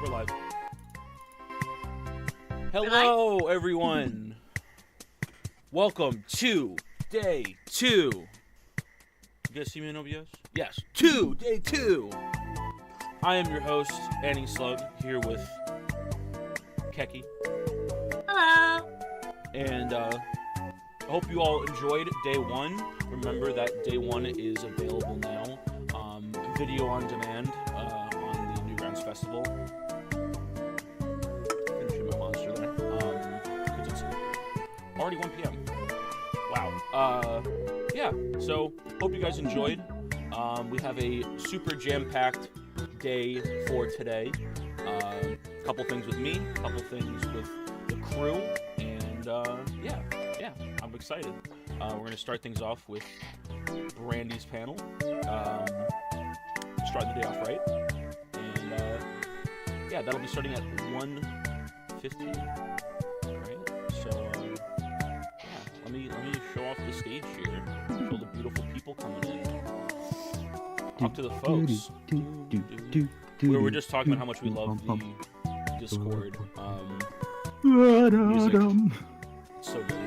We're live. Hello, everyone. Welcome to day 2. You guys see me in OBS? Yes, day 2. I am your host, Annie Slug, here with Keki. Hello. And I hope you all enjoyed day 1. Remember that day 1 is available now, video on demand on the Newgrounds Festival. Finishing my monster there. Because it's already 1 p.m. Wow. Yeah, so hope you guys enjoyed. We have a super jam-packed day for today. A couple things with me, a couple things with the crew, and yeah, I'm excited. We're going to start things off with Brandy's panel. Starting the day off right. And yeah, that'll be starting at 1:15. Right? So yeah, let me show off the stage here. Show the beautiful people coming in. Talk to the folks. We were just talking about how much we love the Discord music. It's so good.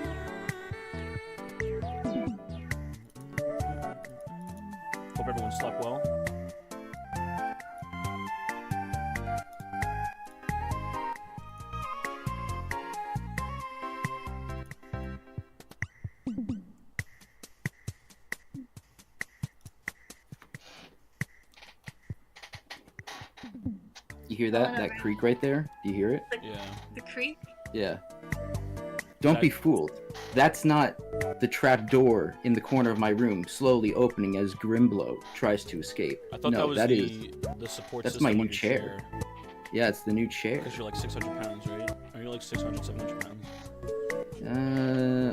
Hope everyone slept well. You hear that? That creak right there? Do you hear it? Yeah. The creek? Yeah. Don't be fooled. That's not the trap door in the corner of my room slowly opening as Grimblow tries to escape. I thought no, that was the support that's system my on new your chair. Yeah, it's the new chair. Because you're like 600 pounds, right? Are you like 600, 700 pounds?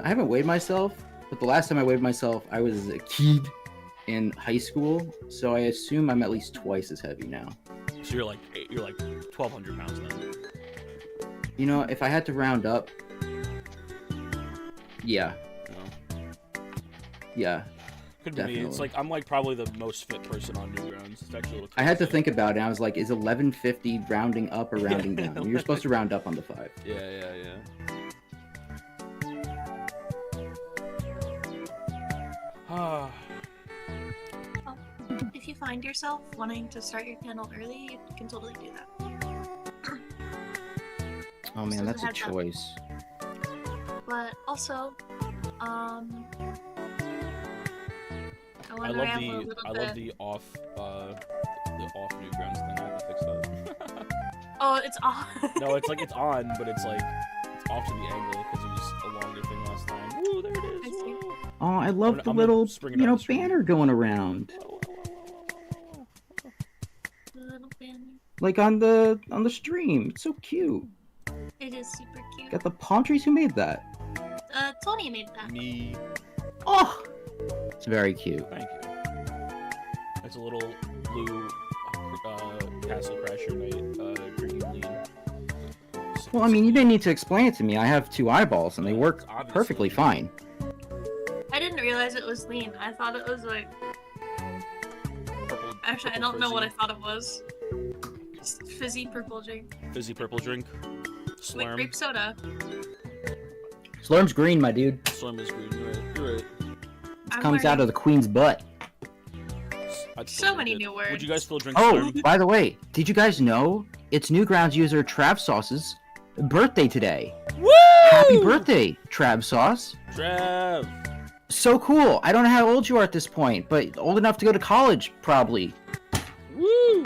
I haven't weighed myself, but the last time I weighed myself, I was a kid in high school, so I assume I'm at least twice as heavy now. So you're like 1,200 pounds then. You know, if I had to round up, yeah. No. Yeah. Could be me. It's like I'm like probably the most fit person on Newgrounds. It's actually a little crazy. I had to think about it. I was like, is 1150 rounding up or rounding down? You're supposed to round up on the 5. Yeah. If you find yourself wanting to start your panel early, you can totally do that. Oh man, that's a choice. But also, I love the off Newgrounds thing. I have to fix that. Oh, it's on. No, it's like it's on, but it's like it's off to the angle because it was a longer thing last time. Woo, there it is. Woo. Oh, I love the little, banner going around. The little banner. Like on the stream. It's so cute. It is super cute. Got the palm trees. Who made that? Tony made that. Me. Oh, it's very cute. Thank you. It's a little blue Castle Crasher night drinking lean. Well, I mean, you didn't need to explain it to me. I have 2 eyeballs, and they work perfectly fine. I didn't realize it was lean. I thought it was like... Actually, I don't know what I thought it was. Just fizzy purple drink. Fizzy purple drink. Slurm. Like grape soda. Slurm's green, my dude. Slurm is green. You're right. It comes out of the queen's butt. So many new words. Would you guys still drink Slurm? Slurm? By the way, did you guys know it's Newgrounds user Trav Sauce's birthday today? Woo! Happy birthday, Trav Sauce. Trav. So cool. I don't know how old you are at this point, but old enough to go to college, probably. Woo!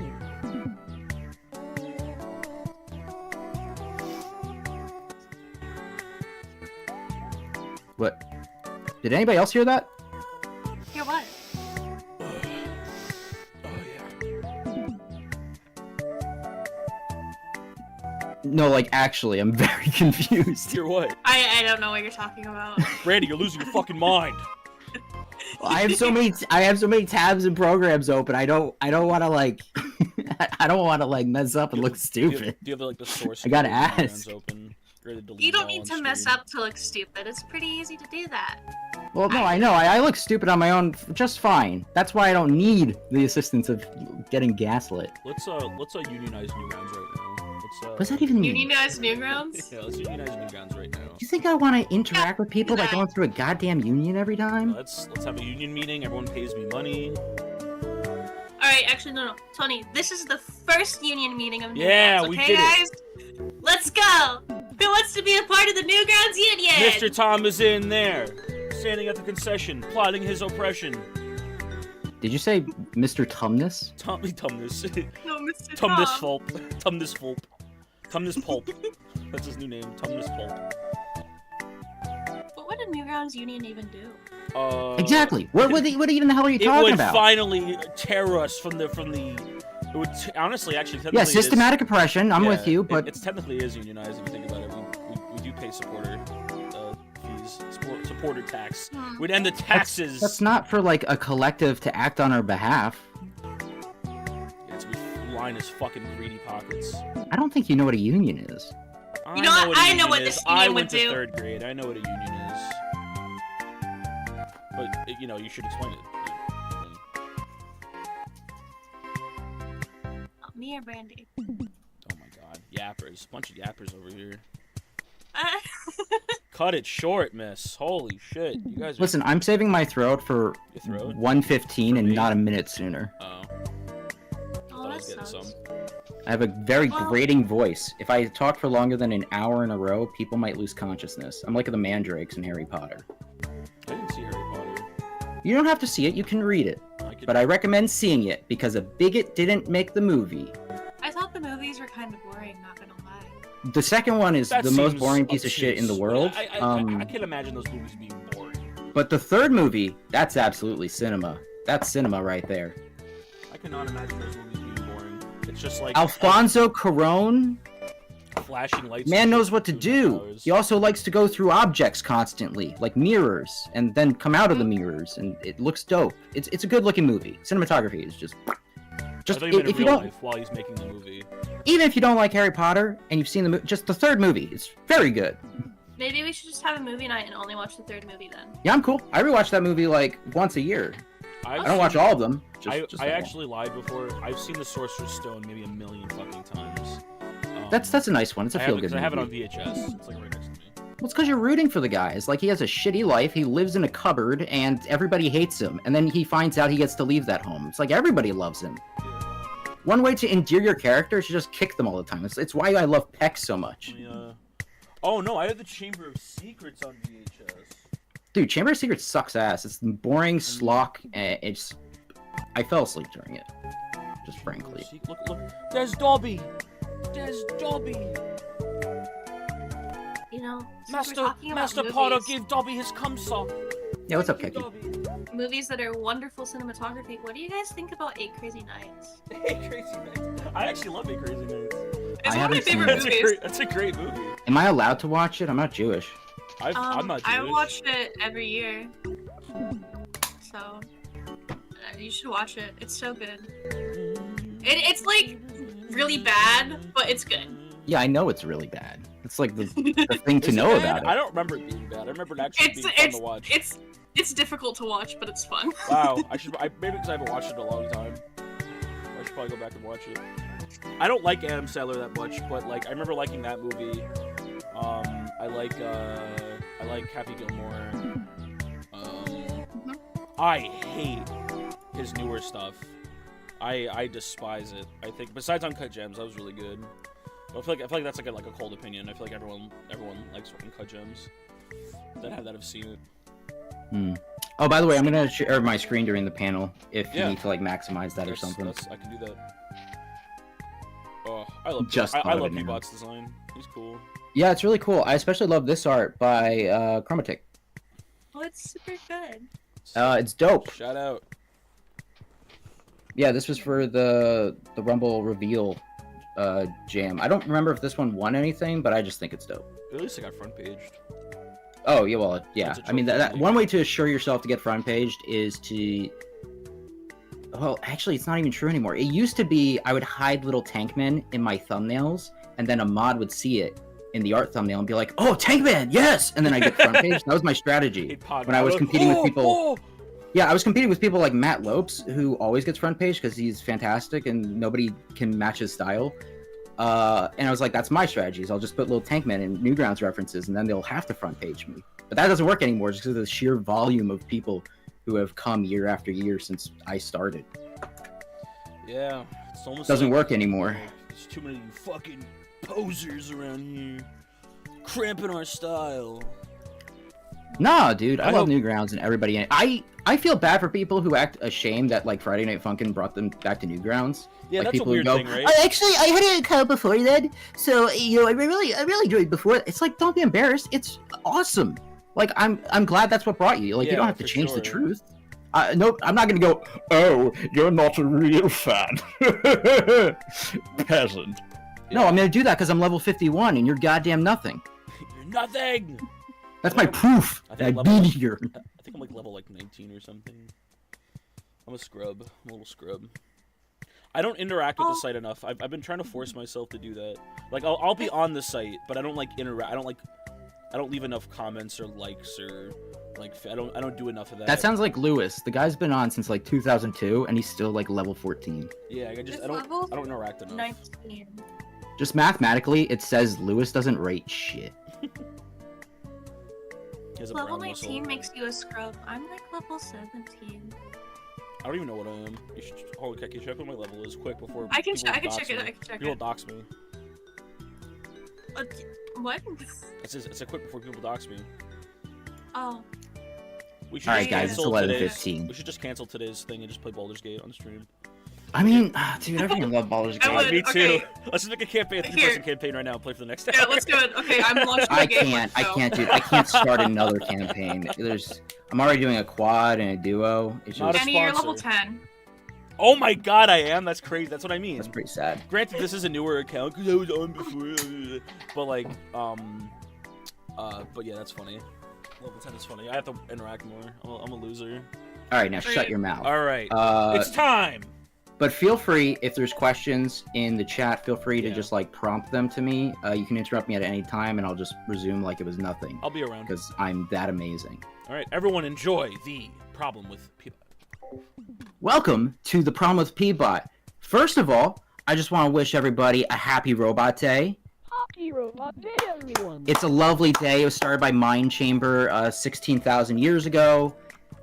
What? Did anybody else hear that? Hear what? No, like, actually, I'm very confused. Hear what? I don't know what you're talking about. Brandy, you're losing your fucking mind. I have so many tabs and programs open. I don't want to like I don't want to like mess up and look stupid. Do you have like the source? I gotta ask. Open, you don't need to mess up to look stupid. It's pretty easy to do that. Well, no, I know. I look stupid on my own just fine. That's why I don't need the assistance of getting gaslit. Let's unionize Newgrounds right now. Let's What's that even mean? Unionize Newgrounds? Yeah, let's unionize Newgrounds right now. You think I want to interact with people by going through a goddamn union every time? Let's have a union meeting. Everyone pays me money. Alright, actually, no. Tony, this is the first union meeting of Newgrounds, Yeah, okay, we did guys? Let's go! Who wants to be a part of the Newgrounds Union? Mr. Tom is in there, standing at the concession, plotting his oppression. Did you say Mr. Tumnus? Tumnus. No, Mr. Tumnus Tom. Fulp. Tumnus Fulp. Tumnus Pulp. That's his new name, Tumnus Pulp. What would a Newgrounds Union even do? Exactly. What even the hell are you talking about? It would finally tear us from the. It would honestly, actually, technically. Yeah, systematic oppression. I'm with you, but it's technically is unionized if you think about it. We do pay supporter fees, supporter tax. We'd end the taxes. That's not for like a collective to act on our behalf. Yes, we line his fucking greedy pockets. I don't think you know what a union is. You know what? I know what this union would do. I went to 3rd grade. I know what a union is. But you should explain it. Me or Brandy? Oh my god, yappers! Bunch of yappers over here. Cut it short, miss. Holy shit, you guys are... Listen, I'm saving my throat for 1:15 and not a minute sooner. Oh. That sucks. I have a very grating voice. If I talk for longer than an hour in a row, people might lose consciousness. I'm like the mandrakes in Harry Potter. I didn't see Harry Potter. You don't have to see it, you can read it. But I recommend seeing it, because a bigot didn't make the movie. I thought the movies were kind of boring, not gonna lie. The second one is the most boring piece of shit in the world. I can't imagine those movies being boring. But the third movie, that's absolutely cinema. That's cinema right there. I cannot imagine those movies being boring. It's just like... Alfonso Cuarón... Flashing lights. Man knows what to do. He also likes to go through objects constantly, like mirrors, and then come out of the mirrors, and it looks dope. It's a good-looking movie. Cinematography is just if you don't, while he's making the movie. Even if you don't like Harry Potter and you've seen the just the third movie, it's very good. Maybe we should just have a movie night and only watch the third movie then. Yeah, I'm cool. I rewatch that movie like once a year. I don't watch all of them. I actually lied before. I've seen The Sorcerer's Stone maybe 1,000,000 fucking times. That's a nice one. It's a feel-good movie. I have it on VHS. It's like right next to me. Well, it's because you're rooting for the guy. It's like he has a shitty life. He lives in a cupboard, and everybody hates him. And then he finds out he gets to leave that home. It's like everybody loves him. Yeah. One way to endear your character is to just kick them all the time. It's why I love Peck so much. Oh no, I have the Chamber of Secrets on VHS. Dude, Chamber of Secrets sucks ass. It's boring slock. I fell asleep during it. Just frankly. Look, there's Dobby. There's Dobby. You know, Master Potter gave Dobby his cum sock. Yeah, what's up, Keki? Movies that are wonderful cinematography. What do you guys think about 8 Crazy Nights? 8 Crazy Nights. I actually love 8 Crazy Nights. It's one of my favorite movies. That's a great movie. Am I allowed to watch it? I'm not Jewish. I'm not Jewish. I watch it every year. So, you should watch it. It's so good. It's like really bad, but it's good. Yeah, I know it's really bad. It's like the thing to know about it. I don't remember it being bad. I remember it actually being fun to watch. It's difficult to watch, but it's fun. Wow, maybe because I haven't watched it in a long time. I should probably go back and watch it. I don't like Adam Sandler that much, but like I remember liking that movie. I like Happy Gilmore. I hate his newer stuff. I despise it. I think besides Uncut Gems, that was really good. But I feel like that's like a cold opinion. I feel like everyone likes Uncut Gems that have seen it. Oh, by the way, I'm gonna share my screen during the panel if you need to like maximize that or something. I can do that. Oh, I love Peabot's design. He's cool. Yeah, it's really cool. I especially love this art by Chromatic. Oh, it's super good. It's dope. Shout out. Yeah, this was for the Rumble reveal jam. I don't remember if this one won anything, but I just think it's dope. At least I got front paged. Oh, yeah, well, yeah. I mean, that one way to assure yourself to get front paged is to... Well, actually, it's not even true anymore. It used to be I would hide little Tankmen in my thumbnails, and then a mod would see it in the art thumbnail and be like, "Oh, Tankman, yes!" And then I get front page. That was my strategy when I was competing with people. Yeah, I was competing with people like Matt Lopes, who always gets front page because he's fantastic and nobody can match his style. And I was like, that's my strategies. I'll just put little Tankman and Newgrounds references, and then they'll have to front page me. But that doesn't work anymore just because of the sheer volume of people who have come year after year since I started. Yeah, it's almost doesn't work anymore. There's too many fucking posers around here, cramping our style. Nah, dude, I love Newgrounds and everybody in it. I feel bad for people who act ashamed that like Friday Night Funkin' brought them back to Newgrounds. Yeah, like, that's a people weird who go, thing, right? Actually, I had an account before that, so I really enjoyed it before. It's like, don't be embarrassed. It's awesome. Like, I'm glad that's what brought you. Like, you don't have to change the truth. Nope, I'm not gonna go, oh, you're not a real fan. Peasant. No, I'm gonna do that because I'm level 51 and you're goddamn nothing. You're nothing! That's my proof that I've been here. I think I'm like level 19 or something. I'm a scrub. I'm a little scrub. I don't interact with the site enough. I've been trying to force myself to do that. Like, I'll be on the site, but I don't like interact. I don't leave enough comments or likes or like I don't do enough of that. That sounds like Lewis. The guy's been on since like 2002 and he's still like level 14. Yeah, I don't interact enough. 19. Just mathematically, it says Lewis doesn't rate shit. Level 19 makes you a scrub. I'm like level 17. I don't even know what I am. You should, oh, okay, can you check what my level is quick before I can check it. People dox me. What? It's a quick before people dox me. Oh. We should Alright guys, it's 11:15. We should just cancel today's thing and just play Baldur's Gate on stream. I mean, dude, I freaking love Baldur's Gate. Me too. Let's just make a campaign, a 3-person campaign right now and play for the next hour. Yeah, let's do it. Okay, I'm launching the game. I can't start another campaign. I'm already doing a quad and a duo. It's just... Danny, you're level 10. Oh my god, I am? That's crazy. That's what I mean. That's pretty sad. Granted, this is a newer account because I was on before. But like, but yeah, that's funny. Level 10 is funny. I have to interact more. I'm a loser. Alright, now shut your mouth. Alright. It's time! But feel free, if there's questions in the chat, feel free to just like prompt them to me. You can interrupt me at any time and I'll just resume like it was nothing. I'll be around. Because I'm that amazing. Alright, everyone enjoy the problem with peabot. Welcome to the problem with peabot. First of all, I just want to wish everybody a happy Robot Day. Happy Robot Day, everyone. It's a lovely day. It was started by Mind Chamber 16,000 years ago.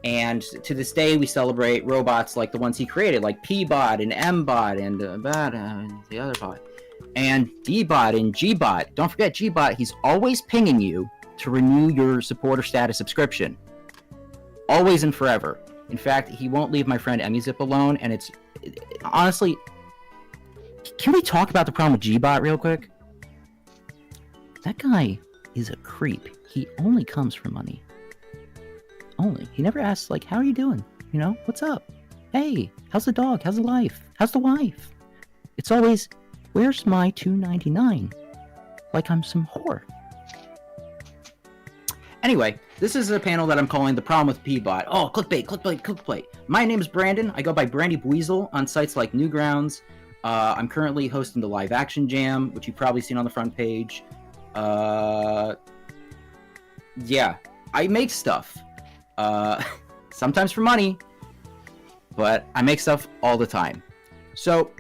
And to this day, we celebrate robots like the ones he created, like P-Bot and M-Bot and the other bot. And D-Bot and G-Bot. Don't forget G-Bot, he's always pinging you to renew your supporter status subscription. Always and forever. In fact, he won't leave my friend EmuZip alone, and it's... honestly... Can we talk about the problem with G-Bot real quick? That guy is a creep. He only comes for money. Only. He never asks, like, how are you doing? You know, what's up? Hey, how's the dog? How's the life? How's the wife? It's always, where's my $2.99? Like I'm some whore. Anyway, this is a panel that I'm calling The Problem with Peabot. Oh, clickbait. My name is Brandon. I go by Brandy Buizel on sites like Newgrounds. I'm currently hosting the Live Action Jam, which you've probably seen on the front page. Yeah, I make stuff. Sometimes for money, but I make stuff all the time. So,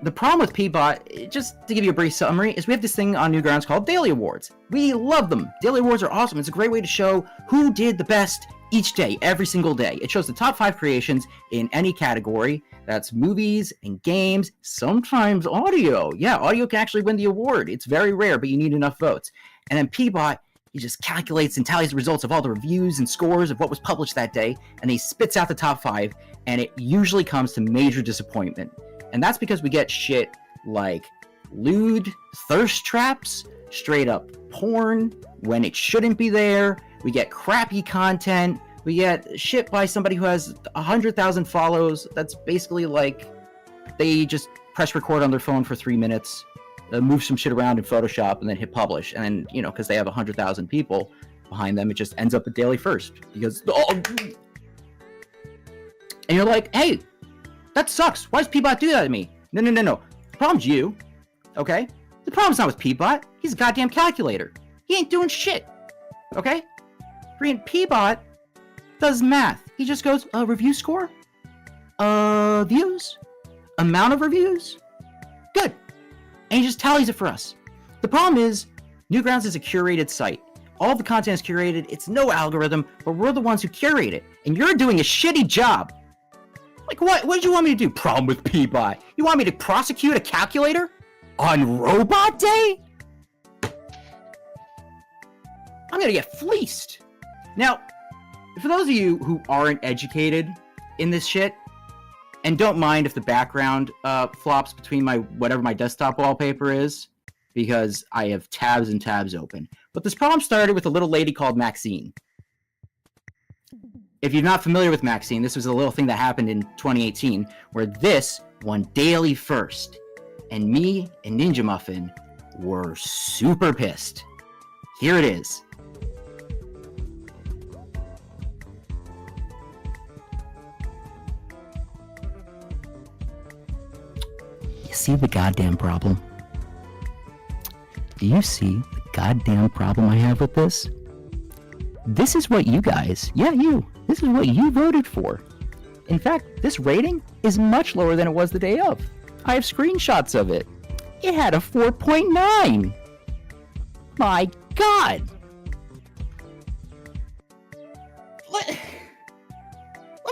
the problem with Peabot, just to give you a brief summary, is we have this thing on Newgrounds called Daily Awards. We love them. Daily Awards are awesome. It's a great way to show who did the best each day, every single day. It shows the top 5 creations in any category. That's movies and games, sometimes audio. Yeah, audio can actually win the award. It's very rare, but you need enough votes. And then Peabot, he just calculates and tallies the results of all the reviews and scores of what was published that day, and he spits out the top 5, and it usually comes to major disappointment. And that's because we get shit like lewd thirst traps, straight up porn when it shouldn't be there. We get crappy content. We get shit by somebody who has 100,000 follows. That's basically like they just press record on their phone for 3 minutes, move some shit around in Photoshop, and then hit publish. And then, you know, because they have 100,000 people behind them, it just ends up at daily first. Because, and you're like, hey, that sucks. Why does Peabot do that to me? No. The problem's you, okay? The problem's not with Peabot. He's a goddamn calculator. He ain't doing shit, okay? Freaking Peabot does math. He just goes, review score? Views? Amount of reviews? Good. and he just tallies it for us. The problem is, Newgrounds is a curated site. All the content is curated, it's no algorithm, but we're the ones who curate it, and you're doing a shitty job. Like, what did you want me to do? Problem with peabot. You want me to prosecute a calculator? On Robot Day? I'm gonna get fleeced. Now, for those of you who aren't educated in this shit, and don't mind if the background flops between whatever my desktop wallpaper is, because I have tabs and tabs open. But this problem started with a little lady called Maxine. If you're not familiar with Maxine, this was a little thing that happened in 2018, where this won daily first. And me and Ninja Muffin were super pissed. Here it is. You see the goddamn problem? Do you see the goddamn problem I have with this? This is what you guys, this is what you voted for. In fact, this rating is much lower than it was the day of. I have screenshots of it. It had a 4.9. My God. Let me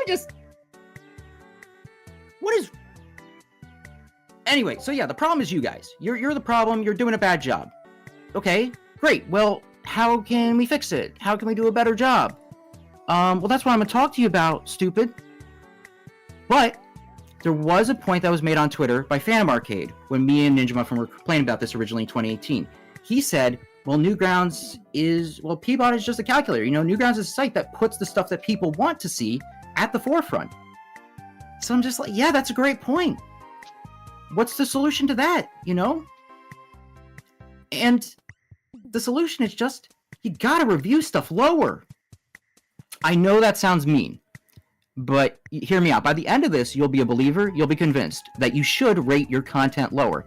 just... What is... Anyway, so yeah, the problem is you guys. You're the problem, you're doing a bad job. Okay, great. Well, how can we fix it? How can we do a better job? Well, that's what I'm gonna talk to you about, stupid. But there was a point that was made on Twitter by Phantom Arcade when me and Ninja Muffin were complaining about this originally in 2018. He said, well, Newgrounds is, well, Peabot is just a calculator. You know, Newgrounds is a site that puts the stuff that people want to see at the forefront. So I'm just like, yeah, that's a great point. What's the solution to that, you know? And the solution is just, you gotta review stuff lower. I know that sounds mean, but hear me out. By the end of this, you'll be a believer, you'll be convinced that you should rate your content lower.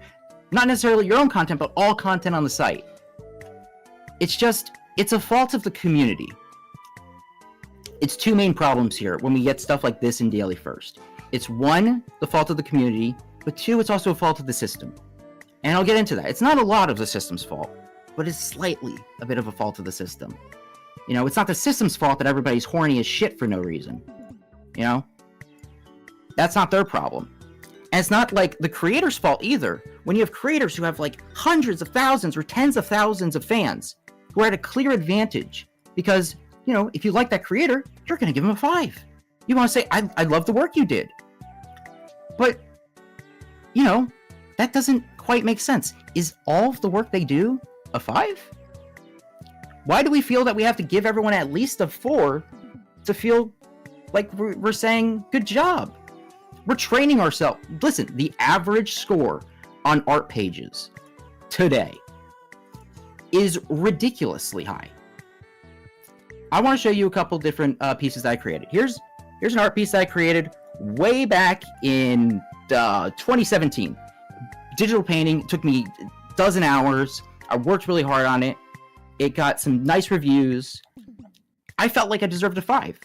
Not necessarily your own content, but all content on the site. It's a fault of the community. It's two main problems here when we get stuff like this in Daily First. It's one, the fault of the community, but two, it's also a fault of the system. And I'll get into that. It's not a lot of the system's fault, but it's slightly a bit of a fault of the system. You know, it's not the system's fault that everybody's horny as shit for no reason. You know? That's not their problem. And it's not like the creator's fault either. When you have creators who have like hundreds of thousands or tens of thousands of fans who are at a clear advantage because, you know, if you like that creator, you're going to give them a 5. You want to say, I love the work you did. But, you know, that doesn't quite make sense. Is all of the work they do a 5? Why do we feel that we have to give everyone at least a 4 to feel like we're saying good job? We're training ourselves. Listen, the average score on art pages today is ridiculously high. I want to show you a couple different pieces that I created. Here's an art piece that I created way back in 2017. Digital painting. It took me a dozen hours. I worked really hard on it. It got some nice reviews. I felt like I deserved a 5.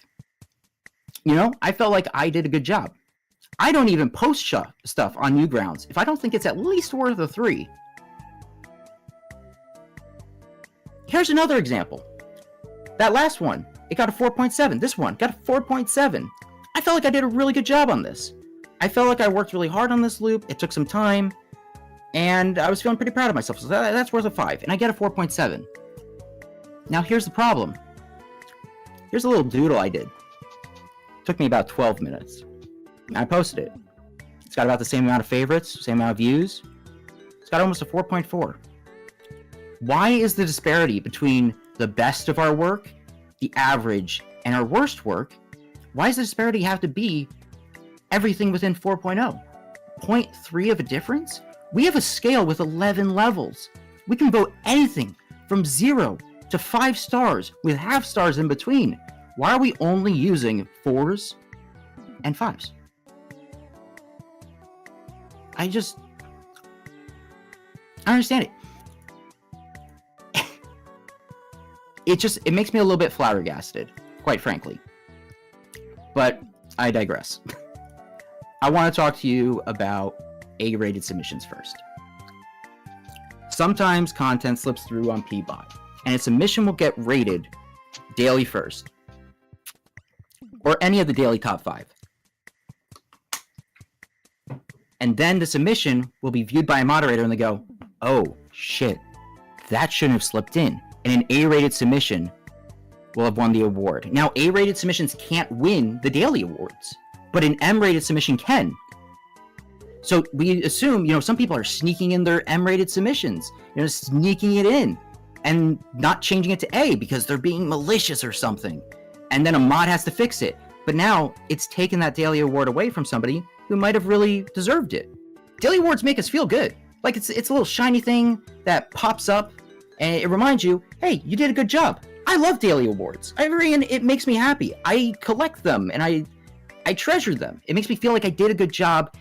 You know, I felt like I did a good job. I don't even post stuff on Newgrounds if I don't think it's at least worth a 3. Here's another example. That last one, it got a 4.7. This one got a 4.7. I felt like I did a really good job on this. I felt like I worked really hard on this loop. It took some time, and I was feeling pretty proud of myself. So that's worth a 5, and I get a 4.7. Now here's the problem. Here's a little doodle I did. It took me about 12 minutes. I posted it. It's got about the same amount of favorites, same amount of views. It's got almost a 4.4. Why is the disparity between the best of our work, the average, and our worst work, why does the disparity have to be everything within 4.0? 0.3 of a difference? We have a scale with 11 levels. We can vote anything from 0 to 5 stars with half stars in between. Why are we only using 4s and 5s? I don't understand it. It makes me a little bit flabbergasted, quite frankly. But I digress. I want to talk to you about A-rated submissions first. Sometimes content slips through on peabot, and a submission will get rated daily first, or any of the daily top 5. And then the submission will be viewed by a moderator and they go, oh shit, that shouldn't have slipped in. And an A-rated submission will have won the award. Now, A-rated submissions can't win the daily awards, but an M-rated submission can. So we assume, some people are sneaking in their M-rated submissions, sneaking it in and not changing it to A because they're being malicious or something. And then a mod has to fix it. But now it's taken that daily award away from somebody who might have really deserved it. Daily awards make us feel good. Like it's a little shiny thing that pops up and it reminds you, hey, you did a good job. I love daily awards. It makes me happy. I collect them and I treasure them. It makes me feel like I did a good job.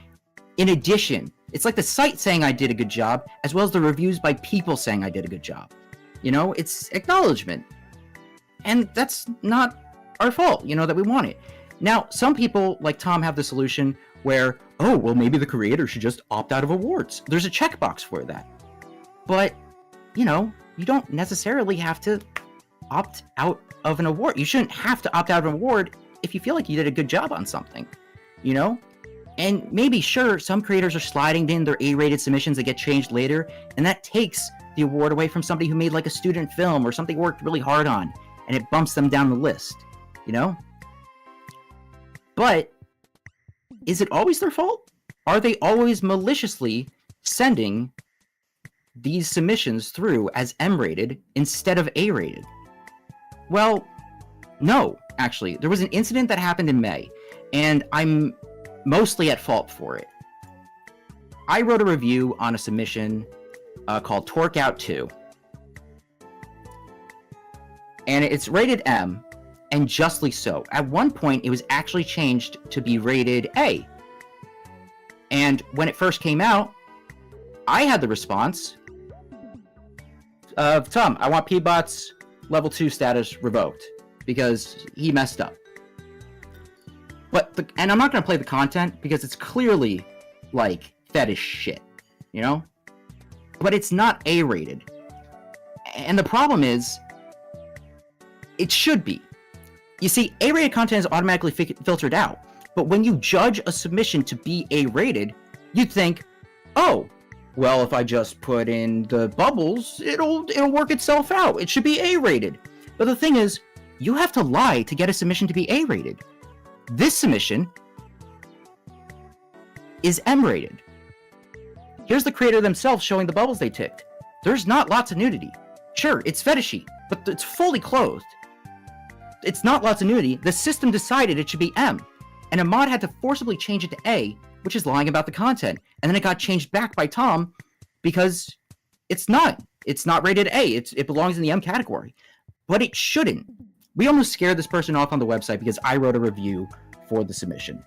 In addition, it's like the site saying I did a good job, as well as the reviews by people saying I did a good job. It's acknowledgement. And that's not our fault, that we want it. Now, some people, like Tom, have the solution where, oh, well, maybe the creator should just opt out of awards. There's a checkbox for that. But, you don't necessarily have to opt out of an award. You shouldn't have to opt out of an award if you feel like you did a good job on something, And maybe, sure, some creators are sliding in their A-rated submissions that get changed later, and that takes the award away from somebody who made like a student film or something worked really hard on, and it bumps them down the list, But is it always their fault? Are they always maliciously sending these submissions through as M-rated instead of A-rated? Well, no, actually. There was an incident that happened in May, and I'm mostly at fault for it. I wrote a review on a submission called Torque Out 2. And it's rated M, and justly so. At one point, it was actually changed to be rated A. And when it first came out, I had the response of, Tom, I want Peabot's level 2 status revoked because he messed up. And I'm not going to play the content because it's clearly like fetish shit, But it's not A-rated. And the problem is, it should be. You see, A-rated content is automatically filtered out. But when you judge a submission to be A-rated, you'd think, oh, well, if I just put in the bubbles, it'll work itself out. It should be A-rated. But the thing is, you have to lie to get a submission to be A-rated. This submission is M-rated. Here's the creator themselves showing the bubbles they ticked. There's not lots of nudity. Sure, it's fetishy, but it's fully clothed. It's not lots of nudity. The system decided it should be M, and a mod had to forcibly change it to A, which is lying about the content. And then it got changed back by Tom because it's not. It's not rated A. It belongs in the M category. But it shouldn't. We almost scared this person off on the website because I wrote a review for the submission.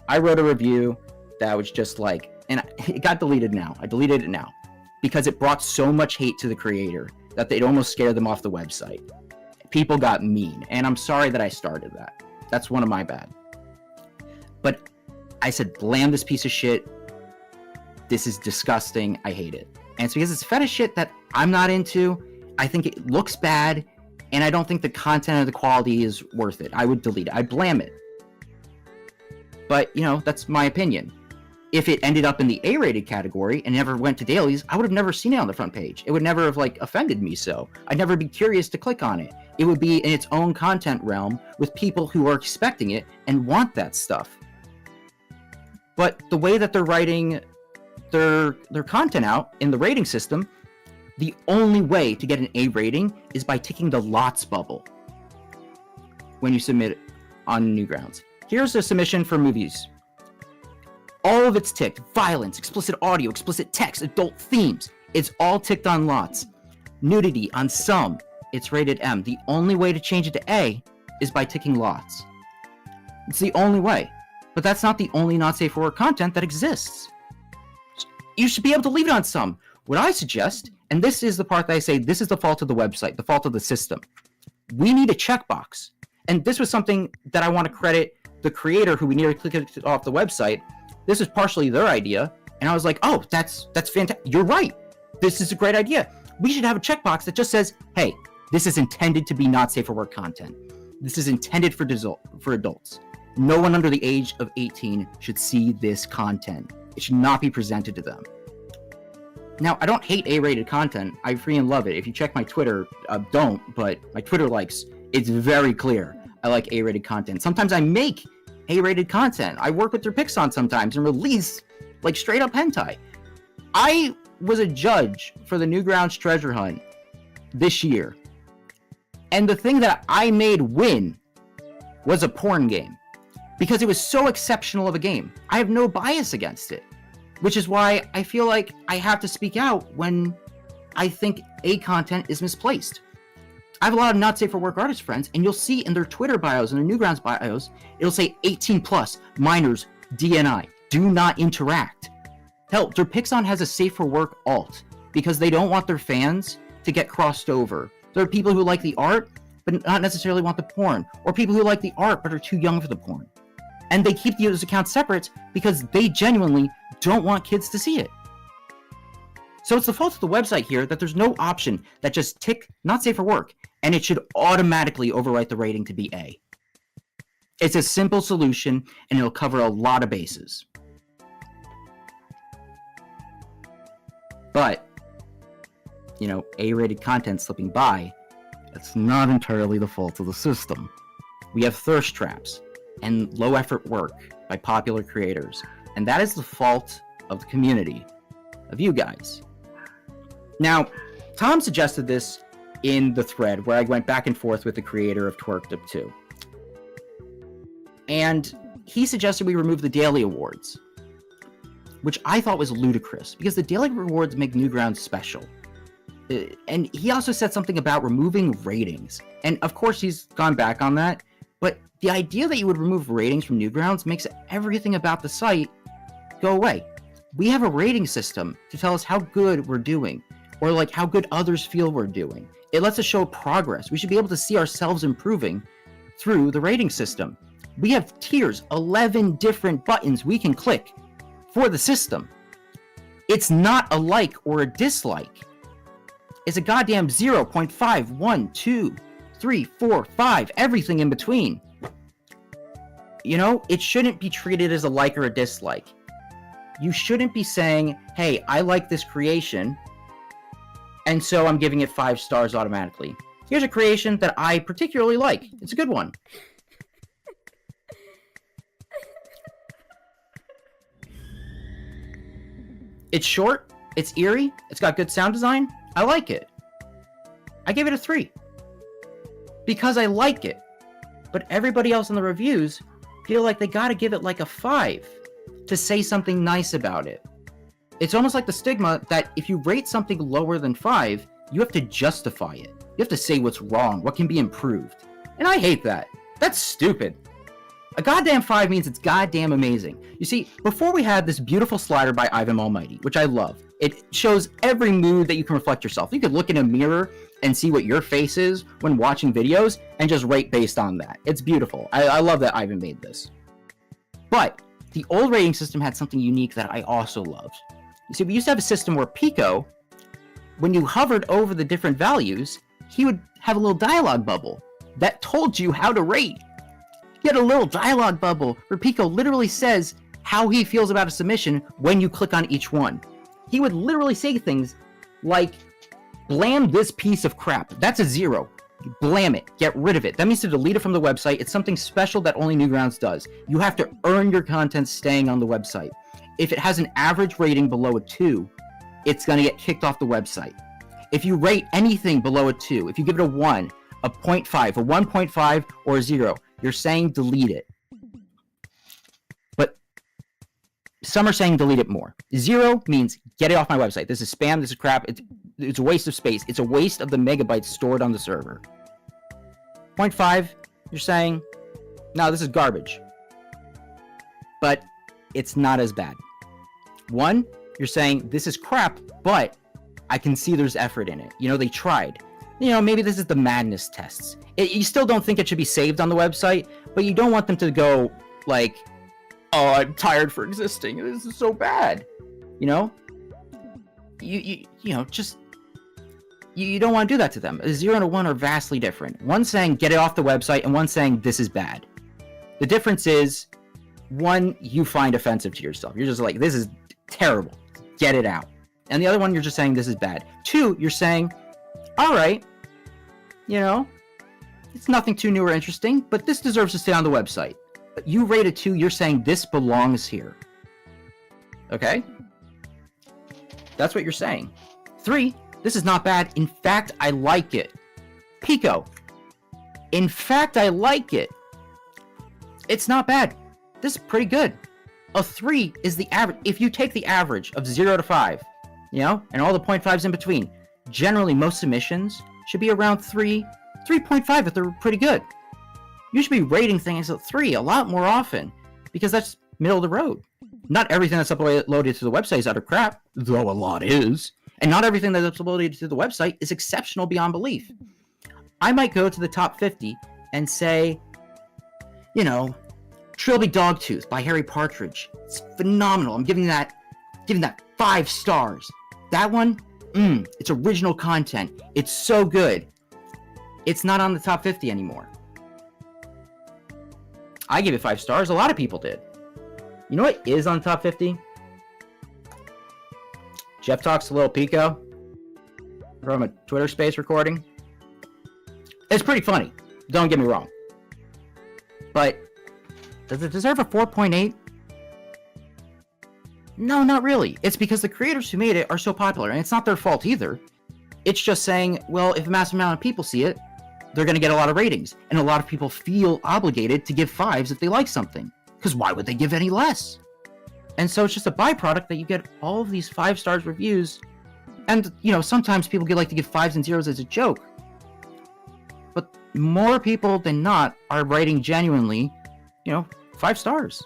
I wrote a review that was just like, and it got deleted now. I deleted it now because it brought so much hate to the creator that it almost scared them off the website. People got mean, and I'm sorry that I started that. That's one of my bad. But I said, blam this piece of shit. This is disgusting. I hate it. And it's because it's fetish shit that I'm not into. I think it looks bad, and I don't think the content or the quality is worth it. I would delete it. I'd blam it. But, that's my opinion. If it ended up in the A-rated category and never went to dailies, I would have never seen it on the front page. It would never have, offended me so. I'd never be curious to click on it. It would be in its own content realm with people who are expecting it and want that stuff. But the way that they're writing their content out in the rating system, the only way to get an A rating is by ticking the lots bubble when you submit on Newgrounds. Here's a submission for movies. All of it's ticked. Violence, explicit audio, explicit text, adult themes. It's all ticked on lots. Nudity on some. It's rated M. The only way to change it to A is by ticking lots. It's the only way. But that's not the only not safe for work content that exists. You should be able to leave it on some. What I suggest, and this is the part that I say this is the fault of the website, the fault of the system. We need a checkbox. And this was something that I want to credit the creator who we nearly clicked off the website. This was partially their idea. And I was like, oh, that's fantastic. You're right. this is a great idea. We should have a checkbox that just says, hey, this is intended to be not safe for work content. This is intended for adults. No one under the age of 18 should see this content. It should not be presented to them. Now, I don't hate A-rated content. I freaking love it. If you check my Twitter, don't, but my Twitter likes, it's very clear. I like A-rated content. Sometimes I make A-rated content. I work with their Pixon sometimes and release like straight up hentai. I was a judge for the Newgrounds treasure hunt this year. And the thing that I made win was a porn game. Because it was so exceptional of a game. I have no bias against it. Which is why I feel like I have to speak out when I think A content is misplaced. I have a lot of not safe for work artist friends, and you'll see in their Twitter bios and their Newgrounds bios, it'll say 18 plus, minors, DNI, do not interact. Hell, their Pixon has a safe for work alt because they don't want their fans to get crossed over. There are people who like the art, but not necessarily want the porn, or people who like the art but are too young for the porn. And they keep those accounts separate because they genuinely don't want kids to see it. So it's the fault of the website here that there's no option that just tick not safe for work, and it should automatically overwrite the rating to be A. It's a simple solution, and it'll cover a lot of bases. But, you know, A-rated content slipping by, that's not entirely the fault of the system. We have thirst traps and low-effort work by popular creators, and that is the fault of the community, of you guys. Now, Tom suggested this in the thread where I went back and forth with the creator of Twerked Up 2. And he suggested we remove the daily awards, which I thought was ludicrous, because the daily rewards make Newgrounds special. And he also said something about removing ratings. And of course he's gone back on that, but the idea that you would remove ratings from Newgrounds makes everything about the site go away. We have a rating system to tell us how good we're doing, or like how good others feel we're doing. It lets us show progress. We should be able to see ourselves improving through the rating system. We have tiers, 11 different buttons we can click for the system. It's not a like or a dislike. It's a goddamn 0.5, 1, 2, 3, 4, 5, everything in between. You know, it shouldn't be treated as a like or a dislike. You shouldn't be saying, hey, I like this creation, and so I'm giving it 5 stars automatically. Here's a creation that I particularly like. It's a good one. It's short, it's eerie, it's got good sound design. I like it. I gave it a 3. Because I like it. But everybody else in the reviews feel like they gotta give it like a 5 to say something nice about it. It's almost like the stigma that if you rate something lower than 5, you have to justify it. You have to say what's wrong, what can be improved. And I hate that. That's stupid. A goddamn 5 means it's goddamn amazing. You see, before we had this beautiful slider by Ivan Almighty, which I love. It shows every mood that you can reflect yourself. You could look in a mirror and see what your face is when watching videos and just rate based on that. It's beautiful. I love that Ivan made this. But the old rating system had something unique that I also loved. You see, we used to have a system where Pico, when you hovered over the different values, he would have a little dialogue bubble that told you how to rate. He had a little dialogue bubble where Pico literally says how he feels about a submission when you click on each one. He would literally say things like, blam this piece of crap. That's a 0. Blam it. Get rid of it. That means to delete it from the website. It's something special that only Newgrounds does. You have to earn your content staying on the website. If it has an average rating below a 2, it's going to get kicked off the website. If you rate anything below a 2, if you give it a 1, a 0.5, a 1.5, or a 0, you're saying delete it. But some are saying delete it more. 0 means get it off my website. This is spam, this is crap, it's a waste of space. It's a waste of the megabytes stored on the server. 0.5, you're saying, no, this is garbage. But it's not as bad. 1, you're saying, this is crap, but I can see there's effort in it. You know, they tried. You know, maybe this is the madness tests. You still don't think it should be saved on the website, but you don't want them to go, like, oh, I'm tired for existing. This is so bad. You know? just you don't want to do that to them. A 0 and a 1 are vastly different. One saying get it off the website, and one saying this is bad. The difference is, one, you find offensive to yourself. You're just like, this is terrible. Get it out. And the other one, you're just saying this is bad. Two, you're saying, all right, it's nothing too new or interesting, but this deserves to stay on the website. But you rate it 2, you're saying this belongs here. Okay? That's what you're saying. 3, this is not bad. In fact, I like it. Pico. In fact, I like it. It's not bad. This is pretty good. A 3 is the average. If you take the average of 0 to 5, and all the 0.5s in between, generally most submissions should be around 3, 3.5 if they're pretty good. You should be rating things at 3 a lot more often, because that's middle of the road. Not everything that's uploaded to the website is utter crap, though a lot is. And not everything that's uploaded to the website is exceptional beyond belief. I might go to the top 50 and say, Trilby Dogtooth by Harry Partridge. It's phenomenal. I'm giving that 5 stars. That one, it's original content. It's so good. It's not on the top 50 anymore. I gave it 5 stars. A lot of people did. You know what is on top 50? Jeff Talks a Little Pico from a Twitter space recording. It's pretty funny. Don't get me wrong. But does it deserve a 4.8? No, not really. It's because the creators who made it are so popular, and it's not their fault either. It's just saying, well, if a massive amount of people see it, they're going to get a lot of ratings. And a lot of people feel obligated to give 5s if they like something. Because why would they give any less? And so it's just a byproduct that you get all of these 5 stars reviews. And, sometimes people like to give 5s and 0s as a joke. But more people than not are writing genuinely, 5 stars.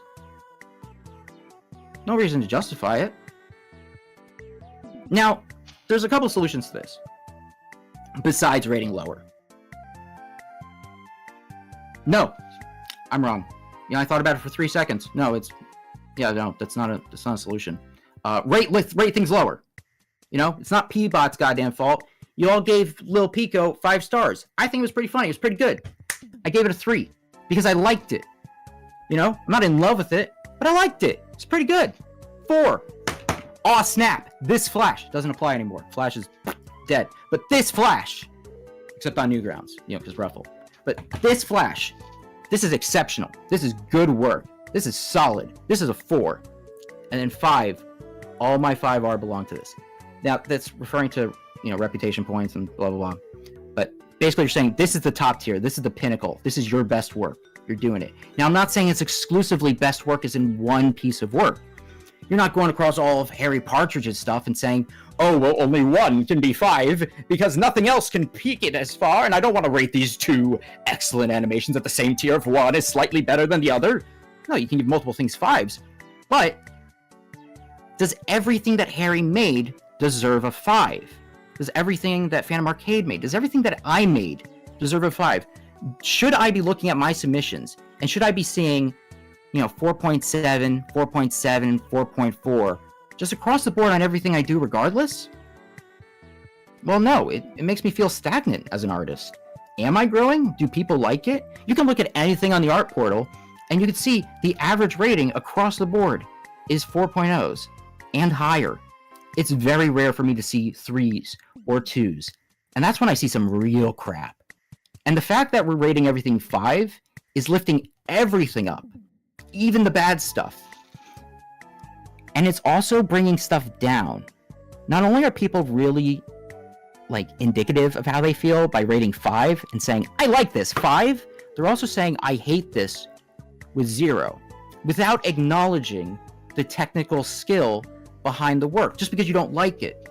No reason to justify it. Now, there's a couple solutions to this. Besides rating lower. No, I'm wrong. I thought about it for 3 seconds. No, that's not a solution. Rate things lower. It's not Peabot's goddamn fault. You all gave Lil Pico 5 stars. I think it was pretty funny. It was pretty good. I gave it a 3 because I liked it. I'm not in love with it, but I liked it. It's pretty good. 4. Aw, snap. This Flash doesn't apply anymore. Flash is dead. But this Flash, except on Newgrounds, because Ruffle. But this Flash, this is exceptional. This is good work. This is solid. This is a 4. And then 5, all my 5R belong to this. Now, that's referring to, reputation points and blah, blah, blah. But basically you're saying this is the top tier. This is the pinnacle. This is your best work. You're doing it. Now, I'm not saying it's exclusively best work is in one piece of work. You're not going across all of Harry Partridge's stuff and saying, oh, well, only one can be 5 because nothing else can peak it as far, and I don't want to rate these 2 excellent animations at the same tier if one is slightly better than the other. No, you can give multiple things 5s. But does everything that Harry made deserve a 5? Does everything that Phantom Arcade made, does everything that I made deserve a 5? Should I be looking at my submissions, and should I be seeing, 4.7, 4.7, 4.4, just across the board on everything I do regardless? Well, no, it makes me feel stagnant as an artist. Am I growing? Do people like it? You can look at anything on the art portal, and you can see the average rating across the board is 4.0s and higher. It's very rare for me to see 3s or 2s, and that's when I see some real crap. And the fact that we're rating everything 5 is lifting everything up, even the bad stuff. And it's also bringing stuff down. Not only are people really, indicative of how they feel by rating 5 and saying, I like this, 5, they're also saying, I hate this with 0, without acknowledging the technical skill behind the work, just because you don't like it.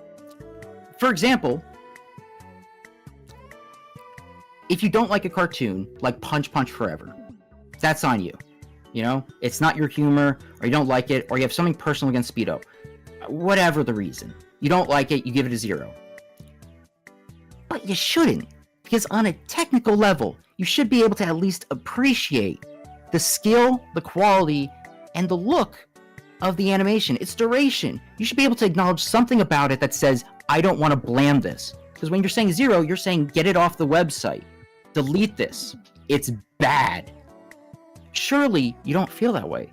For example, if you don't like a cartoon, like Punch Punch Forever, that's on you. It's not your humor, or you don't like it, or you have something personal against Speedo. Whatever the reason. You don't like it, you give it a 0. But you shouldn't, because on a technical level, you should be able to at least appreciate the skill, the quality, and the look of the animation, its duration. You should be able to acknowledge something about it that says, I don't want to bland this. Because when you're saying 0, you're saying get it off the website. Delete this. It's bad. Surely you don't feel that way.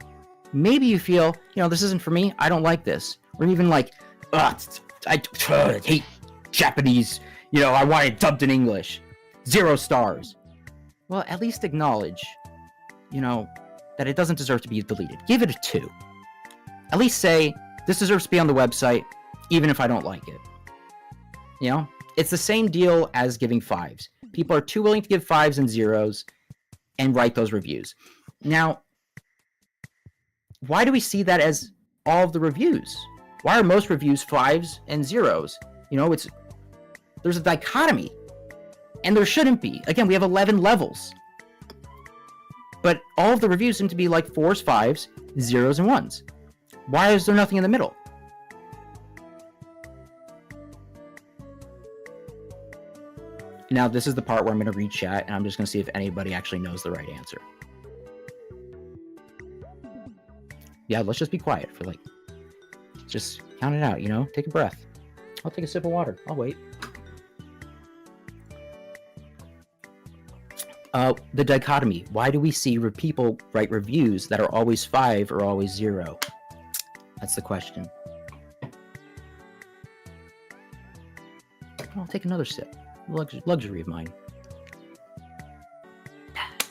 Maybe you feel, this isn't for me, I don't like this. Or even like, I hate Japanese, I want it dubbed in English. 0 stars. Well, at least acknowledge, that it doesn't deserve to be deleted. Give it a 2. At least say, this deserves to be on the website, even if I don't like it. It's the same deal as giving 5s. People are too willing to give 5s and 0s and write those reviews. Now, why do we see that as all of the reviews? Why are most reviews 5s and 0s? There's a dichotomy. And there shouldn't be. Again, we have 11 levels. But all of the reviews seem to be like 4s, 5s, 0s, and 1s. Why is there nothing in the middle? Now, this is the part where I'm going to read chat, and I'm just going to see if anybody actually knows the right answer. Yeah, let's just be quiet for just count it out, Take a breath. I'll take a sip of water. I'll wait. The dichotomy. Why do we see people write reviews that are always 5 or always 0? That's the question. I'll take another sip. Luxury of mine.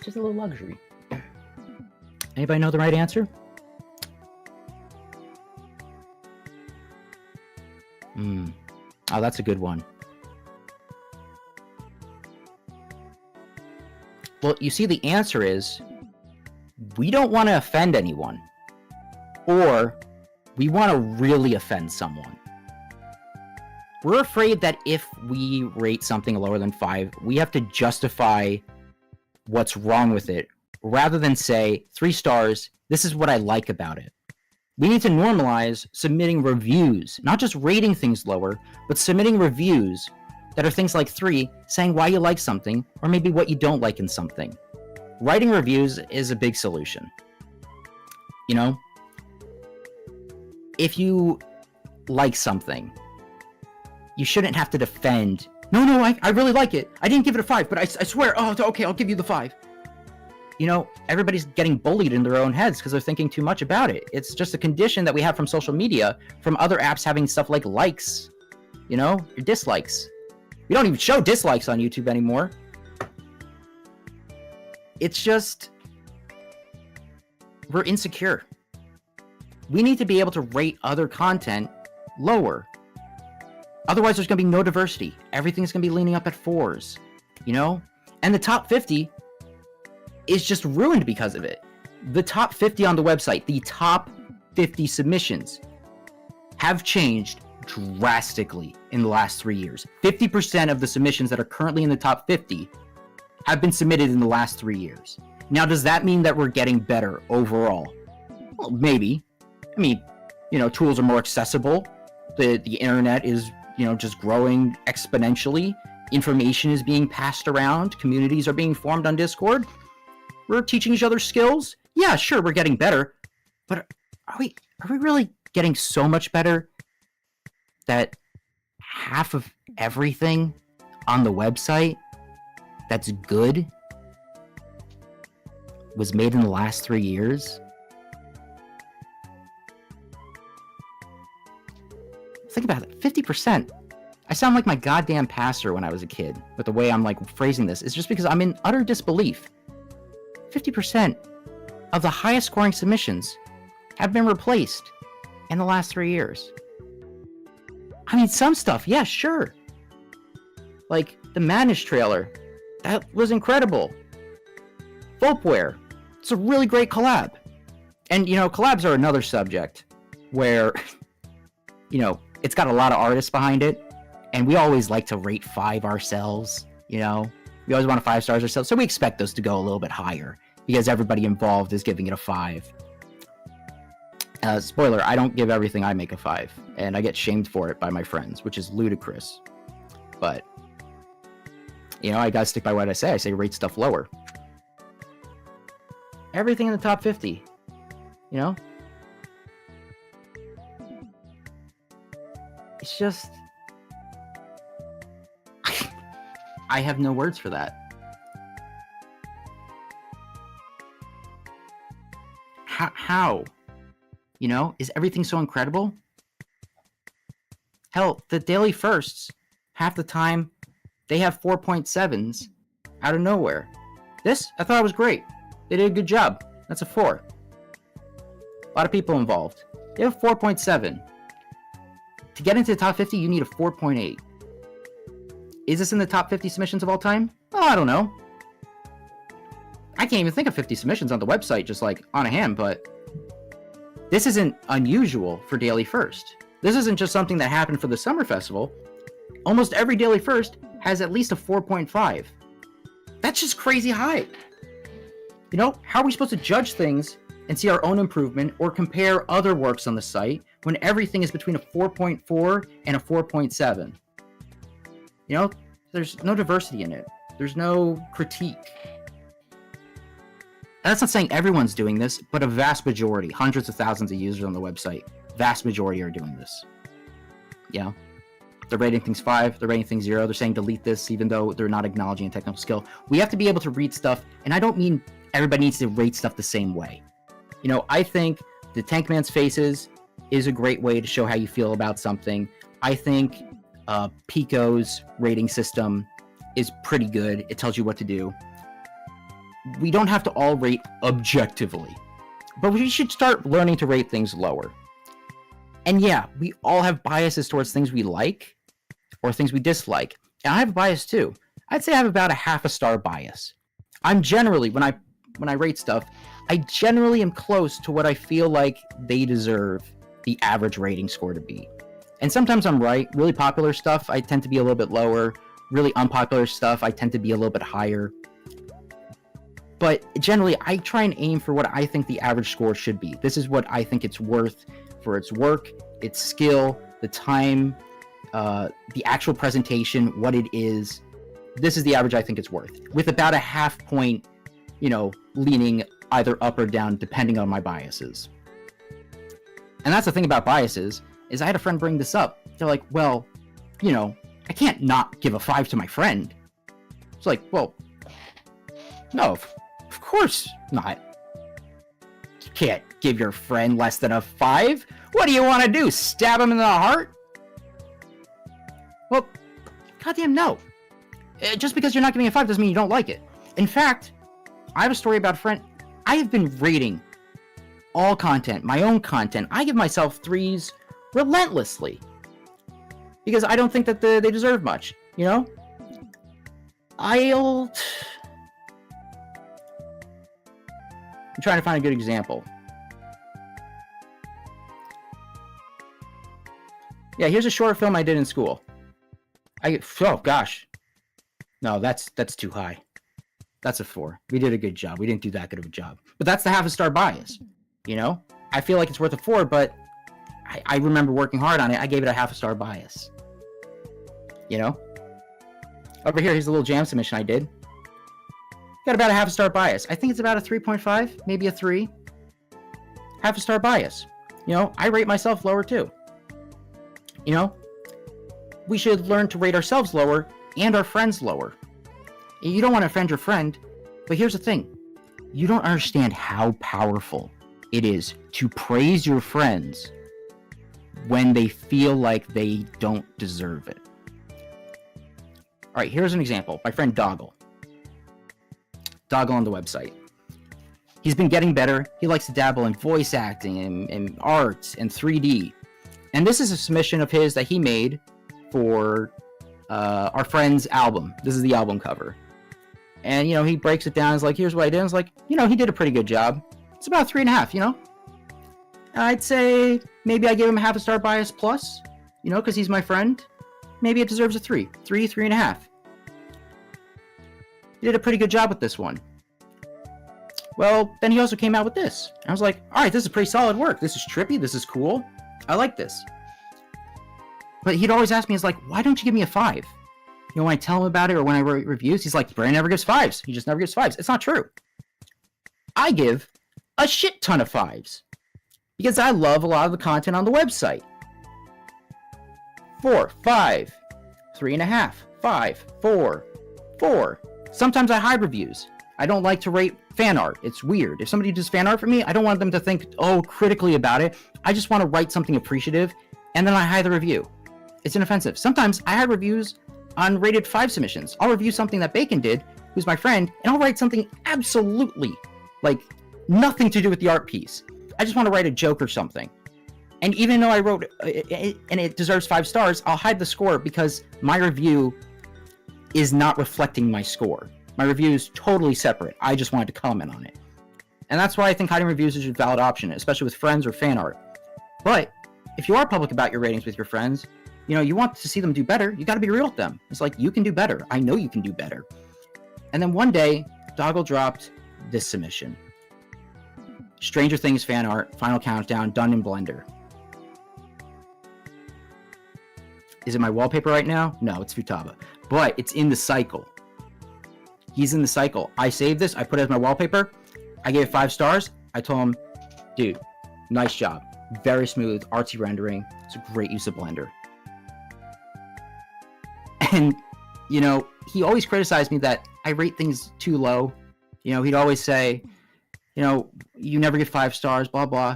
Just a little luxury. Anybody know the right answer? Oh, that's a good one. Well, you see, the answer is we don't want to offend anyone, or we want to really offend someone. We're afraid that if we rate something lower than 5, we have to justify what's wrong with it, rather than say, 3 stars, this is what I like about it. We need to normalize submitting reviews, not just rating things lower, but submitting reviews that are things like 3, saying why you like something, or maybe what you don't like in something. Writing reviews is a big solution. If you like something, you shouldn't have to defend, no, I really like it. I didn't give it a 5, but I swear, okay, I'll give you the 5. Everybody's getting bullied in their own heads because they're thinking too much about it. It's just a condition that we have from social media, from other apps having stuff like likes, your dislikes. We don't even show dislikes on YouTube anymore. It's just, we're insecure. We need to be able to rate other content lower. Otherwise, there's going to be no diversity. Everything's going to be leaning up at 4s, And the top 50 is just ruined because of it. The top 50 on the website, the top 50 submissions have changed drastically in the last 3 years. 50% of the submissions that are currently in the top 50 have been submitted in the last 3 years. Now, does that mean that we're getting better overall? Well, maybe. I mean, tools are more accessible. The internet is, just growing exponentially. Information is being passed around. Communities are being formed on Discord. We're teaching each other skills. Yeah, sure, we're getting better. But are we really getting so much better that half of everything on the website that's good was made in the last 3 years? Think about it, 50%. I sound like my goddamn pastor when I was a kid with the way I'm phrasing this. It's just because I'm in utter disbelief. 50% of the highest scoring submissions have been replaced in the last 3 years. I mean, some stuff, yeah, sure. Like the Madness trailer, that was incredible. Vaultware, it's a really great collab. And, collabs are another subject where, it's got a lot of artists behind it. And we always like to rate 5 ourselves, We always want 5 stars ourselves. So we expect those to go a little bit higher because everybody involved is giving it a 5. Spoiler, I don't give everything I make a 5. And I get shamed for it by my friends, which is ludicrous. But, I gotta stick by what I say. I say rate stuff lower. Everything in the top 50, It's just... I have no words for that. How? You know, is everything so incredible? Hell, the daily firsts, half the time, they have 4.7s out of nowhere. This, I thought it was great. They did a good job. That's a 4. A lot of people involved. They have 4.7. To get into the top 50, you need a 4.8. Is this in the top 50 submissions of all time? Oh, I don't know. I can't even think of 50 submissions on the website just like on a hand, but this isn't unusual for Daily First. This isn't just something that happened for the Summer Festival. Almost every Daily First has at least a 4.5. That's just crazy high. You know, how are we supposed to judge things and see our own improvement or compare other works on the site when everything is between a 4.4 and a 4.7? You know, there's no diversity in it. There's no critique. And that's not saying everyone's doing this, but a vast majority, hundreds of thousands of users on the website, vast majority are doing this. Yeah. They're rating things 5, they're rating things 0, they're saying delete this even though they're not acknowledging a technical skill. We have to be able to read stuff, and I don't mean everybody needs to rate stuff the same way. You know, I think the Tankman's Faces is a great way to show how you feel about something. I think Pico's rating system is pretty good. It tells you what to do. We don't have to all rate objectively, but we should start learning to rate things lower. And yeah, we all have biases towards things we like or things we dislike. And I have a bias too. I'd say I have about a half a star bias. I'm generally, when I rate stuff, I generally am close to what I feel like they deserve the average rating score to be. And sometimes I'm right. Really popular stuff, I tend to be a little bit lower. Really unpopular stuff, I tend to be a little bit higher. But generally, I try and aim for what I think the average score should be. This is what I think it's worth for its work, its skill, the time, the actual presentation, what it is. This is the average I think it's worth, with about a half point, you know, leaning either up or down depending on my biases. And that's the thing about biases, is I had a friend bring this up. They're like, well, you know, I can't not give a 5 to my friend. It's like, well, no, of course not. You can't give your friend less than a 5. What do you want to do? Stab him in the heart? Well, goddamn no. Just because you're not giving a 5 doesn't mean you don't like it. In fact, I have a story about a friend. I have been rating all content, my own content. I give myself 3s relentlessly because I don't think that they deserve much, you know? I'm trying to find a good example. Yeah, here's a short film I did in school. Oh gosh. No, that's too high. That's a 4. We did a good job. We didn't do that good of a job. But that's the half a star bias, you know? I feel like it's worth a 4, but I remember working hard on it. I gave it a half a star bias. You know? Over here's a little jam submission I did. Got about a half a star bias. I think it's about a 3.5, maybe a 3. Half a star bias. You know, I rate myself lower too. You know? We should learn to rate ourselves lower and our friends lower. You don't want to offend your friend, but here's the thing. You don't understand how powerful it is to praise your friends when they feel like they don't deserve it. Alright, here's an example. My friend Doggle. Doggle on the website. He's been getting better. He likes to dabble in voice acting and art and 3D. And this is a submission of his that he made for our friend's album. This is the album cover. And, you know, he breaks it down. He's like, here's what I did. It's like, you know, he did a pretty good job. It's about 3.5, you know? I'd say maybe I give him a half a star bias plus, you know, because he's my friend. Maybe it deserves a 3. 3.5. He did a pretty good job with this one. Well, then he also came out with this. I was like, all right, this is pretty solid work. This is trippy. This is cool. I like this. But he'd always ask me, he's like, why don't you give me a 5? You know, when I tell him about it or when I write reviews, he's like, Brandon never gives 5s. He just never gives 5s. It's not true. I give a shit ton of 5s. Because I love a lot of the content on the website. 4, 5, 3.5, 5, 4, 4. Sometimes I hide reviews. I don't like to rate fan art. It's weird. If somebody does fan art for me, I don't want them to think, critically about it. I just want to write something appreciative, and then I hide the review. It's inoffensive. Sometimes I hide reviews on rated 5 submissions. I'll review something that Bacon did, who's my friend, and I'll write something absolutely, nothing to do with the art piece. I just want to write a joke or something. And even though I wrote it, and it deserves 5 stars, I'll hide the score because my review is not reflecting my score. My review is totally separate. I just wanted to comment on it. And that's why I think hiding reviews is a valid option, especially with friends or fan art. But if you are public about your ratings with your friends, you want to see them do better, you got to be real with them. It's like, you can do better. I know you can do better. And then one day, Doggle dropped this submission. Stranger Things fan art, final countdown, done in Blender. Is it my wallpaper right now? No, it's Futaba. But it's in the cycle. He's in the cycle. I saved this, I put it as my wallpaper. I gave it 5 stars. I told him, dude, nice job. Very smooth, artsy rendering. It's a great use of Blender. And, he always criticized me that I rate things too low. He'd always say, you never get 5 stars, blah, blah.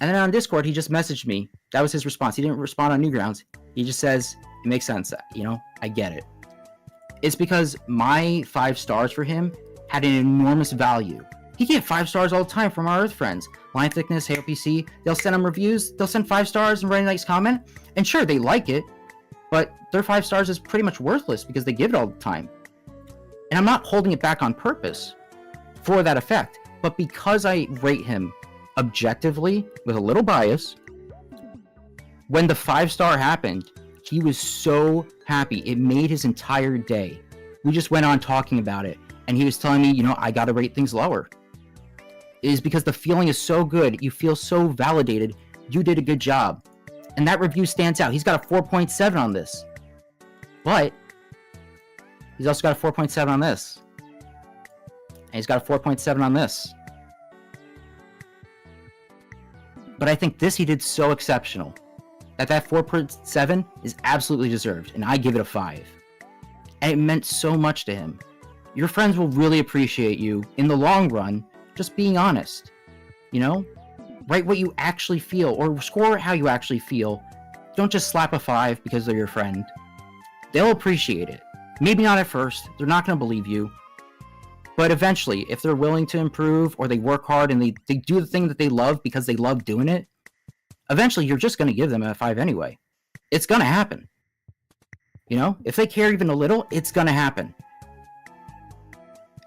And then on Discord, he just messaged me. That was his response. He didn't respond on Newgrounds. He just says, it makes sense, I get it. It's because my 5 stars for him had an enormous value. He get 5 stars all the time from our Earth friends. Line Thickness, Halo PC, they'll send him reviews, they'll send 5 stars and write a nice comment. And sure, they like it, but their 5 stars is pretty much worthless because they give it all the time. And I'm not holding it back on purpose for that effect, but because I rate him objectively with a little bias, when the 5-star happened, he was so happy. It made his entire day. We just went on talking about it, and he was telling me, I gotta rate things lower. It is because the feeling is so good, you feel so validated, you did a good job. And that review stands out. He's got a 4.7 on this. But he's also got a 4.7 on this. And he's got a 4.7 on this. But I think this he did so exceptional that 4.7 is absolutely deserved, and I give it a 5. And it meant so much to him. Your friends will really appreciate you in the long run, just being honest. Write what you actually feel, or score how you actually feel. Don't just slap a 5 because they're your friend. They'll appreciate it. Maybe not at first, they're not going to believe you. But eventually, if they're willing to improve, or they work hard and they do the thing that they love because they love doing it, eventually you're just going to give them a 5 anyway. It's going to happen. If they care even a little, it's going to happen.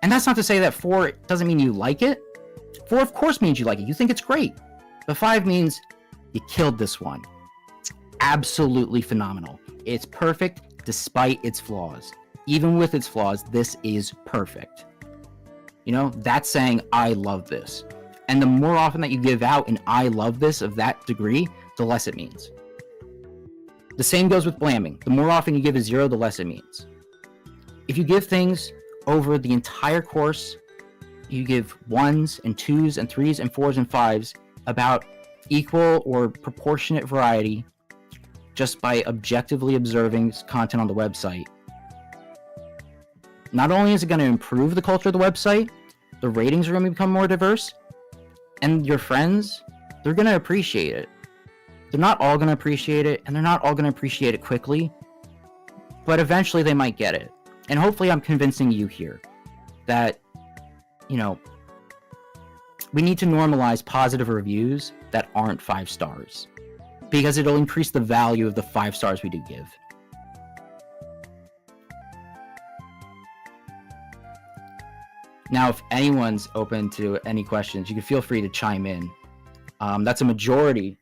And that's not to say that 4 doesn't mean you like it. 4 of course means you like it. You think it's great. But 5 means you killed this one. It's absolutely phenomenal. It's perfect despite its flaws. Even with its flaws, this is perfect. That's saying, I love this. And the more often that you give out an I love this of that degree, the less it means. The same goes with blaming. The more often you give a 0, the less it means. If you give things over the entire course, you give 1s and 2s and 3s and 4s and 5s about equal or proportionate variety just by objectively observing content on the website. Not only is it going to improve the culture of the website, the ratings are going to become more diverse, and your friends, they're going to appreciate it. They're not all going to appreciate it, and they're not all going to appreciate it quickly, but eventually they might get it. And hopefully I'm convincing you here that, we need to normalize positive reviews that aren't 5 stars, because it'll increase the value of the 5 stars we do give. Now, if anyone's open to any questions, you can feel free to chime in. That's a majority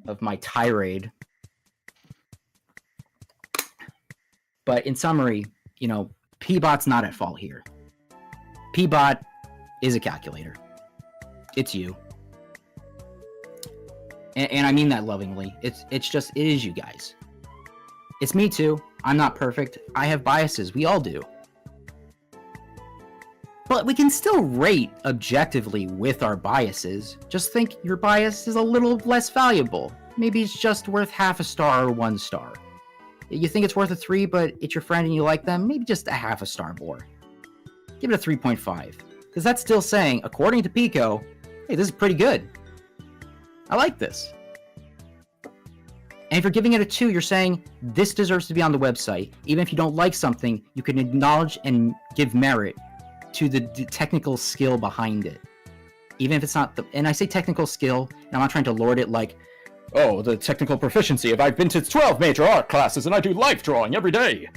of my tirade. But in summary, Peabot's not at fault here. Peabot is a calculator. It's you. And I mean that lovingly. It is you guys. It's me too. I'm not perfect. I have biases. We all do. But we can still rate objectively with our biases. Just think your bias is a little less valuable. maybe it's just worth half a star or 1 star. You think it's worth a 3, but it's your friend and you like them, maybe just a half a star more. Give it a 3.5. Because that's still saying, according to Pico, hey, this is pretty good. I like this. And if you're giving it a 2, you're saying, this deserves to be on the website. Even if you don't like something, you can acknowledge and give merit to the technical skill behind it. Even if it's not the... And I say technical skill, and I'm not trying to lord it like, oh, the technical proficiency of I've been to 12 major art classes and I do life drawing every day.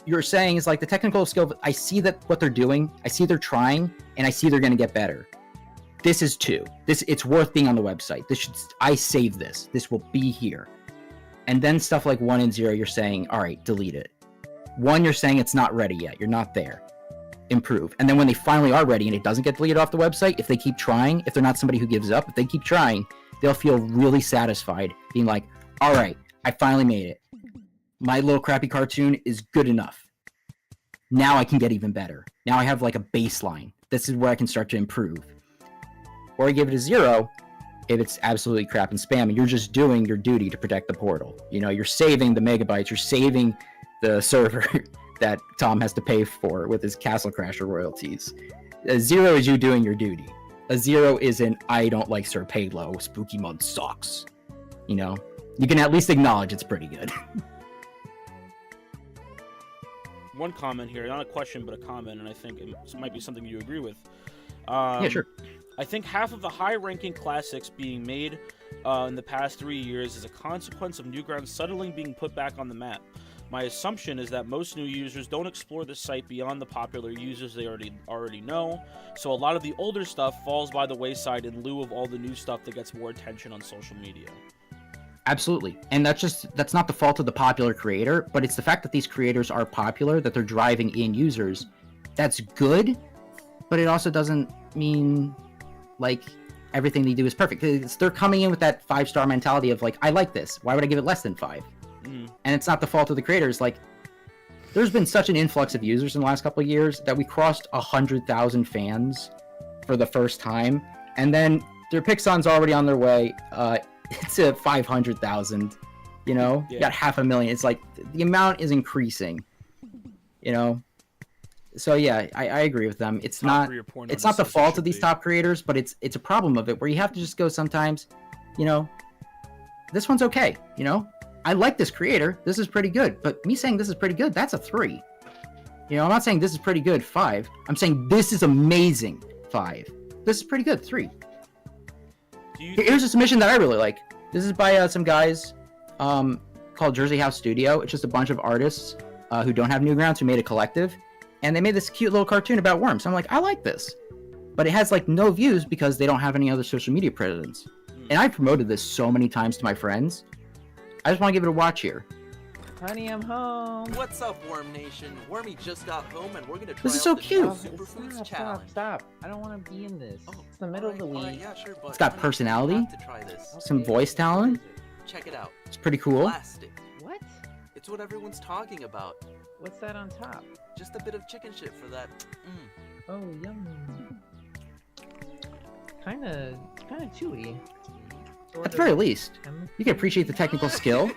You're saying is like the technical skill, I see that what they're doing, I see they're trying, and I see they're going to get better. This is 2. It's worth being on the website. I save this. This will be here. And then stuff like 1 and 0, you're saying, all right, delete it. 1, you're saying it's not ready yet. You're not there. Improve. And then when they finally are ready and it doesn't get deleted off the website, if they keep trying, if they're not somebody who gives up, if they keep trying, they'll feel really satisfied being like, all right, I finally made it. My little crappy cartoon is good enough. Now I can get even better. Now I have like a baseline. This is where I can start to improve. Or I give it a 0 if it's absolutely crap and spam and you're just doing your duty to protect the portal. You know, you're saving the megabytes, you're saving the server that Tom has to pay for with his Castle Crasher royalties. A 0 is you doing your duty. A 0 is an I don't like Sir Paylo, Spooky Mud sucks. You know, you can at least acknowledge it's pretty good. One comment here, not a question, but a comment, and I think it might be something you agree with. Yeah, sure. I think half of the high-ranking classics being made in the past 3 years is a consequence of Newgrounds suddenly being put back on the map. My assumption is that most new users don't explore the site beyond the popular users they already know, so a lot of the older stuff falls by the wayside in lieu of all the new stuff that gets more attention on social media. Absolutely. And that's not the fault of the popular creator, but it's the fact that these creators are popular, that they're driving in users. That's good, but it also doesn't mean like everything they do is perfect. They're coming in with that 5-star mentality of like, I like this. Why would I give it less than 5? And it's not the fault of the creators. Like, there's been such an influx of users in the last couple of years that we crossed 100,000 fans for the first time. And then their Pixon's already on their way. It's a 500,000, you know, Yeah. got 500,000. It's like the amount is increasing, you know. So yeah, I agree with them. It's not the fault of these top creators, but it's a problem of it where you have to just go sometimes, you know, this one's okay, you know. I like this creator. This is pretty good. But me saying this is pretty good, that's a 3. You know, I'm not saying this is pretty good, 5. I'm saying this is amazing, 5. This is pretty good, 3. Here's a submission that I really like. This is by some guys called Jersey House Studio. It's just a bunch of artists who don't have Newgrounds, who made a collective. And they made this cute little cartoon about worms. So I'm like, I like this. But it has like no views because they don't have any other social media presence. And I promoted this so many times to my friends. I just want to give it a watch here. Honey, I'm home. What's up, Worm Nation? Wormy just got home, and we're gonna try This is out so the cute. new Superfoods Challenge. Stop. I don't want to be in this. Oh, It's the middle of the week. alright, yeah, sure, but It's got honey, personality. You have to try this. Some voice talent. Check it out. It's pretty cool. Plastic. What? It's what everyone's talking about. What's that on top? Just a bit of chicken shit for that. Oh, yum. Kinda chewy. At the very least, you can appreciate the technical skill.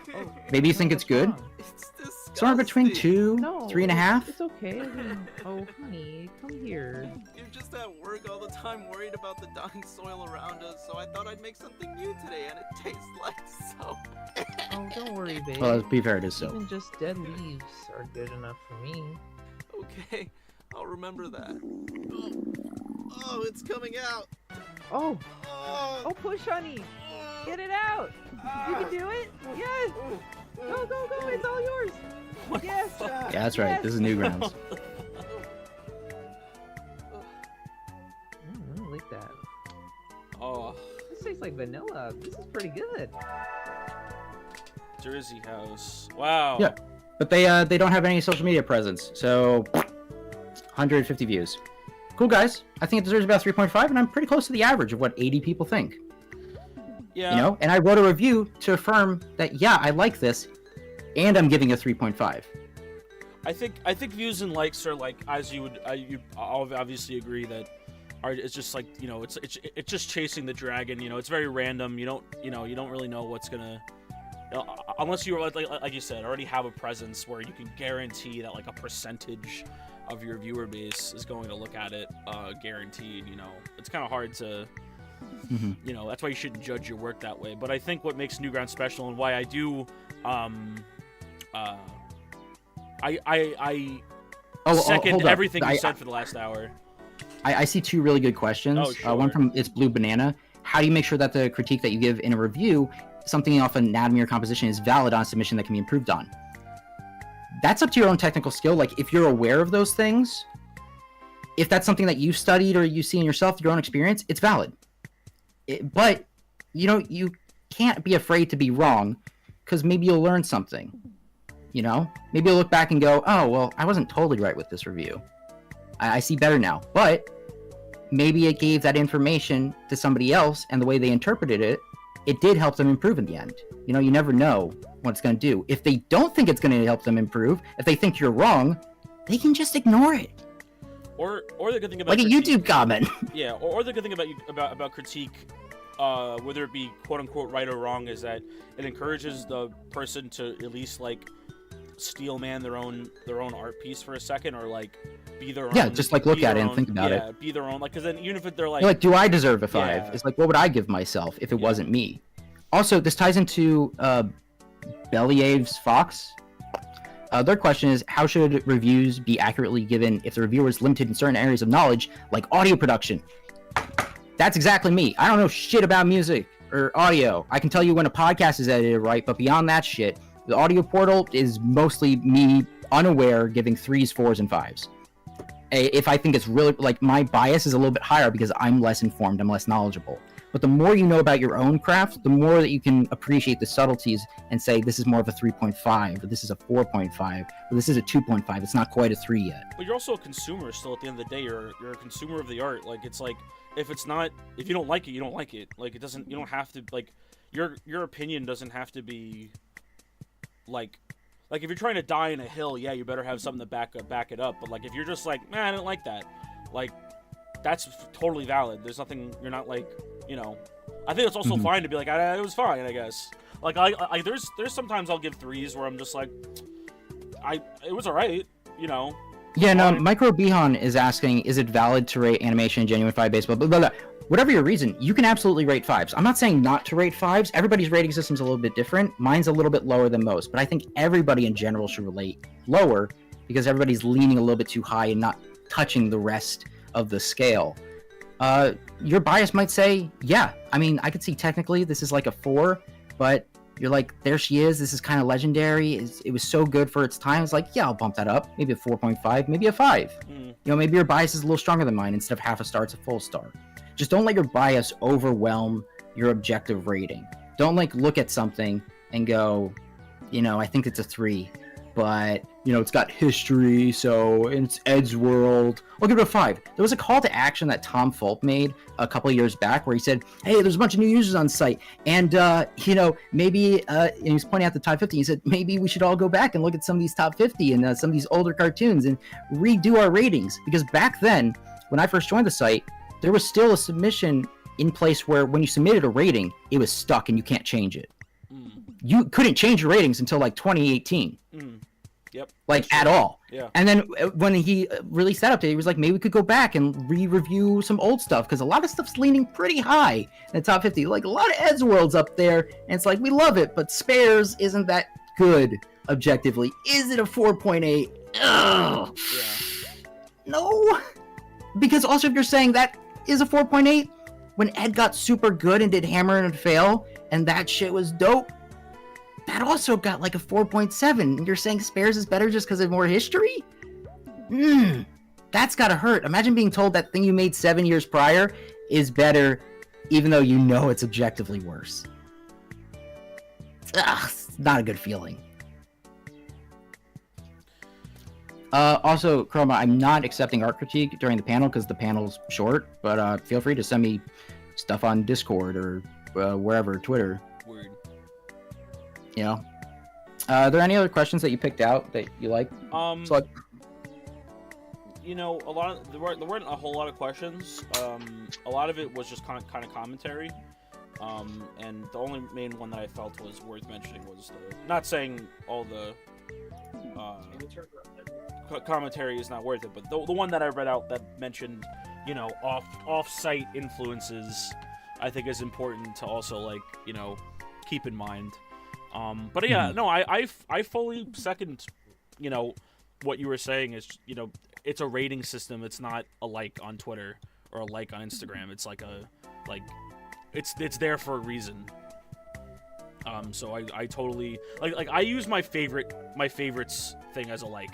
Maybe you think it's good. It's disgusting. Somewhere between 2, No, 3.5. It's okay. I mean, oh, honey, come here. You're just at work all the time worried about the dying soil around us, so I thought I'd make something new today, and it tastes like soap. Oh, don't worry, babe. Well, let's be fair, it is so. Even just dead leaves are good enough for me. Okay, I'll remember that. Oh, it's coming out. Oh, Oh, push, honey. Get it out. You can do it. Yes. Go. It's all yours. Yes. Yeah, that's right. This is Newgrounds. I don't like that. Oh, This tastes like vanilla. This is pretty good. Jersey House. Wow. Yeah. But they don't have any social media presence, so 150 views. Cool, guys. I think it deserves about 3.5, and I'm pretty close to the average of what 80 people think. Yeah. You know, and I wrote a review to affirm that yeah, I like this, and I'm giving a 3.5. I think views and likes are like, as you would, you obviously agree that it's just like, you know, it's just chasing the dragon. You know, it's very random. You don't really know what's gonna, you know, unless you like you said, already have a presence where you can guarantee that like a percentage of your viewer base is going to look at it, guaranteed. You know, it's kind of hard to, you know, that's why you shouldn't judge your work that way. But I think what makes Newgrounds special and why I do, second everything you said for the last hour. I see two really good questions. Oh, sure. One from It's Blue Banana. How do you make sure that the critique that you give in a review, something off anatomy or composition, is valid on submission that can be improved on? That's up to your own technical skill. Like, if you're aware of those things, if that's something that you studied or you see in yourself, your own experience, it's valid. But, you know, you can't be afraid to be wrong, because maybe you'll learn something. You know? Maybe you'll look back and go, oh, well, I wasn't totally right with this review. I see better now. But maybe it gave that information to somebody else, and the way they interpreted it, it did help them improve in the end. You know, you never know what it's going to do. If they don't think it's going to help them improve, if they think you're wrong, they can just ignore it. Or the good thing about like critique, a YouTube comment. Yeah, or the good thing about critique, whether it be quote unquote right or wrong, is that it encourages the person to at least like steel man their own art piece for a second, or like be their own. Yeah, just like look at it and think about it. Yeah, be their own. Like, because then even if they're like, you're like, do I deserve a 5? Yeah. It's like, what would I give myself if it wasn't me? Also, this ties into Believe's Fox. Their question is, how should reviews be accurately given if the reviewer is limited in certain areas of knowledge, like audio production? That's exactly me. I don't know shit about music or audio. I can tell you when a podcast is edited right, but beyond that shit, the audio portal is mostly me unaware giving 3s, 4s, and 5s. If I think it's really, like, my bias is a little bit higher because I'm less informed, I'm less knowledgeable. But the more you know about your own craft, the more that you can appreciate the subtleties and say, this is more of a 3.5, or this is a 4.5, or this is a 2.5. It's not quite a 3 yet. But you're also a consumer still at the end of the day. You're a consumer of the art. Like, it's like, if you don't like it, you don't like it. Like, you don't have to, like, your opinion doesn't have to be, like if you're trying to die in a hill, yeah, you better have something to back it up. But like, if you're just like, man, I didn't like that, like, that's totally valid. There's nothing, you're not like, you know, I think it's also fine to be like, it was fine, I guess. Like, I there's sometimes I'll give 3s where I'm just like, it was alright, you know. Yeah, no, Micro Bihan is asking, is it valid to rate animation and genuine 5 baseball? Blah, blah, blah. Whatever your reason, you can absolutely rate 5s. I'm not saying not to rate 5s. Everybody's rating system's a little bit different. Mine's a little bit lower than most, but I think everybody in general should relate lower because everybody's leaning a little bit too high and not touching the rest of the scale. Your bias might say, yeah, I mean, I could see technically this is like a 4, but you're like, there she is. This is kind of legendary. It was so good for its time. It's like, yeah, I'll bump that up. Maybe a 4.5, maybe a 5. You know, maybe your bias is a little stronger than mine. Instead of half a star, it's a full star. Just don't let your bias overwhelm your objective rating. Don't like look at something and go, you know, I think it's a 3, but you know, it's got history, so it's Ed's world. I'll give it a 5. There was a call to action that Tom Fulp made a couple of years back where he said, hey, there's a bunch of new users on site, and you know, maybe and he was pointing out the top 50. He said maybe we should all go back and look at some of these top 50 and some of these older cartoons and redo our ratings, because back then when I first joined the site, there was still a submission in place where when you submitted a rating, it was stuck and you can't change it. You couldn't change your ratings until like 2018. Yep. Like at all. Yeah. And then when he released that update, he was like, maybe we could go back and re-review some old stuff, because a lot of stuff's leaning pretty high in the top 50. Like a lot of Ed's World's up there, and it's like, we love it, but Spares isn't that good objectively. Is it a 4.8? Ugh. Yeah. No. Because also if you're saying that is a 4.8, when Ed got super good and did Hammer and Fail, and that shit was dope, that also got like a 4.7. And you're saying Spares is better just because of more history? That's gotta hurt. Imagine being told that thing you made 7 years prior is better, even though you know it's objectively worse. It's not a good feeling. Also, Chroma, I'm not accepting art critique during the panel because the panel's short, but feel free to send me stuff on Discord or wherever, Twitter. Weird. You know? Are there any other questions that you picked out that you like? you know, there weren't a whole lot of questions. A lot of it was just kind of commentary. And the only main one that I felt was worth mentioning was not saying all the commentary is not worth it, but the one that I read out that mentioned, you know, off-site influences, I think is important to also, like, you know, keep in mind. But yeah, no, I fully second, you know, what you were saying is, you know, it's a rating system. It's not a like on Twitter or a like on Instagram. It's like it's there for a reason. So I totally like I use my favorites thing as a like.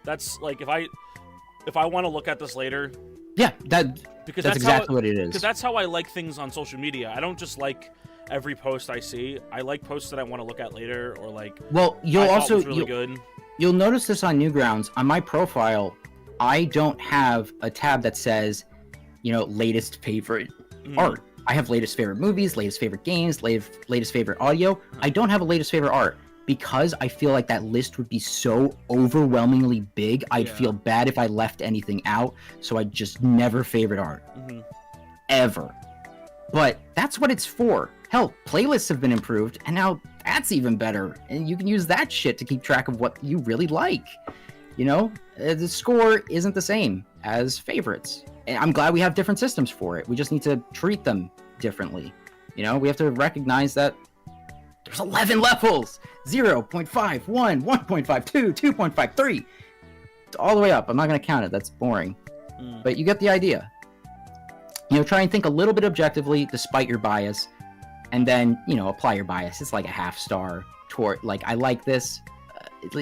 That's like if I want to look at this later. Yeah, that's exactly what it is. Because that's how I like things on social media. I don't just like every post I see. I like posts that I want to look at later, or like. Well, good. You'll notice this on Newgrounds. On my profile, I don't have a tab that says, you know, latest favorite art. I have latest favorite movies, latest favorite games, latest favorite audio. I don't have a latest favorite art because I feel like that list would be so overwhelmingly big. I'd feel bad if I left anything out. So I just never favorite art. Ever. But that's what it's for. Hell, playlists have been improved, and now that's even better. And you can use that shit to keep track of what you really like. You know, the score isn't the same as favorites. And I'm glad we have different systems for it. We just need to treat them differently. You know, we have to recognize that there's 11 levels. 0.51, 1.52, 2.53. All the way up. I'm not going to count it. That's boring. But you get the idea. You know, try and think a little bit objectively despite your bias. And then, you know, apply your bias. It's like a half star toward, like, I like this.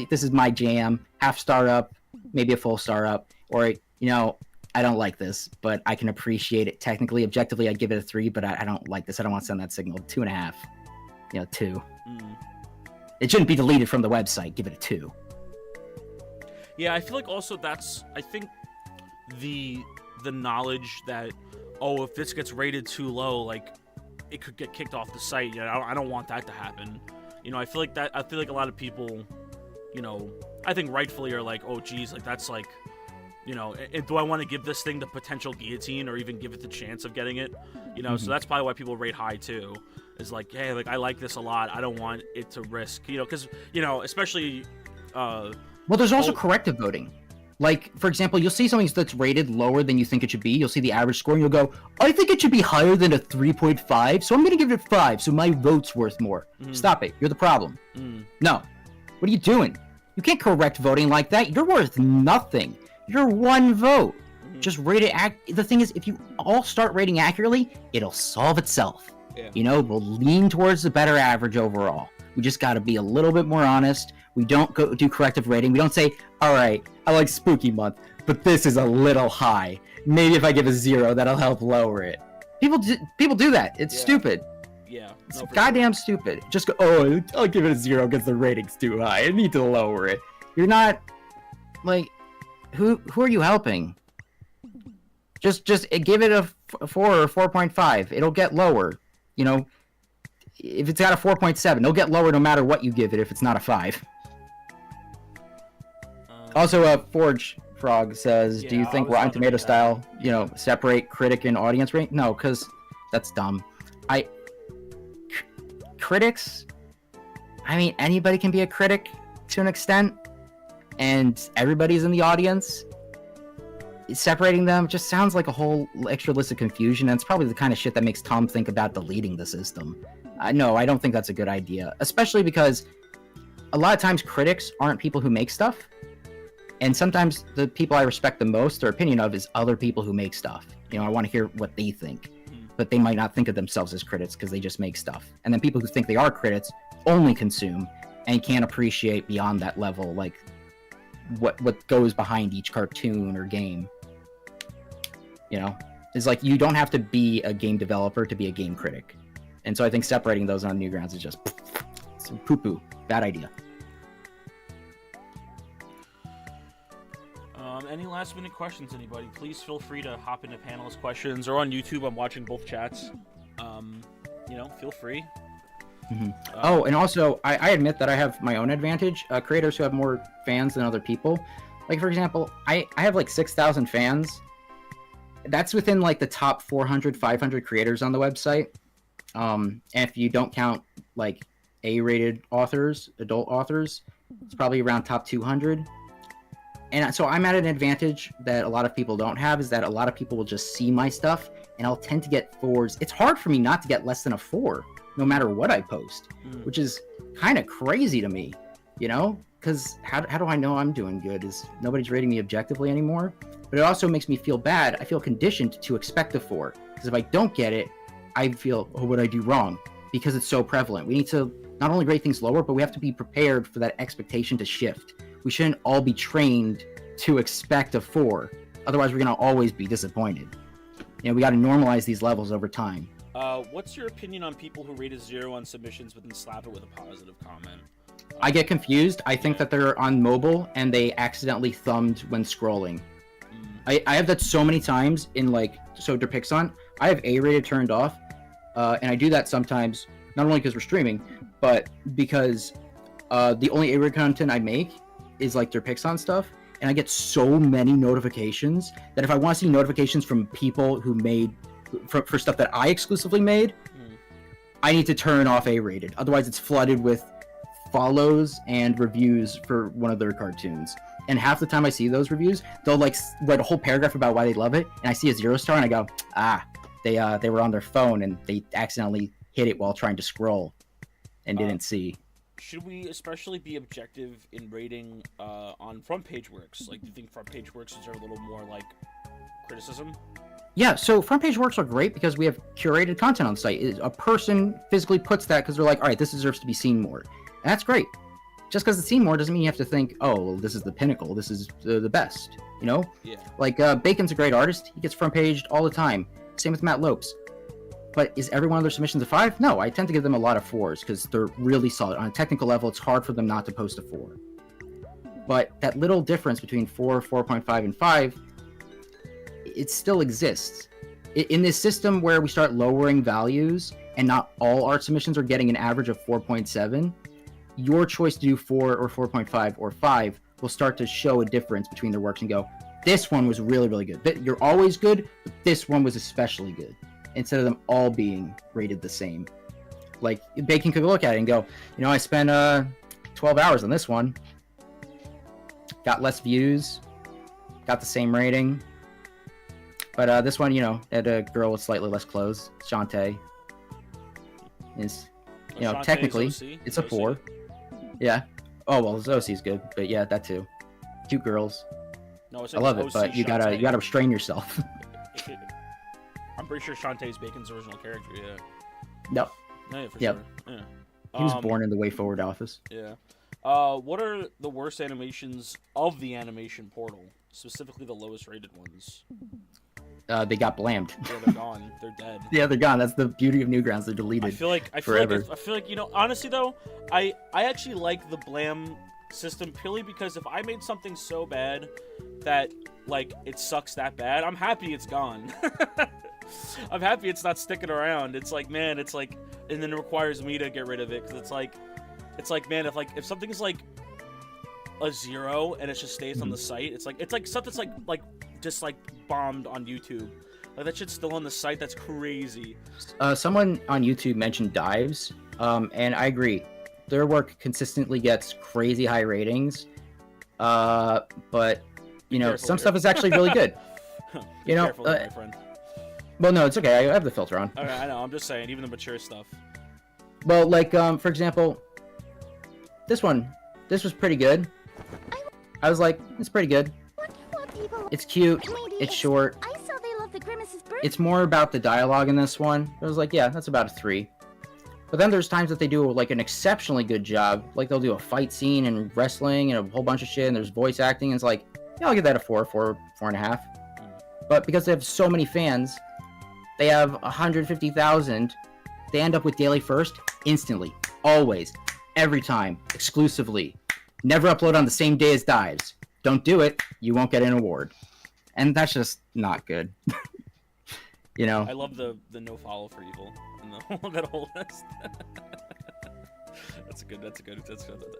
This is my jam. Half star up, maybe a full star up. Or, you know, I don't like this, but I can appreciate it. Technically, objectively, I'd give it a 3, but I don't like this. I don't want to send that signal. 2.5. You know, 2. It shouldn't be deleted from the website. Give it a 2. Yeah, I feel like also I think the knowledge that, oh, if this gets rated too low, like, it could get kicked off the site. You know, I don't want that to happen. You know, I feel like a lot of people, you know, I think rightfully are like, oh, geez, like, that's like, you know, do I want to give this thing the potential guillotine or even give it the chance of getting it? You know, so that's probably why people rate high too. Is like, hey, like, I like this a lot. I don't want it to risk, you know, because, you know, especially. Well, there's also corrective voting. Like, for example, you'll see something that's rated lower than you think it should be. You'll see the average score and you'll go, I think it should be higher than a 3.5, so I'm going to give it a 5, so my vote's worth more. Stop it. You're the problem. No. What are you doing? You can't correct voting like that. You're worth nothing. You're one vote. Just rate it. The thing is, if you all start rating accurately, it'll solve itself. Yeah. You know, we'll lean towards the better average overall. We just got to be a little bit more honest. We don't go do corrective rating. We don't say, all right, I like Spooky Month, but this is a little high. Maybe if I give a 0, that'll help lower it. People do that. It's stupid. Yeah. It's goddamn stupid. Just go, oh, I'll give it a 0 because the rating's too high. I need to lower it. You're not, like, who are you helping? Just give it a 4 or 4.5. It'll get lower. You know, if it's got a 4.7, it'll get lower no matter what you give it if it's not a 5. Also, Forge Frog says, do you think Rotten Tomato style, you know, separate critic and audience rating? No, because that's dumb. Critics, I mean, anybody can be a critic to an extent, and everybody's in the audience. Separating them just sounds like a whole extra list of confusion, and it's probably the kind of shit that makes Tom think about deleting the system. No, I don't think that's a good idea, especially because a lot of times critics aren't people who make stuff. And sometimes the people I respect the most, their opinion of, is other people who make stuff. You know, I want to hear what they think. But they might not think of themselves as critics because they just make stuff. And then people who think they are critics only consume and can't appreciate beyond that level, like, what goes behind each cartoon or game. You know? It's like, you don't have to be a game developer to be a game critic. And so I think separating those on Newgrounds is just poo-poo. Bad idea. Any last minute questions, anybody? Please feel free to hop into panelist questions, or on YouTube. I'm watching both chats. You know, feel free. Oh, and also, I admit that I have my own advantage. Creators who have more fans than other people, Like, for example, I have like 6,000 fans. That's within like the top 400, 500 creators on the website. And if you don't count like A-rated authors, adult authors, it's probably around top 200. And so I'm at an advantage that a lot of people don't have, is that a lot of people will just see my stuff and I'll tend to get 4s. It's hard for me not to get less than a 4, no matter what I post, which is kind of crazy to me, you know? Because how do I know I'm doing good? Is nobody's rating me objectively anymore? But it also makes me feel bad. I feel conditioned to expect a 4. Because if I don't get it, I feel, oh, what did I do wrong? Because it's so prevalent. We need to not only rate things lower, but we have to be prepared for that expectation to shift. We shouldn't all be trained to expect a 4. Otherwise, we're going to always be disappointed. You know, we got to normalize these levels over time. What's your opinion on people who rate a 0 on submissions but then slap it with a positive comment? I get confused. I think that they're on mobile and they accidentally thumbed when scrolling. I have that so many times in like Derpixon. I have A-rated turned off, and I do that sometimes, not only because we're streaming, but because the only A-rated content I make is like Derpixon stuff, and I get so many notifications that if I want to see notifications from people who made for stuff that I exclusively made, I need to turn off A-rated. Otherwise, it's flooded with follows and reviews for one of their cartoons. And half the time I see those reviews, they'll like write a whole paragraph about why they love it, and I see a 0-star and I go, they were on their phone and they accidentally hit it while trying to scroll and didn't see. Should we especially be objective in rating on front page works? Like, do you think front page works deserve a little more like criticism? Yeah, so front page works are great because we have curated content on the site. A person physically puts that because they're like, all right, this deserves to be seen more. And that's great. Just because it's seen more doesn't mean you have to think, oh, well, this is the pinnacle, this is the best, you know? Yeah. Like, Bacon's a great artist. He gets front paged all the time. Same with Matt Lopes. But is every one of their submissions a 5? No, I tend to give them a lot of 4s because they're really solid. On a technical level, it's hard for them not to post a 4. But that little difference between 4, 4.5, and 5, it still exists. In this system where we start lowering values and not all art submissions are getting an average of 4.7, your choice to do 4 or 4.5 or 5 will start to show a difference between their works and go, this one was really, really good. You're always good, but this one was especially good. Instead of them all being rated the same. Like, Bacon could look at it and go, you know, I spent 12 hours on this one. Got less views. Got the same rating. But this one, you know, had a girl with slightly less clothes. Shantae. Is, you know, technically, it's a 4. Yeah. Oh, well, Zosie's good. But yeah, that too. Cute girls. No, I love it, but you gotta restrain yourself. I'm pretty sure Shantae's Bacon's original character, yeah. No. No, yeah, for Yep. sure. Yeah. He was born in the Way Forward office. Yeah. What are the worst animations of the animation portal? Specifically the lowest rated ones. They got blamed. Yeah, they're gone. They're dead. Yeah, they're gone. That's the beauty of Newgrounds. They're deleted. I feel like, you know, honestly though, I actually like the blam system purely because if I made something so bad that like it sucks that bad, I'm happy it's gone. I'm happy it's not sticking around. It's like, man, it's like, and then it requires me to get rid of it because it's like, man, if something's like a 0 and it just stays on the site, it's like stuff that's like just like bombed on YouTube. Like that shit's still on the site. That's crazy. Someone on YouTube mentioned Dives, and I agree. Their work consistently gets crazy high ratings, but you know, some stuff is actually really good. You know, careful, my friend. Well, no, it's okay. I have the filter on. Okay, I know. I'm just saying, even the mature stuff. Well, like, for example, this was pretty good. I was like, it's pretty good. It's cute. It's short. I saw they love the Grimace's bird. It's more about the dialogue in this one. I was like, yeah, that's about a 3. But then there's times that they do like an exceptionally good job. Like they'll do a fight scene and wrestling and a whole bunch of shit, and there's voice acting, and it's like, yeah, I'll give that a 4, 4.5. But because they have so many fans, they have 150,000. They end up with daily first instantly, always, every time, exclusively. Never upload on the same day as Dives. Don't do it, you won't get an award. And that's just not good. You know? I love the no follow for evil and that whole list. That's good.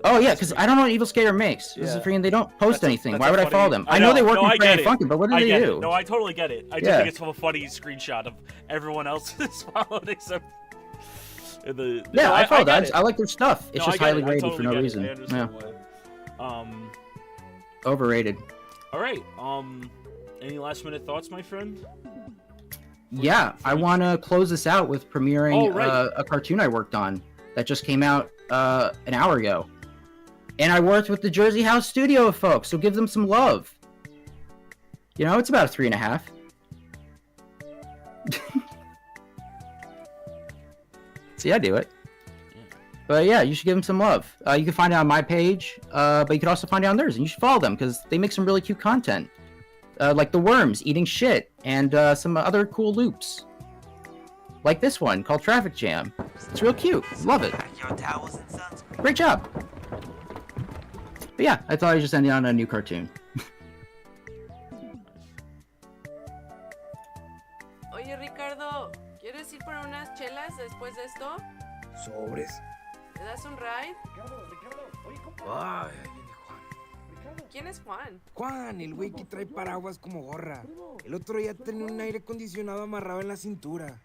Oh yeah, because I don't know what Evil Skater makes. This is Yeah. freaking. They don't post anything. That's Why a would I follow funny- them? I I know they know. work No, I with get Franny it. Funkin', but what do I they get do? it. No, I totally get it. I just Yeah. think it's a funny screenshot of everyone else is followed except the. Yeah, No, I follow get that. it. I like their stuff. It's No, just I get highly it. I rated totally for no get it. reason. I Yeah, understand why. overrated. All right. Any last minute thoughts, my friend? Yeah, I want to close this out with premiering Oh, right. a cartoon I worked on that just came out an hour ago. And I worked with the Jersey House studio folks, so give them some love. You know, it's about a 3.5. See, I do it. But yeah, you should give them some love. You can find it on my page, but you can also find it on theirs, and you should follow them because they make some really cute content. Like the worms eating shit, and some other cool loops. Like this one called Traffic Jam. It's real cute. Love it. Great job. But yeah, I thought I'd just end it on a new cartoon. Oye, Ricardo, ¿quieres ir por unas chelas después de esto? Sobres. ¿Me das un ride? Ay, ahí viene Juan. ¿Quién es Juan? Juan, el güey que trae paraguas como gorra. El otro día tenía un aire acondicionado amarrado en la cintura.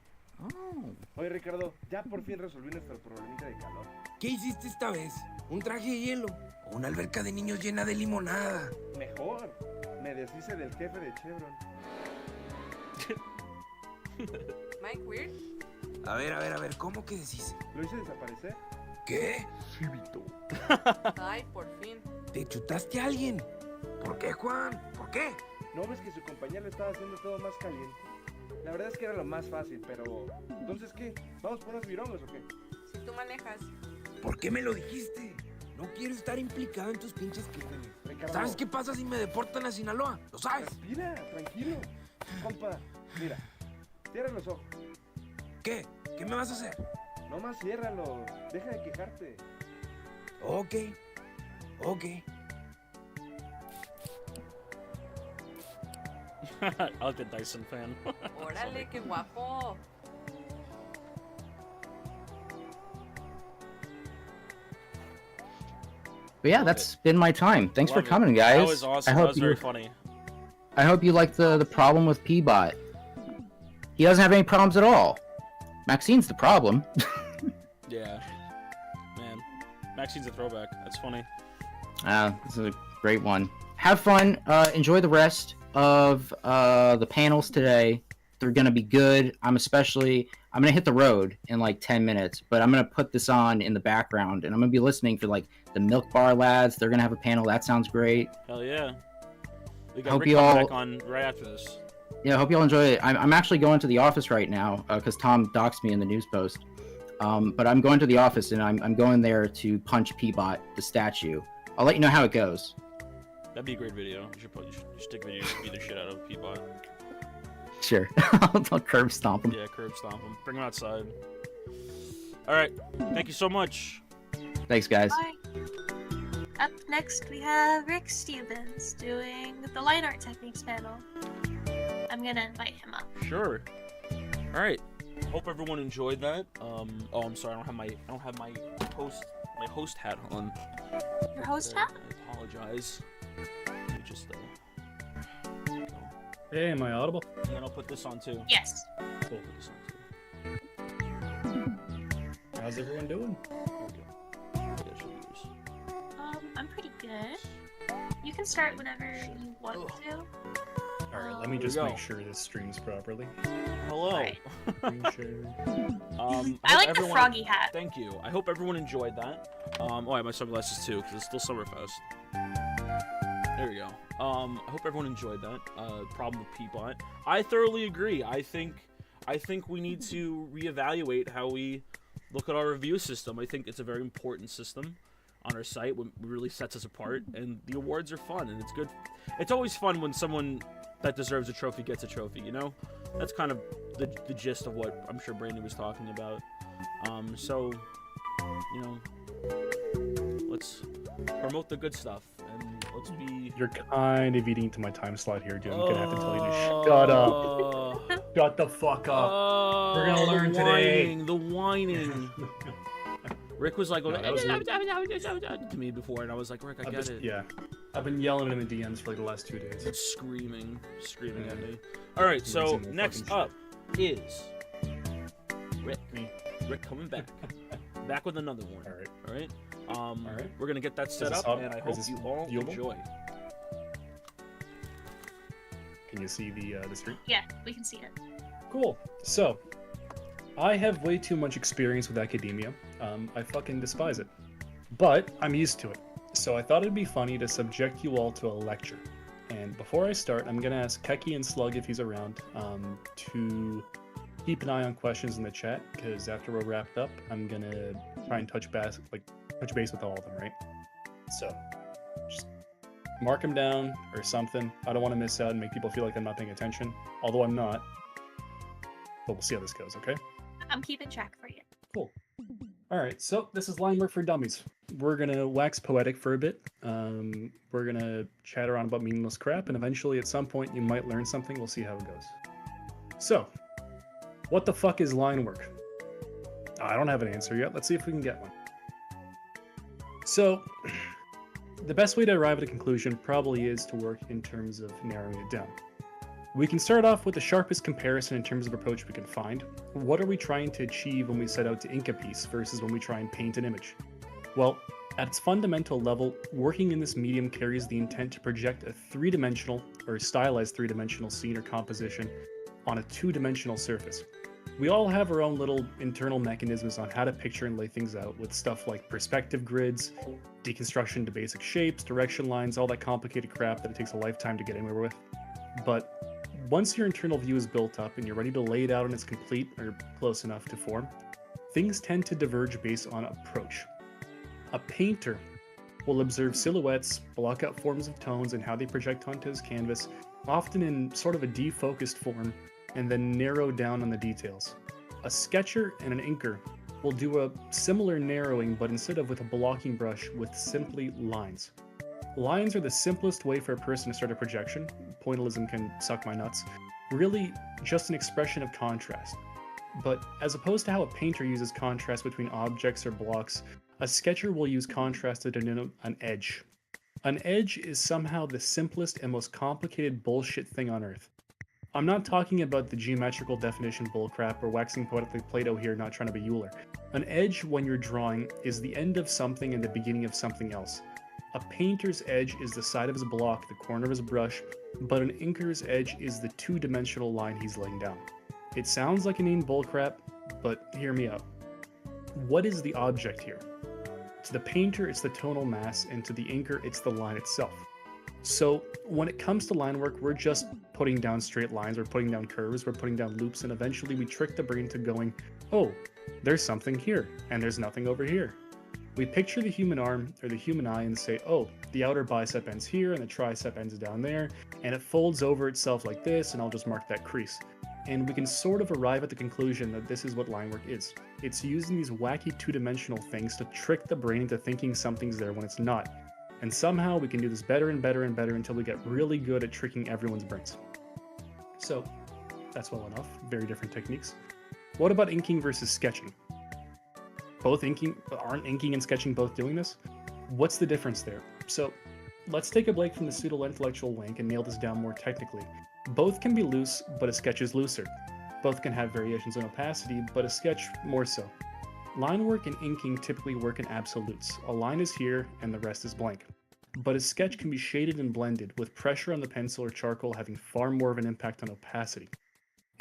Oye, Ricardo, ya por fin resolví nuestro problemita de calor. ¿Qué hiciste esta vez? ¿Un traje de hielo? ¿O una alberca de niños llena de limonada? Mejor, me deshice del jefe de Chevron. Mike Weird. A ver, ¿cómo que deshice? ¿Lo hice desaparecer? ¿Qué? Sí, Vito. Ay, por fin. ¿Te chutaste a alguien? ¿Por qué, Juan? ¿Por qué? ¿No ves que su compañía lo estaba haciendo todo más caliente? La verdad es que era lo más fácil, pero... ¿Entonces qué? ¿Vamos por unos virongos o qué? Si tú manejas. ¿Por qué me lo dijiste? No quiero estar implicado en tus pinches crímenes. Ricardo, ¿Sabes qué pasa si me deportan a Sinaloa? ¿Lo sabes? respira, tranquilo. Compa, mira, cierra los ojos. ¿Qué? ¿Qué me vas a hacer? Nomás ciérralo, deja de quejarte. Ok. I like the Dyson fan. Órale, qué guapo. But yeah, that's been my time. Thanks for Love it. coming, guys. That was awesome. That was very funny. I hope you like the problem with Peabot. He doesn't have any problems at all. Maxine's the problem. Yeah. Man. Maxine's a throwback. That's funny. This is a great one. Have fun. Enjoy the rest of the panels today. They're gonna be good. I'm gonna hit the road in like 10 minutes, but I'm gonna put this on in the background, and I'm gonna be listening for like the Milk Bar lads. They're gonna have a panel. That sounds great. Hell yeah. We got Hope Rick you coming all- back on right after this. Yeah, I hope you all enjoy it. I'm actually going to the office right now because Tom doxed me in the news post. But I'm going to the office, and I'm going there to punch Peabot, the statue. I'll let you know how it goes. That'd be a great video. You should take videos and beat the shit out of Peabot. Sure. I'll curb stomp him. Yeah, curb stomp him. Bring him outside. Alright. Thank you so much. Thanks, guys. Bye. Up next, we have Rick Stevens doing the line art techniques panel. I'm gonna invite him up. Sure. Alright. Hope everyone enjoyed that. Oh, I'm sorry. I don't have my host hat on. Your host hat? I apologize. Let me just Hey, am I audible? and then I'll put this on too. Yes. We'll put this on too. How's everyone doing? Okay. Yeah, should be yours. I'm pretty good. You can start whenever you want to. Alright, let me Here just we go. make sure this streams properly. Hello. Alright. Screen share. I hope like the everyone- froggy hat. Thank you. I hope everyone enjoyed that. Oh, I have my sunglasses too, because it's still Summerfest. There we go. I hope everyone enjoyed that. Problem with Peabot. I thoroughly agree. I think we need to reevaluate how we look at our review system. I think it's a very important system on our site. What really sets us apart, and the awards are fun, and it's good. It's always fun when someone that deserves a trophy gets a trophy. You know, that's kind of the gist of what I'm sure Brandon was talking about. So, you know, let's promote the good stuff, and let's be... You're kind of eating into my time slot here, dude. I'm gonna have to tell you to shut up. Shut the fuck up. We're gonna learn the today. whining, the whining. Rick was like, No, that was me. to me before, and I was like, Rick, I get it. Yeah. I've been yelling in the DMs for like the last 2 days. It's screaming at me. All right, so next up is Rick. Rick coming back with another one. All right. We're gonna get that set up, and I hope you all enjoy. Can you see the screen? Yeah, we can see it. Cool. So, I have way too much experience with academia. I fucking despise it. But I'm used to it. So I thought it'd be funny to subject you all to a lecture. And before I start, I'm gonna ask Keki and Slug, if he's around, to keep an eye on questions in the chat, because after we're wrapped up, I'm gonna try and touch base with all of them, right? So, just mark them down or something. I don't want to miss out and make people feel like I'm not paying attention, although I'm not. But we'll see how this goes, okay? I'm keeping track for you. Cool. Alright, so this is line work for dummies. We're gonna wax poetic for a bit. We're gonna chat around about meaningless crap, and eventually at some point you might learn something. We'll see how it goes. So, what the fuck is line work? I don't have an answer yet. Let's see if we can get one. So, the best way to arrive at a conclusion probably is to work in terms of narrowing it down. We can start off with the sharpest comparison in terms of approach we can find. What are we trying to achieve when we set out to ink a piece versus when we try and paint an image? Well, at its fundamental level, working in this medium carries the intent to project a three-dimensional or stylized three-dimensional scene or composition on a two-dimensional surface. We all have our own little internal mechanisms on how to picture and lay things out, with stuff like perspective grids, deconstruction to basic shapes, direction lines, all that complicated crap that it takes a lifetime to get anywhere with. But once your internal view is built up and you're ready to lay it out and it's complete or close enough to form, things tend to diverge based on approach. A painter will observe silhouettes, block out forms of tones and how they project onto his canvas, often in sort of a defocused form, and then narrow down on the details. A sketcher and an inker will do a similar narrowing, but instead of with a blocking brush, with simply lines. Lines are the simplest way for a person to start a projection. Pointillism can suck my nuts. Really just an expression of contrast. But as opposed to how a painter uses contrast between objects or blocks, a sketcher will use contrast to denote an edge. An edge is somehow the simplest and most complicated bullshit thing on earth. I'm not talking about the geometrical definition bullcrap or waxing poetic like Plato here, not trying to be Euler. An edge, when you're drawing, is the end of something and the beginning of something else. A painter's edge is the side of his block, the corner of his brush, but an inker's edge is the two-dimensional line he's laying down. It sounds like inane bullcrap, but hear me out. What is the object here? To the painter, it's the tonal mass, and to the inker, it's the line itself. So when it comes to line work, we're just putting down straight lines, we're putting down curves, we're putting down loops, and eventually we trick the brain to going, oh, there's something here, and there's nothing over here. We picture the human arm or the human eye and say, oh, the outer bicep ends here and the tricep ends down there, and it folds over itself like this, and I'll just mark that crease. And we can sort of arrive at the conclusion that this is what line work is. It's using these wacky two-dimensional things to trick the brain into thinking something's there when it's not. And somehow we can do this better and better and better until we get really good at tricking everyone's brains. So, that's well enough. Very different techniques. What about inking versus sketching? Aren't inking and sketching both doing this? What's the difference there? So, let's take a break from the pseudo-intellectual wank and nail this down more technically. Both can be loose, but a sketch is looser. Both can have variations in opacity, but a sketch more so. Line work and inking typically work in absolutes. A line is here, and the rest is blank. But a sketch can be shaded and blended, with pressure on the pencil or charcoal having far more of an impact on opacity.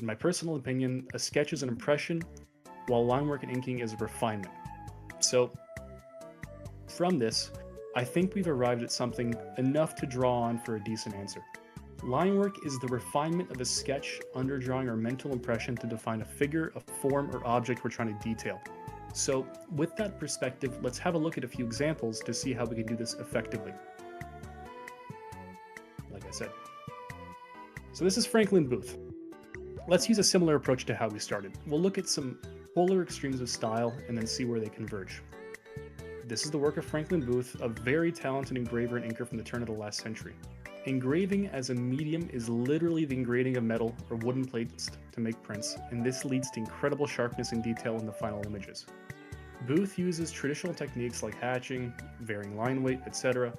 In my personal opinion, a sketch is an impression, while line work and inking is a refinement. So, from this, I think we've arrived at something enough to draw on for a decent answer. Line work is the refinement of a sketch, underdrawing or mental impression to define a figure, a form, or object we're trying to detail. So, with that perspective, let's have a look at a few examples to see how we can do this effectively. Like I said. So this is Franklin Booth. Let's use a similar approach to how we started. We'll look at some polar extremes of style and then see where they converge. This is the work of Franklin Booth, a very talented engraver and inker from the turn of the last century. Engraving as a medium is literally the engraving of metal or wooden plates to make prints, and this leads to incredible sharpness and detail in the final images. Booth uses traditional techniques like hatching, varying line weight, etc.,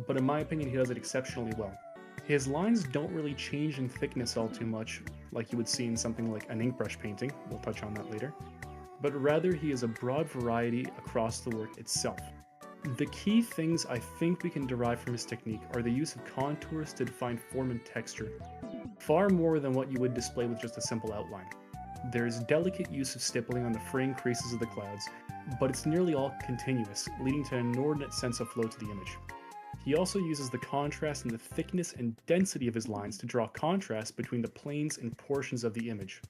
but in my opinion he does it exceptionally well. His lines don't really change in thickness all too much, like you would see in something like an ink brush painting, we'll touch on that later, but rather he has a broad variety across the work itself. The key things I think we can derive from his technique are the use of contours to define form and texture, far more than what you would display with just a simple outline. There's delicate use of stippling on the fraying creases of the clouds, but it's nearly all continuous, leading to an inordinate sense of flow to the image. He also uses the contrast in the thickness and density of his lines to draw contrast between the planes and portions of the image.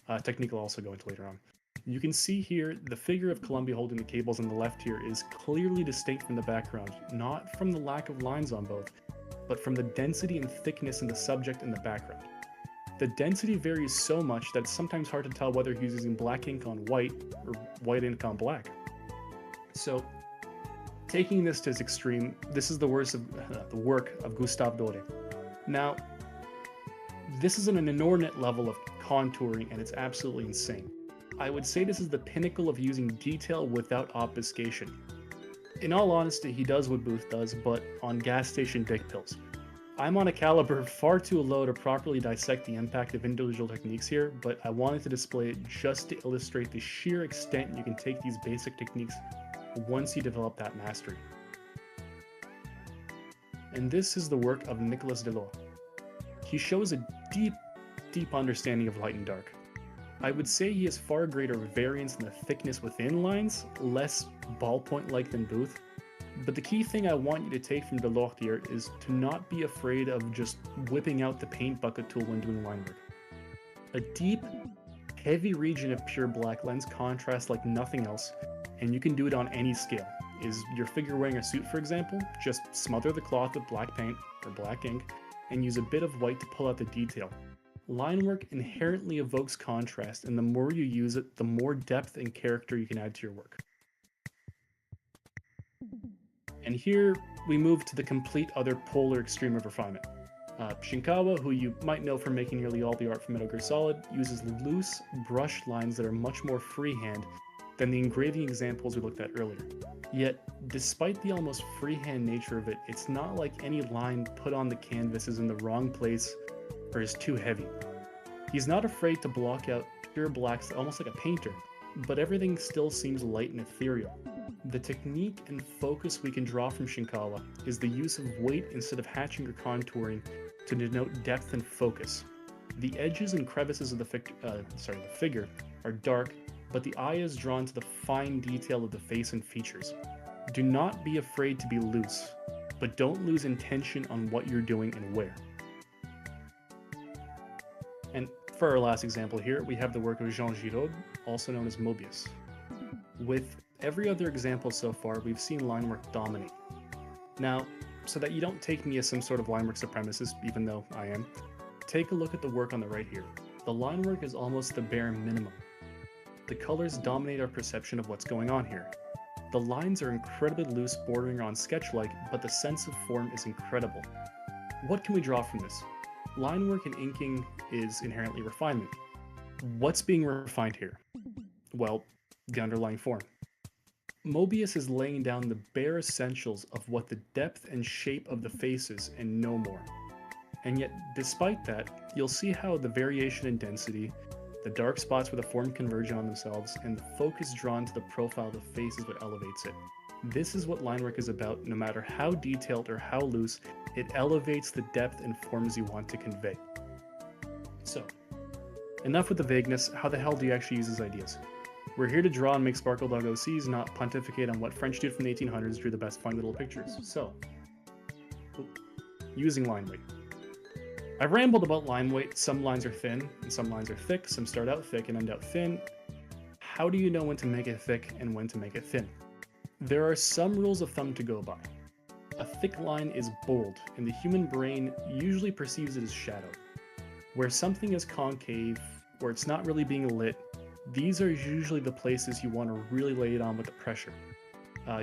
A technique I'll also go into later on. You can see here the figure of Columbia holding the cables on the left here is clearly distinct from the background, not from the lack of lines on both, but from the density and thickness in the subject and the background. The density varies so much that it's sometimes hard to tell whether he's using black ink on white or white ink on black. So, taking this to its extreme, this is the work of Gustave Doré. Now, this is an inordinate level of contouring and it's absolutely insane. I would say this is the pinnacle of using detail without obfuscation. In all honesty, he does what Booth does, but on gas station dick pills. I'm on a caliber far too low to properly dissect the impact of individual techniques here, but I wanted to display it just to illustrate the sheer extent you can take these basic techniques once you develop that mastery. And this is the work of Nicolas Delort. He shows a deep understanding of light and dark. I would say he has far greater variance in the thickness within lines, less ballpoint-like than Booth. But the key thing I want you to take from Delort here is to not be afraid of just whipping out the paint bucket tool when doing line work. A deep, heavy region of pure black lends contrast like nothing else, and you can do it on any scale. Is your figure wearing a suit, for example? Just smother the cloth with black paint or black ink and use a bit of white to pull out the detail. Line work inherently evokes contrast, and the more you use it, the more depth and character you can add to your work. And here we move to the complete other polar extreme of refinement. Shinkawa, who you might know from making nearly all the art for Metal Gear Solid, uses loose, brushed lines that are much more freehand than the engraving examples we looked at earlier. Yet, despite the almost freehand nature of it, it's not like any line put on the canvas is in the wrong place or is too heavy. He's not afraid to block out pure blacks almost like a painter, but everything still seems light and ethereal. The technique and focus we can draw from Shinkawa is the use of weight instead of hatching or contouring to denote depth and focus. The edges and crevices of the figure are dark, but the eye is drawn to the fine detail of the face and features. Do not be afraid to be loose, but don't lose intention on what you're doing and where. And for our last example here, we have the work of Jean Giraud, also known as Mobius. With every other example so far, we've seen line work dominate. Now, so that you don't take me as some sort of line work supremacist, even though I am, take a look at the work on the right here. The line work is almost the bare minimum. The colors dominate our perception of what's going on here. The lines are incredibly loose, bordering on sketch-like, but the sense of form is incredible. What can we draw from this? Line work and inking is inherently refinement. What's being refined here? Well, the underlying form. Mobius is laying down the bare essentials of what the depth and shape of the face is and no more. And yet, despite that, you'll see how the variation in density, the dark spots where the form converge on themselves, and the focus drawn to the profile of the face is what elevates it. This is what line work is about. No matter how detailed or how loose, it elevates the depth and forms you want to convey. So, enough with the vagueness. How the hell do you actually use these ideas? We're here to draw and make Sparkle Dog OCs, not pontificate on what French dude from the 1800s drew the best fun little pictures. So, using line weight. I've rambled about line weight. Some lines are thin and some lines are thick. Some start out thick and end out thin. How do you know when to make it thick and when to make it thin? There are some rules of thumb to go by. A thick line is bold, and the human brain usually perceives it as shadow. Where something is concave, or it's not really being lit, these are usually the places you want to really lay it on with the pressure.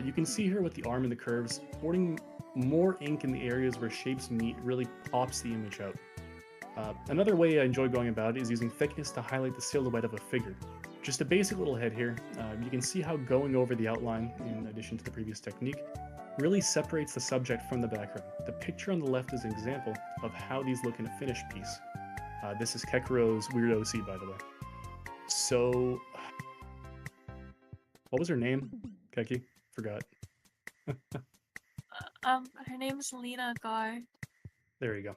You can see here with the arm and the curves, pouring more ink in the areas where shapes meet really pops the image out. Another way I enjoy going about it is using thickness to highlight the silhouette of a figure. just a basic little head here. You can see how going over the outline, in addition to the previous technique, really separates the subject from the background. The picture on the left is an example of how these look in a finished piece. This is Kekiro's Weird OC, by the way. So, what was her name, Keki? Forgot. Her name is Lena Gar. There you go.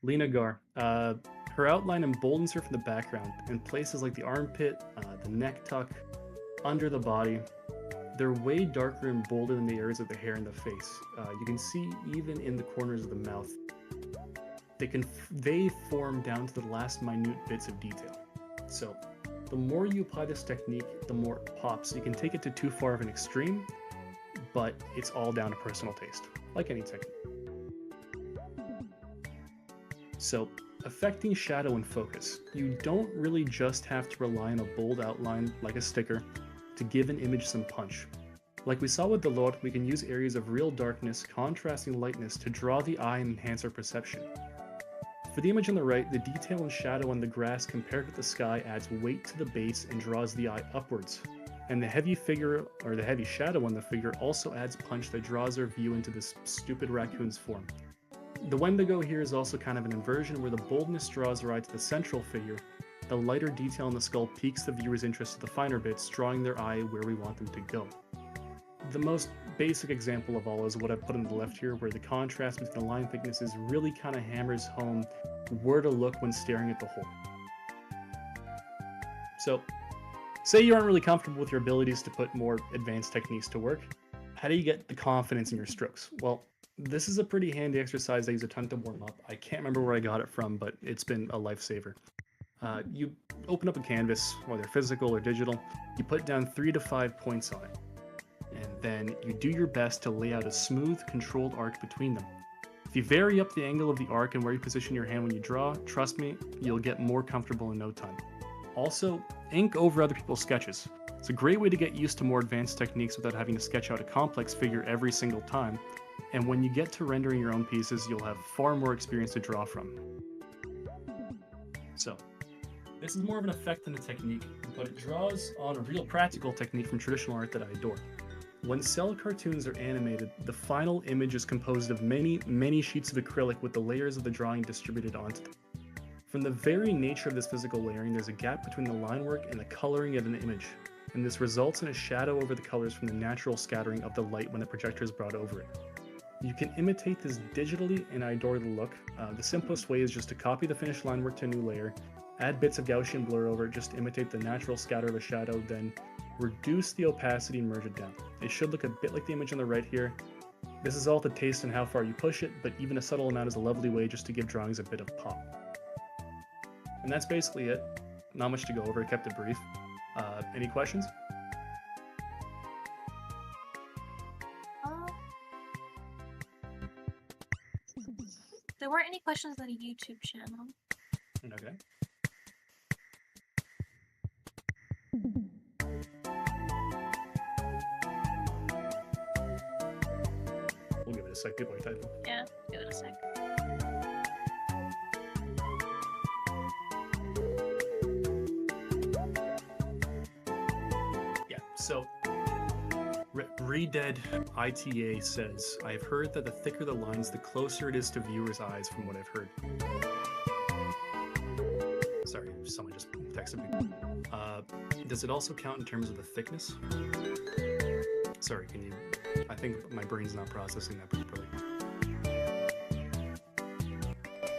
Lena Gar. Her outline emboldens her from the background in places like the armpit, the neck tuck, under the body. They're way darker and bolder than the areas of the hair and the face. You can see even in the corners of the mouth. They form down to the last minute bits of detail. So, the more you apply this technique, the more it pops. You can take it to too far of an extreme, but it's all down to personal taste, like any technique. So, affecting shadow and focus. You don't really just have to rely on a bold outline like a sticker to give an image some punch. Like we saw with the Lord, we can use areas of real darkness, contrasting lightness to draw the eye and enhance our perception. For the image on the right, the detail and shadow on the grass compared with the sky adds weight to the base and draws the eye upwards. And the heavy figure, or the heavy shadow on the figure, also adds punch that draws our view into this stupid raccoon's form. The Wendigo here is also kind of an inversion where the boldness draws our eye to the central figure. The lighter detail in the skull piques the viewer's interest to the finer bits, drawing their eye where we want them to go. The most basic example of all is what I've put on the left here, where the contrast between the line thicknesses really kind of hammers home where to look when staring at the whole. So, say you aren't really comfortable with your abilities to put more advanced techniques to work. How do you get the confidence in your strokes? Well, this is a pretty handy exercise I use a ton to warm up. I can't remember where I got it from, but it's been a lifesaver. You open up a canvas, whether physical or digital, you put down 3 to 5 points on it, and then you do your best to lay out a smooth, controlled arc between them. If you vary up the angle of the arc and where you position your hand when you draw, trust me, you'll get more comfortable in no time. Also, ink over other people's sketches. It's a great way to get used to more advanced techniques without having to sketch out a complex figure every single time, and when you get to rendering your own pieces, you'll have far more experience to draw from. So, this is more of an effect than a technique, but it draws on a real practical technique from traditional art that I adore. When cell cartoons are animated, the final image is composed of many, many sheets of acrylic with the layers of the drawing distributed onto them. From the very nature of this physical layering, there's a gap between the line work and the coloring of an image, and this results in a shadow over the colors from the natural scattering of the light when the projector is brought over it. You can imitate this digitally, and I adore the look. The simplest way is just to copy the finished line work to a new layer, add bits of Gaussian blur over it just to imitate the natural scatter of a shadow, then reduce the opacity and merge it down. It should look a bit like the image on the right here. This is all to taste and how far you push it, but even a subtle amount is a lovely way just to give drawings a bit of pop. And that's basically it. Not much to go over, I kept it brief. Any questions? There weren't any questions on a YouTube channel. Okay. We'll give it a sec, people are typing. Yeah, give it a sec. Yeah, so Redead ITA says, I've heard that the thicker the lines, the closer it is to viewers' eyes from what I've heard. Sorry, someone just texted me. Does it also count in terms of the thickness? Sorry, can you... I think my brain's not processing that properly.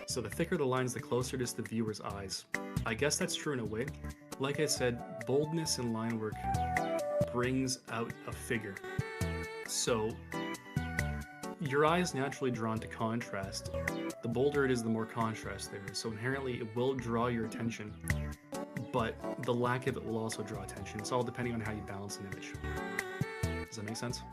So the thicker the lines, the closer it is to the viewer's eyes. I guess that's true in a way. Like I said, boldness in line work brings out a figure. So your eye is naturally drawn to contrast. The bolder it is, the more contrast there is. So inherently it will draw your attention, but the lack of it will also draw attention. It's all depending on how you balance an image. Does that make sense?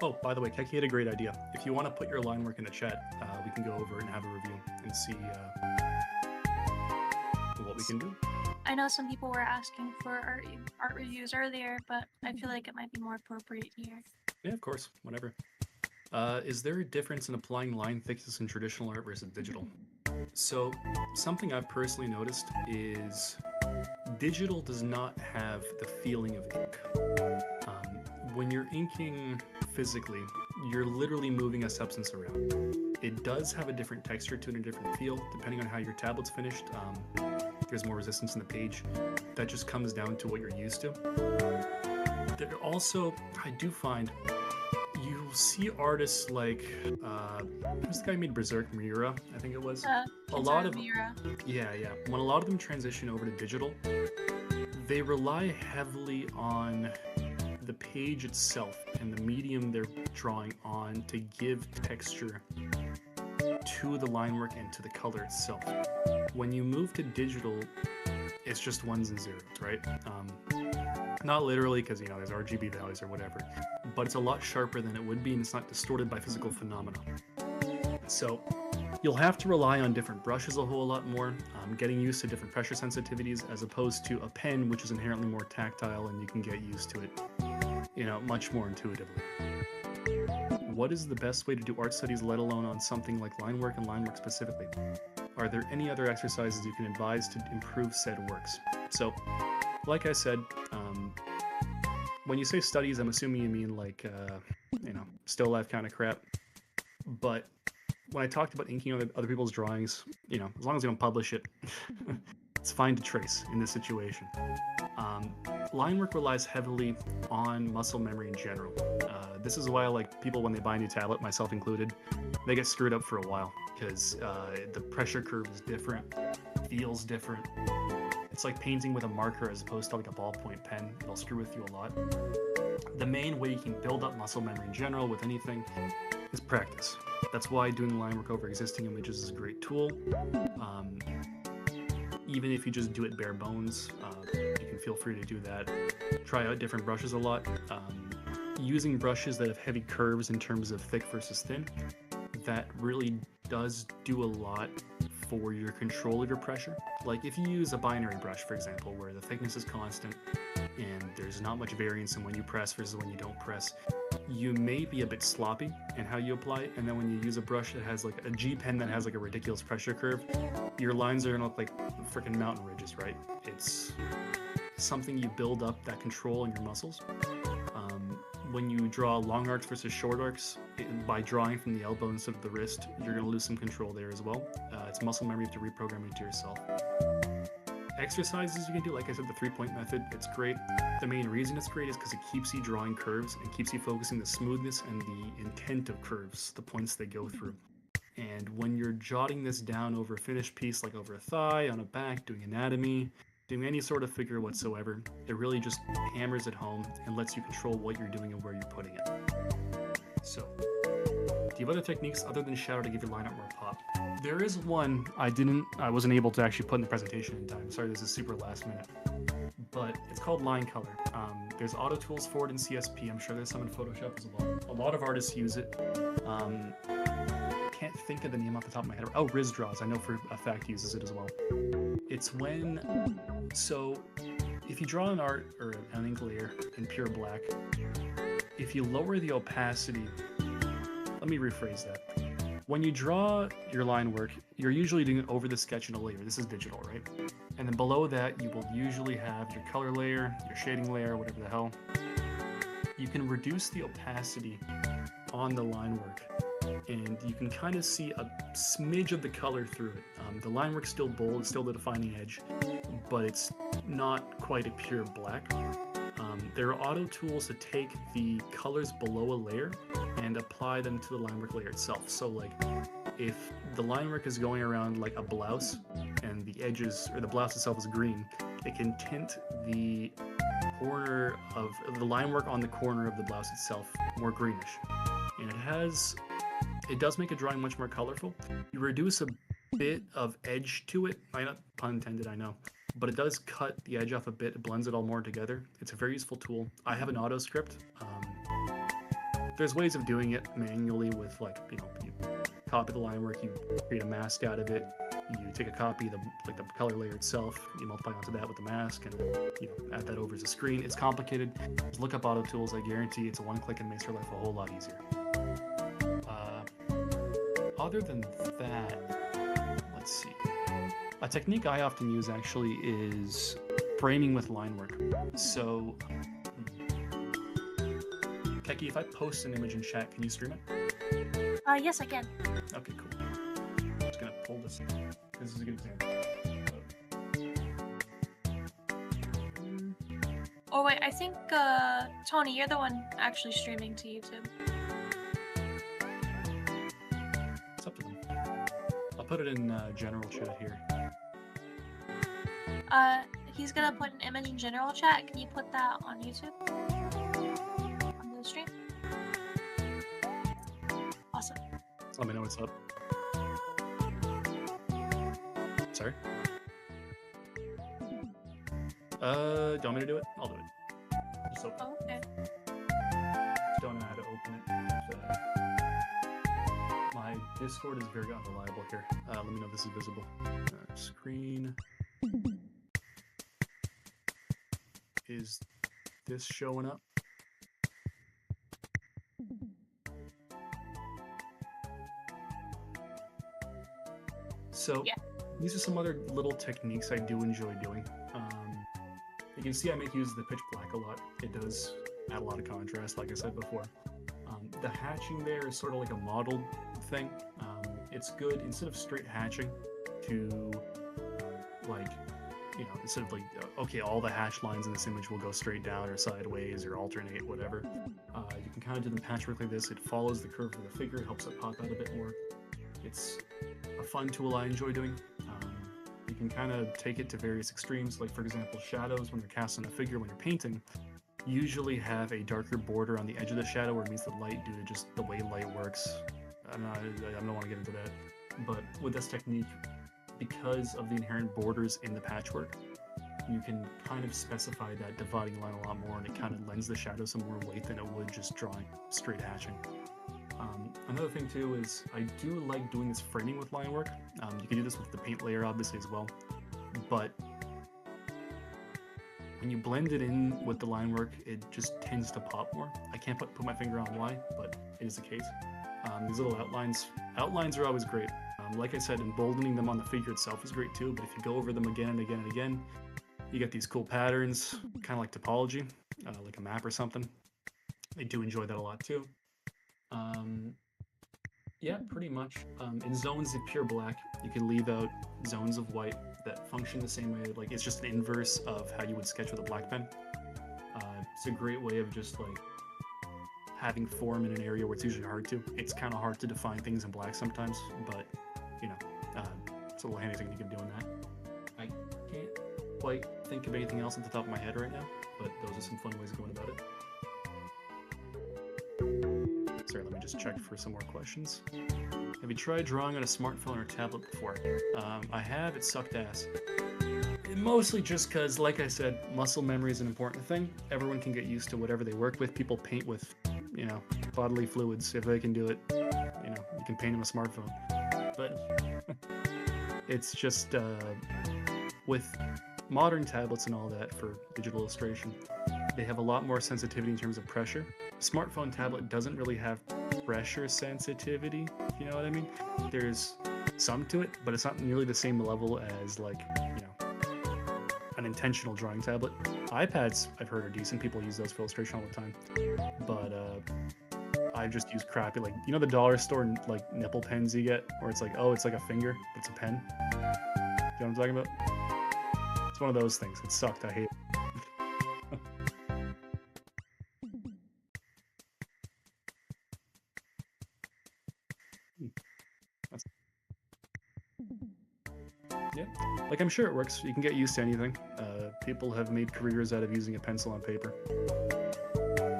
Oh, by the way, Keki had a great idea. If you want to put your line work in the chat, we can go over and have a review and see what we can do. I know some people were asking for art reviews earlier, but I feel like it might be more appropriate here. Yeah, of course, whatever. Is there a difference in applying line thickness in traditional art versus digital? So, something I've personally noticed is digital does not have the feeling of ink. When you're inking physically, you're literally moving a substance around. It does have a different texture to it and a different feel, depending on how your tablet's finished. There's more resistance in the page. That just comes down to what you're used to. There also, I do find, you'll see artists like, who's the guy who made Berserk, Miura, I think it was? A lot of Miura. Yeah. When a lot of them transition over to digital, they rely heavily on the page itself and the medium they're drawing on to give texture to the line work and to the color itself. When you move to digital, it's just ones and zeros, right? Not literally, because there's RGB values or whatever, but it's a lot sharper than it would be, and it's not distorted by physical phenomena. So you'll have to rely on different brushes a whole lot more, getting used to different pressure sensitivities, as opposed to a pen, which is inherently more tactile and you can get used to it, much more intuitively. What is the best way to do art studies, let alone on something like line work and line work specifically? Are there any other exercises you can advise to improve said works? So, like I said, when you say studies, I'm assuming you mean like, still life kind of crap. But when I talked about inking other people's drawings, as long as you don't publish it, it's fine to trace in this situation. Line work relies heavily on muscle memory in general. This is why, people, when they buy a new tablet, myself included, they get screwed up for a while, because the pressure curve is different, feels different. It's like painting with a marker as opposed to like a ballpoint pen. It'll screw with you a lot. The main way you can build up muscle memory in general with anything is practice. That's why doing line work over existing images is a great tool. Even if you just do it bare bones, you can feel free to do that. Try out different brushes a lot. Using brushes that have heavy curves in terms of thick versus thin, that really does do a lot for your control of your pressure. Like if you use a binary brush, for example, where the thickness is constant and there's not much variance in when you press versus when you don't press, you may be a bit sloppy in how you apply it, and then when you use a brush that has like a G pen that has like a ridiculous pressure curve, your lines are gonna look like freaking mountain ridges, right? It's something you build up that control in your muscles. When you draw long arcs versus short arcs, by drawing from the elbow instead of the wrist, you're going to lose some control there as well. It's muscle memory, you have to reprogram it to yourself. Exercises you can do, like I said, the 3-point method, it's great. The main reason it's great is because it keeps you drawing curves and keeps you focusing the smoothness and the intent of curves, the points they go through. And when you're jotting this down over a finished piece, like over a thigh, on a back, doing anatomy, doing any sort of figure whatsoever, it really just hammers it home and lets you control what you're doing and where you're putting it. So, do you have other techniques other than shadow to give your line art more pop? There is one I wasn't able to actually put in the presentation in time. Sorry, this is super last minute. But it's called line color. There's auto tools for it in CSP. I'm sure there's some in Photoshop as well. A lot of artists use it. Can't think of the name off the top of my head. Oh, Riz Draws. I know for a fact uses it as well. It's so if you draw an art or an ink layer in pure black, if you lower the opacity, let me rephrase that. When you draw your line work, you're usually doing it over the sketch in a layer. This is digital, right? And then below that, you will usually have your color layer, your shading layer, whatever the hell. You can reduce the opacity on the line work, and you can kind of see a smidge of the color through it. The line work's still bold, it's still the defining edge, but it's not quite a pure black. There are auto tools to take the colors below a layer and apply them to the line work layer itself. So like, if the line work is going around like a blouse and the edges, or the blouse itself is green, it can tint the corner of the line work on the corner of the blouse itself more greenish. And it does make a drawing much more colorful. You reduce a bit of edge to it, not pun intended, I know, but it does cut the edge off a bit. It blends it all more together. It's a very useful tool. I have an auto script. There's ways of doing it manually with you copy the line work, you create a mask out of it, you take a copy of the color layer itself, you multiply onto that with the mask, and add that over as a screen. It's complicated. Just look up auto tools. I guarantee it's a one click and makes your life a whole lot easier. other than that, let's see. A technique I often use actually is framing with line work. So, Keki, if I post an image in chat, can you stream it? Yes, I can. Okay, cool. I'm just gonna pull this. This is a good example. Oh wait, I think Tony, you're the one actually streaming to YouTube. It's up to them. I'll put it in general chat here. He's gonna put an image in general chat. Can you put that on YouTube? On the stream? Awesome. Let me know what's up. Sorry? Do you want me to do it? I'll do it. Just open it. Oh, okay. Just don't know how to open it. My Discord is very unreliable here. Let me know if this is visible. Screen. Is this showing up? So, yeah. These are some other little techniques I do enjoy doing. You can see I make use of the pitch black a lot. It does add a lot of contrast, like I said before. The hatching there is sort of like a modeled thing. It's good, instead of straight hatching, to, like, you know, instead of like, okay, all the hatch lines in this image will go straight down or sideways or alternate, whatever. You can kind of do the patchwork like this. It follows the curve of the figure, it helps it pop out a bit more. It's a fun tool I enjoy doing. You can kind of take it to various extremes, like for example, shadows when they're cast on a figure when you're painting usually have a darker border on the edge of the shadow where it meets the light due to just the way light works. I don't want to get into that. But with this technique, because of the inherent borders in the patchwork, you can kind of specify that dividing line a lot more, and it kind of lends the shadow some more weight than it would just drawing straight hatching. Another thing too is I do like doing this framing with line work. You can do this with the paint layer obviously as well, but when you blend it in with the line work, it just tends to pop more. I can't put my finger on why, but it is the case. These little outlines are always great. Like I said, emboldening them on the figure itself is great too, but if you go over them again and again and again, you get these cool patterns, kind of like topology, like a map or something. I do enjoy that a lot too. Yeah, pretty much. In zones of pure black, you can leave out zones of white that function the same way. Like, it's just an inverse of how you would sketch with a black pen. It's a great way of just like having form in an area where it's usually hard to. It's kind of hard to define things in black sometimes, but you know, it's a little handy thing you can do in that. I can't quite think of anything else at the top of my head right now, but those are some fun ways of going about it. Sorry, let me just check for some more questions. Have you tried drawing on a smartphone or tablet before? I have. It sucked ass. Mostly just because, like I said, muscle memory is an important thing. Everyone can get used to whatever they work with. People paint with, you know, bodily fluids. If they can do it, you know, you can paint on a smartphone. But it's just, with modern tablets and all that for digital illustration, they have a lot more sensitivity in terms of pressure. Smartphone tablet doesn't really have pressure sensitivity, if you know what I mean. There's some to it, but it's not nearly the same level as, like, you know, an intentional drawing tablet. iPads, I've heard, are decent. People use those for illustration all the time. But I just use crappy, like, you know the dollar store, like, nipple pens you get, where it's like, oh, it's like a finger, but it's a pen? Do you know what I'm talking about? It's one of those things. It sucked. I hate it. Yeah, like, I'm sure it works. You can get used to anything. People have made careers out of using a pencil on paper.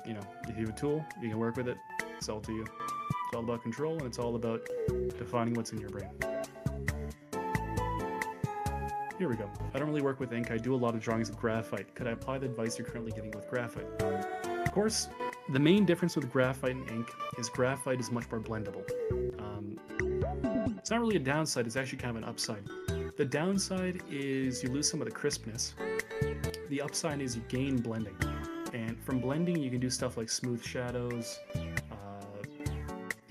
You know, if you have a tool, you can work with it. It's all to you. It's all about control, and it's all about defining what's in your brain. Here we go. I don't really work with ink. I do a lot of drawings with graphite. Could I apply the advice you're currently giving with graphite? Of course, the main difference with graphite and ink is graphite is much more blendable. It's not really a downside, it's actually kind of an upside. The downside is you lose some of the crispness. The upside is you gain blending. And from blending, you can do stuff like smooth shadows.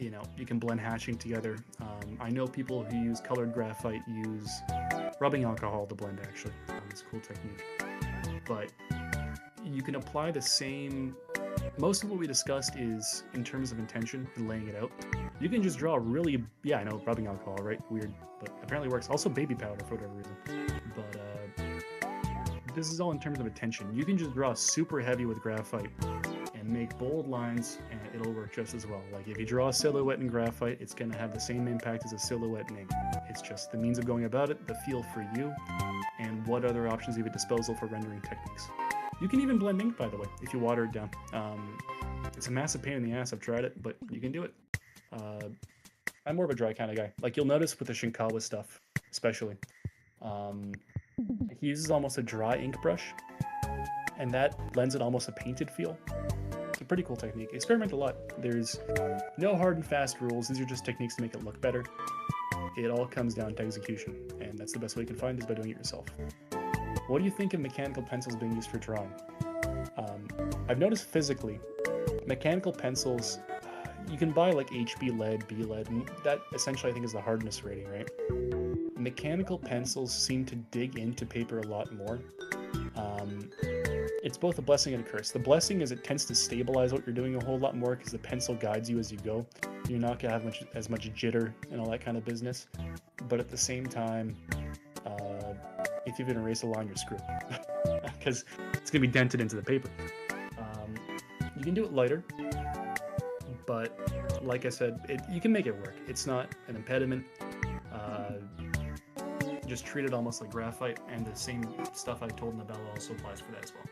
you know, you can blend hatching together. I know people who use colored graphite use rubbing alcohol to blend, actually. It's a cool technique. But you can apply the same... Most of what we discussed is in terms of intention and laying it out. You can just draw really... Yeah, I know, rubbing alcohol, right? Weird, but apparently works. Also baby powder for whatever reason. But this is all in terms of intention. You can just draw super heavy with graphite and make bold lines, and it'll work just as well. Like if you draw a silhouette in graphite, it's going to have the same impact as a silhouette in ink. It's just the means of going about it, the feel for you, and what other options you have at disposal for rendering techniques. You can even blend ink, by the way, if you water it down. It's a massive pain in the ass. I've tried it, but you can do it. I'm more of a dry kind of guy. Like you'll notice with the Shinkawa stuff, especially, he uses almost a dry ink brush, and that lends it almost a painted feel. It's a pretty cool technique. Experiment a lot. There's no hard and fast rules. These are just techniques to make it look better. It all comes down to execution, and that's the best way you can find is by doing it yourself. What do you think of mechanical pencils being used for drawing? I've noticed physically, mechanical pencils, you can buy like HB lead, B lead, and that essentially I think is the hardness rating, right? Mechanical pencils seem to dig into paper a lot more. It's both a blessing and a curse. The blessing is it tends to stabilize what you're doing a whole lot more because the pencil guides you as you go. You're not going to have as much jitter and all that kind of business. But at the same time, if you even erase a line, you're screwed. Because it's going to be dented into the paper. You can do it lighter. But like I said, you can make it work. It's not an impediment. Just treat it almost like graphite, and the same stuff I told Nabella also applies for that as well.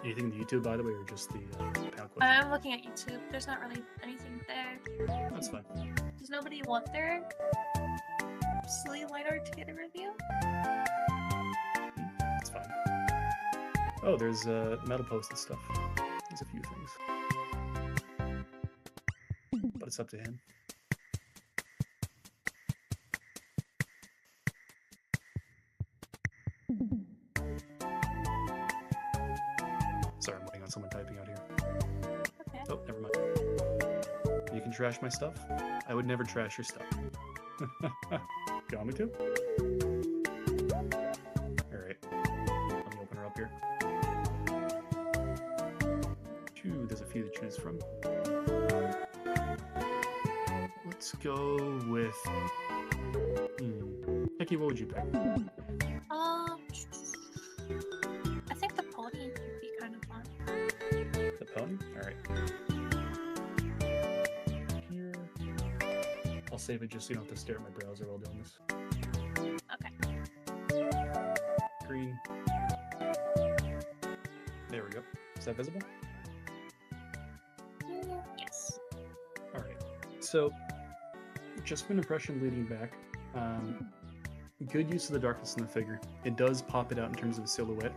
Anything on the YouTube, by the way, or just the PowerPoint? I'm looking at YouTube. There's not really anything there. That's fine. Does nobody want their silly light art to get a review? That's fine. Oh, there's metal posted stuff. There's a few things. But it's up to him. Sorry, I'm waiting on someone typing out here. Okay. Oh, never mind. You can trash my stuff? I would never trash your stuff. You want me to? Alright. Let me open her up here. There's a few to choose from. Let's go with... Becky, what would you pick? I think the pony would be kind of fun. The pony? Alright. Here. I'll save it just so you don't have to stare at my browser while doing this. Okay. Green. There we go. Is that visible? Yes. Alright. So, just an impression leading back. Good use of the darkness in the figure. It does pop it out in terms of a silhouette.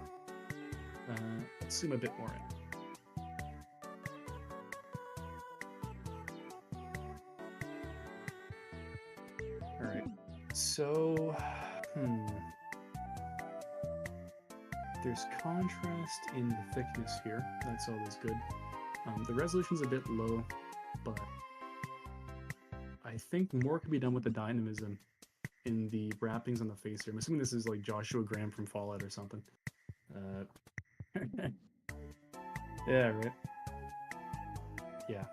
Let's zoom a bit more in. Alright, so... There's contrast in the thickness here. That's always good. The resolution's a bit low, but I think more can be done with the dynamism in the wrappings on the face here. I'm assuming this is like Joshua Graham from Fallout or something. Yeah, right. Yeah.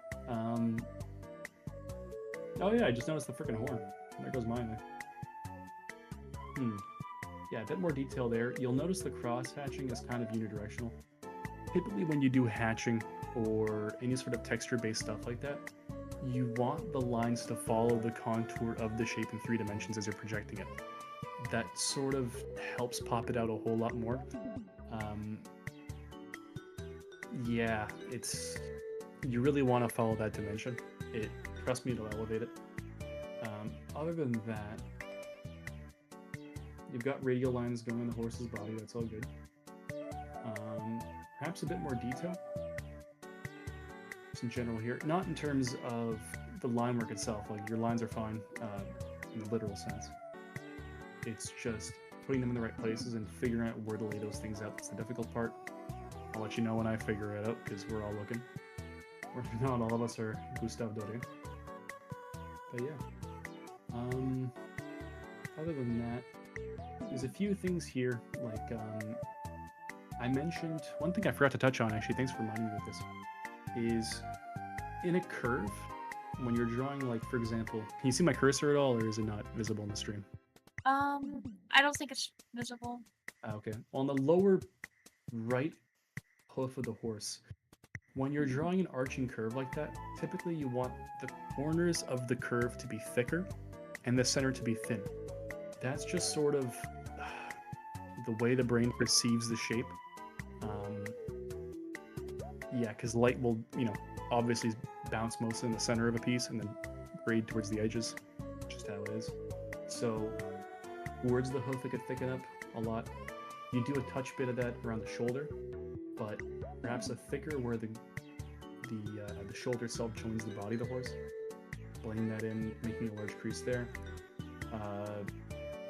Oh yeah, I just noticed the freaking horn. There goes mine. Yeah, a bit more detail there. You'll notice the cross hatching is kind of unidirectional. Typically when you do hatching or any sort of texture-based stuff like that, you want the lines to follow the contour of the shape in 3 dimensions as you're projecting it. That sort of helps pop it out a whole lot more. Yeah, you really want to follow that dimension. Trust me, it'll elevate it. Other than that, you've got radial lines going on the horse's body, that's all good. Perhaps a bit more detail. Just in general here. Not in terms of the line work itself, like your lines are fine in the literal sense. It's just putting them in the right places and figuring out where to lay those things out. That's the difficult part. I'll let you know when I figure it out, because we're all looking. Not all of us are Gustav Doré. But yeah. Other than that, there's a few things here, like, I mentioned, one thing I forgot to touch on, actually, thanks for reminding me of this, is in a curve, when you're drawing, like, for example, can you see my cursor at all, or is it not visible in the stream? I don't think it's visible. Okay. On the lower right hoof of the horse, when you're drawing an arching curve like that, typically you want the corners of the curve to be thicker and the center to be thin. That's just sort of the way the brain perceives the shape. Yeah, because light will, obviously bounce mostly in the center of a piece and then grade towards the edges, just how it is. So towards the hoof, it could thicken up a lot. You do a touch bit of that around the shoulder, but perhaps a thicker where the shoulder itself joins the body of the horse. Blending that in, making a large crease there.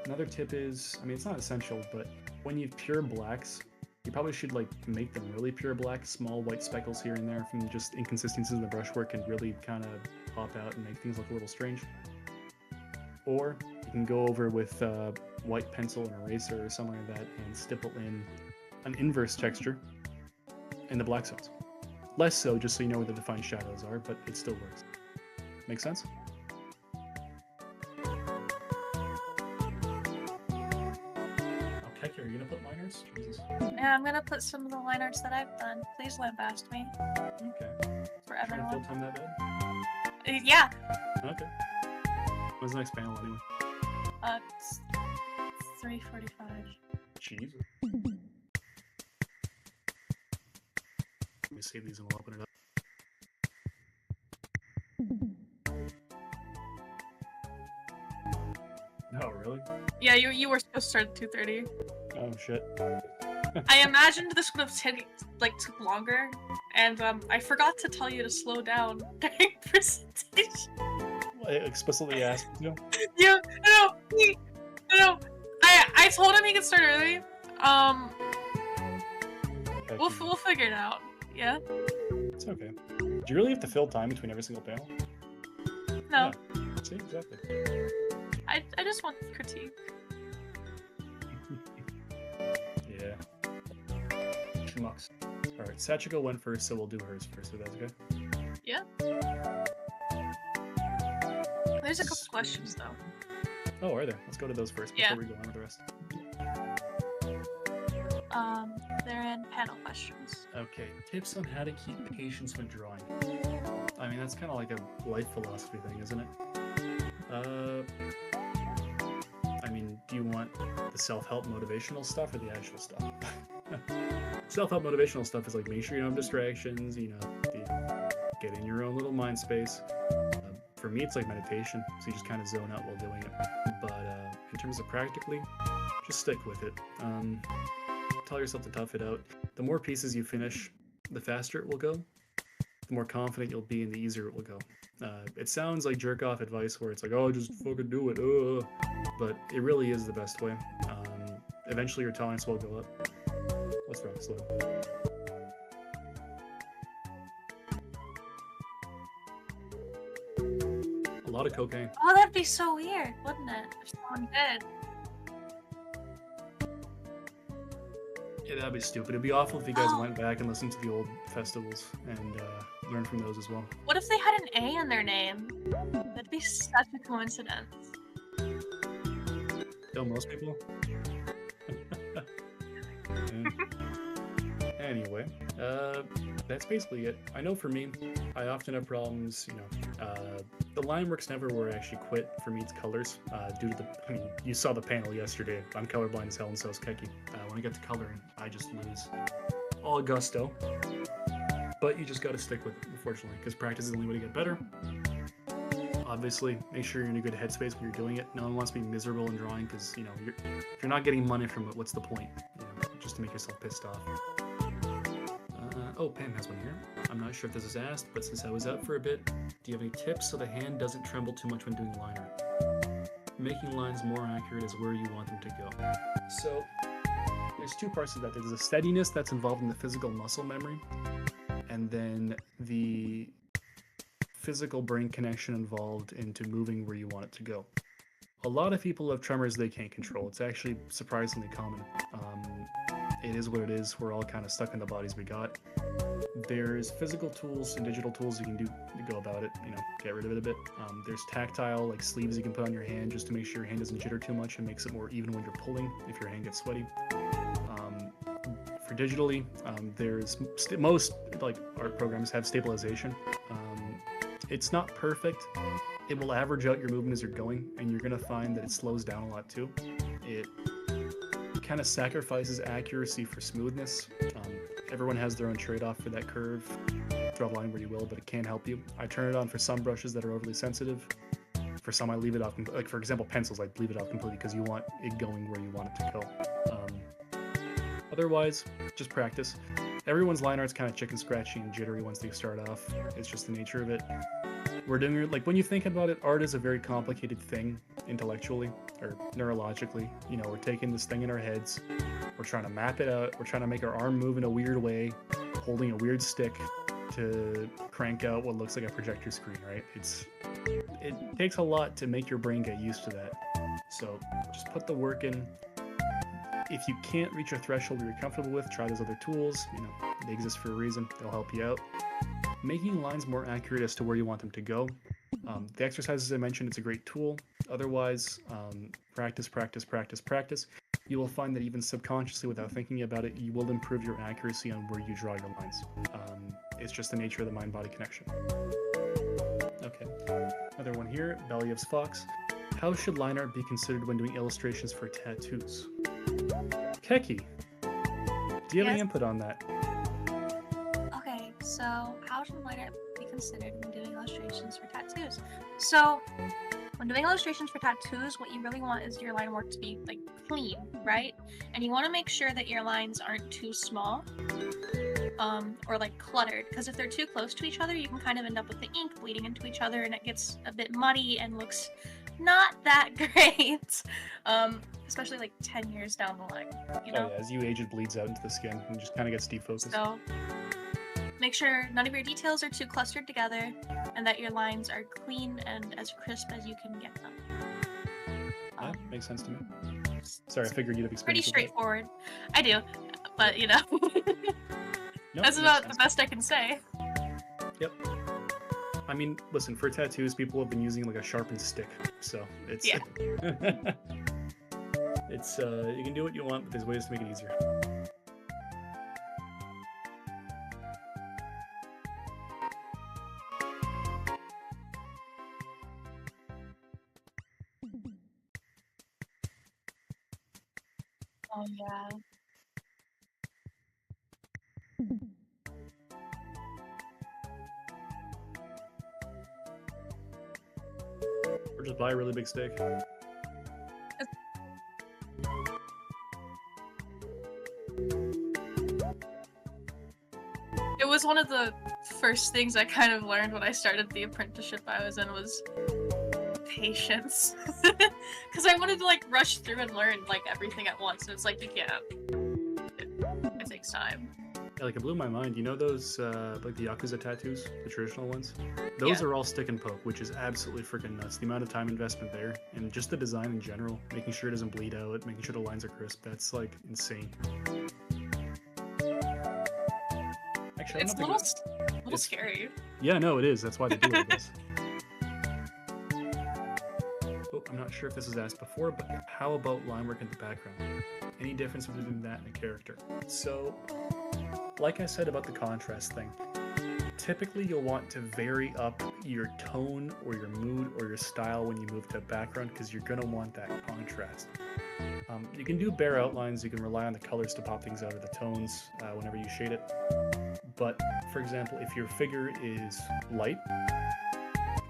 Another tip is, it's not essential, but when you have pure blacks, you probably should make them really pure black. Small white speckles here and there from just inconsistencies in the brushwork can really kind of pop out and make things look a little strange. Or you can go over with white pencil and eraser or something like that and stipple in an inverse texture in the black zones. Less so, just so you know where the defined shadows are, but it still works. Make sense? Are you gonna put liners? Jesus. Yeah, I'm gonna put some of the line arts that I've done. Please lambast me. Okay. For everyone. Full time that bad? Yeah. Okay. When's the next panel anyway? It's 3:45. Jesus. Let me save these and we'll open it up. Oh, really? Yeah, you were supposed to start at 2:30. Oh, shit. I imagined this would have took longer, and I forgot to tell you to slow down during presentation. I explicitly asked you? Yeah, no. I told him he could start early. We'll figure it out. Yeah. It's okay. Do you really have to fill time between every single panel? No. Yeah. See, exactly. I just want critique. Yeah. Schmucks. Alright, Sachiko went first, so we'll do hers first, if that's okay. Yeah. There's a couple questions, though. Oh, are there? Let's go to those first before we go on with the rest. They're in panel questions. Okay, tips on how to keep patience when drawing. That's kind of like a life philosophy thing, isn't it? Do you want the self-help motivational stuff or the actual stuff? Self-help motivational stuff is like, make sure you don't have distractions, get in your own little mind space. For me, it's like meditation, so you just kind of zone out while doing it. But in terms of practically, just stick with it. Tell yourself to tough it out. The more pieces you finish, the faster it will go. The more confident you'll be and the easier it will go. It sounds like jerk-off advice where it's like, oh, just fucking do it, but it really is the best way. Eventually your tolerance will go up. What's wrong, slow? A lot of cocaine. Oh, that'd be so weird, wouldn't it? If someone did. Yeah, that'd be stupid. It'd be awful if you guys went back and listened to the old festivals and learned from those as well. What if they had an A in their name? That'd be such a coincidence. Don't most people? Anyway, that's basically it. I know for me, I often have problems, the line works never where I actually quit. For me, it's colors. Due to you saw the panel yesterday. I'm colorblind as hell, and so is Keki. When I get to coloring, I just lose all gusto. But you just gotta stick with it, unfortunately, because practice is the only way to get better. Obviously, make sure you're in a good headspace when you're doing it. No one wants to be miserable in drawing, because, if you're not getting money from it, what's the point? Just to make yourself pissed off. Oh, Pam has one here. I'm not sure if this is asked, but since I was out for a bit, do you have any tips so the hand doesn't tremble too much when doing line art? Making lines more accurate is where you want them to go. So, there's two parts to that. There's a steadiness that's involved in the physical muscle memory, and then the physical brain connection involved into moving where you want it to go. A lot of people have tremors they can't control. It's actually surprisingly common. It is what it is. We're all kind of stuck in the bodies we got. There's physical tools and digital tools you can do to go about it, get rid of it a bit. There's tactile, like sleeves you can put on your hand just to make sure your hand doesn't jitter too much and makes it more even when you're pulling if your hand gets sweaty. For digitally, there's most like art programs have stabilization. It's not perfect. It will average out your movement as you're going, and you're gonna find that it slows down a lot too. It kind of sacrifices accuracy for smoothness. Everyone has their own trade-off for that curve. Draw the line where you will, but it can help you. I turn it on for some brushes that are overly sensitive. For some, I leave it off. Like for example, pencils, I leave it off completely because you want it going where you want it to go. Otherwise, just practice. Everyone's line art's kind of chicken scratchy and jittery once they start off. It's just the nature of it. We're doing, like, when you think about it, art is a very complicated thing intellectually or neurologically. We're taking this thing in our heads, we're trying to map it out, we're trying to make our arm move in a weird way, holding a weird stick to crank out what looks like a projector screen, right? It takes a lot to make your brain get used to that. So just put the work in. If you can't reach a threshold you're comfortable with, try those other tools. They exist for a reason. They'll help you out. Making lines more accurate as to where you want them to go. The exercises I mentioned, it's a great tool. Otherwise, practice, practice, practice, practice. You will find that even subconsciously, without thinking about it, you will improve your accuracy on where you draw your lines. It's just the nature of the mind-body connection. Okay, another one here, Believ's Fox. How should line art be considered when doing illustrations for tattoos? Keki, do you have any input on that? Okay, so how should line art be considered when doing illustrations for tattoos? So, when doing illustrations for tattoos, what you really want is your line work to be like clean, right? And you want to make sure that your lines aren't too small, or like cluttered, because if they're too close to each other, you can kind of end up with the ink bleeding into each other, and it gets a bit muddy and looks not that great. Especially like 10 years down the line, Oh yeah, as you age, it bleeds out into the skin and just kind of gets defocused. So make sure none of your details are too clustered together and that your lines are clean and as crisp as you can get them. Yeah, makes sense to me. Sorry, I figured you'd have experience. Pretty with straightforward. I do, but Nope, that's makes about sense. the best I can say. Yep. I mean, listen, for tattoos, people have been using like a sharpened stick, so it's Yeah. it's you can do what you want, but there's ways to make it easier. Oh yeah. Or just buy a really big stick. It was one of the first things I kind of learned when I started the apprenticeship I was in was patience. Because I wanted to like rush through and learn like everything at once, and it's like you can't. It takes time. Yeah, like it blew my mind. You know those like the Yakuza tattoos, the traditional ones? Those Yeah. are all stick and poke, which is absolutely freaking nuts. The amount of time investment there, and just the design in general, making sure it doesn't bleed out, making sure the lines are crisp. That's like insane. Actually, It's a little scary. Yeah, no, it is. That's why they do it, I guess. Oh, I'm not sure if this was asked before, but how about line work in the background? Any difference between that and a character? So, like I said about the contrast thing, typically you'll want to vary up your tone or your mood or your style when you move to a background because you're going to want that contrast. You can do bare outlines, you can rely on the colors to pop things out, or the tones whenever you shade it. But, for example, if your figure is light,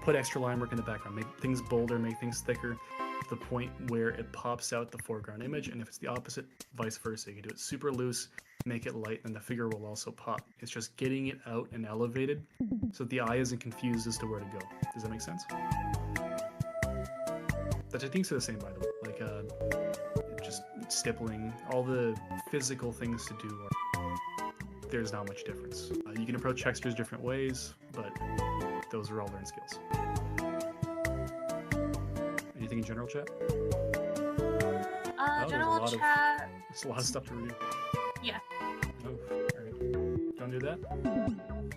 put extra line work in the background. Make things bolder, make things thicker, to the point where it pops out the foreground image, and if it's the opposite, vice versa. You can do it super loose, make it light, and the figure will also pop. It's just getting it out and elevated so that the eye isn't confused as to where to go. Does that make sense? The techniques are the same, by the way. Like, just stippling, all the physical things to do are there's not much difference. You can approach textures different ways, but those are all learned skills. Anything in general chat? General chat. There's a lot of stuff to read. Yeah. Oh, alright. Do you want to do that?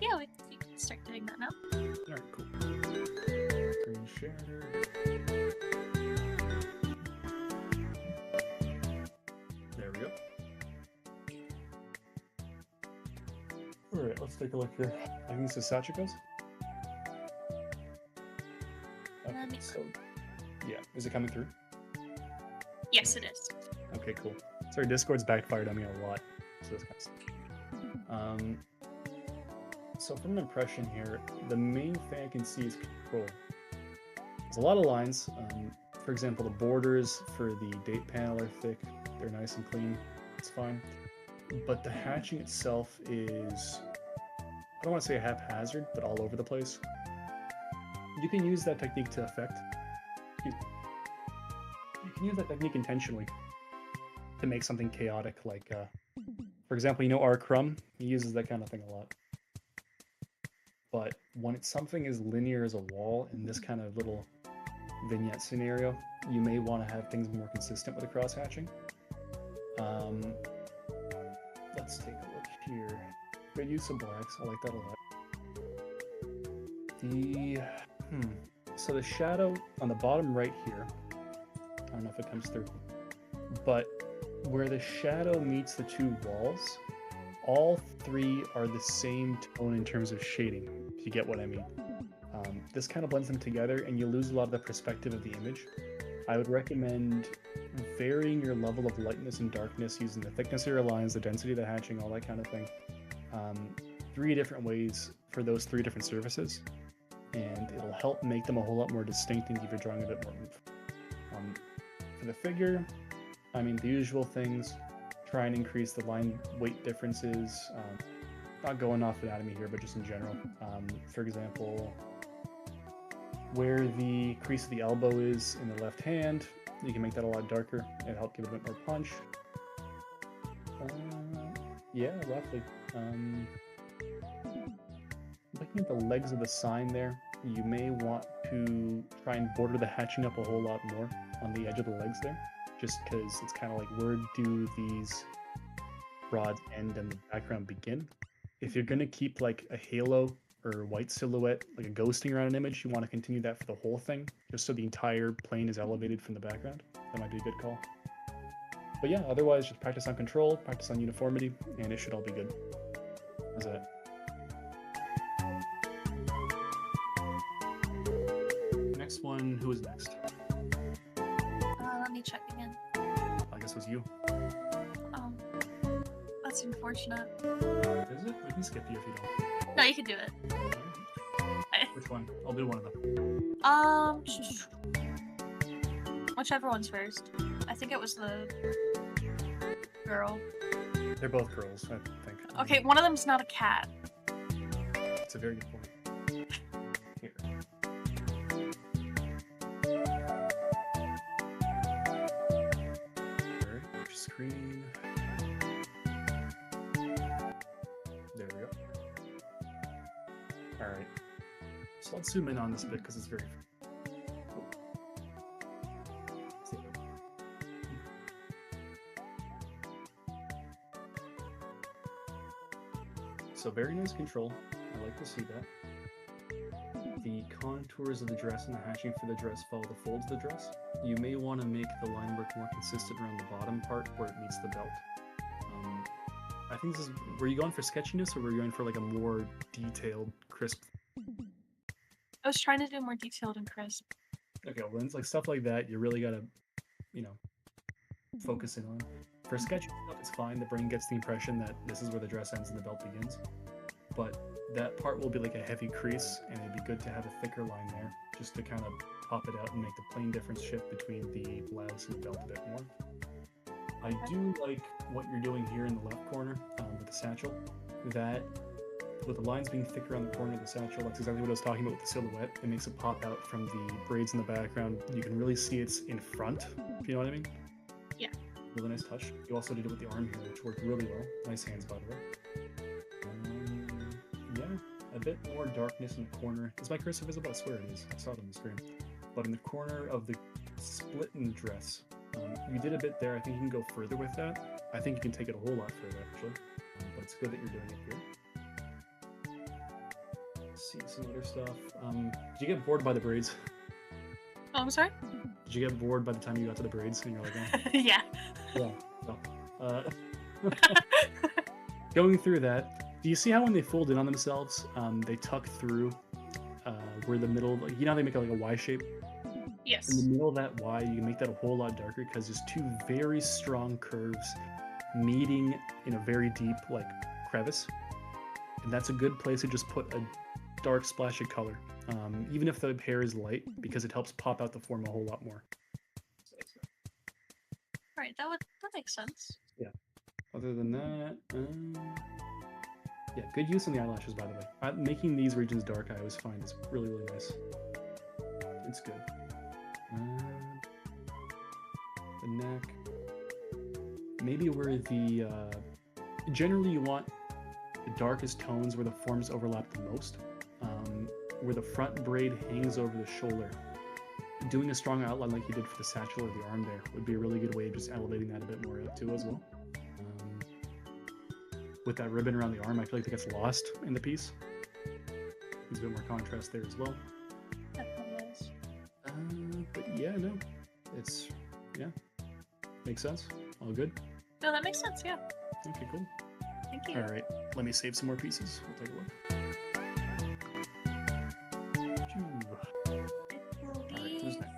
Yeah, we can start doing that now. Alright, cool. Screen share. There we go. Alright, let's take a look here. I think this is Sachiko's. Okay, so yeah, is it coming through? Yes, it is. Okay, cool. Sorry, Discord's backfired on me a lot, so this kind of stuff. So from an impression here, the main thing I can see is control. There's a lot of lines. For example, the borders for the date panel are thick. They're nice and clean. It's fine. But the hatching itself is, I don't want to say haphazard, but all over the place. You can use that technique to effect. You can use that technique intentionally to make something chaotic, like, for example, you know R. Crumb? He uses that kind of thing a lot. But when it's something as linear as a wall in this kind of little vignette scenario, you may want to have things more consistent with the cross-hatching. Let's take a look here. Good use of blacks, I like that a lot. So the shadow on the bottom right here, I don't know if it comes through, but where the shadow meets the two walls, all three are the same tone in terms of shading, if you get what I mean. This kind of blends them together and you lose a lot of the perspective of the image. I would recommend varying your level of lightness and darkness using the thickness of your lines, the density of the hatching, all that kind of thing. 3 different ways for those 3 different surfaces, and it'll help make them a whole lot more distinct and give your drawing a bit more oomph. For the figure, I mean, the usual things, try and increase the line weight differences, not going off anatomy here, but just in general. For example, where the crease of the elbow is in the left hand, you can make that a lot darker and help give it a bit more punch. Yeah, roughly. Looking at the legs of the sign there, you may want to try and border the hatching up a whole lot more on the edge of the legs there, just because it's kind of like, where do these rods end and the background begin? If you're going to keep like a halo or white silhouette, like a ghosting around an image, you want to continue that for the whole thing, just so the entire plane is elevated from the background. That might be a good call. But yeah, otherwise just practice on control, practice on uniformity, and it should all be good. How's that? Next one, who is next? Let me check again. I guess it was you. Oh, that's unfortunate. Is it? We can skip you if you don't. No, you can do it. Which one? I'll do one of them. Whichever one's first. I think it was the girl. They're both girls, I think. Okay, one of them's not a cat. That's a very good point. Here. Alright, screen. There we go. Alright. So let's zoom in on this bit because it's very cool. So very nice control. I like to see that. The contours of the dress and the hatching for the dress follow the folds of the dress. You may want to make the line work more consistent around the bottom part where it meets the belt. I think this is, were you going for sketchiness or were you going for like a more detailed, crisp? I was trying to do more detailed and crisp. Okay, well, it's like stuff like that, you really gotta, you know, focus in on. For sketching stuff, it's fine. The brain gets the impression that this is where the dress ends and the belt begins. But that part will be like a heavy crease, and it'd be good to have a thicker line there, just to kind of pop it out and make the plane difference shift between the blouse and the belt a bit more. I do like what you're doing here in the left corner with the satchel. That, with the lines being thicker on the corner of the satchel, that's exactly what I was talking about with the silhouette. It makes it pop out from the braids in the background. You can really see it's in front, if you know what I mean. Yeah. Really nice touch. You also did it with the arm here, which worked really well. Nice hands, by the way. a bit more darkness in the corner. Is my cursor visible? I swear it is. I saw it on the screen. But in the corner of the split in the dress, you did a bit there. I think you can go further with that. I think you can take it a whole lot further, actually. But it's good that you're doing it here. Let's see some other stuff. Did you get bored by the braids? Oh, I'm sorry? Did you get bored by the time you got to the braids and you're like, oh. Yeah. Yeah. So, going through that, do you see how when they fold in on themselves, they tuck through where the middle, like, you know how they make like a Y shape? Yes. In the middle of that Y, you can make that a whole lot darker because there's two very strong curves meeting in a very deep like crevice. And that's a good place to just put a dark splash of color, even if the hair is light, because it helps pop out the form a whole lot more. Right, that makes sense. Yeah. Other than that, yeah, good use on the eyelashes, by the way. Making these regions dark, I always find is really, really nice. It's good. The neck. Maybe where the generally you want the darkest tones where the forms overlap the most. Where the front braid hangs over the shoulder. Doing a strong outline like you did for the satchel or the arm there would be a really good way of just elevating that a bit more out too as well. With that ribbon around the arm, I feel like it gets lost in the piece. There's a bit more contrast there as well. Definitely is. But yeah, no, it's, yeah, makes sense. All good? No, that makes sense, yeah. Okay, cool. Thank you. All right, let me save some more pieces. We'll take a look. All right, who's next?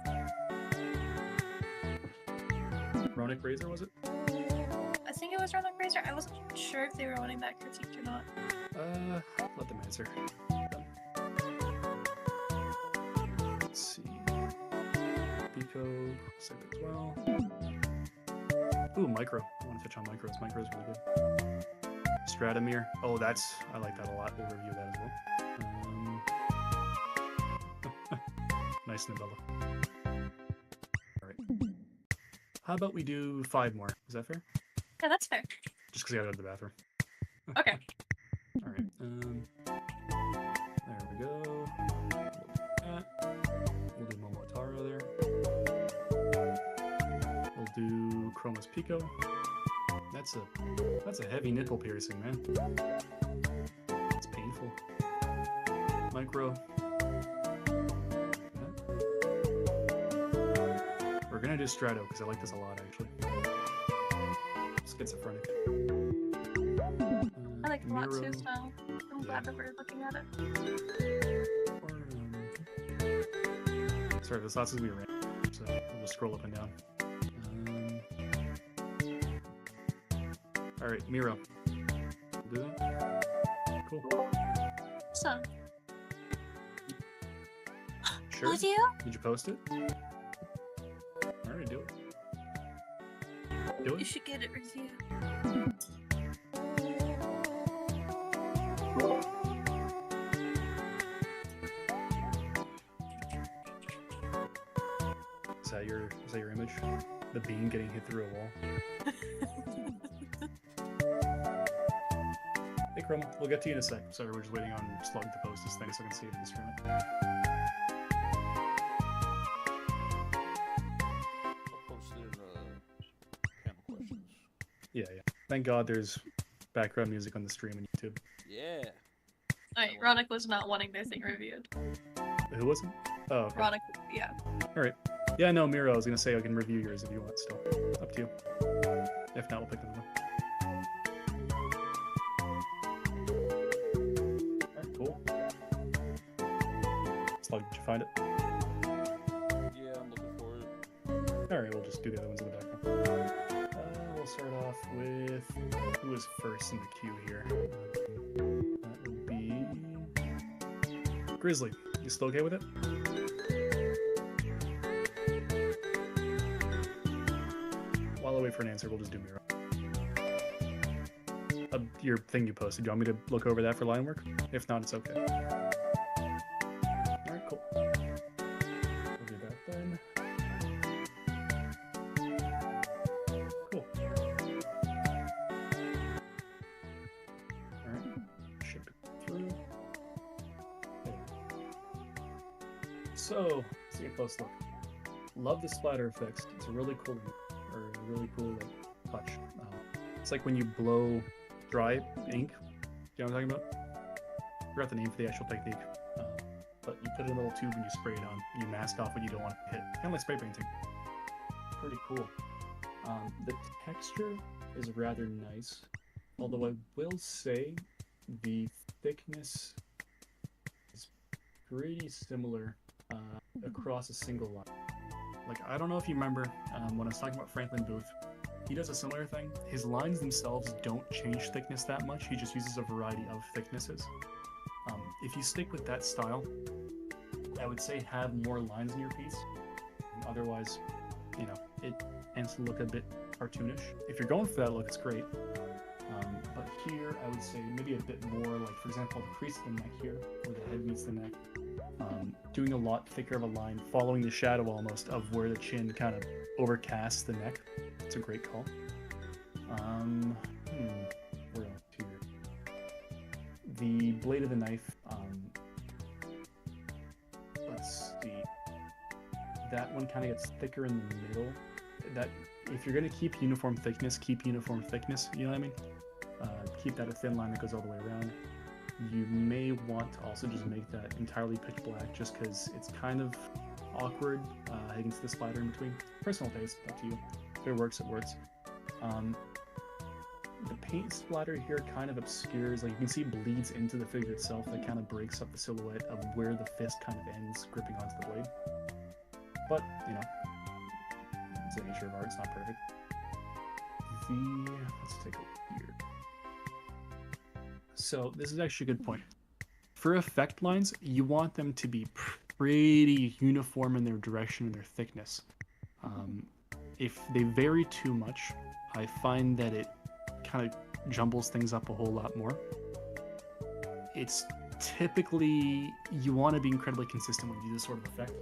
Ronic Razor, was it? I think it was Ronald Fraser. I wasn't sure if they were wanting that critiqued or not. Let them answer. Let's see. Pico, save it as well. Ooh, micro. I want to touch on micros. Micro's really good. Stratomir. Oh, I like that a lot. We'll review that as well. Nice novella. Alright. How about we do 5 more? Is that fair? Yeah, that's fair. Just because I gotta go to the bathroom. Okay. Alright. There we go. We'll do Momotaro there. We'll do Chroma's Pico. That's a heavy nipple piercing, man. It's painful. Micro. We're gonna do Strato because I like this a lot, actually. Schizophrenic. I like it a lot too, Miro. so I'm glad that we're looking at it. Sorry, this last is gonna be random, so I'll just scroll up and down. Alright, Miro. Do that? Cool. So, Sure? would you? Did you post it? Alright, do it. Do You it? should get it reviewed. Is that your image? The bean getting hit through a wall. Hey Chrome, we'll get to you in a sec. Sorry, we're just waiting on Slug to post this thing so I can see it in the stream. I'll post it in panel questions. Yeah. Thank God there's background music on the stream on YouTube. Yeah. Alright, Ronick was not wanting their thing reviewed. Who wasn't? Oh, okay. Ronick, yeah. Alright. Yeah, no, Miro, I was gonna say I can review yours if you want still. Up to you. If not, we'll pick them up. Alright, cool. Slug, did you find it? Yeah, I'm looking for it. Alright, we'll just do the other ones in the background. We'll start off with who is first in the queue here. That would be Grizzly. You still okay with it? While I wait for an answer, we'll just do Miro. Your thing you posted, do you want me to look over that for line work? If not, it's okay. Alright, cool. We'll do that then. Cool. Alright, ship it through. So, let's take a close look. Love the splatter effects. It's a really cool, touch. It's like when you blow dry ink. You know what I'm talking about? I forgot the name for the actual technique. But you put it in a little tube and you spray it on. You mask off what you don't want to hit. Kind of like spray painting. Pretty cool. The texture is rather nice. Although I will say the thickness is pretty similar across a single line. Like, I don't know if you remember when I was talking about Franklin Booth, he does a similar thing. His lines themselves don't change thickness that much. He just uses a variety of thicknesses. If you stick with that style, I would say have more lines in your piece. Otherwise, you know, it tends to look a bit cartoonish. If you're going for that look, it's great. But here, I would say maybe a bit more, like, for example, the crease of the neck here, where the head meets the neck. Doing a lot thicker of a line, following the shadow almost of where the chin kind of overcasts the neck. It's a great call. Where else here? The blade of the knife, let's see. That one kind of gets thicker in the middle. That, if you're going to keep uniform thickness, keep uniform thickness, you know what I mean? Keep that a thin line that goes all the way around. You may want to also just make that entirely pitch black, just because it's kind of awkward against the splatter in between. Personal taste, up to you. If it works, it works. The paint splatter here kind of obscures, like you can see bleeds into the figure itself. That kind of breaks up the silhouette of where the fist kind of ends, gripping onto the blade. But, you know, it's the nature of art, it's not perfect. Let's take a look here. So this is actually a good point. For effect lines, you want them to be pretty uniform in their direction and their thickness. If they vary too much, I find that it kind of jumbles things up a whole lot more. It's typically, you want to be incredibly consistent when you do this sort of effect.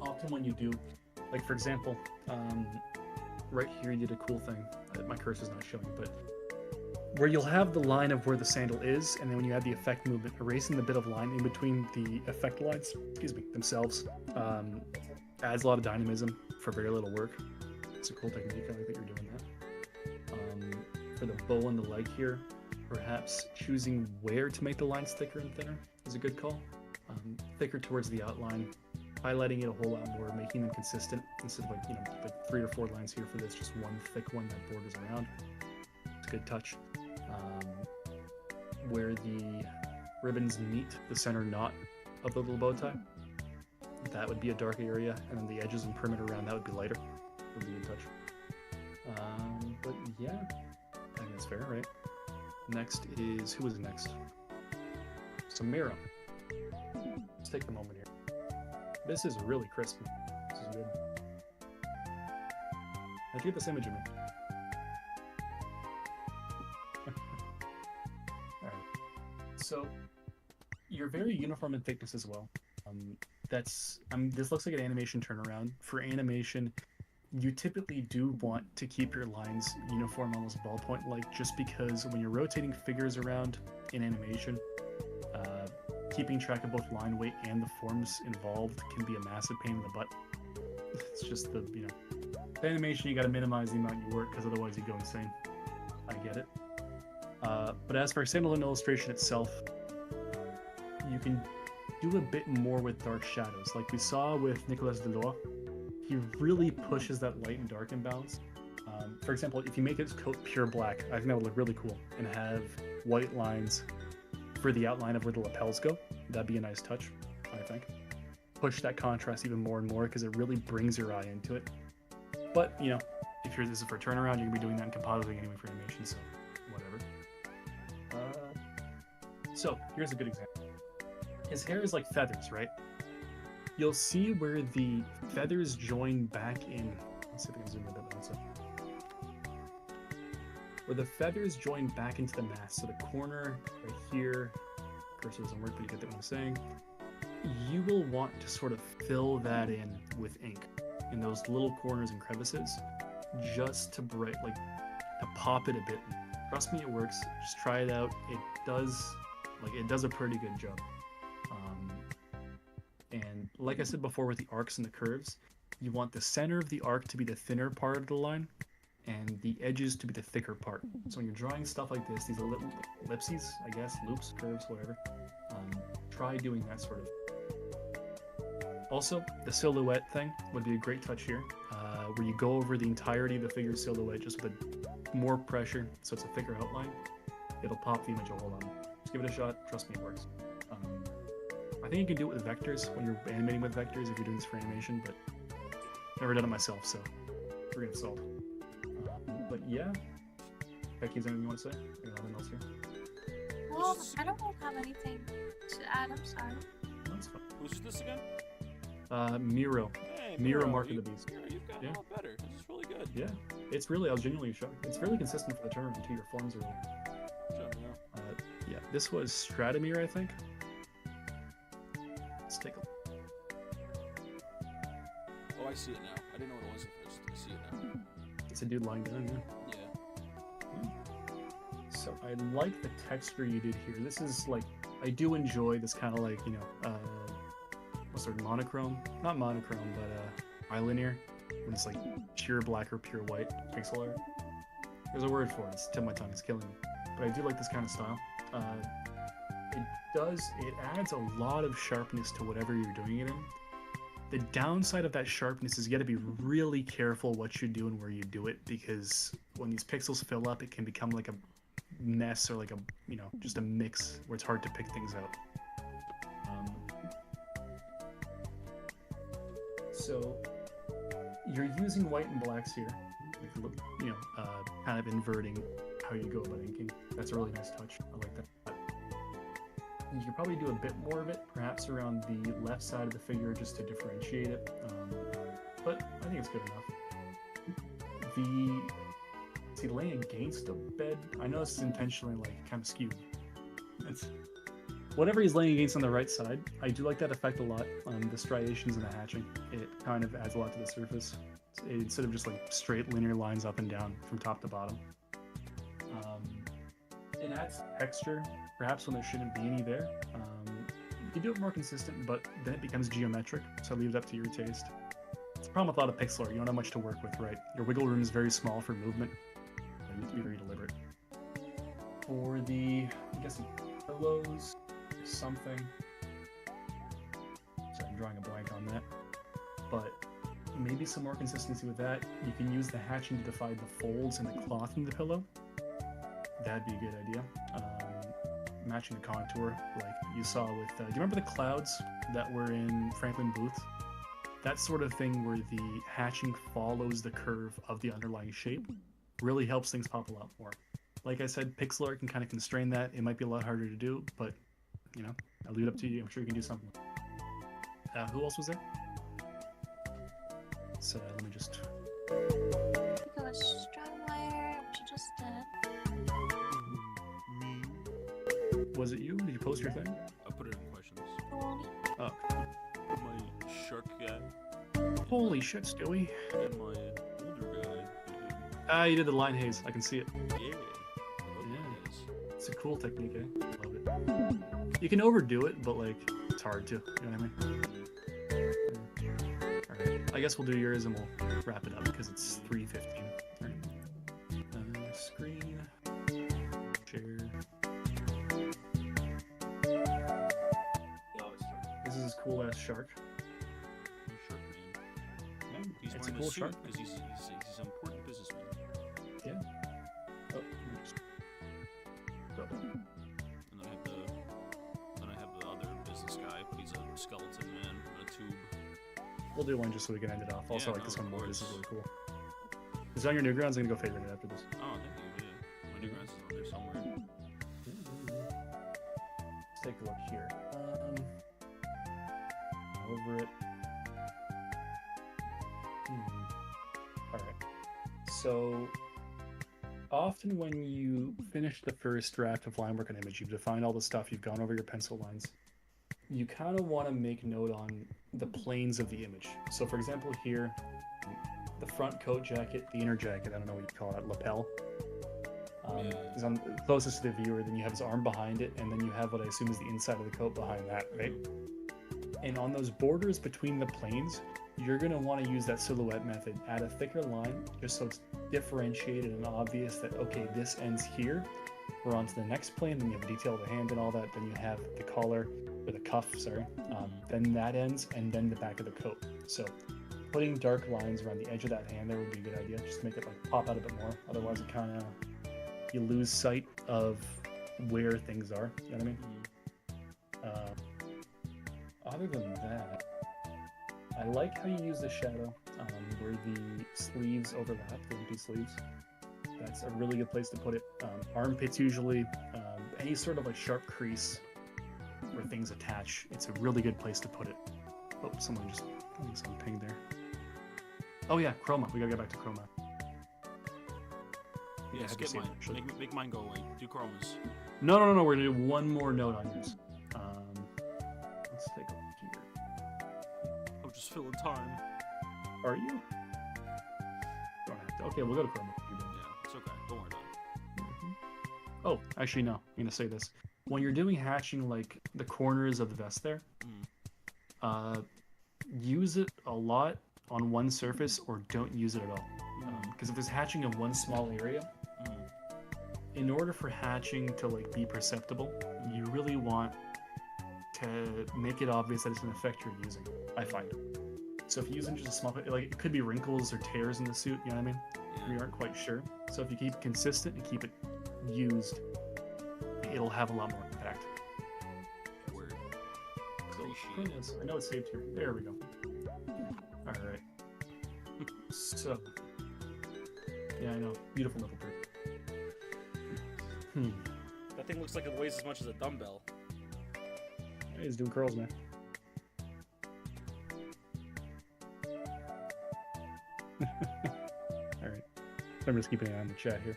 Often when you do, like for example, right here you did a cool thing. My cursor's not showing, but where you'll have the line of where the sandal is, and then when you add the effect movement, erasing the bit of line in between the effect lines, themselves, adds a lot of dynamism for very little work. It's a cool technique. I like that you're doing that. For the bow and the leg here, perhaps choosing where to make the lines thicker and thinner is a good call. Thicker towards the outline, highlighting it a whole lot more, making them consistent instead of like 3 or 4 lines here for this, just one thick one that borders around. It's a good touch. Where the ribbons meet the center knot of the little bow tie, that would be a dark area, and then the edges and perimeter around that would be lighter. That would be a good touch. But yeah, I think that's fair, right? Next is, who was next? Samira. Let's take a moment here. This is really crispy. This is good. How'd you get this image of me? Alright. So, you're very uniform in thickness as well. This looks like an animation turnaround. For animation, you typically do want to keep your lines uniform, almost ballpoint-like, just because when you're rotating figures around in animation, keeping track of both line weight and the forms involved can be a massive pain in the butt. It's just the animation, you gotta minimize the amount you work, because otherwise you go insane. I get it. But as for standalone illustration itself, you can do a bit more with dark shadows. Like we saw with Nicolas Delors, he really pushes that light and dark imbalance. For example, if you make his coat pure black, I think that would look really cool, and have white lines for the outline of where the lapels go. That'd be a nice touch, I think. Push that contrast even more and more, because it really brings your eye into it. But, you know, if this is for turnaround, you're going to be doing that in compositing anyway for animation, so whatever. So, here's a good example. His hair is like feathers, right? You'll see where the feathers join back in. Let's see if I can zoom in a bit. Where the feathers join back into the mask. So the corner right here, cursor doesn't work, but you get what I'm saying. You will want to sort of fill that in with ink in those little corners and crevices, just to pop it a bit. Trust me, it works. Just try it out. It does a pretty good job. like I said before with the arcs and the curves, you want the center of the arc to be the thinner part of the line, and the edges to be the thicker part. So when you're drawing stuff like this, these ellipses, I guess, loops, curves, whatever, try doing that sort of. Also, the silhouette thing would be a great touch here, where you go over the entirety of the figure's silhouette just with more pressure, so it's a thicker outline. It'll pop the image a whole lot. Just give it a shot. Trust me, it works. I think you can do it with vectors when you're animating with vectors if you're doing this for animation, but never done it myself, so we're gonna solve. But yeah, Becky, is there anything you want to say? Anything else here? Well, I don't have anything to add. I'm sorry. No, that's fine. Who's this again? Miro. Hey, Miro, Mark of the Beast. You've gotten a lot better. This is really good. Yeah, it's really, I was genuinely shocked. It's really consistent for the term to your forms earlier. Sure, yeah. Yeah, this was Stratomir, I think. Let's take a look. Oh, I see it now. I didn't know what it was at first. I see it now. It's a dude lying down, yeah. Yeah. So I like the texture you did here. This is like, I do enjoy this kind of like, you know, what's sort of monochrome? Not monochrome, but bilinear. When it's like pure black or pure white pixel art. There's a word for it. It's tip of my tongue. It's killing me. But I do like this kind of style. It adds a lot of sharpness to whatever you're doing it in. The downside of that sharpness is you got to be really careful what you do and where you do it, because when these pixels fill up, it can become like a mess or like a, you know, just a mix where it's hard to pick things out. So you're using white and blacks here, you know, kind of inverting how you go about inking. That's a really nice touch. I like that. You could probably do a bit more of it, perhaps around the left side of the figure just to differentiate it, but I think it's good enough. Is he laying against a bed? I know this is intentionally like kind of skewed. It's whatever he's laying against on the right side. I do like that effect a lot. The striations and the hatching, it kind of adds a lot to the surface. Instead of just like straight linear lines up and down from top to bottom. It adds texture, perhaps when there shouldn't be any there. You can do it more consistent, but then it becomes geometric, so I leave it up to your taste. It's a problem with a lot of pixel art. You don't have much to work with, right? Your wiggle room is very small for movement. You need to be very deliberate. For the, I'm guessing, pillows, something. Sorry, I'm drawing a blank on that. But maybe some more consistency with that. You can use the hatching to divide the folds and the cloth in the pillow. That'd be a good idea. Matching the contour, like you saw with, do you remember the clouds that were in Franklin Booth? That sort of thing where the hatching follows the curve of the underlying shape really helps things pop a lot more. Like I said, pixel art can kind of constrain that. It might be a lot harder to do, but, you know, I'll leave it up to you. I'm sure you can do something. Who else was there? So let me just... It was Strumwire, which you just did. Was it you? Did you post your thing? I put it in questions. Oh. My shark guy Holy shit, Stewie. and my older guy. You did the line haze. I can see it. Yeah. Yeah. It's a cool technique, eh? Love it. You can overdo it, but like, it's hard to. You know what I mean? Alright. I guess we'll do yours and we'll wrap it up because it's 3:15. Alright. Screen. Share. This is his cool ass shark. Yeah, he's It's a wearing cool a suit shark. because he's an important businessman. Yeah. Oh, just... oh. And then I have the other business guy, but he's a skeleton man in a tube. We'll do one just so we can end it off. Also, Yeah, I like no, this of one more. This is course. really cool. Is it on your Newgrounds? I'm gonna go favorite it after this. Oh, thank you. Yeah. My Newgrounds is on there somewhere. Let's take a look here. Over it. Alright. So, often when you finish the first draft of line work on image, you've defined all the stuff, you've gone over your pencil lines. You kind of want to make note on the planes of the image. So, for example, here, the front coat jacket, the inner jacket, I don't know what you call it, lapel, is on closest to the viewer. Then you have his arm behind it, and then you have what I assume is the inside of the coat behind that, right? And on those borders between the planes, you're going to want to use that silhouette method. Add a thicker line just so it's differentiated and obvious that, okay, this ends here. We're on to the next plane, then you have the detail of the hand and all that. Then you have the collar, or the cuff, sorry. Then that ends, and then the back of the coat. So putting dark lines around the edge of that hand there would be a good idea. Just to make it like pop out a bit more. Otherwise, it kind of, you lose sight of where things are. You know what I mean? Other than that, I like how you use the shadow where the sleeves overlap, the empty sleeves. That's a really good place to put it. Armpits usually, any sort of like sharp crease where things attach, it's a really good place to put it. Oh, someone pinged there. Oh yeah, chroma. We gotta get back to chroma. Yeah, skip mine. Make mine go away. Do chromas. No. We're gonna do one more note on yours. Let's take a look here. I'm just filling time. Are you? Don't have to. Okay, we'll go to chroma. Yeah, it's okay. Don't worry about it. Oh, actually no. I'm gonna say this. When you're doing hatching, like the corners of the vest there, use it a lot on one surface or don't use it at all. Because if it's hatching in one small area, in order for hatching to like be perceptible, you really want to make it obvious that it's an effect you're using, I find. So if you're using just a small, like it could be wrinkles or tears in the suit, you know what I mean? We aren't quite sure. So if you keep it consistent and keep it used, it'll have a lot more impact. Word. So, I know it's saved here. There we go. Alright. So, yeah, I know. Beautiful level 3. That thing looks like it weighs as much as a dumbbell. Yeah, he's doing curls, man. Alright. I'm just keeping an eye on the chat here.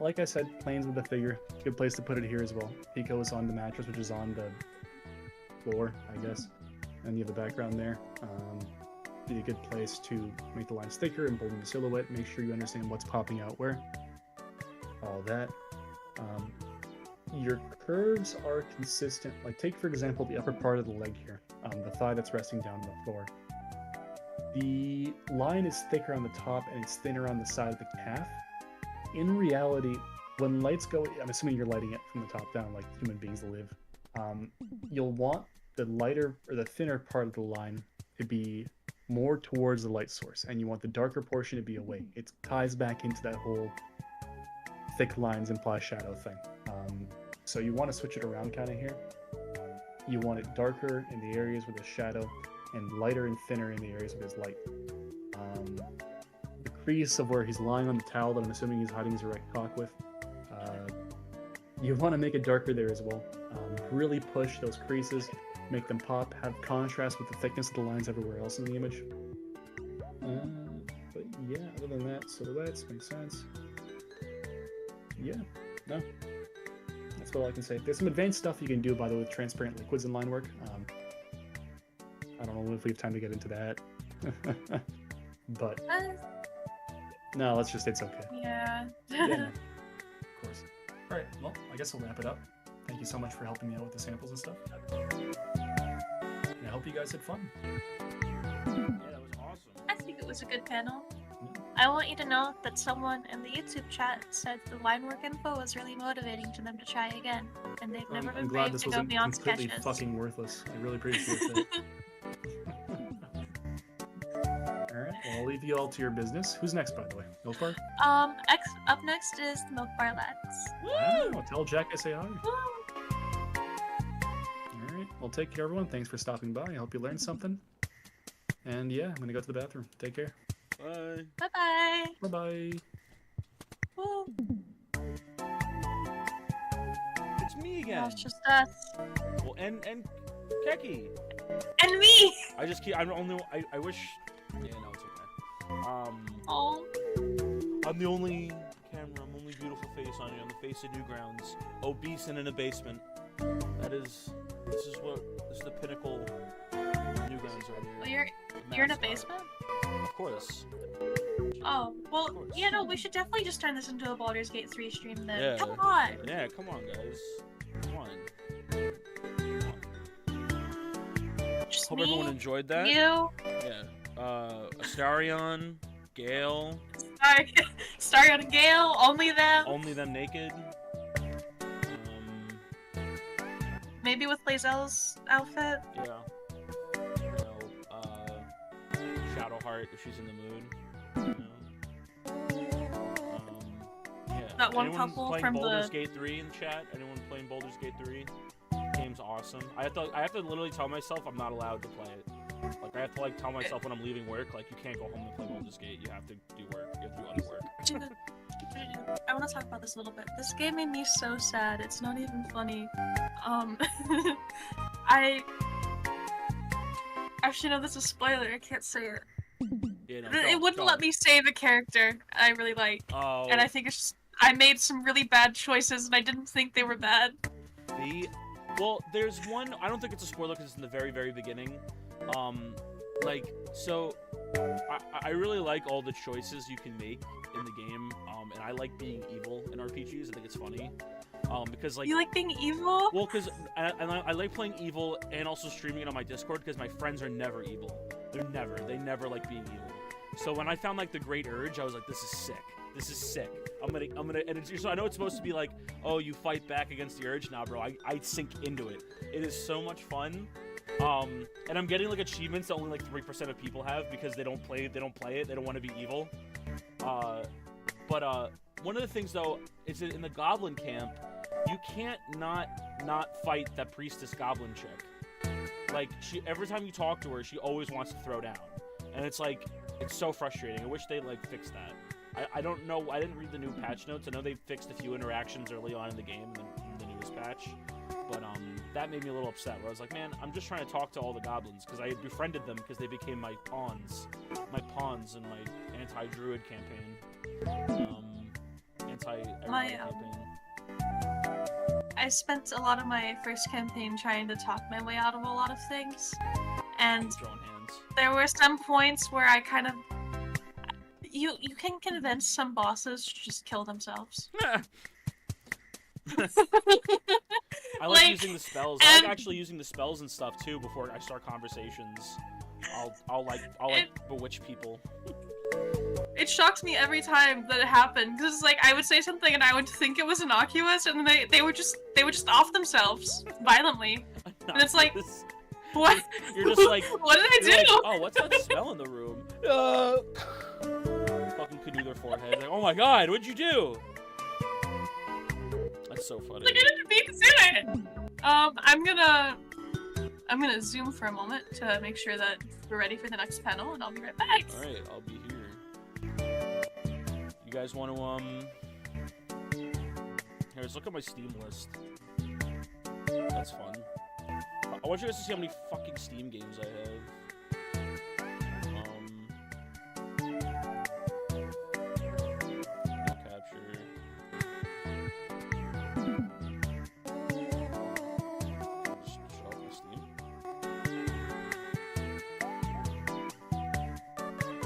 Like I said, planes with the figure. Good place to put it here as well. Pico is on the mattress, which is on the floor, I guess. And you have the background there. Be a good place to make the lines thicker and building the silhouette. Make sure you understand what's popping out where. All that. Your curves are consistent. Like take for example the upper part of the leg here, the thigh that's resting down on the floor. The line is thicker on the top and it's thinner on the side of the calf. In reality, when lights go, I'm assuming you're lighting it from the top down like human beings live. You'll want the lighter or the thinner part of the line to be more towards the light source, and you want the darker portion to be away. It ties back into that whole thick lines imply shadow thing. So you want to switch it around kind of here. You want it darker in the areas with the shadow and lighter and thinner in the areas with his light. The crease of where he's lying on the towel that I'm assuming he's hiding his erect cock with, you want to make it darker there as well. Really push those creases, make them pop, have contrast with the thickness of the lines everywhere else in the image. But yeah, other than that, silhouettes make sense. Yeah, no. That's all I can say. There's some advanced stuff you can do, by the way, with transparent liquids in line work. I don't know if we have time to get into that. But no, let's just, it's okay. Yeah. Yeah, no. Of course. All right, well, I guess we'll wrap it up. Thank you so much for helping me out with the samples and stuff. And I hope you guys had fun. Yeah, that was awesome. I think it was a good panel. I want you to know that someone in the YouTube chat said the line work info was really motivating to them to try again, and they've never been brave to go beyond completely sketches. Fucking worthless. I really appreciate that. Alright, well, I'll leave you all to your business. Who's next, by the way? Milk Bar? Up next is the Milk Bar Lads. Wow, tell Jack I say hi. Alright, well, take care, everyone. Thanks for stopping by. I hope you learned something. And yeah, I'm gonna go to the bathroom. Take care. Bye. Bye-bye. Bye-bye. Woo. It's me again. No, it's just us. Well, and Keki. And me! I just keep, I wish, yeah, no, it's okay. Oh. I'm the only camera, I'm only beautiful face on you, on the face of Newgrounds. Obese and in a basement. This is the pinnacle of Newgrounds right here. Well, you're in a basement? Of course. Oh, well, yeah, no, we should definitely just turn this into a Baldur's Gate 3 stream then. Yeah. Come on! Yeah, come on, guys. Come on. Hope me, everyone enjoyed that. you, Yeah. Astarion, Gale. Starion and Gale, only them. Only them naked. Maybe with Lae'zel's outfit. Yeah. Shadowheart if she's in the mood. Yeah. That one Anyone couple playing from Baldur's the... Gate 3 in chat? Anyone playing Baldur's Gate 3? Game's awesome. I have to literally tell myself I'm not allowed to play it. Like I have to like tell myself when I'm leaving work, like you can't go home and play Baldur's Gate. You have to do work. You have to do other work. I want to talk about this a little bit. This game made me so sad. It's not even funny. Actually, no, this is a spoiler. I can't say it. Yeah, no, It wouldn't let me save a character I really like. Oh. And I think it's just... I made some really bad choices, and I didn't think they were bad. Well, there's one... I don't think it's a spoiler because it's in the very, very beginning. So... I really like all the choices you can make in the game, and I like being evil in RPGs. I think it's funny. Because like... You like being evil? Well, because I like playing evil and also streaming it on my Discord because my friends are never evil. They never like being evil. So when I found like the Great Urge, I was like, this is sick. This is sick. I'm gonna, and it's, so I know it's supposed to be like, oh, you fight back against the urge. Nah, bro, I sink into it. It is so much fun. And I'm getting like achievements that only like 3% of people have because they don't play it. They don't want to be evil. But one of the things though is that in the Goblin camp, you can't not fight that priestess Goblin chick. Like every time you talk to her, she always wants to throw down, and it's like it's so frustrating. I wish they like fixed that. I don't know. I didn't read the new patch notes. I know they fixed a few interactions early on in the game in the newest patch, but that made me a little upset. Where I was like, man, I'm just trying to talk to all the goblins because I befriended them because they became my pawns in my anti-druid campaign, anti-everybody campaign. I spent a lot of my first campaign trying to talk my way out of a lot of things, and there were some points where I kind of you can convince some bosses to just kill themselves. I like using the spells. I like actually using the spells and stuff too before I start conversations. I'll bewitch people. It shocked me every time that it happened because like I would say something and I would think it was innocuous, and then they would just off themselves violently, and it's like, what? You're just like, what did I do? Like, oh, what's that smell in the room? Fucking canoe their forehead. Like, oh my god, what'd you do? That's so funny. Like I didn't mean to do it. I'm gonna zoom for a moment to make sure that we're ready for the next panel, and I'll be right back. All right, I'll be here. You guys want to Here, let's look at my Steam list. That's fun. I want you guys to see how many fucking Steam games I have. Capture. Just shut off my Steam.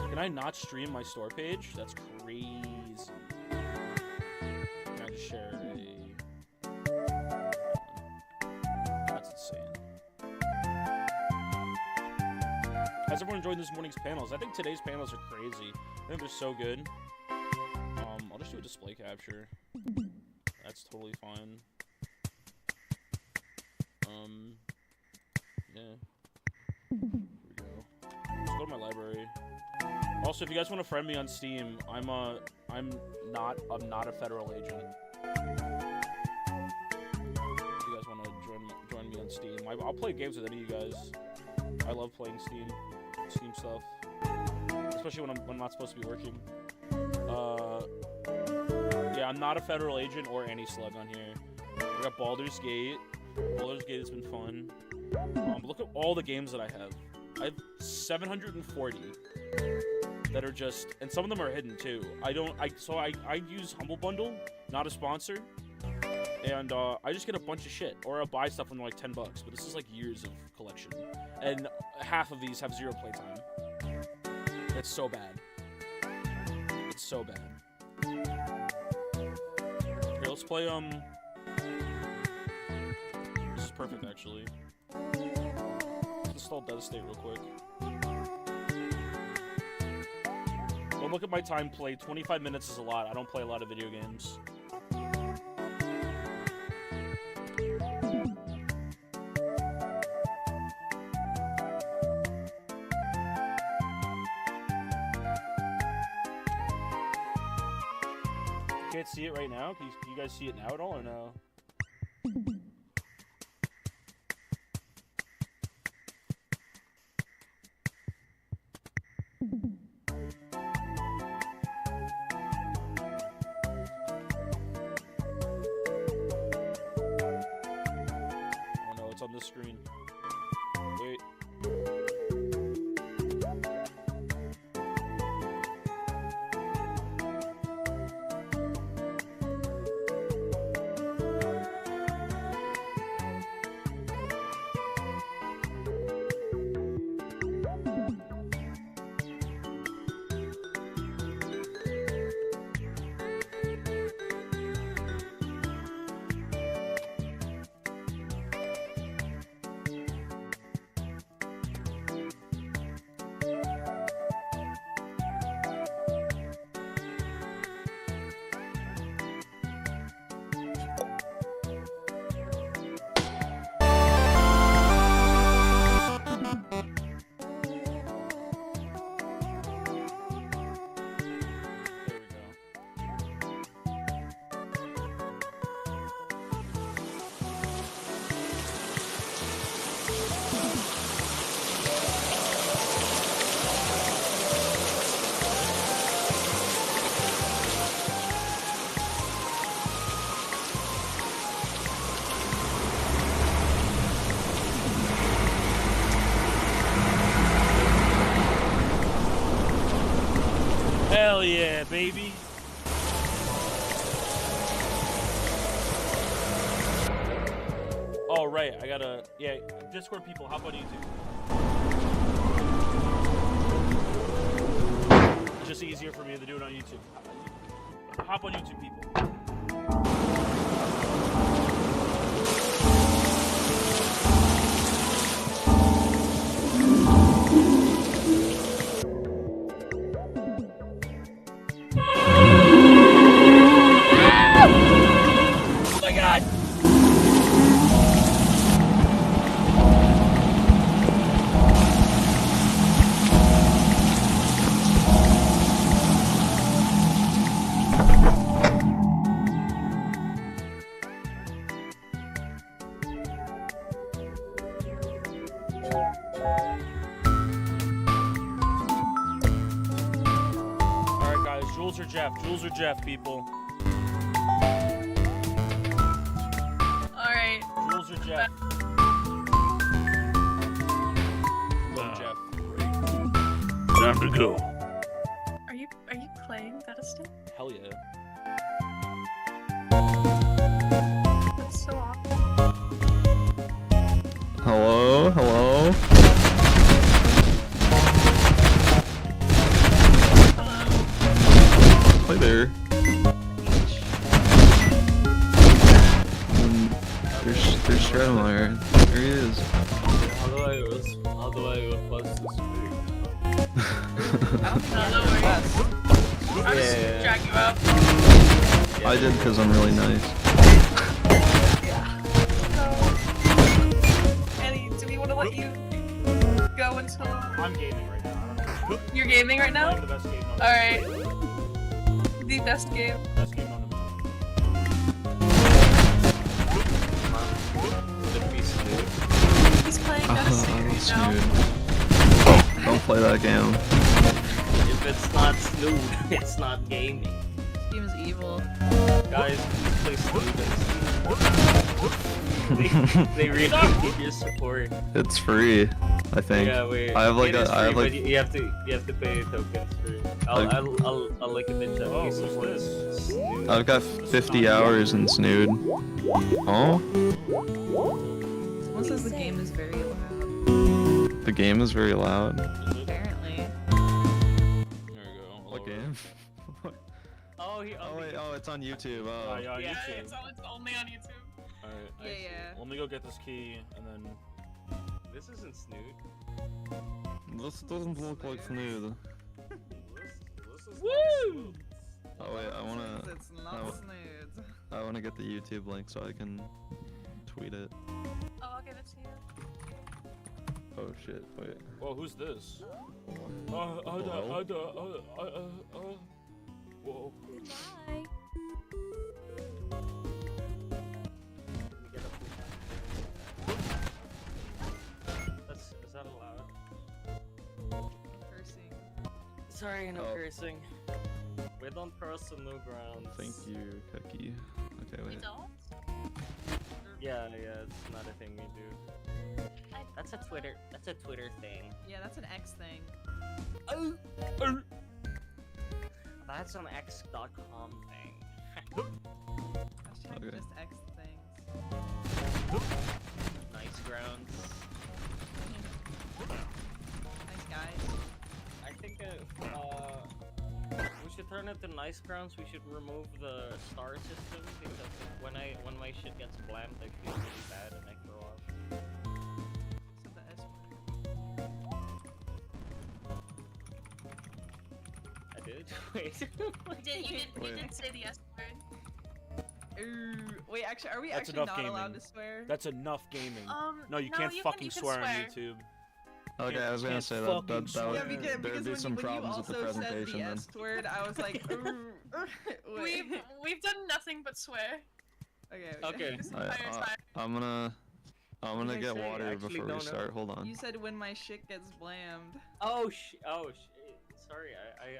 Can I not stream my store page? That's crazy. Can I just share That's insane. How's everyone enjoying this morning's panels? I think today's panels are crazy. I think they're so good. I'll just do a display capture. That's totally fine. Yeah. Here we go. Let's go to my library. Also, if you guys want to friend me on Steam, I'm not a federal agent. If you guys want to join me on Steam, I'll play games with any of you guys. I love playing Steam stuff, especially when I'm not supposed to be working. Yeah, I'm not a federal agent or any slug on here. We got Baldur's Gate. Baldur's Gate has been fun. Look at all the games that I have. I have 740 that are just, and some of them are hidden too. I use Humble Bundle, not a sponsor, and I just get a bunch of shit, or I'll buy stuff when they're like $10. But this is like years of collection, and half of these have 0 playtime. It's so bad. It's so bad. Here, let's play This is perfect, actually. install Devastate real quick. Don't look at my time play. 25 minutes is a lot. I don't play a lot of video games. Can't see it right now? Can you guys see it now at all or no? Oh no, it's on this screen. Wait. Hell yeah, baby. Oh, right. I gotta... Yeah, Discord people, hop on YouTube. It's just easier for me to do it on YouTube. Hop on YouTube, people. Oh my god! Alright guys, Jules or Jeff? Jules or Jeff, people? Alright. Jules or Jeff? Jeff. Time to go. Are you playing Devastator? Hell yeah. That's so awesome. Hello? Hello? Hi there. There's Shredmire. There he is. How do I request this video? I'll just drag you up. I did because I'm really nice. Eddie, do we want to let you go until... I'm gaming right now. I don't know. You're gaming right now? I'm playing the best game on Alright. The best game. Best game on the He's playing That's Devastator now. Snood. Don't play that game. If it's not Snood, it's not gaming. This game is evil. Guys, please play Snood. They really need your support. It's free, I think. Yeah, wait. I have like it is I have free, like but you have to pay tokens for it. I'll like a bitch at Oh, least who's support this? Snood. I've got 50 hours in Snood. Oh? Someone says the game is very loud. The game is very loud. Apparently. There we go. What game? Oh, Oh wait, oh it's on YouTube. Oh, Oh. yeah, on Yeah, YouTube. it's only on YouTube. Alright. Yeah. Let me go get this key and then. this isn't Snoot. This doesn't look like Snood. This is Woo! Oh wait, It's not Snood. I wanna get the YouTube link so I can tweet it. Oh, I'll give it to you. Oh shit, wait. Whoa, who's this? Hello? Whoa. Goodbye. Is that allowed? Cursing. Sorry, no Oh. cursing. We don't curse in Newgrounds. Thank you, Cookie. Okay, We wait. don't? Yeah, it's not a thing we do. That's a Twitter thing. Yeah, that's an X thing. That's an X.com thing. Hashtag Okay. just X things. Nice grounds. Nice guys. I think we should turn it to nice grounds. We should remove the star system because when my shit gets blamed, I feel really bad and I throw up. So the S I did. Wait. You did say the S word. Ooh, wait, actually, are we That's actually enough not gaming. allowed to swear? That's enough gaming. No, you no, can't you fucking can swear on swear. YouTube. Okay, I was gonna Can't say that fucking that would, swear. Yeah, because there'd be some when you problems with the also said presentation the then. S word, I was like, ooh. Wait. We've done nothing but swear. Okay. This entire time. I'm gonna Did I get say? I water actually before we don't start. know. Hold on. You said when my shit gets blammed. Oh shit. Sorry,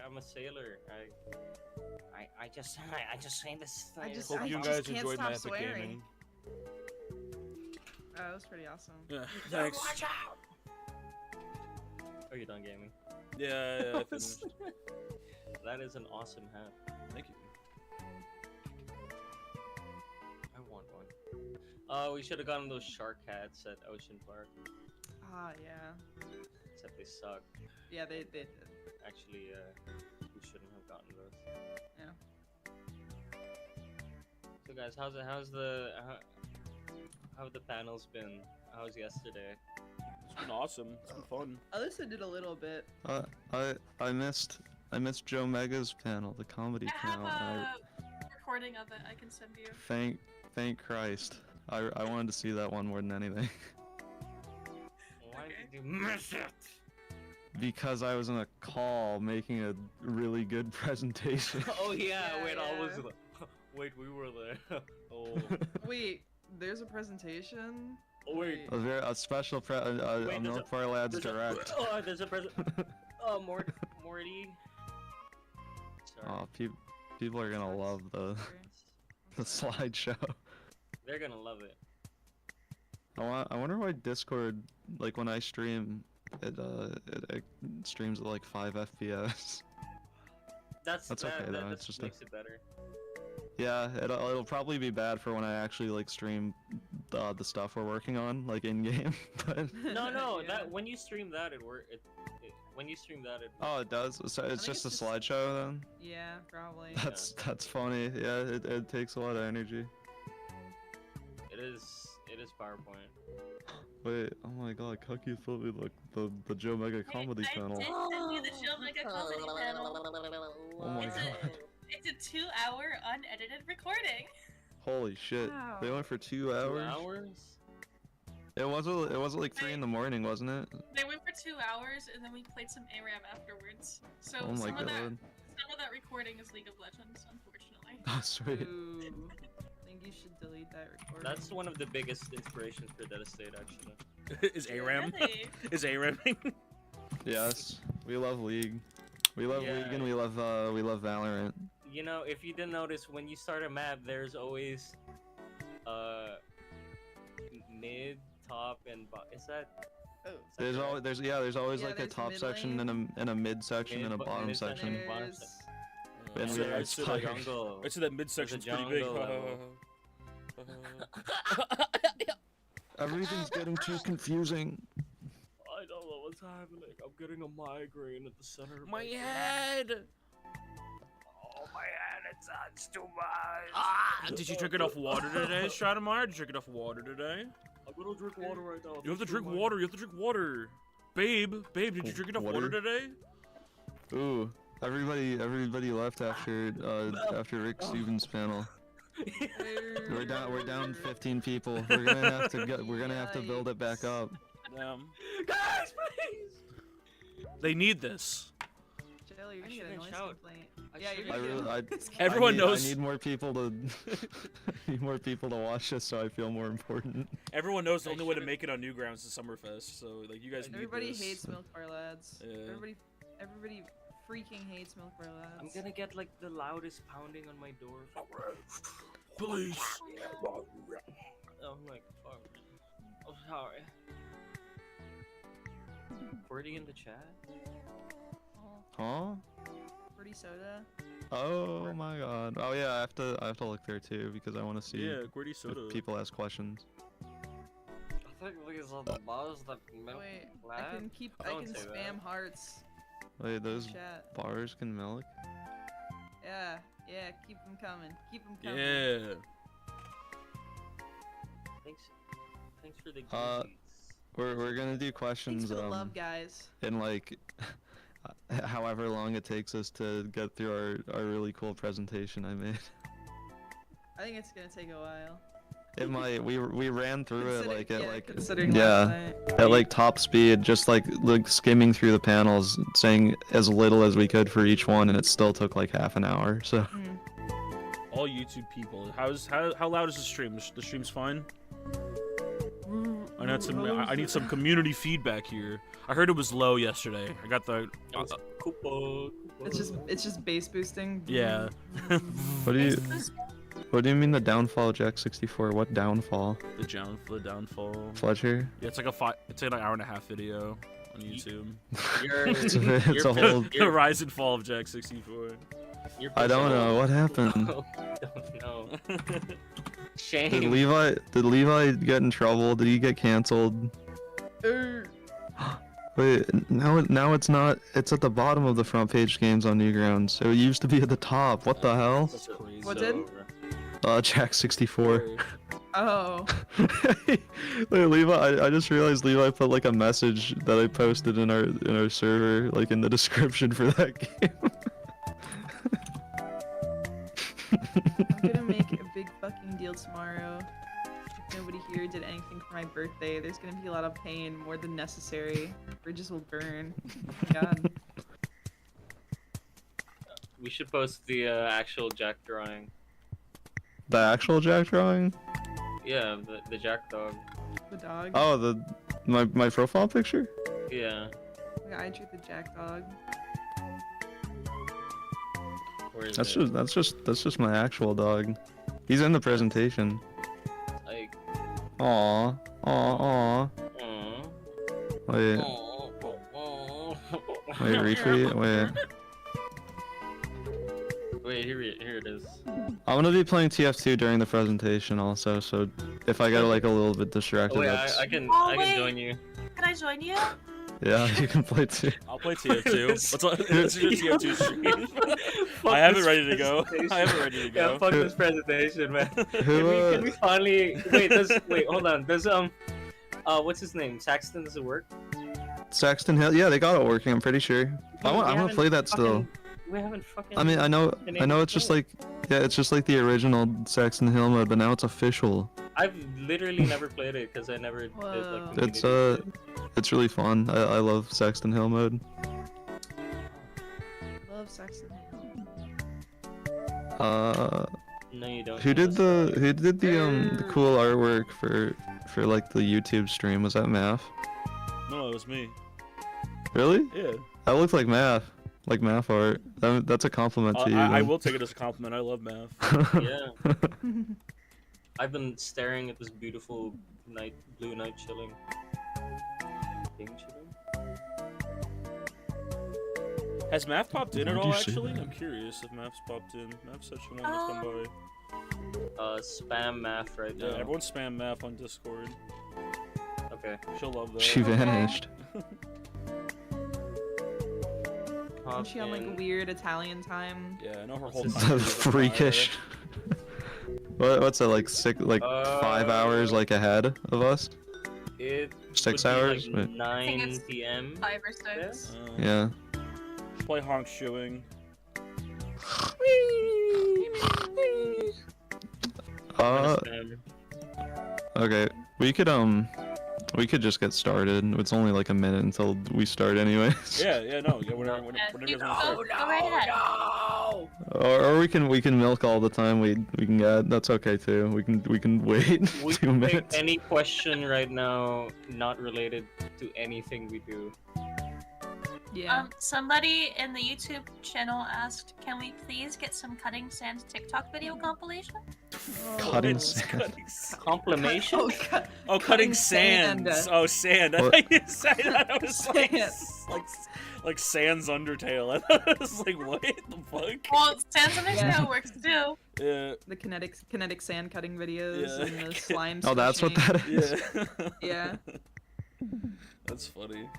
I'm a sailor. I just say this. Hope you I guys just can't enjoyed my stop epic swearing. gaming. That was pretty awesome. Yeah, thanks. Watch out! Are you done gaming? Yeah, I finished. That is an awesome hat. Thank you. I want one. We should have gotten those shark hats at Ocean Park. Ah, yeah. Except they suck. Yeah, they did. Actually, we shouldn't have gotten those. Yeah. So guys, how have the panels been? How was yesterday? It's been awesome. It's been fun. Alyssa did a little bit. I missed Joe Mega's panel, the comedy I have panel. a recording of it I can send you. Thank Christ. I wanted to see that one more than anything. Why did you miss it? Because I was in a call making a really good presentation. Oh yeah, Yeah, wait, I was. yeah. Wait, we were there. Oh. Wait, there's a presentation? Oh wait. A special Wait, a there's North Par Lads there's direct. Oh, there's a present. Oh, Morty. Sorry. Oh, people are gonna love the slideshow. They're gonna love it. I wonder why Discord, like when I stream, it streams at like 5 FPS. That's okay though. That It's just makes it better. Yeah, it'll probably be bad for when I actually like stream the stuff we're working on, like in game. But No, Yeah. that when you stream that, when you stream that, it. oh, it does. So it's think just a it's just- slideshow then. Yeah, probably. That's funny. Yeah, it takes a lot of energy. It is PowerPoint. Wait, oh my God, Cookie told me the Joe Mega comedy panel. I did send you the Joe Mega comedy panel. Oh my It's God. It's a 2-hour unedited recording. Holy shit! Wow. They went for 2 hours. 2 hours? It wasn't like 3 in the morning, wasn't it? They went for 2 hours, and then we played some ARAM afterwards. So Oh my some of God. that recording is League of Legends, unfortunately. Oh sweet. Ooh. I think you should delete that recording. That's one of the biggest inspirations for Dead State, actually. Is ARAM? Really? Is ARAM? Yes, we love League. We love Yeah. League and we love Valorant. You know, if you didn't notice, when you start a map, there's always mid, top, and is that? Oh. There's always there's always Yeah, like a there's top mid section lane. and a mid section and a Mid- bottom mid section section. and bottom There's... And I'd we say- are I'd say There's a inspired. jungle. I'd say that midsection's There's a pretty big. jungle level. Everything's getting too confusing. I don't know what's happening. I'm getting a migraine at the center of My head! Oh my head, it hurts too much. Ah! Did you drink enough water today, Stratamar? Did you drink enough water today? I'm gonna drink water right now. You have to drink water. You have to drink water. Babe, did you drink enough water today? Ooh, everybody left after Rick Stevens' panel. We're down 15 people. We're gonna have to build it back up. Guys, please! They need this. Jelly, you're gonna get a noise shout. complaint. Yeah, you're Everyone knows. I need more people to watch this, so I feel more important. Everyone knows the only way to make it on Newgrounds is Summerfest, so like you guys need Everybody this. hates Milk Bar Lads. Yeah. Everybody freaking hates Milk Bar Lads. I'm gonna get like the loudest pounding on my door. Please. Oh my fuck. Oh sorry. Birdie in the chat? Huh? Birdie Soda. Oh my god. Oh yeah, I have to look there too because I want to see Gritty Soda. if people ask questions. I think these are the bars that milk Wait, lad. I can spam hearts. Wait, those Chat. bars can milk? Yeah, keep them coming. Keep them coming. Yeah. Thanks for the We're gonna do questions Thanks for the love, guys. in like however long it takes us to get through our really cool presentation I made. I think it's gonna take a while. It might. We ran through it like considering last night. at like top speed, just like skimming through the panels, saying as little as we could for each one, and it still took like half an hour. So. All YouTube people. How loud is the stream? The stream's fine. I need some community feedback here. I heard it was low yesterday. I got the. It's just bass boosting. Yeah. What do you mean the downfall, Jack 64? What downfall? The downfall. Fletcher? Yeah, it's like it's like an hour and a half video on YouTube. It's a whole. The rise and fall of Jack 64. I don't know what happened. No. Shame. Did Levi get in trouble? Did he get canceled? Wait, now it's not. It's at the bottom of the front page games on Newgrounds. It used to be at the top. What the hell? What did? Jack 64. Oh. Wait, Levi, I just realized Levi put like a message that I posted in our server, like in the description for that game. I'm gonna make a big fucking deal tomorrow. If nobody here did anything for my birthday, there's gonna be a lot of pain, more than necessary. Bridges will burn. Oh my god. We should post the actual Jack drawing. The actual Jack drawing? Yeah, the Jack dog. The dog? Oh, my profile picture? Yeah. Yeah, I drew the Jack dog. Where is That's it? just my actual dog. He's in the presentation. Like. Aw. Wait. Wait, retweet. Wait. Wait, here it is. I'm gonna be playing TF2 during the presentation also, so if I get like a little bit distracted, Oh, wait, that's... I can join you. Can I join you? Yeah, you can play too. I'll play TF2. Let's do a TF2 stream. I have it ready to go. Yeah, fuck this presentation, man. Can we finally wait? Hold on. Does what's his name? Saxton, does it work? Saxton Hill, yeah, they got it working. I'm pretty sure. I want to play that still. We haven't fucking. I mean, I know. It's just like, yeah, it's just like the original Saxton Hill mode, but now it's official. I've literally never played it because I never did like. It's really fun. I love Saxton Hill mode. Love Saxton Hill. No, you don't. Who did the cool artwork for like the YouTube stream? Was that Math? No, it was me. Really? Yeah. That looked like Math. Like math art. That's a compliment to you. I will take it as a compliment. I love math. Yeah. I've been staring at this beautiful blue night chilling. Has math popped in at all? Actually, I'm curious if math's popped in. Math's such a one to come by. Spam math right now. Yeah, everyone spam math on Discord. Okay. She'll love that. She vanished. Isn't she on like a weird Italian time? Yeah, I know her whole time. Freakish. What's it like 5 hours like ahead of us? It 6 would be hours? like Wait. 9 p.m. 5 or 6. Yeah. Play honk shoeing. Okay. We could just get started. It's only like a minute until we start anyways. Yeah, no. Yeah, we're not Go right ahead. Or we can milk all the time we can get. That's okay too. We can wait We 2 can pick minutes. any question right now not related to anything we do. Yeah. Somebody in the YouTube channel asked, "Can we please get some cutting sand TikTok video compilation?" Cutting Complimation? Oh, cutting sand. Oh, sand. I What? thought you said that. I was like Sans Undertale. I thought it was like, what the fuck? Well, Sans Undertale works too. Yeah. The kinetic sand cutting videos Yeah. and the slime. Oh, that's what squishing. that is. Yeah. That's funny.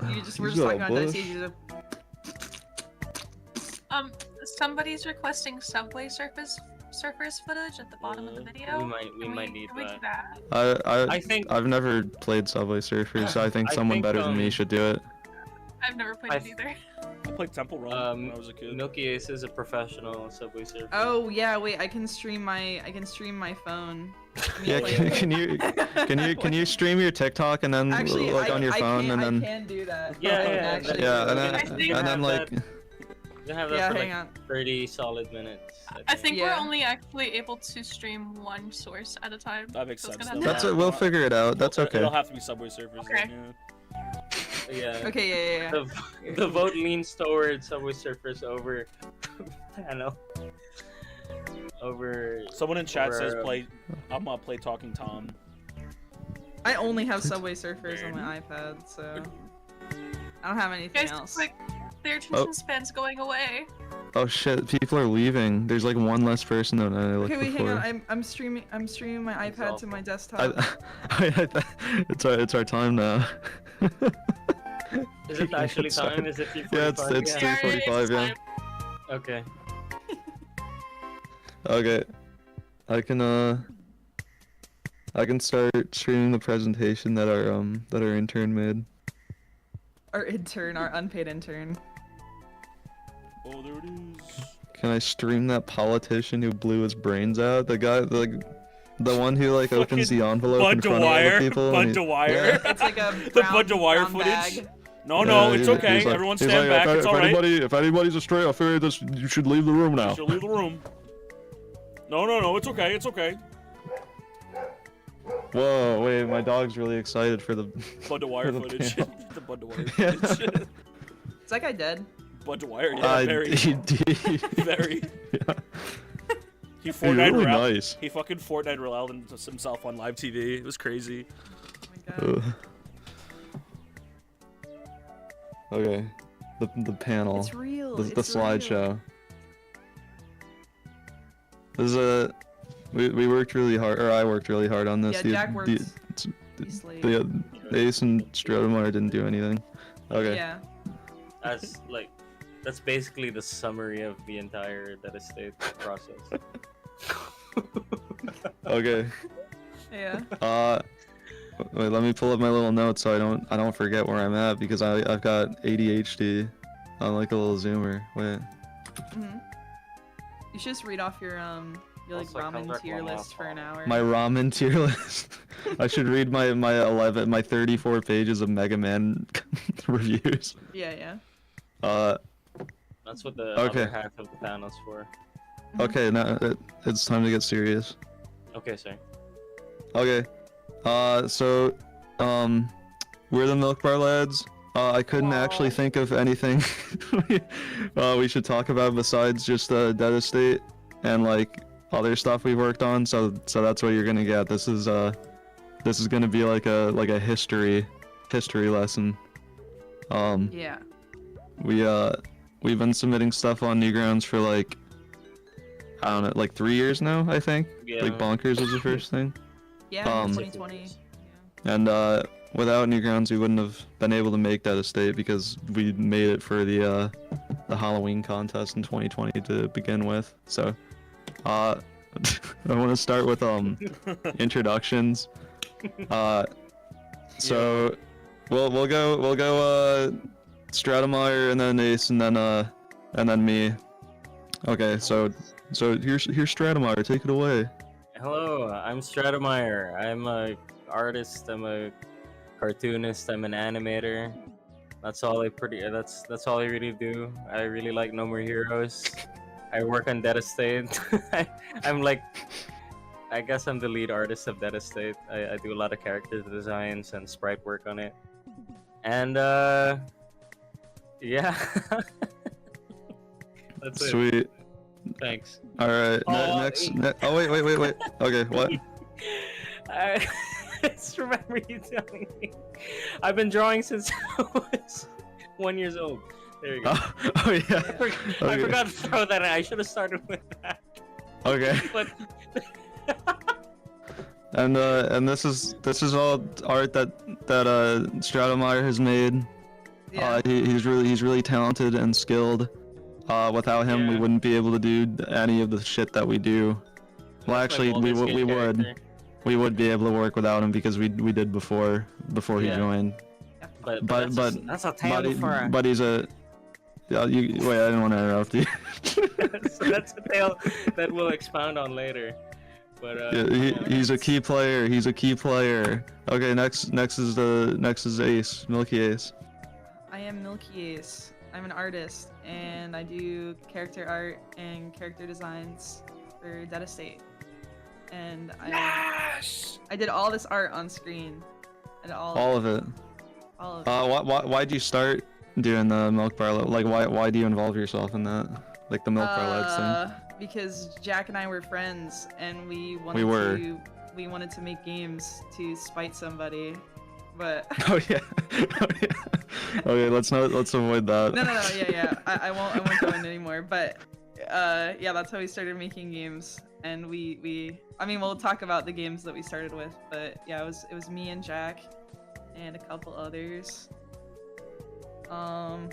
We're He's just got talking a about that. bush. You just- Somebody's requesting Subway Surfers footage at the bottom of the video. We might need Can we do that. that? I think I've never played Subway Surfers, so I think someone better than me should do it. I've never played it either. I played Temple Run when I was a kid. Milky Ace is a professional Subway Surfer. Oh yeah, wait. I can stream my phone. Yeah, can you stream your TikTok and then Actually, like on your phone and then I can do that. Yeah, and then like You have that Yeah, for hang like on. 30 solid minutes. I think we're Yeah. only actually able to stream one source at a time. That makes so it's sense. gonna though. have to- we'll figure it out. That's okay. It'll have to be Subway Surfers. Okay. Then, Yeah. Okay, yeah. The vote leans towards Subway Surfers over panel. Over. Someone in chat says over, play. I'm gonna play Talking Tom. I only have Subway Surfers on my iPad, so I don't have anything Guys, else. like, their attention span's going away. Oh shit, people are leaving. There's like one less person than I looked Okay, wait, before. hang on. I'm streaming my iPad to my desktop. It's our time now. Is it actually time? Is it 3:45? Yeah, it's 3:45. Yeah. Okay. Okay. I can start streaming the presentation that our intern made. Our intern, our unpaid intern. Oh, there it is. Can I stream that politician who blew his brains out? The guy, the one who like opens the envelope Bud in front of all Dwyer. the people. Bud and he- Dwyer. Yeah. It's like a The brown, Bud Dwyer brown footage. bag. No, Yeah, it's he's- okay. he's like- Everyone he's stand like, back. It's alright. if anybody's a stray, I figure this you should leave the room now. You should leave the room. No, it's okay. It's okay. Whoa, wait, my dog's really excited for the Bud Dwyer for the footage. panel. The Bud Dwyer Yeah. footage. Is that guy dead? Bud Dwyer, yeah, very. Very. Yeah. He He's really nice. He fucking Fortnite rolled himself on live TV. It was crazy. Oh Okay, the panel. It's real. The It's slideshow. This is we worked really hard, or I worked really hard on this. Yeah, Jack worked. He's late. Ace and Strodemeyer didn't do anything. Okay. Yeah. That's basically the summary of the entire Dead Estate process. Okay. Yeah. Wait, let me pull up my little notes so I don't forget where I'm at because I've got ADHD. I'm like a little zoomer. Wait. You should just read off your like Also, come ramen back tier one list for an hour. My ramen tier list. I should read my 34 pages of Mega Man reviews. Yeah. That's what the Okay. other half of the panel's for. Okay, now it's time to get serious. Okay, sorry. Okay. So, we're the Milk Bar Lads. I couldn't actually think of anything we should talk about besides just Dead Estate and like other stuff we've worked on. So that's what you're gonna get. This is gonna be like a history lesson. Yeah. We've been submitting stuff on Newgrounds for like, I don't know, like 3 years now, I think. Yeah. Like Bonkers was the first thing. Yeah, 2020. And without Newgrounds, we wouldn't have been able to make Dead Estate because we made it for the Halloween contest in 2020 to begin with. So, I want to start with introductions. So we'll go Stratomeyer and then Ace and then me. Okay, so here's Stratomeyer. Take it away. Hello, I'm Stratomeyer. I'm a artist. I'm a cartoonist. I'm an animator. That's all that's all I really do. I really like No More Heroes. I work on Dead Estate. I'm like, I guess I'm the lead artist of Dead Estate. I do a lot of character designs and sprite work on it. And yeah. That's it. Sweet. Thanks. All right. Next. Oh wait. Okay. What? I just remember you telling me. I've been drawing since I was 1 year old. There you go. Oh yeah. I forgot to throw that in. I should have started with that. Okay. But and this is all art that Stratomeyer has made. Yeah. He's really talented and skilled. Without him, we wouldn't be able to do any of the shit that we do. Well, actually, we would be able to work without him because we did before he joined. But that's a tale for. But he's a. Wait, I didn't want to interrupt you. So that's a tale that we'll expound on later. But he's a key player. He's a key player. Okay, next is Ace, Milky Ace. I am Milky Ace. I'm an artist, and I do character art and character designs for Dead Estate. And I did all this art on screen. And all of it. All of it. Why'd you start doing the milk bar? Like, why do you involve yourself in that? Like the milk bar lads thing? Because Jack and I were friends, and we wanted to make games to spite somebody, but. Oh yeah. Okay, let's avoid that. No. Yeah. I won't go in anymore. But yeah, that's how we started making games, and I mean, we'll talk about the games that we started with, but yeah, it was me and Jack, and a couple others. Yeah,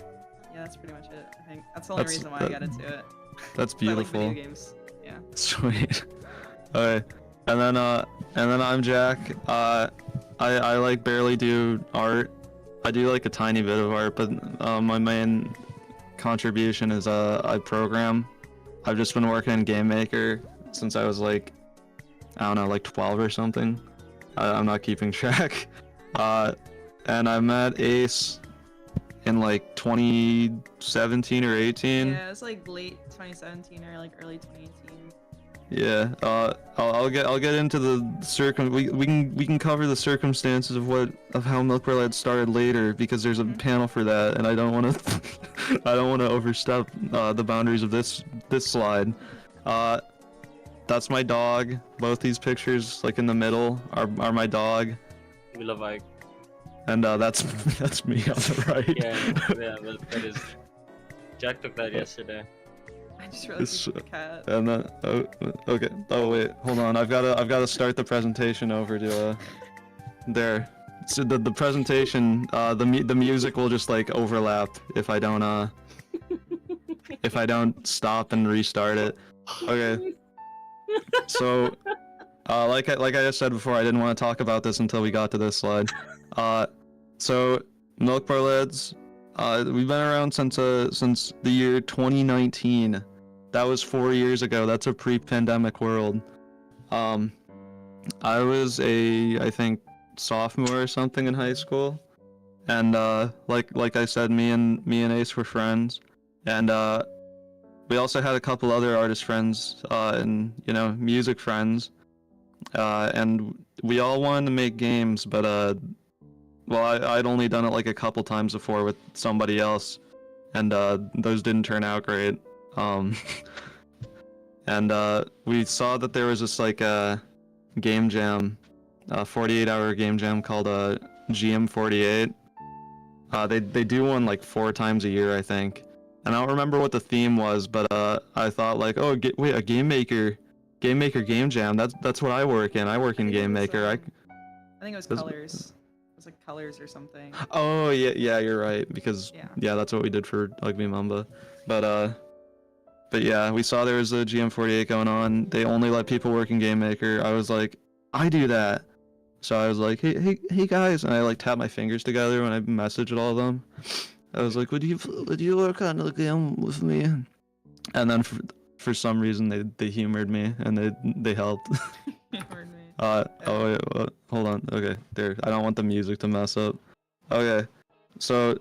that's pretty much it. I think that's the only reason why I got into it. That's beautiful. I like video games. Yeah. Sweet. Okay, and then I'm Jack. I like barely do art. I do like a tiny bit of art, but my main contribution is I program. I've just been working in Game Maker since I was like, I don't know, like 12 or something. I'm not keeping track. And I met Ace in like 2017 or 18. Yeah, it was like late 2017 or like early 2018. Yeah, I'll get into the we can cover the circumstances of how Milk Bar Lad started later, because there's a panel for that, and I don't want to overstep the boundaries of this slide. That's my dog. Both these pictures, like in the middle, are my dog. We love Ike. And that's me on the right. Yeah, that is. Jack took that yesterday. I just realized it's a cat. And then okay. Oh wait, hold on. I've got to start the presentation over to there. So the presentation, the music will just like overlap if I don't stop and restart it. Okay. So like I just said before, I didn't want to talk about this until we got to this slide. So Milk Bar Lads, we've been around since the year 2019. That was 4 years ago. That's a pre-pandemic world. I was I think sophomore or something in high school, and like I said, me and Ace were friends, and we also had a couple other artist friends and music friends, and we all wanted to make games, but I'd only done it like a couple times before with somebody else, and those didn't turn out great. And we saw that there was this like game jam, 48-hour game jam called GM48. They do one like 4 times a year, I think. And I don't remember what the theme was, but I thought like, oh, wait, a game maker game jam. That's what I work in. I work in Game Maker. I think it was colors. It was like colors or something. Oh yeah, you're right, because yeah, that's what we did for Ugly Mamba. But but yeah, we saw there was a GM48 going on. They only let people work in Game Maker. I was like, I do that. So I was like, hey guys, and I like tapped my fingers together when I messaged all of them. I was like, would you work on the game with me? And then for some reason they humored me and they helped. Humored me. Oh wait, hold on. Okay, there. I don't want the music to mess up. Okay, so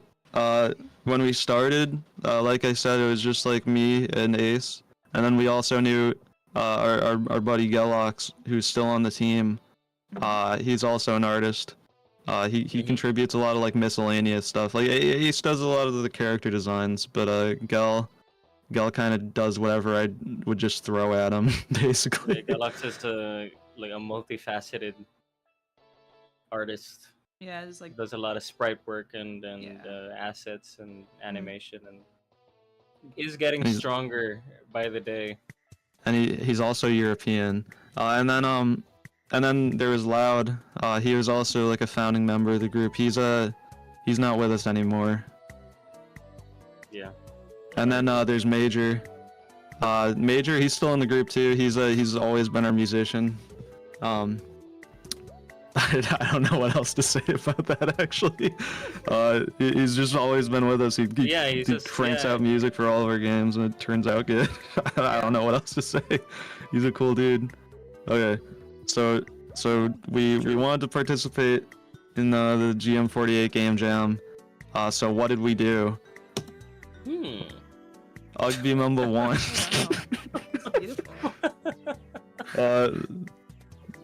when we started, like I said, it was just like me and Ace, and then we also knew our buddy Gelox, who's still on the team. He's also an artist. He contributes a lot of like miscellaneous stuff. Like Ace does a lot of the character designs, but Gel kind of does whatever I would just throw at him, basically. Yeah, Gelox is like a multifaceted artist. Yeah, just like does a lot of sprite work and assets and animation, and is getting stronger by the day. And he's also European. And then there was Loud. He was also like a founding member of the group. He's not with us anymore. Yeah. And then there's Major. Major, he's still in the group too. He's always been our musician. I don't know what else to say about that actually. He's just always been with us. He cranks out music for all of our games and it turns out good. I don't know what else to say. He's a cool dude. Okay, so we wanted to participate in the GM48 game jam. So what did we do? Ugby Mumble won.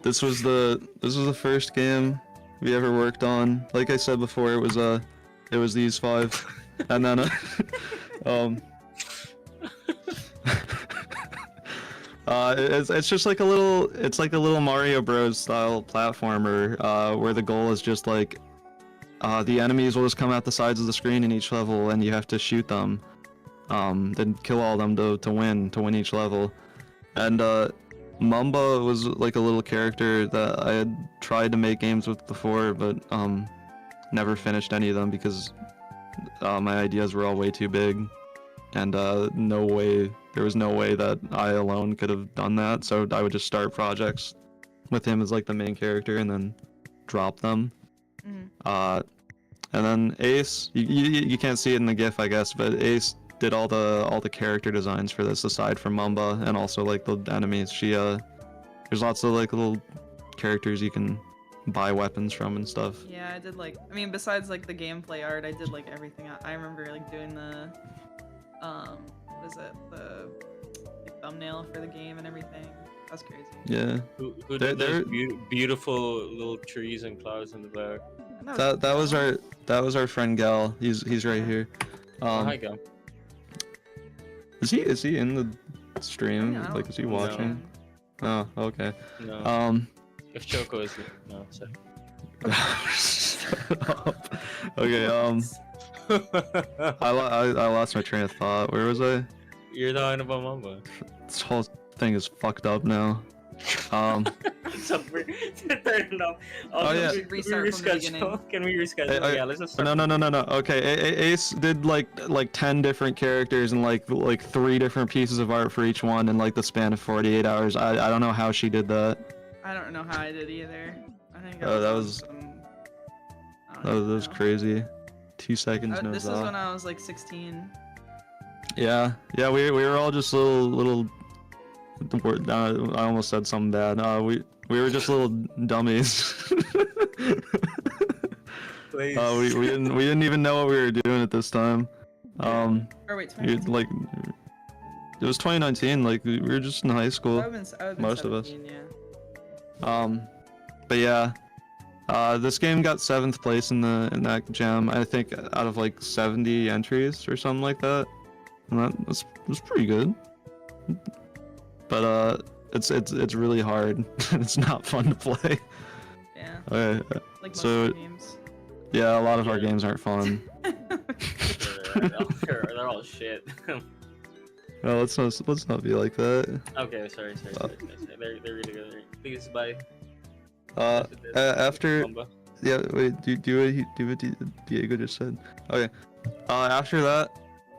This was the first game we ever worked on. Like I said before, it was these 5, and then it's just like a little Mario Bros style platformer where the goal is just like the enemies will just come out the sides of the screen in each level, and you have to shoot them, then kill all of them to win each level, and Mamba was like a little character that I had tried to make games with before, but never finished any of them because my ideas were all way too big, and there was no way that I alone could have done that. So I would just start projects with him as like the main character and then drop them. And then Ace, you can't see it in the GIF, I guess, but Ace did all the character designs for this aside from Mamba, and also like the enemies. There's lots of like little characters you can buy weapons from and stuff. Yeah, I did besides like the gameplay art, I did like everything. I remember like doing the the thumbnail for the game and everything. That's crazy. Yeah. Who did those beautiful little trees and clouds in the back? That was our friend Gal. He's right here. Hi Gal. Is he in the stream? Like, is he watching? No. Oh, okay. No. If Choco is no, sorry. Okay. I lost my train of thought. Where was I? You're talking about Mamba. This whole thing is fucked up now. So we're turning off. Oh yeah. Can we restart from the beginning? Can we reschedule? Yeah, let's just start. No. Okay, Ace did like 10 different characters and like 3 different pieces of art for each one in like the span of 48 hours. I don't know how she did that. I don't know how I did either. I think that was crazy. 2 seconds. This was when I was like 16. Yeah. We were all just little. I almost said something bad. We were just little dummies. Please. We didn't even know what we were doing at this time. Or wait, 2019. Like it was 2019. Like we were just in high school. I would've been most 17, of us. Yeah. But yeah. This game got 7th place in that jam. I think out of like 70 entries or something like that. And that was pretty good. But it's really hard. It's not fun to play. Yeah. Okay. Like most so of the games. yeah, a lot of our games aren't fun. They're all shit. No, let's not be like that. Okay, sorry. They're really good. Please bye. After yeah, wait, do what Diego just said. Okay. After that,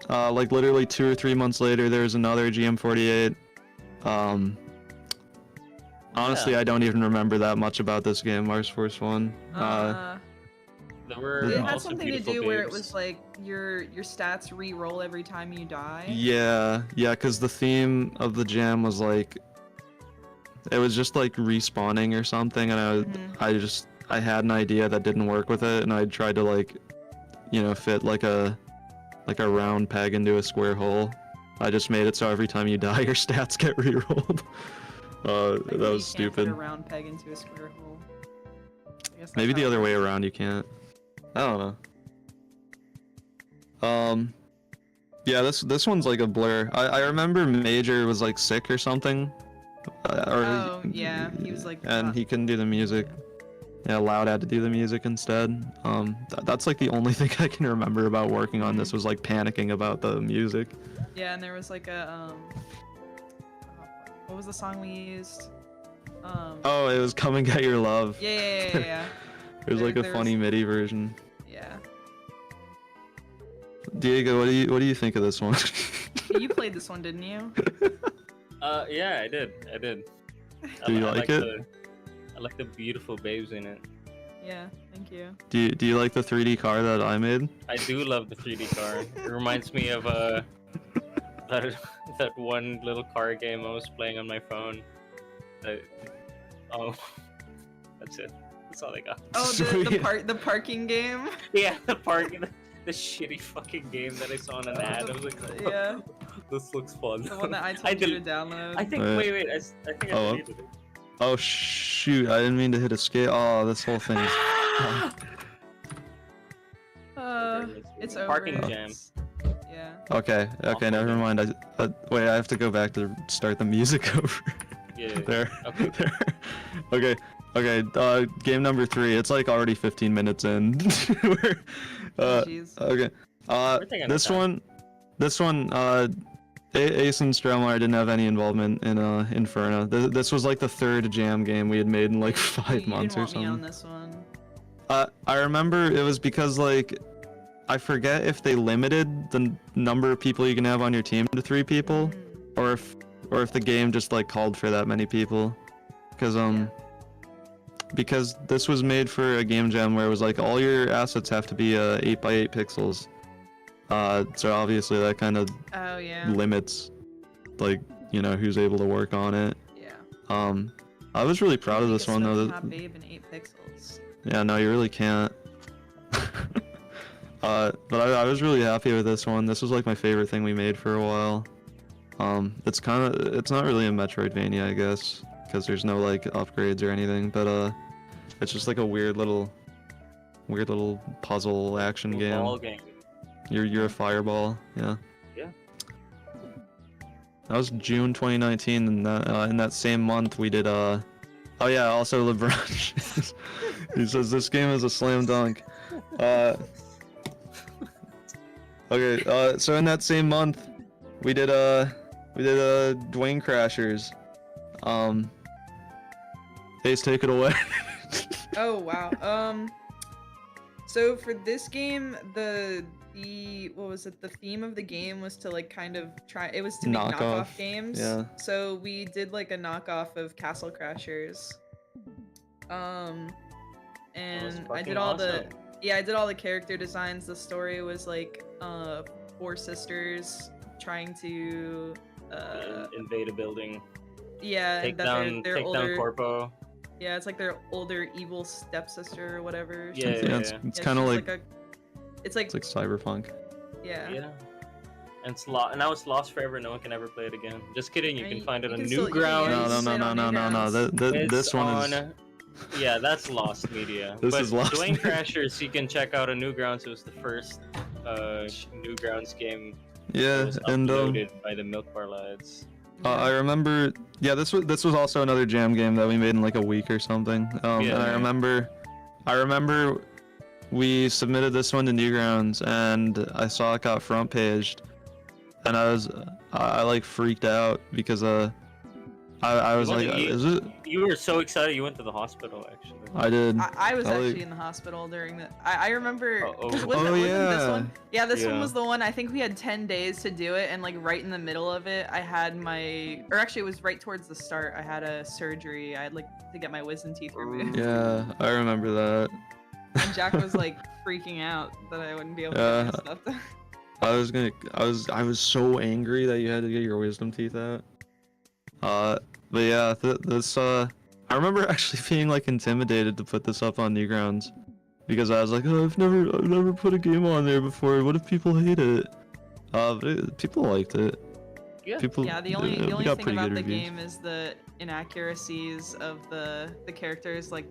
like literally 2 or 3 months later, there was another GM48. Honestly, Yeah. I don't even remember that much about this game, Mars Force 1. There were It had also something to beautiful do where it babes. was like your stats re-roll every time you die. Yeah, because the theme of the jam was like, it was just like respawning or something, and I had an idea that didn't work with it, and I tried to like, fit like a round peg into a square hole. I just made it so every time you die, your stats get re-rolled. That was stupid. Fit a round peg into a square hole. I guess Maybe that's the how other it way works. around, you can't. I don't know. Yeah, this one's like a blur. I remember Major was like sick or something. Yeah, he was like. And he couldn't do the music. Yeah, Loud had to do the music instead. That's like the only thing I can remember about working on this was like panicking about the music. Yeah, and there was like a what was the song we used? Oh, it was Come and Get Your Love. Yeah. There's like a funny MIDI version. Yeah. Diego, what do you think of this one? You played this one, didn't you? Yeah, I did. Do you like it? I like the beautiful babes in it. Yeah, thank you. Do you like the 3D car that I made? I do love the 3D car. It reminds me of that one little car game I was playing on my phone. That's it. That's all I got. Oh, the parking game. Yeah, the shitty fucking game that I saw on an ad. I was like, yeah. This looks fun. The one that I told you to download. I think. Wait. I think I deleted it. Oh shoot! I didn't mean to hit escape. Oh, this whole thing. It's over. Parking jam. Yeah. Okay, never mind. Wait, I have to go back to start the music over. Yeah. There. Okay. Okay. Game number 3. It's like already 15 minutes in. Jeez. Okay. This one. Ace and Strelmar didn't have any involvement in Inferno. This was like the 3rd jam game we had made in like 5 months or something. Me on this one. I remember it was because like, I forget if they limited the number of people you can have on your team to 3 people, or if the game just like called for that many people, because this was made for a game jam where it was like all your assets have to be 8x8 pixels. So obviously that kind of limits, like, who's able to work on it. Yeah. I was really proud of this one though. Not babe in 8 pixels. Yeah, no, you really can't. But I was really happy with this one. This was like my favorite thing we made for a while. It's not really a Metroidvania, I guess, because there's no like upgrades or anything, but it's just like a weird little puzzle action game. You're a fireball, yeah. Yeah. That was June 2019, and in that same month we did oh yeah, also LeBron. He says this game is a slam dunk. Okay, so in that same month we did Dwayne Crashers. Ace, take it away. Oh wow. So for this game, the theme of the game was to like kind of make knockoff games. Yeah. So we did like a knockoff of Castle Crashers. And I did all the character designs. The story was like 4 sisters trying to invade a building. Yeah, take and down older, Corpo. Yeah, it's like their older evil stepsister or whatever. Yeah, it's kind of like it's like Cyberpunk. Yeah. Yeah. And now it's lost forever. No one can ever play it again. Just kidding. You can find it on Newgrounds. No. This one is. Yeah, that's lost media. This is lost. Dwayne Crashers, you can check out on Newgrounds. It was the first Newgrounds game. Yeah, that was and uploaded by the Milk Bar lads. I remember. Yeah, this was also another jam game that we made in like a week or something. And I remember we submitted this one to Newgrounds, and I saw it got front paged, and I like freaked out because I I was like, is it? You were so excited you went to the hospital, actually. I did. I was I like- actually in the hospital during the. I remember. Oh, 'cause oh. wasn't this yeah. one? Yeah, this one Yeah. was the one. I think we had 10 days to do it, and like right in the middle of it, I had my. Or actually, it was right towards the start. I had a surgery. I had like to get my wisdom teeth removed. Yeah, I remember that. And Jack was like freaking out that I wouldn't be able to Yeah. get my stuff done. I was so angry that you had to get your wisdom teeth out. But yeah, I remember actually being like intimidated to put this up on Newgrounds because I was like, oh, I've never put a game on there before. What if people hate it? But people liked it. Yeah. People, Yeah, the only we got thing pretty about good the reviews. game is the inaccuracies of the characters. Like,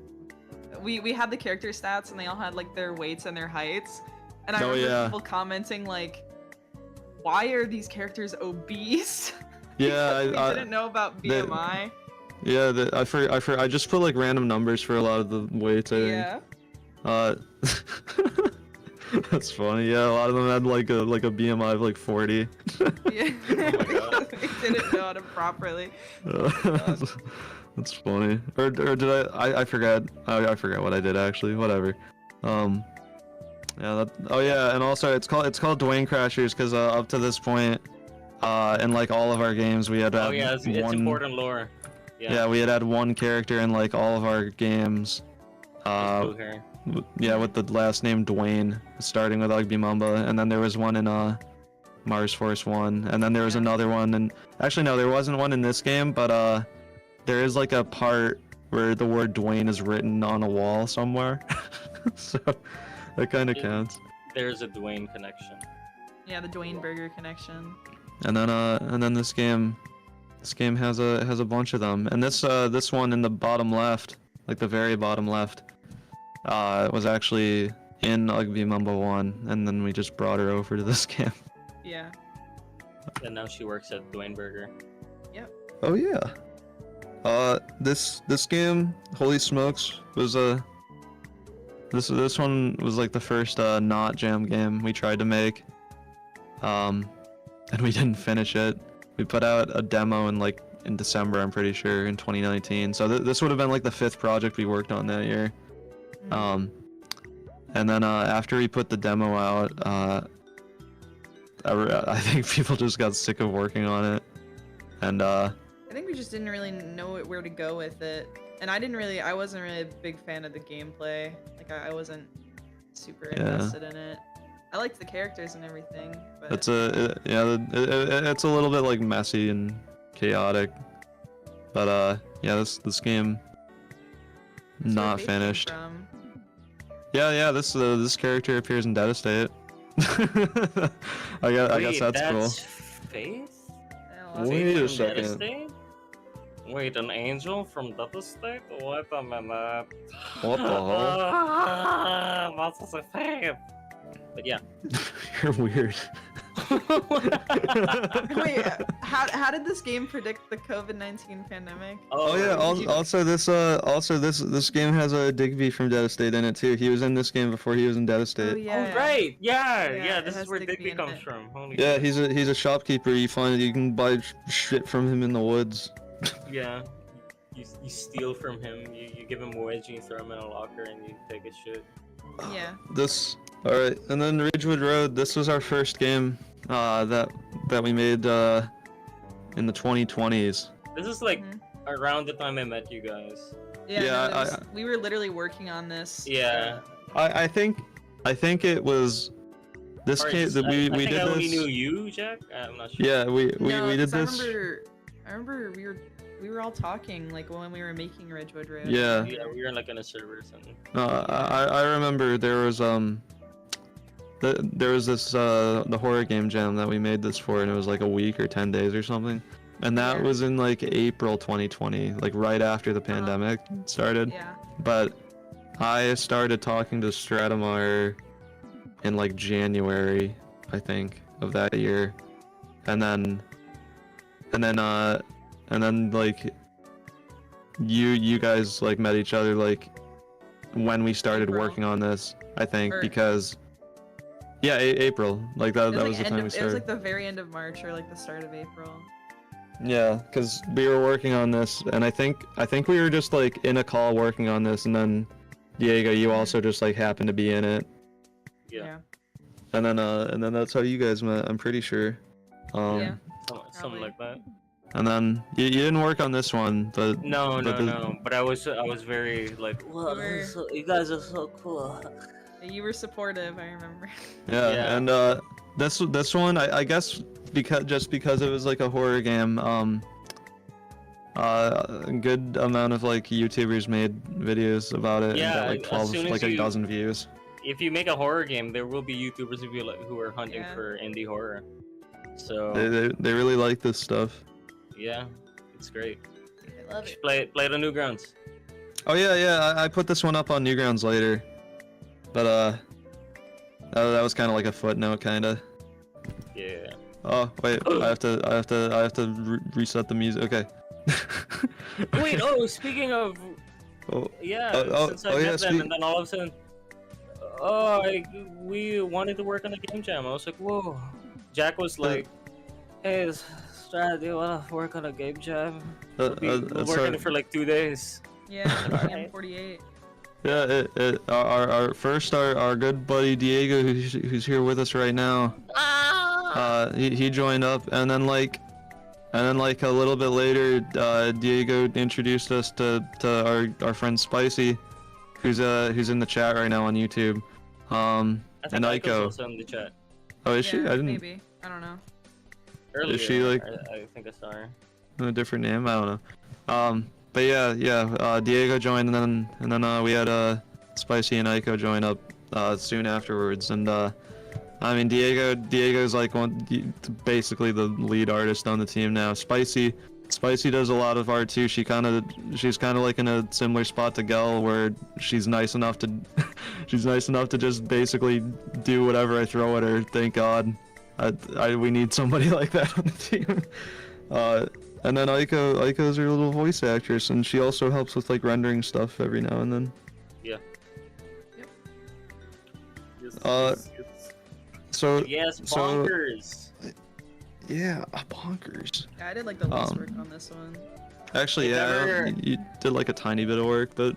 we had the character stats and they all had like their weights and their heights, and I Oh, remember yeah. people commenting like, "Why are these characters obese?" Yeah, we didn't know about BMI. Yeah, I just put like random numbers for a lot of the weights. I think. Yeah. That's funny. Yeah, a lot of them had like a BMI of like 40. Yeah. We didn't know how to properly. That's funny. Or did I forgot. I forgot what I did actually. Whatever. Yeah. Oh yeah, and also it's called Dwayne Crashers because up to this point, in like all of our games we had Oh yeah, it's one. important lore. Yeah, we had one character in like all of our games. Blue hair. Yeah, with the last name Dwayne, starting with Ugby Mamba, and then there was one in Mars Force 1, and then there was another one, and actually no, there wasn't one in this game, but there is like a part where the word Dwayne is written on a wall somewhere, so that kind of counts. There's a Dwayne connection. Yeah, the Dwayne Burger connection. And then this game has a bunch of them, and this one in the bottom left, like the very bottom left, was actually in Ugby Mumbo 1, and then we just brought her over to this game. Yeah. And now she works at Dwayne Burger. Yep. Oh yeah. This game, holy smokes, was this one was like the first not jam game we tried to make. And we didn't finish it. We put out a demo in December, I'm pretty sure, in 2019. So this would have been like the 5th project we worked on that year. And then after we put the demo out, I think people just got sick of working on it, and I think we just didn't really know where to go with it, and I wasn't really a big fan of the gameplay. Like I wasn't super invested in it. I liked the characters and everything, but it's a little bit like messy and chaotic. But yeah, this game not finished. From. Yeah, this character appears in Devastate. I guess that's cool. Faith? Wait a From second. Devastate? Wait, an angel from Devastate? What a minute. What the hell? That's a faith. But yeah. You're weird. Wait, how did this game predict the COVID-19 pandemic? Oh yeah. Also this game has a Digby from Devastate in it too. He was in this game before he was in Devastate. Oh yeah. Oh, right. Yeah. it This has is where Digby Digby in comes it. from. Holy Yeah, shit. he's a shopkeeper. You can buy shit from him in the woods. Yeah. You steal from him. You give him a wedgie, you throw him in a locker, and you take his shit. Yeah. Alright, and then Ridgewood Road, this was our first game that we made in the 2020s. This is like around the time I met you guys. Yeah. Yeah, no, we were literally working on this. Yeah. I think it was this Or came it's- that we I think did I only this. knew you, Jack. I'm not sure. Yeah, we No, did 'cause this. I remember we were all talking like when we were making Ridgewood Road. Yeah. Yeah, we were like in a server or something. No, I remember there was this the horror game jam that we made this for, and it was like a week or 10 days or something, and that was in like April 2020, like right after the pandemic started. Yeah. But I started talking to Stratemeyer in like January, I think, of that year, and then like you guys like met each other like when we started April. working on this, I think, Or- because yeah, April, like that was the time we It was started. like the very end of March or like the start of April. Yeah, because we were working on this, and I think we were just like in a call working on this, and then Diego, you also just like happened to be in it, Yeah. and then that's how you guys met. I'm pretty sure. Yeah. Something like that. And then you didn't work on this one, but No. But I was very like, wow, you guys are so cool. You were supportive, I remember. Yeah. And this one, I guess because it was like a horror game, a good amount of like YouTubers made videos about it and got like 12, like a dozen views. If you make a horror game, there will be YouTubers who are hunting for indie horror. So they really like this stuff. Yeah, it's great. I love it. Play it on Newgrounds. Oh yeah, I put this one up on Newgrounds later, but that was kind of like a footnote, kind of. Yeah. Oh wait, I have to reset the music. Okay. Wait. Oh, speaking of. Since I met them, and then all of a sudden, we wanted to work on a game jam. I was like, whoa. Jack was like, hey, Strad, do you wanna work on a game jam? We'll work on it for like 2 days. Yeah, PM48. Yeah, our good buddy Diego, who's here with us right now. He joined up, and then like a little bit later, Diego introduced us to our friend Spicy, who's in the chat right now on YouTube. I think and Aiko's also in the chat. Oh, is she? I didn't. Maybe. I don't know. Earlier, is she like? I think I saw her. A different name? I don't know. But yeah. Diego joined, and then we had Spicy and Aiko join up soon afterwards, and I mean Diego's like basically the lead artist on the team now. Spicy does a lot of art too. She's kind of like in a similar spot to Gel, where she's nice enough to just basically do whatever I throw at her. Thank God. We need somebody like that on the team. And then Aiko's her little voice actress, and she also helps with like rendering stuff every now and then. Yeah. Yep. So yes, bonkers. Yeah, bonkers. Yeah, I did like the least work on this one. Actually, yeah, you did like a tiny bit of work, but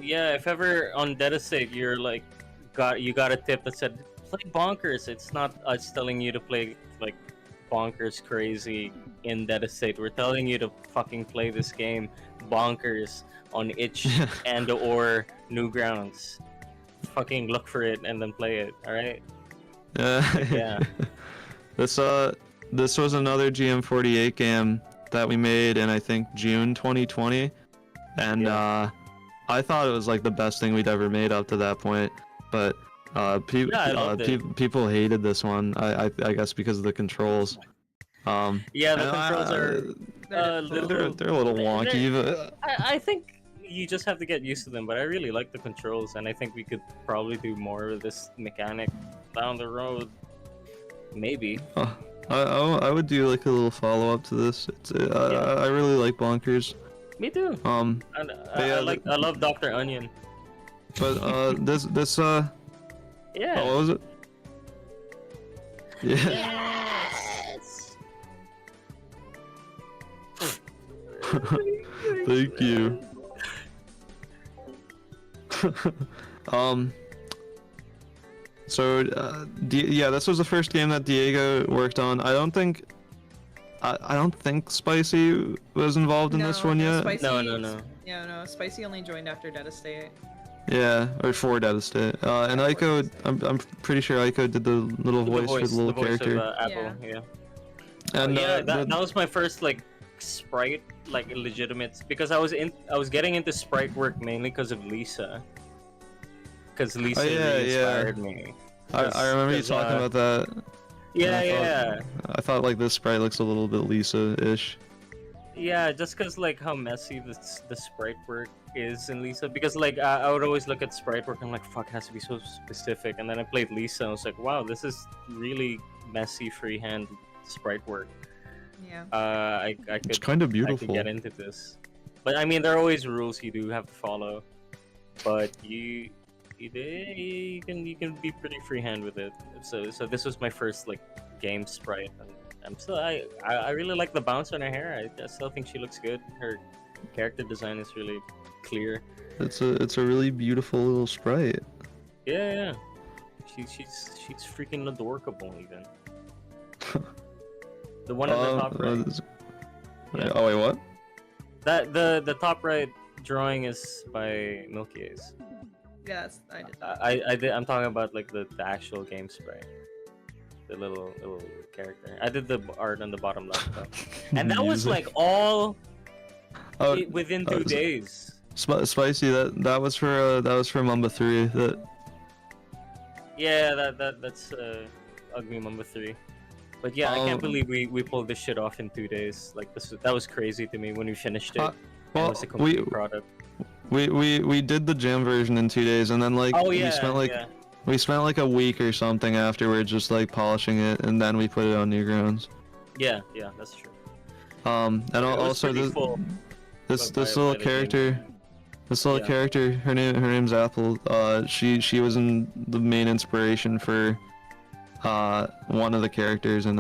yeah, if ever on Dead Estate you're like you got a tip that said play bonkers, it's not us telling you to play like bonkers crazy in Dead Estate. We're telling you to fucking play this game bonkers on itch and or Newgrounds. Fucking look for it and then play it, alright? Yeah. This was another GM48 game that we made in I think June 2020, and I thought it was like the best thing we'd ever made up to that point, but people hated this one. I guess because of the controls. Yeah, the controls are they're a little wonky, but I think you just have to get used to them. But I really like the controls, and I think we could probably do more of this mechanic down the road. Maybe. I would do like a little follow up to this. I really like Bonkers. Me too. I love Dr. Onion. But this yeah. What was it? Yeah. Yes. Thank you. So yeah, this was the first game that Diego worked on. I don't think Spicy was involved in this one yet. Spicy, No. Yeah, no. Spicy only joined after Dead Estate. Yeah, or for Dead Estate. And Aiko, I'm pretty sure Aiko did the little voice for the little character. Of, Apple, yeah. And that was my first like sprite, like legitimate, because I was getting into sprite work mainly because of Lisa. Because Lisa really inspired me. I remember you talking about that. Yeah. I thought like this sprite looks a little bit Lisa-ish. Yeah, just because like how messy the sprite work is in Lisa. Because like I would always look at sprite work and I'm like, fuck, it has to be so specific. And then I played Lisa and I was like, wow, this is really messy freehand sprite work. Yeah. It's kind of beautiful. I could get into this, but I mean there are always rules you do have to follow. But you can be pretty freehand with it. So this was my first like game sprite, I really like the bounce on her hair. I still think she looks good. Her character design is really clear. It's a really beautiful little sprite. Yeah. She's freaking adorable even. The one at the top right. Yeah. Oh wait, what? That the top right drawing is by Milky Ace. Yeah, I did. I did. I'm talking about like the actual game sprite. The little character. I did the art on the bottom left though. And that was like all within 2 days. Spicy. That was for Mamba 3. Yeah, that's Ugly Mamba 3. But yeah, I can't believe we pulled this shit off in 2 days. Like that was crazy to me when we finished it. It was a complete product. We did the jam version in 2 days, and then like we spent like a week or something afterwards just like polishing it, and then we put it on Newgrounds. Yeah, that's true. And also this little character. This little character, her name's Apple. She was the main inspiration for one of the characters in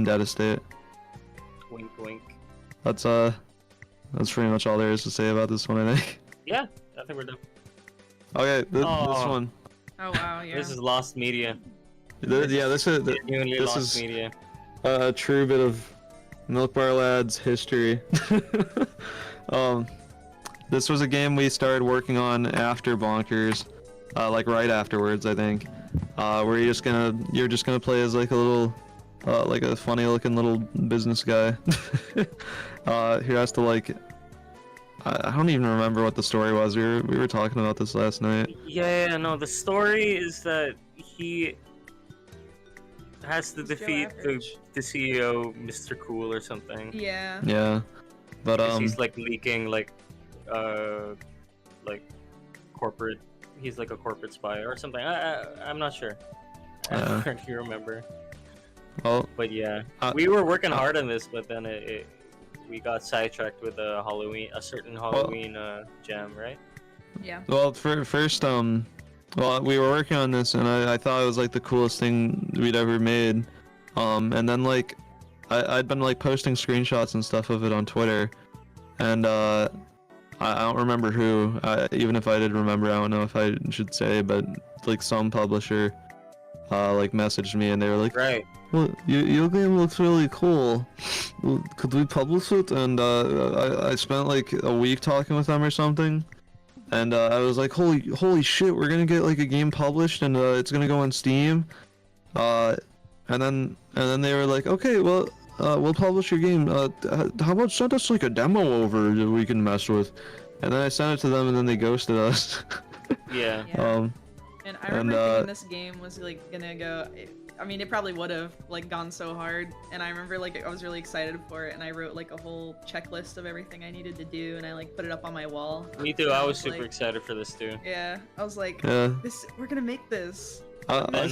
Dead Estate. Wink, wink. That's pretty much all there is to say about this one, I think. Yeah, I think we're done. Okay, this one. Oh wow, yeah. This is lost media. This is media. A true bit of Milk Bar Lads history. This was a game we started working on after Bonkers, like right afterwards, I think. Where you're just gonna play as like a little, like a funny looking little business guy, who has to like, I don't even remember what the story was. We were talking about this last night. Yeah, no. The story is that he has to defeat the CEO, Mr. Cool, or something. Yeah. Yeah, but he's like leaking like corporate. He's like a corporate spy or something. I'm not sure. I don't really remember. Well, but yeah, we were working hard on this, but then we got sidetracked with a certain Halloween jam, right? Yeah. Well, first, well, we were working on this, and I thought it was like the coolest thing we'd ever made. And then like, I'd been like posting screenshots and stuff of it on Twitter, and I don't remember who. Even if I did remember, I don't know if I should say, but like some publisher, like messaged me, and they were like, "Right, well, your game looks really cool. Well, could we publish it?" And I spent like a week talking with them or something, and I was like, "Holy shit, we're gonna get like a game published, and it's gonna go on Steam." And then they were like, "Okay, well, we'll publish your game. How about send us like a demo over that we can mess with?" And then I sent it to them, and then they ghosted us. Yeah. And I remember thinking this game was like gonna go. I mean, it probably would have like gone so hard. And I remember like I was really excited for it, and I wrote like a whole checklist of everything I needed to do, and I like put it up on my wall. Me too. I was super excited for this too. Yeah, I was like, Yeah. we're gonna make this. I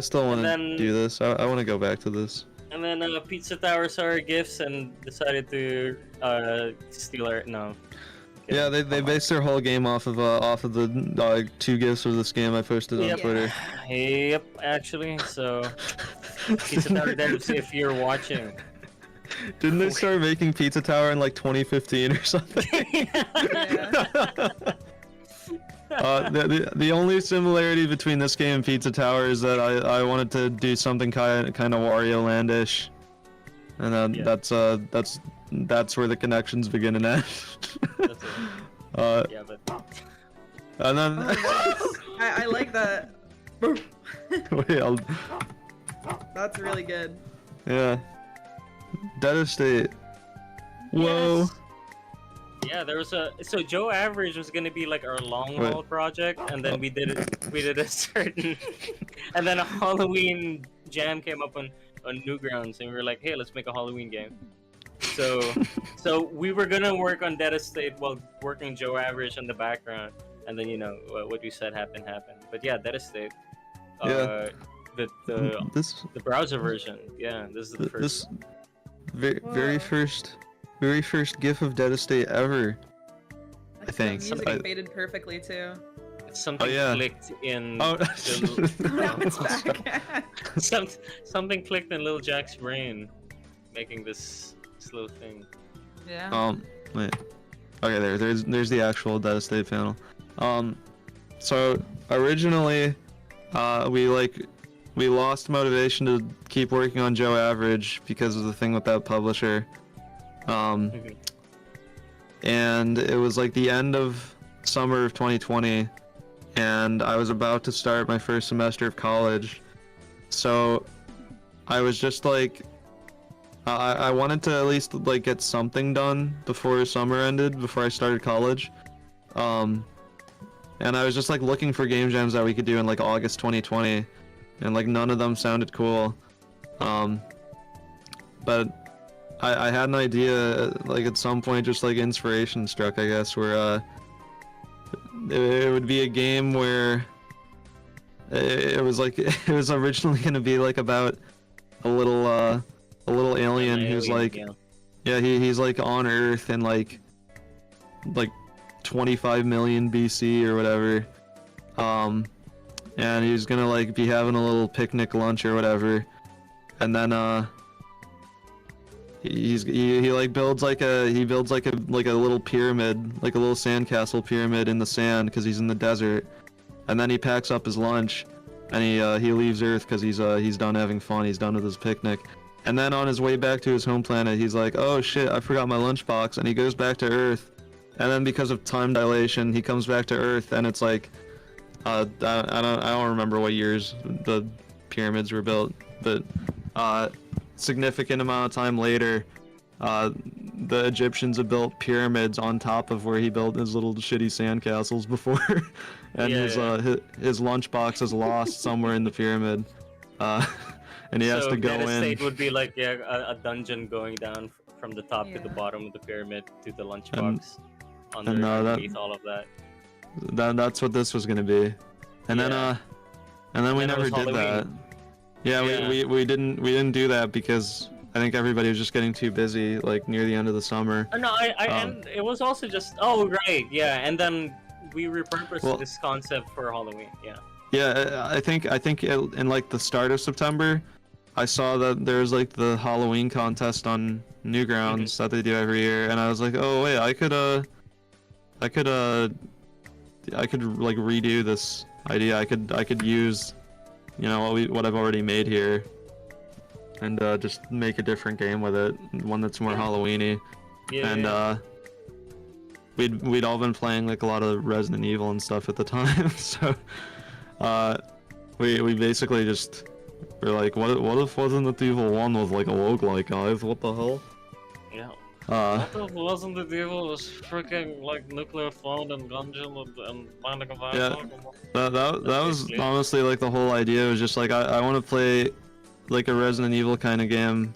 still want to do this. I want to go back to this. And then Pizza Tower saw our gifts and decided to steal our Yeah, they based their whole game off of the 2 gifts of this game I posted on Twitter. Yep, actually. So Pizza Tower devs, if you're watching. Didn't they start making Pizza Tower in like 2015 or something? The only similarity between this game and Pizza Tower is that I wanted to do something kind of Wario Landish, and then that's where the connections begin and end. Yeah, but. And then. I like that. Wait, That's really good. Yeah. Dead Estate. Whoa. Yes. Yeah, there was so Joe Average was gonna be like our long haul project, and then we did a certain, and then a Halloween jam came up on Newgrounds, and we were like, hey, let's make a Halloween game. So we were gonna work on Dead Estate while working Joe Average in the background, and then what you said happened. But yeah, Dead Estate. Yeah. The browser version. Yeah, this is the first. Very first GIF of Dead Estate ever. I think. The music faded perfectly too. something yeah. clicked in. Oh. Now it's back. Something clicked in Lil Jack's brain, making this slow thing. Yeah. Wait. Okay, there's the actual Dead State panel. So originally, we lost motivation to keep working on Joe Average because of the thing with that publisher. And it was like the end of summer of 2020, and I was about to start my first semester of college. So I was just like, I wanted to at least like get something done before summer ended, before I started college. And I was just like looking for game jams that we could do in like August 2020, and like none of them sounded cool. But I had an idea, like at some point, just like inspiration struck, I guess, where it would be a game where it was like it was originally gonna be like about a little alien who's like, yeah, he's like on Earth in like 25 million BC or whatever, and he's gonna like be having a little picnic lunch or whatever, and then he like builds like a little pyramid, like a little sandcastle pyramid in the sand because he's in the desert, and then he packs up his lunch and he leaves Earth because he's done having fun, he's done with his picnic. And then on his way back to his home planet, he's like, oh shit, I forgot my lunchbox, and he goes back to Earth. And then because of time dilation, he comes back to Earth, and it's like, I don't remember what years the pyramids were built, but significant amount of time later, the Egyptians have built pyramids on top of where he built his little shitty sandcastles before, and his lunchbox is lost somewhere in the pyramid. And he has to go in. State would be like a dungeon going down from the top to the bottom of the pyramid to the lunchbox. Underneath all of that. That's what this was gonna be, and then we never did that. Yeah, we didn't do that because I think everybody was just getting too busy, like near the end of the summer. No, and it was also just and then we repurposed this concept for Halloween. Yeah, I think in like the start of September, I saw that there's like the Halloween contest on Newgrounds that they do every year, and I was like, oh wait, I could like redo this idea. I could use, you know, what I've already made here, and just make a different game with it, one that's more Halloween-y. And we'd all been playing like a lot of Resident Evil and stuff at the time, so we basically just were like, what if Resident Evil 1 was like a roguelike, guys? What the hell? Yeah. What if Resident Evil was freaking like nuclear phone and gungeon and finding a that was honestly like the whole idea. Was just like I want to play like a Resident Evil kind of game,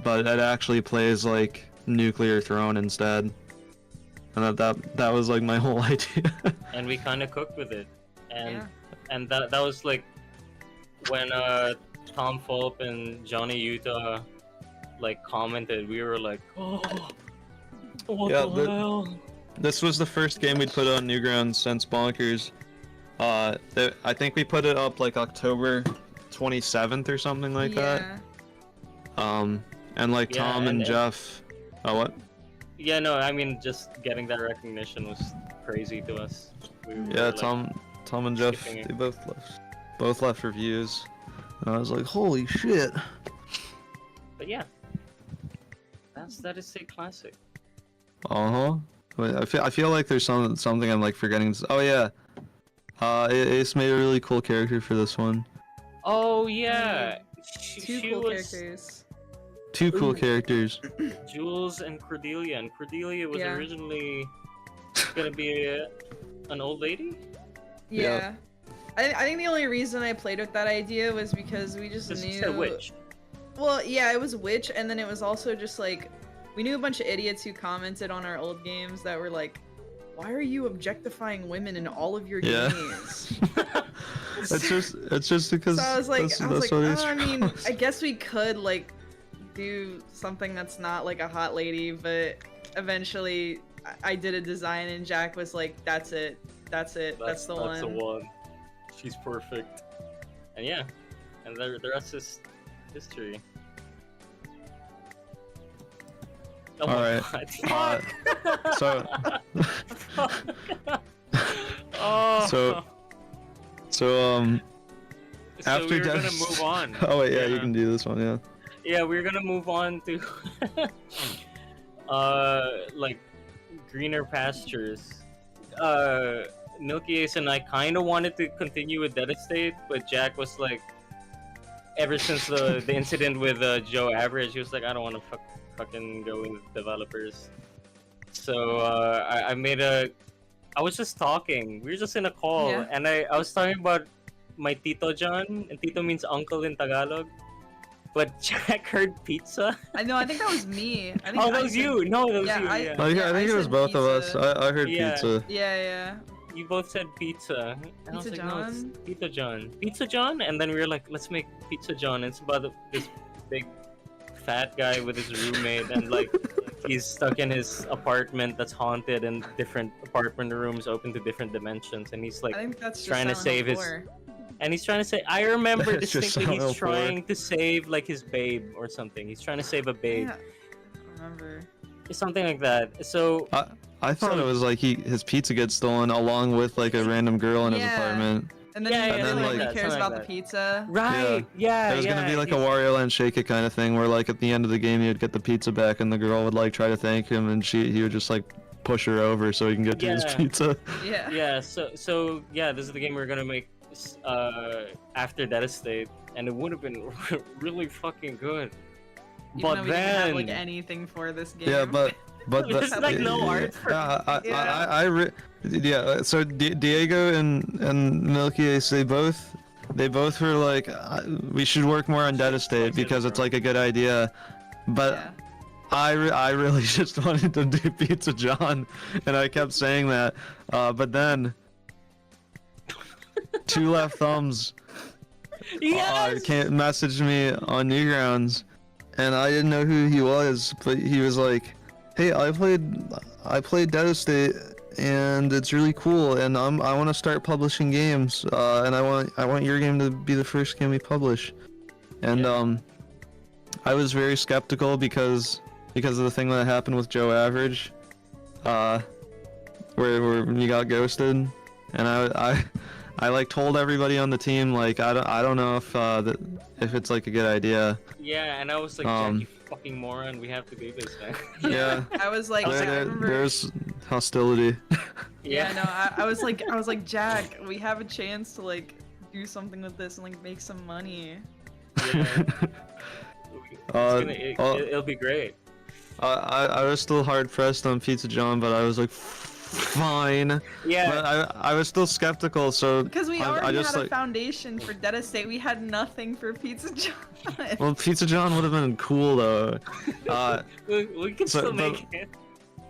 but it actually plays like Nuclear Throne instead. And that was like my whole idea. And we kind of cooked with it, and that was like when Tom Fulp and Johnny Utah like commented, we were like, oh, what the hell? This was the first game we'd put on Newgrounds since Bonkers. I think we put it up like October 27th or something like that. And like Tom and Jeff. Oh, what? Yeah, no, I mean just getting that recognition was crazy to us. Tom and Jeff, they both left reviews, and I was like, holy shit. But yeah, that is a classic. Wait, I feel like there's something I'm like forgetting. Oh yeah, Ace made a really cool character for this one. Oh yeah, Two cool characters. Two cool characters. Jules and Cordelia, and Cordelia was originally gonna be an old lady. Yeah. I think the only reason I played with that idea was because we just knew. Said witch. Well, yeah, it was witch, and then it was also just like we knew a bunch of idiots who commented on our old games that were like, "Why are you objectifying women in all of your games?" It's just because. So I was like, I mean, I guess we could like do something that's not like a hot lady, but eventually I did a design and Jack was like, that's it. That's the one. That's the one. She's perfect. And yeah, and the rest is history. Oh All my right. God. So. Oh. So So after we're gonna Dennis- move on. Oh wait, yeah, you can do this one, yeah. Yeah, we're gonna move on to like greener pastures. Milky Ace and I kind of wanted to continue with Dead Estate, but Jack was like, ever since the incident with Joe Average, he was like, I don't want to fucking go with developers. So I was just talking. We were just in a call, Yeah. and I was talking about my Tito John, and Tito means uncle in Tagalog. But Jack heard pizza. I know. I think that was me. I think Oh, that I was said- you. No, that was Yeah, you. I- yeah. I think it was said both of us. pizza. I heard Yeah. pizza. Yeah. You both said pizza. And I was Pizza like, no, it's John? Tito John. Pizza John? And then we were like, let's make Pizza John. It's about this big fat guy with his roommate, and like he's stuck in his apartment that's haunted, and different apartment rooms open to different dimensions, and he's like I think that's just trying to Silent save his. Hill 4. And he's trying to say, I remember That's just distinctly, Silent he's Hill 4. trying to save like his babe or something. He's trying to save a babe. Yeah, I don't remember. Something like that. So I thought it was like his pizza gets stolen along with like a random girl in his Yeah. apartment. And then, Yeah, he, yeah, and then something like, like he that, cares something about like the pizza. right, yeah, It was gonna be like a he's- Wario Land Shake It kind of thing, where like at the end of the game you'd get the pizza back, and the girl would like try to thank him, and he would just like push her over so he can get to his Yeah. pizza. Yeah. Yeah, so yeah, this is the game we're gonna make after Dead Estate, and it would have been really fucking good. Even But though we didn't have then like anything for this game. Yeah, but There's, like, no art for yeah. So Diego and Milky Ace, they both were like, we should work more on Dead Estate because it's like a good idea, but. Yeah. I really just wanted to do Pizza John, and I kept saying that, but then Two Left Thumbs messaged me on Newgrounds, and I didn't know who he was, but he was like, "Hey, I played Dead Estate, and it's really cool, and I want to start publishing games, and I want your game to be the first game we publish," and I was very skeptical because of the thing that happened with Joe Average, where you got ghosted, and I like told everybody on the team like I don't know if it's like a good idea. Yeah, and I was like, Jack, you fucking moron, we have to do this, man. Yeah. I was like, I remember. There's hostility. Yeah, no, I was like, Jack, we have a chance to like do something with this and like make some money. Yeah. It'll be great. I was still hard pressed on Pizza John, but I was like, fine. Yeah. But I was still skeptical, so Because we I already just had a like, foundation for Dead Estate, we had nothing for Pizza John. well, Pizza John would have been cool though. We can still make it.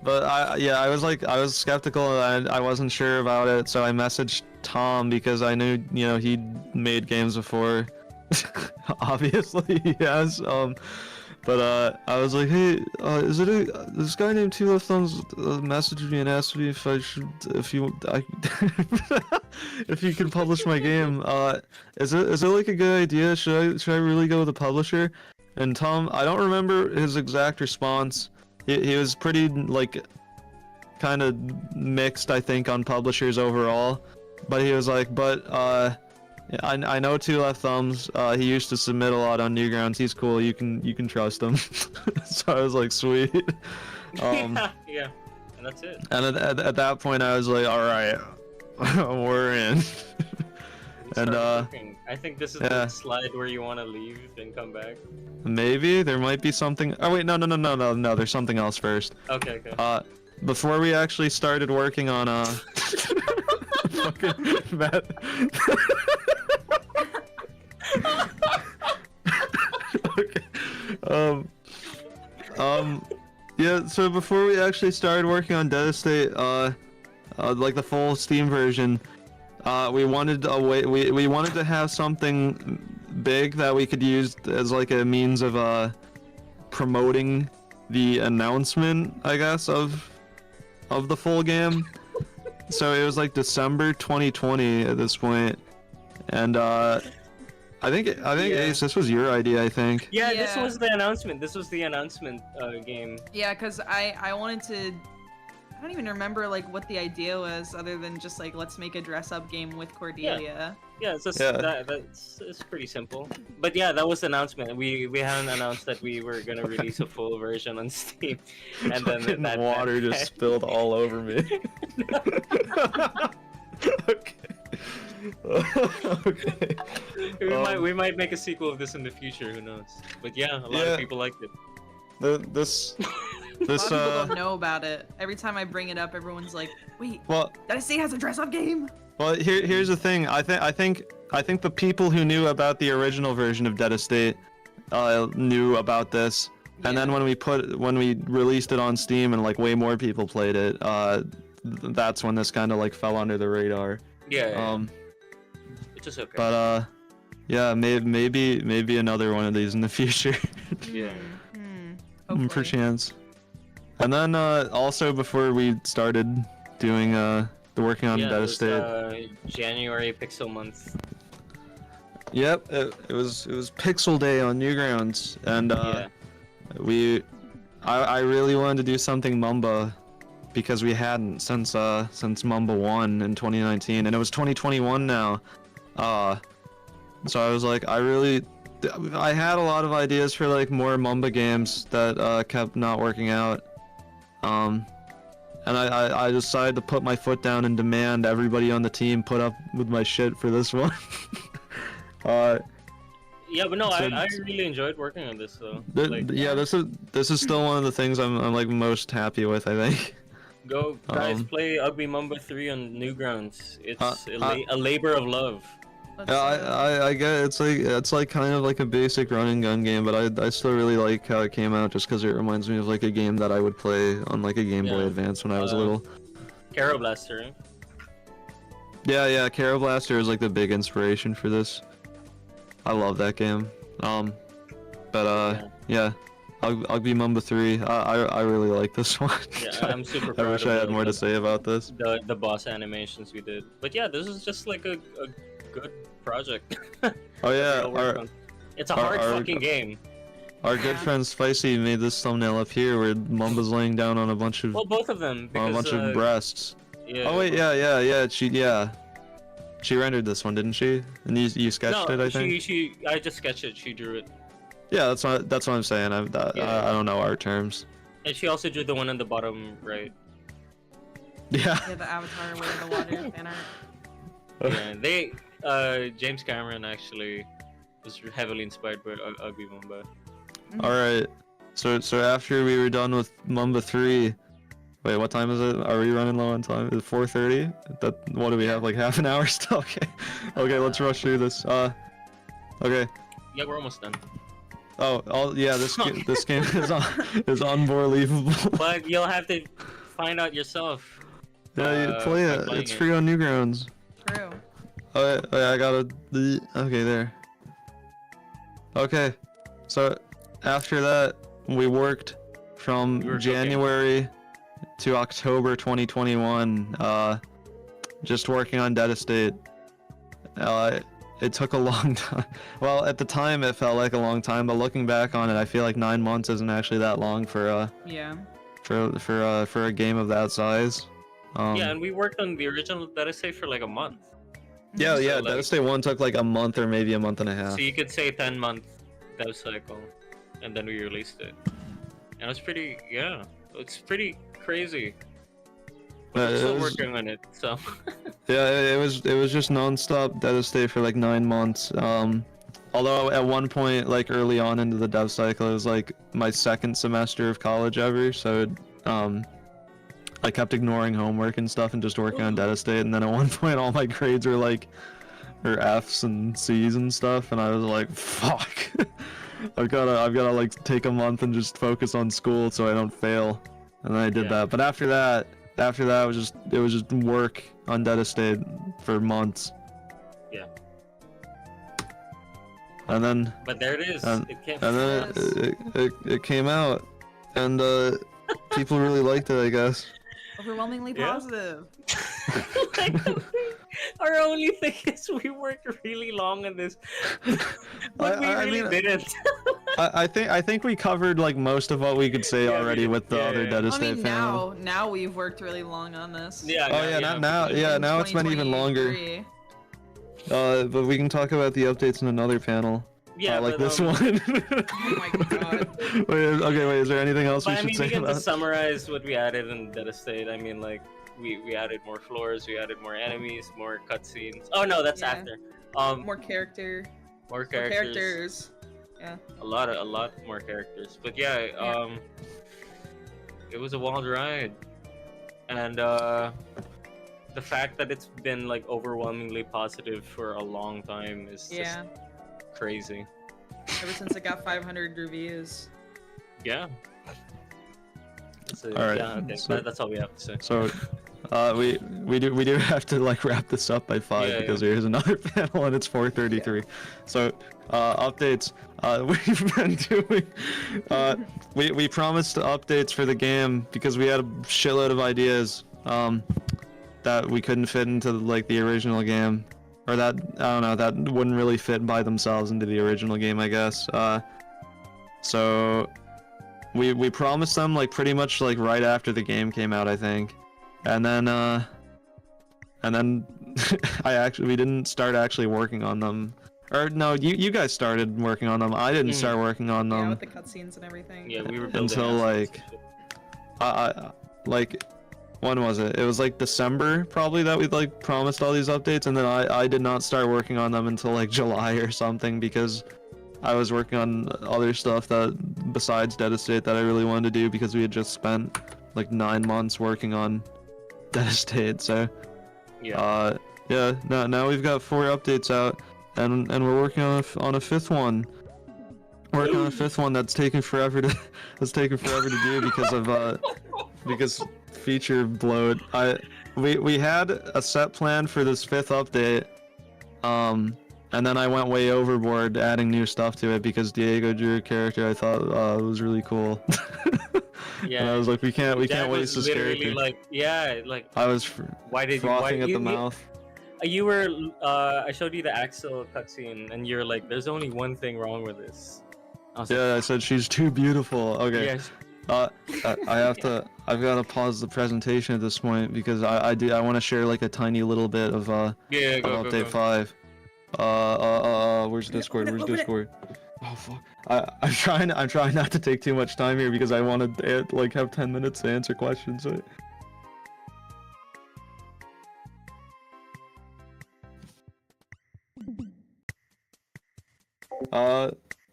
But I was skeptical and I wasn't sure about it, so I messaged Tom because I knew he'd made games before. Obviously he has. But I was like, hey, is it this guy named Two Left Thumbs messaged me and asked me if if you can publish my game. Is it like a good idea? Should I really go with the publisher? And Tom, I don't remember his exact response. He was pretty like kind of mixed, I think, on publishers overall. But he was like, I know Two Left Thumbs. He used to submit a lot on Newgrounds. He's cool. You can trust him. So I was like, sweet. Yeah, and that's it. And at that point, I was like, all right, we're in. And I think this is the slide where you want to leave and come back. maybe there might be something. Oh wait, no. There's something else first. Okay. Before we actually started working on fucking Matt. Okay. Yeah, so before we actually started working on Dead Estate, like the full Steam version, we wanted we wanted to have something big that we could use as like a means of promoting the announcement, I guess, of of the full game. So it was like December 2020 at this point, and I think Ace, this was your idea, I think. Yeah, this was the announcement. This was the announcement game. Yeah, because I wanted to. I don't even remember like what the idea was, other than just like let's make a dress-up game with Cordelia. Yeah, it's just it's pretty simple. But yeah, that was the announcement. We hadn't announced that we were gonna release a full version on Steam, and then that water just spilled all over me. Okay. Okay. We might make a sequel of this in the future. Who knows? But yeah, a lot of people liked it. This A lot of people don't know about it. Every time I bring it up, everyone's like, "Wait, Dead State has a dress-up game?" Well, here's the thing. I think the people who knew about the original version of Dead State knew about this, and then when we released it on Steam and like way more people played it, that's when this kind of like fell under the radar. Yeah. It's just okay. But yeah, maybe another one of these in the future. Yeah. Perchance. And then also before we started doing the working on Dead State, January Pixel Month. Yep, it was Pixel Day on Newgrounds, and I really wanted to do something Mamba because we hadn't since Mamba 1 in 2019, and it was 2021 now. So I was like, I had a lot of ideas for like more Mamba games that kept not working out. And I decided to put my foot down and demand everybody on the team put up with my shit for this one. Yeah, but no, I really enjoyed working on this though. This is still one of the things I'm like most happy with, I think. Go guys, play Ugly Mamba 3 on Newgrounds. It's a labor of love. Yeah, I get it. It's like kind of like a basic run and gun game, but I still really like how it came out just because it reminds me of like a game that I would play on like a Game Boy Advance when I was little. Caro Blaster. Yeah, Caro Blaster is like the big inspiration for this. I love that game. Yeah, Ugly Mamba 3. I really like this one. Yeah, I'm super proud I wish I had more to say about this. The boss animations we did, but yeah, this is just like a good project. Oh yeah, it's a hard fucking game. Our good friend Spicy made this thumbnail up here where Mumba's laying down on a bunch of both of them because, on a bunch of breasts. Yeah. Oh wait, yeah. She rendered this one, didn't she? And you sketched it, I think. I just sketched it. She drew it. Yeah, that's what I'm saying. I don't know our terms. And she also drew the one on the bottom right. Yeah, the Avatar Way of the Water fan art. Yeah, James Cameron actually was heavily inspired by Ugly Mamba. All right, so after we were done with Mamba 3, wait, what time is it? Are we running low on time? Is it 4:30? What do we have? Like half an hour still? Okay, let's rush through this. Okay. Yeah, we're almost done. This game is unbelievable. But you'll have to find out yourself. Yeah, you play it. It's free on Newgrounds. True. Oh yeah, I gotta. Okay, there. Okay, so after that, we worked from January to October 2021, just working on Dead State. It took a long time. Well, at the time it felt like a long time, but looking back on it, I feel like 9 months isn't actually that long for a game of that size. Yeah, and we worked on the original Dead State for like a month. Yeah, Dead State 1 took like a month or maybe a month and a half. So you could say 10-month dev cycle, and then we released it. And it's pretty crazy. But we're still working on it, so. Yeah, it was just non-stop Dead State for like 9 months. Although at one point, like early on into the dev cycle, it was like my second semester of college ever, so I kept ignoring homework and stuff and just working on Dead State, and then at one point all my grades were F's and C's and stuff, and I was like, fuck. I've gotta like take a month and just focus on school so I don't fail. And then I did that. But after that it was just work on Dead State for months. Yeah. And then But there it is. It came out, and people really liked it, I guess. Overwhelmingly Yeah. positive. Like, our only thing is we worked really long on this, but we really didn't. I think we covered like most of what we could say already with the other Dead I Estate mean, panel. now we've worked really long on this. Yeah. Oh yeah, now it's been even longer. 2023. But we can talk about the updates in another panel. Yeah, like but, this one. Oh my god. Wait, is there anything else But we I should mean, say we can about? just summarize what we added in Dead Estate. I mean, like we added more floors, we added more enemies, more cutscenes. Oh no, that's Yeah. after. More characters. Yeah. A lot more characters. But yeah, it was a wild ride, and the fact that it's been like overwhelmingly positive for a long time is just crazy. Ever since it got 500 reviews. Yeah. All right. Yeah, okay. So, that's all we have to say. So, we do have to like wrap this up by 5 because there is another panel and it's 4:33. So, updates. We've been doing. We promised updates for the game because we had a shitload of ideas. That we couldn't fit into like the original game, or that I don't know, that wouldn't really fit by themselves into the original game, I guess. So we promised them like pretty much like right after the game came out, I think, and then we didn't start actually working on them. Or no, you guys started working on them. I didn't start working on them. Yeah, with the cutscenes and everything. Yeah, we were building until like when was it? It was like December probably that we like promised all these updates, and then I did not start working on them until like July or something because I was working on other stuff that besides Dead Estate that I really wanted to do because we had just spent like 9 months working on Dead Estate. So now we've got 4 updates out, and we're working on a 5th one. Working on a 5th one that's taking forever to do because feature bloat. We had a set plan for this 5th update, and then I went way overboard adding new stuff to it because Diego drew a character I thought was really cool. Yeah. And I was like, we can't waste this character. I was frothing at the mouth. You were I showed you the Axel cutscene, and you're like, "There's only one thing wrong with this." I said she's too beautiful. Okay. Yes. I've got to pause the presentation at this point because I want to share like a tiny little bit of update 5. Where's Discord? Where's Discord? Oh fuck. I'm trying not to take too much time here because I want to like have 10 minutes to answer questions.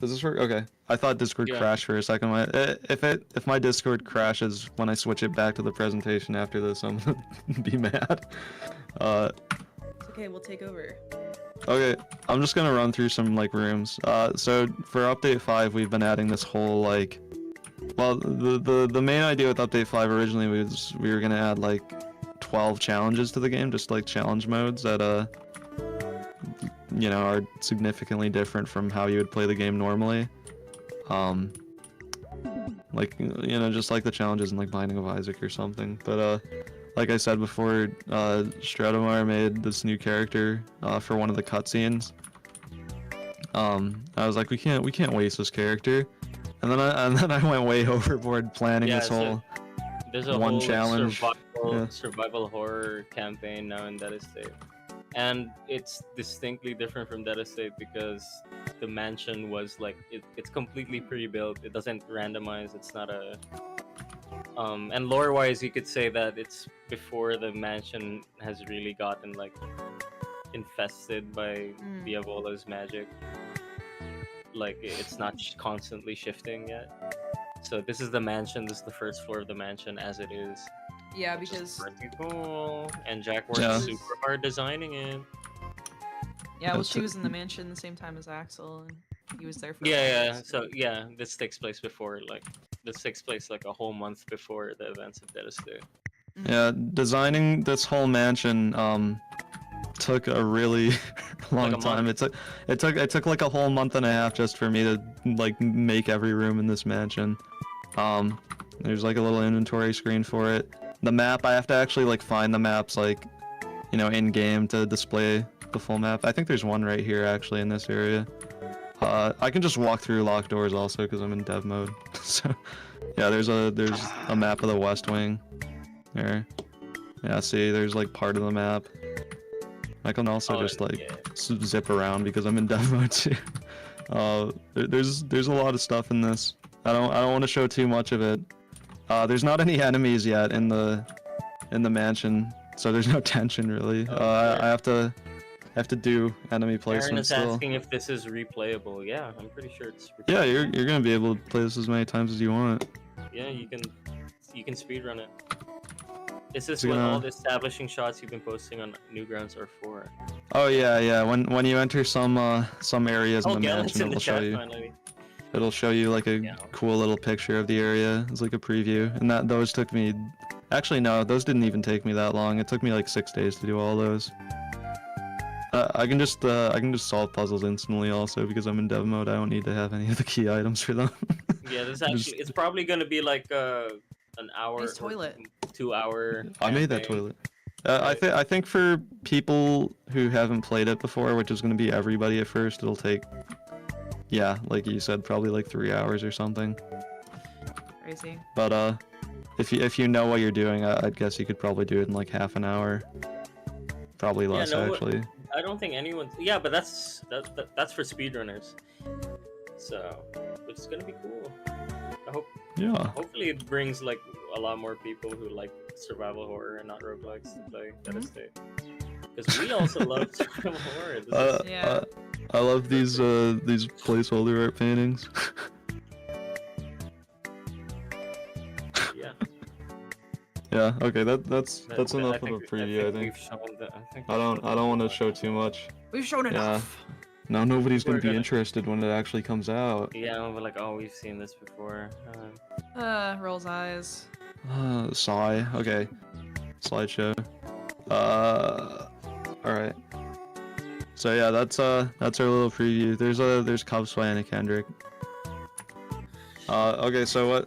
Does this work? Okay. I thought Discord crashed for a second. If my Discord crashes when I switch it back to the presentation after this, I'm gonna be mad. It's okay, we'll take over. Okay, I'm just gonna run through some like rooms. So for update 5, we've been adding this whole like, well, the main idea with update 5 originally was we were gonna add like 12 challenges to the game, just like challenge modes that you know, are significantly different from how you would play the game normally. Like, you know, just like the challenges in like Binding of Isaac or something. But like I said before, Stratomar made this new character for one of the cutscenes. I was like, we can't waste this character, and then I went way overboard planning this whole there's a one whole challenge. survival horror campaign now in Dead Estate. And it's distinctly different from Dead Estate because the mansion was like it's completely pre-built. It doesn't randomize. It's not a and lore-wise, you could say that it's before the mansion has really gotten like infested by Diavola's magic. Like it's not constantly shifting yet. So this is the mansion. This is the first floor of the mansion as it is. Yeah, because pretty cool. And Jack worked super hard designing it. Yeah, well, she was in the mansion the same time as Axel, and he was there for. So this takes place before like a whole month before the events of Dead Estate. Yeah, designing this whole mansion took a really long time. It took like a whole month and a half just for me to like make every room in this mansion. There's like a little inventory screen for it. the map, I have to actually like find the maps like, you know, in game to display the full map. I think there's one right here actually in this area. I can just walk through locked doors also because I'm in dev mode. So yeah, there's a map of the West Wing there. Yeah, see, there's like part of the map. I can also just like zip around because I'm in dev mode too. There's a lot of stuff in this. I don't want to show too much of it. There's not any enemies yet in the mansion, so there's no tension really. I have to do enemy placement Aaron is still. asking if this is replayable. Yeah, I'm pretty sure it's replayable. Yeah, you're gonna be able to play this as many times as you want. Yeah, you can speedrun it. Is this You're what gonna- all the establishing shots you've been posting on Newgrounds are for? Oh yeah. When you enter some areas in the Galen's mansion, in the it'll show chat you. finally. It'll show you like a cool little picture of the area. It's like a preview, and those took me. Actually, no, those didn't even take me that long. It took me like 6 days to do all those. I can just solve puzzles instantly also because I'm in dev mode. I don't need to have any of the key items for them. Yeah, this actually it's probably gonna be like an hour Nice toilet. 2 hour. I made that campaign. toilet. I think for people who haven't played it before, which is going to be everybody at first, it'll take, yeah, like you said, probably like 3 hours or something. Crazy. But if you know what you're doing, I'd guess you could probably do it in like half an hour. Probably less actually. I don't think anyone. Yeah, but that's for speedrunners. So, which is gonna be cool. I hope. Yeah. Hopefully, it brings like a lot more people who like survival horror and not roguelikes to play Dead State. Because we also love survival horror. I love these placeholder art paintings. Yeah. Yeah. Okay. That's enough of a think preview. I think. we've shown that. I don't want to show too much. We've shown enough. Now nobody's We're gonna be gonna- interested when it actually comes out. Yeah, we're like, oh, we've seen this before. Rolls eyes. Sigh. Okay. Slideshow. Alright. So yeah, that's our little preview. There's Cubs by Anna Kendrick. Okay, so what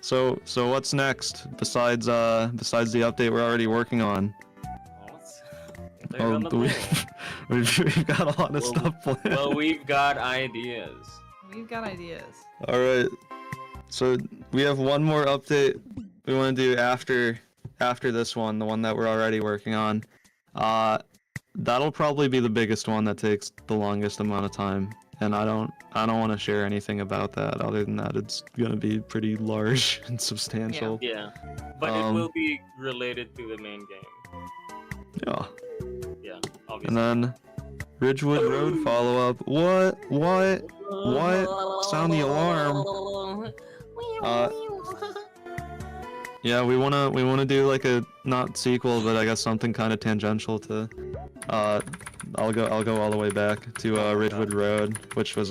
so what's next besides the update we're already working on? On the bowl. We've got a lot of stuff planned. Well, we've got ideas. We've got ideas. Alright. So we have one more update we want to do after this one, the one that we're already working on. That'll probably be the biggest one that takes the longest amount of time. And I don't want to share anything about that other than that it's gonna be pretty large and substantial. Yeah, but it will be related to the main game. Yeah. Yeah, obviously. And then Ridgewood Road follow-up. What? Sound the alarm. Yeah, we wanna do like a not sequel, but I guess something kind of tangential to. I'll go all the way back to Ridgewood Road, which was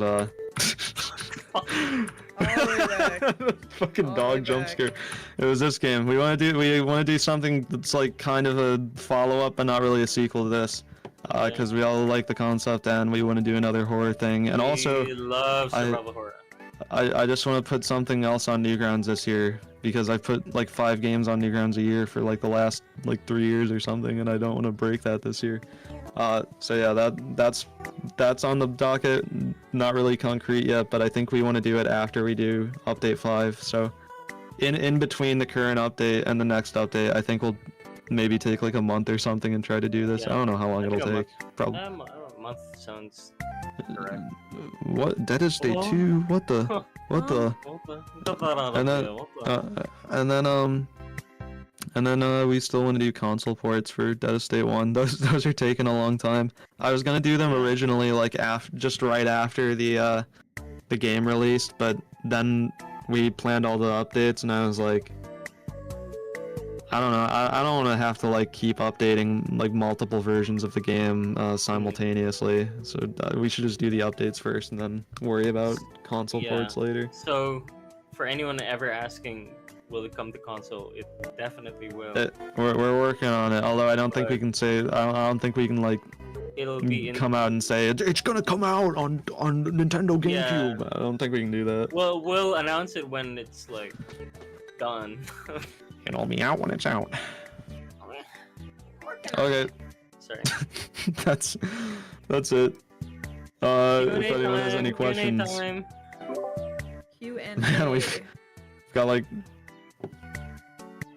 fucking dog jump scare. It was this game. We want to do something that's like kind of a follow-up, but not really a sequel to this. Because we all like the concept and we want to do another horror thing. And also, we love survival horror. I just want to put something else on Newgrounds this year because I put like 5 games on Newgrounds a year for like the last like 3 years or something, and I don't want to break that this year. So yeah, that's on the docket. Not really concrete yet, but I think we want to do it after we do update 5. So in between the current update and the next update, I think we'll maybe take like a month or something and try to do this. Yeah. I don't know how long it'll take. Probably. A month sounds correct. What? Dead State 2? What the? And then we still want to do console ports for Dead State 1. Those are taking a long time. I was gonna do them originally like just right after the game released, but then we planned all the updates and I was like, I don't know. I don't want to have to like keep updating like multiple versions of the game simultaneously. So we should just do the updates first and then worry about console ports later. So, for anyone ever asking, will it come to console? It definitely will. We're working on it. Although I don't think we can say. I don't think we can like. It'll be come out and say it's gonna come out on Nintendo GameCube. Yeah. I don't think we can do that. Well, we'll announce it when it's like done. It'll be out when it's out. Okay. Sorry. that's it. If anyone has any questions, Q&A. we've got like.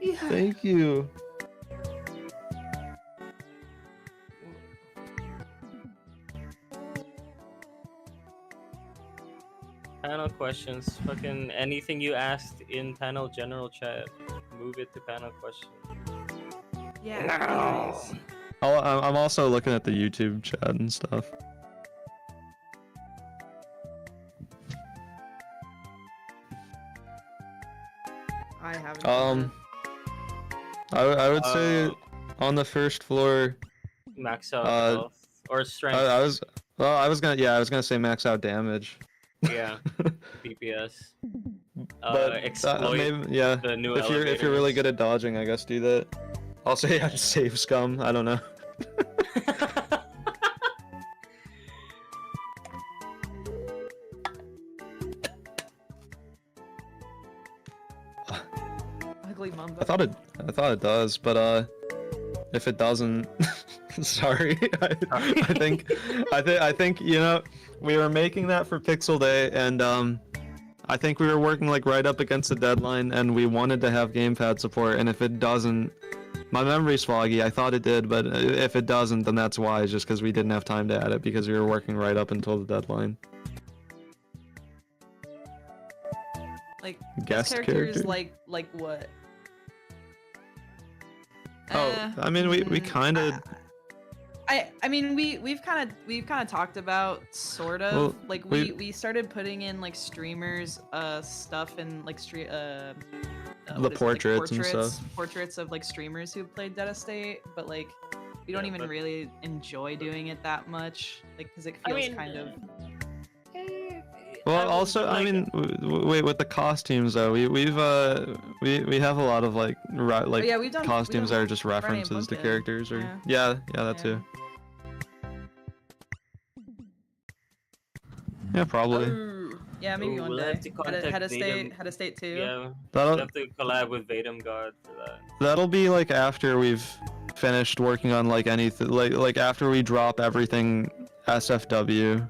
Yeah. Thank you. Panel questions. Fucking anything you asked in panel general chat, move it to panel question. Yeah. I'm also looking at the YouTube chat and stuff. I haven't. I would say on the first floor. Max out health or strength. I was gonna say max out damage. Yeah. DPS. But Exploit maybe, yeah. the new if you're really good at dodging, I guess do that. I'll say how to save scum. I don't know. Ugly mamba. I thought it does, but if it doesn't, sorry. I think you know, we were making that for Pixel Day, and I think we were working like right up against the deadline, and we wanted to have gamepad support, and if it doesn't, my memory's foggy. I thought it did, but if it doesn't, then that's why. It's just because we didn't have time to add it because we were working right up until the deadline. Like Guest characters character? like what? Oh, I mean, we kind of. I mean we've kind of talked about sort of Well, like we started putting in like streamers stuff and like the what is it, portraits and stuff. portraits of like streamers who played Dead Estate, but like we don't even really enjoy doing it that much, like because it feels kind of. Well, also, I mean, wait, with the costumes though, we have a lot of like yeah, we've done costumes that are just references to characters, or yeah, that too. Yeah, probably. Yeah, maybe one we'll day. have to contact Had a Vadim. state too. Yeah, That'll- we'll have to collab with Vadim God for that. That'll be like after we've finished working on like anything, like after we drop everything SFW,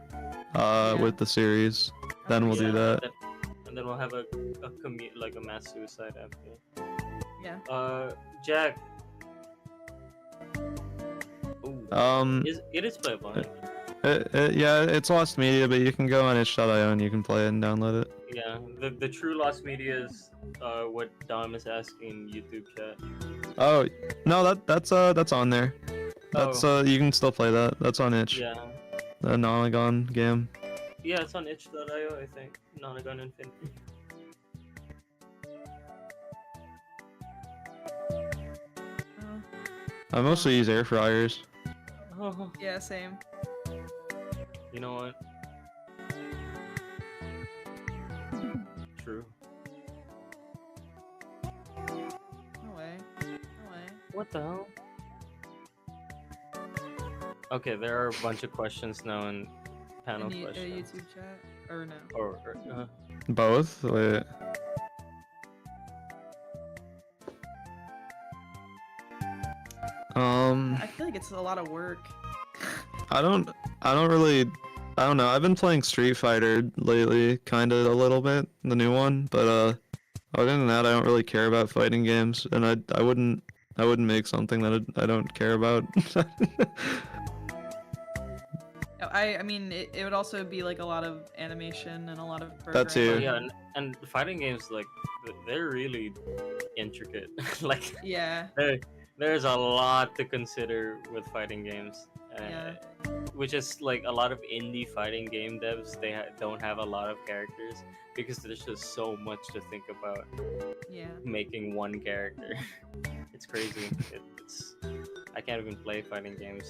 with the series, then we'll do that. And then we'll have a like a mass suicide after. Yeah. Jack. Ooh. It is playable. Yeah, it's Lost Media, but you can go on itch.io and you can play it and download it. Yeah, the true Lost Media is what Dom is asking in YouTube chat. Oh no, that's on there. That's you can still play that. That's on itch. Yeah. The Nonagon game. Yeah, it's on itch.io, I think. Nonagon Infinity. I mostly use air fryers. Oh. Yeah, same. You know what? True. No way. What the hell? Okay, there are a bunch of questions now in panel questions. YouTube chat or no? Or Both? Wait. I feel like it's a lot of work. I don't know. I've been playing Street Fighter lately, kind of a little bit, the new one, but other than that, I don't really care about fighting games, and I wouldn't make something that I don't care about. I mean, it would also be like a lot of animation and a lot of That too. yeah, and fighting games, like, they're really intricate. Like, yeah. There's a lot to consider with fighting games. Which is like a lot of indie fighting game devs, they don't have a lot of characters because there's just so much to think about. Yeah. Making one character. It's crazy. I can't even play fighting games,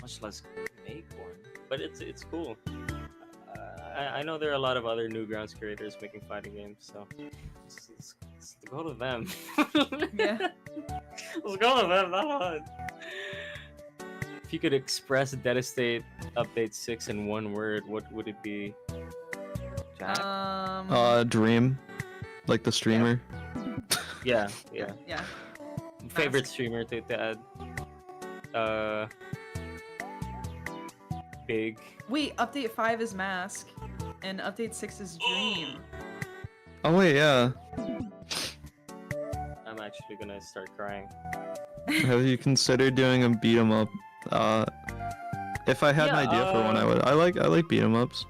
much less make one. But it's cool. I know there are a lot of other Newgrounds creators making fighting games, so let's go to them. Yeah. Let's go to them. Not hard. If you could express Dead Estate Update 6 in one word, what would it be? Jack? Dream, like the streamer. Yeah, yeah. Yeah. Favorite streamer to add. Big. Wait, update 5 is Mask, and update 6 is Dream. Oh wait, yeah. I'm actually gonna start crying. Have you considered doing a beat 'em up? If I had an idea for one, I would. I like beat 'em ups.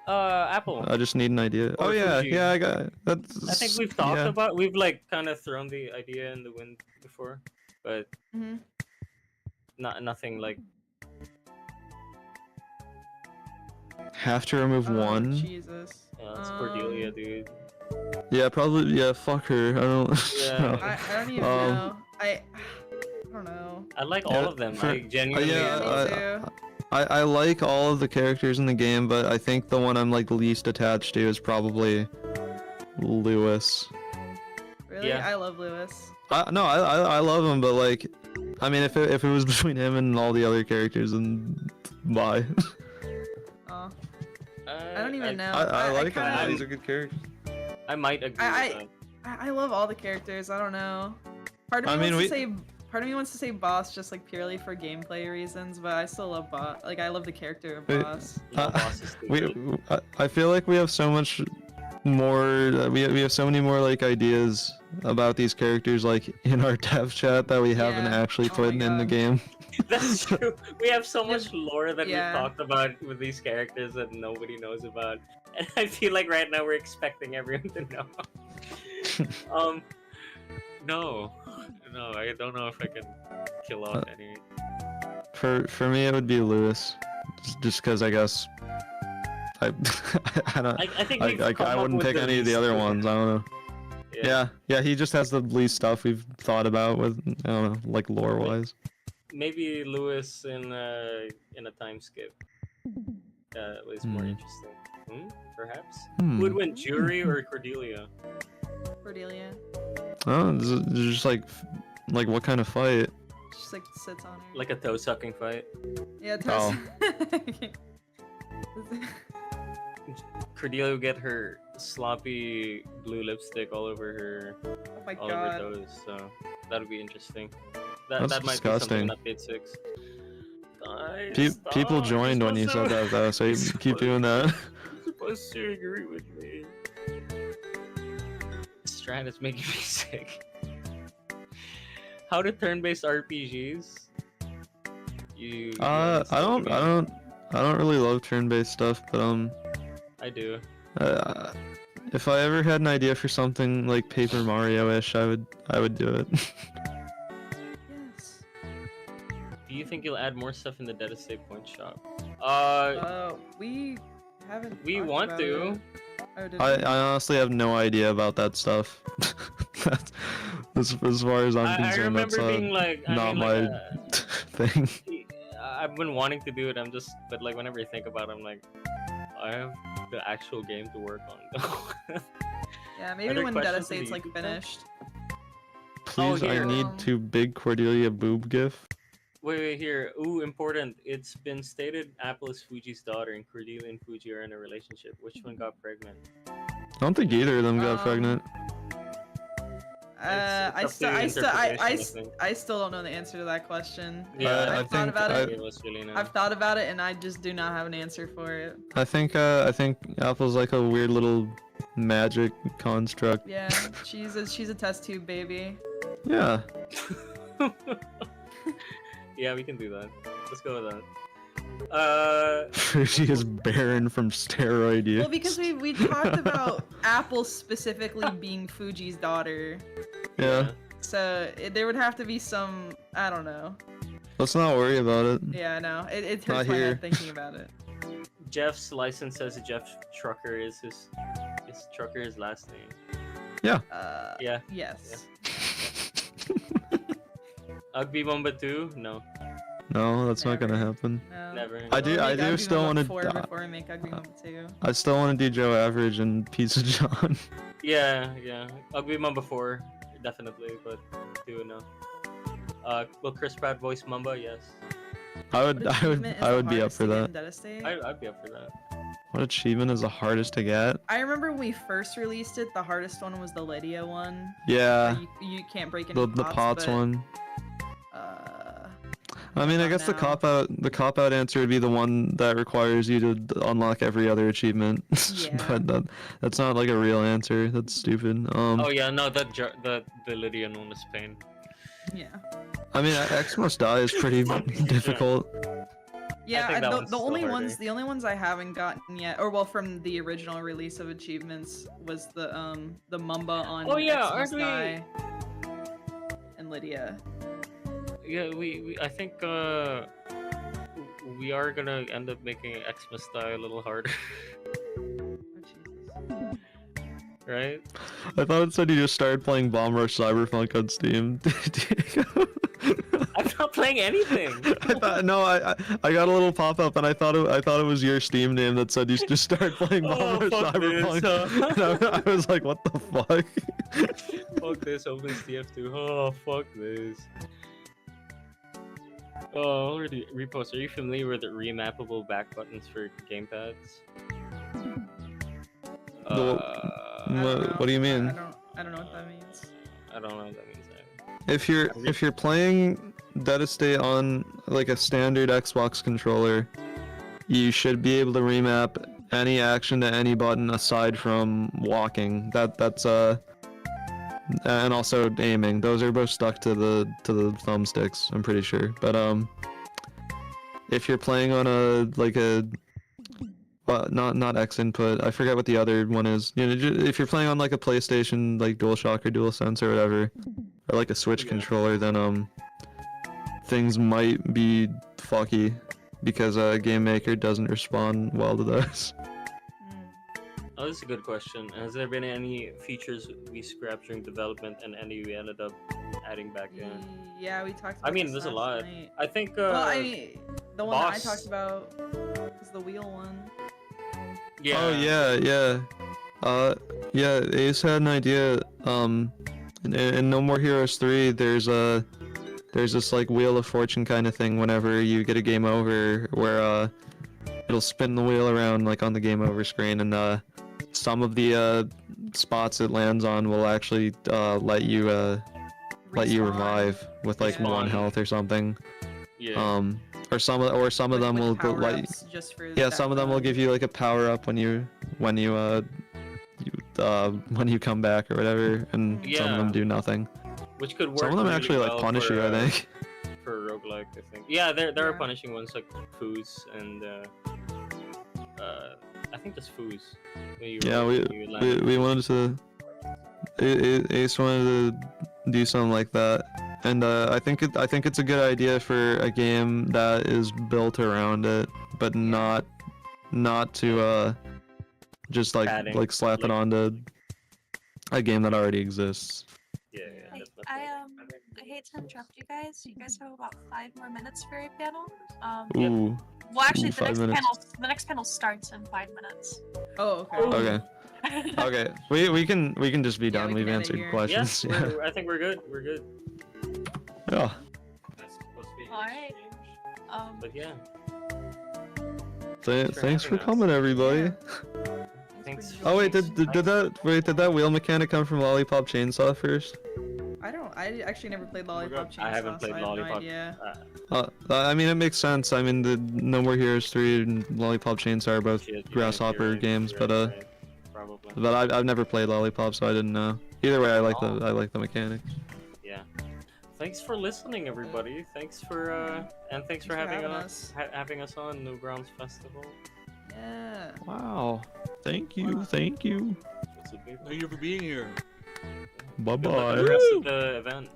Apple. I just need an idea. Or Oh yeah, Fuji. yeah, I got it. That's. I think we've talked about. We've like kind of thrown the idea in the wind before, but nothing like. Have to remove one. Jesus. Yeah, it's Cordelia, dude. Yeah, probably. Yeah, fuck her. I don't. Yeah. know. I don't even know. I don't know. I like all of them. I genuinely. I like all of the characters in the game, but I think the one I'm like least attached to is probably Lewis. Really? Yeah. I love Lewis. I love him, but like, I mean, if it was between him and all the other characters, then bye. Oh. I don't even know. I like kinda, him. These are good characters. I might agree with that. I love all the characters. I don't know. Part of me wants to say Boss just like purely for gameplay reasons, but I still love Boss. Like I love the character of Boss. I feel like we have so much more. We have so many more like ideas about these characters like in our dev chat that we haven't actually put in the game. That's true. We have so much lore that we've talked about with these characters that nobody knows about, and I feel like right now we're expecting everyone to know. No, I don't know if I can kill off any. For me, it would be Lewis, just because I guess I don't. I think I wouldn't pick any of the other ones. I don't know. Yeah, he just has the least stuff we've thought about with I don't know, like lore wise. Maybe Lewis in a time skip. Was more interesting. Perhaps. Who would win, Jury or Cordelia? Cordelia. Oh, just like what kind of fight? Just like sits on her. Like a toe sucking fight. Yeah, toe. Cordelia would get her sloppy blue lipstick all over her, all over her toes. So that would be interesting. That's that might disgusting. be something in update 6. People joined when you said that though, so you keep doing that. You're supposed to agree with me. Strat is making me sick. How to turn-based RPGs? I don't really love turn-based stuff, but I do. If I ever had an idea for something like Paper Mario-ish, I would do it. Yes. Do you think you'll add more stuff in the Data Save Point shop? We haven't. We want to. I honestly have no idea about that stuff. As far as I'm concerned, that's not my thing. I've been wanting to do it. But like whenever I think about it, I'm like, I have the actual game to work on. Yeah, maybe when Data State's like finished. Please, I need to big Cordelia boob gif. Wait, here. Ooh, important. It's been stated Apple is Fuji's daughter and Cordelia and Fuji are in a relationship. Which one got pregnant? I don't think either of them got pregnant. I still don't know the answer to that question. Yeah, I've thought about it. Really I've thought about it, and I just do not have an answer for it. I think Apple's like a weird little magic construct. Yeah, she's a test tube baby. Yeah. Yeah, we can do that. Let's go with that. She is barren from steroid use. Well, because we talked about Apple specifically being Fuji's daughter. Yeah. So there would have to be some, I don't know. Let's not worry about it. Yeah, no, it hurts my head thinking about it. Jeff's license says Jeff Trucker is his last name. Yeah. Yeah. Yes. Ugby Bomba 2? No. No, that's not gonna happen. No. Never. I do still want to. Before we make Ugby Bomba 2. I still want to do Joe Average and Pizza John. Yeah. Ugby Mamba 4, definitely, but 2 no. Will Chris Pratt voice Mamba? Yes. I would be up for that. I'd be up for that. What achievement is the hardest to get? I remember when we first released it, the hardest one was the Lydia one. Yeah. You can't break any The pots, pots but, one. I mean, I guess the cop out answer would be the one that requires you to unlock every other achievement. Yeah. But that's not like a real answer. That's stupid. Oh yeah, no, the Lydian one is pain. Yeah. I mean, X Must Die is pretty difficult. Yeah, that the one's only still ones harder. the only ones I haven't gotten yet, or well, from the original release of achievements, was the Mumba on Oh yeah, X aren't Must we? Die and Lydia. Yeah, we I think we are gonna end up making Xmas Die a little harder. Right? I thought it said you just started playing Bomb Rush Cyberpunk on Steam. I'm not playing anything. I thought I got a little pop up and I thought it was your Steam name that said you just started playing Bomb Rush fuck Cyberpunk. this, And I was like, what the fuck? Fuck this, open TF2. Oh, fuck this. Oh, already repost. Are you familiar with the remappable back buttons for gamepads? What do you mean? I don't know what that means. I don't know what that means either. If you're playing Dead Estate on like a standard Xbox controller, you should be able to remap any action to any button aside from walking. That's and also aiming. Those are both stuck to the thumbsticks, I'm pretty sure. But if you're playing on not X input, I forget what the other one is. You know, if you're playing on like a PlayStation, like DualShock or DualSense or whatever, or like a Switch controller, then things might be fucky because Game Maker doesn't respond well to those. Oh, this is a good question. Has there been any features we scrapped during development and any we ended up adding back in? Yeah, we talked about I mean, this there's a last lot. night. I think, well, I mean, the one that I Boss. talked about is the wheel one. Yeah. Oh yeah. Ace had an idea. In No More Heroes 3, there's this like Wheel of Fortune kind of thing whenever you get a game over, where it'll spin the wheel around like on the game over screen, and some of the spots it lands on will actually let you revive with like one health or something. Yeah. Or some of them will let you, just for some of them will give you like a power up when you come back or whatever, and some of them do nothing. Which could work. Some of them really actually well like punish for, you, I think. For roguelike, I think. Yeah, there are punishing ones like foos and I think just foos. Yeah, we wanted to. Ace wanted to do something like that, and I think it's a good idea for a game that is built around it, but not to just like slap it onto a game that already exists. Yeah. I hate to interrupt you guys. You guys have about 5 more minutes for a panel. Ooh. Well, actually, Ooh, the 5 minutes. next panel starts in 5 minutes. Oh, okay. Okay. Okay. We can just be done. we We've can end it answered here. questions. Yeah, I think we're good. We're good. Yeah. Alright. But yeah. Thanks for coming, everybody. Thanks. Oh wait, did that wheel mechanic come from Lollipop Chainsaw first? I actually never played Lollipop Chainsaw. I haven't played so I have Lollipop. No idea. I mean, it makes sense. I mean, the No More Heroes 3 and Lollipop Chainsaw are both Grasshopper games, but I've never played Lollipop, so I didn't know. Either way, I like the mechanics. Yeah. Thanks for listening, everybody. Thanks for having us on Newgrounds Festival. Yeah. Wow. Thank you. Thank you. Thank you for being here. Bye Good luck bye. with the rest of the event.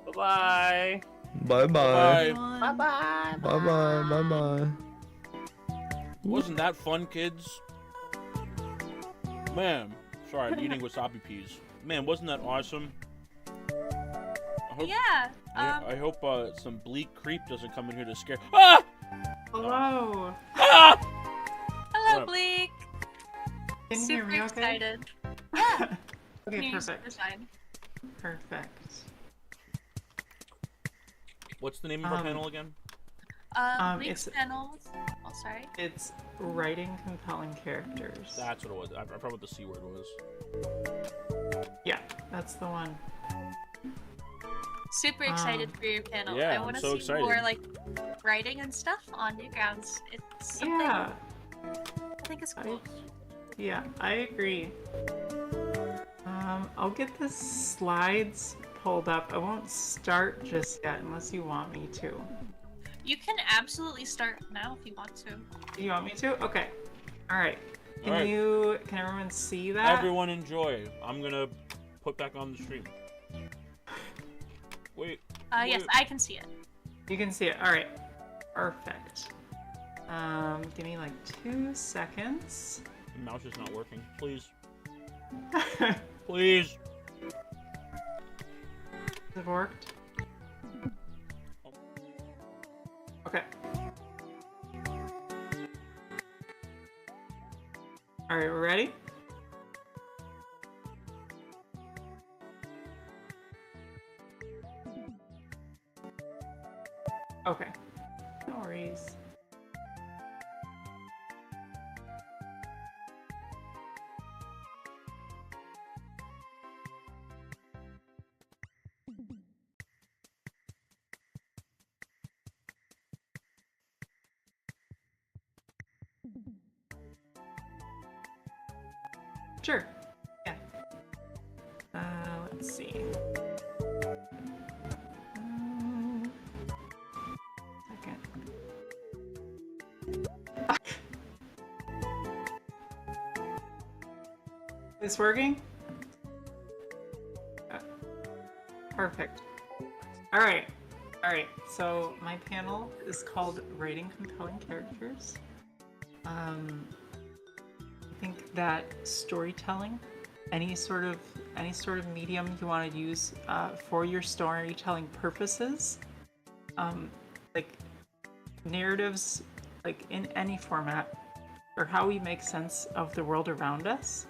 Bye bye. Bye bye. Bye bye. Bye bye. Bye bye. Wasn't that fun, kids? Man, sorry, I'm eating wasabi peas. Man, wasn't that awesome? I hope some bleak creep doesn't come in here to scare. Ah! Hello. Ah! Hello, Bleak. Can you Super hear me okay? excited. Yeah. Okay, You're perfect. fine. Perfect. What's the name of our panel again? Bleak's it's panel Oh, sorry. It's writing compelling characters. That's what it was. I forgot what the C word was. Yeah, that's the one. Super excited for your panel. Yeah, I I'm want to so see excited. more like writing and stuff on Newgrounds. It's something Yeah. I think it's cool. Yeah, I agree. I'll get the slides pulled up. I won't start just yet unless you want me to. You can absolutely start now if you want to. You want me to? Okay. All right. Can Alright. Can everyone see that? Everyone enjoy. I'm gonna put back on the stream. Wait. Yes, I can see it. You can see it. All right. Perfect. Give me like 2 seconds. The mouse is not working. Please. Please. Has it worked? Okay. All right, we're ready? Okay. No worries. Sure. Yeah. Let's see. Second. This working? Perfect. All right. So my panel is called Writing Compelling Characters. I think that storytelling, any sort of medium you want to use for your storytelling purposes, like narratives, like in any format, or how we make sense of the world around us,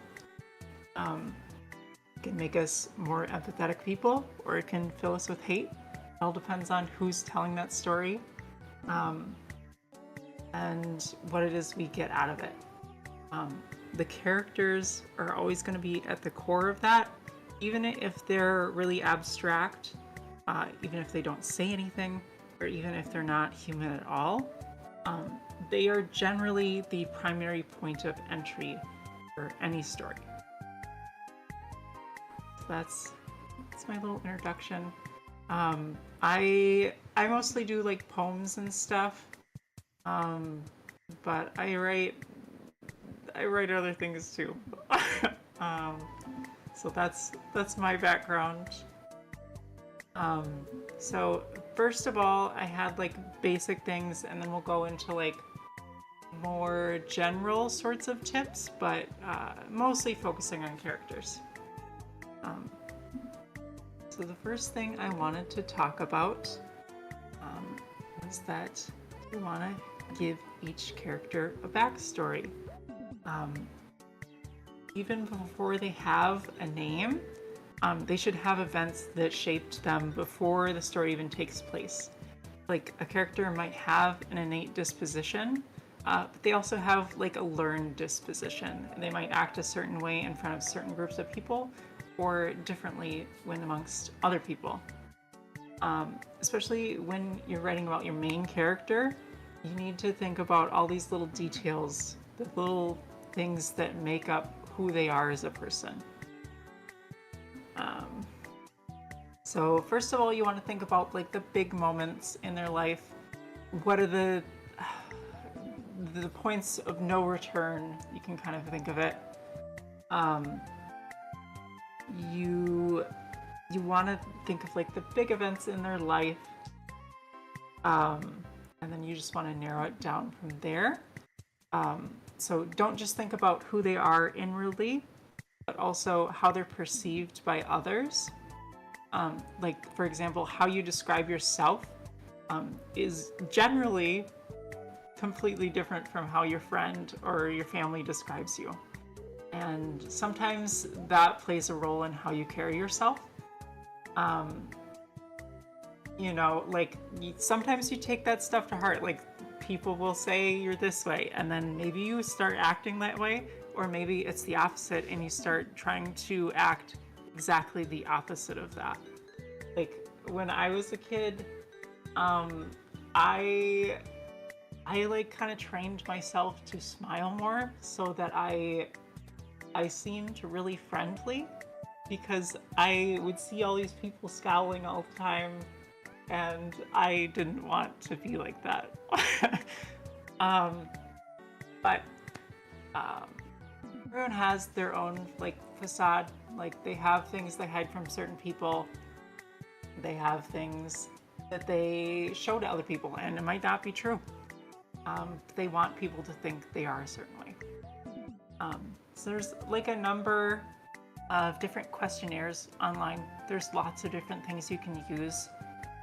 can make us more empathetic people, or it can fill us with hate. It all depends on who's telling that story, and what it is we get out of it. The characters are always going to be at the core of that, even if they're really abstract, even if they don't say anything, or even if they're not human at all. They are generally the primary point of entry for any story. So that's my little introduction. I mostly do like poems and stuff, but I write other things too. So that's my background. So first of all, I had like basic things, and then we'll go into like more general sorts of tips, but mostly focusing on characters. So the first thing I wanted to talk about was that you want to give each character a backstory. Even before they have a name, they should have events that shaped them before the story even takes place. Like a character might have an innate disposition, but they also have like a learned disposition. They might act a certain way in front of certain groups of people, or differently when amongst other people. Especially when you're writing about your main character, you need to think about all these little details, the little things that make up who they are as a person. So first of all, you want to think about like the big moments in their life. What are the points of no return? You can kind of think of it. You want to think of like the big events in their life, and then you just want to narrow it down from there. So don't just think about who they are inwardly, but also how they're perceived by others. Like, for example, how you describe yourself is generally completely different from how your friend or your family describes you. And sometimes that plays a role in how you carry yourself. You know, like sometimes you take that stuff to heart. Like people will say you're this way, and then maybe you start acting that way, or maybe it's the opposite and you start trying to act exactly the opposite of that. Like when I was a kid, I like kind of trained myself to smile more so that I seemed really friendly, because I would see all these people scowling all the time and I didn't want to be like that. But everyone has their own like facade. Like they have things they hide from certain people. They have things that they show to other people, and it might not be true. They want people to think they are a certain way. So there's like a number of different questionnaires online. There's lots of different things you can use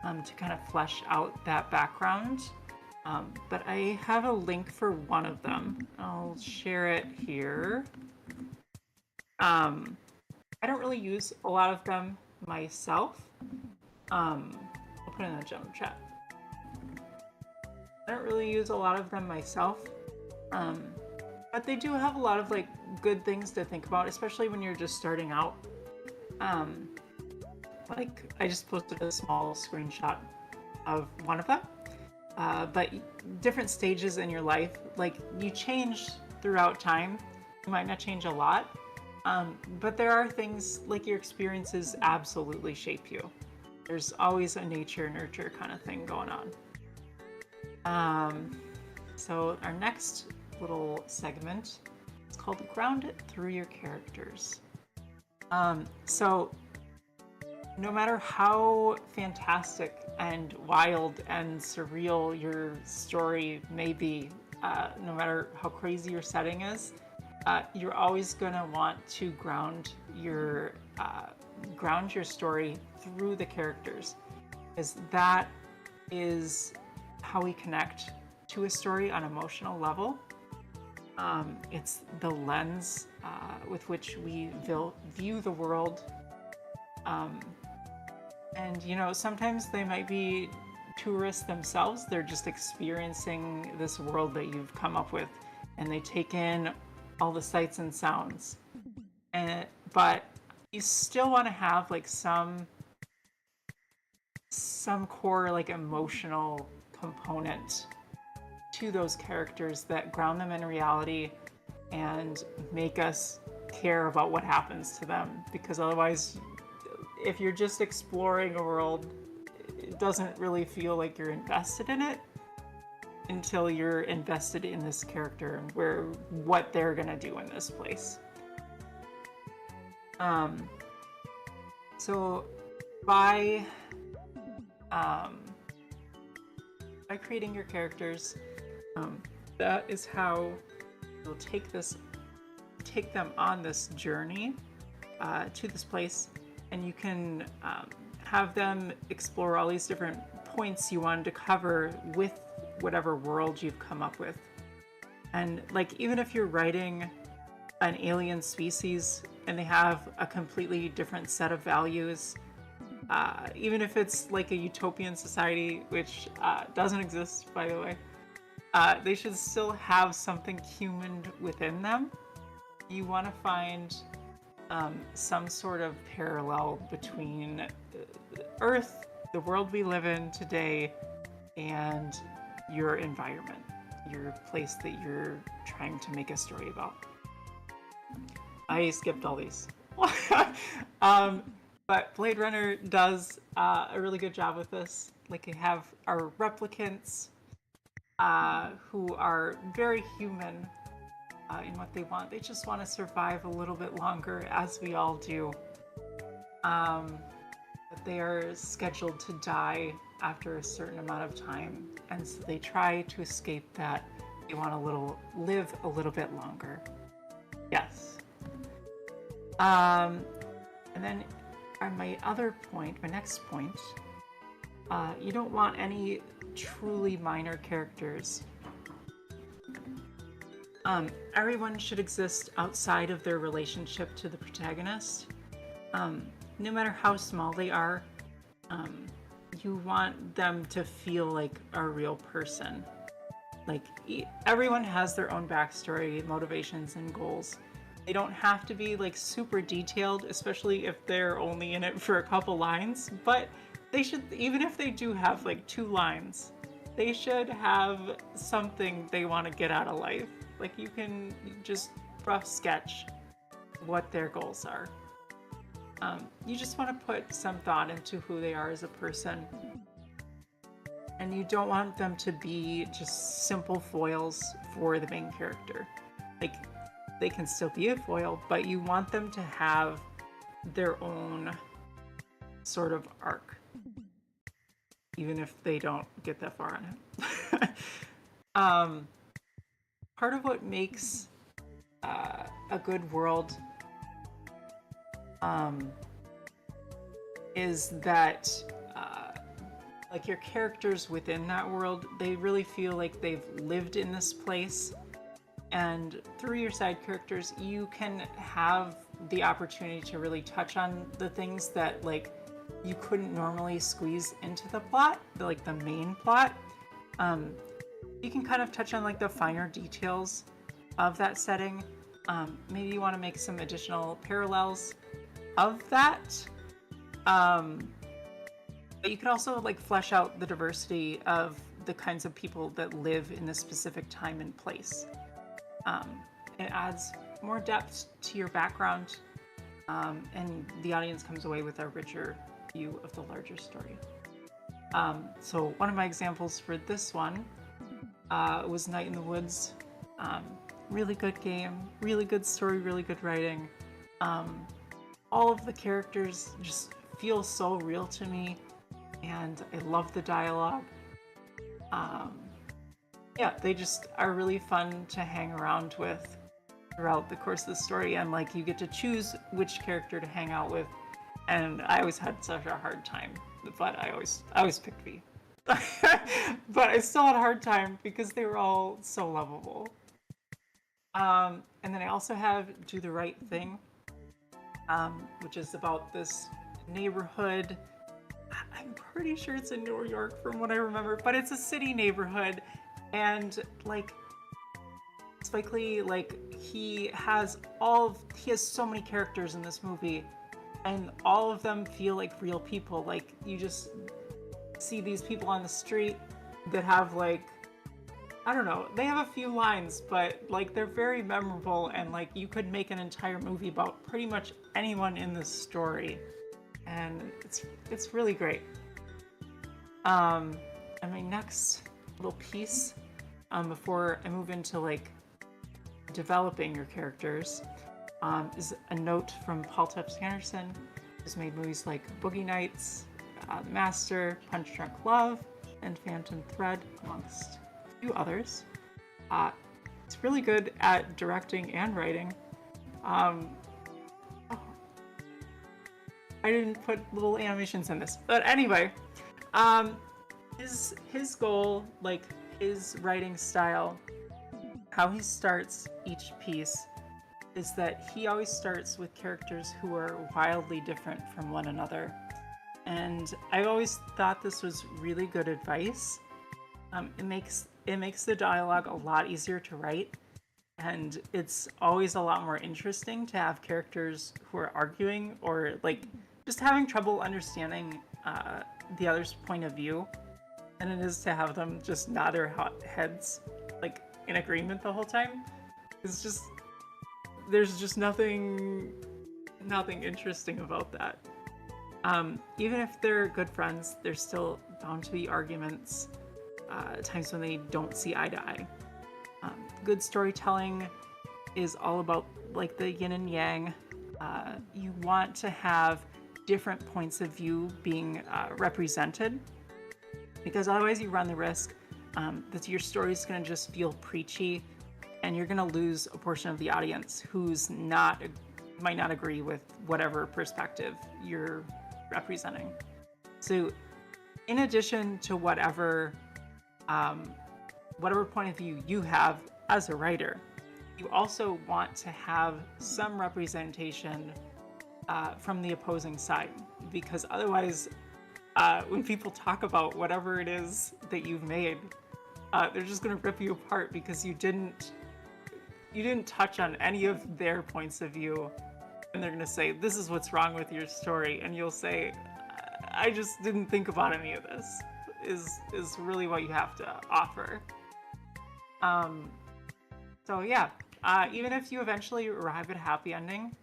to kind of flesh out that background. But I have a link for one of them. I'll share it here. I don't really use a lot of them myself. I'll put it in the general chat. I don't really use a lot of them myself. But they do have a lot of like good things to think about, especially when you're just starting out. Like I just posted a small screenshot of one of them. But different stages in your life, like you change throughout time. You might not change a lot, but there are things like your experiences absolutely shape you. There's always a nature-nurture kind of thing going on. So our next little segment is called Ground It Through Your Characters. So no matter how fantastic and wild and surreal your story may be, no matter how crazy your setting is, you're always going to want to ground your story through the characters, because that is how we connect to a story on an emotional level. It's the lens with which we view the world. And you know, sometimes they might be tourists themselves. They're just experiencing this world that you've come up with, and they take in all the sights and sounds. But you still want to have like some core like emotional component to those characters that ground them in reality and make us care about what happens to them, because otherwise, if you're just exploring a world, it doesn't really feel like you're invested in it until you're invested in this character and what they're gonna do in this place. So by creating your characters, that is how you'll take them on this journey to this place. And you can have them explore all these different points you wanted to cover with whatever world you've come up with. And like, even if you're writing an alien species and they have a completely different set of values, even if it's like a utopian society, which doesn't exist, by the way, they should still have something human within them. You want to find some sort of parallel between Earth, the world we live in today, and your environment, your place that you're trying to make a story about. I skipped all these. But Blade Runner does a really good job with this. Like, we have our replicants who are very human in what they want. They just want to survive a little bit longer, as we all do. But they are scheduled to die after a certain amount of time, and so they try to escape that. They want to live a little bit longer. Yes. And then my next point, you don't want any truly minor characters. Everyone should exist outside of their relationship to the protagonist. No matter how small they are, you want them to feel like a real person. Like, everyone has their own backstory, motivations, and goals. They don't have to be like super detailed, especially if they're only in it for a couple lines, but they should, even if they do have like 2 lines, they should have something they want to get out of life. Like, you can just rough sketch what their goals are. You just want to put some thought into who they are as a person. And you don't want them to be just simple foils for the main character. Like, they can still be a foil, but you want them to have their own sort of arc, even if they don't get that far on it. Part of what makes a good world is that like, your characters within that world, they really feel like they've lived in this place. And through your side characters, you can have the opportunity to really touch on the things that, like, you couldn't normally squeeze into the plot, like the main plot. You can kind of touch on like the finer details of that setting. Maybe you want to make some additional parallels of that. But you can also like flesh out the diversity of the kinds of people that live in this specific time and place. It adds more depth to your background, and the audience comes away with a richer view of the larger story. So one of my examples for this one was Night in the Woods. Really good game, really good story, really good writing. All of the characters just feel so real to me, and I love the dialogue. Yeah, they just are really fun to hang around with throughout the course of the story, and like, you get to choose which character to hang out with, and I always had such a hard time, but I always picked V. But I still had a hard time because they were all so lovable. And then I also have Do the Right Thing, which is about this neighborhood. I'm pretty sure it's in New York from what I remember, but it's a city neighborhood, and like, Spike Lee, like, he has so many characters in this movie, and all of them feel like real people. Like, you just see these people on the street that have like, I don't know, they have a few lines, but like, they're very memorable, and like, you could make an entire movie about pretty much anyone in this story, and it's really great. And my next little piece, before I move into like developing your characters, is a note from Paul Thomas Anderson, who's made movies like Boogie Nights, The Master, Punch Drunk Love, and Phantom Thread, amongst a few others. It's really good at directing and writing. I didn't put little animations in this, but anyway, his goal, like his writing style, how he starts each piece, is that he always starts with characters who are wildly different from one another. And I always thought this was really good advice. It makes the dialogue a lot easier to write, and it's always a lot more interesting to have characters who are arguing or like just having trouble understanding the other's point of view than it is to have them just nod their heads like in agreement the whole time. It's just, there's just nothing interesting about that. Even if they're good friends, there's still bound to be arguments, times when they don't see eye to eye. Good storytelling is all about like the yin and yang. You want to have different points of view being represented, because otherwise you run the risk that your story is going to just feel preachy, and you're going to lose a portion of the audience who's might not agree with whatever perspective you're representing. So in addition to whatever point of view you have as a writer, you also want to have some representation from the opposing side, because otherwise when people talk about whatever it is that you've made, they're just gonna rip you apart because you didn't touch on any of their points of view, and they're gonna say, this is what's wrong with your story, and you'll say, I just didn't think about any of this, is really what you have to offer. So yeah, even if you eventually arrive at a happy ending,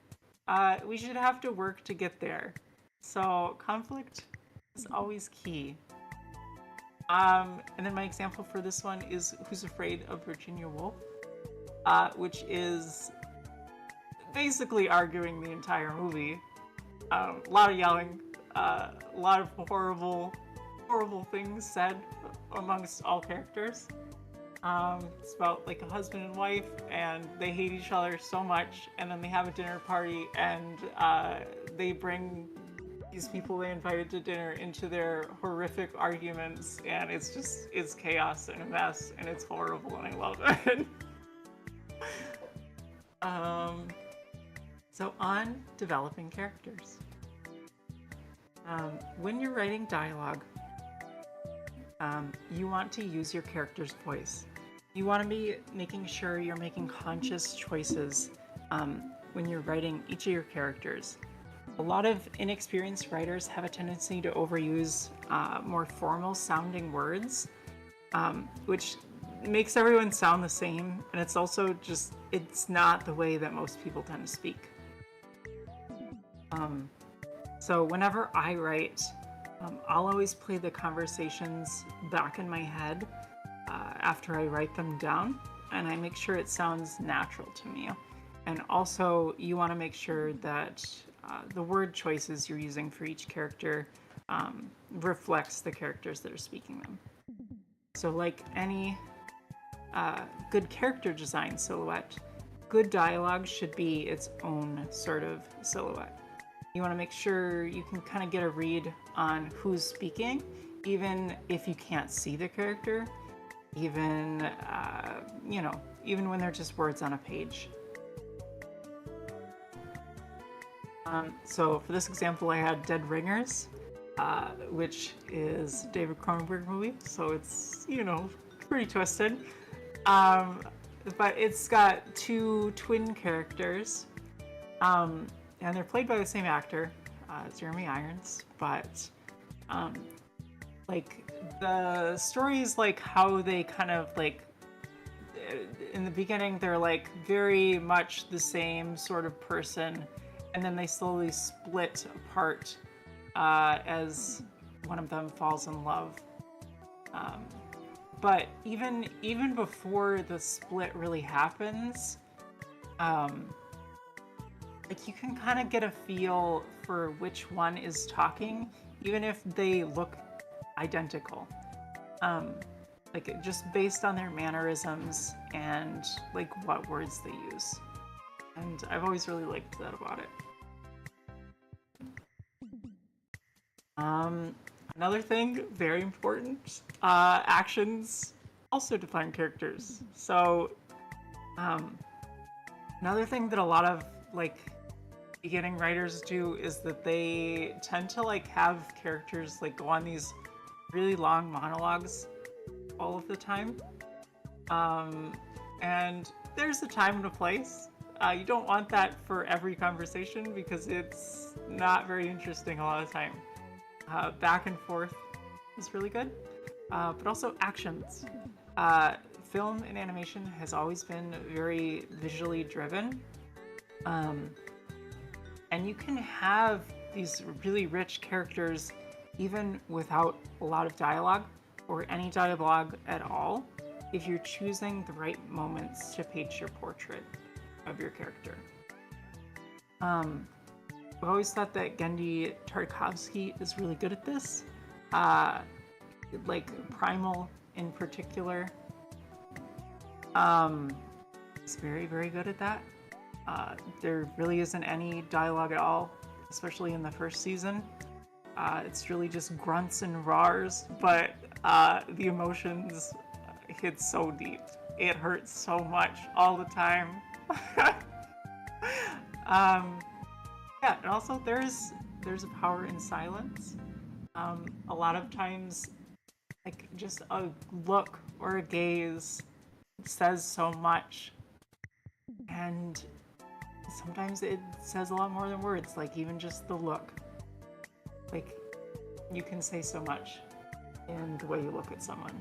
we should have to work to get there. So conflict is always key. And then my example for this one is Who's Afraid of Virginia Woolf, which is basically arguing the entire movie. A lot of yelling, a lot of horrible things said amongst all characters. It's about like a husband and wife, and they hate each other so much, and then they have a dinner party, and they bring these people they invited to dinner into their horrific arguments, and it's chaos and a mess, and it's horrible, and I love it. So on developing characters. When you're writing dialogue, you want to use your character's voice. You want to be making sure you're making conscious choices when you're writing each of your characters. A lot of inexperienced writers have a tendency to overuse more formal sounding words, which makes everyone sound the same, and it's also just, it's not the way that most people tend to speak. So whenever I write, I'll always play the conversations back in my head after I write them down, and I make sure it sounds natural to me. And also, you want to make sure that the word choices you're using for each character reflects the characters that are speaking them. So like any good character design silhouette, good dialogue should be its own sort of silhouette. You want to make sure you can kind of get a read on who's speaking, even if you can't see the character, even, even when they're just words on a page. So for this example, I had Dead Ringers, which is a David Cronenberg movie, so it's, pretty twisted. But it's got two twin characters, and they're played by the same actor, Jeremy Irons, but like the story is like how they kind of like, in the beginning they're like very much the same sort of person, and then they slowly split apart as one of them falls in love. But even before the split really happens, like you can kind of get a feel for which one is talking, even if they look identical. Like just based on their mannerisms and like what words they use. And I've always really liked that about it. Another thing, very important, actions also define characters. So, another thing that a lot of like beginning writers do is that they tend to like have characters like go on these really long monologues all of the time. And there's a time and a place. You don't want that for every conversation because it's not very interesting a lot of the time. Back and forth is really good, but also actions. Film and animation has always been very visually driven, and you can have these really rich characters even without a lot of dialogue or any dialogue at all if you're choosing the right moments to paint your portrait of your character. I've always thought that Genndy Tartakovsky is really good at this, like Primal in particular. He's very, very good at that. There really isn't any dialogue at all, especially in the first season. It's really just grunts and roars, but the emotions hit so deep. It hurts so much all the time. Yeah, and also there's a power in silence. A lot of times, like just a look or a gaze says so much. And sometimes it says a lot more than words, like even just the look. Like, you can say so much in the way you look at someone.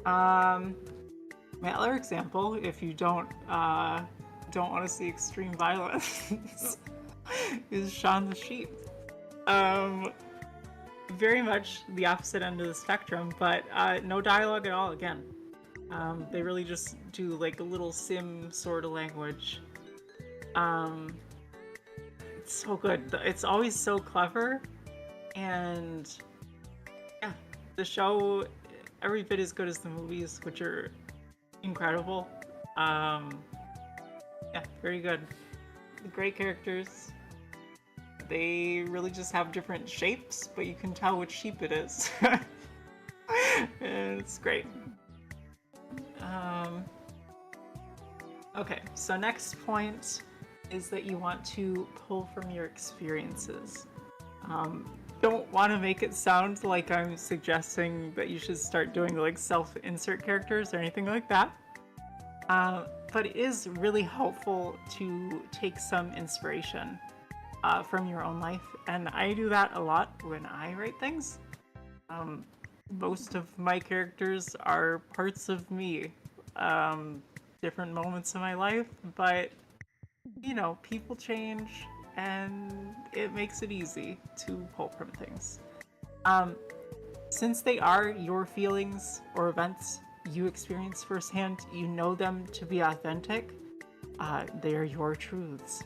My other example, if you don't want to see extreme violence, is Shaun the Sheep. Very much the opposite end of the spectrum, but no dialogue at all again. They really just do like a little sim sort of language. It's so good. It's always so clever, and yeah, the show every bit as good as the movies, which are incredible. Yeah, very good. Great characters. They really just have different shapes, but you can tell which sheep it is. And it's great. Okay, so next point is that you want to pull from your experiences. Don't want to make it sound like I'm suggesting that you should start doing like self-insert characters or anything like that. But it is really helpful to take some inspiration from your own life, and I do that a lot when I write things. Most of my characters are parts of me, different moments in my life, but you know, people change and it makes it easy to pull from things. Since they are your feelings or events you experience firsthand, you know them to be authentic, they are your truths.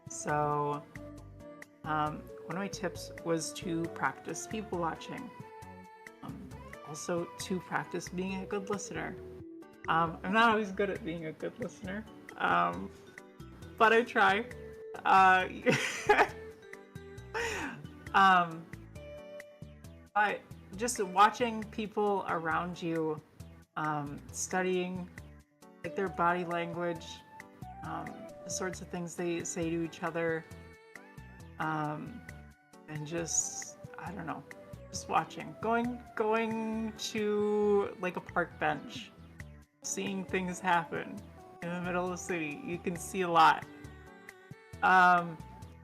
So one of my tips was to practice people watching. Also to practice being a good listener. I'm not always good at being a good listener, but I try. But just watching people around you, studying like their body language, the sorts of things they say to each other, and just, I don't know, just watching, going to like a park bench, seeing things happen in the middle of the city. You can see a lot. So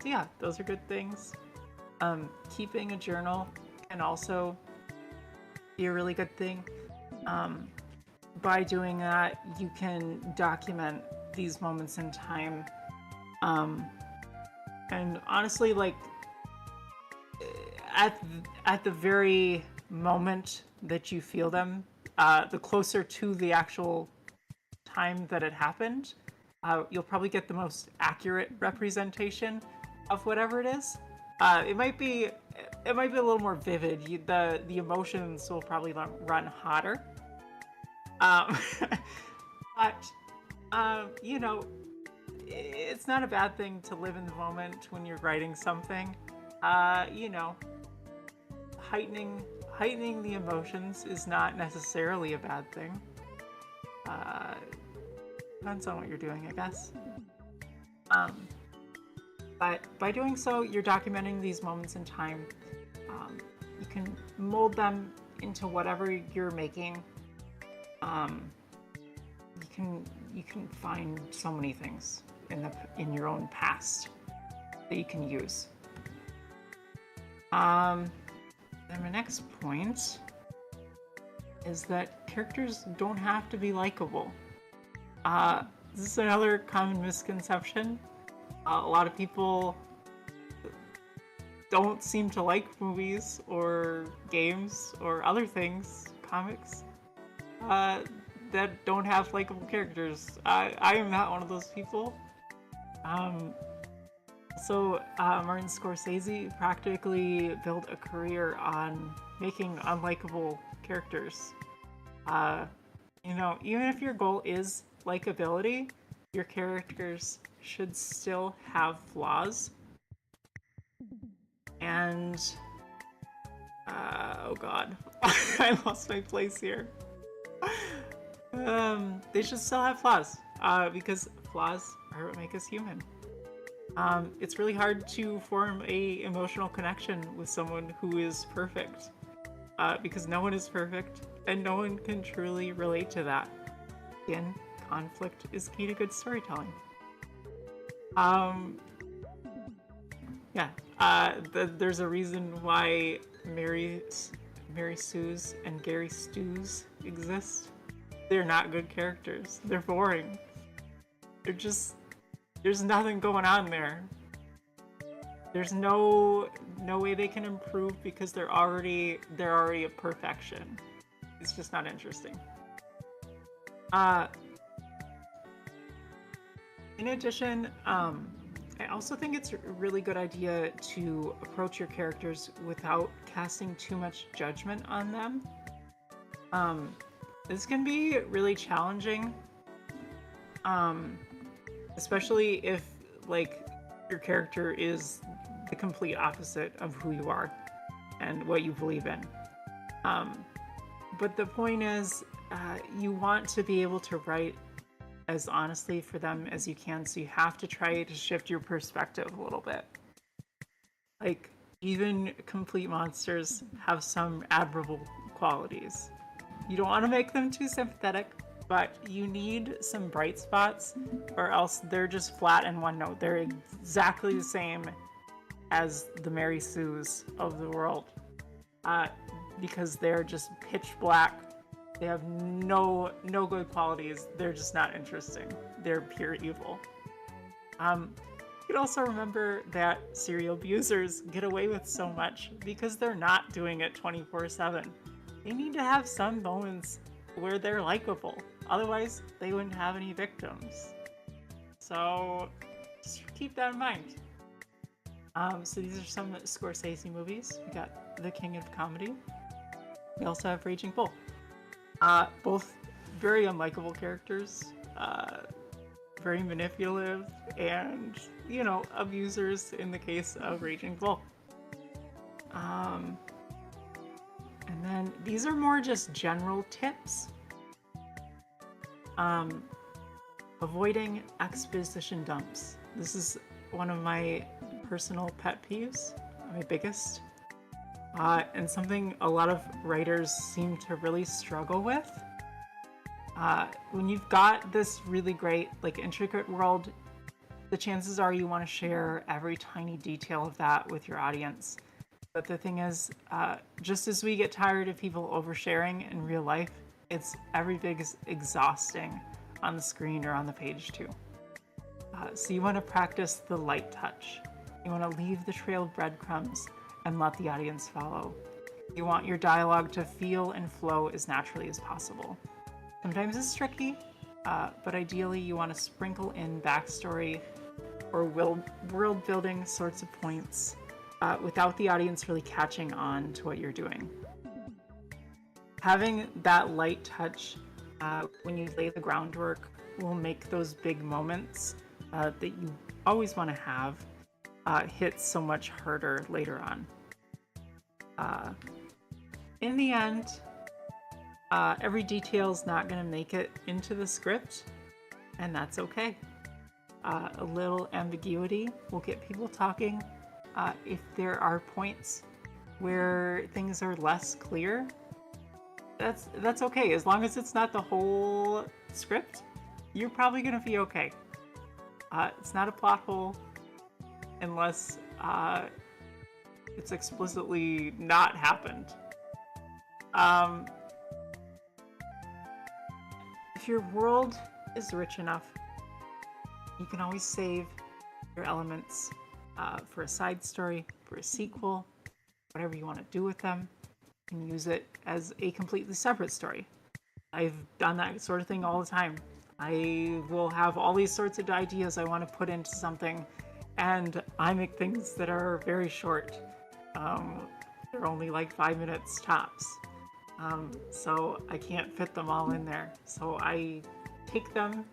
yeah, those are good things. Keeping a journal can also be a really good thing. By doing that, you can document these moments in time. And honestly, like, at the very moment that you feel them, the closer to the actual time that it happened, you'll probably get the most accurate representation of whatever it is. It might be a little more vivid. The emotions will probably run hotter. But you know, it's not a bad thing to live in the moment when you're writing something. You know, heightening the emotions is not necessarily a bad thing. Depends on what you're doing, I guess. But by doing so, you're documenting these moments in time. You can mold them into whatever you're making. You can find so many things in your own past that you can use. And my next point is that characters don't have to be likable. This is another common misconception. A lot of people don't seem to like movies or games or other things, comics, that don't have likable characters. I am not one of those people. So Martin Scorsese practically built a career on making unlikable characters. You know, even if your goal is likability, your characters should still have flaws. And oh god, I lost my place here. They should still have flaws, because flaws are what make us human. It's really hard to form a emotional connection with someone who is perfect. because no one is perfect, and no one can truly relate to that. Again, conflict is key to good storytelling. There's a reason why Mary Sues and Gary Stews exist. They're not good characters. They're boring. There's nothing going on there. There's no way they can improve because they're already a perfection. It's just not interesting. In addition, I also think it's a really good idea to approach your characters without casting too much judgment on them. This can be really challenging, especially if, like, your character is the complete opposite of who you are and what you believe in. But the point is, you want to be able to write as honestly for them as you can, so you have to try to shift your perspective a little bit. Like, even complete monsters have some admirable qualities. You don't want to make them too sympathetic, but you need some bright spots, or else they're just flat in one note. They're exactly the same as the Mary Sues of the world, because they're just pitch black. They have no good qualities. They're just not interesting. They're pure evil. You can also remember that serial abusers get away with so much because they're not doing it 24/7. They need to have some moments where they're likable. Otherwise, they wouldn't have any victims. So just keep that in mind. So these are some Scorsese movies. We got The King of Comedy. We also have Raging Bull. Both very unlikable characters, very manipulative, and, you know, abusers in the case of Raging Bull. And then these are more just general tips. Avoiding exposition dumps. This is one of my personal pet peeves, my biggest. And something a lot of writers seem to really struggle with. When you've got this really great, like, intricate world, the chances are you want to share every tiny detail of that with your audience. But the thing is, just as we get tired of people oversharing in real life, it's every bit exhausting on the screen or on the page too. So you want to practice the light touch. You want to leave the trail of breadcrumbs and let the audience follow. You want your dialogue to feel and flow as naturally as possible. Sometimes it's tricky, but ideally you want to sprinkle in backstory or world building sorts of points without the audience really catching on to what you're doing. Having that light touch when you lay the groundwork will make those big moments that you always want to have hit so much harder later on. In the end, every detail is not going to make it into the script, and that's okay. A little ambiguity will get people talking. If there are points where things are less clear, that's okay. As long as it's not the whole script, you're probably going to be okay. It's not a plot hole unless it's explicitly not happened. If your world is rich enough, you can always save your elements for a side story, for a sequel, whatever you want to do with them. You can use it as a completely separate story. I've done that sort of thing all the time. I will have all these sorts of ideas I want to put into something, and I make things that are very short. They're only like 5 minutes tops. So I can't fit them all in there. So I take them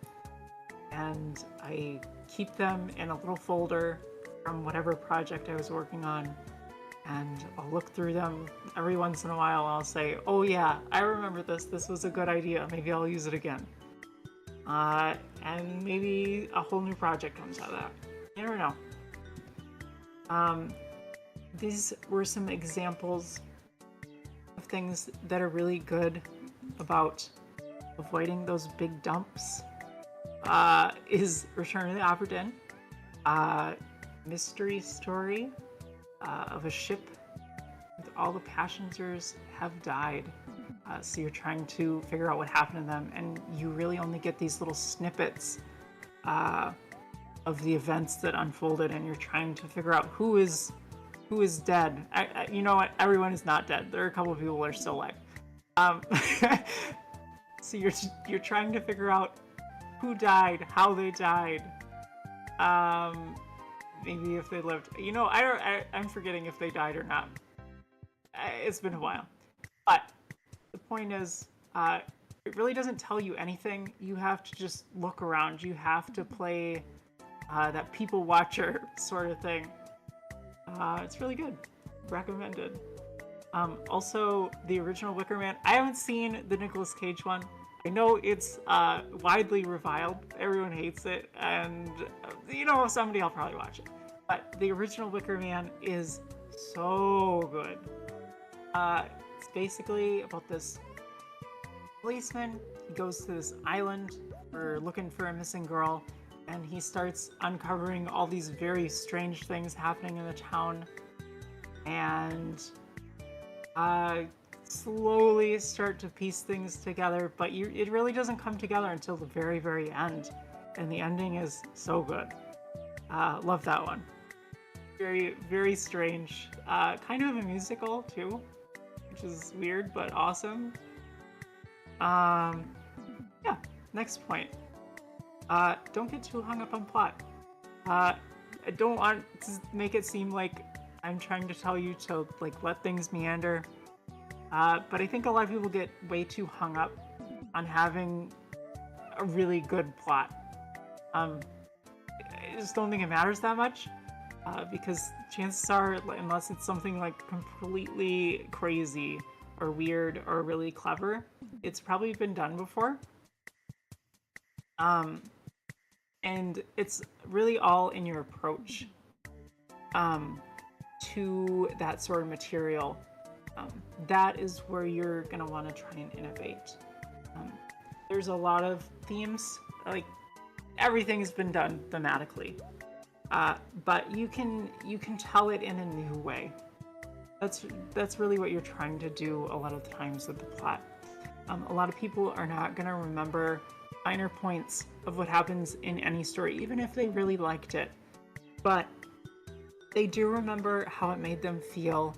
and I keep them in a little folder from whatever project I was working on, and I'll look through them every once in a while. I'll say, oh yeah, I remember this was a good idea, maybe I'll use it again. And maybe a whole new project comes out of that. You never know. These were some examples of things that are really good about avoiding those big dumps is Return of the Obra Dinn, mystery story of a ship with all the passengers have died. So you're trying to figure out what happened to them, and you really only get these little snippets of the events that unfolded, and you're trying to figure out who is dead. You know what? Everyone is not dead. There are a couple of people that are still alive. So you're trying to figure out who died, how they died, maybe if they lived. You know, I'm forgetting if they died or not. It's been a while, but the point is, it really doesn't tell you anything. You have to just look around. You have to play that people watcher sort of thing. It's really good. Recommended. Also, the original Wicker Man. I haven't seen the Nicolas Cage one. I know it's widely reviled. Everyone hates it, and you know, someday I'll probably watch it. But the original Wicker Man is so good. It's basically about this policeman. He goes to this island looking for a missing girl, and he starts uncovering all these very strange things happening in the town, and slowly start to piece things together, but it really doesn't come together until the very, very end, and the ending is so good. Love that one. Very, very strange. Kind of a musical too, which is weird but awesome. Yeah, next point. Don't get too hung up on plot. I don't want to make it seem like I'm trying to tell you to like let things meander. But I think a lot of people get way too hung up on having a really good plot. I just don't think it matters that much, because chances are, unless it's something like completely crazy or weird or really clever, it's probably been done before. And it's really all in your approach to that sort of material. That is where you're going to want to try and innovate. There's a lot of themes, like everything's been done thematically, but you can tell it in a new way. That's really what you're trying to do a lot of times with the plot. A lot of people are not going to remember minor points of what happens in any story, even if they really liked it, but they do remember how it made them feel.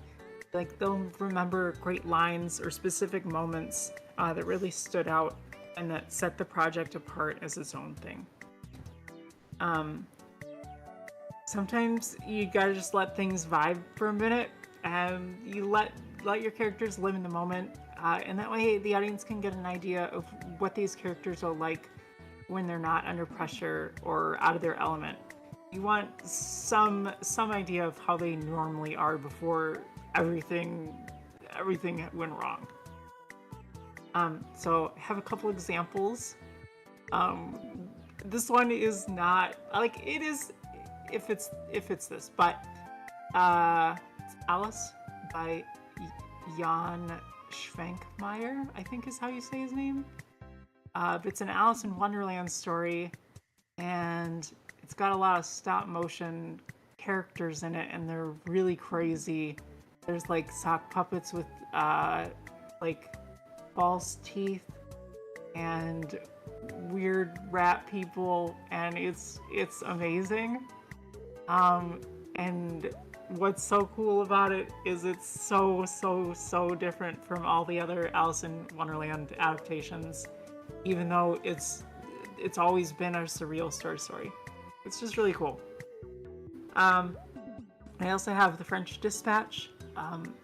Like, they'll remember great lines or specific moments that really stood out and that set the project apart as its own thing. Sometimes you gotta just let things vibe for a minute, and you let your characters live in the moment, and that way the audience can get an idea of what these characters are like when they're not under pressure or out of their element. You want some idea of how they normally are before everything went wrong. So I have a couple examples. This one is not like it is if it's this, but it's Alice by Jan Schwenkmeyer, I think is how you say his name. But it's an Alice in Wonderland story, and it's got a lot of stop motion characters in it, and they're really crazy. There's like sock puppets with like false teeth and weird rat people, and it's amazing. And what's so cool about it is it's so different from all the other Alice in Wonderland adaptations, even though it's always been a surreal story. It's just really cool. I also have The French Dispatch.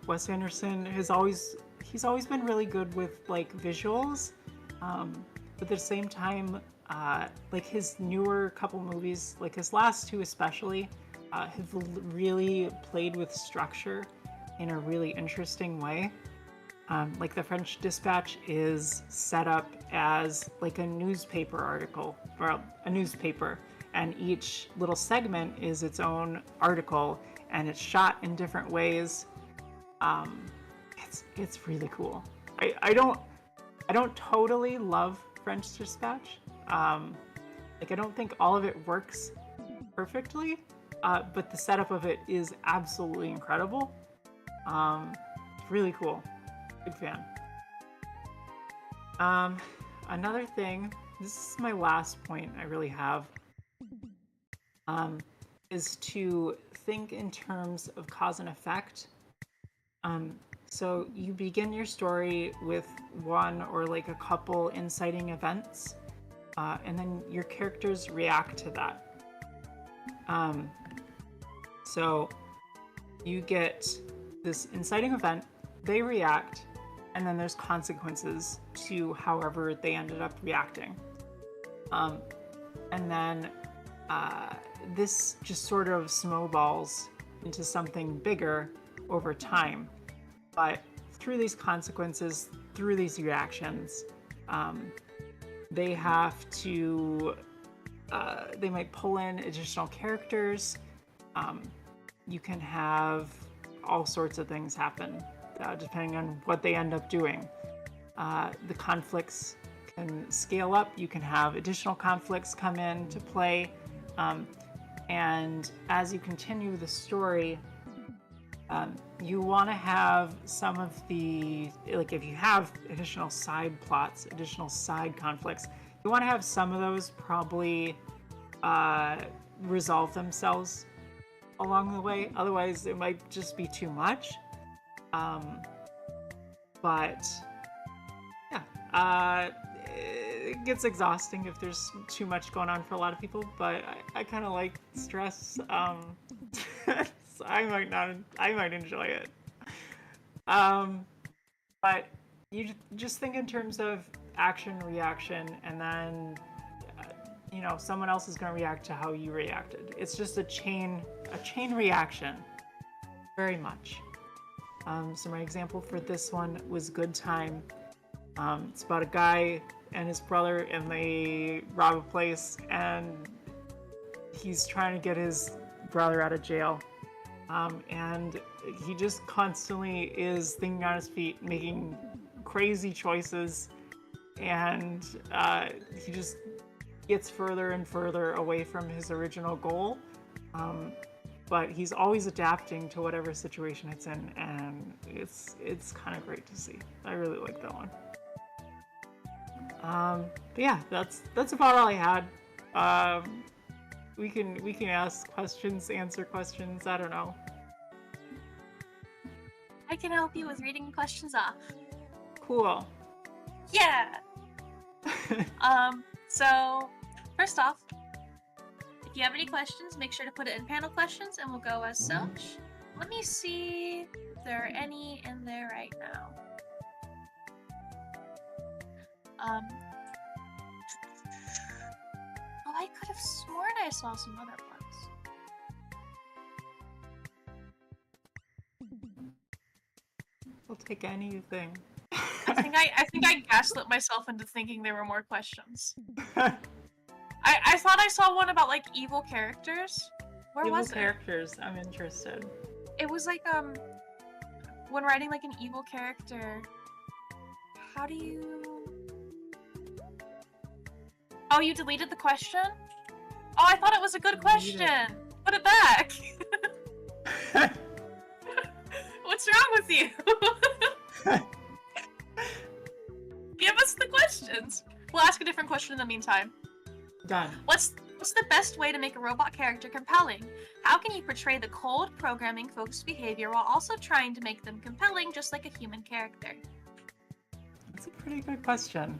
Wes Anderson he's always been really good with like visuals, but at the same time, like his newer couple movies, like his last two especially, have really played with structure in a really interesting way. Like The French Dispatch is set up as like a newspaper article, or a newspaper, and each little segment is its own article, and it's shot in different ways. it's really cool. I don't totally love French Dispatch. Like I don't think all of it works perfectly, but the setup of it is absolutely incredible. Really cool. Big fan. Another thing, this is my last point I really have, is to think in terms of cause and effect. So you begin your story with one or like a couple inciting events, and then your characters react to that. So you get this inciting event, they react, and then there's consequences to however they ended up reacting. And then this just sort of snowballs into something bigger over time. But through these consequences, through these reactions, they have to, they might pull in additional characters. You can have all sorts of things happen, depending on what they end up doing. The conflicts can scale up. You can have additional conflicts come in to play. And as you continue the story, you want to have some of the, like if you have additional side plots, additional side conflicts, you want to have some of those probably resolve themselves along the way. Otherwise, it might just be too much. But yeah, it gets exhausting if there's too much going on for a lot of people, but I kind of like stress. So I might enjoy it. But you just think in terms of action, reaction, and then you know, someone else is going to react to how you reacted. It's just a chain reaction, very much. So my example for this one was Good Time. It's about a guy and his brother, and they rob a place, and he's trying to get his brother out of jail. And he just constantly is thinking on his feet, making crazy choices, and he just gets further and further away from his original goal. But he's always adapting to whatever situation it's in, and it's kind of great to see. I really like that one. But yeah, that's about all I had. We can ask questions, answer questions. I don't know. I can help you with reading questions off. Cool. Yeah. So first off, if you have any questions, make sure to put it in panel questions, and we'll go as such. Let me see if there are any in there right now. Oh, I could have sworn I saw some other ones. I'll take anything. I think I gaslit myself into thinking there were more questions. I thought I saw one about like evil characters. Where was it? Evil characters. I'm interested. It was like when writing like an evil character. How do you? Oh, you deleted the question? Oh, I thought it was a good question. Put it back. What's wrong with you? Give us the questions. We'll ask a different question in the meantime. Done. What's the best way to make a robot character compelling? How can you portray the cold, programming-focused behavior while also trying to make them compelling, just like a human character? That's a pretty good question.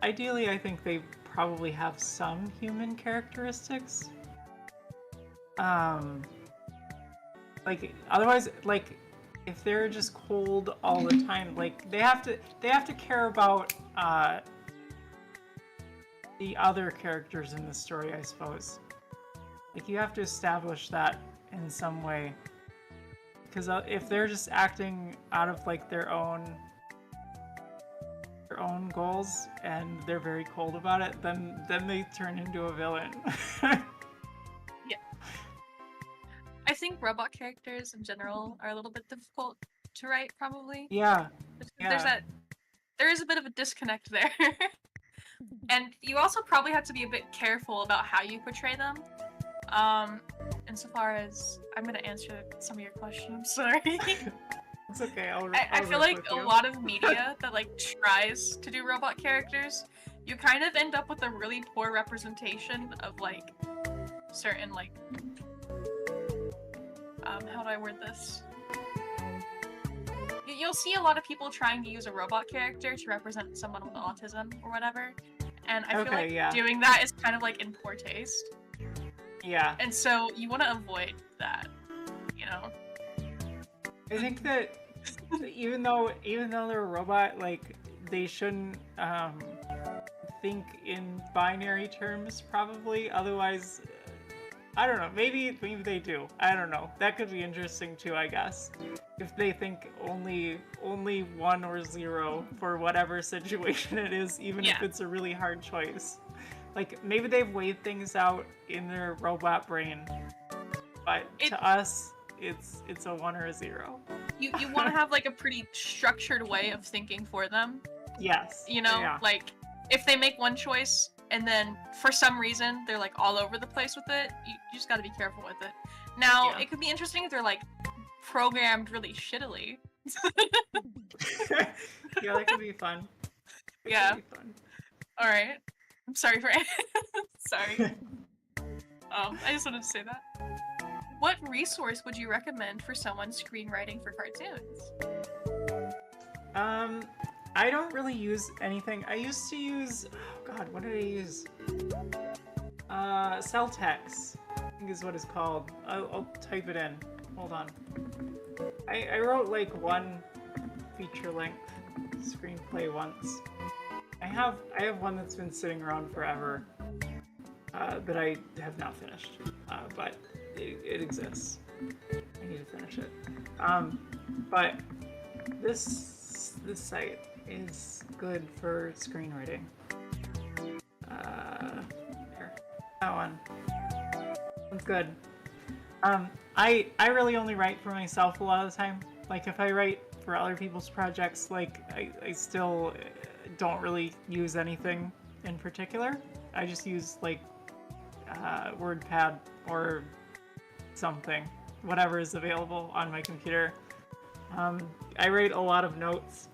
Ideally, I think they probably have some human characteristics. Like otherwise, like if they're just cold all the time, like they have to care about the other characters in the story, I suppose. Like you have to establish that in some way, because if they're just acting out of like their own goals and they're very cold about it, then they turn into a villain. Yeah. I think robot characters in general are a little bit difficult to write, probably. Yeah. There is a bit of a disconnect there. And you also probably have to be a bit careful about how you portray them. Insofar as I'm gonna answer some of your questions, sorry. It's okay. I feel like a lot of media that like tries to do robot characters, you kind of end up with a really poor representation of like certain like how do I word this? You'll see a lot of people trying to use a robot character to represent someone with autism or whatever, and I feel like doing that is kind of like in poor taste. Yeah. And so you want to avoid that, you know? I think that even though they're a robot, like they shouldn't think in binary terms probably. Otherwise, I don't know. Maybe they do. I don't know. That could be interesting too, I guess. If they think only 1 or 0 for whatever situation it is, even if it's a really hard choice. Like maybe they've weighed things out in their robot brain, but to us, it's a 1 or a 0. You want to have like a pretty structured way of thinking for them. Yes. You know, like if they make one choice and then for some reason they're like all over the place with it, you just got to be careful with it. Now, it could be interesting if they're like programmed really shittily. Yeah, that could be fun. All right. I'm sorry for sorry. I just wanted to say that. What resource would you recommend for someone screenwriting for cartoons? I don't really use anything. I used to use, oh god, what did I use? Celltex, I think is what it's called. I'll type it in. Hold on. I wrote like one feature-length screenplay once. I have one that's been sitting around forever that I have not finished, but it exists. I need to finish it. But this site is good for screenwriting. There, that one. That's good. I really only write for myself a lot of the time. Like if I write for other people's projects, like I still don't really use anything in particular. I just use like WordPad or something, whatever is available on my computer. I write a lot of notes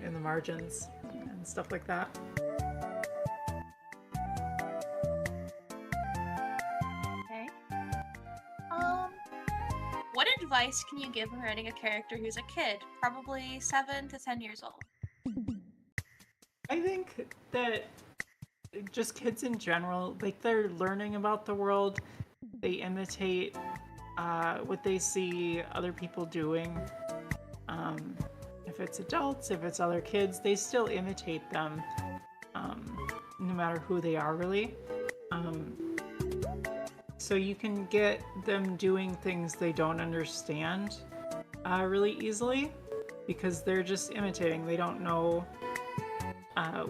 in the margins and stuff like that. Okay. What advice can you give when writing a character who's a kid, probably 7 to 10 years old? I think that just kids in general, like they're learning about the world, they imitate what they see other people doing. If it's adults, if it's other kids, they still imitate them, no matter who they are, really. So you can get them doing things they don't understand really easily because they're just imitating. They don't know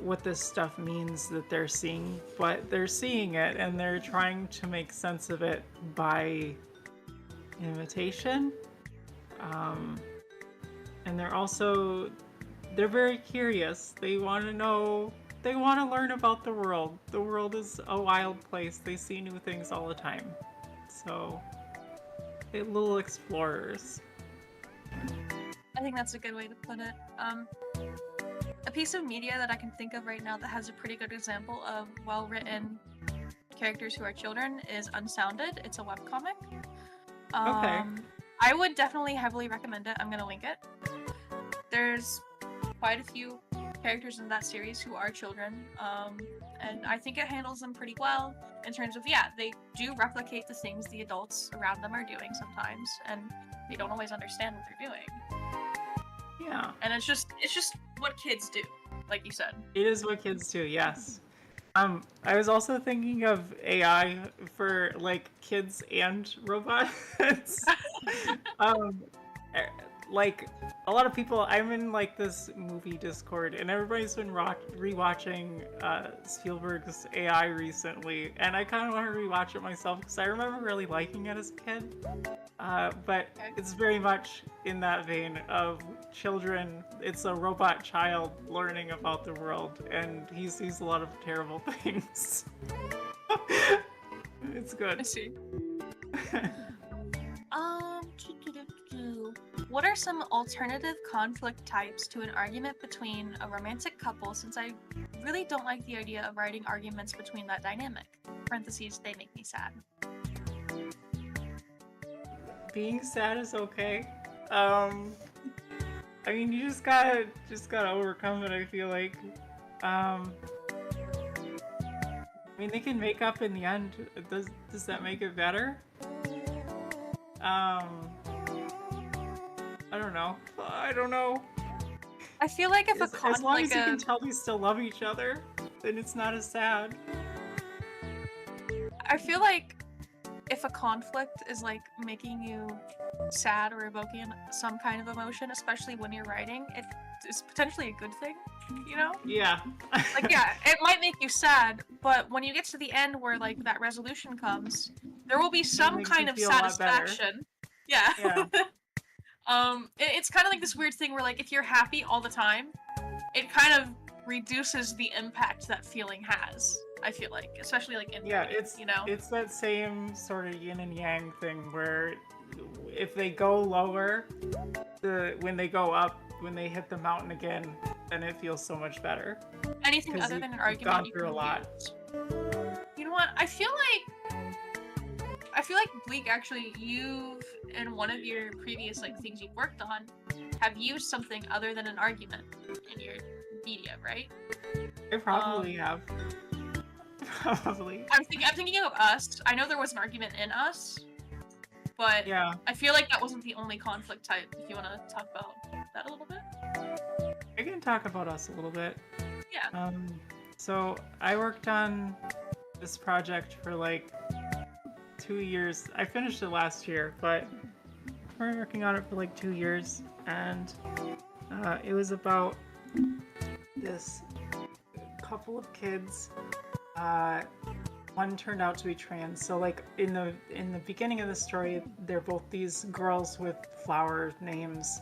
what this stuff means that they're seeing, but they're seeing it and they're trying to make sense of it by imitation. And they're very curious. They want to know, they want to learn about the world. The world is a wild place. They see new things all the time. So, they're little explorers. I think that's a good way to put it. A piece of media that I can think of right now that has a pretty good example of well-written characters who are children is Unsounded. It's a webcomic. Okay. I would definitely heavily recommend it. I'm gonna link it. There's quite a few characters in that series who are children, and I think it handles them pretty well in terms of, they do replicate the things the adults around them are doing sometimes, and they don't always understand what they're doing. Yeah. And it's just what kids do, like you said. It is what kids do, yes. I was also thinking of AI for like kids and robots. like a lot of people, I'm in like this movie Discord, and everybody's been rewatching Spielberg's AI recently, and I kind of want to rewatch it myself because I remember really liking it as a kid. But it's very much in that vein of children. It's a robot child learning about the world, and he sees a lot of terrible things. It's good. I see. What are some alternative conflict types to an argument between a romantic couple, since I really don't like the idea of writing arguments between that dynamic? Parentheses, they make me sad. Being sad is okay. I mean, you just gotta overcome it, I feel like. I mean, they can make up in the end. Does that make it better? I don't know. I feel like if a conflict, as long as you can tell they still love each other, then it's not as sad. I feel like if a conflict is like making you sad or evoking some kind of emotion, especially when you're writing, it is potentially a good thing, you know? Yeah. Like, yeah, it might make you sad, but when you get to the end where like that resolution comes, there will be some kind of satisfaction. Yeah. It's kind of like this weird thing where like if you're happy all the time, it kind of reduces the impact that feeling has. I feel like, especially like in writing, it's, you know, it's that same sort of yin and yang thing where if they go lower, when they go up, when they hit the mountain again, then it feels so much better. Anything other than an argument, gone you through can a lot. use. You know what? I feel like Bleak, actually, you've in one of your previous like things you've worked on, have used something other than an argument in your media, right? I probably have. Probably. I'm thinking of Us. I know there was an argument in Us, but yeah, I feel like that wasn't the only conflict type. If you want to talk about that a little bit. I can talk about Us a little bit. Yeah. So I worked on this project for like 2 years. I finished it last year, but we're working on it for like 2 years, and it was about this couple of kids. One turned out to be trans. So like in the beginning of the story, they're both these girls with flower names,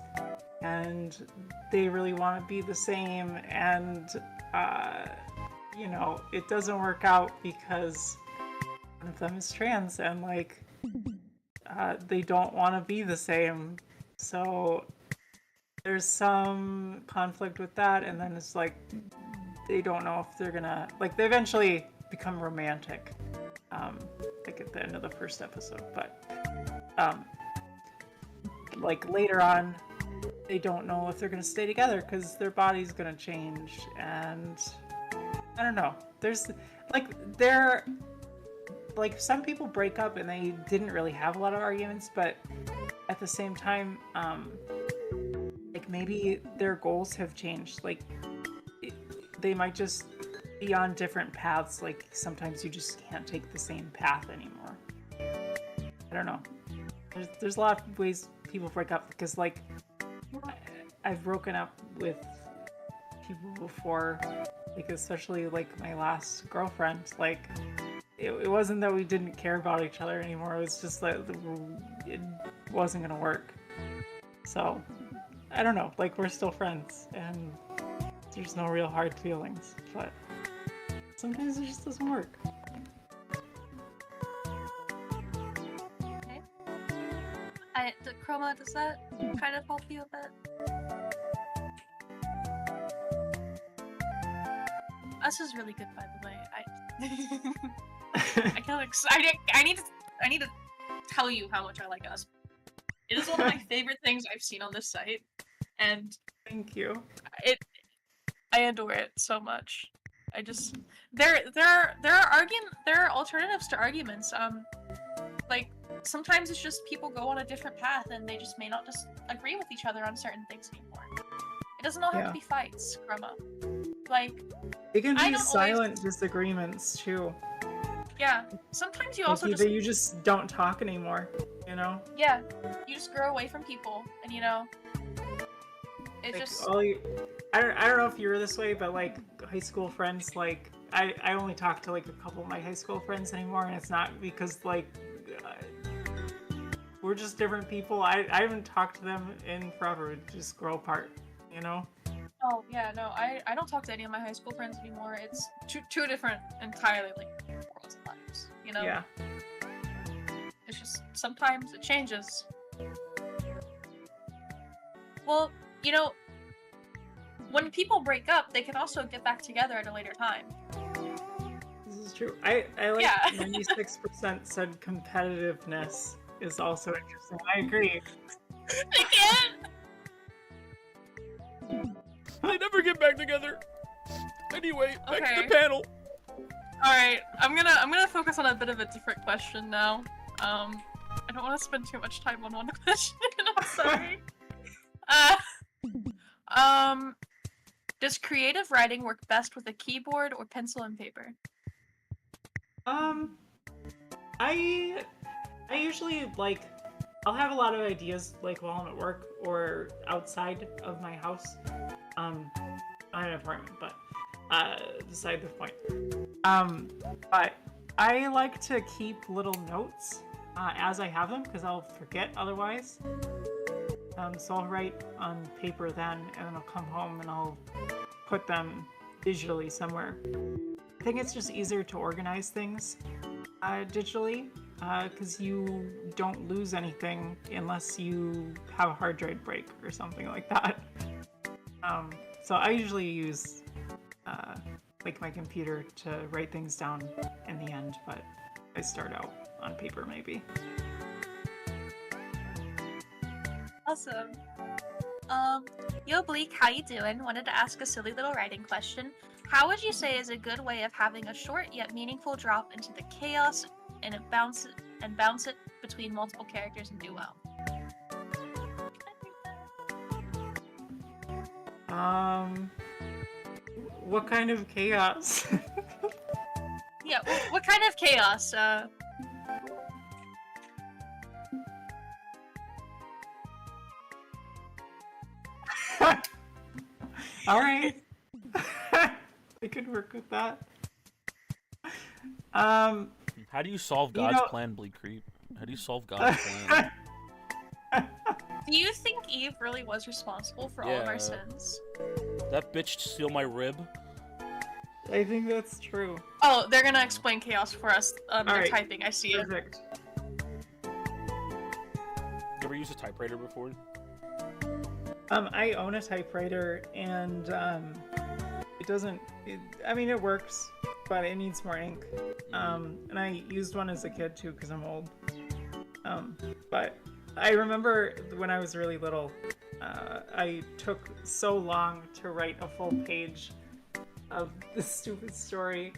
and they really want to be the same, and you know, it doesn't work out because one of them is trans, and like they don't want to be the same. So there's some conflict with that, and then it's like they don't know if they're gonna, like, they eventually become romantic, like at the end of the first episode, but like later on they don't know if they're gonna stay together because their body's gonna change, and I don't know, there's like some people break up and they didn't really have a lot of arguments, but at the same time, like maybe their goals have changed. Like they might just be on different paths. Like sometimes you just can't take the same path anymore. I don't know. There's a lot of ways people break up, because like I've broken up with people before, like especially like my last girlfriend. Like it wasn't that we didn't care about each other anymore. It was just that it wasn't gonna work. So I don't know. Like we're still friends, and there's no real hard feelings, but sometimes it just doesn't work. Okay. Chroma, does that kind of help you a bit? Us is really good, by the way. I kind of excited. I need to tell you how much I like Us. It is one of my favorite things I've seen on this site, and thank you. I adore it so much. I just there are alternatives to arguments. Like sometimes it's just people go on a different path and they just may not just agree with each other on certain things anymore. It doesn't all have to be fights, Chroma. Like it can be silent disagreements too. Yeah. Sometimes you like also you just don't talk anymore, you know? Yeah. You just grow away from people, and you know, It like, just I don't know if you were this way, but like high school friends, like I only talk to like a couple of my high school friends anymore, and it's not because like we're just different people. I haven't talked to them in forever. We just grow apart, you know. Oh yeah, no, I don't talk to any of my high school friends anymore. It's two different entirely like worlds of lives, you know. Yeah. It's just sometimes it changes. Well, you know, when people break up, they can also get back together at a later time. This is true. I like Yeah. 96% said competitiveness is also interesting. I agree. They can't. They never get back together. Anyway, back to Okay. the panel. All right, I'm gonna focus on a bit of a different question now. I don't want to spend too much time on one question. I'm sorry. Does creative writing work best with a keyboard or pencil and paper? I usually like I'll have a lot of ideas like while I'm at work or outside of my house. I'm in an apartment, but beside the point. But I like to keep little notes as I have them because I'll forget otherwise. So I'll write on paper then, and then I'll come home and I'll put them digitally somewhere. I think it's just easier to organize things digitally because you don't lose anything unless you have a hard drive break or something like that. So I usually use like my computer to write things down in the end, but I start out on paper maybe. Awesome. Yo Bleak, how you doing? Wanted to ask a silly little writing question. How would you say is a good way of having a short yet meaningful drop into the chaos and bounce it between multiple characters and do well? What kind of chaos? Yeah, what kind of chaos? All right. I could work with that. How do you solve God's plan, Bleak Creep? How do you solve God's plan? Do you think Eve really was responsible for all of our sins? That bitch steal my rib. I think that's true. Oh, they're gonna explain chaos for us. They're right. typing. I see it. Perfect. You ever used a typewriter before? I own a typewriter, and it doesn't. I mean, it works, but it needs more ink. And I used one as a kid too, because I'm old. But I remember when I was really little, I took so long to write a full page of this stupid story,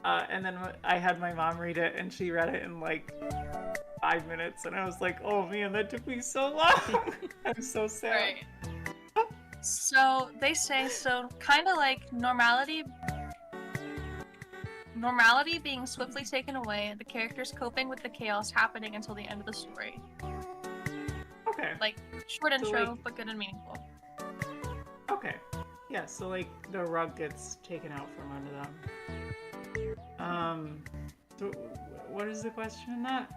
and then I had my mom read it, and she read it in like 5 minutes, and I was like, oh man, that took me so long. I'm so sad. Right. So they say kind of like normality being swiftly taken away, the characters coping with the chaos happening until the end of the story. Okay. Like short So, intro, like- but good and meaningful. Okay. Yeah, so like the rug gets taken out from under them. So what is the question in that?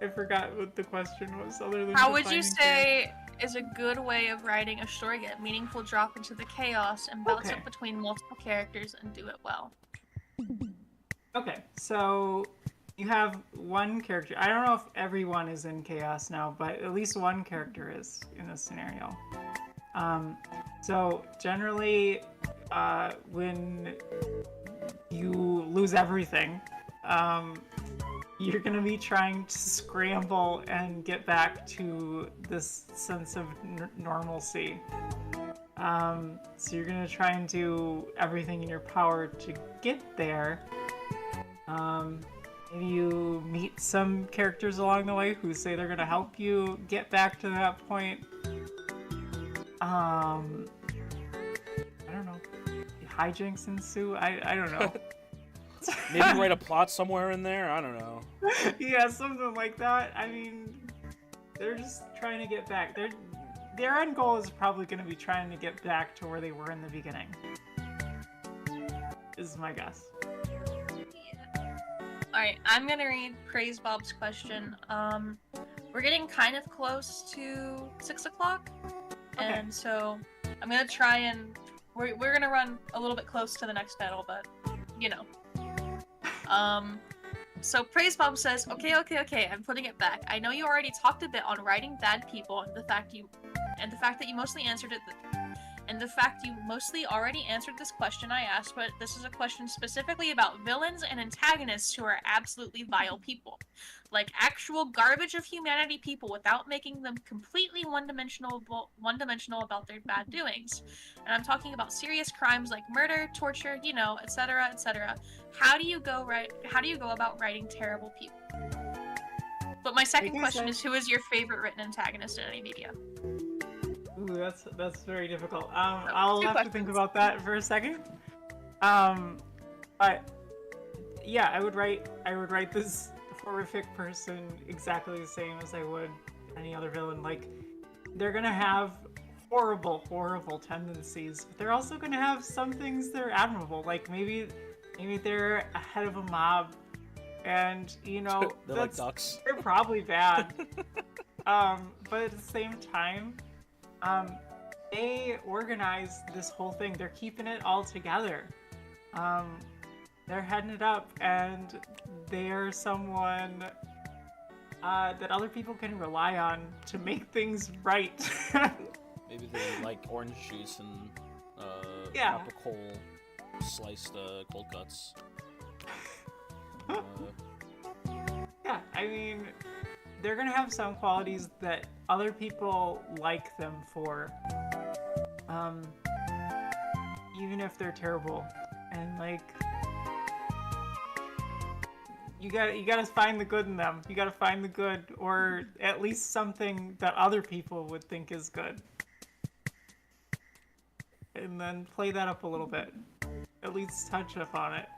I forgot what the question was other than How would you defining say is a good way of writing a story get meaningful drop into the chaos and bounce Okay. it between multiple characters and do it well? Okay, so you have one character. I don't know if everyone is in chaos now, but at least one character is in this scenario. So generally, when you lose everything, you're gonna be trying to scramble and get back to this sense of normalcy. So you're gonna try and do everything in your power to get there. Maybe you meet some characters along the way who say they're gonna help you get back to that point. I don't know. Hijinks ensue? I don't know. Maybe write a plot somewhere in there? I don't know. Yeah, something like that. I mean, they're just trying to get back. their end goal is probably going to be trying to get back to where they were in the beginning. Is my guess. Alright, I'm gonna read Praise Bob's question. We're getting kind of close to 6 o'clock, and so I'm gonna try and we're gonna run a little bit close to the next battle, but you know. So Praise Bob says, okay, I'm putting it back. I know you already talked a bit on writing bad people and the fact that you mostly answered it. And the fact you mostly already answered this question I asked, but this is a question specifically about villains and antagonists who are absolutely vile people. Like actual garbage of humanity people without making them completely one-dimensional about their bad doings. And I'm talking about serious crimes like murder, torture, you know, etc., etc. How do you go about writing terrible people? But my second question is, who is your favorite written antagonist in any media? Ooh, that's very difficult. I'll have to think about that for a second. But yeah, I would write this horrific person exactly the same as I would any other villain. Like, they're gonna have horrible, horrible tendencies, but they're also gonna have some things that are admirable. Like maybe they're a head of a mob, and you know they're like ducks. They're probably bad. But at the same time, they organize this whole thing. They're keeping it all together. They're heading it up, and they're someone that other people can rely on to make things right. Maybe they like orange juice and tropical sliced cold cuts. Yeah, I mean, they're gonna have some qualities that other people like them for, even if they're terrible. And like, you gotta find the good in them. You gotta find the good, or at least something that other people would think is good, and then play that up a little bit. At least touch up on it.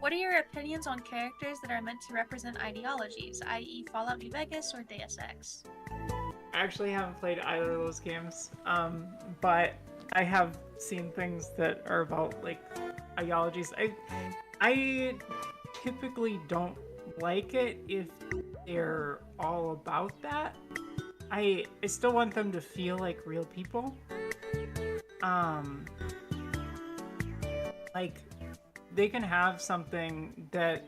What are your opinions on characters that are meant to represent ideologies, i.e. Fallout New Vegas or Deus Ex? I actually haven't played either of those games, but I have seen things that are about, like, ideologies. I typically don't like it if they're all about that. I still want them to feel like real people. Like, they can have something that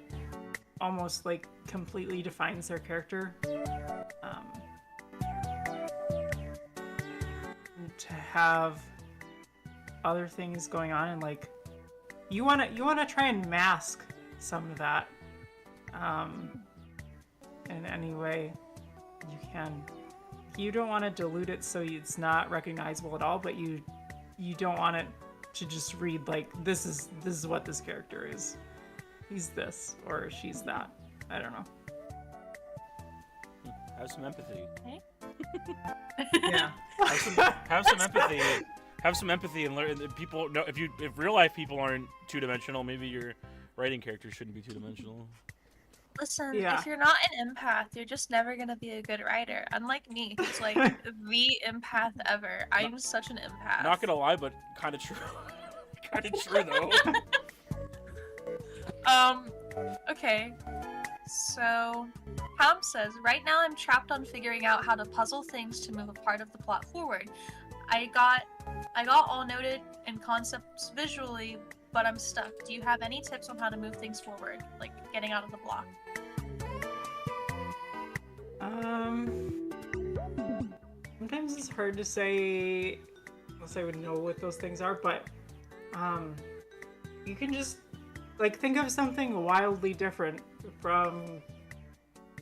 almost like completely defines their character. To have other things going on, and like you wanna try and mask some of that in any way you can. You don't want to dilute it so it's not recognizable at all, but you don't want it to just read like this is what this character is. He's this or she's that. I don't know. Have some empathy. Okay. Yeah. Have some empathy. Have some empathy and learn that people know if real life people aren't two-dimensional, maybe your writing character shouldn't be two-dimensional. Listen, if you're not an empath, you're just never gonna be a good writer. Unlike me, who's like the empath ever. I'm such an empath. Not gonna lie, but kind of true. Kind of true though. Okay. So, Ham says, right now I'm trapped on figuring out how to puzzle things to move a part of the plot forward. I got all noted and concepts visually, but I'm stuck. Do you have any tips on how to move things forward, like getting out of the block? Sometimes it's hard to say unless I would know what those things are, but you can just like think of something wildly different from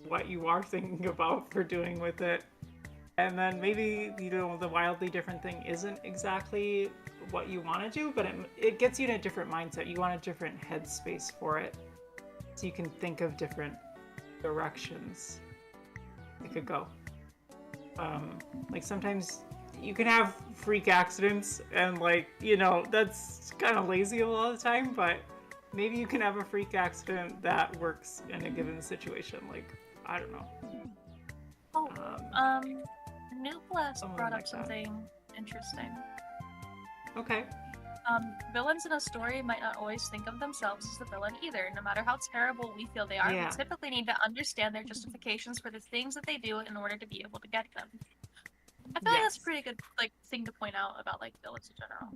what you are thinking about for doing with it, and then maybe, you know, the wildly different thing isn't exactly what you want to do, but it gets you in a different mindset. You want a different headspace for it, so you can think of different directions it could go. Like sometimes you can have freak accidents, and like, you know, that's kind of lazy a lot of the time, but maybe you can have a freak accident that works in a given situation. Like, I don't know. Oh, Nublast brought up like that. something interesting. Okay. Villains in a story might not always think of themselves as the villain either. No matter how terrible we feel they are, Yeah. we typically need to understand their justifications for the things that they do in order to be able to get them. I feel like that's a pretty good thing to point out about villains in general.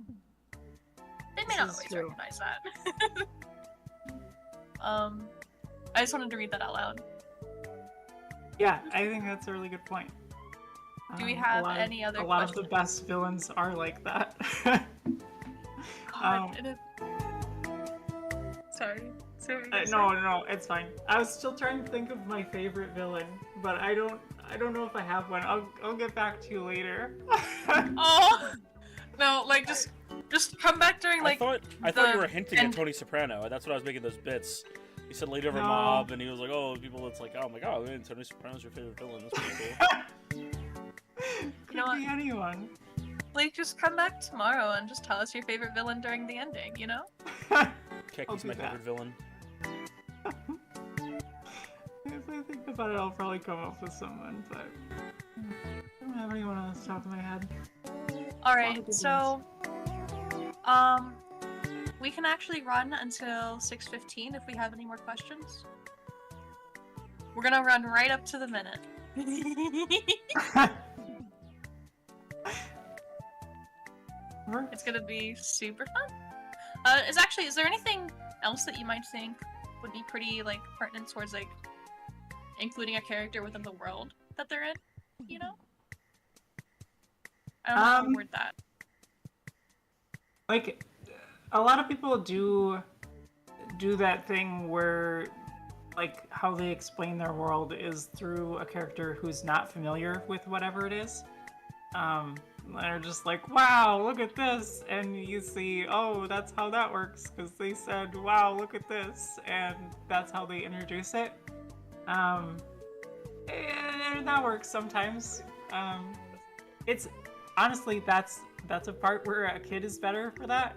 They may not always recognize that. I just wanted to read that out loud. Yeah, I think that's a really good point. Do we have any other A lot questions? of the best villains are like that. God, Sorry. No, it's fine. I was still trying to think of my favorite villain, but I don't know if I have one. I'll get back to you later. Oh no, just come back during I thought you were hinting at Tony Soprano. That's what I was making those bits. He said Lady of a Mob, and he was like, "Oh, people." It's like, "Oh my god, man, Tony Soprano's your favorite villain." That's pretty cool. Could be anyone. Just come back tomorrow and just tell us your favorite villain during the ending. You know? Keki's my favorite villain. If I think about it, I'll probably come up with someone, but I don't have anyone on the top of my head. Alright, so we can actually run until 6:15 if we have any more questions. We're gonna run right up to the minute. It's gonna be super fun. Is there anything else that you might think would be pretty pertinent towards including a character within the world that they're in? You know? I don't know how to word that. A lot of people do that thing where how they explain their world is through a character who's not familiar with whatever it is. They're just like, wow, look at this, and you see, oh, that's how that works, because they said, wow, look at this, and that's how they introduce it. And that works sometimes. It's honestly, that's a part where a kid is better for that,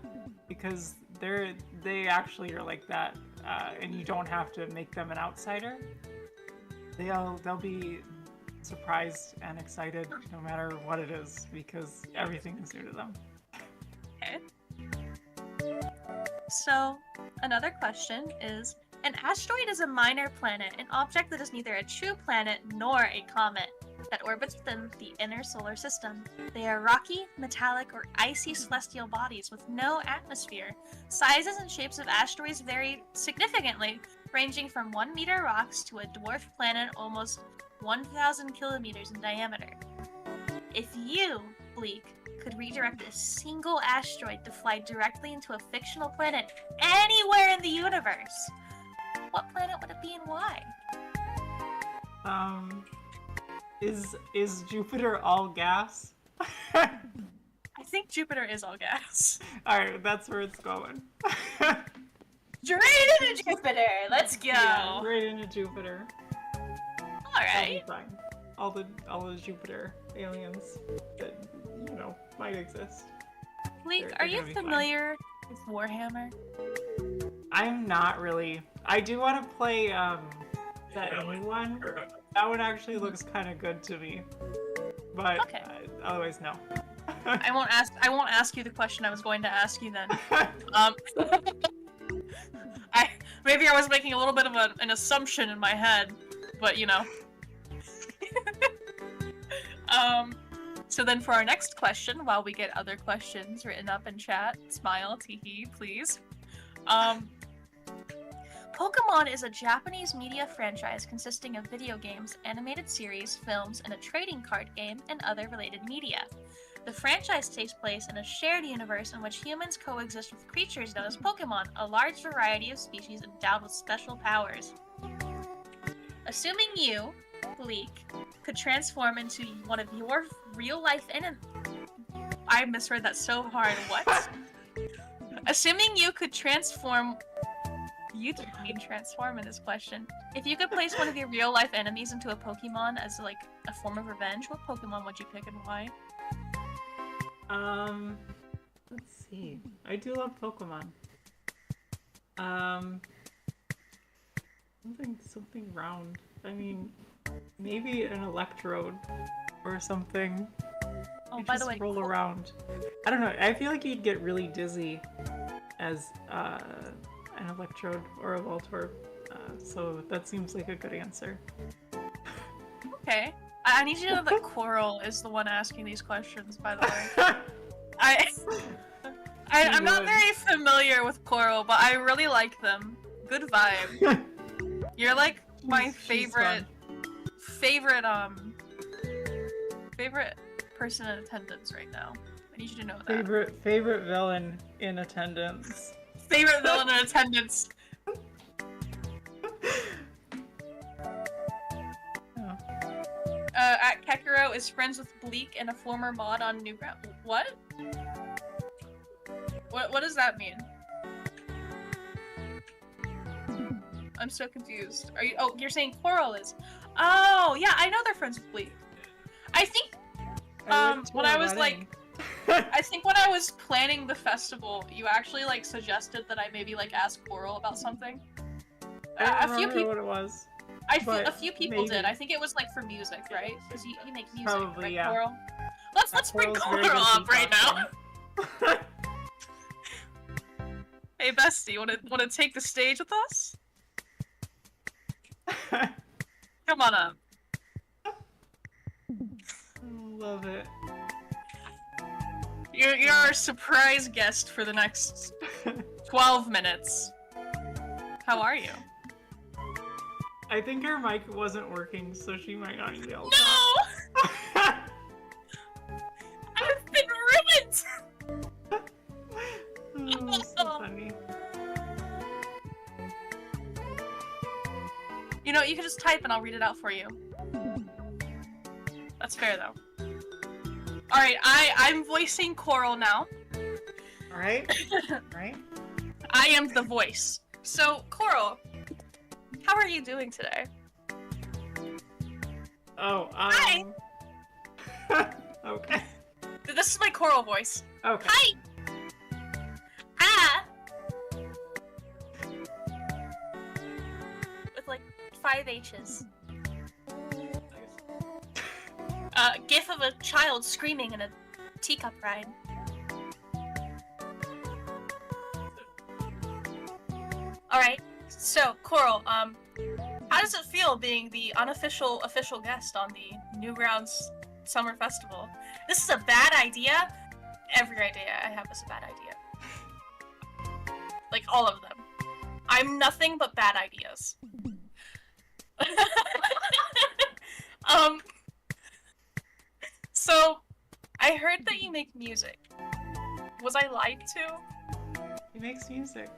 because they actually are like that, and you don't have to make them an outsider. They'll be surprised and excited no matter what it is, because everything is new to them. Okay. So, another question is, an asteroid is a minor planet, an object that is neither a true planet nor a comet, that orbits within the inner solar system. They are rocky, metallic, or icy celestial bodies with no atmosphere. Sizes and shapes of asteroids vary significantly, ranging from 1-meter rocks to a dwarf planet almost 1,000 kilometers in diameter. If you, Bleak, could redirect a single asteroid to fly directly into a fictional planet anywhere in the universe, what planet would it be and why? Is Jupiter all gas? I think Jupiter is all gas. Alright, that's where it's going. Straight into Jupiter! Let's go! Yeah, straight into Jupiter. Alright. All the Jupiter aliens that, might exist. Bleak, are you familiar with Warhammer? I'm not really. I do want to play that new one. That one actually looks kind of good to me. But otherwise, no. I won't ask you the question I was going to ask you then. Maybe I was making a little bit of an assumption in my head, but So then for our next question, while we get other questions written up in chat, smile, teehee, please. Pokemon is a Japanese media franchise consisting of video games, animated series, films, and a trading card game, and other related media. The franchise takes place in a shared universe in which humans coexist with creatures known as Pokemon, a large variety of species endowed with special powers. Assuming you, Bleak, could transform into one of your real-life enemies... I misread that so hard, what? Assuming you could transform... You didn't mean transform in this question. If you could place one of your real-life enemies into a Pokemon as, a form of revenge, what Pokemon would you pick and why? Let's see. I do love Pokemon. Something round. I mean, maybe an electrode or something. Oh, You by just the way, roll around. I don't know. I feel like you'd get really dizzy as an electrode or a Voltorb. So that seems like a good answer. Okay. I need you to know that Coral is the one asking these questions, by the way. I'm not very familiar with Coral, but I really like them. Good vibe. You're like my favorite person in attendance right now. I need you to know that. Favorite villain in attendance. Favorite villain in attendance. At Kekiro is friends with Bleak and a former mod on Newgrounds. What? What does that mean? I'm so confused. Are you? Oh, you're saying Coral is? Oh, yeah, I know they're friends with Bleak. I think. When I was like, I think when I was planning the festival, you actually like suggested that I maybe like ask Coral about something. I don't remember what it was. A few people did. I think it was like for music, right? Because you make music, Probably, right, yeah. Coral? Let's bring Coral's very Coral good up right now. beatboxing. Hey, bestie, wanna take the stage with us? Come on up. Love it. You're our surprise guest for the next 12 minutes. How are you? I think her mic wasn't working, so she might not be able to. No! I've been ruined! Oh, so funny. You know, you can just type and I'll read it out for you. That's fair, though. Alright, I'm voicing Coral now. Alright. Right? I am the voice. So, Coral, how are you doing today? Oh, Hi! Okay. This is my Coral voice. Okay. Hi! Ah! With like 5 H's. GIF of a child screaming in a teacup ride. Alright, so, Coral, how does it feel being the unofficial official guest on the Newgrounds Summer Festival? This is a bad idea. Every idea I have is a bad idea. Like, all of them. I'm nothing but bad ideas. So, I heard that you make music. Was I lied to? He makes music.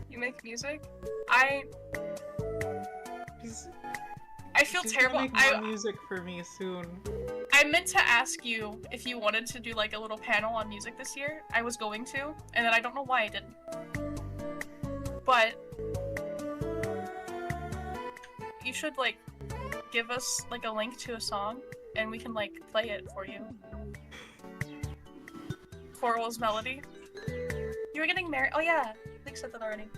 You make music? I feel She's terrible. gonna make more music for me soon. I meant to ask you if you wanted to do like a little panel on music this year. I was going to, and then I don't know why I didn't. But you should like give us like a link to a song, and we can like play it for you. Coral's melody. You were getting married. Oh yeah, Nick said that already.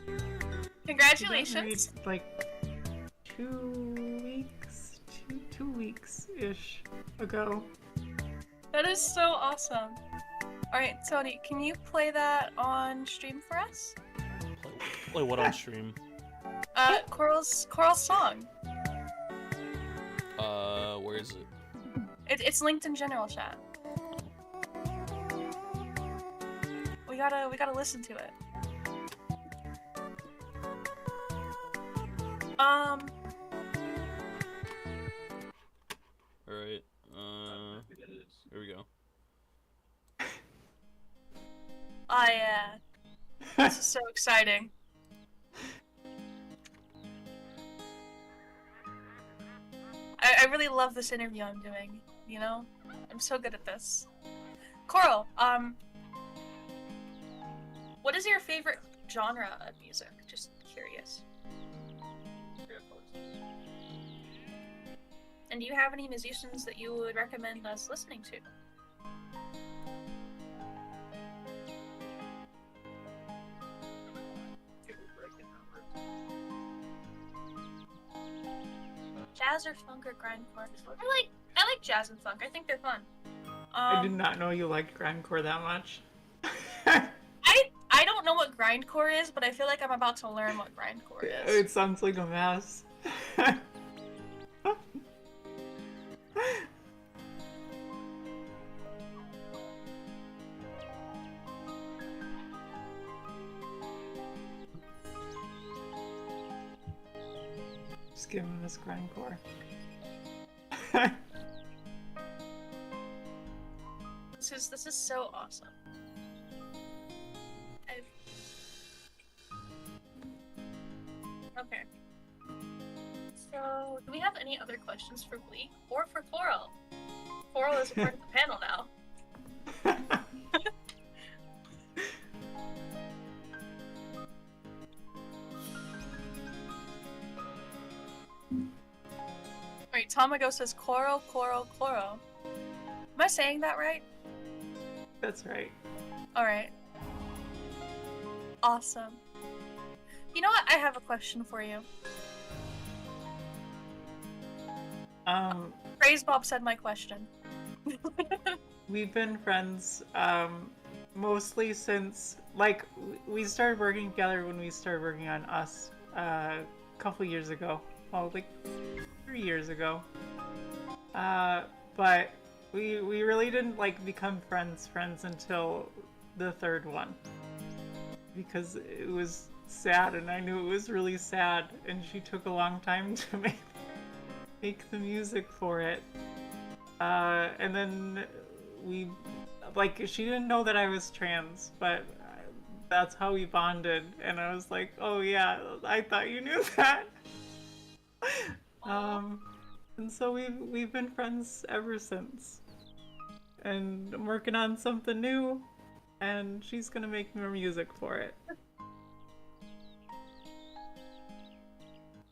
Congratulations. Married, like 2 weeks, two weeks-ish ago. That is so awesome. Alright, Tony, can you play that on stream for us? Play what on stream? Coral's song. Where is it? It's linked in general chat. We gotta listen to it. Alright, here we go. Oh yeah. This is so exciting. I really love this interview I'm doing, you know? I'm so good at this. Coral, what is your favorite genre of music? Just curious. And do you have any musicians that you would recommend us listening to? jazz or funk or grindcore? I like jazz and funk. I think they're fun. I did not know you liked grindcore that much. I don't know what grindcore is, but I feel like I'm about to learn what grindcore is. It sounds like a mess. Just give him this grindcore. This is so awesome. Okay. So, do we have any other questions for Bleak or for Coral? Coral is part of the panel now. Wait, Tomago says Coral, Coral, Coral. Am I saying that right? That's right. Alright. Awesome. You know what? I have a question for you. Praise Bob said my question. We've been friends, mostly since, like, we started working together when we started working on Us, a couple years ago. Well, like, 3 years ago. But we really didn't, like, become friends until the third one. Because it was sad, and I knew it was really sad, and she took a long time to make the music for it. And then we, like, she didn't know that I was trans, but that's how we bonded, and I was like, oh yeah, I thought you knew that. And so we've been friends ever since. And I'm working on something new, and she's gonna make more music for it.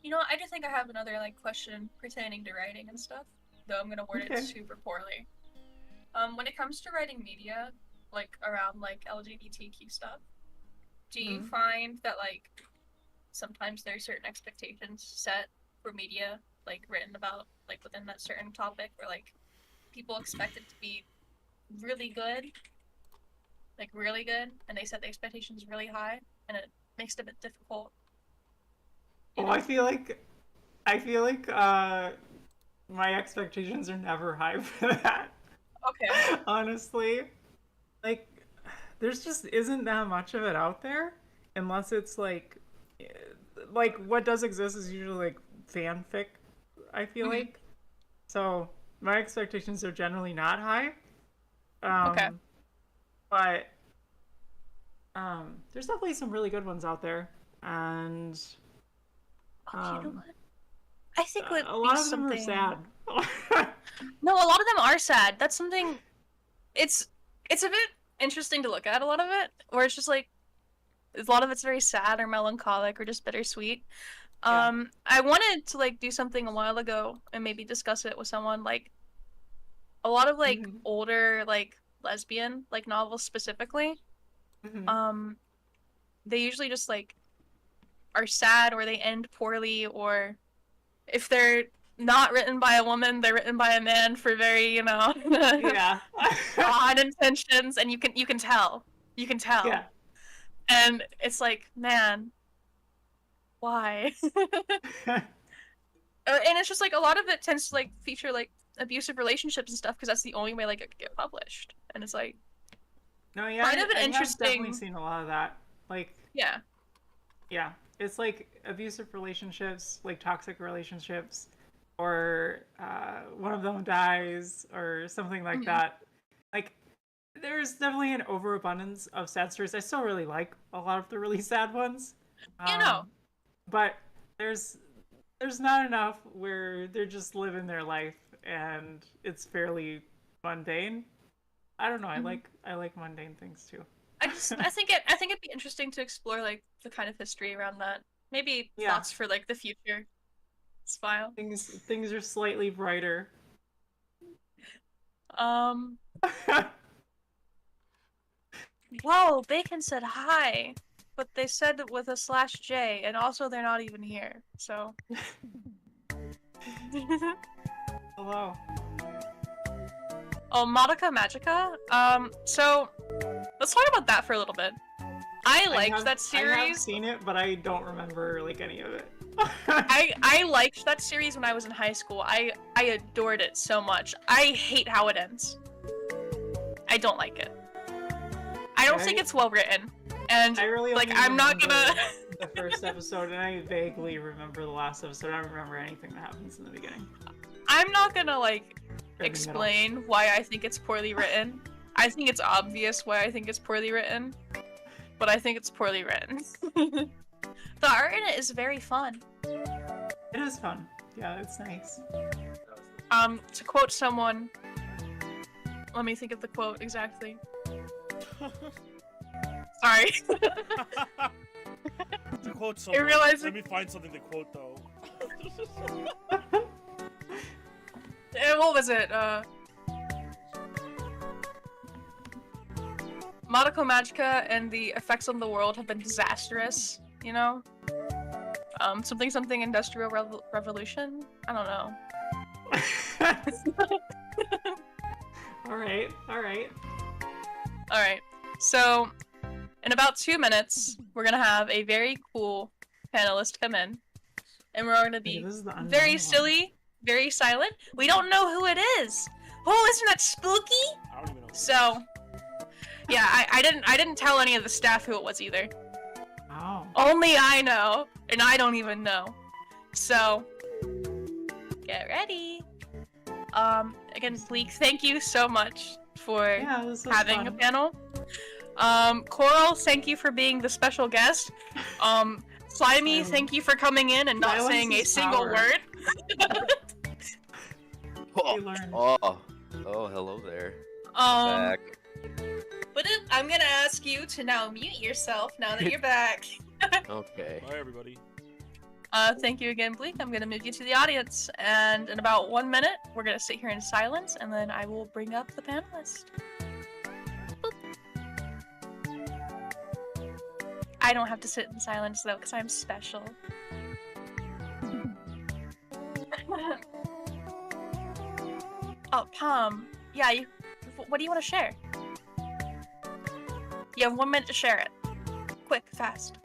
You know, I just think I have another like question pertaining to writing and stuff, though I'm gonna word it super poorly. When it comes to writing media, like around like LGBTQ stuff, do you find that like sometimes there's certain expectations set for media, like written about like within that certain topic, where like people expect it to be really good, and they set the expectations really high, and it makes it a bit difficult. Oh, I feel like my expectations are never high for that. Okay. Honestly, like, there's just isn't that much of it out there, unless it's like what does exist is usually like fanfic, I feel like. So my expectations are generally not high. Okay. But there's definitely some really good ones out there, and you know what? I think a lot of them are sad. No, a lot of them are sad. That's something. It's a bit interesting to look at. A lot of it, where it's just like a lot of it's very sad or melancholic or just bittersweet. I wanted to like do something a while ago and maybe discuss it with someone. Like a lot of like older like lesbian like novels specifically. They usually just like are sad, or they end poorly, or if they're not written by a woman, they're written by a man for very, you know, odd intentions, and you can tell. Yeah. And it's like, man, why? And it's just like a lot of it tends to like feature like abusive relationships and stuff, because that's the only way like it could get published. And it's like, no, yeah, kind of an interesting. I've definitely seen a lot of that. Like, yeah, it's like abusive relationships, like toxic relationships, or one of them dies, or something like that. Like, there's definitely an overabundance of sad stories. I still really like a lot of the really sad ones. But there's not enough where they're just living their life and it's fairly mundane. I don't know. I like mundane things too. I think it'd be interesting to explore like the kind of history around that. Maybe thoughts for like the future. Smile. Things are slightly brighter. Whoa, Bacon said hi, but they said with a /J, and also they're not even here. So Hello. Oh, Madoka Magica. So let's talk about that for a little bit. I liked that series. I have seen it, but I don't remember like any of it. I liked that series when I was in high school. I adored it so much. I hate how it ends. I don't like it. I don't think it's well written. And I really like only I'm not gonna remember the first episode, and I vaguely remember the last episode. I don't remember anything that happens in the beginning. I'm not gonna like Or the explain why I think it's poorly written. I think it's obvious why I think it's poorly written. But I think it's poorly written. The art in it is very fun. It is fun. Yeah, it's nice. To quote someone, let me think of the quote exactly. Sorry. To quote someone, let me find something to quote though. What was it? Madoka Magica and the effects on the world have been disastrous, you know? Something Industrial Revolution? I don't know. Alright. Alright, so in about 2 minutes, we're gonna have a very cool panelist come in. And we're gonna be very silly, very silent. We don't know who it is! Oh, isn't that spooky? I don't even know. So, yeah, I didn't tell any of the staff who it was either. Oh. Only I know, and I don't even know. So, get ready. Again, Bleak, thank you so much for having a panel. Coral, thank you for being the special guest. Slimy, thank you for coming in and not saying a single word. Oh, hello there. Back. But I'm gonna ask you to now mute yourself now that you're back. Okay. Bye, everybody. Thank you again, Bleak. I'm gonna move you to the audience, and in about 1 minute, we're gonna sit here in silence, and then I will bring up the panelist. Boop. I don't have to sit in silence though, because I'm special. Oh, Palm. Yeah, what do you want to share? You have 1 minute to share it. Quick, fast.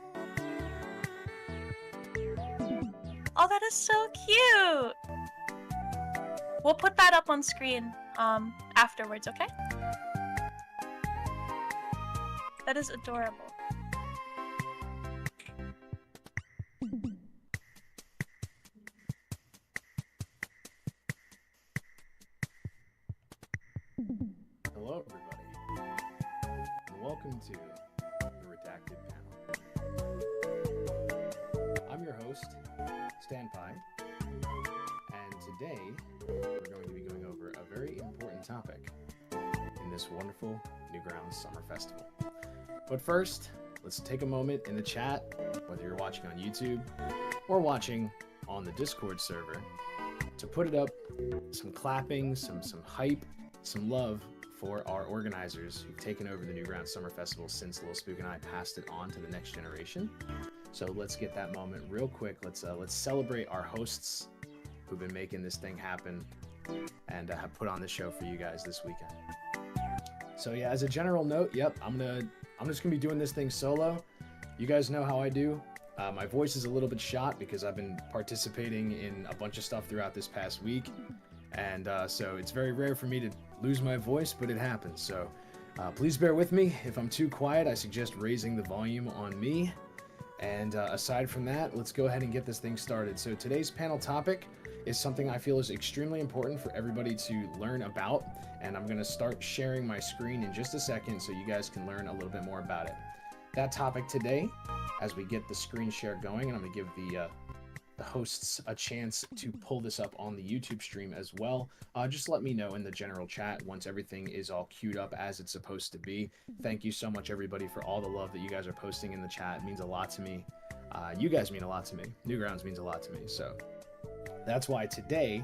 Oh, that is so cute! We'll put that up on screen afterwards, okay? That is adorable. Hello, everybody, and welcome to the Redacted Panel. I'm your host, Stan Pie, and today we're going to be going over a very important topic in this wonderful Newgrounds Summer Festival. But first, let's take a moment in the chat, whether you're watching on YouTube or watching on the Discord server, to put it up some clapping, some hype, some love for our organizers who've taken over the Newgrounds Summer Festival since Lil Spook and I passed it on to the next generation. So let's get that moment real quick. Let's celebrate our hosts who've been making this thing happen and have put on the show for you guys this weekend. So yeah, as a general note, yep, I'm just gonna be doing this thing solo. You guys know how I do. My voice is a little bit shot because I've been participating in a bunch of stuff throughout this past week. And so it's very rare for me to lose my voice, but it happens. So please bear with me. If I'm too quiet, I suggest raising the volume on me. And aside from that, let's go ahead and get this thing started. So today's panel topic is something I feel is extremely important for everybody to learn about. And I'm going to start sharing my screen in just a second so you guys can learn a little bit more about it. That topic today, as we get the screen share going, and I'm going to give the hosts a chance to pull this up on the YouTube stream as well. Just let me know in the general chat once everything is all queued up as it's supposed to be. Thank you so much, everybody, for all the love that you guys are posting in the chat. It means a lot to me. You guys mean a lot to me. Newgrounds means a lot to me. So that's why today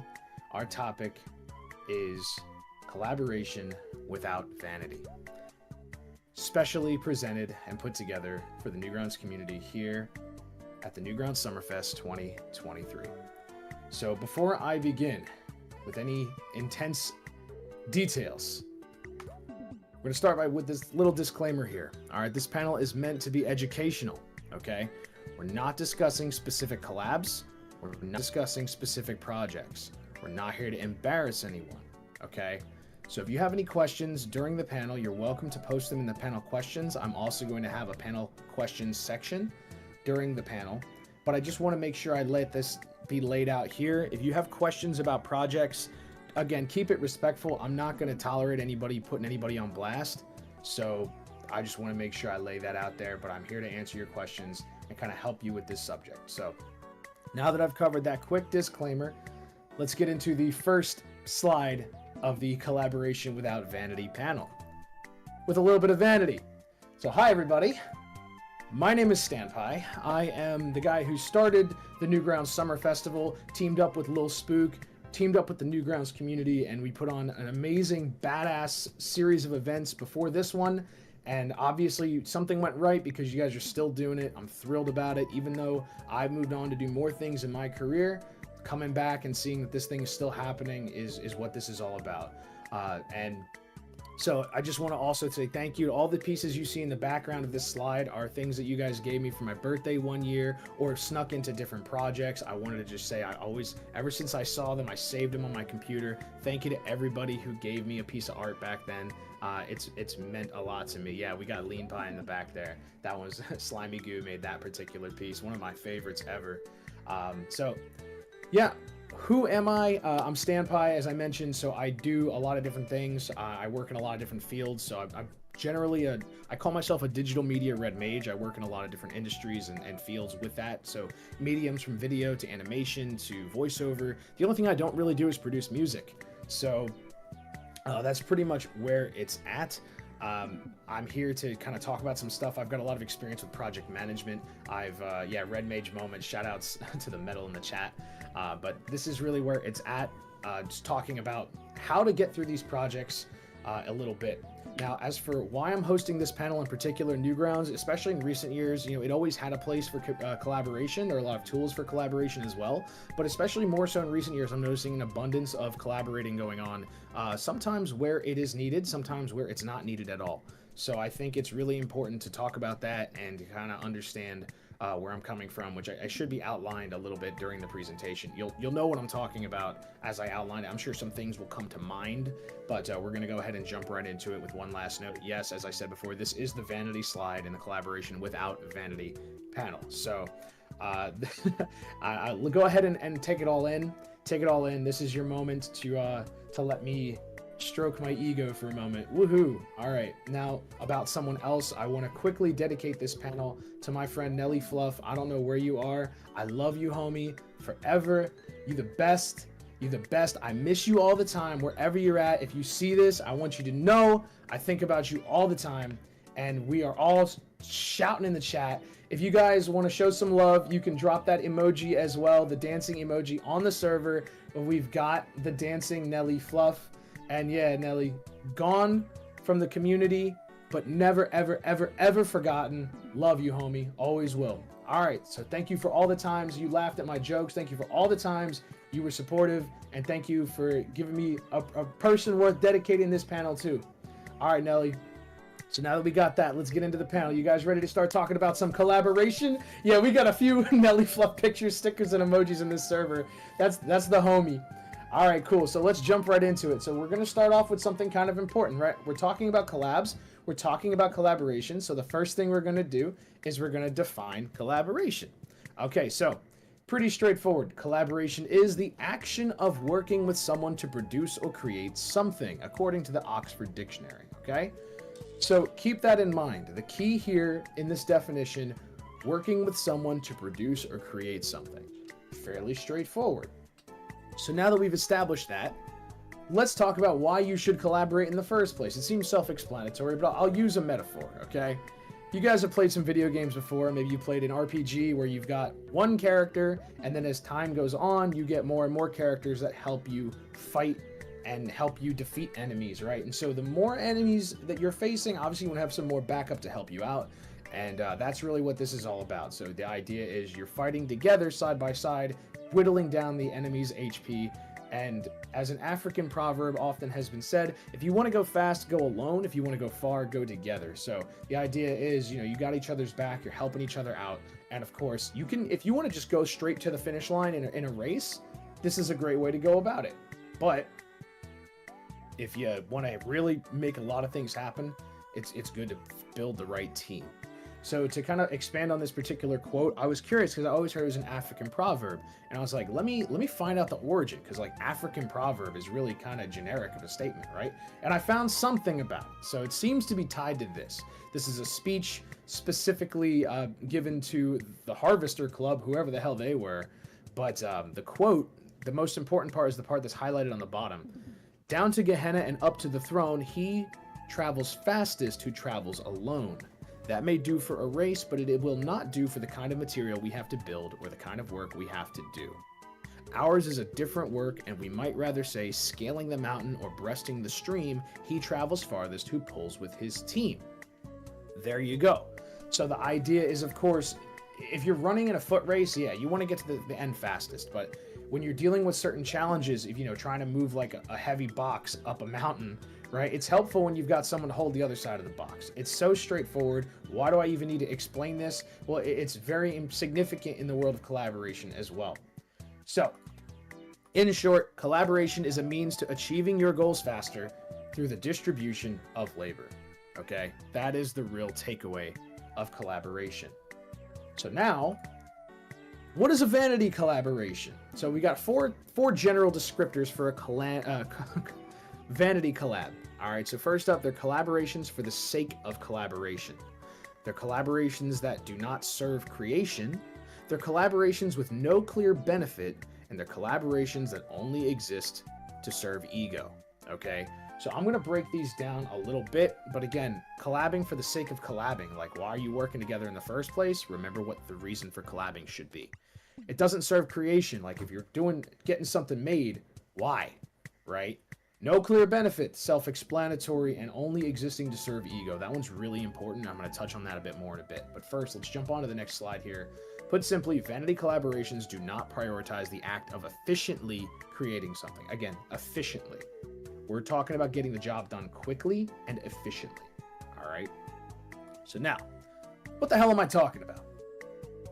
our topic is collaboration without vanity. Specially presented and put together for the Newgrounds community here at the Newgrounds Summerfest 2023. So before I begin with any intense details, we're going to start with this little disclaimer here. All right, this panel is meant to be educational, okay? We're not discussing specific collabs. We're not discussing specific projects. We're not here to embarrass anyone, okay? So if you have any questions during the panel, you're welcome to post them in the panel questions. I'm also going to have a panel questions section during the panel, but I just want to make sure I let this be laid out here. If you have questions about projects, again, keep it respectful. I'm not going to tolerate anybody putting anybody on blast. So I just want to make sure I lay that out there, but I'm here to answer your questions and kind of help you with this subject. So now that I've covered that quick disclaimer, let's get into the first slide of the Collaboration Without Vanity panel with a little bit of vanity. So hi everybody, my name is Stanpai. I am the guy who started the Newgrounds Summer Festival, teamed up with Lil Spook, teamed up with the Newgrounds community, and we put on an amazing badass series of events before this one. And obviously something went right because you guys are still doing it. I'm thrilled about it, even though I've moved on to do more things in my career. Coming back and seeing that this thing is still happening is what this is all about. And so I just want to also say thank you to all the pieces you see in the background of this slide are things that you guys gave me for my birthday one year or snuck into different projects. I wanted to just say I always, ever since I saw them, I saved them on my computer. Thank you to everybody who gave me a piece of art back then. It's meant a lot to me. Yeah, we got Lean Pie in the back there. That was Slimy Goo made that particular piece. One of my favorites ever. So yeah. Who am I? I'm Stanpai, as I mentioned, so I do a lot of different things. I work in a lot of different fields, so I'm generally I call myself a digital media red mage. I work in a lot of different industries and fields with that, so mediums from video to animation to voiceover. The only thing I don't really do is produce music, so that's pretty much where it's at. I'm here to kind of talk about some stuff. I've got a lot of experience with project management. Yeah, Red Mage moment, shout outs to the metal in the chat. But this is really where it's at, just talking about how to get through these projects a little bit. Now, as for why I'm hosting this panel in particular, Newgrounds, especially in recent years, you know, it always had a place for collaboration. There are a lot of tools for collaboration as well, but especially more so in recent years, I'm noticing an abundance of collaborating going on, sometimes where it is needed, sometimes where it's not needed at all. So I think it's really important to talk about that and to kind of understand where I'm coming from, which I should be outlined a little bit during the presentation. You'll know what I'm talking about as I outline it. I'm sure some things will come to mind, but we're going to go ahead and jump right into it with one last note. Yes, as I said before, this is the Vanity slide in the Collaboration Without Vanity panel. So I'll go ahead and take it all in. Take it all in. This is your moment to let me stroke my ego for a moment. Woohoo! All right, now about someone else, I want to quickly dedicate this panel to my friend Nelly Fluff. I don't know where you are. I love you, homie, forever. You the best. You the best. I miss you all the time, wherever you're at. If you see this, I want you to know I think about you all the time, and we are all shouting in the chat. If you guys want to show some love, you can drop that emoji as well, the dancing emoji on the server. We've got the dancing Nelly Fluff. And yeah, Nelly, gone from the community, but never, ever, ever, ever forgotten. Love you, homie. Always will. All right, so thank you for all the times you laughed at my jokes. Thank you for all the times you were supportive. And thank you for giving me a person worth dedicating this panel to. All right, Nelly. So now that we got that, let's get into the panel. You guys ready to start talking about some collaboration? Yeah, we got a few Nelly Fluff pictures, stickers, and emojis in this server. That's the homie. All right, cool. So let's jump right into it. So we're going to start off with something kind of important, right? We're talking about collabs. We're talking about collaboration. So the first thing we're going to do is we're going to define collaboration. Okay, so pretty straightforward. Collaboration is the action of working with someone to produce or create something, according to the Oxford Dictionary, okay? So keep that in mind. The key here in this definition, working with someone to produce or create something. Fairly straightforward. So now that we've established that, let's talk about why you should collaborate in the first place. It seems self-explanatory, but I'll use a metaphor, okay? You guys have played some video games before. Maybe you played an RPG where you've got one character, and then as time goes on, you get more and more characters that help you fight and help you defeat enemies, right? And so the more enemies that you're facing, obviously you want to have some more backup to help you out. And that's really what this is all about. So the idea is you're fighting together side by side, whittling down the enemy's HP. And as an African proverb often has been said, if you want to go fast, go alone. If you want to go far, go together. So the idea is, you know, you got each other's back, you're helping each other out. And of course, you can, if you want to just go straight to the finish line in a race, this is a great way to go about it. But if you want to really make a lot of things happen, it's good to build the right team. So to kind of expand on this particular quote, I was curious because I always heard it was an African proverb, and I was like, let me find out the origin, because like African proverb is really kind of generic of a statement, right? And I found something about it. So it seems to be tied to this. This is a speech specifically given to the Harvester Club, whoever the hell they were. But the quote, the most important part is the part that's highlighted on the bottom. Down to Gehenna and up to the throne, he travels fastest who travels alone. That may do for a race, but it will not do for the kind of material we have to build or the kind of work we have to do. Ours is a different work, and we might rather say scaling the mountain or breasting the stream, he travels farthest who pulls with his team. There you go. So the idea is, of course, if you're running in a foot race, yeah, you want to get to the end fastest, but when you're dealing with certain challenges, if you know, trying to move like a heavy box up a mountain, right? It's helpful when you've got someone to hold the other side of the box. It's so straightforward. Why do I even need to explain this? Well, it's very significant in the world of collaboration as well. So, in short, collaboration is a means to achieving your goals faster through the distribution of labor. Okay? That is the real takeaway of collaboration. So now, what is a vanity collaboration? So we got four general descriptors for a vanity collab. All right, so first up, they're collaborations for the sake of collaboration. They're collaborations that do not serve creation. They're collaborations with no clear benefit, and they're collaborations that only exist to serve ego. Okay, so I'm gonna break these down a little bit, but again, collabing for the sake of collabing, like why are you working together in the first place? Remember what the reason for collabing should be. It doesn't serve creation, like if you're getting something made, why, right? No clear benefit, self-explanatory, and only existing to serve ego. That one's really important. I'm going to touch on that a bit more in a bit. But first, let's jump on to the next slide here. Put simply, vanity collaborations do not prioritize the act of efficiently creating something. Again, efficiently. We're talking about getting the job done quickly and efficiently. All right? So now, what the hell am I talking about?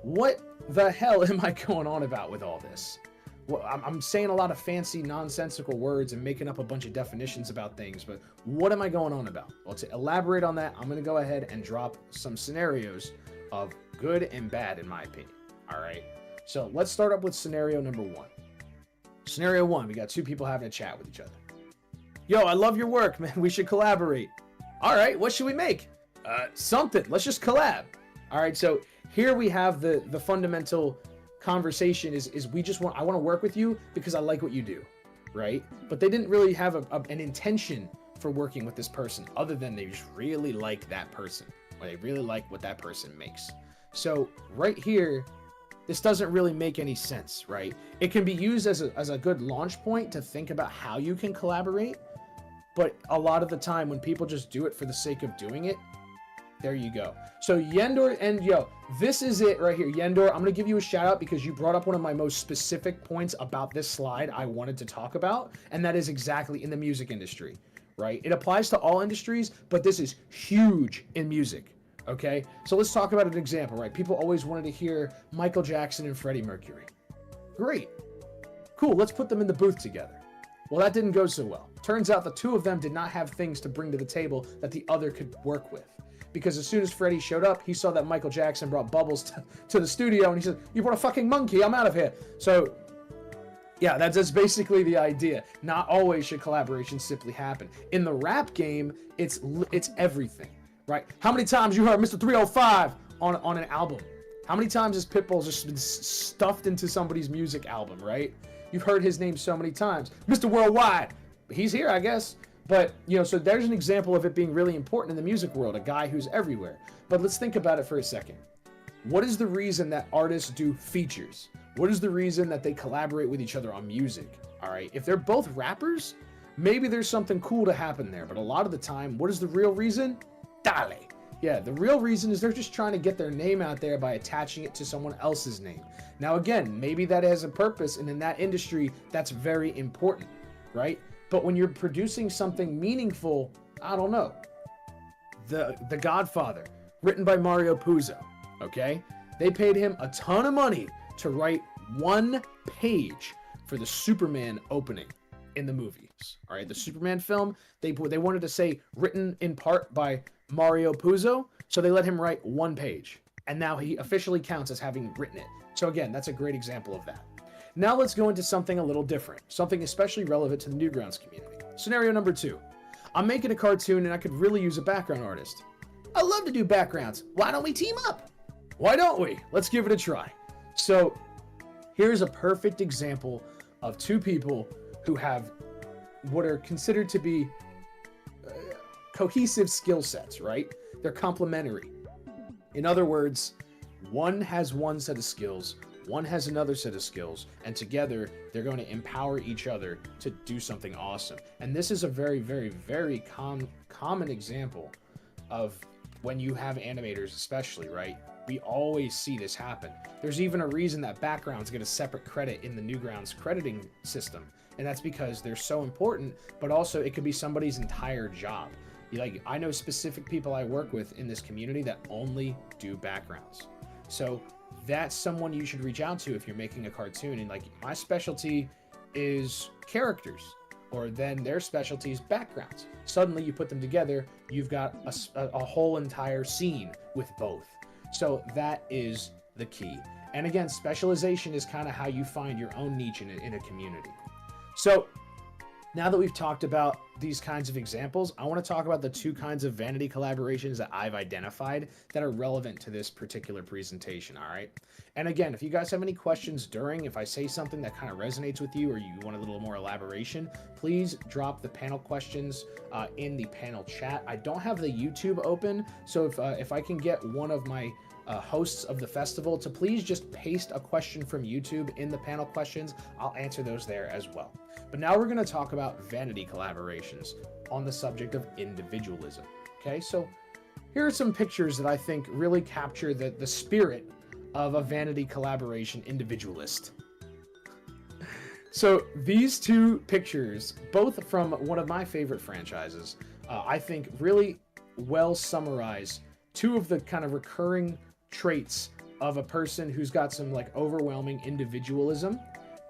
What the hell am I going on about with all this? Well, I'm saying a lot of fancy, nonsensical words and making up a bunch of definitions about things, but what am I going on about? Well, to elaborate on that, I'm going to go ahead and drop some scenarios of good and bad, in my opinion. All right. So let's start up with scenario number one. Scenario one, we got two people having a chat with each other. Yo, I love your work, man. We should collaborate. All right. What should we make? Something. Let's just collab. All right. So here we have the fundamental conversation is I want to work with you because I like what you do, right? But they didn't really have an intention for working with this person other than they just really like that person, or they really like what that person makes. So right here, this doesn't really make any sense, right? It can be used as a good launch point to think about how you can collaborate, but a lot of the time when people just do it for the sake of doing it, there you go. So Yendor, and yo, this is it right here. Yendor, I'm going to give you a shout out because you brought up one of my most specific points about this slide I wanted to talk about, and that is exactly in the music industry, right? It applies to all industries, but this is huge in music, okay? So let's talk about an example, right? People always wanted to hear Michael Jackson and Freddie Mercury. Great. Cool, let's put them in the booth together. Well, that didn't go so well. Turns out the two of them did not have things to bring to the table that the other could work with. Because as soon as Freddie showed up, he saw that Michael Jackson brought Bubbles to the studio, and he said, "You brought a fucking monkey, I'm out of here." So, yeah, that's basically the idea. Not always should collaboration simply happen. In the rap game, it's everything, right? How many times you heard Mr. 305 on an album? How many times has Pitbull just been stuffed into somebody's music album, right? You've heard his name so many times. Mr. Worldwide, he's here, I guess. But, you know, so there's an example of it being really important in the music world, a guy who's everywhere. But let's think about it for a second. What is the reason that artists do features? What is the reason that they collaborate with each other on music? All right, if they're both rappers, maybe there's something cool to happen there. But a lot of the time, what is the real reason? Dale. Yeah, the real reason is they're just trying to get their name out there by attaching it to someone else's name. Now again, maybe that has a purpose, and in that industry, that's very important, right? But when you're producing something meaningful, I don't know. The Godfather, written by Mario Puzo, okay? They paid him a ton of money to write one page for the Superman opening in the movies, all right? The Superman film, they wanted to say written in part by Mario Puzo, so they let him write one page, and now he officially counts as having written it. So again, that's a great example of that. Now let's go into something a little different, something especially relevant to the Newgrounds community. Scenario number 2. I'm making a cartoon and I could really use a background artist. I love to do backgrounds. Why don't we team up? Why don't we? Let's give it a try. So here's a perfect example of two people who have what are considered to be cohesive skill sets, right? They're complementary. In other words, one has one set of skills, one has another set of skills, and together they're going to empower each other to do something awesome. And this is a very, very, very common example of when you have animators especially, right? We always see this happen. There's even a reason that backgrounds get a separate credit in the Newgrounds crediting system, and that's because they're so important, but also it could be somebody's entire job. Like, I know specific people I work with in this community that only do backgrounds. So that's someone you should reach out to if you're making a cartoon. And like, my specialty is characters, or then their specialty is backgrounds. Suddenly you put them together, you've got a whole entire scene with both. So that is the key. And again, specialization is kind of how you find your own niche in a community. So now that we've talked about these kinds of examples, I want to talk about the two kinds of Vanity collaborations that I've identified that are relevant to this particular presentation, all right? And again, if you guys have any questions if I say something that kind of resonates with you or you want a little more elaboration, please drop the panel questions in the panel chat. I don't have the YouTube open, so if I can get one of my hosts of the festival to please just paste a question from YouTube in the panel questions, I'll answer those there as well. But now we're going to talk about Vanity collaborations on the subject of individualism. Okay, so here are some pictures that I think really capture the spirit of a Vanity collaboration individualist. So these two pictures, both from one of my favorite franchises, I think really well summarize two of the kind of recurring traits of a person who's got some like overwhelming individualism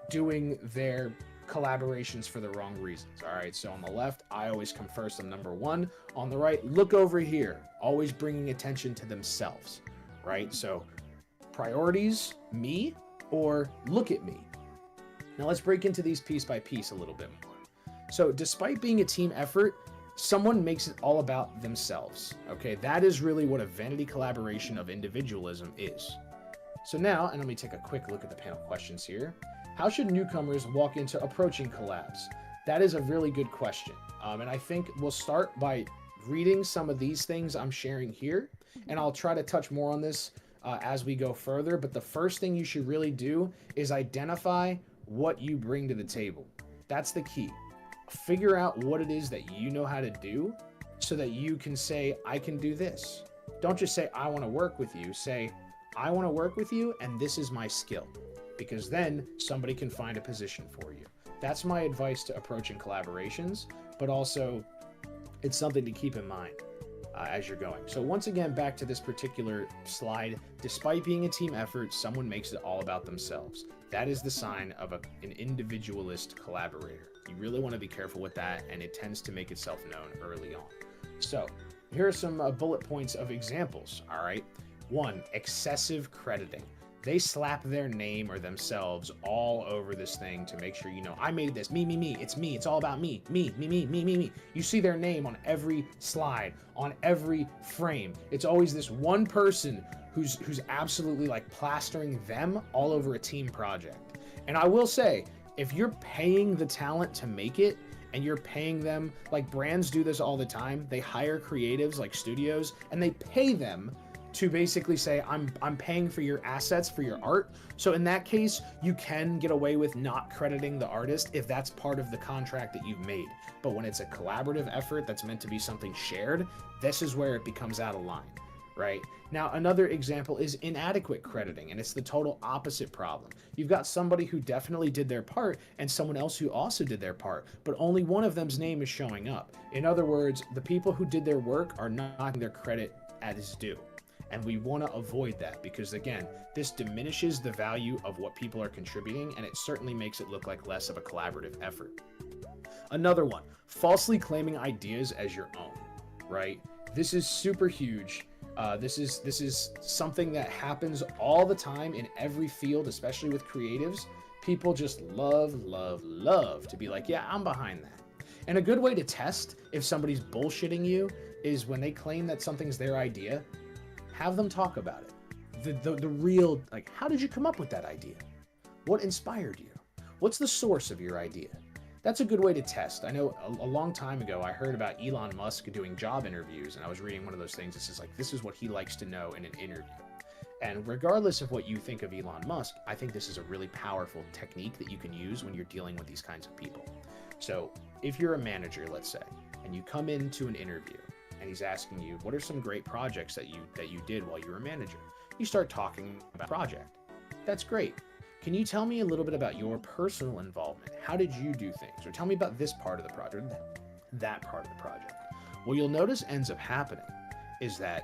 doing their collaborations for the wrong reasons. All right, so on the left, I always come first. I'm number 1. On the right, look over here, always bringing attention to themselves, right? So priorities, me, or look at me. Now let's break into these piece by piece a little bit more. So despite being a team effort, someone makes it all about themselves. Okay, that is really what a Vanity collaboration of individualism is. So now, and let me take a quick look at the panel questions here. How should newcomers walk into approaching collabs? That is a really good question. And I think we'll start by reading some of these things I'm sharing here, and I'll try to touch more on this as we go further. But the first thing you should really do is identify what you bring to the table. That's the key. Figure out what it is that you know how to do so that you can say, I can do this. Don't just say, I want to work with you. Say, I want to work with you and this is my skill. Because then somebody can find a position for you. That's my advice to approaching collaborations, but also it's something to keep in mind as you're going. So once again, back to this particular slide, despite being a team effort, someone makes it all about themselves. That is the sign of an individualist collaborator. You really want to be careful with that, and it tends to make itself known early on. So here are some bullet points of examples, all right? 1, excessive crediting. They slap their name or themselves all over this thing to make sure you know, I made this, me, it's all about me. You see their name on every slide, on every frame. It's always this one person who's absolutely like plastering them all over a team project. And I will say, if you're paying the talent to make it, and you're paying them, like brands do this all the time, they hire creatives like studios, and they pay them to basically say, I'm paying for your assets, for your art. So in that case, you can get away with not crediting the artist if that's part of the contract that you've made. But when it's a collaborative effort that's meant to be something shared, this is where it becomes out of line, right? Now, another example is inadequate crediting, and it's the total opposite problem. You've got somebody who definitely did their part and someone else who also did their part, but only one of them's name is showing up. In other words, the people who did their work are not getting their credit as due. And we want to avoid that because, again, this diminishes the value of what people are contributing, and it certainly makes it look like less of a collaborative effort. Another one, falsely claiming ideas as your own, right? This is super huge. This is something that happens all the time in every field, especially with creatives. People just love to be like, yeah, I'm behind that. And a good way to test if somebody's bullshitting you is when they claim that something's their idea, have them talk about it. The real, like, how did you come up with that idea? What inspired you? What's the source of your idea? That's a good way to test. I know a long time ago, I heard about Elon Musk doing job interviews, and I was reading one of those things that says, like, this is what he likes to know in an interview. And regardless of what you think of Elon Musk, I think this is a really powerful technique that you can use when you're dealing with these kinds of people. So if you're a manager, let's say, and you come into an interview, and he's asking you, what are some great projects that you did while you were a manager? You start talking about the project. That's great. Can you tell me a little bit about your personal involvement? How did you do things? Or tell me about this part of the project, that part of the project. What you'll notice ends up happening is that,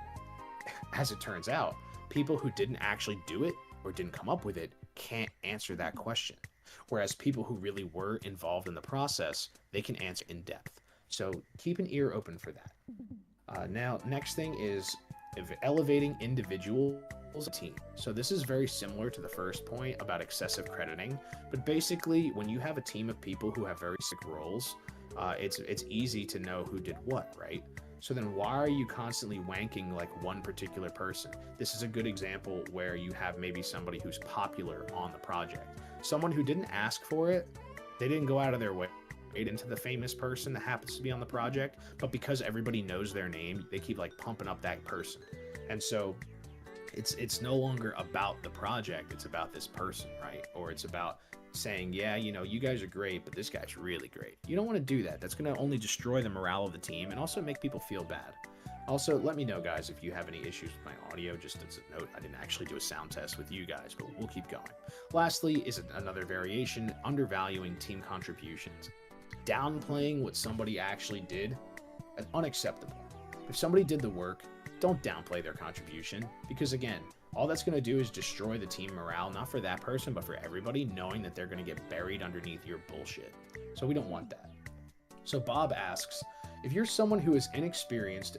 as it turns out, people who didn't actually do it or didn't come up with it can't answer that question. Whereas people who really were involved in the process, they can answer in depth. So keep an ear open for that. Now, next thing is elevating individuals team. So this is very similar to the first point about excessive crediting, but basically when you have a team of people who have very specific roles, it's easy to know who did what, right? So then why are you constantly wanking like one particular person? This is a good example where you have maybe somebody who's popular on the project. Someone who didn't ask for it, they didn't go out of their way into the famous person that happens to be on the project, but because everybody knows their name, they keep like pumping up that person. And so it's no longer about the project, it's about this person, right? Or it's about saying, yeah, you know, you guys are great, but this guy's really great. You don't want to do that. That's going to only destroy the morale of the team and also make people feel bad. Also, let me know, guys, if you have any issues with my audio. Just as a note, I didn't actually do a sound test with you guys, but we'll keep going. Lastly is another variation, undervaluing team contributions. Downplaying what somebody actually did is unacceptable. If somebody did the work, don't downplay their contribution, because again, all that's going to do is destroy the team morale, not for that person, but for everybody, knowing that they're going to get buried underneath your bullshit. So we don't want that. So Bob asks, if you're someone who is inexperienced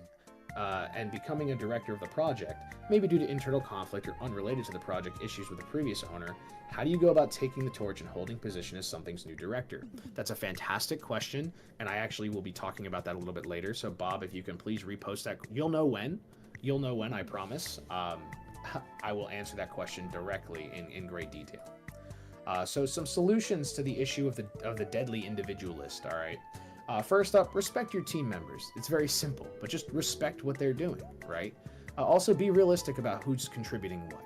and becoming a director of the project, maybe due to internal conflict or unrelated to the project issues with the previous owner, how do you go about taking the torch and holding position as something's new director? That's a fantastic question, and I actually will be talking about that a little bit later. So Bob, if you can please repost that. You'll know when, I promise. I will answer that question directly in great detail. So some solutions to the issue of the deadly individualist, all right? First up, respect your team members. It's very simple, but just respect what they're doing, right? Also, be realistic about who's contributing what.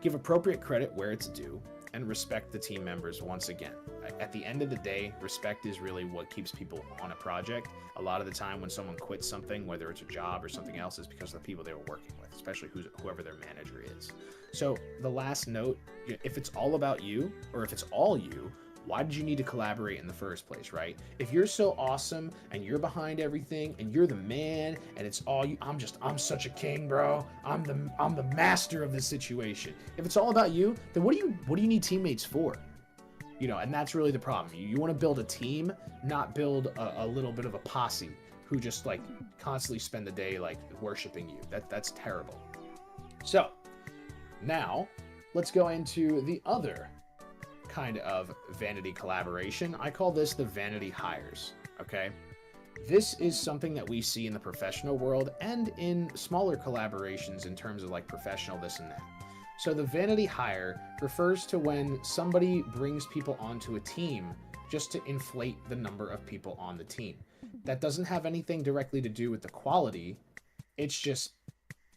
Give appropriate credit where it's due, and respect the team members once again. At the end of the day, respect is really what keeps people on a project. A lot of the time when someone quits something, whether it's a job or something else, is because of the people they were working with, especially whoever their manager is. So the last note, if it's all about you, or if it's all you, why did you need to collaborate in the first place, right? If you're so awesome and you're behind everything and you're the man and it's all you, I'm such a king, bro. I'm the master of this situation. If it's all about you, then what do you need teammates for? You know, and that's really the problem. You want to build a team, not build a little bit of a posse who just like constantly spend the day like worshiping you. That's terrible. So now let's go into the other kind of vanity collaboration. I call this the vanity hires, okay? This is something that we see in the professional world and in smaller collaborations in terms of like professional this and that. So the vanity hire refers to when somebody brings people onto a team just to inflate the number of people on the team. That doesn't have anything directly to do with the quality. It's just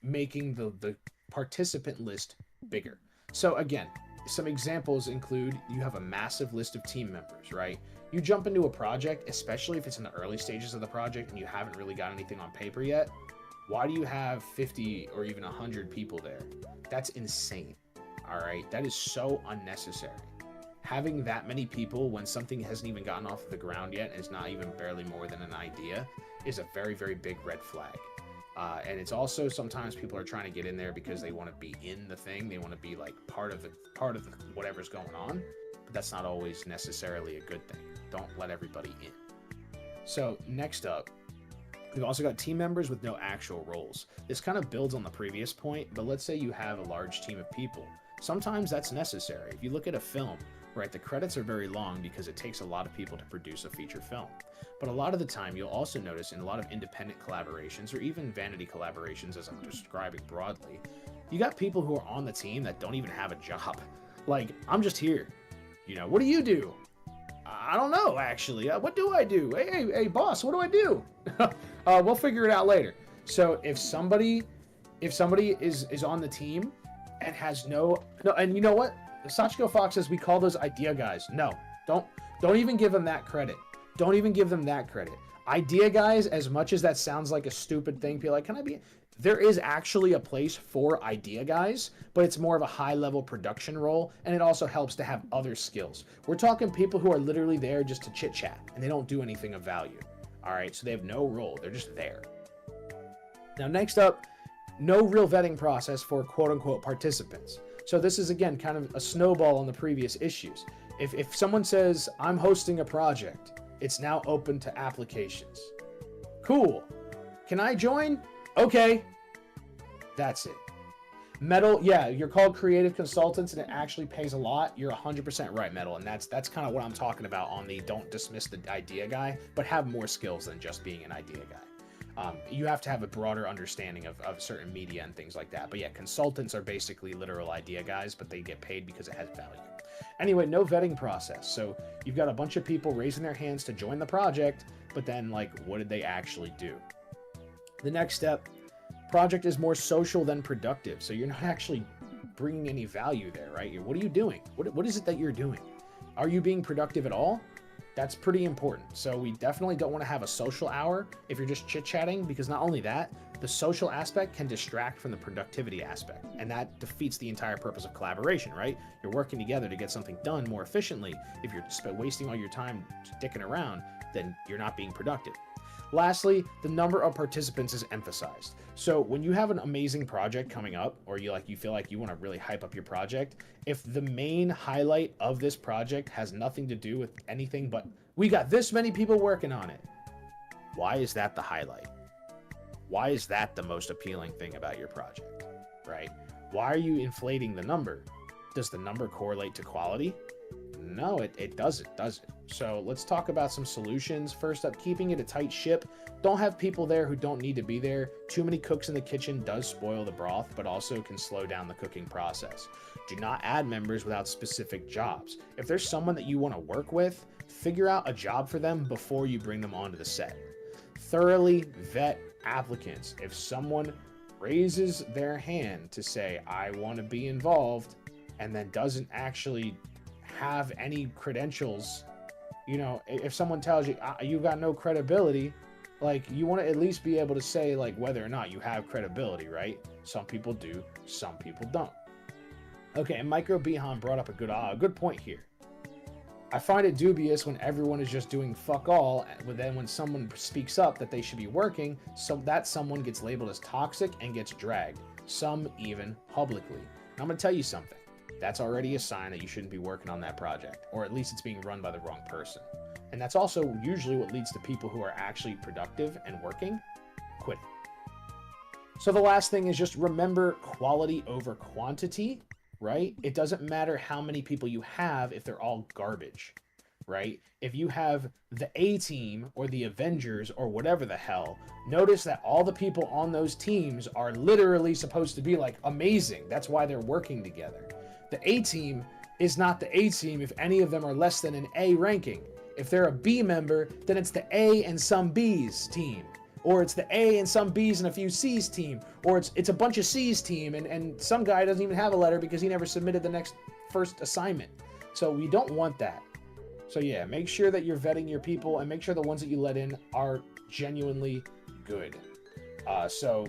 making the participant list bigger. So again, some examples include you have a massive list of team members, right? You jump into a project, especially if it's in the early stages of the project and you haven't really got anything on paper yet. Why do you have 50 or even 100 people there? That's insane. All right, that is so unnecessary. Having that many people when something hasn't even gotten off the ground yet and is not even barely more than an idea is a very, very big red flag. And it's also sometimes people are trying to get in there because they want to be in the thing. They want to be like part of the whatever's going on. But that's not always necessarily a good thing. Don't let everybody in. So next up, we've also got team members with no actual roles. This kind of builds on the previous point, but let's say you have a large team of people. Sometimes that's necessary. If you look at a film, right, the credits are very long because it takes a lot of people to produce a feature film. But a lot of the time, you'll also notice in a lot of independent collaborations, or even vanity collaborations as I'm describing broadly, you got people who are on the team that don't even have a job. Like, I'm just here. You know, what do you do? I don't know, actually. What do I do? Hey, boss, what do I do? We'll figure it out later. So if somebody is on the team and has no, and you know what? Sachiko Fox says we call those idea guys. No, don't even give them that credit. Don't even give them that credit. Idea guys, as much as that sounds like a stupid thing, people are like, can I be? There is actually a place for idea guys, but it's more of a high-level production role, and it also helps to have other skills. We're talking people who are literally there just to chit-chat, and they don't do anything of value. All right, so they have no role. They're just there. Now, next up, no real vetting process for quote-unquote participants. So this is, again, kind of a snowball on the previous issues. If someone says, I'm hosting a project, it's now open to applications. Cool. Can I join? Okay. That's it. Metal, yeah, you're called creative consultants and it actually pays a lot. You're 100% right, Metal, and that's kind of what I'm talking about on the don't dismiss the idea guy, but have more skills than just being an idea guy. You have to have a broader understanding of certain media and things like that. But yeah, consultants are basically literal idea guys, but they get paid because it has value. Anyway, no vetting process. So you've got a bunch of people raising their hands to join the project, but then like, what did they actually do? The next step, project is more social than productive. So you're not actually bringing any value there, right? What are you doing? What is it that you're doing? Are you being productive at all? That's pretty important. So we definitely don't want to have a social hour if you're just chit-chatting, because not only that, the social aspect can distract from the productivity aspect, and that defeats the entire purpose of collaboration, right? You're working together to get something done more efficiently. If you're wasting all your time dicking around, then you're not being productive. Lastly, the number of participants is emphasized. So when you have an amazing project coming up, or you feel like you want to really hype up your project, if the main highlight of this project has nothing to do with anything but we got this many people working on it, why is that the highlight? Why is that the most appealing thing about your project, right? Why are you inflating the number? Does the number correlate to quality? No, it doesn't, does it? So let's talk about some solutions. First up, keeping it a tight ship. Don't have people there who don't need to be there. Too many cooks in the kitchen does spoil the broth, but also can slow down the cooking process. Do not add members without specific jobs. If there's someone that you want to work with, figure out a job for them before you bring them onto the set. Thoroughly vet applicants. If someone raises their hand to say, I want to be involved, and then doesn't actually have any credentials, you know, if someone tells you you've got no credibility, like, you want to at least be able to say like whether or not you have credibility, right? Some people do, some people don't. Okay, and Micro Behan brought up a good point here. I find it dubious when everyone is just doing fuck all, but then when someone speaks up that they should be working, so that someone gets labeled as toxic and gets dragged, some even publicly. And I'm gonna tell you something. That's already a sign that you shouldn't be working on that project, or at least it's being run by the wrong person. And that's also usually what leads to people who are actually productive and working quitting. So the last thing is just remember quality over quantity, right? It doesn't matter how many people you have if they're all garbage, right? If you have the A-team or the Avengers or whatever the hell, notice that all the people on those teams are literally supposed to be like amazing. That's why they're working together. The A-team is not the A-team if any of them are less than an A ranking. If they're a B member, then it's the A and some B's team. or it's the A and some B's and a few C's team, or it's a bunch of C's team and some guy doesn't even have a letter because he never submitted the first assignment. So we don't want that. So yeah, make sure that you're vetting your people and make sure the ones that you let in are genuinely good. So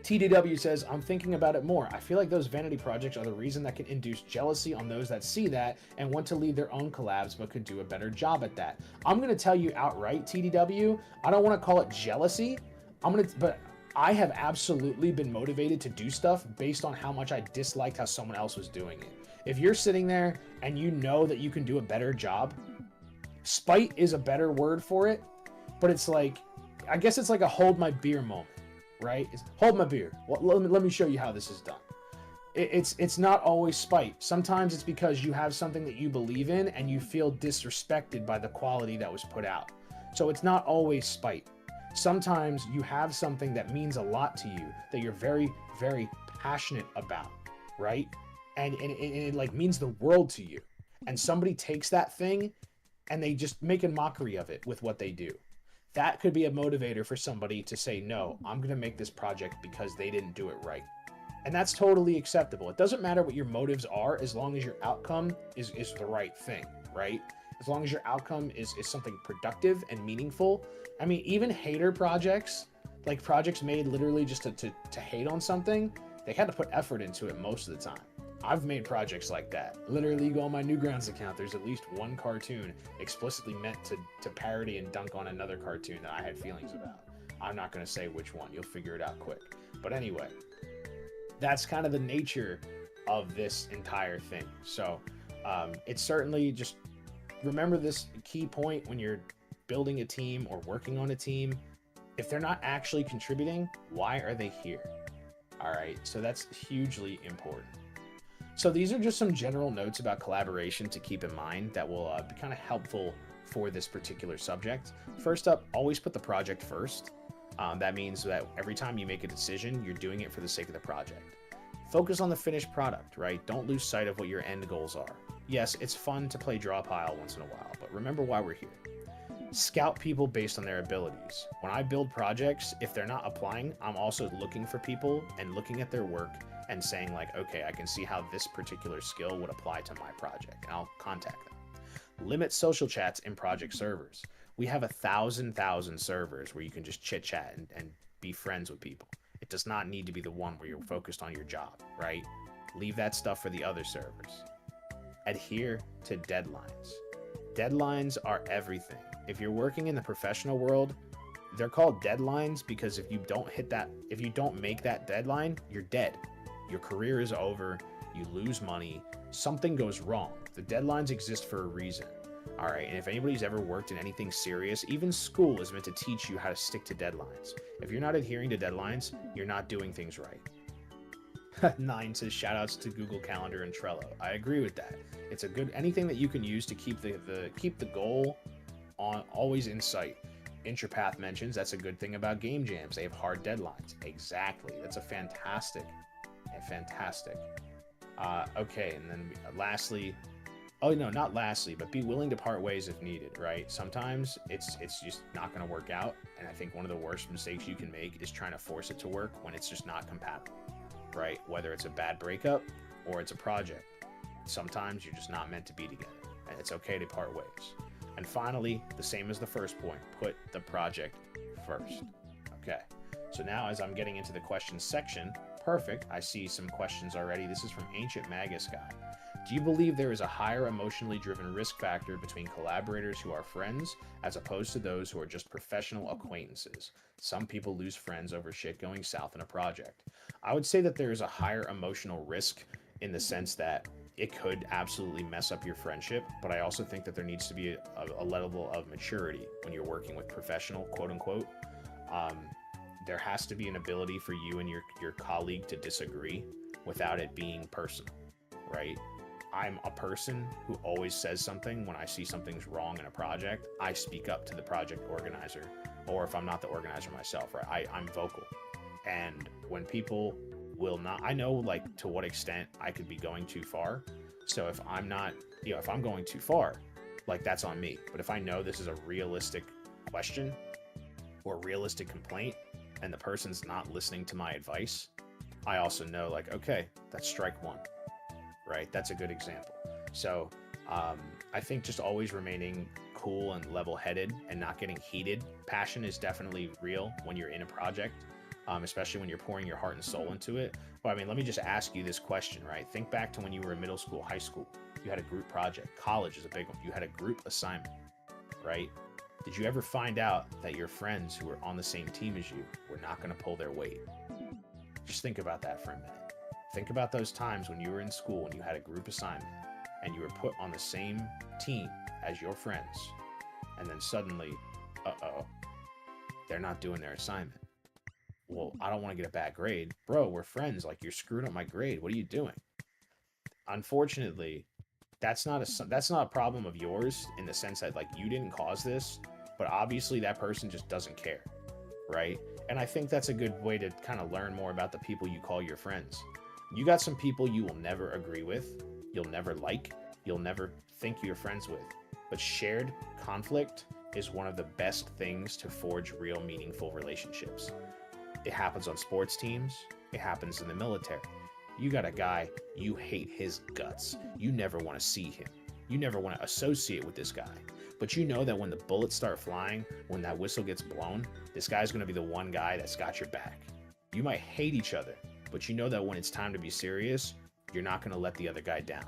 TDW says, I'm thinking about it more. I feel like those vanity projects are the reason that can induce jealousy on those that see that and want to lead their own collabs but could do a better job at that. I'm going to tell you outright, TDW, I don't want to call it jealousy. But I have absolutely been motivated to do stuff based on how much I disliked how someone else was doing it. If you're sitting there and you know that you can do a better job, spite is a better word for it, but it's like, I guess it's like a hold my beer moment. Right? It's, hold my beer. Well, let me show you how this is done. It's not always spite. Sometimes it's because you have something that you believe in and you feel disrespected by the quality that was put out. So it's not always spite. Sometimes you have something that means a lot to you that you're very, very passionate about, right? And it like means the world to you. And somebody takes that thing and they just make a mockery of it with what they do. That could be a motivator for somebody to say, no, I'm going to make this project because they didn't do it right. And that's totally acceptable. It doesn't matter what your motives are as long as your outcome is the right thing, right? As long as your outcome is something productive and meaningful. I mean, even hater projects, like projects made literally just to hate on something, they had to put effort into it most of the time. I've made projects like that. Literally, you go on my Newgrounds account, there's at least one cartoon explicitly meant to parody and dunk on another cartoon that I had feelings about. I'm not going to say which one. You'll figure it out quick. But anyway, that's kind of the nature of this entire thing. So it's certainly just remember this key point when you're building a team or working on a team. If they're not actually contributing, why are they here? All right, so that's hugely important. So these are just some general notes about collaboration to keep in mind that will be kind of helpful for this particular subject. First up, always put the project first. That means that every time you make a decision, you're doing it for the sake of the project. Focus on the finished product, right? Don't lose sight of what your end goals are. Yes, it's fun to play draw pile once in a while, but remember why we're here. Scout people based on their abilities. When I build projects, if they're not applying, I'm also looking for people and looking at their work and saying like, okay, I can see how this particular skill would apply to my project, and I'll contact them. Limit social chats in project servers. We have 1,000 servers where you can just chit chat and be friends with people. It does not need to be the one where you're focused on your job, right? Leave that stuff for the other servers. Adhere to deadlines. Deadlines are everything. If you're working in the professional world, they're called deadlines because if you don't make that deadline, you're dead. Your career is over, you lose money, something goes wrong. The deadlines exist for a reason. All right, and if anybody's ever worked in anything serious, even school is meant to teach you how to stick to deadlines. If you're not adhering to deadlines, you're not doing things right. 9 says shoutouts to Google Calendar and Trello. I agree with that. It's a good anything that you can use to keep the goal on always in sight. Intrapath mentions that's a good thing about game jams. They have hard deadlines. Exactly. That's a fantastic. Okay, and then lastly, oh no, not lastly, but be willing to part ways if needed, right? Sometimes it's just not going to work out, and I think one of the worst mistakes you can make is trying to force it to work when it's just not compatible, right? Whether it's a bad breakup or it's a project. Sometimes you're just not meant to be together, and it's okay to part ways. And finally, the same as the first point, put the project first. Okay, so now as I'm getting into the questions section, perfect, I see some questions already. This is from Ancient Magus Guy. Do you believe there is a higher emotionally driven risk factor between collaborators who are friends as opposed to those who are just professional acquaintances? Some people lose friends over shit going south in a project. I would say that there is a higher emotional risk in the sense that it could absolutely mess up your friendship, but I also think that there needs to be a level of maturity when you're working with professional, quote unquote. There has to be an ability for you and your colleague to disagree without it being personal, right? I'm a person who always says something when I see something's wrong in a project. I speak up to the project organizer, or if I'm not the organizer myself, right? I'm vocal. And when people will not, I know like to what extent I could be going too far. So if I'm not, if I'm going too far, like that's on me. But if I know this is a realistic question, or realistic complaint and the person's not listening to my advice, I also know, like, okay, that's strike one, right? That's a good example. So I think just always remaining cool and level-headed and not getting heated. Passion is definitely real when you're in a project, especially when you're pouring your heart and soul into it. But I mean, let me just ask you this question, right? Think back to when you were in middle school, high school. You had a group project. College is a big one. You had a group assignment, right? Did you ever find out that your friends who were on the same team as you were not going to pull their weight? Just think about that for a minute. Think about those times when you were in school and you had a group assignment and you were put on the same team as your friends, and then suddenly, they're not doing their assignment. Well, I don't want to get a bad grade. Bro, we're friends. Like, you're screwing up my grade. What are you doing? Unfortunately, that's not a problem of yours in the sense that, like, you didn't cause this, but obviously that person just doesn't care, right? And I think that's a good way to kind of learn more about the people you call your friends. You got some people you will never agree with, you'll never like, you'll never think you're friends with, but shared conflict is one of the best things to forge real meaningful relationships. It happens on sports teams, it happens in the military. You got a guy, you hate his guts. You never want to see him. You never want to associate with this guy. But you know that when the bullets start flying, when that whistle gets blown, this guy's going to be the one guy that's got your back. You might hate each other, but you know that when it's time to be serious, you're not going to let the other guy down,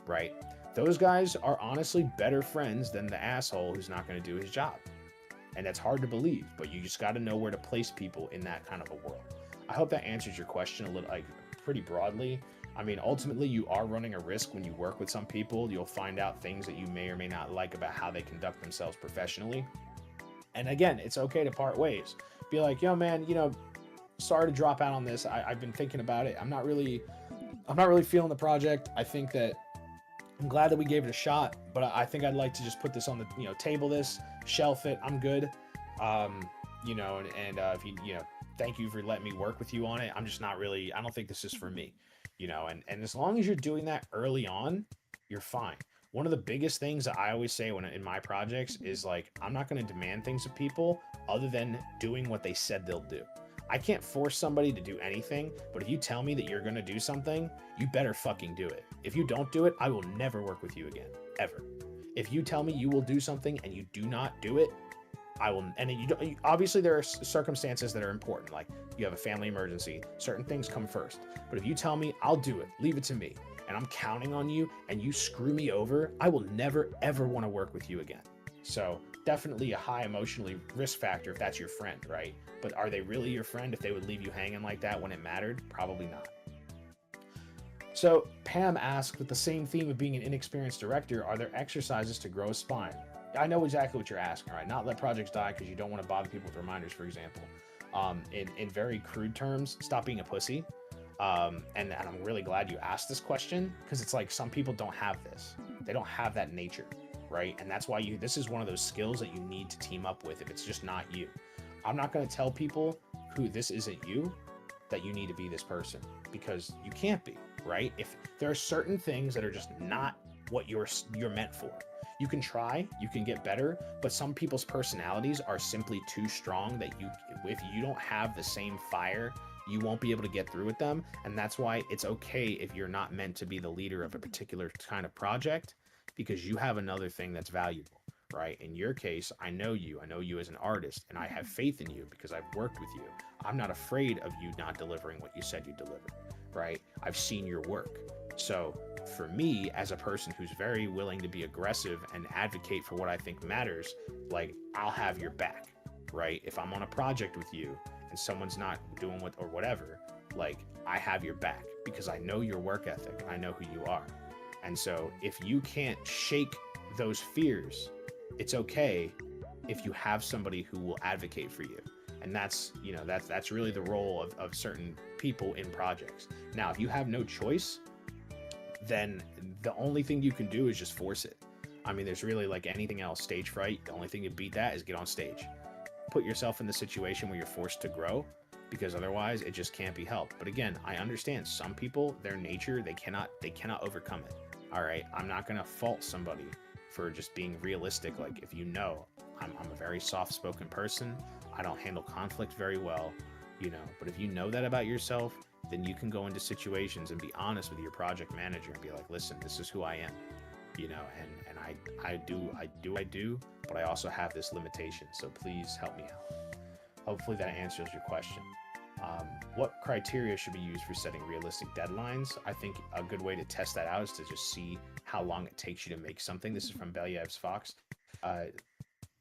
right? Those guys are honestly better friends than the asshole who's not going to do his job. And that's hard to believe, but you just got to know where to place people in that kind of a world. I hope that answers your question a little, like, pretty broadly. I mean, ultimately, you are running a risk when you work with some people. You'll find out things that you may or may not like about how they conduct themselves professionally. And again, it's okay to part ways. Be like, yo, man, you know, sorry to drop out on this. I've been thinking about it. I'm not really feeling the project. I think that I'm glad that we gave it a shot, but I think I'd like to just put this on the, table this, shelf it. I'm good. If you, thank you for letting me work with you on it. I'm just not really, I don't think this is for me, and as long as you're doing that early on, you're fine. One of the biggest things that I always say when in my projects is, like, I'm not going to demand things of people other than doing what they said they'll do. I can't force somebody to do anything, but if you tell me that you're going to do something, you better fucking do it. If you don't do it, I will never work with you again, ever. If you tell me you will do something and you do not do it, I will. And obviously there are circumstances that are important, like you have a family emergency, certain things come first. But if you tell me I'll do it, leave it to me, and I'm counting on you and you screw me over, I will never ever want to work with you again. So definitely a high emotionally risk factor if that's your friend, right? But are they really your friend if they would leave you hanging like that when it mattered? Probably not. So Pam asked, with the same theme of being an inexperienced director, are there exercises to grow a spine? I know exactly what you're asking, right? Not let projects die because you don't want to bother people with reminders, for example. In very crude terms, stop being a pussy. And I'm really glad you asked this question, because it's like some people don't have this. They don't have that nature, right? And that's why this is one of those skills that you need to team up with if it's just not you. I'm not going to tell people who this isn't you that you need to be this person, because you can't be, right? If there are certain things that are just not what you're meant for. You can try, you can get better, but some people's personalities are simply too strong that if you don't have the same fire, you won't be able to get through with them. And that's why it's okay if you're not meant to be the leader of a particular kind of project, because you have another thing that's valuable, right? In your case, I know you as an artist, and I have faith in you because I've worked with you. I'm not afraid of you not delivering what you said you delivered, right? I've seen your work. So for me, as a person who's very willing to be aggressive and advocate for what I think matters, like, I'll have your back, right? If I'm on a project with you and someone's not doing or whatever, like, I have your back because I know your work ethic. I know who you are. And so if you can't shake those fears, it's okay if you have somebody who will advocate for you. And that's really the role of certain people in projects. Now, if you have no choice, then the only thing you can do is just force it. I mean, there's really, like anything else, stage fright, the only thing to beat that is get on stage. Put yourself in the situation where you're forced to grow, because otherwise it just can't be helped. But again, I understand some people, their nature, they cannot overcome it. All right, I'm not gonna fault somebody for just being realistic. Like, if I'm a very soft-spoken person. I don't handle conflict very well, you know. But if you know that about yourself, then you can go into situations and be honest with your project manager and be like, listen, this is who I am, you know, and I do, but I also have this limitation, so please help me out. Hopefully that answers your question. What criteria should be used for setting realistic deadlines? I think a good way to test that out is to just see how long it takes you to make something. This is from Belyev's Fox.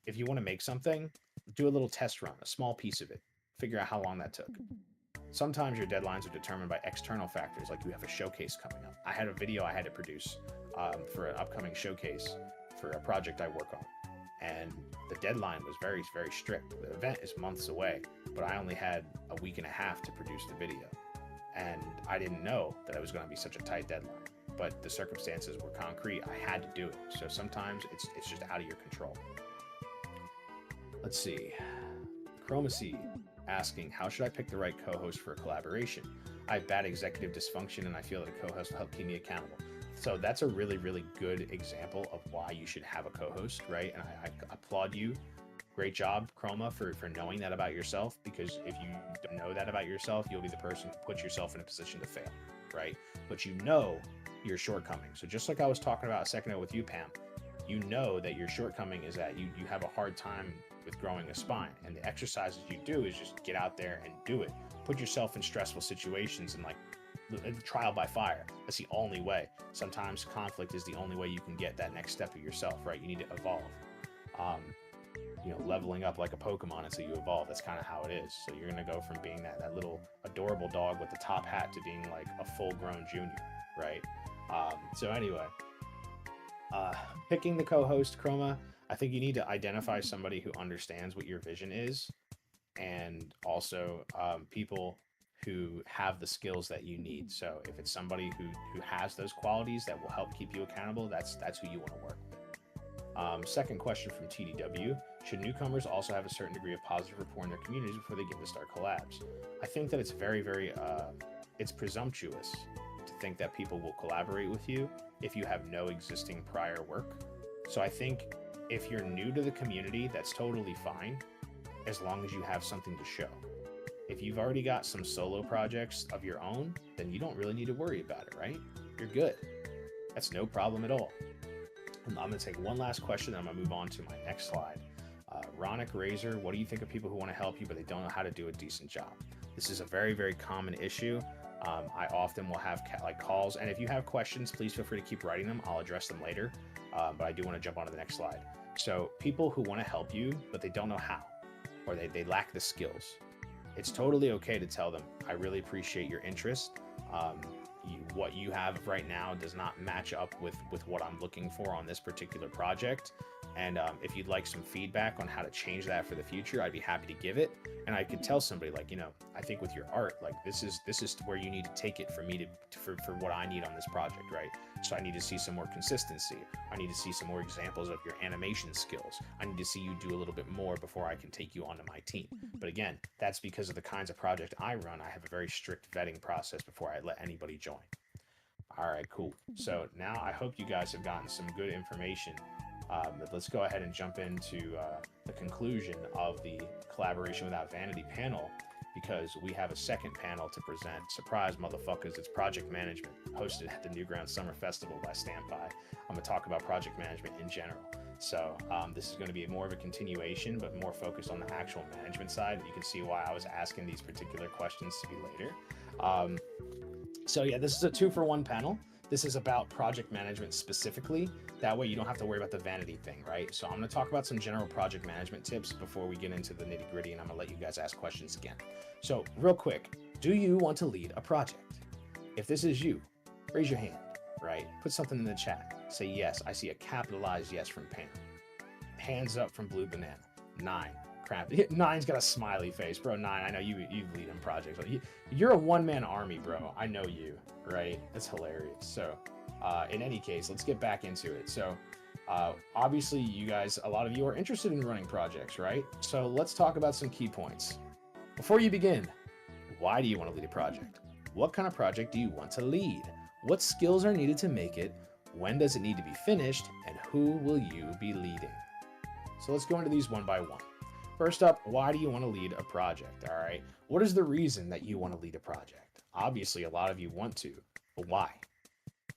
If you want to make something, do a little test run, a small piece of it. Figure out how long that took. Sometimes your deadlines are determined by external factors, like you have a showcase coming up. I had a video I had to produce for an upcoming showcase for a project I work on. And the deadline was very, very strict. The event is months away, but I only had a week and a half to produce the video. And I didn't know that it was going to be such a tight deadline, but the circumstances were concrete. I had to do it. So sometimes it's just out of your control. Let's see. Chromacy asking, how should I pick the right co-host for a collaboration? I have bad executive dysfunction and I feel that a co-host will help keep me accountable. So that's a really, really good example of why you should have a co-host, right? And I applaud you. Great job, Chroma, for knowing that about yourself, because if you don't know that about yourself, you'll be the person who puts yourself in a position to fail, right? But you know your shortcomings. So just like I was talking about a second ago with you, Pam, you know that your shortcoming is that you have a hard time with growing a spine. And the exercises you do is just get out there and do it. Put yourself in stressful situations and like trial by fire. That's the only way. Sometimes conflict is the only way you can get that next step of yourself, right? You need to evolve. You know, leveling up like a Pokemon until you evolve. That's kind of how it is. So you're going to go from being that little adorable dog with the top hat to being like a full-grown junior, right? So anyway, picking the co-host, Chroma, I think you need to identify somebody who understands what your vision is, and also people who have the skills that you need. So if it's somebody who has those qualities that will help keep you accountable, that's who you want to work with. Second question from TDW, should newcomers also have a certain degree of positive rapport in their communities before they get to start collabs? I think that it's very, very, it's presumptuous to think that people will collaborate with you if you have no existing prior work. So I think if you're new to the community, that's totally fine, as long as you have something to show. If you've already got some solo projects of your own, then you don't really need to worry about it, right? You're good. That's no problem at all. I'm going to take one last question, and I'm going to move on to my next slide. Ronick Razor, what do you think of people who want to help you, but they don't know how to do a decent job? This is a very, very common issue. I often will have calls, and if you have questions, please feel free to keep writing them. I'll address them later, but I do want to jump on to the next slide. So people who want to help you, but they don't know how, or they lack the skills. It's totally okay to tell them, I really appreciate your interest. What you have right now does not match up with what I'm looking for on this particular project. And if you'd like some feedback on how to change that for the future, I'd be happy to give it. And I could tell somebody, like, you know, I think with your art, like this is where you need to take it for me for what I need on this project, right? So I need to see some more consistency. I need to see some more examples of your animation skills. I need to see you do a little bit more before I can take you onto my team. But again, that's because of the kinds of project I run. I have a very strict vetting process before I let anybody join. All right, cool. So now I hope you guys have gotten some good information. But let's go ahead and jump into the conclusion of the Collaboration Without Vanity panel, because we have a second panel to present. Surprise, motherfuckers, it's project management, hosted at the Newgrounds Summer Festival by Standby. I'm going to talk about project management in general. So this is going to be more of a continuation, but more focused on the actual management side. You can see why I was asking these particular questions to be later. So yeah, this is a 2-for-1 panel. This is about project management specifically. That way you don't have to worry about the vanity thing, right? So I'm going to talk about some general project management tips before we get into the nitty gritty, and I'm going to let you guys ask questions again. So real quick, do you want to lead a project? If this is you, raise your hand, right? Put something in the chat. Say yes. I see a capitalized yes from Pam. Hands up from Blue Banana. 9. Crap. 9's got a smiley face, bro. 9, I know you lead in projects. You're a one-man army, bro. I know you, right? That's hilarious. So in any case, let's get back into it. So obviously you guys, a lot of you are interested in running projects, right? So let's talk about some key points. Before you begin, why do you want to lead a project? What kind of project do you want to lead? What skills are needed to make it? When does it need to be finished? And who will you be leading? So let's go into these one by one. First up, why do you want to lead a project? All right. What is the reason that you want to lead a project? Obviously, a lot of you want to, but why?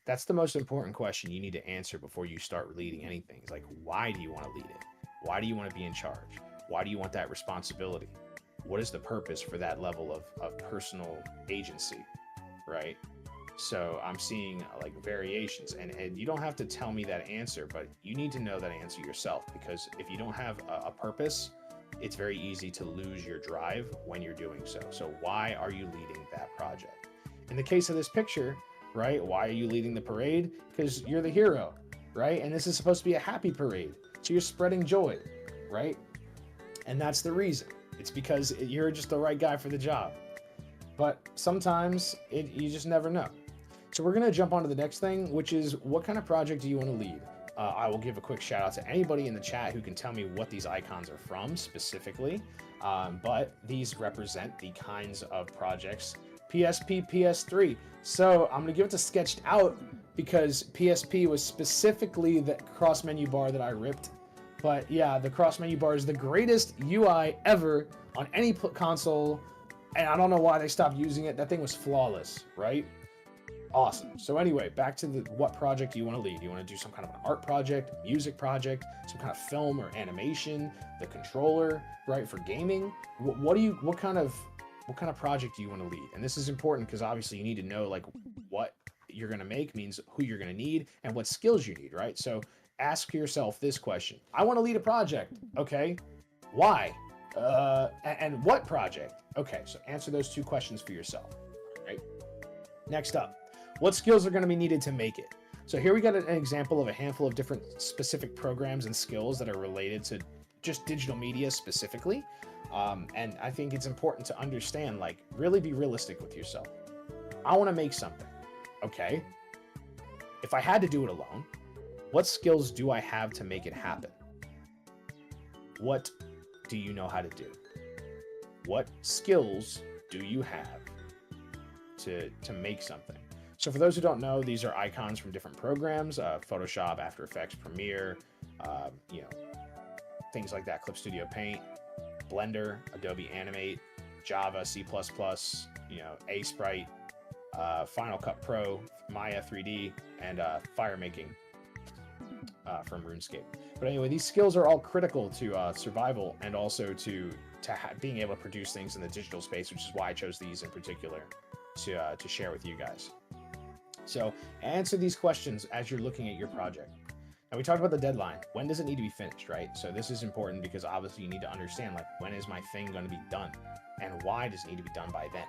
That's the most important question you need to answer before you start leading anything. It's like, why do you want to lead it? Why do you want to be in charge? Why do you want that responsibility? What is the purpose for that level of personal agency, right? So I'm seeing like variations, and you don't have to tell me that answer, but you need to know that answer yourself, because if you don't have a purpose, it's very easy to lose your drive when you're doing so. So why are you leading that project? In the case of this picture, right? Why are you leading the parade? Because you're the hero, right? And this is supposed to be a happy parade. So you're spreading joy, right? And that's the reason. It's because you're just the right guy for the job. But sometimes you just never know. So we're going to jump on to the next thing, which is what kind of project do you want to lead? I will give a quick shout out to anybody in the chat who can tell me what these icons are from specifically. But these represent the kinds of projects. PSP, PS3. So I'm going to give it to Sketched Out because PSP was specifically the cross menu bar that I ripped. But yeah, the cross menu bar is the greatest UI ever on any console. And I don't know why they stopped using it. That thing was flawless, right? Awesome. So anyway, back to what project do you want to lead? You want to do some kind of an art project, music project, some kind of film or animation, the controller, right? For gaming, what kind of project do you want to lead? And this is important because obviously you need to know like what you're going to make means who you're going to need and what skills you need, right? So ask yourself this question. I want to lead a project. Okay. Why? And what project? Okay. So answer those two questions for yourself. Right. Next up, what skills are going to be needed to make it? So here we got an example of a handful of different specific programs and skills that are related to just digital media specifically. And I think it's important to understand, like, really be realistic with yourself. I want to make something. Okay. If I had to do it alone, what skills do I have to make it happen? What do you know how to do? What skills do you have to make something? So for those who don't know, these are icons from different programs, Photoshop, After Effects, Premiere, things like that, Clip Studio Paint, Blender, Adobe Animate, Java, C++, A-Sprite, Final Cut Pro, Maya 3D, and FireMaking from RuneScape. But anyway, these skills are all critical to survival and also to being able to produce things in the digital space, which is why I chose these in particular to share with you guys. So answer these questions as you're looking at your project. Now we talked about the deadline. When does it need to be finished, right? So this is important because obviously you need to understand, like, when is my thing going to be done and why does it need to be done by then?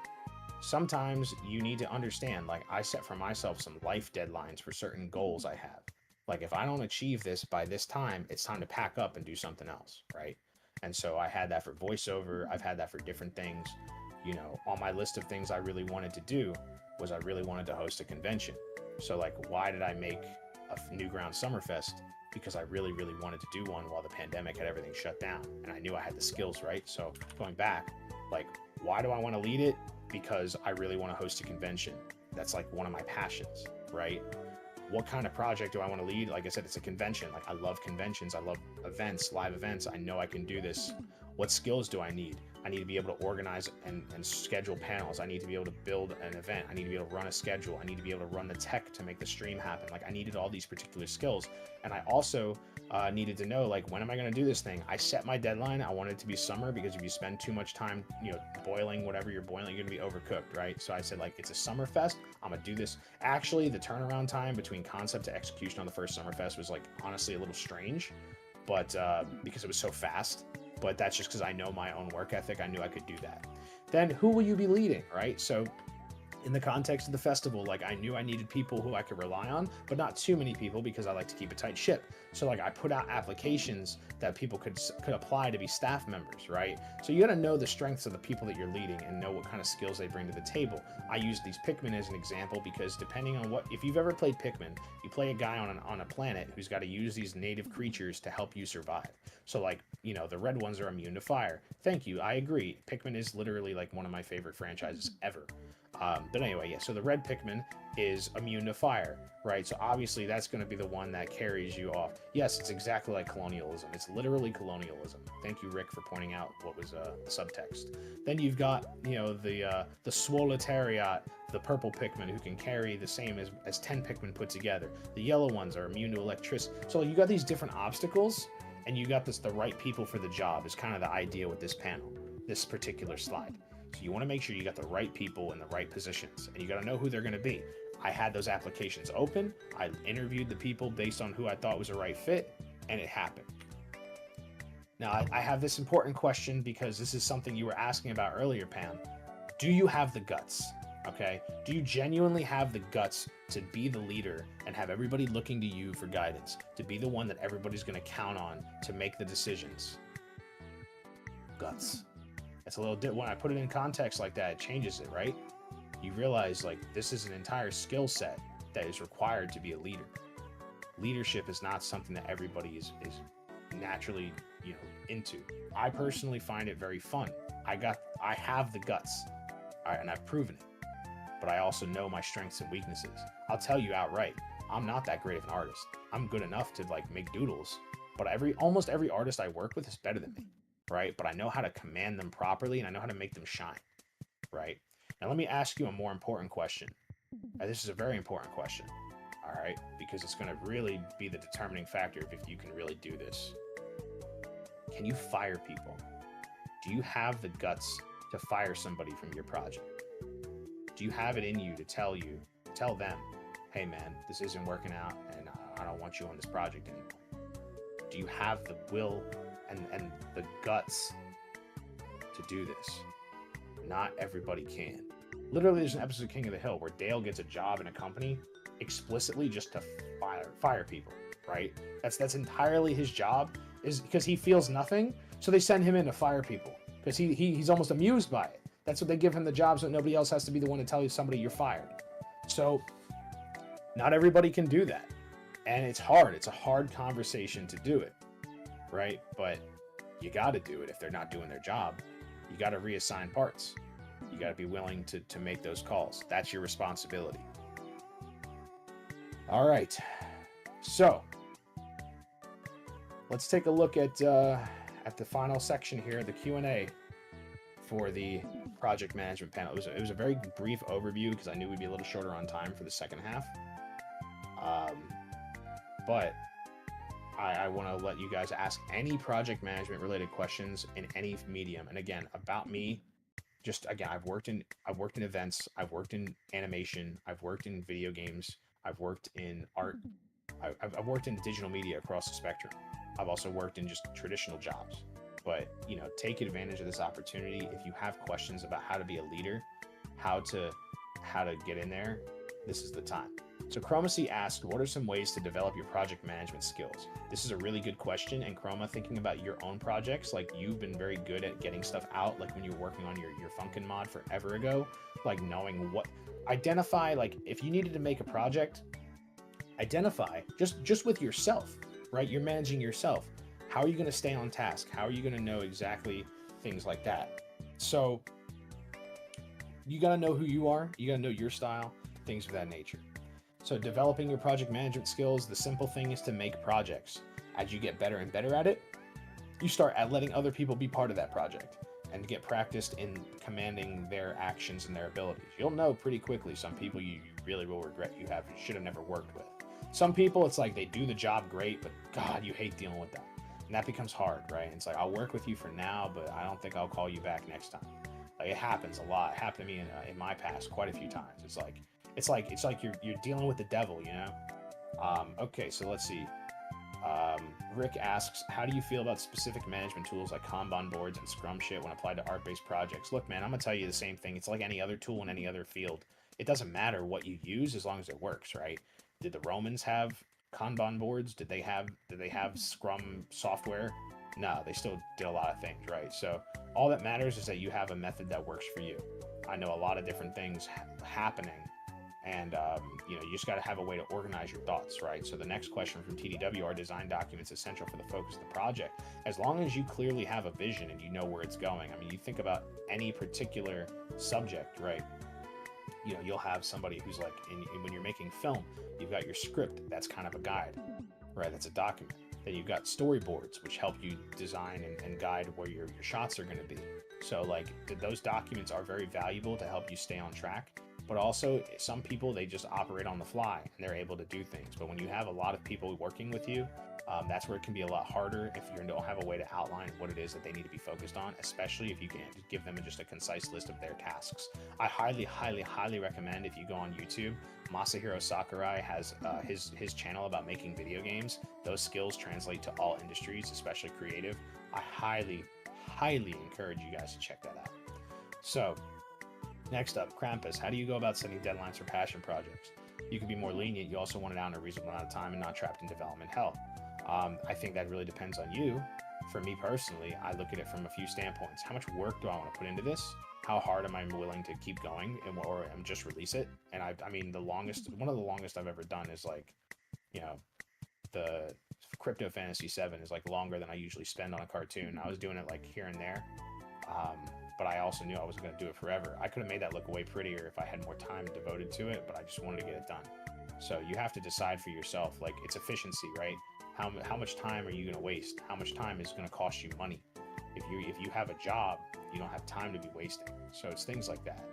Sometimes you need to understand, like, I set for myself some life deadlines for certain goals I have. Like, if I don't achieve this by this time, it's time to pack up and do something else, right? And so I had that for voiceover. I've had that for different things. On my list of things I really wanted to do was I really wanted to host a convention. So, like, why did I make a Newgrounds Summerfest? Because I really, really wanted to do one while the pandemic had everything shut down. And I knew I had the skills, right? So going back, like, why do I want to lead it? Because I really want to host a convention. That's like one of my passions, right? What kind of project do I want to lead? Like I said, it's a convention. Like, I love conventions. I love events, live events. I know I can do this. What skills do I need? I need to be able to organize and schedule panels. I need to be able to build an event. I need to be able to run a schedule. I need to be able to run the tech to make the stream happen. Like, I needed all these particular skills. And I also needed to know, like, when am I going to do this thing? I set my deadline. I wanted it to be summer because if you spend too much time, boiling whatever you're boiling, you're going to be overcooked, right? So I said, like, it's a Summerfest. I'm going to do this. Actually, the turnaround time between concept to execution on the first Summerfest was, like, honestly a little strange, but because it was so fast. But that's just because I know my own work ethic. I knew I could do that. Then who will you be leading, right? So in the context of the festival, like, I knew I needed people who I could rely on, but not too many people because I like to keep a tight ship. So, like, I put out applications that people could apply to be staff members, right? So you got to know the strengths of the people that you're leading and know what kind of skills they bring to the table. I use these Pikmin as an example because depending on if you've ever played Pikmin, you play a guy on a planet who's got to use these native creatures to help you survive. So, like, the red ones are immune to fire. Thank you. I agree. Pikmin is literally like one of my favorite franchises ever. But anyway, yeah, so the red Pikmin is immune to fire, right? So obviously that's going to be the one that carries you off. Yes, it's exactly like colonialism. It's literally colonialism. Thank you, Rick, for pointing out what was the subtext. Then you've got, you know, the Swolitariat, the purple Pikmin, who can carry the same as 10 Pikmin put together. The yellow ones are immune to electricity. So you got these different obstacles, and you got the right people for the job is kind of the idea with this panel, this particular slide. So you want to make sure you got the right people in the right positions, and you got to know who they're going to be. I had those applications open. I interviewed the people based on who I thought was a right fit, and it happened. Now, I have this important question because this is something you were asking about earlier, Pam. Do you have the guts? Okay? Do you genuinely have the guts to be the leader and have everybody looking to you for guidance, to be the one that everybody's going to count on to make the decisions? Guts. It's a little when I put it in context like that, it changes it, right? You realize, like, this is an entire skill set that is required to be a leader. Leadership is not something that everybody is naturally, you know, into. I personally find it very fun. I have the guts, all right, and I've proven it. But I also know my strengths and weaknesses. I'll tell you outright, I'm not that great of an artist. I'm good enough to, like, make doodles, but almost every artist I work with is better than me, right? But I know how to command them properly, and I know how to make them shine, right? Now let me ask you a more important question. This is a very important question, all right? Because it's going to really be the determining factor of if you can really do this. Can you fire people? Do you have the guts to fire somebody from your project? Do you have it in you to tell them, hey man, this isn't working out and I don't want you on this project anymore? Do you have the will and the guts to do this? Not everybody can. Literally, there's an episode of King of the Hill where Dale gets a job in a company explicitly just to fire people, right? That's entirely his job, is because he feels nothing, so they send him in to fire people because he's almost amused by it. That's what they give him the job, so that nobody else has to be the one to tell you somebody you're fired. So not everybody can do that, and it's hard. It's a hard conversation to do it, right? But you got to do it if they're not doing their job. You got to reassign parts. You got to be willing to make those calls. That's your responsibility. All right. So let's take a look at the final section here, the Q&A for the project management panel. It was a very brief overview because I knew we'd be a little shorter on time for the second half. But I want to let you guys ask any project management related questions in any medium. And again, about me, just again, I've worked in events, I've worked in animation, I've worked in video games, I've worked in art, I've worked in digital media across the spectrum. I've also worked in just traditional jobs. But, you know, take advantage of this opportunity. If you have questions about how to be a leader, how to get in there, this is the time. So Chromacy asked, what are some ways to develop your project management skills? This is a really good question. And Chroma, thinking about your own projects, like you've been very good at getting stuff out, like when you were working on your Funkin' mod forever ago, like knowing identify, like if you needed to make a project, identify just with yourself, right? You're managing yourself. How are you going to stay on task? How are you going to know exactly things like that? So you got to know who you are. You got to know your style, things of that nature. So developing your project management skills, the simple thing is to make projects. As you get better and better at it, you start at letting other people be part of that project and get practiced in commanding their actions and their abilities. You'll know pretty quickly some people you really will regret you should have never worked with. Some people, it's like they do the job great, but God, you hate dealing with them. And that becomes hard, right? It's like, I'll work with you for now, but I don't think I'll call you back next time. Like, it happens a lot. It happened to me in my past quite a few times. It's like you're dealing with the devil, you know? Okay, so let's see. Rick asks, how do you feel about specific management tools like Kanban boards and Scrum shit when applied to art-based projects? Look, man, I'm gonna tell you the same thing. It's like any other tool in any other field. It doesn't matter what you use as long as it works, right? Did the Romans have Kanban boards? Did they have Scrum software? No, they still did a lot of things, right? So all that matters is that you have a method that works for you. I know a lot of different things happening, and you know, you just got to have a way to organize your thoughts, right? So the next question from TDW, are design documents essential for the focus of the project? As long as you clearly have a vision and you know where it's going. I mean, you think about any particular subject, right? you'll have somebody who's like, when you're making film, you've got your script, that's kind of a guide, right? That's a document. Then you've got storyboards, which help you design and guide where your shots are going to be. So like those documents are very valuable to help you stay on track. But also, some people, they just operate on the fly and they're able to do things. But when you have a lot of people working with you, that's where it can be a lot harder if you don't have a way to outline what it is that they need to be focused on, especially if you can't give them just a concise list of their tasks. I highly, highly, highly recommend, if you go on YouTube, Masahiro Sakurai has his channel about making video games. Those skills translate to all industries, especially creative. I highly, highly encourage you guys to check that out. So, next up, Krampus. How do you go about setting deadlines for passion projects? You can be more lenient. You also want it out in a reasonable amount of time and not trapped in development hell. I think that really depends on you. For me personally, I look at it from a few standpoints. How much work do I want to put into this? How hard am I willing to keep going, or just release it? And I mean, one of the longest I've ever done is like, the Crypto Fantasy 7 is like longer than I usually spend on a cartoon. I was doing it like here and there. But I also knew I wasn't going to do it forever. I could have made that look way prettier if I had more time devoted to it, but I just wanted to get it done. So you have to decide for yourself, like, it's efficiency, right? How much time are you going to waste? How much time is going to cost you money? If you have a job, you don't have time to be wasting. So it's things like that.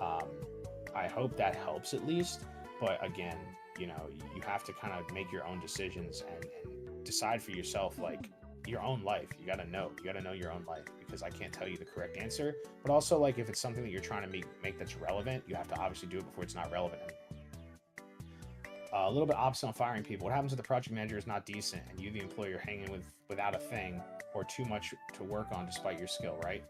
I hope that helps at least. But again, you have to kind of make your own decisions and decide for yourself, like, your own life. You got to know your own life, because I can't tell you the correct answer. But also, like, if it's something that you're trying to make that's relevant, you have to obviously do it before it's not relevant anymore. A little bit opposite on firing people. What happens if the project manager is not decent and you, the employer, hanging without a thing or too much to work on despite your skill, right?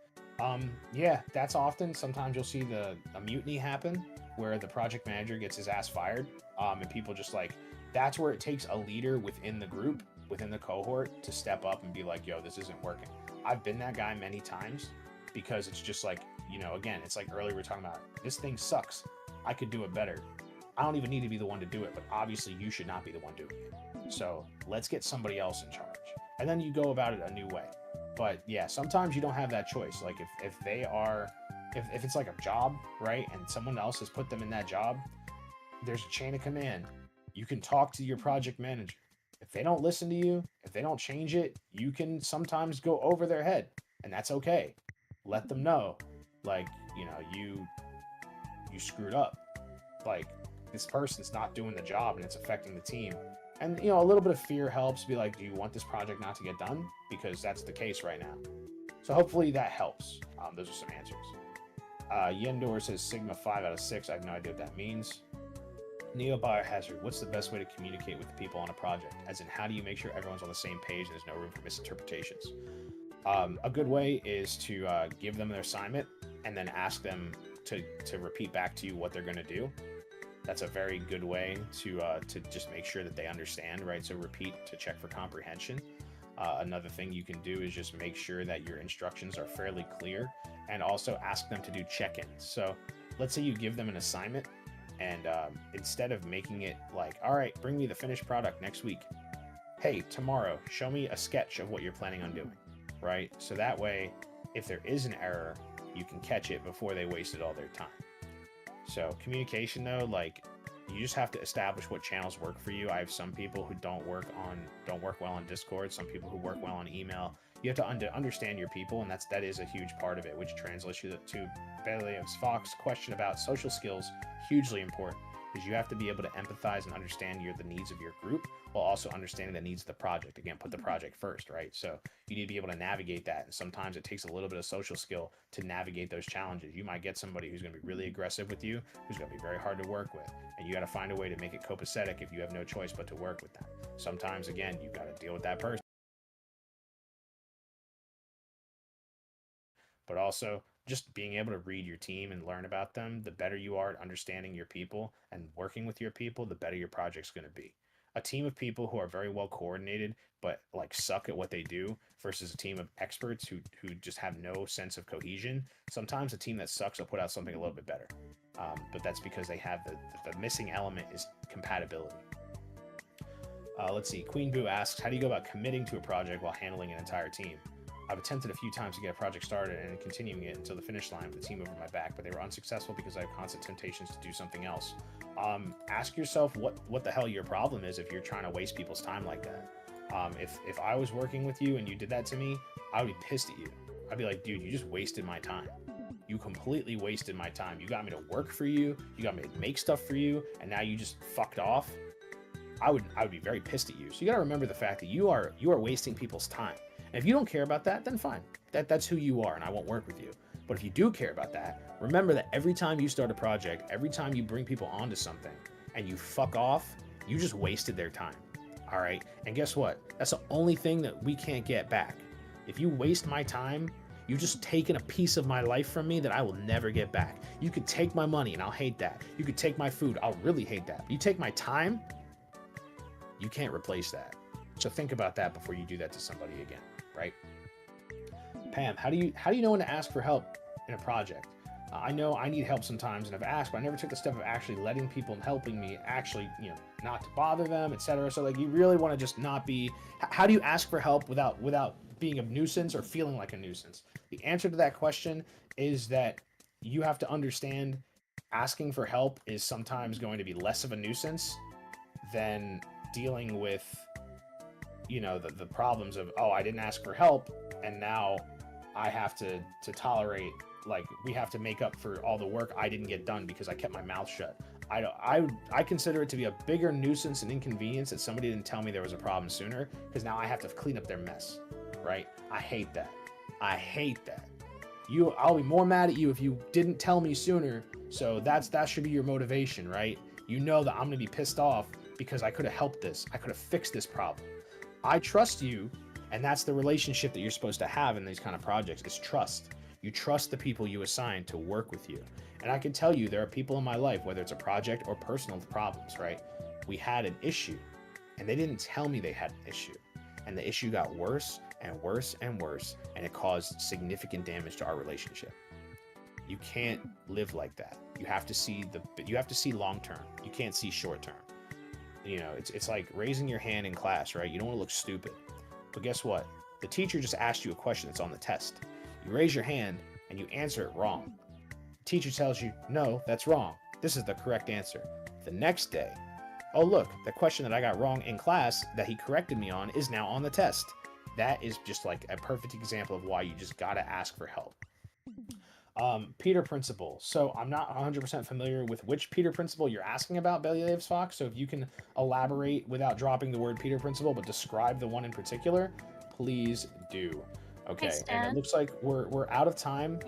Yeah, that's often. Sometimes you'll see a mutiny happen where the project manager gets his ass fired, and people just like, that's where it takes a leader within the group, within the cohort, to step up and be like, yo, this isn't working. I've been that guy many times, because it's just like, again, it's like earlier we were talking about, this thing sucks. I could do it better. I don't even need to be the one to do it, but obviously you should not be the one doing it. So let's get somebody else in charge. And then you go about it a new way. But yeah, sometimes you don't have that choice. Like if it's like a job, right? And someone else has put them in that job, there's a chain of command. You can talk to your project manager. If they don't listen to you, if they don't change it, you can sometimes go over their head, and that's okay. Let them know, like, you screwed up. Like, this person's not doing the job and it's affecting the team. And, a little bit of fear helps. Be like, do you want this project not to get done? Because that's the case right now. So hopefully that helps. Those are some answers. Yendor says Sigma 5 out of 6. I have no idea what that means. Neo Biohazard, what's the best way to communicate with the people on a project? As in, how do you make sure everyone's on the same page and there's no room for misinterpretations? A good way is to give them their assignment and then ask them to repeat back to you what they're going to do. That's a very good way to just make sure that they understand, right? So repeat to check for comprehension. Another thing you can do is just make sure that your instructions are fairly clear, and also ask them to do check-ins. So let's say you give them an assignment, and instead of making it like, all right, bring me the finished product next week. Hey, tomorrow, show me a sketch of what you're planning on doing, right? So that way, if there is an error, you can catch it before they wasted all their time. So communication, though, like, you just have to establish what channels work for you. I have some people who don't work well on Discord, some people who work well on email. You have to understand your people, and that is a huge part of it, which translates you to Believ's Fox question about social skills. Hugely important, because you have to be able to empathize and understand the needs of your group, while also understanding the needs of the project. Again, put the project first, right? So you need to be able to navigate that, and sometimes it takes a little bit of social skill to navigate those challenges. You might get somebody who's going to be really aggressive with you, who's going to be very hard to work with, and you got to find a way to make it copacetic if you have no choice but to work with them. Sometimes, again, you've got to deal with that person. But also, just being able to read your team and learn about them, the better you are at understanding your people and working with your people, the better your project's going to be. A team of people who are very well coordinated but like suck at what they do versus a team of experts who just have no sense of cohesion. Sometimes a team that sucks will put out something a little bit better, but that's because they have the missing element is compatibility. Let's see. Queen Boo asks, how do you go about committing to a project while handling an entire team? I've attempted a few times to get a project started and continuing it until the finish line with the team over my back, but they were unsuccessful because I have constant temptations to do something else. Ask yourself what the hell your problem is if you're trying to waste people's time like that. If I was working with you and you did that to me, I would be pissed at you. I'd be like, dude, you just wasted my time. You completely wasted my time. You got me to work for you. You got me to make stuff for you, and now you just fucked off. I would be very pissed at you. So you got to remember the fact that you are wasting people's time. And if you don't care about that, then fine. That's who you are, and I won't work with you. But if you do care about that, remember that every time you start a project, every time you bring people onto something, and you fuck off, you just wasted their time. All right? And guess what? That's the only thing that we can't get back. If you waste my time, you just taken a piece of my life from me that I will never get back. You could take my money, and I'll hate that. You could take my food, I'll really hate that. But you take my time, you can't replace that. So think about that before you do that to somebody again, right? Pam, how do you know when to ask for help in a project? I know I need help sometimes, and I've asked, but I never took the step of actually letting people and helping me actually, not to bother them, etc. So like, you really want to just not be. How do you ask for help without being a nuisance or feeling like a nuisance? The answer to that question is that you have to understand asking for help is sometimes going to be less of a nuisance than dealing with, the problems of, oh, I didn't ask for help, and now I have to tolerate, like, we have to make up for all the work I didn't get done because I kept my mouth shut. I consider it to be a bigger nuisance and inconvenience that somebody didn't tell me there was a problem sooner, because now I have to clean up their mess, right? I hate that. I hate that. I'll be more mad at you if you didn't tell me sooner. So that should be your motivation, right? You know that I'm gonna be pissed off because I could have helped this. I could have fixed this problem. I trust you, and that's the relationship that you're supposed to have in these kind of projects, is trust. You trust the people you assign to work with you. And I can tell you there are people in my life, whether it's a project or personal problems, right? We had an issue, and they didn't tell me they had an issue. And the issue got worse and worse and worse, and it caused significant damage to our relationship. You can't live like that. You have to see long term. You can't see short term. It's like raising your hand in class, right? You don't want to look stupid. But guess what? The teacher just asked you a question that's on the test. You raise your hand and you answer it wrong. The teacher tells you, no, that's wrong. This is the correct answer. The next day, oh look, the question that I got wrong in class that he corrected me on is now on the test. That is just like a perfect example of why you just gotta ask for help. Peter Principle. So I'm not 100% familiar with which Peter Principle you're asking about, Bellyleaves Fox. So if you can elaborate without dropping the word Peter Principle, but describe the one in particular, please do. Okay, and it looks like we're out of time.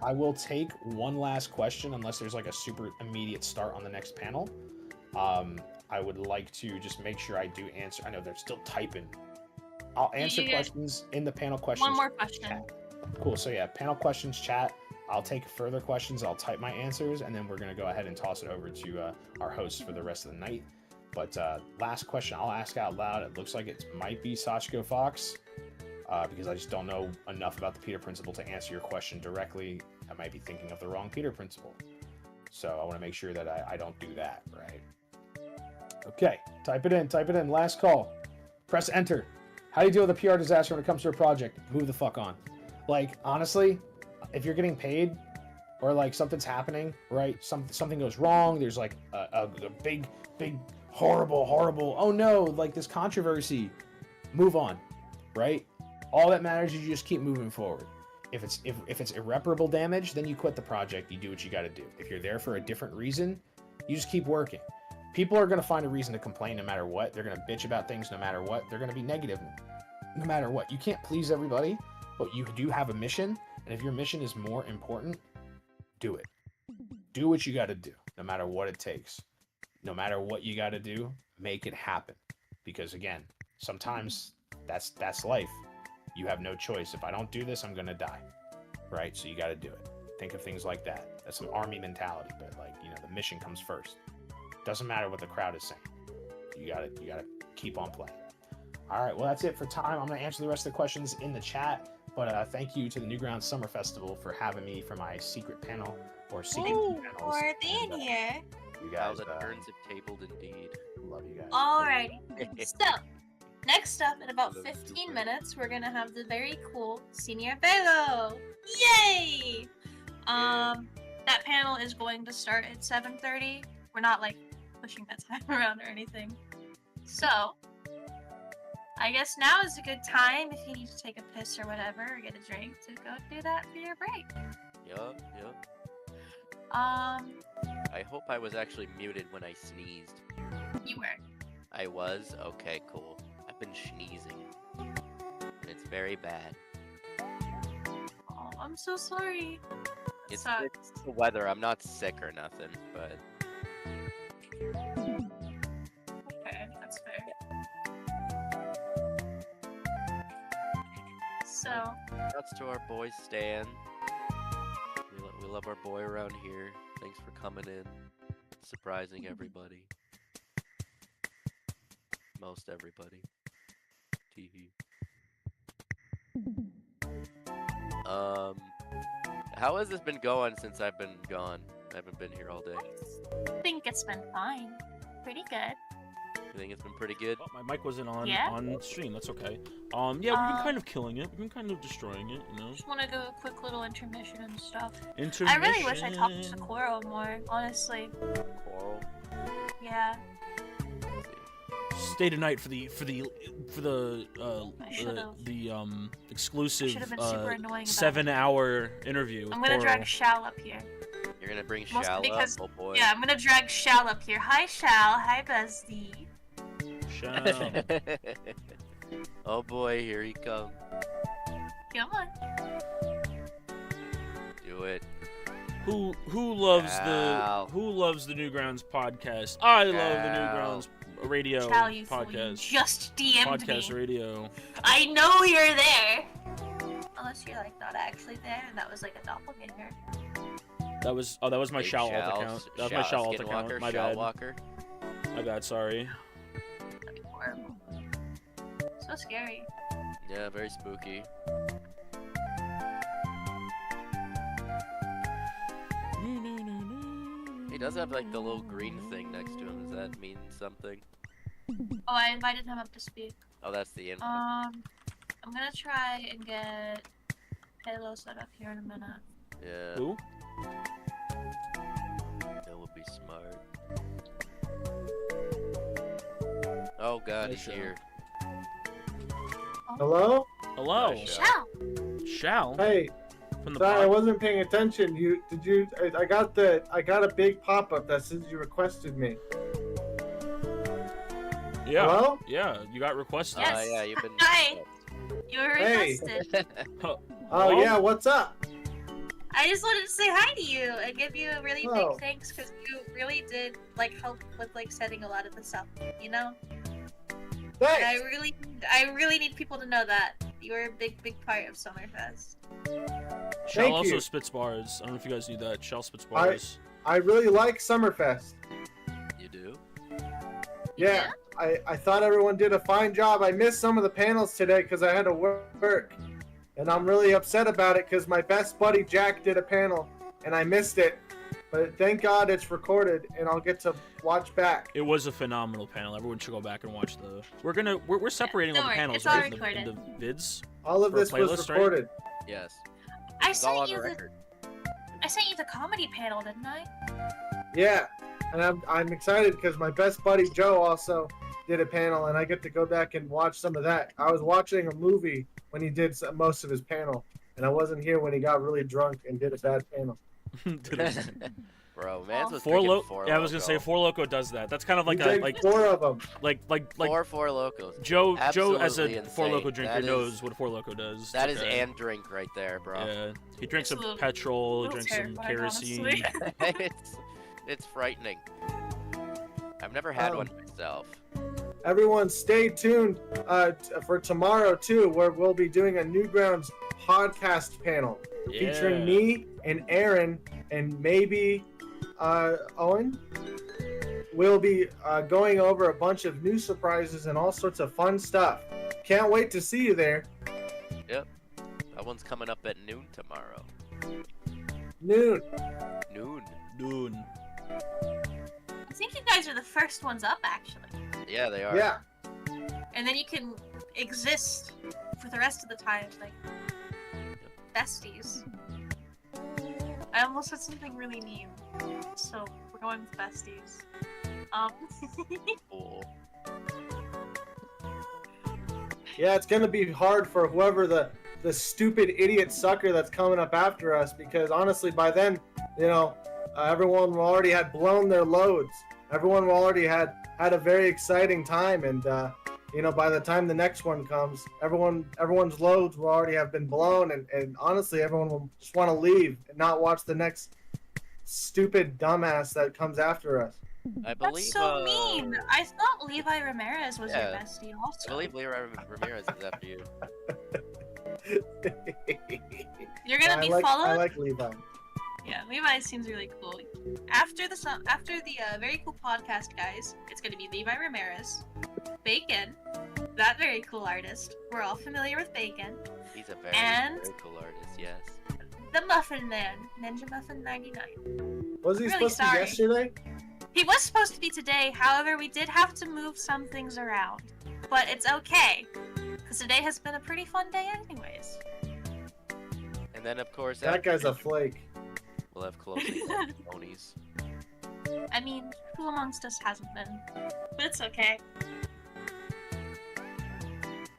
I will take one last question unless there's like a super immediate start on the next panel. I would like to just make sure I do answer. I know they're still typing. I'll answer questions in the panel questions. One more question. Chat. Cool. So yeah, panel questions chat. I'll take further questions. I'll type my answers, and then we're gonna go ahead and toss it over to our hosts for the rest of the night. But last question I'll ask out loud. It looks like it might be Sachiko Fox, because I just don't know enough about the Peter Principle to answer your question directly. I might be thinking of the wrong Peter Principle. So I want to make sure that I don't do that, right? Okay, type it in. Last call. Press enter. How do you deal with a PR disaster when it comes to a project? Move the fuck on. Like, honestly, if you're getting paid or like something's happening, right? Something goes wrong. There's like a big, horrible, oh no, like this controversy. Move on, right? All that matters is you just keep moving forward. If it's irreparable damage, then you quit the project. You do what you got to do. If you're there for a different reason, you just keep working. People are going to find a reason to complain no matter what. They're going to bitch about things no matter what. They're going to be negative no matter what. You can't please everybody, but you do have a mission. And if your mission is more important, do it. Do what you got to do, no matter what it takes. No matter what you got to do, make it happen. Because again, sometimes that's life. You have no choice. If I don't do this, I'm going to die. Right? So you got to do it. Think of things like that. That's some army mentality, but like, the mission comes first. Doesn't matter what the crowd is saying. You gotta keep on playing. All right, well, that's it for time. I'm gonna answer the rest of the questions in the chat, but thank you to the Newgrounds Summer Festival for having me for my secret panel or secret panels. For being here. You guys, the turns have tabled indeed. Love you guys. Alrighty. So, Next up, in about 15 minutes, we're gonna have the very cool Senior Velo. Yay! That panel is going to start at 7:30. We're not like pushing that time around or anything. So, I guess now is a good time if you need to take a piss or whatever, or get a drink, to go do that for your break. Yup. I hope I was actually muted when I sneezed. You were. I was? Okay, cool. I've been sneezing. And it's very bad. Oh, I'm so sorry. It's Sucks. the weather. I'm not sick or nothing, but Okay, that's fair. So, that's to our boy Stan. We love our boy around here. Thanks for coming in, surprising everybody. Most everybody. TV. How has this been going since I've been gone? I haven't been here all day. I think it's been fine. Pretty good. You think it's been pretty good? Oh, my mic wasn't on Yeah? on stream. That's okay. Yeah, we've been kind of killing it. We've been kind of destroying it, you know. Just want to go a quick little intermission and stuff. Intermission. I really wish I talked to Sakura more, honestly. Coral. Yeah. Stay tonight for the exclusive should've been super annoying about 7-hour interview. With I'm gonna Coral. drag Shal up here. You're gonna bring Mostly Shal because, up? Oh boy. Yeah, I'm gonna drag Shal up here. Hi, Shal. Hi, Bestie. Shal. Oh boy, here he comes. Come on. Do it. Who loves Shal. the Newgrounds podcast? I love the Newgrounds radio Shal, you fool, you podcast. just DM'd Podcast me. radio. I know you're there. Unless you're like not actually there, and that was like a doppelganger. That was my Hey, Shal alt Shal, account. That was my Shal alt account. Skinwalker, My Shal bad. Walker. My bad. Sorry. That'd be horrible. So scary. Yeah, very spooky. He does have like the little green thing next to him. Does that mean something? Oh, I invited him up to speak. Oh, that's the info. I'm gonna try and get Halo set up here in a minute. Yeah. Who? That would be smart. Oh god, he's here. Hello? Hello. Hi, Shal. Shal. Hey. From the Sorry, I pod- wasn't paying attention. I got a big pop-up that says you requested me. Yeah. Hello? Yeah, you got requested. Yes. Yeah, you've been. Hi. You were Hey. requested. Oh yeah, what's up? I just wanted to say hi to you and give you a really Oh. big thanks because you really did like help with like setting a lot of this up. You know. Thanks. And I really need people to know that you were a big part of Summerfest. Shal Thank also you. spits bars. I don't know if you guys knew that. Shal spits bars. I really like Summerfest. You do? Yeah. I thought everyone did a fine job. I missed some of the panels today because I had to work. And I'm really upset about it because my best buddy Jack did a panel and I missed it. But thank God it's recorded and I'll get to watch back. It was a phenomenal panel. Everyone should go back and watch the. We're separating all Don't the worry, panels it's all right recorded. into vids. All of for a this was playlist, right? recorded. Yes. I It's all sent on you the the record. comedy panel, didn't I? Yeah. And I'm excited because my best buddy Joe also did a panel and I get to go back and watch some of that. I was watching a movie when he did most of his panel and I wasn't here when he got really drunk and did a bad panel. Bro, man's was Four drinking Lo- Four Yeah, I was gonna say Loko. Four Loco does that. That's kind of like He did like 4 of them. like Four Locos. Joe Absolutely as a Four insane. Loco drinker That is- knows what a Four Loco does. That It's is okay. and drink right there, bro. Yeah, he drinks It's a some little- petrol. He little drinks some terrifying, kerosene. honestly. it's frightening. I've never had Oh. one myself. Everyone stay tuned for tomorrow too, where we'll be doing a Newgrounds podcast panel featuring Yeah. me and Aaron and maybe Owen. We'll be going over a bunch of new surprises and all sorts of fun stuff. Can't wait to see you there. Yep. That one's coming up at noon tomorrow. Noon. I think you guys are the first ones up, actually. Yeah, they are. Yeah. and then you can exist for the rest of the time, like besties. I almost said something really mean, so we're going with besties. Cool. Yeah, it's gonna be hard for whoever the stupid idiot sucker that's coming up after us, because honestly, by then, you know, everyone will already had blown their loads. Everyone will already had a very exciting time, and you know, by the time the next one comes, everyone's loads will already have been blown, and honestly, everyone will just want to leave and not watch the next stupid dumbass that comes after us. I believe. That's so mean. I thought Levi Ramirez was your Yeah. bestie also. I believe Levi Ramirez is after you. You're gonna be followed. I like Levi. Yeah, Levi seems really cool. After the very cool podcast, guys, it's gonna be Levi Ramirez, Bacon, that very cool artist. We're all familiar with Bacon. He's a very, And- very cool artist. Yes. The Muffin Man, Ninja Muffin 99. Was he Really supposed to sorry. be yesterday? He was supposed to be today, however, we did have to move some things around. But it's okay, because today has been a pretty fun day anyways. And then of course That guy's a flake. We'll have closing ceremonies. I mean, who amongst us hasn't been? But it's okay.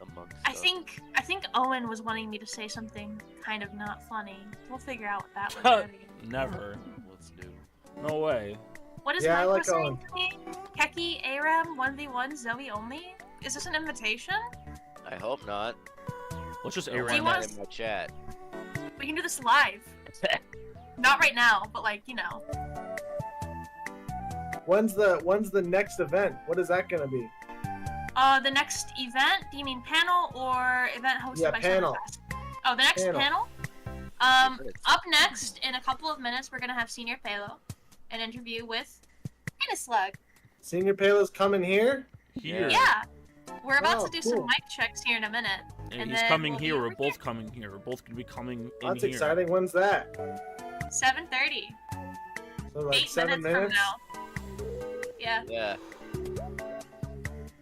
Amongst I think Owen was wanting me to say something kind of not funny. We'll figure out what that was. Never. What's new? No way. What is Yeah, I Michael like saying Owen. to me? Keki, Aram, 1v1, Zoe only? Is this an invitation? I hope not. Let's just Don't Aram want that. that in my chat. We can do this live. Not right now, but like, you know. When's the next event? What is that gonna be? The next event? Do you mean panel or event hosted Yeah, by panel. Summerfest? Oh, the next Panel. panel? Up next, in a couple of minutes, we're gonna have Senior Palo, an interview with Slug. Senior Palo's coming here? Here. Yeah. We're about Oh, to do cool. some mic checks here in a minute. And he's then coming we'll be here. We're over both coming here. We're both gonna be coming in That's here. exciting. When's that? 7:30. So like 8 7 minutes minutes? from now. Yeah. Yeah.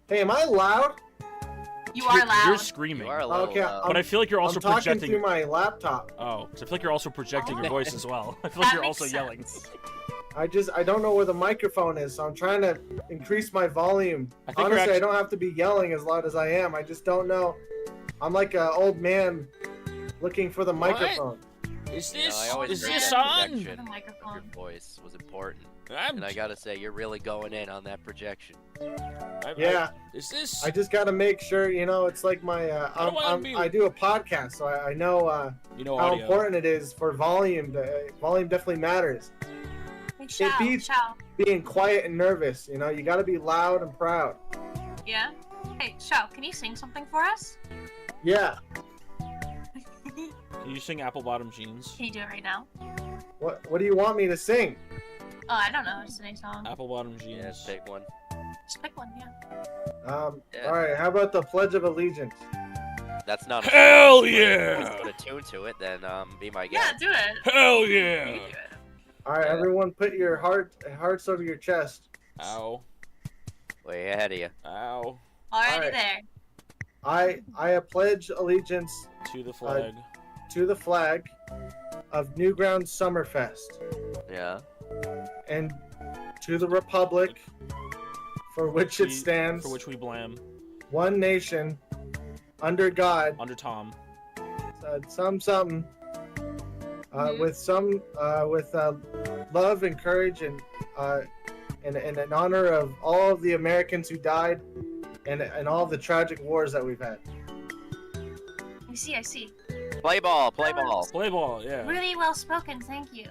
Hey, am I loud? You are loud. You're screaming. You are a little Okay, loud. But I feel like you're also I'm talking projecting. through my laptop. Oh, because I feel like you're also projecting your Oh. voice as well. I feel like That you're makes also yelling. sense. I don't know where the microphone is, so I'm trying to increase my volume. I think you're Honestly, actually- I don't have to be yelling as loud as I am. I just don't know. I'm like an old man looking for the microphone. Is You know, this I always is heard this that on? projection The of microphone. your voice was important. I'm, And I gotta say, you're really going in on that projection. Yeah. Is this? I just got to make sure, you know, it's like my, I don't wanna be- I do a podcast, so I know You know how audio. important it is for volume. Volume definitely matters. Hey, Shao, beats- Shao. Being quiet and nervous, you know, you got to be loud and proud. Yeah? Hey, Shao, can you sing something for us? Yeah. Can you sing Apple Bottom Jeans? Can you do it right now? What do you want me to sing? Oh, I don't know. Just any song. Apple Bottom Jeans. Yeah, pick one. Just pick one, yeah. Yeah. All right. How about the Pledge of Allegiance? That's not a Hell song. yeah! Let's put a tune to it, then be my Yeah, guest. do it. Hell You yeah! can do it. All right, everyone, put your hearts over your chest. Ow! Way ahead of you. Ow! Already Alright. there. I pledge allegiance To the flag. to the flag of Newgrounds Summerfest Yeah. and to the republic for which it stands, For which we blam. one nation, under God, Under Tom. something, with love and courage and in honor of all of the Americans who died and all of the tragic wars that we've had. I see. Play ball, play ball. Play ball, yeah. Really well spoken, thank you.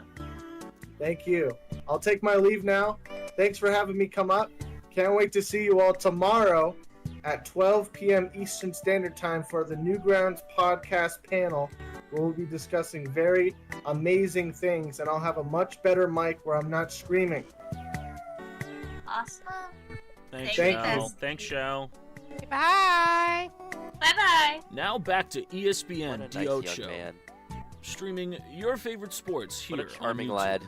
Thank you. I'll take my leave now. Thanks for having me come up. Can't wait to see you all tomorrow at 12 p.m. Eastern Standard Time for the Newgrounds podcast panel, where we'll be discussing very amazing things, and I'll have a much better mic where I'm not screaming. Awesome. Thanks, Thank Shao. you. Thanks, Shao. Bye. Bye-bye. Now back to What a ESPN nice DO young Show. man. Streaming your favorite sports here What a charming on YouTube. lad.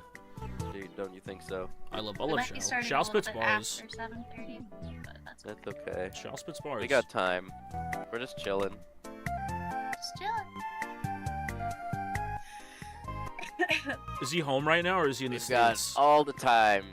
Don't you think so? I love We might be Shao. starting Shao a little spits bit bars. after 7:30, but that's That's okay. Shao spits bars. We got time. We're just chilling. just chilling. Is he home right now, or is he in the We've got States? all the time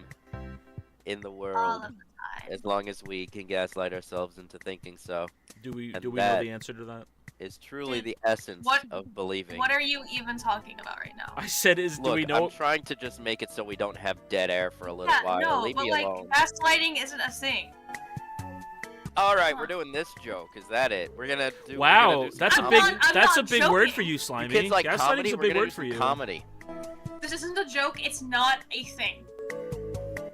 in the All world, of the time. as long as we can gaslight ourselves into thinking so. Do we And know that the answer to that? is truly Dude, the essence what- of believing. What are you even talking about right now? I said, do Look, we know? I'm trying to just make it so we don't have dead air for a little Yeah, while. no, Leave but me like alone. gaslighting isn't a thing. All right, Come we're on. doing this joke. Is that it? We're gonna do. Wow, we're gonna do some that's a comedy. big I'm that's a not big word joking. for you, You Slimy. kids like Gaslighting's comedy? a We're big gonna word do for some you. comedy. This isn't a joke. It's not a thing.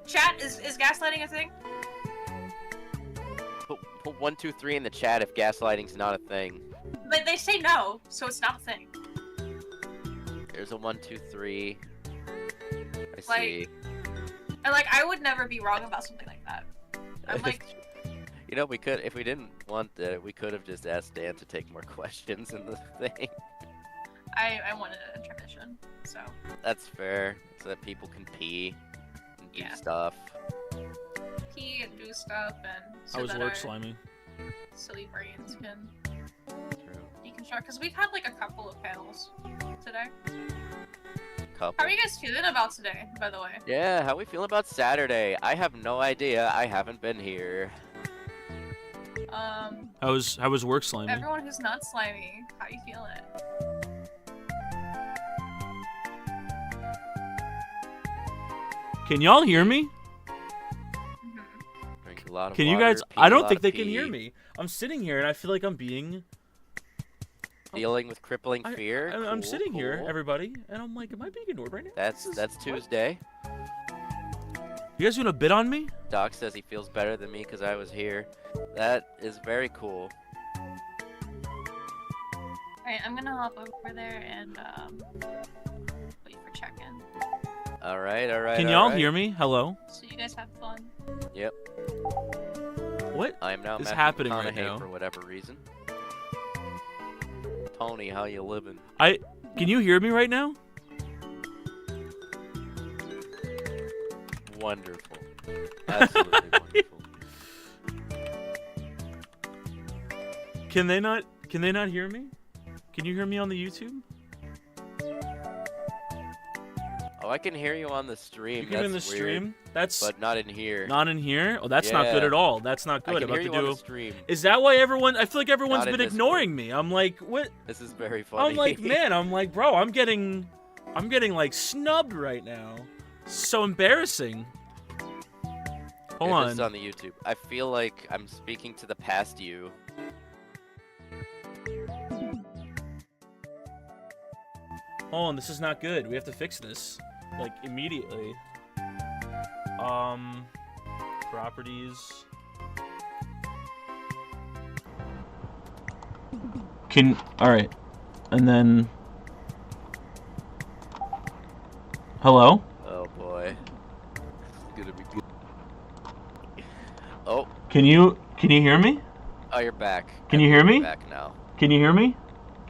Chat, is gaslighting a thing? Put 1, 2, 3 in the chat if gaslighting's not a thing. But they say no, so it's not a thing. There's a 1, 2, 3. I Like- see. And like, I would never be wrong about something like that. I'm like, You know, we could, if we didn't want that, we could have just asked Dan to take more questions in the thing. I wanted an intermission, so That's fair, so that people can pee and do Yeah. stuff. pee and do stuff, and so How was that work, our Slimy? silly brains can True. deconstruct. Because we've had like a couple of panels today. Couple. How are you guys feeling about today, by the way? Yeah, how we feeling about Saturday? I have no idea. I haven't been here. How was work, Slimy? Everyone who's not slimy, how you feeling? Can y'all hear me? Drink a lot of Can you water, guys? pee I a don't lot think of they can pee. hear me. I'm sitting here and I feel like I'm being. Dealing with crippling fear. I'm Cool, sitting here, cool. everybody, and I'm like, am I being ignored right now? That's Tuesday. You guys doing a bit on me? Doc says he feels better than me because I was here. That is very cool. Alright, I'm gonna hop over there and wait for check-in. All right, all right. Can all y'all right. hear me? Hello. So you guys have fun. Yep. What I am now is Matthew happening right McConaughey now? for whatever reason. Tony, how you living? Can you hear me right now? Wonderful. Absolutely wonderful. Can they not hear me? Can you hear me on the YouTube? Oh, I can hear you on the stream. You can in the That's weird, stream? That's but not in here. Not in here? Oh, that's not good Yeah. at all. That's not good. I can I'm about hear to you on do. the stream. Is that why everyone? I feel like everyone's Not in been Discord. ignoring me. I'm like, what? This is very funny. I'm like, man. I'm like, bro. I'm getting like snubbed right now. So embarrassing. Hold Here, this is on. on the YouTube. I feel like I'm speaking to the past you. Hold on. This is not good. We have to fix this, like immediately. Properties. All right, and then. Hello? Oh boy. It's gonna be good. Oh. Can you hear me? Oh, you're back. Can you hear me? Back now. Can you hear me?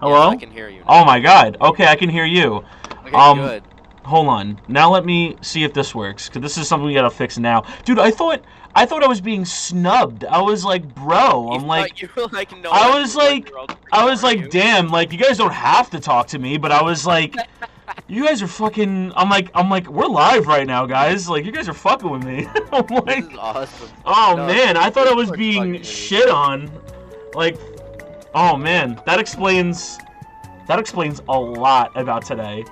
Hello? I can hear you Oh my god. Okay, I can hear you. Okay, good. Hold on. Now let me see if this works, cuz this is something we got to fix now. Dude, I thought I was being snubbed. I was like, "Bro, I'm like You were like, no. I was like, damn, like you guys don't have to talk to me, but I was like you guys are fucking I'm like we're live right now, guys. Like you guys are fucking with me." I'm like, This is awesome. "Oh No, man, I thought I was people are being fucking with you. shit on." Like, oh man, that explains a lot about today.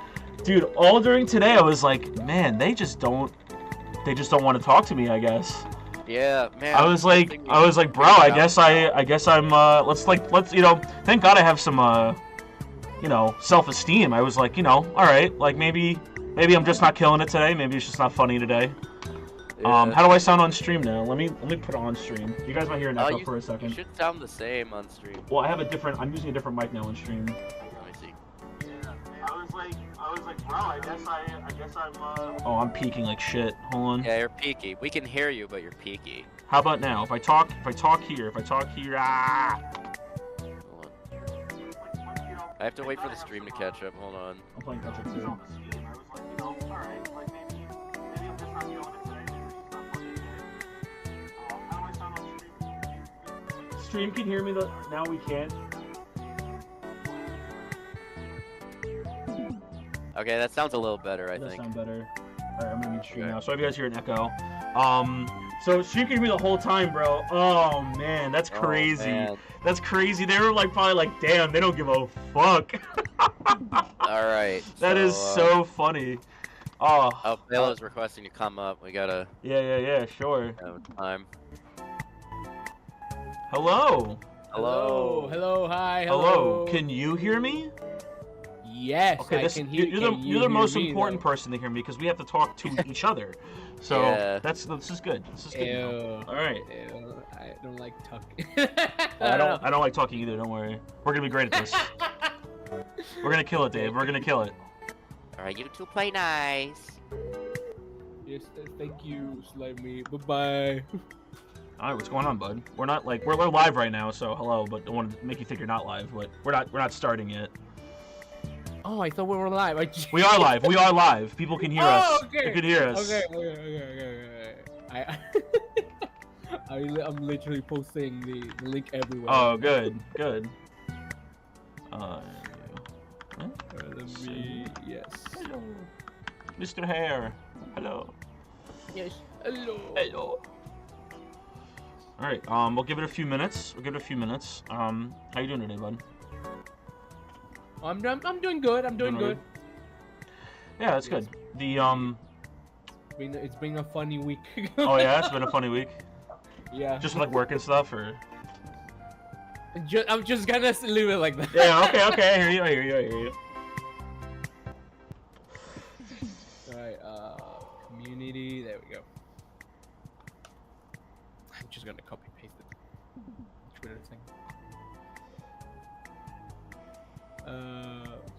Dude, all during today I was like, man, they just don't want to talk to me, I guess. Yeah, man. I was like, bro, I guess I'm let's thank God I have some self-esteem. I was like, all right, like maybe I'm just not killing it today. Maybe it's just not funny today. Yeah. How do I sound on stream now? Let me put it on stream. You guys might hear an echo for a You second. should sound the same on stream. Well, I'm using a different mic now on stream. Let me see. I was like, bro, I guess I'm Oh, I'm peaking like shit. Hold on. Yeah, you're peaky. We can hear you, but you're peaky. How about now? If I talk here, ah. Hold on. I have to wait for the stream to catch up. Hold on. I'm playing catch up too. stream can hear me, now we can't. Okay, that sounds a little better, I Does think. sound better. Alright, I'm gonna mute stream now. So if you guys hear an echo. So stream can hear me the whole time, bro. Oh man, that's crazy. man. That's crazy. They were like probably like, damn, they don't give a fuck. Alright. That is so funny. Oh. Oh, Balo's requesting to come up. We gotta. Yeah, sure. Have time. Hello. Hello, hi, Hello. Can you hear me? Yes, Okay, I can hear you're the most me, important though? person to hear me because we have to talk to each other. So Yeah. this is good. This is good. Ew. All right. Ew, I don't like talking. I don't like talking either. Don't worry. We're gonna be great at this. We're gonna kill it, Dave. We're gonna kill it. Alright, you two play nice. Yes, thank you, Slimy. Bye-bye. All right, what's going on, bud? We're not like we're live right now, so hello. But I want to make you think you're not live, but we're not starting yet. Oh, I thought we were live. We are live. We are live. People can hear us. Okay. They can hear us. Okay. I'm literally posting the link everywhere. Oh, good. Let me. Yes. Hello, Mr. Hare. Hello. Yes. Hello. All right. We'll give it a few minutes. How you doing today, bud? I'm doing good. I'm doing good. Yeah, that's good. The It's been a funny week. Oh yeah, it's been a funny week. Yeah. Just like work and stuff, or. I'm just gonna leave it like that. Yeah. Okay. I hear you. Alright. Community. There we go. I'm just gonna copy paste the Twitter thing.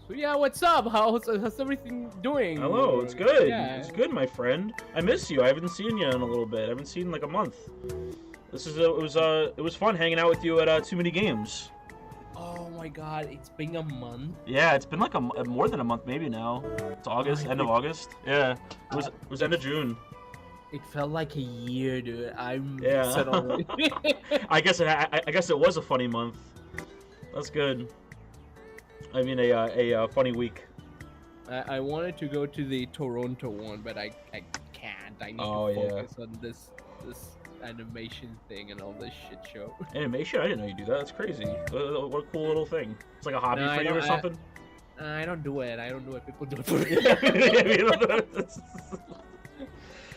So yeah, what's up? How's everything doing? Hello, it's good. Yeah. It's good, my friend. I miss you. I haven't seen you in a little bit. I haven't seen in like a month. It was fun hanging out with you at Too Many Games. Oh my god, it's been a month. Yeah, it's been like more than a month maybe now. It's August, end of August. Yeah, it was end of June. It felt like a year, dude. I'm Yeah. set on it. I guess it was a funny month. That's good. I mean a funny week. I wanted to go to the Toronto one, but I can't. I need to focus on this animation thing and all this shit show. Animation? I didn't know you do that. That's crazy. What a cool little thing. It's like a hobby No, for you or something? I don't do it. People do it for me.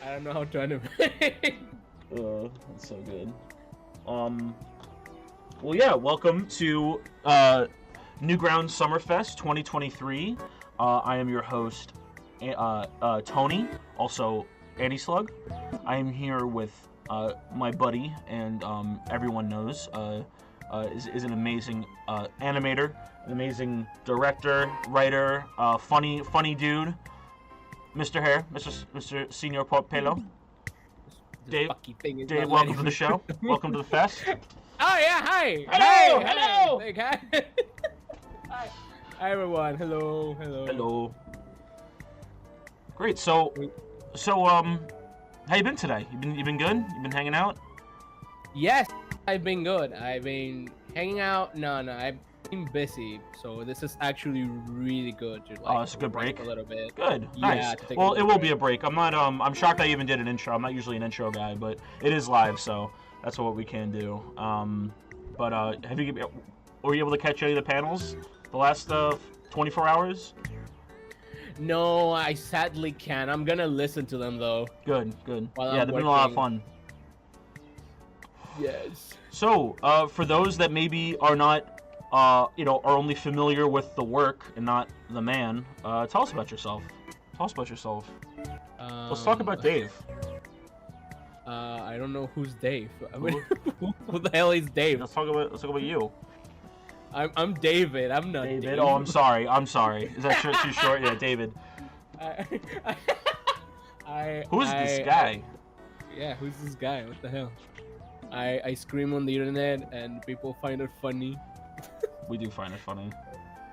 I don't know how to animate. That's so good. Well, yeah. Welcome to Newgrounds Summerfest 2023. I am your host, Tony, also Anti-Slug. I am here with my buddy, and everyone knows is an amazing animator, an amazing director, writer, funny dude, Mr. Hare, Mr. Senior Pelo. Dave, welcome to the show. Welcome to the fest. Oh yeah, hi. Hello. Hey, hi. Hi everyone. Hello. Great. So, how you been today? You been good? You been hanging out? Yes, I've been good. I've been hanging out. No, I've been busy. So this is actually really good. To, like, it's a good break. A little bit. Good. Yeah, Nice. Well, it will be a break. I'm not. I'm shocked I even did an intro. I'm not usually an intro guy, but it is live, so that's what we can do. But were you able to catch any of the panels the last 24 hours? No, I sadly can't. I'm gonna listen to them though. Good. While Yeah, I'm they've been a lot of working. fun. Yes. So, for those that maybe are not, are only familiar with the work and not the man, tell us about yourself. Let's talk about Dave. I don't know who's Dave. I mean, who the hell is Dave? Let's talk about you. I'm David. I'm not David. Dave. Oh, I'm sorry. Is that too short? Yeah, David. Who's this guy? Yeah, who's this guy? What the hell? I scream on the internet and people find it funny. We do find it funny.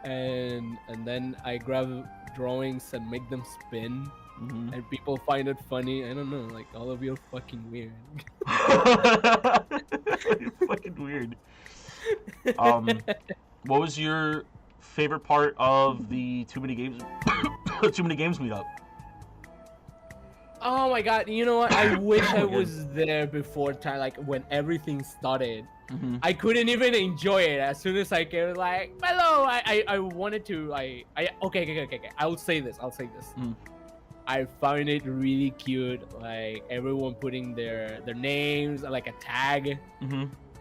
And then I grab drawings and make them spin. Mm-hmm. And people find it funny. I don't know, like all of you are fucking weird. Fucking weird. What was your favorite part of the Too Many Games meetup? Oh my god, you know what? I wish I was there before time, like when everything started. I couldn't even enjoy it. As soon as I came, like, hello, I wanted to, okay. I'll say this. I found it really cute, like everyone putting their names, like a tag,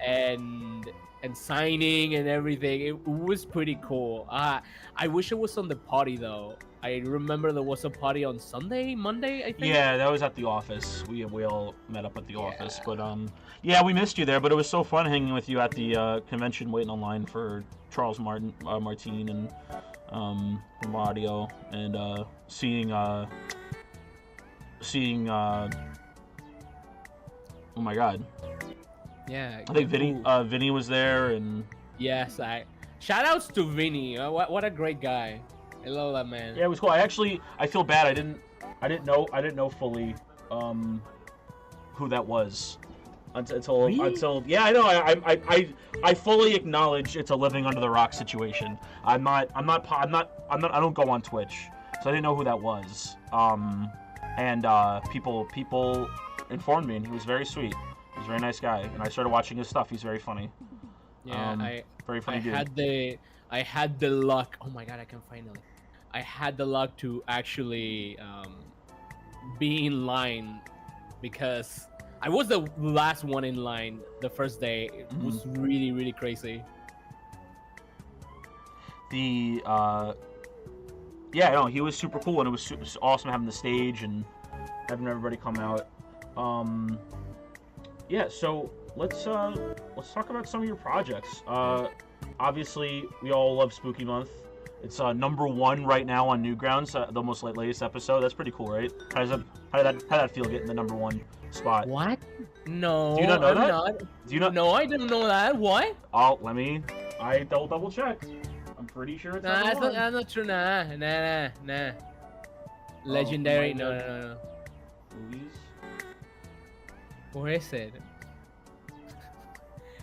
and signing and everything. It was pretty cool. I wish it was on the party though. I remember there was a party on Monday, I think. Yeah, that was at the office. We all met up at the office, but yeah, we missed you there. But it was so fun hanging with you at the convention, waiting online for Charles Martin and from audio, and seeing oh my god. Yeah. I think Vinny was there, and yes, shout outs to Vinny. What a great guy. I love that man. Yeah, it was cool. I feel bad. I didn't know fully who that was until yeah, I know. I fully acknowledge it's a living under the rock situation. I don't go on Twitch, so I didn't know who that was. And people informed me, and he was very sweet. He's a very nice guy, and I started watching his stuff. He's very funny. Yeah, very funny dude. I had the luck. Oh my god, I can finally. I had the luck to actually be in line because I was the last one in line the first day. It was really, really crazy. Yeah, no, he was super cool, and it was awesome having the stage and having everybody come out. Yeah, so let's talk about some of your projects. Obviously, we all love Spooky Month. It's #1 right now on Newgrounds, the most latest episode. That's pretty cool, right? How did that feel getting the #1 spot? What? No. Do you not know that? Not. Do you not? No, I didn't know that. What? Oh, I double check. I'm pretty sure it's that's #1. not true. Nah. Legendary. Oh, No. Movies. Where is it?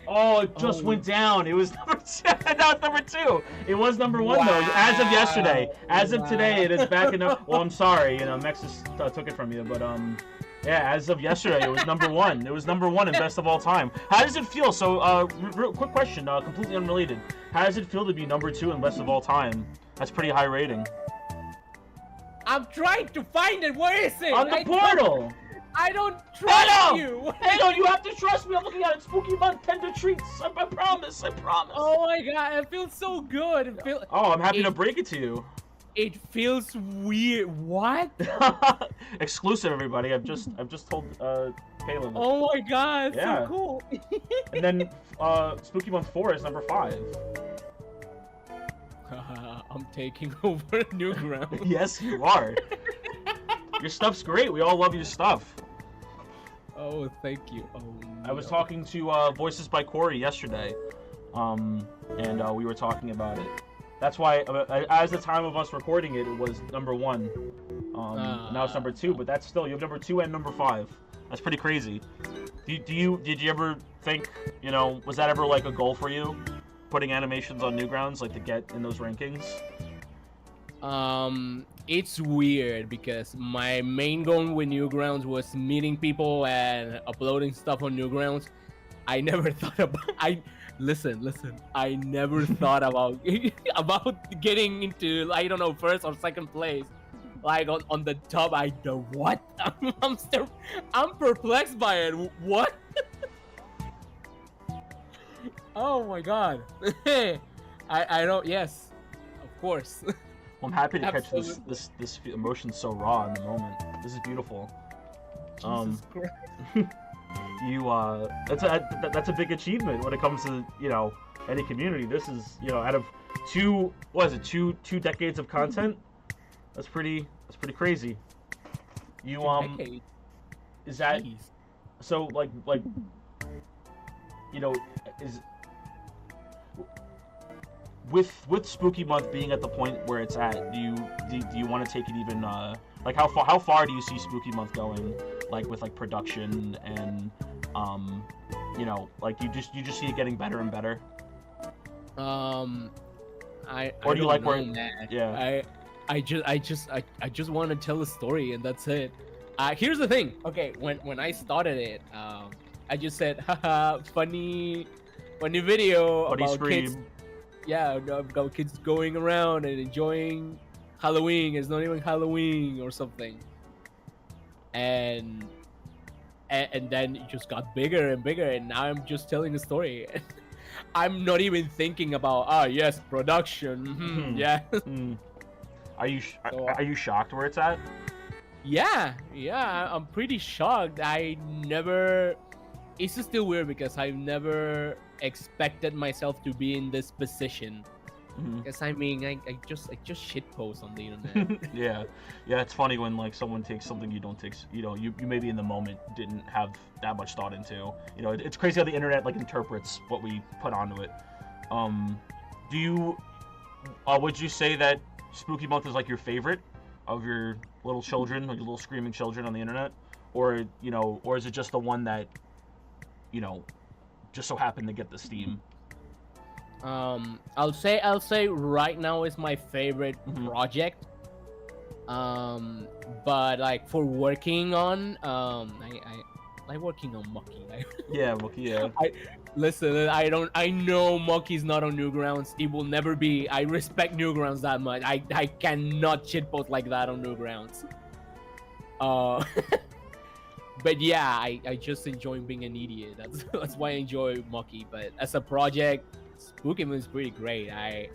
Oh, it just went down. It was number 2. Now it's #2. It was #1 though, as of yesterday. As of today, it is back in. Well, I'm sorry, Mexus took it from you, but yeah, as of yesterday, it was #1. It was #1 in best of all time. How does it feel? So, real quick question, completely unrelated. How does it feel to be #2 in best of all time? That's pretty high rating. I'm trying to find it. Where is it? On the portal. I don't trust you. Hey, no, you have to trust me. I'm looking at it. Spooky Month, Tender Treats. I promise. Oh my god, it feels so good. Oh, I'm happy to break it to you. It feels weird. What? Exclusive, everybody. I've just told Palin. Oh my god, yeah. so cool. And then Spooky Month 4 is #5. I'm taking over Newgrounds. Yes, you are. Your stuff's great. We all love your stuff. Oh, thank you. Oh, I was talking to Voices by Corey yesterday, and we were talking about it. That's why, as the time of us recording it, it was #1. Now it's #2, but that's still, you have #2 and #5. That's pretty crazy. Did you ever think, was that ever like a goal for you, putting animations on Newgrounds, like to get in those rankings? It's weird because my main goal with Newgrounds was meeting people and uploading stuff on Newgrounds. I never thought about. Listen. I never thought about getting into, I don't know, first or second place, like on the top. What? I'm perplexed by it. What? Oh my god. I don't. Yes, of course. I'm happy to catch this emotion so raw in the moment. This is beautiful. Jesus Christ. That's a big achievement when it comes to any community. This is out of two decades of content. That's pretty crazy. Is that so is with Spooky Month being at the point where it's at, do you want to take it even like how far do you see Spooky Month going, like with like production and you know, like you just see it getting better and better? I Or do you like know, where? man. Yeah. I just want to tell a story and that's it. Here's the thing. Okay, when I started it, I just said, haha, funny video Funny about scream. kids. Yeah, about kids going around and enjoying Halloween. It's not even Halloween or something. And then it just got bigger and bigger, and now I'm just telling a story. I'm not even thinking about yes, production. Yeah. Are you shocked where it's at? Yeah, I'm pretty shocked. It's just still weird because I've never expected myself to be in this position. Because I mean, I just shitpost on the internet. yeah, it's funny when like someone takes something you don't take, you know, you maybe in the moment didn't have that much thought into. You know, it's crazy how the internet like interprets what we put onto it. Do you, would you say that Spooky Month is like your favorite of your little children, like your little screaming children on the internet, or you know, or is it just the one that, you know, just so happened to get the steam? I'll say right now is my favorite project. But like for working on, I like working on Mucky. Yeah, Mucky. Yeah. Listen, I know Mucky's not on Newgrounds. It will never be. I respect Newgrounds that much. I cannot shitpost like that on Newgrounds. But yeah, I just enjoy being an idiot. That's why I enjoy Mucky. But as a project, Spooky Moon is pretty great. I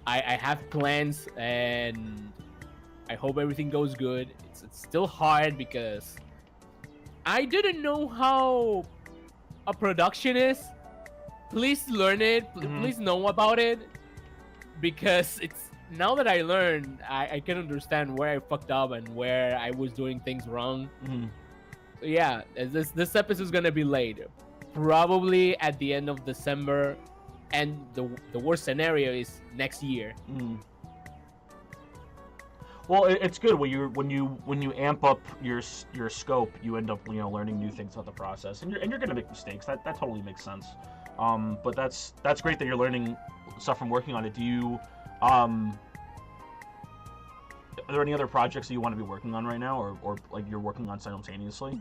have plans and I hope everything goes good. It's still hard because I didn't know how a production is. Please learn it. Please know about it, because it's now that I learned, I can understand where I fucked up and where I was doing things wrong. So yeah, this episode is gonna be late, probably at the end of December, and the worst scenario is next year. Well, it's good when you amp up your scope, you end up, you know, learning new things about the process, and you're gonna make mistakes. That totally makes sense. But that's great that you're learning stuff from working on it. Do you are there any other projects that you want to be working on right now, or like you're working on simultaneously?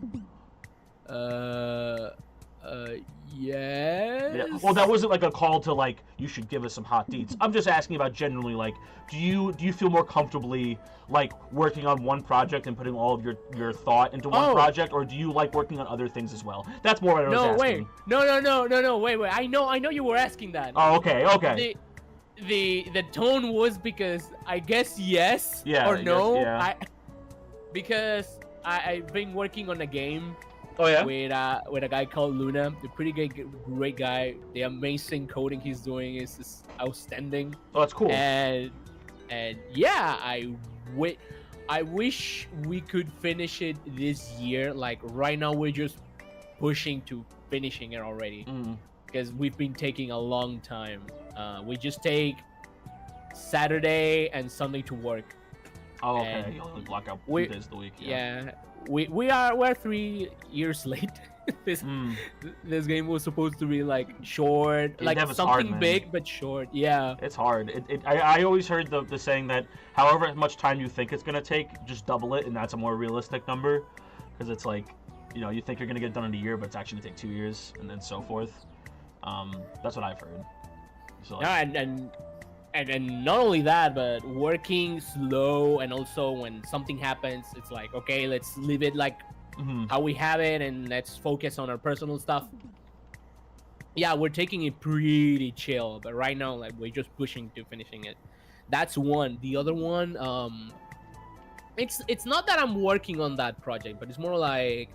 Yes. Yeah. Well, that wasn't like a call to like you should give us some hot deets. I'm just asking about generally, like, do you feel more comfortably like working on one project and putting all of your thought into one project, or do you like working on other things as well? That's more what I was asking. Wait. I know you were asking that. Oh, okay. The tone was because I guess yes or no. Yeah. Because I've been working on a game. Oh yeah. With a guy called Luna, the pretty great guy. The amazing coding he's doing is outstanding. Oh, that's cool. And yeah, I wish we could finish it this year. Like right now, we're just pushing to finishing it already because we've been taking a long time. We just take Saturday and Sunday to work. Oh, okay. You only block out 2 days of the week. Yeah. We're 3 years late. This game was supposed to be like short, like something hard, big but short. Yeah, it's hard. I always heard the saying that however much time you think it's gonna take, just double it, and that's a more realistic number. Because it's like, you know, you think you're gonna get done in a year, but it's actually gonna take 2 years, and then so forth. That's what I've heard. So, like, and not only that, but working slow, and also when something happens, it's like, okay, let's leave it like how we have it, and let's focus on our personal stuff. Yeah, we're taking it pretty chill, but right now, like, we're just pushing to finishing it. That's one. The other one, it's not that I'm working on that project, but it's more like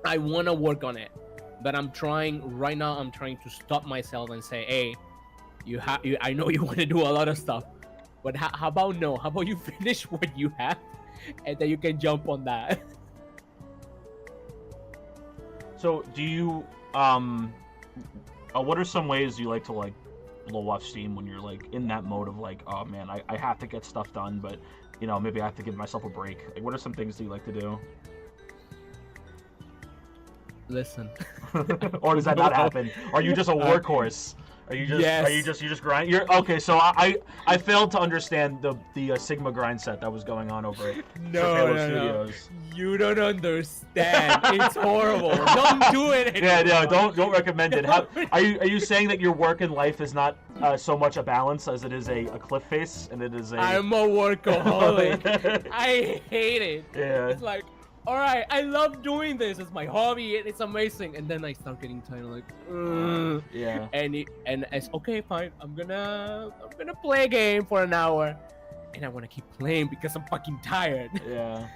I want to work on it, but I'm trying to stop myself and say, hey, I know you want to do a lot of stuff, but how about no? How about you finish what you have, and then you can jump on that. So, do you what are some ways you like to like blow off steam when you're like in that mode of like, oh man, I have to get stuff done, but you know, maybe I have to give myself a break. Like, what are some things that you like to do? Listen. Or does that not happen? Are you just a workhorse? Are you just Yes. are you just grind? You're okay. So I failed to understand the Sigma grind set that was going on over at No. Studios. You don't understand. It's horrible. Don't do it anymore. Yeah, no, don't recommend it. How, are you saying that your work and life is not so much a balance as it is a cliff face and it is a? I'm a workaholic. I hate it. Yeah. It's like, all right, I love doing this. It's my hobby. It's amazing. And then I start getting tired. Like, ugh. Yeah. And it's okay, fine. I'm gonna play a game for an hour, and I want to keep playing because I'm fucking tired. Yeah.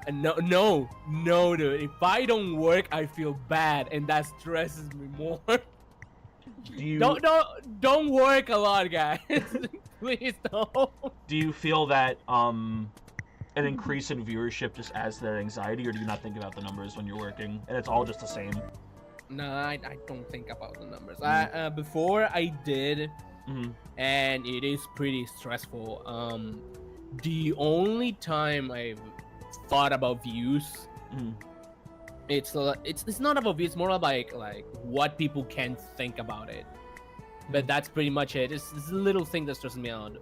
And no, dude. If I don't work, I feel bad, and that stresses me more. Don't work a lot, guys. Please don't. Do you feel that an increase in viewership just adds to that anxiety, or do you not think about the numbers when you're working and it's all just the same? No, I don't think about the numbers. Before I did, and it is pretty stressful. The only time I've thought about views, it's not about views, more like what people can think about it. But that's pretty much it. It's a little thing that stresses me out.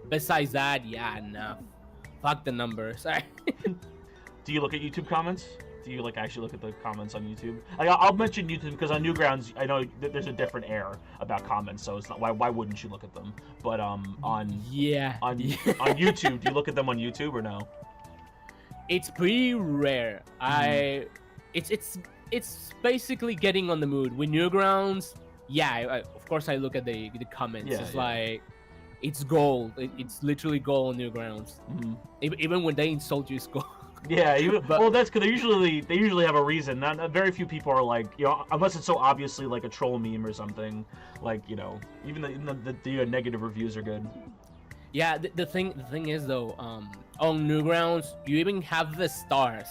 Besides that, yeah, enough. Fuck the numbers. Do you look at YouTube comments? Do you like actually look at the comments on YouTube? I'll mention YouTube because on Newgrounds, I know that there's a different air about comments, so it's not why wouldn't you look at them? But on YouTube, do you look at them on YouTube or no? It's pretty rare. It's basically getting on the mood. With Newgrounds, yeah, of course I look at the comments. Yeah, it's like it's gold. It's literally gold on Newgrounds. Even when they insult you, it's gold. Yeah, well, that's because they usually have a reason. Not very few people are like, you know, unless it's so obviously like a troll meme or something. Like, you know, even the negative reviews are good. Yeah, the thing is though, on Newgrounds you even have the stars,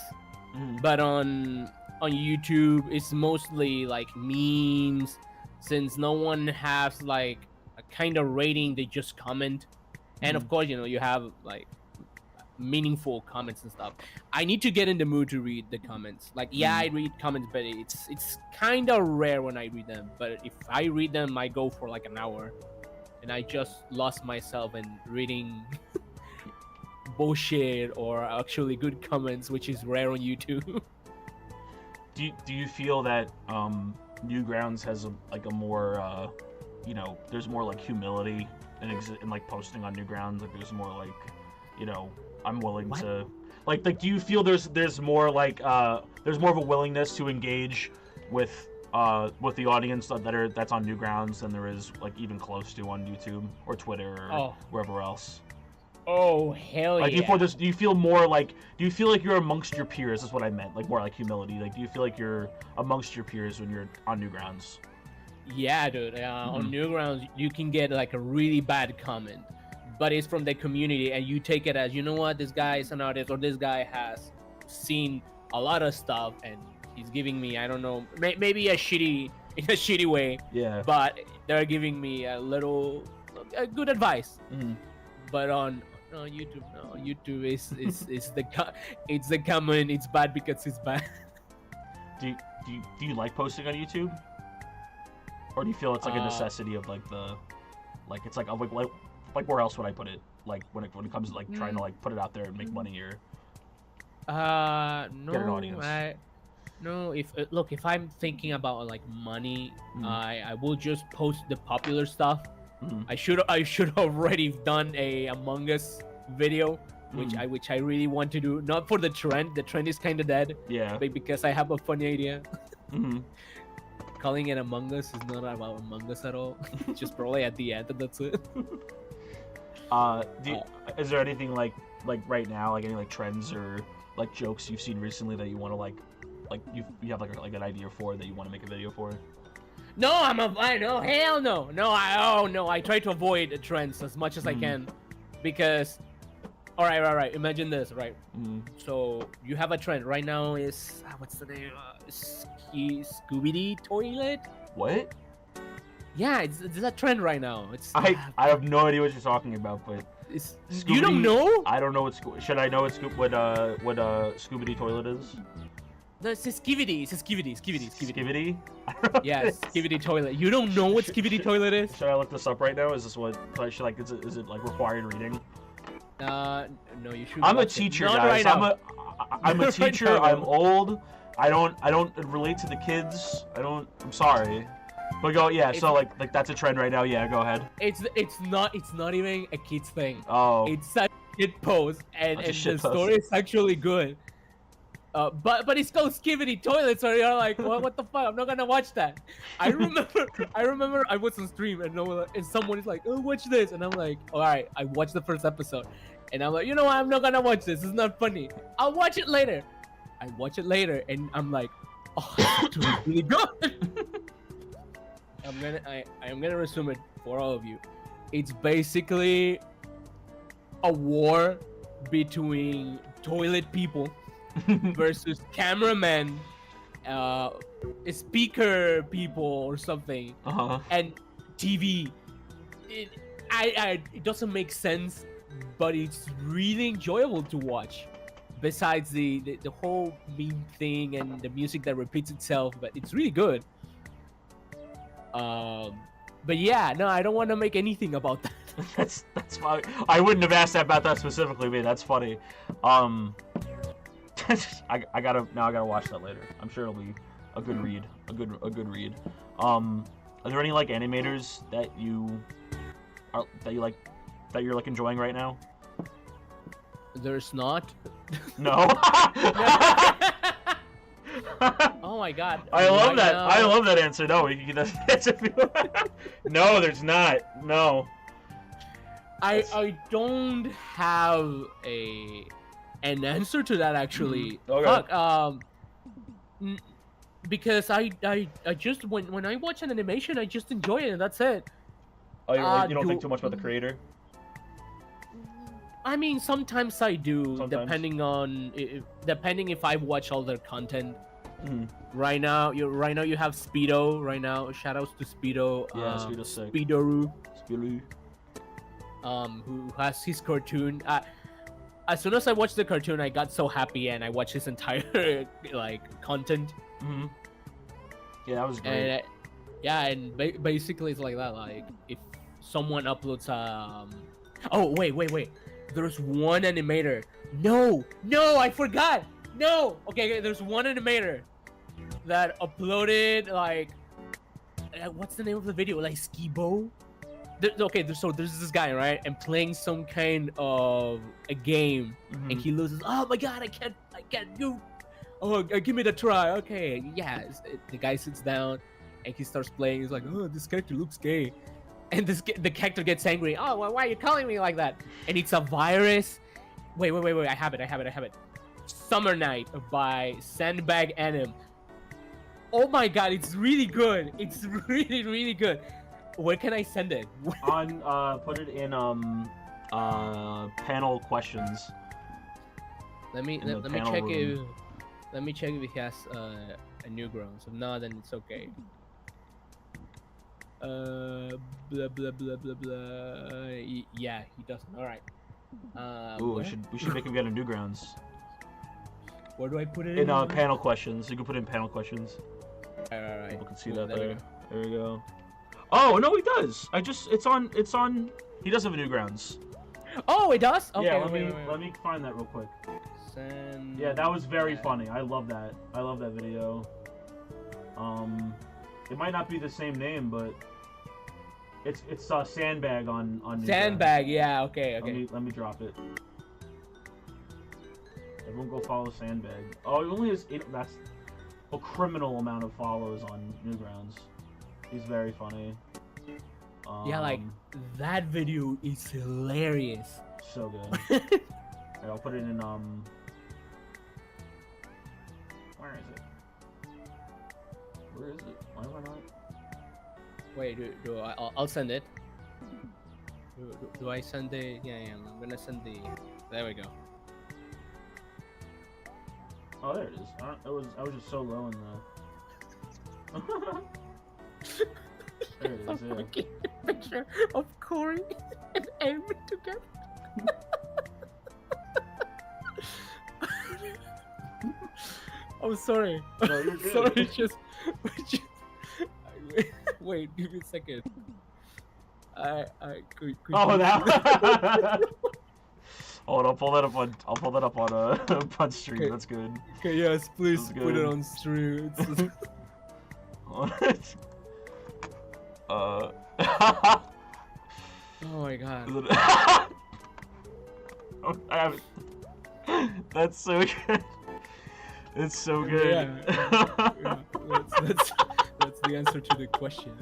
but on YouTube it's mostly like memes, since no one has like a kind of rating. They just comment, and of course, you know, you have like meaningful comments and stuff. I need to get in the mood to read the comments. Like, yeah, I read comments, but it's kind of rare when I read them. But if I read them, I go for like an hour, and I just lost myself in reading bullshit or actually good comments, which is rare on YouTube. Do you feel that Newgrounds has a more you know, there's more like humility in like posting on Newgrounds? Like there's more like, you know, I'm willing to like do you feel there's more like there's more of a willingness to engage with the audience that's on Newgrounds than there is like even close to on YouTube or Twitter or wherever else? Oh, hell like, yeah. Do you feel more like, do you feel like you're amongst your peers is what I meant, like more like humility? Like, do you feel like you're amongst your peers when you're on Newgrounds? Yeah, dude. On Newgrounds, you can get like a really bad comment, but it's from the community, and you take it as, you know what, this guy is an artist, or this guy has seen a lot of stuff, and he's giving me, I don't know, maybe in a shitty way. Yeah. But they're giving me a good advice. But on YouTube, no. YouTube is the comment. It's bad because it's bad. Do you like posting on YouTube? Or do you feel it's like a necessity of like it's like where else would I put it? Like when it comes to like trying to like put it out there and make money or no, get an audience? No, if I'm thinking about like money, I will just post the popular stuff. I should already done a Among Us video, which I really want to do. Not for the trend. The trend is kind of dead. Yeah. But because I have a funny idea. Calling it Among Us is not about Among Us at all. Just probably at the end, and that's it. Is there anything like right now, like any like trends or like jokes you've seen recently that you want to like you have like an idea for that you want to make a video for? No, hell no. I try to avoid the trends as much as I can, because, all right. Imagine this, right? So you have a trend right now. Is what's the name? Scooby-Doo toilet. What? Yeah, it's a trend right now. I have no idea what you're talking about, but you don't know? I don't know what should I know what Scooby Toilet is? It's a skivity. It's a skivity. Skivity? Yeah, skivity toilet. You don't know what skivity toilet is? Should I look this up right now? Is this what? Is it like required reading? No, you should. I'm a teacher, guys. Right I'm a teacher. Right now. I'm old. I don't relate to the kids. I'm sorry. But go, yeah. So like that's a trend right now. Yeah, go ahead. It's not even a kids thing. Oh. It's such a shit post, and the shit post. story is actually good. But it's called skivity toilet, so you're like, what the fuck? I'm not gonna watch that. I remember I was on stream and someone is like, oh, watch this, and I'm like, all right, I watched the first episode, and I'm like, you know what? I'm not gonna watch this. It's not funny. I'll watch it later. I watch it later, and I'm like, oh, it's really good. I'm gonna resume it for all of you. It's basically a war between toilet people versus cameramen, speaker people or something, and TV. It doesn't make sense, but it's really enjoyable to watch. Besides the whole meme thing and the music that repeats itself, but it's really good. But yeah, no, I don't want to make anything about that. that's fine. I wouldn't have asked about that specifically, man. That's funny. I gotta watch that later. I'm sure it'll be a good read. A good read. Are there any like animators that you're enjoying right now? There's not. No. Oh my god. I love that. I love that answer. No, you can get that answer if you want. No, there's not. No. I don't have an answer to that actually. Okay. Fuck, because I just when I watch an animation I just enjoy it and that's it. Oh, you don't think too much about the creator? I mean, sometimes I do, Sometimes. depending if I watch all their content. Right now you have Speedo. Right now, shoutouts to Speedo. Yeah, Speedo's sick. Speedoru. Speedo. Who has his cartoon. As soon as I watched the cartoon, I got so happy and I watched his entire like content. Yeah, that was great. And basically it's like that. Like if someone uploads oh wait. There's one animator. No, I forgot. No. Okay. There's one animator that uploaded like what's the name of the video? Like Skibo. There's this guy, right, and playing some kind of a game, and he loses. Oh my god, I can't do. Oh, give me the try. Okay, yeah. The guy sits down, and he starts playing. He's like, oh, this character looks gay, and the character gets angry. Oh, well, why are you calling me like that? And it's a virus. Wait. I have it. Summer Night by Sandbag Anim. Oh my god, it's really good. It's really, really good. Where can I send it? Put it in panel questions. Let me check if he has a Newgrounds. If not, then it's okay. Blah blah blah blah blah. Yeah, he doesn't. All right. Ooh, we should make him get a Newgrounds. Where do I put it? In panel questions. You can put it in panel questions. All right. People can see that there. There we go. Oh no, he does. It's on. He does have a Newgrounds. Oh, it does. Okay. Yeah. Let me find that real quick. Yeah, that was very funny. I love that. I love that video. It might not be the same name, but it's Sandbag on Newgrounds. Sandbag. Yeah. Okay. Let me drop it. Everyone go follow Sandbag. Oh, he only has that's a criminal amount of follows on Newgrounds. He's very funny. Yeah, like that video is hilarious. So good. Here, I'll put it in where is it? Why am I not? Wait, I'll send it. Do I send the? Yeah, I'm gonna send the. There we go. Oh, there it is. I was just so low in the. There it is, yeah. Fucking picture of Corey and Amy together. I'm sorry. No, you're good. Sorry, just wait, give me a second. Could Oh, you- that. Hold on, I'll pull that up on on stream. Okay. That's good. Okay, yes, please That's put it good. on stream. It's- uh. Oh my god. Oh, I haven't. That's so good. It's so good. Yeah, that's the answer to the question.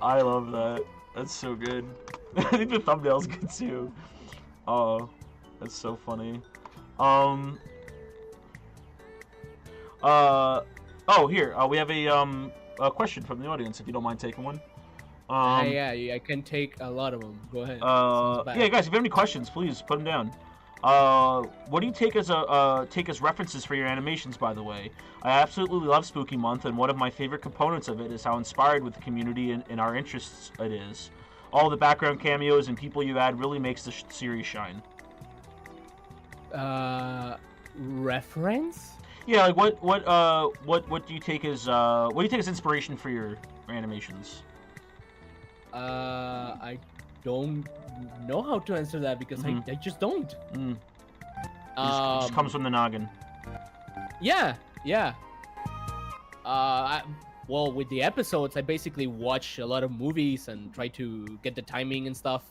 I love that. That's so good. I think the thumbnail's good too. Oh, that's so funny. Oh, here. We have a question from the audience. If you don't mind taking one. Yeah, I can take a lot of them. Go ahead. Sounds bad. Yeah, guys, if you have any questions, please put them down. What do you take as references for your animations, by the way? I absolutely love Spooky Month, and one of my favorite components of it is how inspired with the community and our interests it is. All the background cameos and people you add really makes the series shine. Reference? Yeah, like what do you take as inspiration for your animations? I don't know how to answer that because I just don't. It just comes from the noggin. Yeah. Well, with the episodes, I basically watch a lot of movies and try to get the timing and stuff.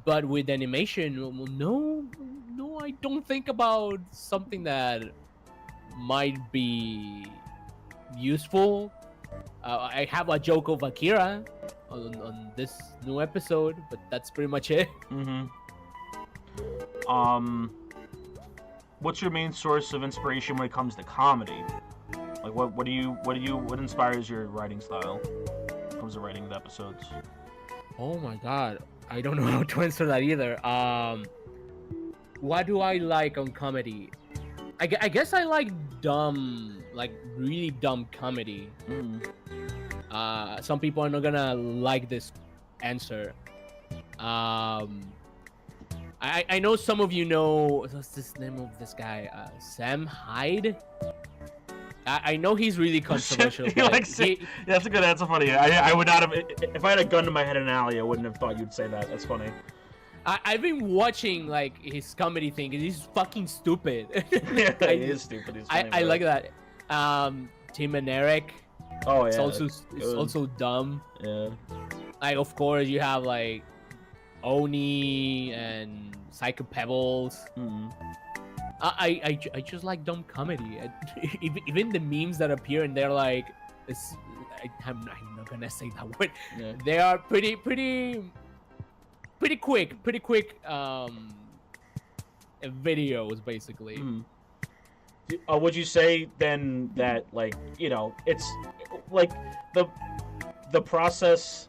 But with animation, no, I don't think about something that might be useful. I have a joke of Akira on this new episode, but that's pretty much it. What's your main source of inspiration when it comes to comedy? Like what inspires your writing style when it comes to writing the episodes? Oh my god, I don't know how to answer that either. What do I like on comedy? I guess I like dumb, like really dumb comedy. Some people are not gonna like this answer. I know some of you know, what's this name of this guy? Sam Hyde? I know he's really controversial. That's a good answer. Funny. I would not have, if I had a gun to my head in an alley, I wouldn't have thought you'd say that. That's funny. I've been watching like his comedy thing. He's fucking stupid. Yeah, he is stupid. He's funny, I like that. Tim and Eric. Oh yeah. It's also dumb. Yeah. Like of course you have like Oni and Psycho Pebbles. I just like dumb comedy. Even the memes that appear and they're like, I'm not gonna say that word. Yeah. They are pretty quick videos basically. Would you say then that like it's like the process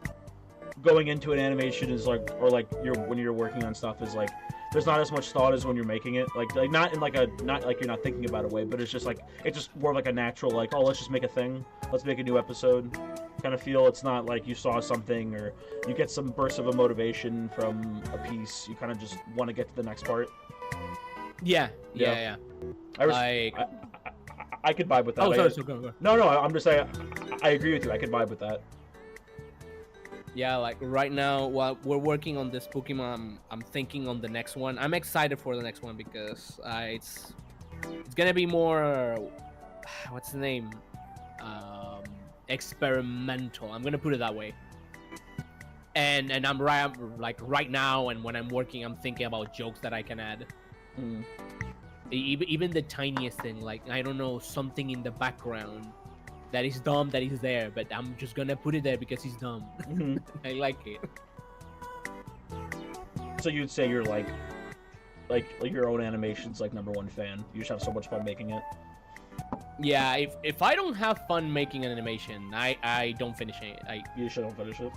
going into an animation is like, or like when you're working on stuff is like there's not as much thought as when you're making it, like not in like not like you're not thinking about a way, but it's just like it's just more like a natural like, oh, let's just make a thing, let's make a new episode kind of feel. It's not like you saw something or you get some burst of a motivation from a piece, you kind of just want to get to the next part. Yeah. I could vibe with that. Oh, sorry, go. No, I'm just saying I agree with you. I could vibe with that. Yeah, like right now while we're working on this Pokemon, I'm thinking on the next one. I'm excited for the next one because it's gonna be more, what's the name? Experimental. I'm gonna put it that way. And I'm right now, and when I'm working, I'm thinking about jokes that I can add. Even the tiniest thing, like I don't know, something in the background that is dumb that is there, but I'm just gonna put it there because he's dumb. I like it. So you'd say you're like your own animation's like #1 fan. You just have so much fun making it. Yeah, if I don't have fun making an animation, I don't finish it. You should don't finish it.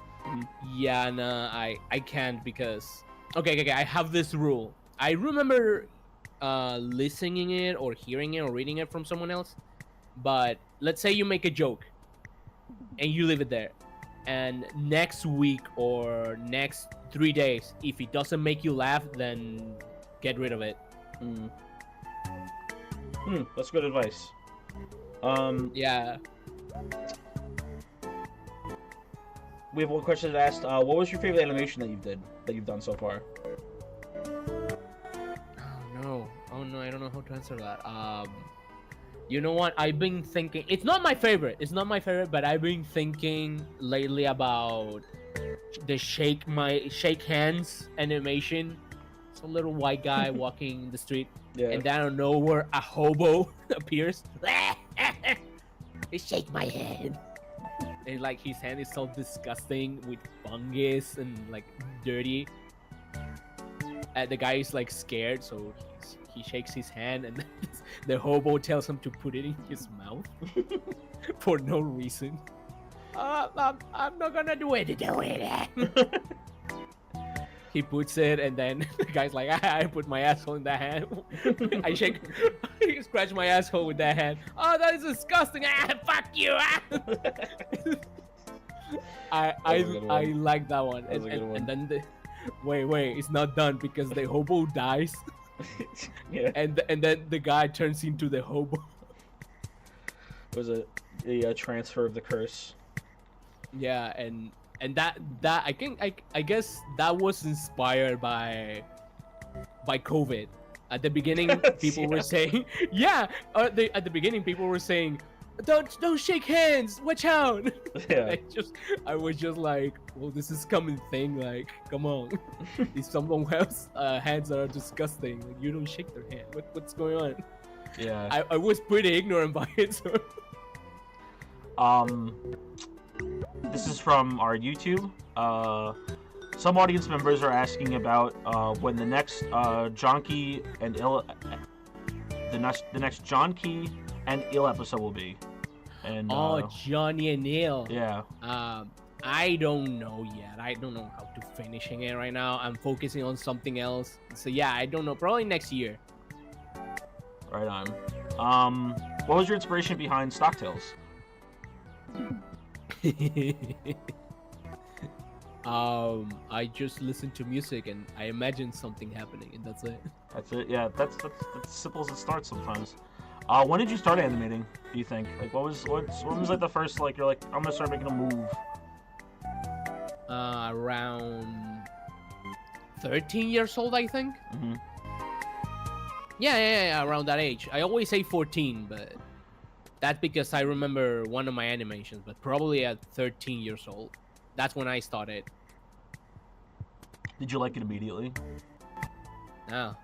Yeah, no, I can't because okay, I have this rule. I remember listening it or hearing it or reading it from someone else, but let's say you make a joke and you leave it there. And next week or next 3 days, if it doesn't make you laugh, then get rid of it. That's good advice. Yeah. We have one question that asked, what was your favorite animation that you've done so far? Oh no, I don't know how to answer that. You know what? I've been thinking. It's not my favorite, but I've been thinking lately about the shake hands animation. It's a little white guy walking in the street, and out of nowhere, a hobo appears. Shake my hand. And like his hand is so disgusting with fungus and like dirty. The guy is like scared, so he shakes his hand, and the hobo tells him to put it in his mouth for no reason. I'm not gonna do it. He puts it, and then the guy's like, I put my asshole in that hand. I scratch my asshole with that hand. Oh, that is disgusting. Fuck you. I like that one. And then wait, it's not done because the hobo dies. And then the guy turns into the hobo. It was a transfer of the curse. Yeah, and that I guess that was inspired by COVID. At the beginning, people were saying, at the beginning people were saying, don't shake hands, watch out. Yeah. I was just like, well, this is coming thing, like, come on. If someone else hands are disgusting, like, you don't shake their hand. What's going on? Yeah. I was pretty ignorant by it, so. This is from our YouTube. Some audience members are asking about when the next Jonky and Ill, the next Jonky and Ill episode will be. And Johnny and Ill. Yeah. I don't know yet. I don't know how to finishing it right now. I'm focusing on something else. So yeah, I don't know. Probably next year. Right on. What was your inspiration behind Stocktails? I just listen to music and I imagine something happening, and that's it. That's it. Yeah, that's simple as it starts sometimes. When did you start animating, do you think? Like, what was like the first, like, you're like, I'm gonna start making a move? Around 13 years old, I think. Mm-hmm. Yeah, around that age. I always say 14, but that's because I remember one of my animations, but probably at 13 years old. That's when I started. Did you like it immediately? No.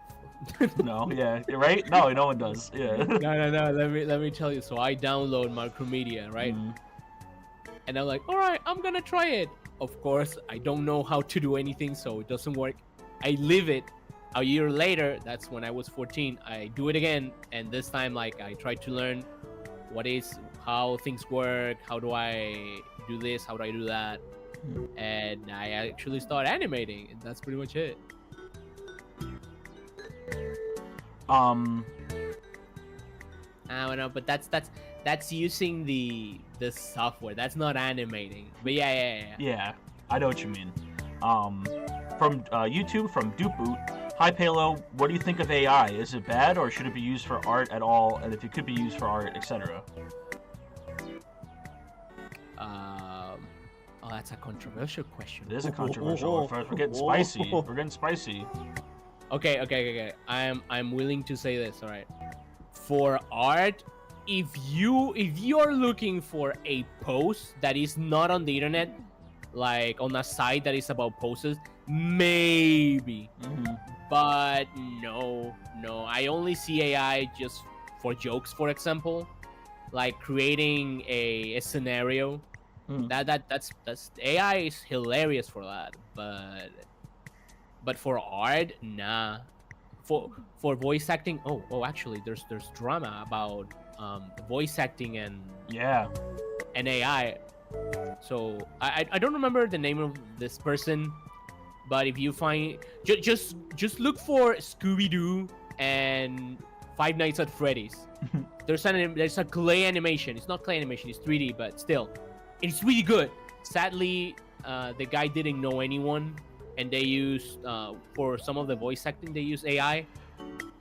No, yeah, you're right? No, no one does. Yeah. No. Let me tell you. So I download Macromedia, right? Mm-hmm. And I'm like, all right, I'm gonna try it. Of course, I don't know how to do anything, so it doesn't work. I leave it. A year later, that's when I was 14. I do it again, and this time, like, I try to learn how things work. How do I do this? How do I do that? And I actually start animating, and that's pretty much it. I don't know, but that's using the software. That's not animating. But yeah. Yeah, I know what you mean. From YouTube, from Dupoot. Hi Palo, what do you think of AI? Is it bad, or should it be used for art at all? And if it could be used for art, etc. Oh, that's a controversial question. It is a controversial. We're getting spicy. We're getting spicy. Okay. I'm willing to say this. All right. For art, if you're looking for a post that is not on the internet, like on a site that is about posts, maybe. Mm-hmm. But no. I only see AI just for jokes, for example, like creating a scenario. That's AI is hilarious for that, but for art, nah. For voice acting, actually, there's drama about voice acting and AI. So I don't remember the name of this person, but if you find, just look for Scooby-Doo and Five Nights at Freddy's. There's a clay animation. It's not clay animation. It's 3D, but still. it's really good. Sadly, the guy didn't know anyone, and they used for some of the voice acting they use AI.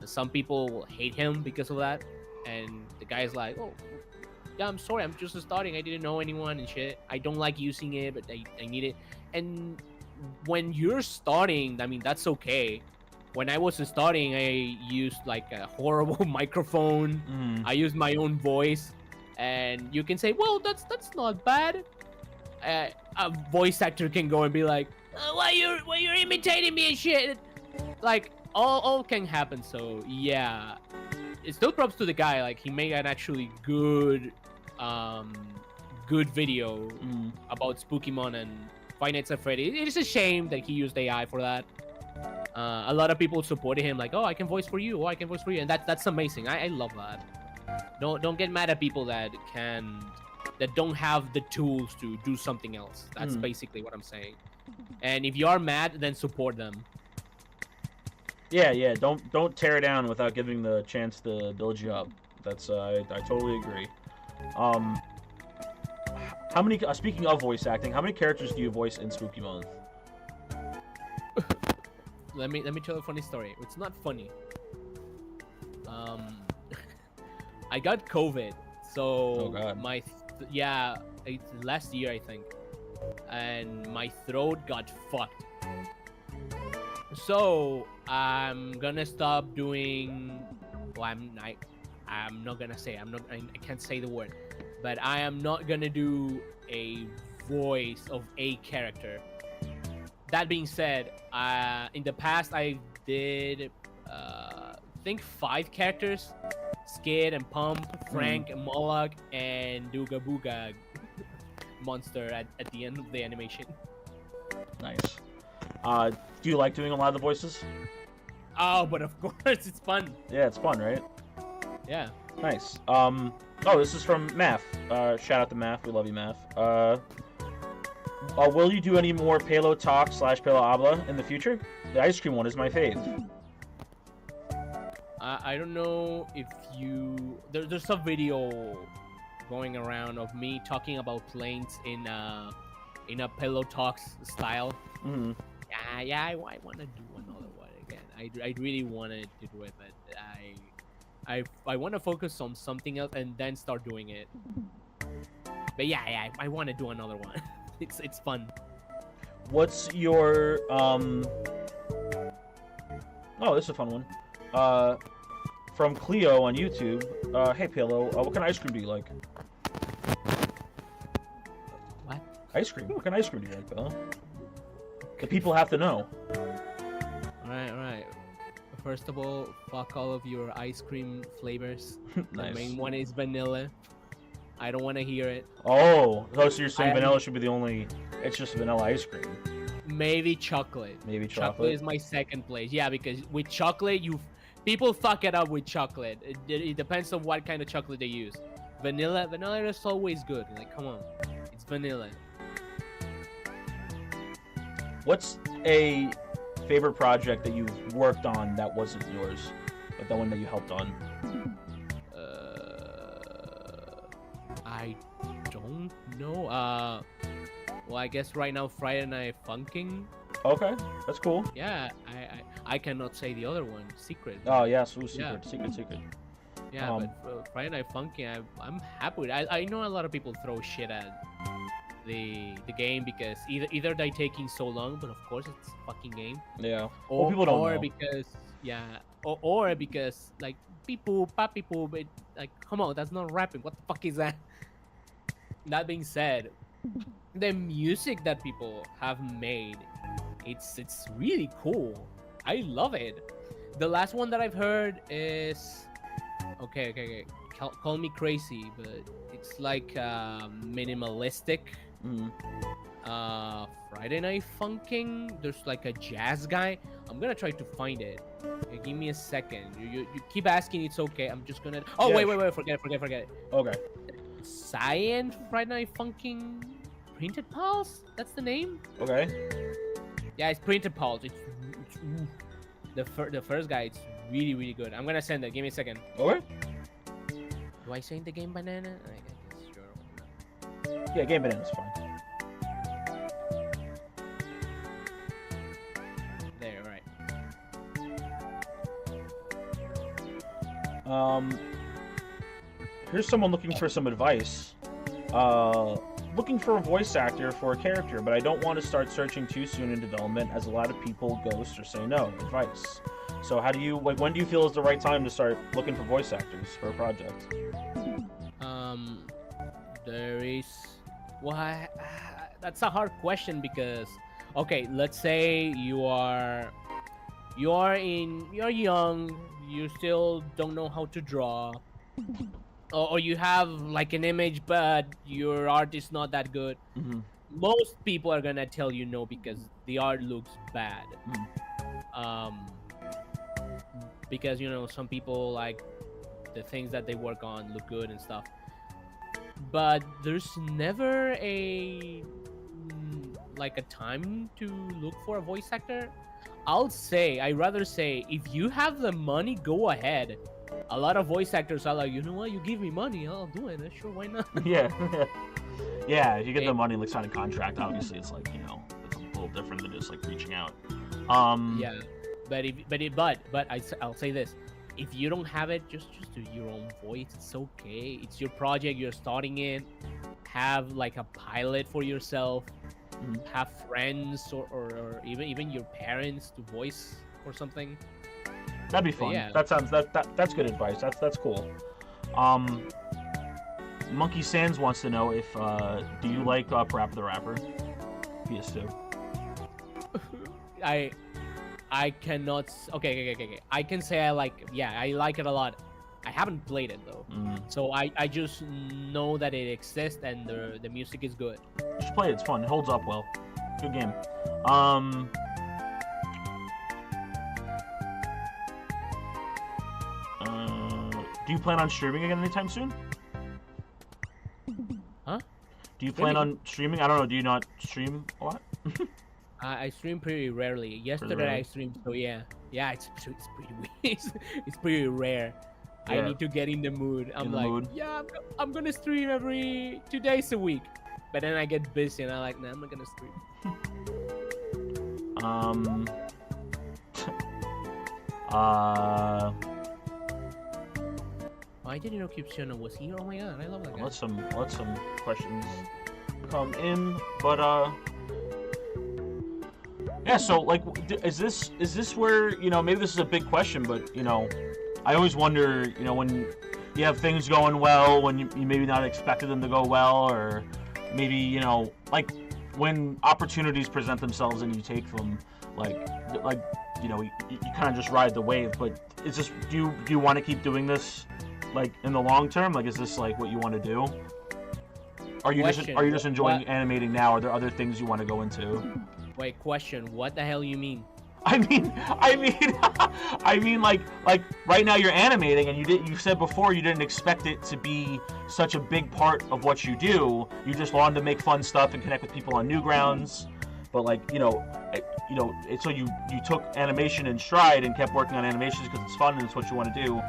Some people hate him because of that, and the guy's like, "Oh, yeah, I'm sorry, I'm just starting. I didn't know anyone and shit. I don't like using it, but I need it." And when you're starting, I mean, that's okay. When I was starting, I used like a horrible microphone. I used my own voice, and you can say, "Well, that's not bad." A voice actor can go and be like, why you're imitating me and shit." Like all can happen. So yeah, it's still props to the guy. Like he made an actually good video about Spookymon and Five Nights at Freddy. It is a shame that he used AI for that. A lot of people supported him, like, "Oh, I can voice for you. Oh, I can voice for you," and that's amazing. I love that. Don't get mad at people that don't have the tools to do something else. That's basically what I'm saying. And if you are mad, then support them. Yeah. Don't tear it down without giving the chance to build you up. That's I totally agree. How many? Speaking of voice acting, how many characters do you voice in Spookymon? Let me tell you a funny story. It's not funny. I got COVID, so it's last year I think, and my throat got fucked. So I'm gonna stop doing. Well, I'm not gonna say. I can't say the word, but I am not gonna do a voice of a character. That being said, in the past I did, I think 5 characters: Skid and Pump, Frank and Moloch, and Dooga Booga monster at the end of the animation. Nice. Do you like doing a lot of the voices? Oh, but of course, it's fun. Yeah, it's fun, right? Yeah. Nice. Oh, this is from Math. Shout out to Math. We love you, Math. Will you do any more Palo Talk / Palo Habla in the future? The ice cream one is my fave. I don't know if you... There's a video going around of me talking about planes in a Pillow Talks style. Yeah, I want to do another one again. I really wanted to do it, but I want to focus on something else and then start doing it. But yeah, I want to do another one. It's fun. What's your Oh, this is a fun one. From Cleo on YouTube. Hey Pillow, what kind of ice cream do you like? What? Ice cream. What kind of ice cream do you like, Pillow? The people have to know. Alright. First of all, fuck all of your ice cream flavors. Nice. The main one is vanilla. I don't want to hear it. Oh, so you're saying vanilla should be the only... It's just vanilla ice cream. Maybe chocolate. Maybe chocolate? Chocolate is my second place. Yeah, because with chocolate, people fuck it up with chocolate. It depends on what kind of chocolate they use. Vanilla is always good. Like, come on. It's vanilla. What's a favorite project that you've worked on that wasn't yours? Like the one that you helped on? I don't know. Well, I guess right now Friday Night Funkin'. Okay, that's cool. Yeah, I cannot say the other one. Secret. Oh yeah, so secret. Yeah, but Friday Night Funkin', I'm happy with it. I know a lot of people throw shit at the game because either they're taking so long, but of course it's a fucking game. Yeah. Or people don't know. Because or because like people, but like come on, that's not rapping. What the fuck is that? That being said, the music that people have made, it's really cool. I love it. The last one that I've heard is okay. Call me crazy, but it's like minimalistic. Friday Night Funkin'. There's like a jazz guy. I'm gonna try to find it. Okay, give me a second. You keep asking. It's okay. I'm just gonna. Oh yeah, wait. Forget it. Okay. Cyan Friday Night Funkin' Printed Pulse. That's the name. Okay. Yeah, it's Printed Pulse. It's the first guy. It's really good. I'm gonna send it. Give me a second. Okay. Do I say in the game banana? I guess sure. Yeah, Game Banana's fine. There, right. Here's someone looking for some advice. Looking for a voice actor for a character, but I don't want to start searching too soon in development, as a lot of people ghost or say no. Advice. So how do you, like, when do you feel is the right time to start looking for voice actors for a project? There is, well, that's a hard question because, okay, let's say you're young, you still don't know how to draw, or you have like an image but your art is not that good. Most people are gonna tell you no because the art looks bad. Because, you know, some people, like, the things that they work on look good and stuff, but there's never a time to look for a voice actor. I'd rather say, if you have the money, go ahead. A lot of voice actors are like, you know what, you give me money, I'll do it. Sure, why not? Yeah. Yeah, if you get the money, like, sign a contract, obviously it's like, you know, it's a little different than just, like, reaching out. Yeah, but I'll say this: if you don't have it, just do your own voice. It's okay. It's your project. You're starting it. Have like a pilot for yourself. Have friends or even your parents to voice or something. That'd be fun. Yeah. That's good advice. That's cool. Monkey Sands wants to know if do you like Parappa the Rapper? PS2. I cannot. Okay. I can say I like it a lot. I haven't played it though, so I just know that it exists and the music is good. You should play it. It's fun. It holds up well. Good game. Do you plan on streaming again anytime soon? Huh? Do you plan on streaming? I don't know. Do you not stream a lot? I stream pretty rarely. Yesterday I streamed, so yeah, it's pretty weird. It's pretty rare. Yeah. I need to get in the mood. I'm gonna stream every 2 days a week, but then I get busy and I'm like, nah, I'm not gonna stream. Why didn't you know Kypsiona was here? Oh my god, I love that guy. Let some questions come in, but yeah. So like, is this where, you know, maybe this is a big question, but, you know, I always wonder, you know, when you have things going well, when you maybe not expected them to go well, or maybe, you know, like when opportunities present themselves and you take them, like you know, you kind of just ride the wave. But is this, do you want to keep doing this, like, in the long term? Like, is this like what you want to do? Are you just enjoying animating now? Are there other things you want to go into? Wait, question. What the hell you mean? I mean, like right now you're animating, and you said before you didn't expect it to be such a big part of what you do. You just wanted to make fun stuff and connect with people on Newgrounds. But like, so you took animation in stride and kept working on animations because it's fun and it's what you want to do.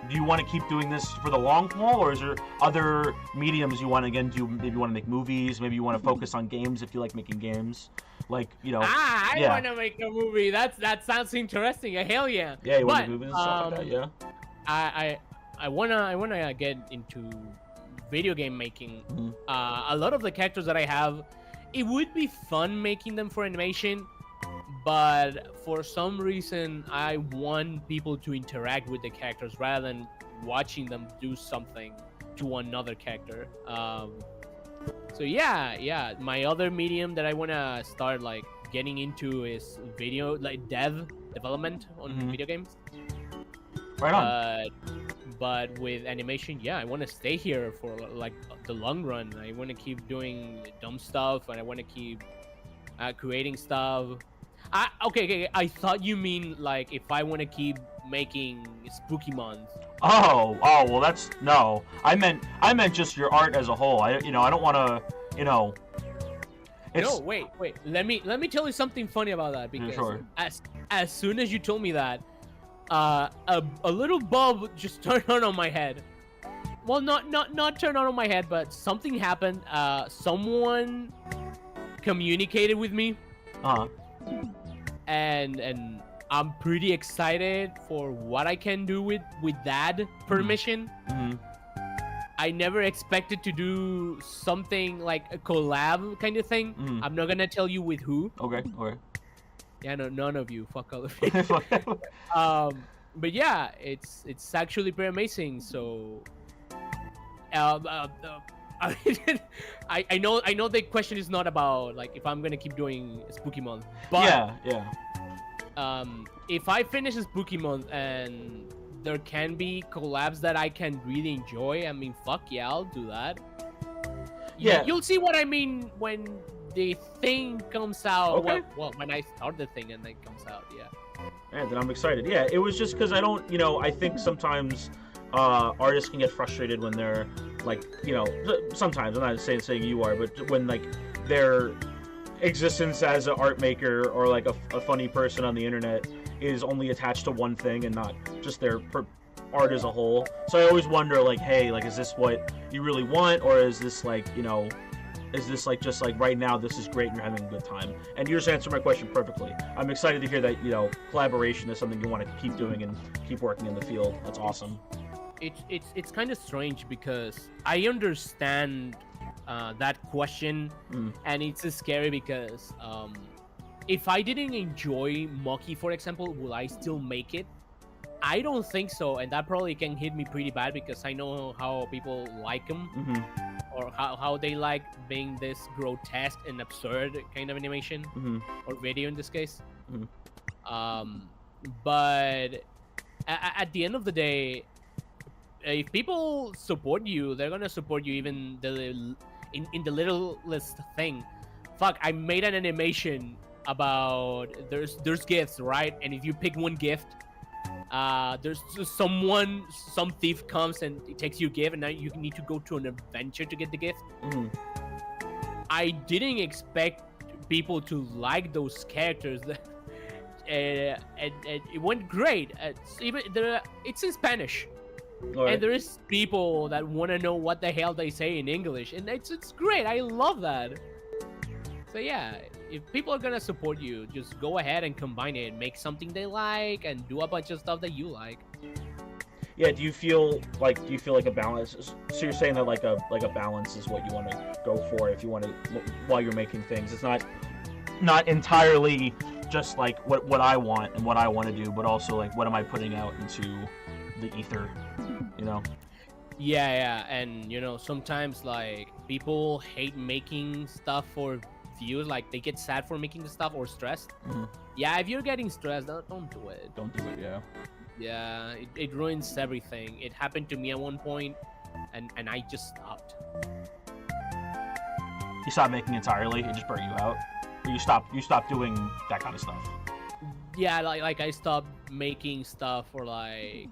Do you want to keep doing this for the long haul, or is there other mediums you want to, again, do? Maybe you want to make movies, maybe you want to focus on games if you like making games. Like, you know. I want to make a movie. That sounds interesting. Hell yeah. Yeah, you want to make movies and stuff like that, yeah. I wanna get into video game making. A lot of the characters that I have, it would be fun making them for animation, but for some reason I want people to interact with the characters rather than watching them do something to another character. So yeah, my other medium that I want to start like getting into is video, like development on video games. Right on. But with animation, yeah, I want to stay here for like the long run. I want to keep doing dumb stuff, and I want to keep creating stuff. Okay, I thought you mean like if I want to keep making spooky months. Oh, well, that's, no. I meant just your art as a whole. I don't want to, No, wait. Let me tell you something funny about that, because as soon as you told me that, a little bulb just turned on my head. well, not turned on my head, but something happened. Someone communicated with me. And I'm pretty excited for what I can do with that permission. I never expected to do something like a collab kind of thing. I'm not gonna tell you with who. Okay. Yeah, no, none of you. Fuck all of you. But yeah, it's actually pretty amazing. So, I know the question is not about like if I'm gonna keep doing Spooky Month, but if I finish Spooky Month and there can be collabs that I can really enjoy, I mean, fuck yeah, I'll do that. Yeah. You'll see what I mean when the thing comes out. Okay. Well, when I start the thing and it comes out, yeah. Yeah, then I'm excited. Yeah, it was just because I don't, I think sometimes artists can get frustrated when they're like, sometimes, I'm not saying you are, but when like their existence as an art maker or like a funny person on the internet is only attached to one thing and not just their art as a whole. So I always wonder like, hey, like, is this what you really want, or is this like, is this like just like right now this is great and you're having a good time? And you just answered my question perfectly. I'm excited to hear that collaboration is something you want to keep doing and keep working in the field. That's awesome. It's kind of strange because I understand that question, and it's scary because if I didn't enjoy Monkey, for example, will I still make it? I don't think so, and that probably can hit me pretty bad because I know how people like them, or how they like being this grotesque and absurd kind of animation, or video in this case. But at the end of the day, if people support you, they're gonna support you even in the littlest thing. Fuck, I made an animation about there's gifts, right? And if you pick one gift, there's just some thief comes and it takes you a gift, and now you need to go to an adventure to get the gift. I didn't expect people to like those characters, and it went great. It's in Spanish. Right. And there is people that want to know what the hell they say in English, and it's great. I love that. So yeah, if people are gonna support you, just go ahead and combine it, make something they like, and do a bunch of stuff that you like. Yeah. Do you feel like a balance? So you're saying that like a balance is what you want to go for if you want to while you're making things. It's not entirely just like what I want and what I want to do, but also like what am I putting out into the ether, Yeah, and sometimes like people hate making stuff for views, like they get sad for making the stuff or stressed. Yeah, if you're getting stressed, don't do it. Don't do it. Yeah, it ruins everything. It happened to me at one point, and I just stopped. You stopped making entirely? It just burnt you out? Or you stopped doing that kind of stuff? Yeah, like I stopped making stuff for like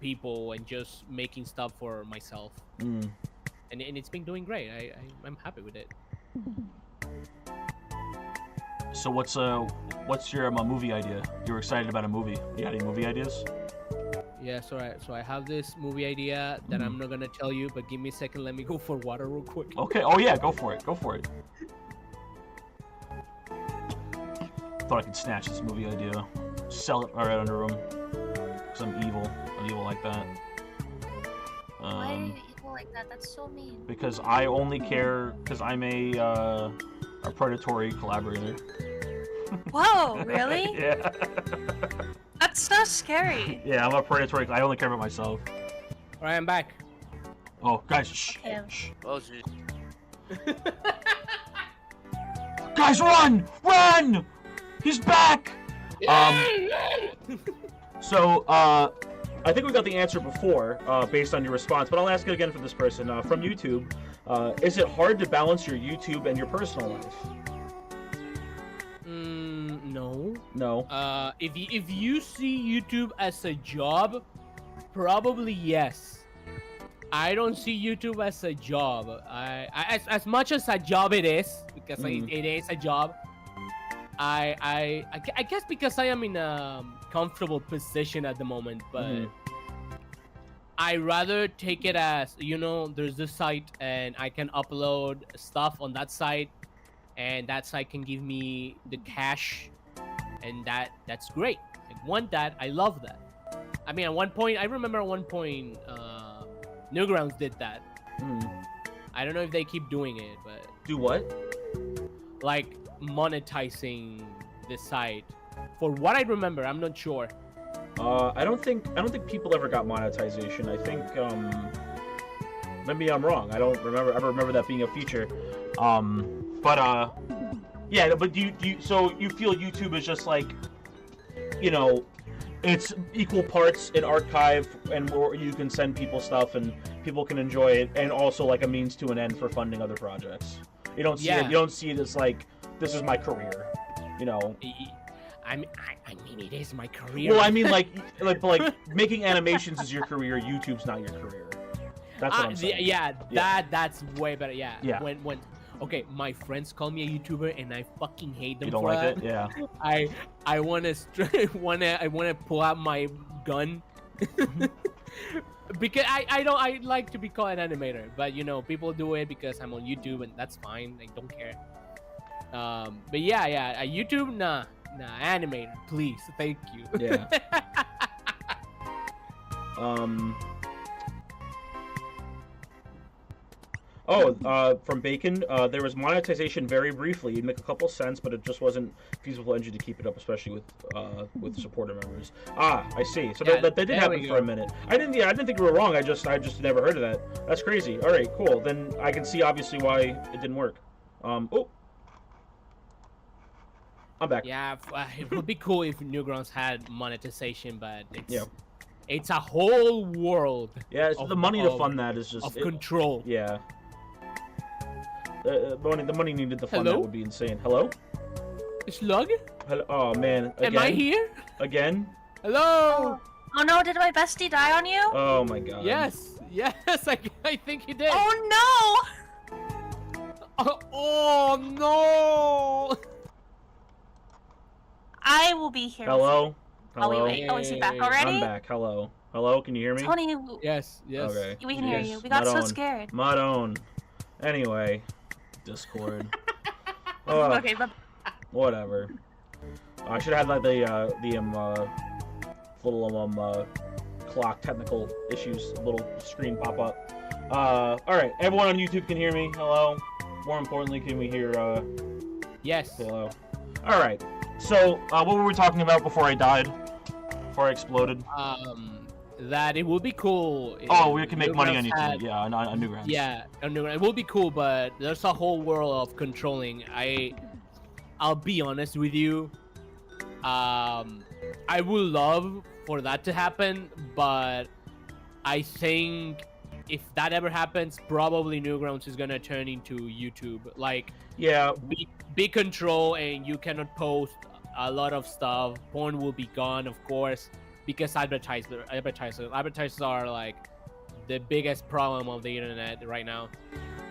people and just making stuff for myself. And it's been doing great. I'm happy with it. So what's your movie idea? You're excited about a movie. You got any movie ideas? Yeah, so I have this movie idea that I'm not gonna tell you, but give me a second. Let me go for water real quick. Okay. Oh yeah, go for it. Thought I could snatch this movie idea, sell it right under room. Cause I'm evil. I'm evil like that. Why are you evil like that? That's so mean. Because I only care because I'm a predatory collaborator. Whoa, really? Yeah. That's so scary. Yeah, I'm a predatory. I only care about myself. All right, I'm back. Oh, guys, shh. Oh, jeez. Guys, run! Run! He's back! So, I think we got the answer before, based on your response, but I'll ask it again for this person. From YouTube, is it hard to balance your YouTube and your personal life? No. No. If you see YouTube as a job, probably yes. I don't see YouTube as a job. As much as a job it is, because it is a job. I guess because I am in a comfortable position at the moment, but I rather take it as, there's this site and I can upload stuff on that site, and that site can give me the cash, and that's great. I want that. I love that. I mean, I remember at one point, Newgrounds did that. I don't know if they keep doing it, but do what? Like monetizing the site. For what I remember, I'm not sure. I don't think people ever got monetization. I think maybe I'm wrong. I don't remember that being a feature. Yeah, but so you feel YouTube is just like, it's equal parts an archive and where you can send people stuff and people can enjoy it, and also like a means to an end for funding other projects. You don't see it as like, this is my career, I mean, it is my career. Well, I mean, like making animations is your career. YouTube's not your career. That's what I'm saying. Yeah, that's way better. Yeah. When okay, my friends call me a YouTuber, and I fucking hate them. You don't for like that. it? Yeah. I wanna pull out my gun. Because I like to be called an animator, but people do it because I'm on YouTube, and that's fine. I don't care. But yeah, YouTube, nah, animator, please, thank you. Yeah. From Bacon, there was monetization very briefly. You'd make a couple cents, but it just wasn't feasible engine to keep it up, especially with supporter members. I see. So that did happen for a minute. I didn't think you were wrong. I just never heard of that. That's crazy. All right, cool. Then I can see obviously why it didn't work. Oh, I'm back. Yeah, it would be cool if Newgrounds had monetization, but it's a whole world. Yeah, the money to fund that is just control. Yeah. The money needed to fund that would be insane. Hello? Slug? Hello? Oh man. Again? Am I here? Again? Hello? Oh no, did my bestie die on you? Oh my god. Yes, I think he did. Oh no! Oh no! I will be here. Hello? Hello? Wait. Oh, is he back already? I'm back. Hello? Hello? Can you hear me? Tony. Yes. Okay. We can hear you. We got so scared. Madone. Anyway, Discord. Okay, but whatever. I should have had like the little clock technical issues little screen pop up. All right, everyone on YouTube can hear me. Hello. More importantly, can we hear? Yes. Hello. All right. So, what were we talking about before I died? Before I exploded? That it would be cool. We can make money on YouTube. On Newgrounds. Yeah, on Newgrounds. It would be cool, but there's a whole world of controlling. I'll be honest with you. I would love for that to happen, but I think if that ever happens, probably Newgrounds is gonna turn into YouTube. Like, big control, and you cannot post a lot of stuff. Porn will be gone, of course, because advertisers are like the biggest problem of the internet right now.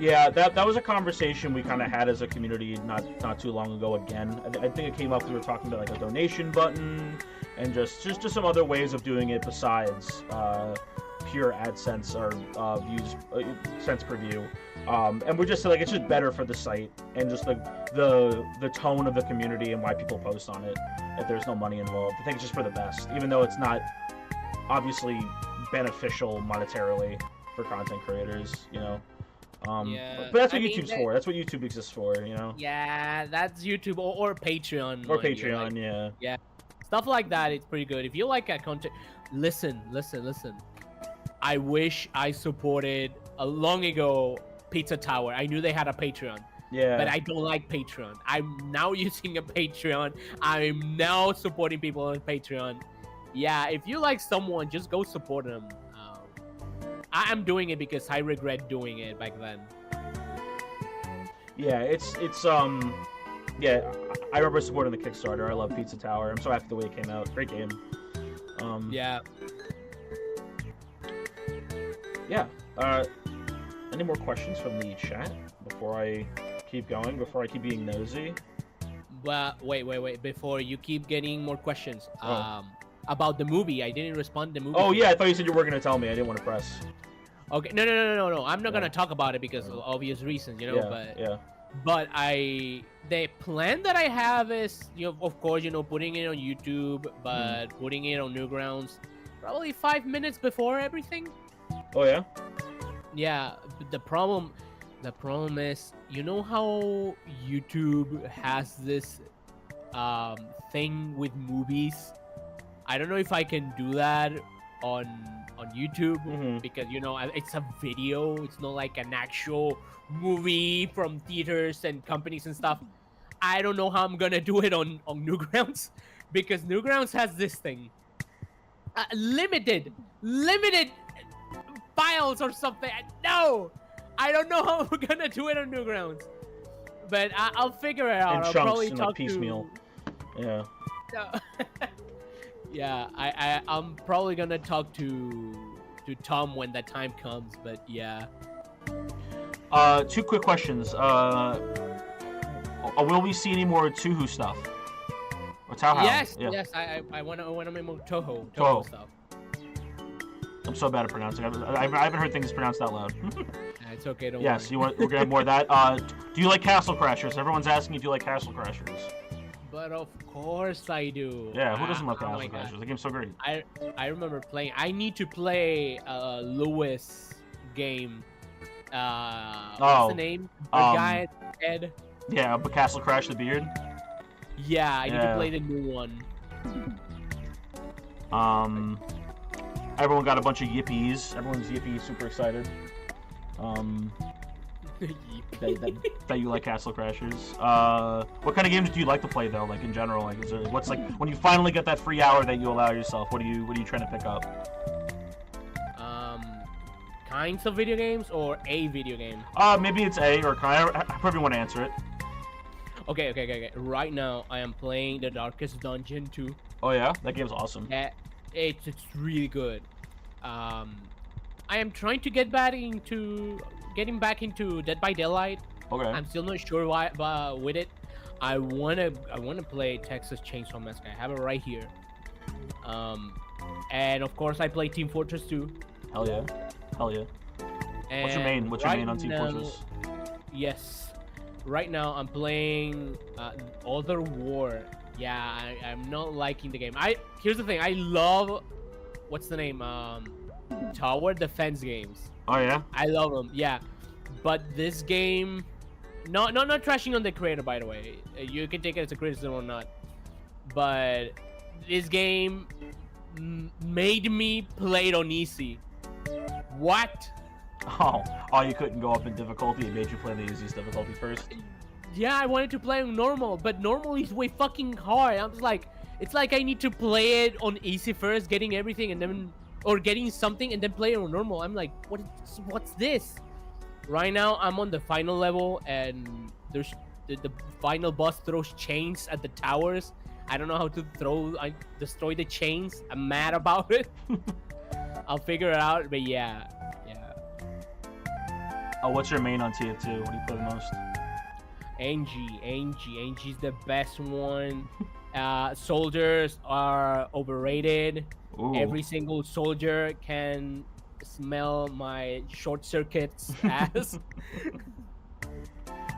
Yeah, that was a conversation we kind of had as a community not too long ago. Again, I think it came up. We were talking about like a donation button and just some other ways of doing it besides pure AdSense or views cents per view. And we're just like, it's just better for the site and just the tone of the community and why people post on it if there's no money involved. I think it's just for the best, even though it's not obviously beneficial monetarily for content creators, but that's what YouTube's for. That's what YouTube exists for, Yeah, that's YouTube or Patreon. Or Patreon, yeah. Stuff like that, it's pretty good. If you like a content, listen. I wish I supported long ago Pizza Tower. I knew they had a Patreon. Yeah. But I don't like Patreon. I'm now using a Patreon. I'm now supporting people on Patreon. Yeah, if you like someone, just go support them. I'm doing it because I regret doing it back then. Yeah, it's yeah, I remember supporting the Kickstarter. I love Pizza Tower. I'm so happy the way it came out. Great game. Yeah. Yeah. Any more questions from the chat before I keep going? Before I keep being nosy? Well, wait. Before you keep getting more questions, about the movie. I didn't respond to the movie. Oh yeah, I thought you said you were gonna tell me. I didn't want to press. Okay, no. I'm not gonna talk about it because of obvious reasons, you know. But the plan that I have is, of course, putting it on YouTube, but putting it on Newgrounds, probably 5 minutes before everything. Oh yeah. Yeah, but the problem is, how YouTube has this thing with movies. I don't know if I can do that on YouTube because it's a video. It's not like an actual movie from theaters and companies and stuff. I don't know how I'm gonna do it on Newgrounds because Newgrounds has this thing, limited files or something. No, I don't know how we're gonna do it on Newgrounds, but I'll figure it out. In I'll chunks, probably and talk like piecemeal. Yeah. Yeah, I'm probably gonna talk to Tom when that time comes, but yeah. 2 quick questions. Will we see any more Touhou stuff? Or Touhou? Yes, yeah. yes. I want to make more Toho stuff. I'm so bad at pronouncing. I haven't heard things pronounced out loud. It's okay. Don't yes, worry. we're gonna have more of that. Do you like Castle Crashers? Everyone's asking you, do you like Castle Crashers? But of course I do. Yeah, who doesn't love Castle Crashers? The game's so great. I remember playing. I need to play Lewis game. What's the name? The guy Ed. Yeah, but Castle Crash the Beard. Yeah, I need to play the new one. Everyone got a bunch of yippies. Everyone's yippee, super excited. That you like Castle Crashers. What kind of games do you like to play though? Like in general, like what's like when you finally get that free hour that you allow yourself? What are you trying to pick up? Kinds of video games or a video game? Maybe it's a or however you want to answer it. Okay. Right now I am playing The Darkest Dungeon 2. Oh yeah, that game's awesome. Yeah, it's really good. I am trying to getting back into Dead by Daylight. Okay. I'm still not sure why with it. I wanna play Texas Chainsaw Massacre. I have it right here. And of course I play Team Fortress 2. Hell yeah. And What's your main? What's your main on Team Fortress? Yes. Right now I'm playing Other War. Yeah, I'm not liking the game. Here's the thing. I love what's the name? Tower defense games. Oh yeah. I love them. Yeah, but this game, not trashing on the creator, by the way. You can take it as a criticism or not. But this game made me play it on easy. What? Oh, you couldn't go up in difficulty. It made you play the easiest difficulty first. Yeah, I wanted to play on normal, but normal is way fucking hard. I'm just like, it's like I need to play it on easy first, getting everything, and then or getting something and then play it on normal. I'm like, what's this? Right now, I'm on the final level, and there's the final boss throws chains at the towers. I don't know how to destroy the chains. I'm mad about it. I'll figure it out, but yeah. Oh, what's your main on TF2? What do you play the most? Angie's the best one. Soldiers are overrated. Ooh. Every single soldier can smell my short circuits ass.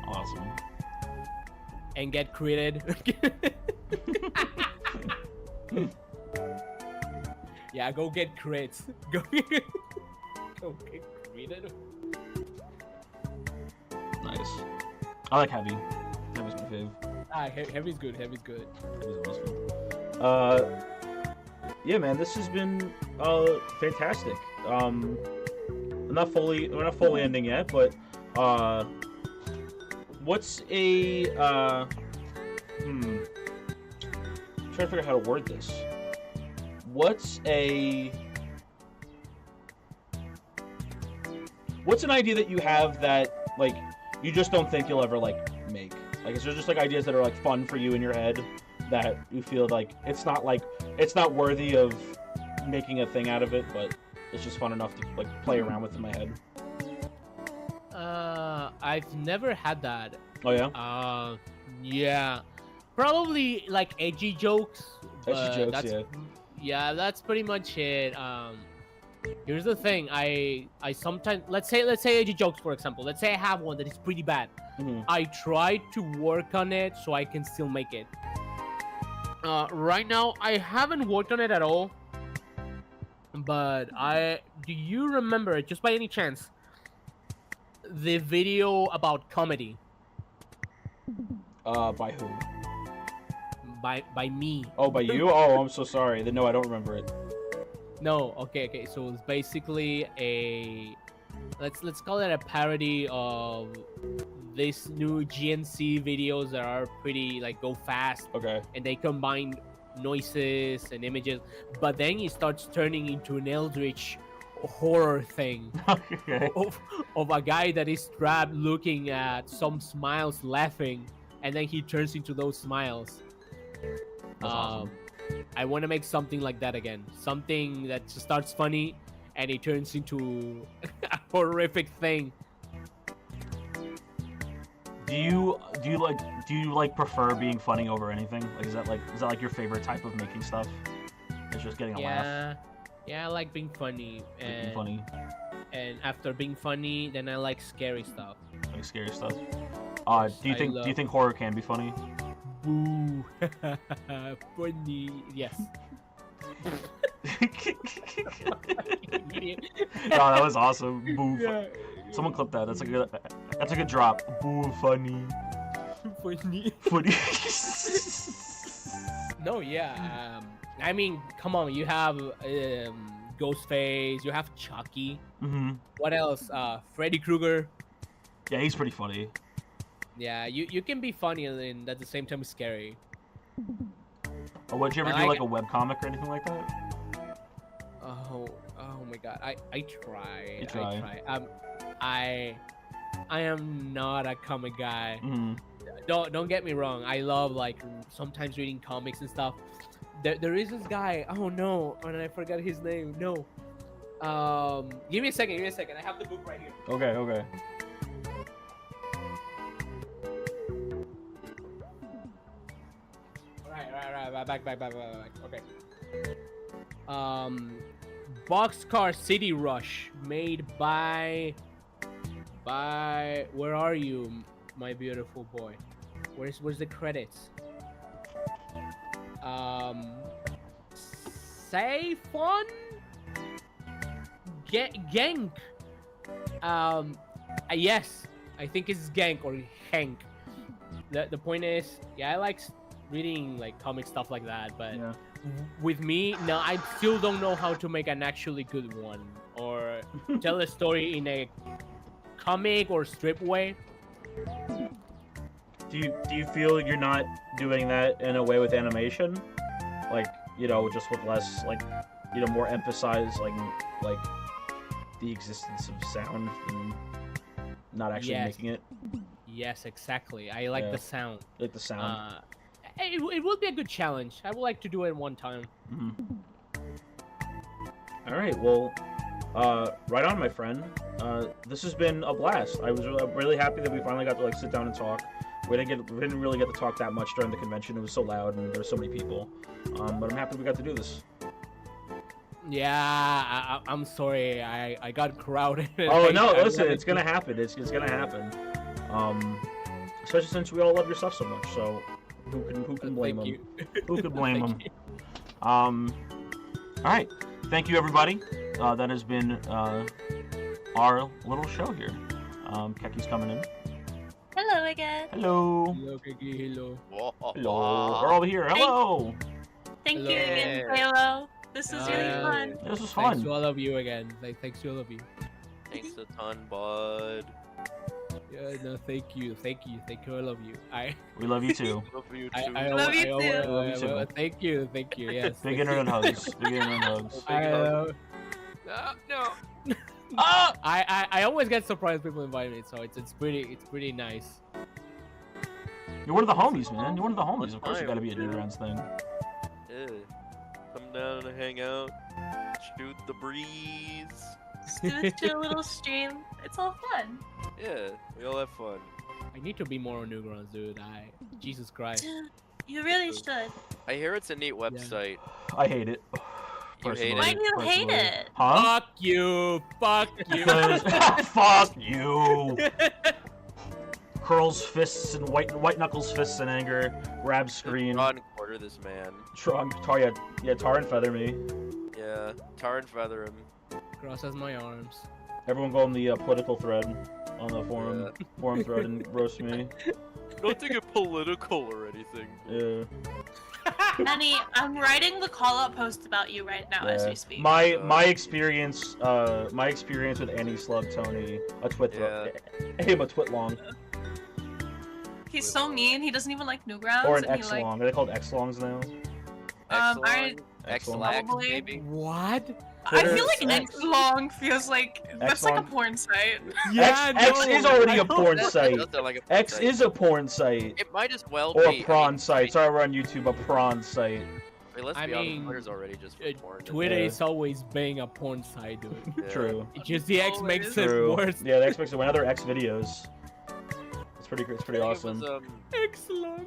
Awesome. And get critted. Yeah, go get crits. Go get critted. Nice. I like Heavy. Heavy's my fave. Heavy's good. Heavy's awesome. Yeah, man, this has been fantastic. We're not fully ending yet, but what's a I'm trying to figure out how to word this. What's an idea that you have that like you just don't think you'll ever like make? Like, is there just like ideas that are like fun for you in your head that you feel like it's not worthy of making a thing out of it, but it's just fun enough to like play around with in my head? I've never had that. Oh yeah? Yeah. Probably like edgy jokes. Edgy jokes, Yeah, that's pretty much it. Here's the thing. I sometimes let's say edgy jokes, for example. Let's say I have one that is pretty bad. I try to work on it so I can still make it. Right now I haven't worked on it at all. But do you remember, just by any chance, the video about comedy? By who? By me. Oh, by you? Oh, I'm so sorry. Then no, I don't remember it. No, okay. So it's basically let's call it a parody of these new GNC videos that are pretty like go fast. Okay. And they combine noises and images, but then it starts turning into an eldritch horror thing. Okay. of a guy that is trapped looking at some smiles laughing, and then he turns into those smiles. That's awesome. I want to make something like that again. Something that starts funny and it turns into a horrific thing. Do you prefer being funny over anything? Like is that like your favorite type of making stuff? It's just getting a laugh. Yeah, I like being funny. And after being funny, then I like scary stuff. Like scary stuff. Do you think horror can be funny? Boo. Funny. Yes. Oh, that was awesome. Boo. Yeah. Someone clip that. That's a good drop. Boo. Funny. Funny. No, yeah. I mean, come on. You have Ghostface. You have Chucky. What else? Freddy Krueger. Yeah, he's pretty funny. Yeah, you can be funny and at the same time scary. Oh, would you ever do like a webcomic or anything like that? Oh my god, I try. You try. I am not a comic guy. Mm-hmm. Don't get me wrong. I love like sometimes reading comics and stuff. There is this guy. Oh no, and I forgot his name. No. Give me a second. I have the book right here. Okay. Right. Back. Okay. Boxcar City Rush, made by. Where are you, my beautiful boy? Where's the credits? Say fun. Genk. Yes, I think it's Genk or Henk. The point is, yeah, I like reading like comic stuff like that, but with me, no, I still don't know how to make an actually good one or tell a story in a comic or strip way. Do you feel you're not doing that in a way with animation, like just with less more emphasize like the existence of sound and not actually making it? Yes, exactly. I like the sound. Like the sound. It will be a good challenge. I would like to do it one time. All right. Well, right on, my friend. This has been a blast. I was really happy that we finally got to sit down and talk. We didn't really get to talk that much during the convention. It was so loud and there were so many people. But I'm happy we got to do this. Yeah, I'm sorry. I got crowded. Oh no! Listen, it's gonna happen. It's gonna happen. Especially since we all love your stuff so much. So. Who can blame them? Who could blame them? All right. Thank you, everybody. That has been our little show here. Keki's coming in. Hello again. Hello. Hello, Keki. Hello. Hello. We're over here. Hello. Thank you again, Halo. This is really fun. This was fun. Thanks to all of you again. Thanks to all of you. Thanks a ton, bud. Yeah, no, thank you, all of you. We love you too. Love you too. I love you too. Thank you, yes. Big internet hugs. Big internet hugs. No. I always get surprised people invite me, so it's pretty nice. You're one of the homies, man. You're one of the homies. Of course, you gotta be at Newgrounds thing. Yeah. Come down and hang out. Shoot the breeze. Just do a little stream. It's all fun. Yeah, we all have fun. I need to be more on Newgrounds, dude. Jesus Christ. Dude, you really should. I hear it's a neat website. I hate it. hate Why it? do you hate it? Huh? Fuck you. Fuck you. Fuck you. Curls fists and white knuckles fists in anger. Grabs screen. Draw and quarter this man. Tar and feather me. Yeah, tar and feather him. Crosses my arms. Everyone go on the political thread on the forum thread and roast me. Don't take it political or anything. Yeah. Manny, I'm writing the call-out post about you right now as we speak. My experience with Annie Slug Tony, a twit long. He's so mean. He doesn't even like Newgrounds. Or an and he, X like, long. Are they called X longs now? X-Lax, maybe. What? I feel like X-Long feels like that's like a porn site. Yeah, X is already a porn site. Does sound like a porn X site. is a porn site. It might as well Or be. a prawn site. Sorry, we're on YouTube. A prawn site. I mean, let's I be honest, mean, Twitter's already just for porn. Twitter is always being a porn site, dude. Yeah. True. It's just the X makes True. it worse. Yeah, the X makes it another X videos. It's pretty awesome. X-Long.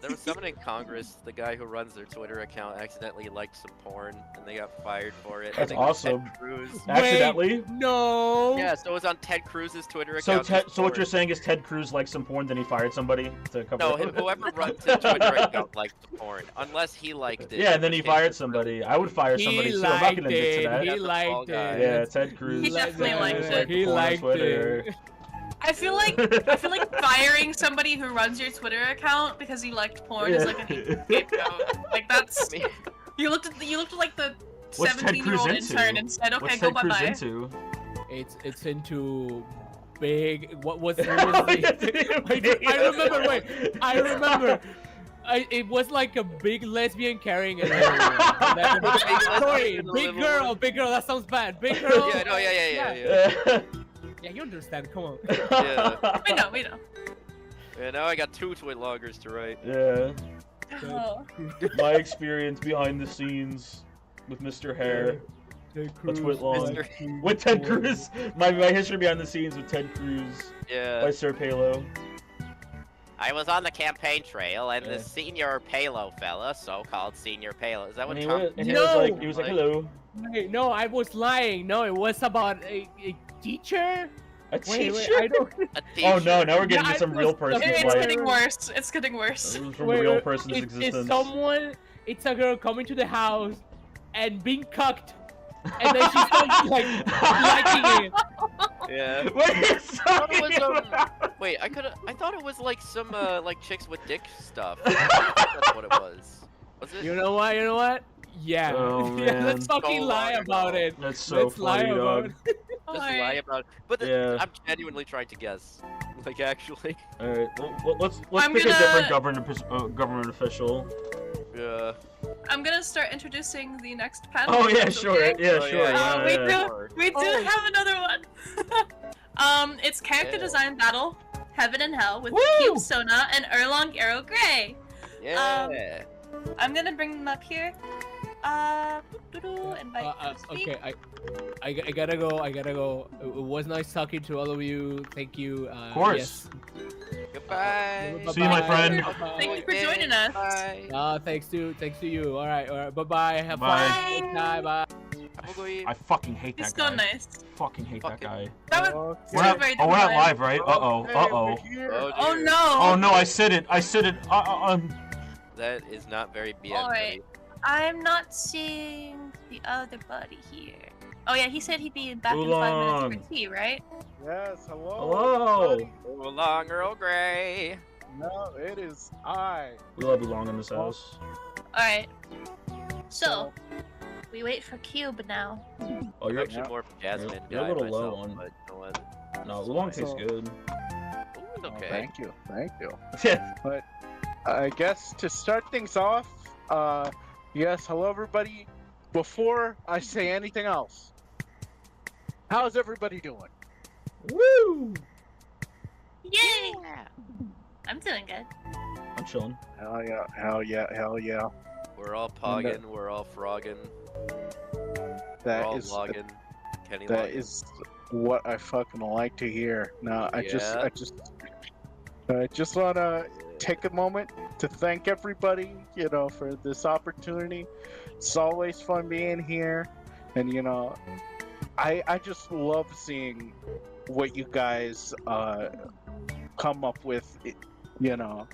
There was someone in Congress, the guy who runs their Twitter account accidentally liked some porn, and they got fired for it. I That's think it was awesome. Ted Cruz. Accidentally? No. Yeah, so it was on Ted Cruz's Twitter So account. so what you're saying is Ted Cruz liked some porn, then he fired somebody to cover No, it? whoever runs his Twitter account liked the porn, unless he liked it. Yeah, and then he fired somebody. I would fire somebody too. I'm not gonna admit to that. He liked it. Yeah, Ted Cruz. He definitely liked it. He liked Twitter. it. I feel like firing somebody who runs your Twitter account because he liked porn is like an scapegoat. Like that's you looked at like the What's Ted Cruz 17-year-old into? intern and said, okay, What's go Ted Cruz bye-bye. into? It's into big. What was the? I remember. Wait, I remember. It was like a big lesbian carrying a sorry, big girl. That sounds bad. Big girl. Yeah, no, yeah. Yeah, you understand. Come on. Yeah. We know. Yeah, now I got 2 twit loggers to write. Yeah. Oh. My experience behind the scenes with Mr. Hair. A twit long. With Ted Cruz. My history behind the scenes with Ted Cruz. Yeah. By Sir Palo. I was on the campaign trail, and the senior Palo fella, so-called senior Palo, is that what Tom? He was like, hello. Wait, no, I was lying. No, it was about a teacher. A Wait, teacher? I don't. Oh no, now we're getting into some real person's It's life. getting worse. It's getting worse. From a real person's existence. It's a girl coming to the house and being cucked, and then she starts like liking it. Yeah. Wait, I thought it was like some like chicks with dick stuff. That's what it was. Was it? You know what? Yeah. Oh, Yeah, man. let's fucking So lie long about ago. it. That's so Let's lie funny, about dog. it. Just lie about it. But I'm genuinely trying to guess. Like actually. Alright, let's I'm pick gonna- a different government official. Yeah. I'm gonna start introducing the next panel. Oh yeah, That's sure. okay? Yeah, sure. We do have another one. It's character design battle, Heaven and Hell with Cube Sona and Erlong Arrow Gray. Yeah. I'm gonna bring them up here. Invite to speak. Okay, I gotta go. It was nice talking to all of you. Thank you. Of course. Goodbye. See you, my friend. Thank you for joining us. Thanks to you. All right. Bye bye. Have Bye. fun. Bye. Bye. I fucking hate that He's guy. so nice. Fucking hate that guy. That was We're not very we're not divine. live, right? Uh-oh. Oh no. Oh no, I said it. That is not very BM. Alright. I'm not seeing the other buddy here. Oh yeah, he said he'd be back in 5 minutes for tea, right? Yes, hello. Hello. Long Earl Grey. No, it is I. We love Oolong in this house. Alright. So, we wait for Cube now. Oh, you're actually more Jasmine You're a guy little low myself, on. but you know what? No, Oolong tastes So- good. It's okay. Thank you. Yeah. But I guess to start things off, yes, hello everybody. Before I say anything else, how's everybody doing? Woo! Yay! I'm doing good. I'm chilling. Hell yeah. We're all pogging, we're all frogging, That we're all is logging. Kenny that logging. is what I fucking like to hear. No, I just wanna take a moment to thank everybody, you know, for this opportunity. It's always fun being here, and you know, I just love seeing what you guys come up with, you know,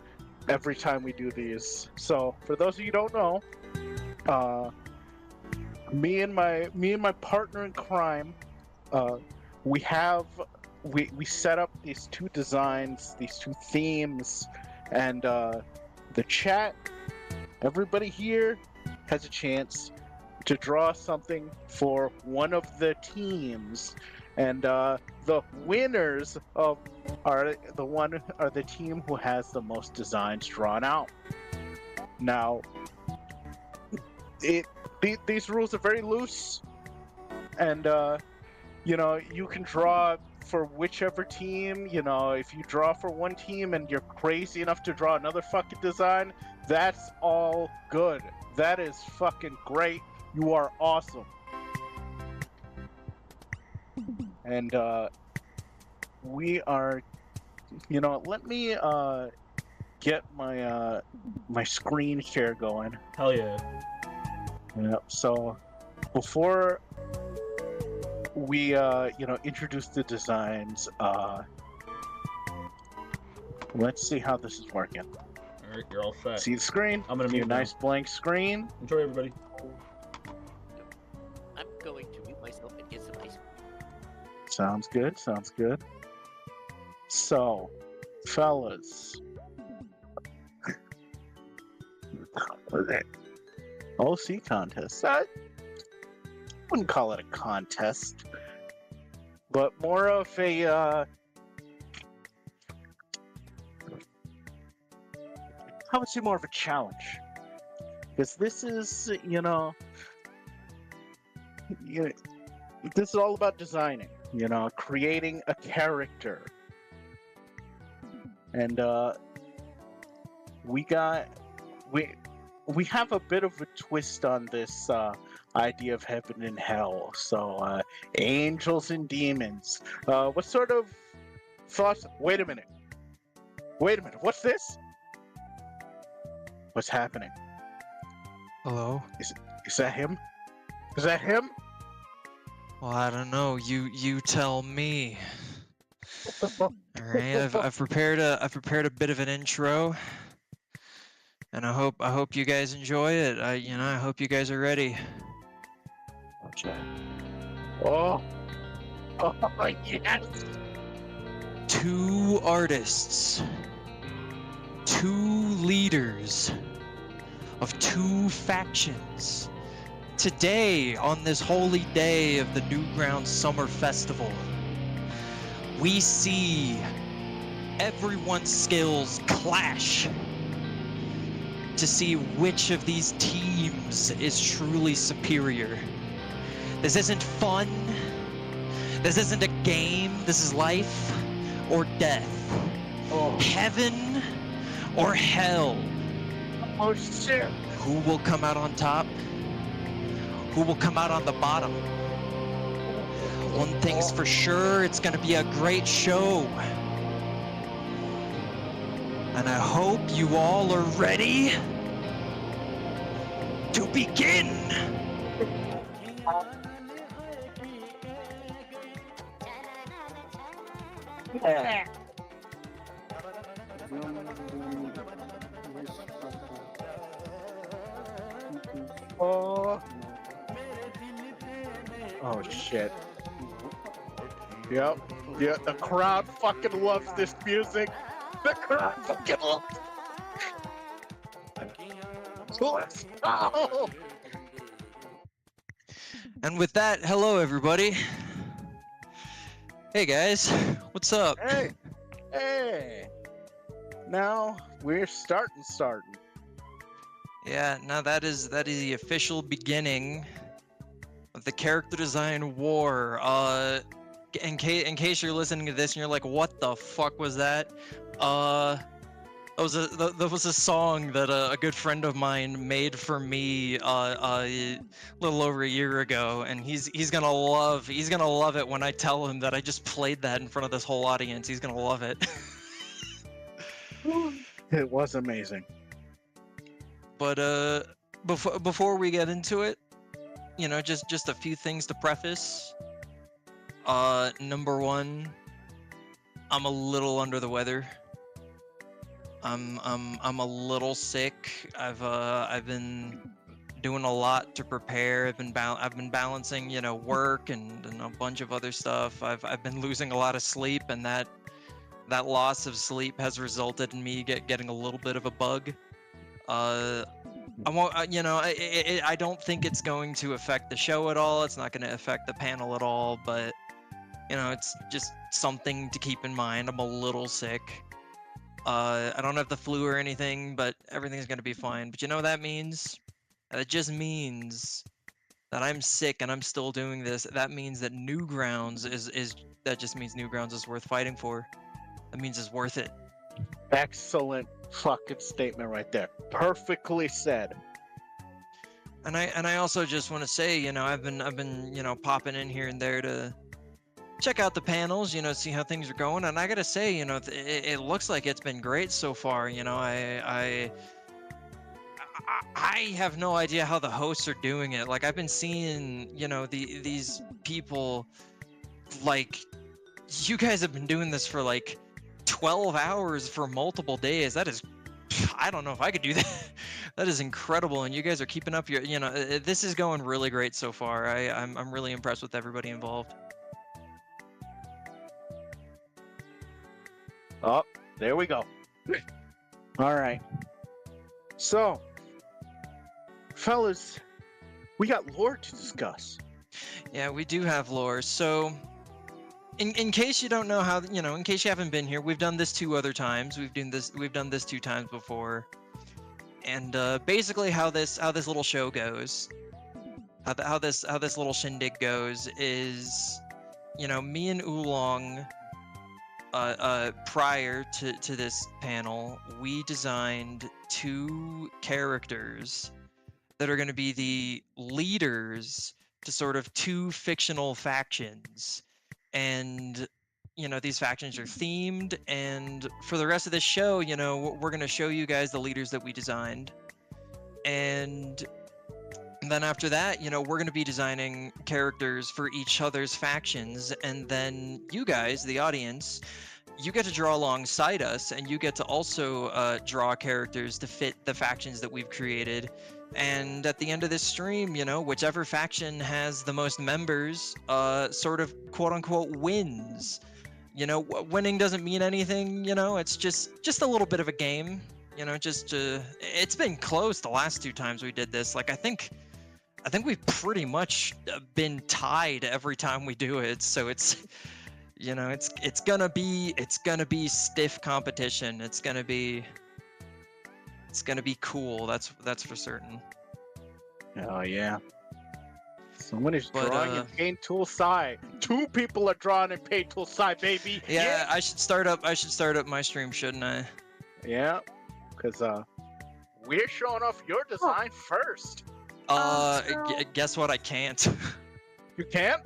every time we do these. So for those of you who don't know, me and my partner in crime, we set up these two designs, these two themes, and the chat, everybody here has a chance to draw something for one of the teams, and the winners are the team who has the most designs drawn out. Now, these rules are very loose, and you know, you can draw for whichever team. You know, if you draw for one team and you're crazy enough to draw another fucking design, that's all good. That is fucking great. You are awesome. And we are, you know, let me get my my screen share going. Hell yeah. Yep. So before we you know, introduce the designs, let's see how this is working. All right, you're all set. See the screen? I'm gonna see a mute now. nice blank screen. Enjoy, everybody. I'm going to mute myself and get some ice cream. Sounds good. Sounds good. So, fellas, OC contest. I wouldn't call it a contest, but more of a I would say more of a challenge, because this is, you know, this is all about designing, you know, creating a character, and we have a bit of a twist on this idea of heaven and hell. So angels and demons. What sort of thoughts? Wait a minute. What's this? What's happening? Hello? Is that him? Is that him? Well, I don't know. You tell me. All right, I've prepared a bit of an intro, and I hope you guys enjoy it. I hope you guys are ready. Okay. Oh yes. Two artists, two leaders of two factions. Today, on this holy day of the Newgrounds Summer Festival, we see everyone's skills clash to see which of these teams is truly superior. This isn't fun. This isn't a game. This is life or death. Oh. Heaven or hell. Oh shit. Who will come out on top? Who will come out on the bottom? One thing's for sure, it's gonna be a great show. And I hope you all are ready to begin. Oh shit. Yep. Yeah, the crowd fucking loves this music. The crowd fucking loves it. Let's go. And with that, hello everybody. Hey guys, what's up? Hey. Now we're starting. Yeah, now that is the official beginning of the character design war. In case you're listening to this and you're like, what the fuck was that? That was a song that a good friend of mine made for me a little over a year ago, and he's gonna love it when I tell him that I just played that in front of this whole audience. He's gonna love it. It was amazing. But before we get into it, you know, just a few things to preface. Number one, I'm a little under the weather. I'm a little sick. I've been doing a lot to prepare. I've been balancing, you know, work and a bunch of other stuff. I've been losing a lot of sleep, and that loss of sleep has resulted in me getting a little bit of a bug. I won't, you know, I don't think it's going to affect the show at all. It's not going to affect the panel at all, but you know, it's just something to keep in mind. I'm a little sick. I don't have the flu or anything, but everything's gonna be fine. But you know what that means? That just means that I'm sick and I'm still doing this. That means that Newgrounds that just means Newgrounds is worth fighting for. That means it's worth it. Excellent fucking statement right there. Perfectly said. And I also just want to say, you know, I've been you know, popping in here and there to check out the panels, you know, see how things are going. And I gotta say, you know, it looks like it's been great so far. You know, I have no idea how the hosts are doing it. Like, I've been seeing, you know, these people, like, you guys have been doing this for like 12 hours for multiple days. That is, I don't know if I could do that. That is incredible. And you guys are keeping up your, you know, this is going really great so far. I'm really impressed with everybody involved. Oh, there we go. All right. So, fellas, we got lore to discuss. Yeah, we do have lore. So, in case you don't know how, you know, in case you haven't been here, we've done this 2 other times. We've done this 2 times before. And basically, how this little show goes, how this little shindig goes is, you know, me and Oolong. Prior to this panel, we designed 2 characters that are going to be the leaders to sort of 2 fictional factions. And, you know, these factions are themed, and for the rest of this show, you know, we're going to show you guys the leaders that we designed. And then after that, you know, we're going to be designing characters for each other's factions, and then you guys, the audience, you get to draw alongside us, and you get to also draw characters to fit the factions that we've created. And at the end of this stream, you know, whichever faction has the most members, sort of quote-unquote wins. You know, winning doesn't mean anything, you know, it's just a little bit of a game. You know, it's been close the last 2 times we did this. Like, I think we've pretty much been tied every time we do it. So it's, you know, it's gonna be stiff competition. It's gonna be cool. That's for certain. Oh yeah. Someone is drawing in paint tool side. 2 people are drawing in paint tool side, baby. Yeah, I should start up my stream, shouldn't I? Yeah, because we're showing off your design first. Guess what? I can't. You can't?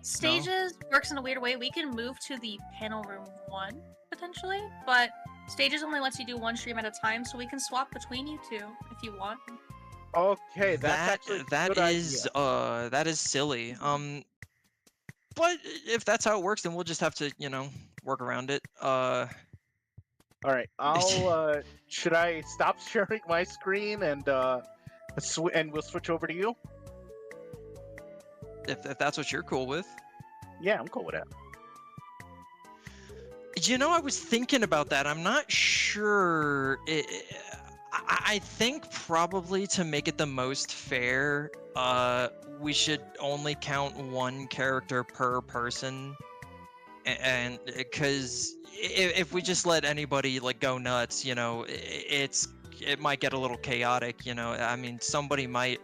Stages works in a weird way. We can move to the panel room 1 potentially, but Stages only lets you do 1 stream at a time, so we can swap between you 2 if you want. Okay, that's that is silly. But if that's how it works, then we'll just have to, you know, work around it. All right, I'll should I stop sharing my screen and we'll switch over to you? If that's what you're cool with. Yeah, I'm cool with that. You know, I was thinking about that. I'm not sure. I think probably to make it the most fair, we should only count 1 character per person. And because if we just let anybody like go nuts, you know, it might get a little chaotic. You know, I mean, somebody might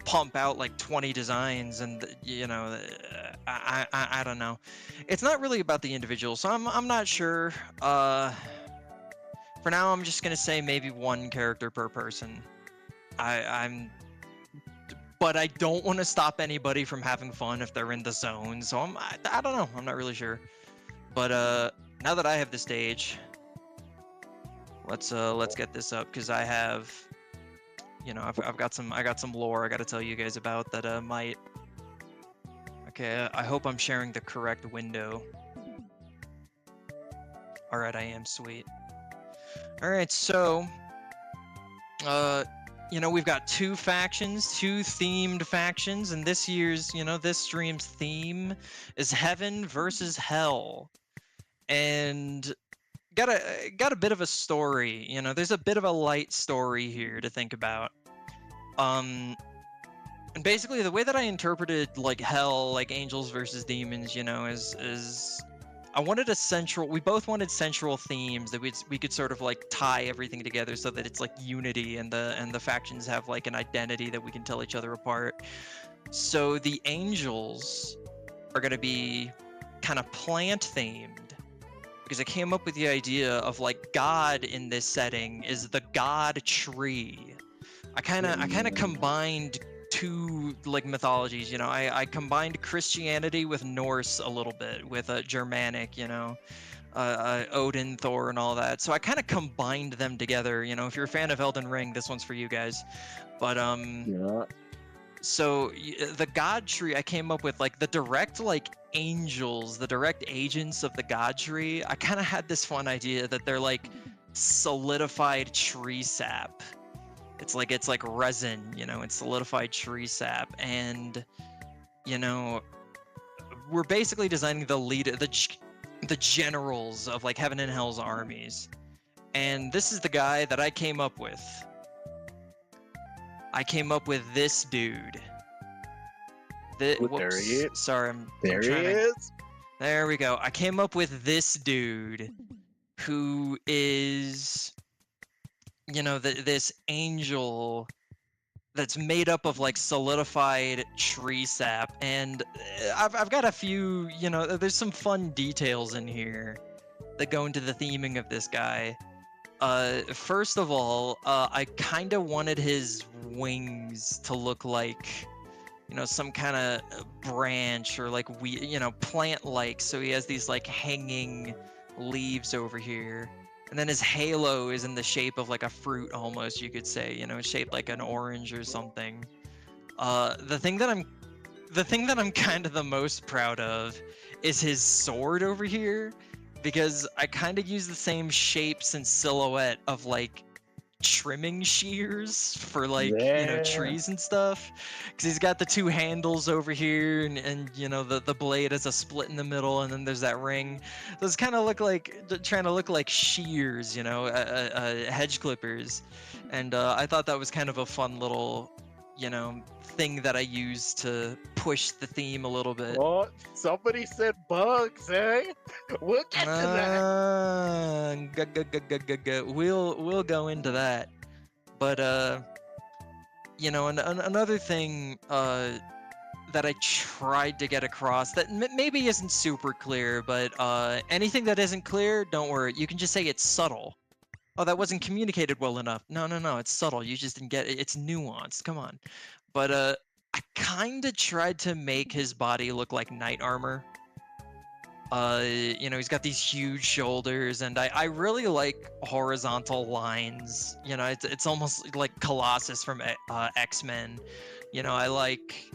pump out like 20 designs, and you know, I don't know. It's not really about the individual, so I'm not sure. For now, I'm just gonna say maybe 1 character per person. But I don't want to stop anybody from having fun if they're in the zone. So I don't know. I'm not really sure. But now that I have the stage, let's get this up because I have, you know, I got some lore I got to tell you guys about that might. Okay, I hope I'm sharing the correct window. All right, I am, sweet. All right, so you know, we've got two themed factions, and this year's, you know, this stream's theme is heaven versus hell. And got a bit of a story, you know, there's a bit of a light story here to think about. And basically the way that I interpreted like hell, like angels versus demons, you know, is I wanted we both wanted central themes that we could sort of like tie everything together so that it's like unity and the factions have like an identity that we can tell each other apart. So the angels are going to be kind of plant themed because I came up with the idea of like God in this setting is the God tree. I kind of combined two like mythologies, you know. I combined Christianity with Norse a little bit, with Germanic, you know, Odin, Thor, and all that. So I kind of combined them together. You know, if you're a fan of Elden Ring, this one's for you guys. But yeah. So the God tree, I came up with like the direct like angels, the direct agents of the God tree. I kind of had this fun idea that they're like solidified tree sap. It's like resin, you know, it's solidified tree sap, and you know, we're basically designing the generals of like heaven and hell's armies. And this is the guy that I came up with. I came up with this dude. There he is. Sorry, There he is. There we go. I came up with this dude who is, you know, this angel that's made up of like solidified tree sap, and I've got a few, you know, there's some fun details in here that go into the theming of this guy. First of all, I kind of wanted his wings to look like, you know, some kind of branch or like you know, plant-like, so he has these like hanging leaves over here. And then his halo is in the shape of like a fruit, almost, you could say, you know, shaped like an orange or something. The thing that I'm kind of the most proud of is his sword over here, because I kind of use the same shapes and silhouette of like trimming shears for like, you know, trees and stuff, because he's got the two handles over here, and you know, the blade has a split in the middle, and then there's that ring. Those kind of look like trying to look like shears, you know, hedge clippers. And I thought that was kind of a fun little, you know, thing that I used to push the theme a little bit. Oh, somebody said bugs, eh? We'll get to that. We'll go into that. But you know, another thing that I tried to get across that maybe isn't super clear, but anything that isn't clear, don't worry. You can just say it's subtle. Oh, that wasn't communicated well enough. No, it's subtle. You just didn't get it. It's nuanced. Come on. But I kind of tried to make his body look like knight armor. You know, he's got these huge shoulders, and I really like horizontal lines. You know, it's almost like Colossus from X-Men. You know, I like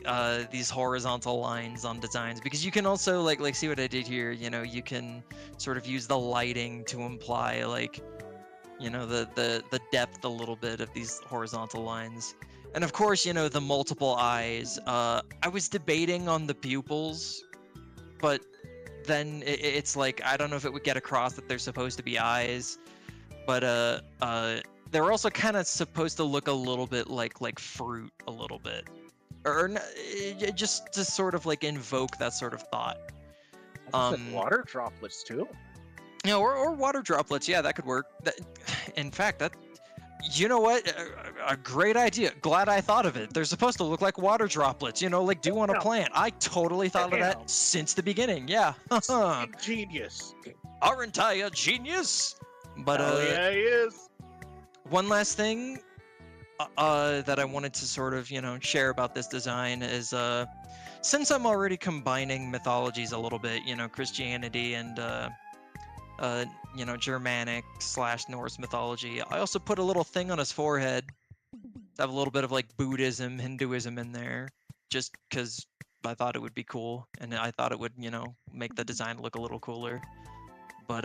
these horizontal lines on designs, because you can also like see what I did here. You know, you can sort of use the lighting to imply like, you know, the depth a little bit of these horizontal lines. And of course, you know, the multiple eyes. I was debating on the pupils, but then it's like, I don't know if it would get across that they're supposed to be eyes, but they're also kind of supposed to look a little bit like fruit, a little bit, or just to sort of like invoke that sort of thought. Water droplets too. Yeah, or water droplets. Yeah, that could work. In fact, you know what? A great idea. Glad I thought of it. They're supposed to look like water droplets, you know, like dew on a plant. I totally thought of that since the beginning. Yeah. Genius. Aren't I a genius? But yeah, he is. One last thing that I wanted to sort of, you know, share about this design is since I'm already combining mythologies a little bit, you know, Christianity and you know, Germanic / Norse mythology. I also put a little thing on his forehead. Have a little bit of like Buddhism, Hinduism in there, just because I thought it would be cool, and I thought it would, you know, make the design look a little cooler. But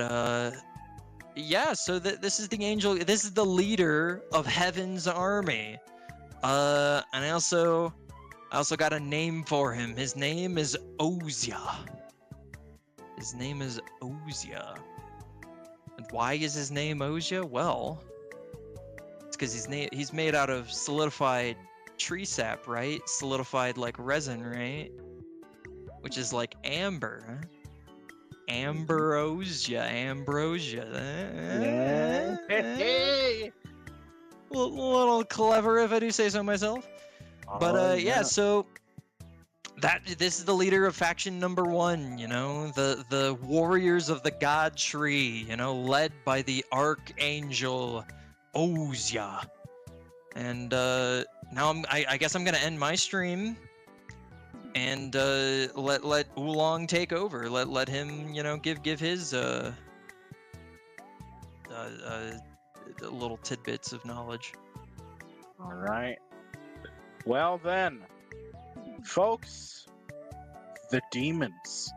yeah. So this is the angel. This is the leader of Heaven's army. And I also got a name for him. His name is Ozia. His name is Ozia. And why is his name Ozia? Well, it's because he's made out of solidified tree sap, right? Solidified like resin, right? Which is like amber, huh? Ambrosia. Yeah. Hey. Little clever if I do say so myself. But yeah, so this is the leader of faction number 1, you know, the warriors of the god tree, you know, led by the archangel Ozia. And now I guess I'm gonna end my stream and let Oolong take over. Let him, you know, give his little tidbits of knowledge. All right. Well then, folks, the demons,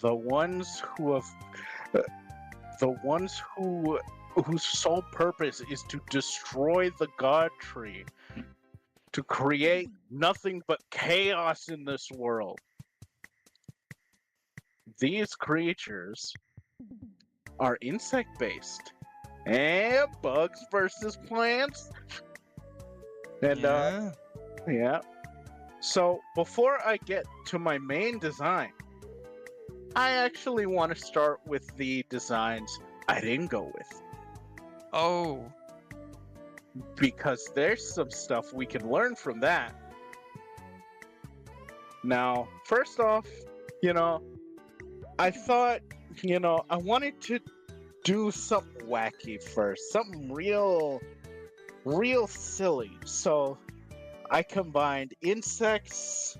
the ones whose sole purpose is to destroy the god tree, to create nothing but chaos in this world. These creatures are insect-based. And bugs versus plants. And yeah. So before I get to my main design, I actually want to start with the designs I didn't go with. Oh. Because there's some stuff we can learn from that. Now, first off, you know, I thought, you know, I wanted to do something wacky first, something real silly. So I combined insects,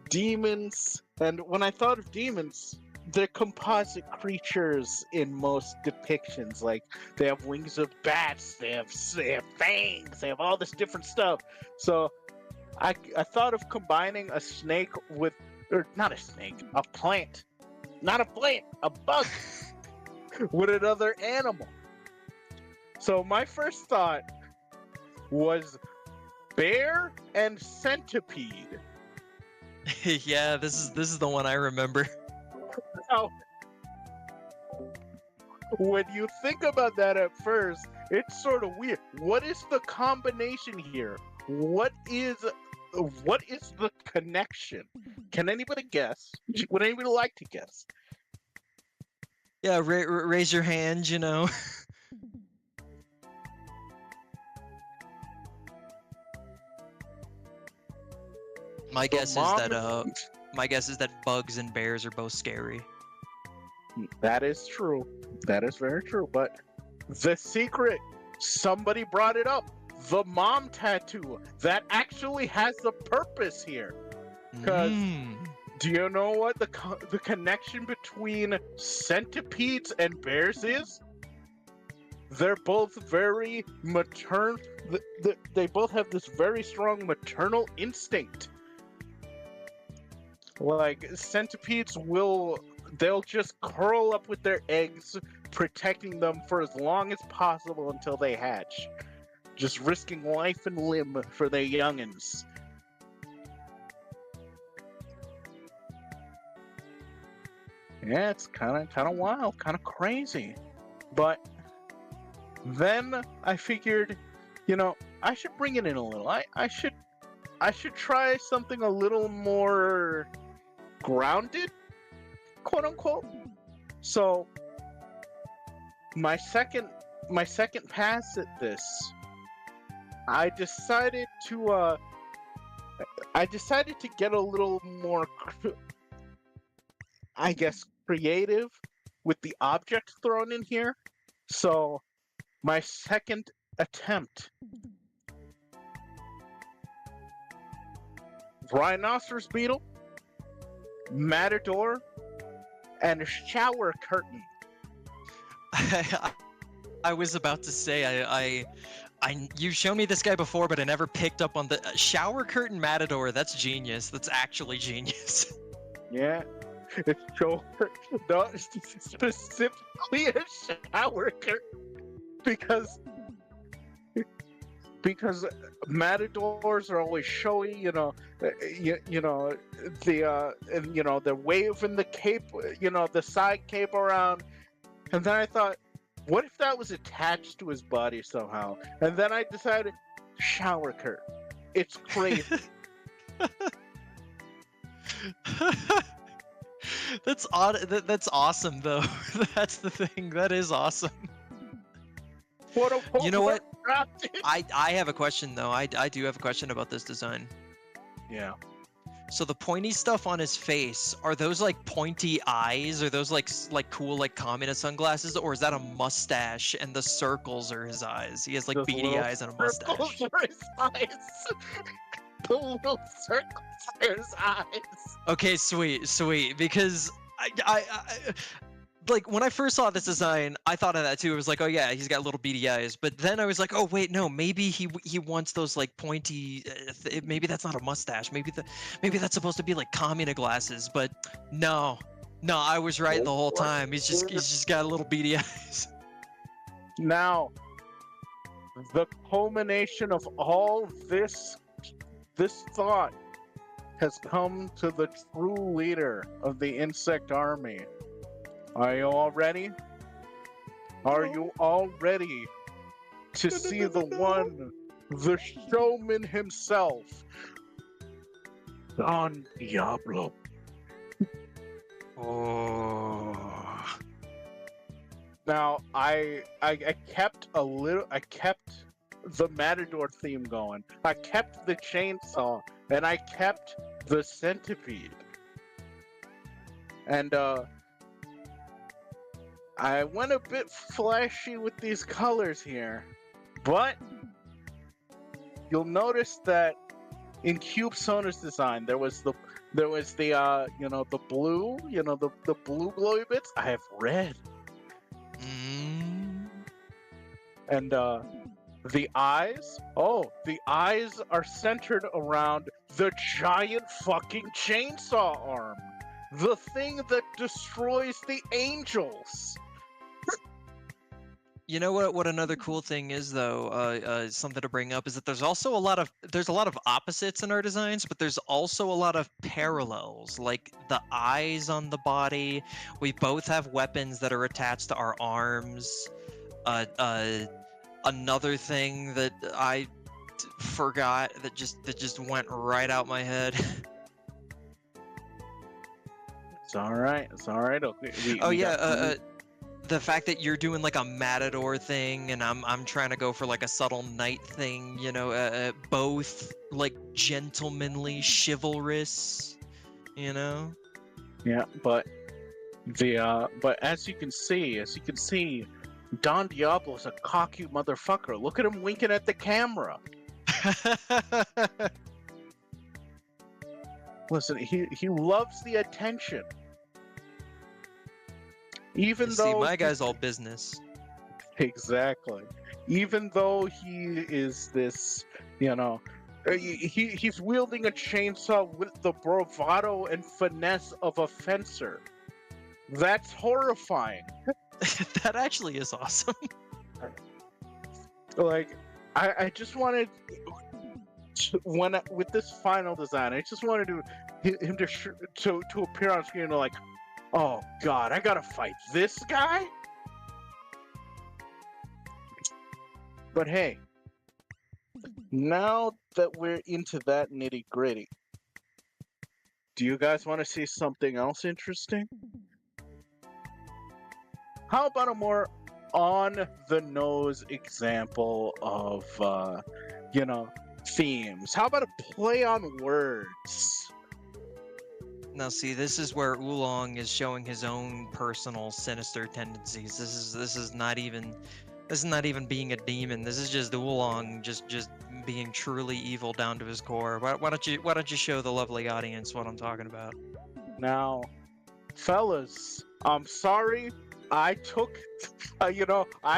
demons, and when I thought of demons, they're composite creatures in most depictions. Like, they have wings of bats, they have fangs, they have all this different stuff. So I thought of combining a snake with, or not a snake, a plant. Not a plant, a bug with another animal. So my first thought was bear and centipede. Yeah, this is the one I remember. Now, when you think about that at first, it's sort of weird. What is the combination here? What is the connection? Can anybody guess? Would anybody like to guess? Yeah, raise your hand, you know. My guess is that bugs and bears are both scary. That is true. That is very true. But the secret, somebody brought it up. The mom tattoo that actually has a purpose here. Because do you know what the connection between centipedes and bears is? They're both very maternal. They both have this very strong maternal instinct. Like, centipedes they'll just curl up with their eggs, protecting them for as long as possible until they hatch. Just risking life and limb for their youngins. Yeah, it's kind of wild, kind of crazy. But then I figured, you know, I should bring it in a little. I should try something a little more grounded, quote unquote. So my second pass at this, I decided to get a little more, I guess, creative with the objects thrown in here. So my second attempt, rhinoceros beetle, matador, and a shower curtain. I was about to say you've shown me this guy before, but I never picked up on the shower curtain matador. That's genius. That's actually genius. Yeah, it's shower, not specifically a shower curtain, because matadors are always showy, you know, they're waving the cape, the side cape around, and then I thought, what if that was attached to his body somehow? And then I decided, shower curtain. It's crazy. That's odd. That's awesome, though. That's the thing. That is awesome. You know what? I have a question though. I do have a question about this design. Yeah. So the pointy stuff on his face, are those like pointy eyes? Are those like cool like communist sunglasses, or is that a mustache and the circles are his eyes? He has like Those beady little eyes and a mustache. circles are his eyes. The little circles are his eyes. Okay, sweet. Because I like when I first saw this design, I thought of that too. It was like, oh yeah, he's got little beady eyes. But then I was like, oh wait, no, maybe he wants those like pointy. Maybe that's not a mustache. Maybe that's supposed to be like communist glasses. But no, I was right the whole time. He's just got little beady eyes. Now, the culmination of all this thought has come to the true leader of the insect army. Are you all ready? Are you all ready to see the showman himself, Don Diablo? Oh. Now I kept the Matador theme going. I kept the chainsaw and I kept the centipede. And I went a bit flashy with these colors here, but you'll notice that in Cube Sona's design there was the blue, the blue glowy bits. I have red. And the eyes are centered around the giant fucking chainsaw arm, the thing that destroys the angels. You know what another cool thing is though, something to bring up is that there's a lot of opposites in our designs, but there's also a lot of parallels, like the eyes on the body. We both have weapons that are attached to our arms. Another thing that I forgot that just went right out my head. It's all right. Okay. The fact that you're doing like a matador thing and I'm trying to go for like a subtle knight thing, both like gentlemanly, chivalrous, Yeah, but as you can see, Don Diablo's a cocky motherfucker. Look at him winking at the camera. Listen, he loves the attention. Even though my guy's all business. Exactly. Even though he is this, he's wielding a chainsaw with the bravado and finesse of a fencer. That's horrifying. That actually is awesome. Like, I just wanted with this final design, I just wanted him to appear on screen and like, oh god, I gotta fight this guy? But hey, now that we're into that nitty gritty, do you guys want to see something else interesting? How about a more on-the-nose example of, themes? How about a play on words? Now see, this is where Oolong is showing his own personal sinister tendencies. This is not even being a demon. This is just Oolong just being truly evil down to his core. Why don't you show the lovely audience what I'm talking about? Now, fellas, I'm sorry, I took, I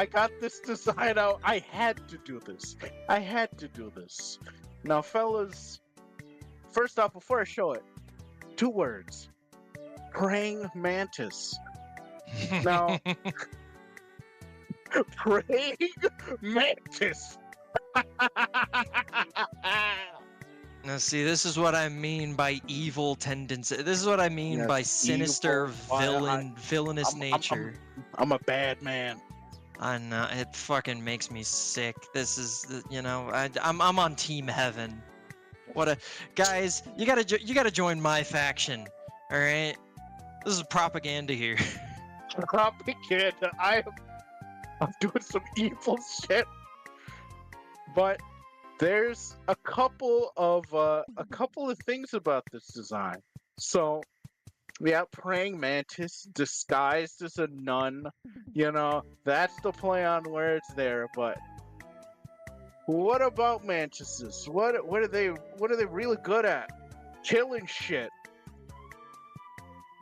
got this design out. I had to do this. Now, fellas, first off, before I show it, 2 words. Praying mantis. Now, praying mantis. Now, see, this is what I mean by evil tendency. This is what I mean by sinister villainous nature. I'm a bad man. I know, it fucking makes me sick. This is, I'm on Team Heaven. Guys, you gotta join my faction. All right, this is propaganda here. Propaganda. I'm doing some evil shit, but there's a couple of things about this design. So, yeah, praying mantis disguised as a nun. That's the play on words there. But what about mantises? What are they really good at? Killing shit.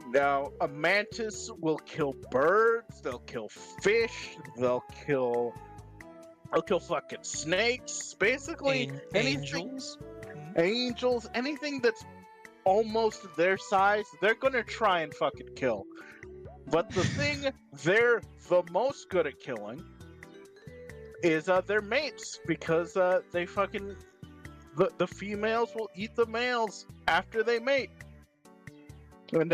Now, a mantis will kill birds. They'll kill fish. They'll kill fucking snakes. Basically, angels. Angels. Anything that's almost their size, they're gonna try and fucking kill. But the thing they're the most good at killing is their mates, because they fucking the females will eat the males after they mate. And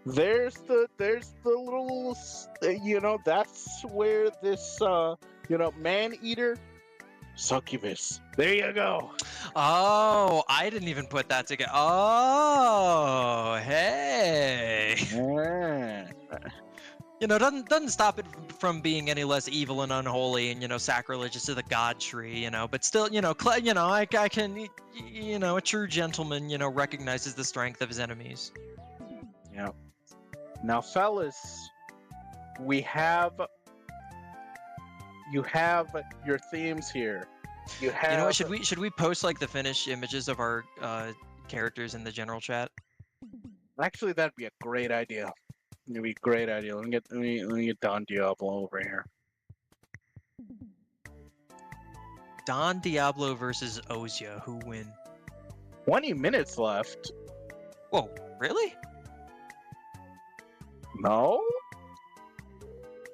there's the little that's where this man-eater succubus. There you go. Oh, I didn't even put that together. Oh, hey. Doesn't stop it from being any less evil and unholy and sacrilegious to the god tree, but still, I can, a true gentleman, recognizes the strength of his enemies. Yeah. Now, fellas, you have your themes here. You know what? Should we post like the finished images of our characters in the general chat? Actually, that'd be a great idea. It'd be a great idea. Let me get Don Diablo over here. Don Diablo versus Ozia. Who win? 20 minutes left. Whoa, really? No?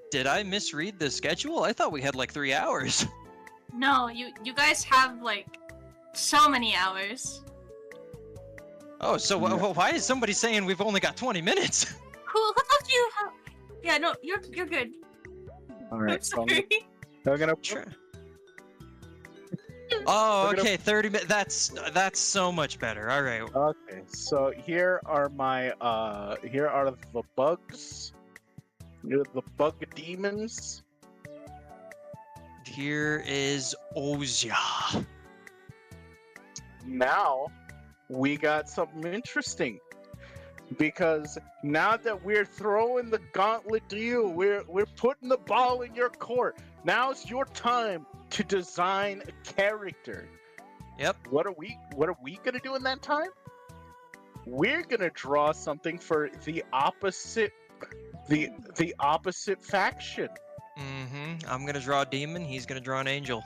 Did I misread the schedule? I thought we had like 3 hours. No, you guys have like so many hours. Oh, so why is somebody saying we've only got 20 minutes? Who told you? Yeah, no, you're good. All right. I'm sorry. I'm gonna. Oh, okay, 30 minutes. That's so much better. All right. Okay, so here are the bugs. The bug demons. Here is Ozia. Now we got something interesting, because now that we're throwing the gauntlet to you, we're putting the ball in your court. Now's your time to design a character. Yep. What are we gonna do in that time? We're gonna draw something for the opposite faction. I'm gonna draw a demon. He's gonna draw an angel.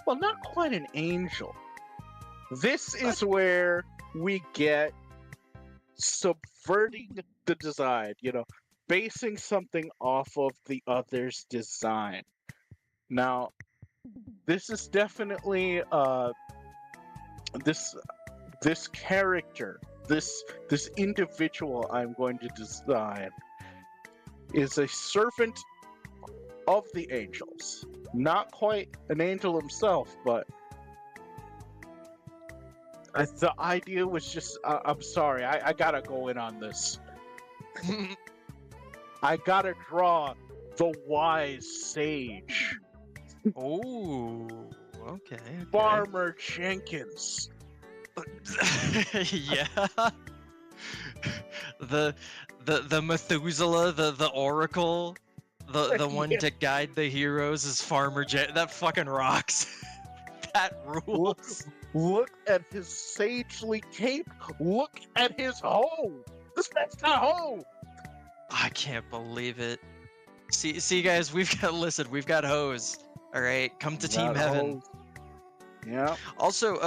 Well, not quite an angel. This is where we get subverting the design, basing something off of the other's design. Now, this is definitely this character, this individual I'm going to design is a servant of the angels. Not quite an angel himself, but the idea was just, I'm sorry, I gotta go in on this. I gotta draw the wise sage. Oh, okay. Farmer Jenkins. Yeah. The Methuselah, the Oracle, the one to guide the heroes is Farmer That fucking rocks. That rules. Look at his sagely cape. Look at his hoe. This man's got a hoe. I can't believe it. See, guys, we've got hose. All right, come to Team Heaven. Yeah. Also,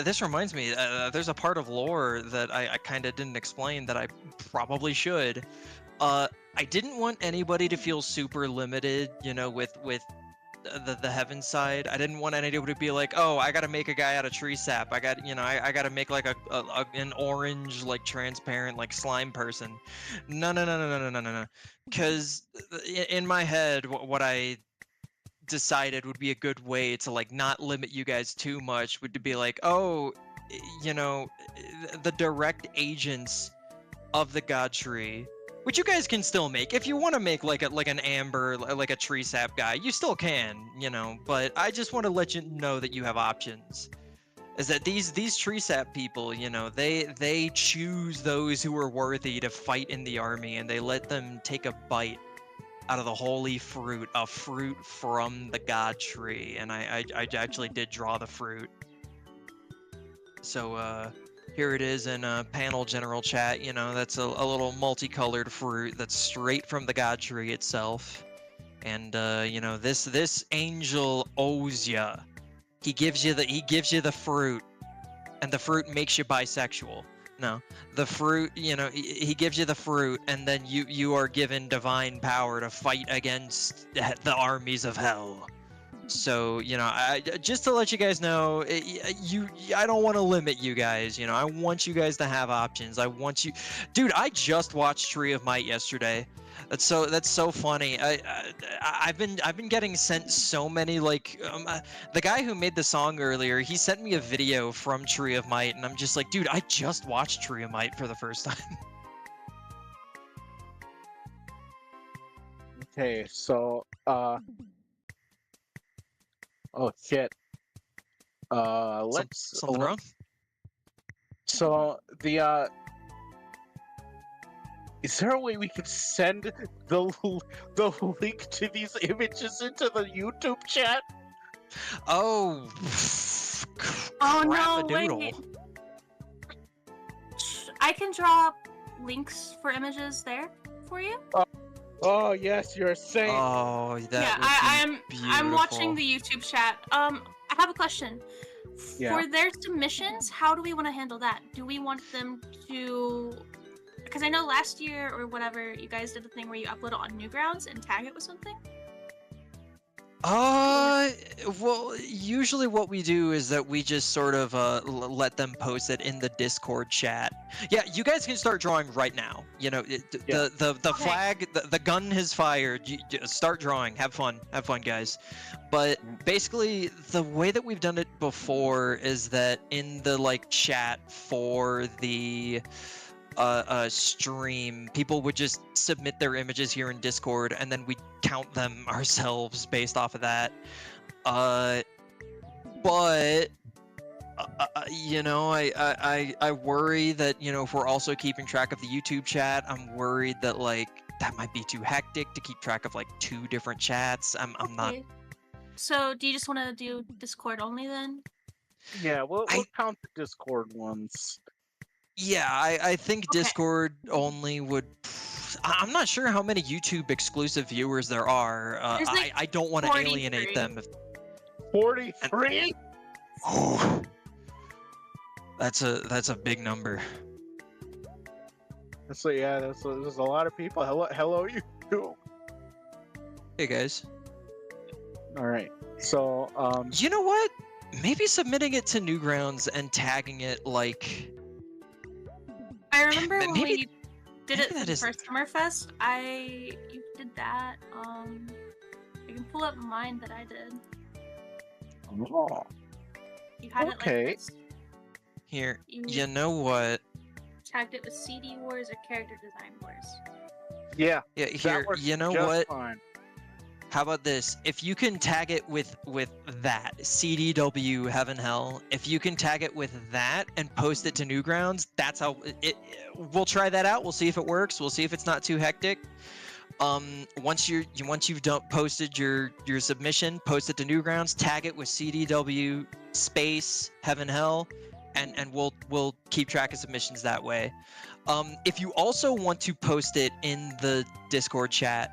this reminds me, there's a part of lore that I kind of didn't explain that I probably should. I didn't want anybody to feel super limited, with the heaven side. I didn't want anybody to be like, oh, I gotta make a guy out of tree sap. I gotta make like an orange, like transparent, like slime person. No. Because in my head, what I decided would be a good way to like not limit you guys too much would to be like, oh, the direct agents of the god tree, which you guys can still make. If you want to make like an amber, like a tree sap guy, you still can, but I just want to let you know that you have options. Is that these tree sap people, they choose those who are worthy to fight in the army, and they let them take a bite out of the holy fruit, a fruit from the god tree. And I actually did draw the fruit. So here it is in panel general chat. That's a little multicolored fruit that's straight from the god tree itself. And this angel owes ya. He gives you the fruit, and the fruit makes you bisexual. No, the fruit, he gives you the fruit, and then you are given divine power to fight against the armies of hell. So, just to let you guys know, I don't want to limit you guys, I want you guys to have options. Dude, I just watched Tree of Might yesterday. That's so funny. I've been getting sent so many, like, the guy who made the song earlier, he sent me a video from Tree of Might, and I'm just like, dude, I just watched Tree of Might for the first time. Okay, so oh shit. Let's something wrong? So is there a way we could send the link to these images into the YouTube chat? Oh no, wait. I can draw up links for images there for you. Oh yes, you're a saint. Oh, that I'm watching the YouTube chat. I have a question. Yeah. For their submissions, how do we want to handle that? Do we want them to? Because I know last year or whatever, you guys did the thing where you upload it on Newgrounds and tag it with something. Well, usually what we do is that we just sort of let them post it in the Discord chat. Yeah, you guys can start drawing right now. The flag, the gun has fired. Start drawing. Have fun, guys. But basically, the way that we've done it before is that in the chat for the stream, people would just submit their images here in Discord, and then we count them ourselves based off of that. I worry that if we're also keeping track of the YouTube chat, I'm worried that that might be too hectic to keep track of 2 different chats. I'm not. So do you just want to do Discord only then? Yeah, we'll count the Discord ones. Yeah, I think Discord only would. I'm not sure how many YouTube exclusive viewers there are. I don't want to alienate them. 43? Oh, that's a big number. So yeah, there's a lot of people. Hello, you. Hey guys. All right. So you know what? Maybe submitting it to Newgrounds and tagging it I remember when we did it for the first Summerfest, you did that. I can pull up mine that I did. Oh. You had it like this. Here, you know what? Tagged it with CD Wars or Character Design Wars. Yeah. Yeah, here, you know what? Fine. How about this? If you can tag it with that, CDW Heaven Hell, if you can tag it with that and post it to Newgrounds, that's how we'll try that out. We'll see if it works. We'll see if it's not too hectic. Once you've posted your submission, post it to Newgrounds, tag it with CDW space Heaven Hell, and we'll keep track of submissions that way. If you also want to post it in the Discord chat,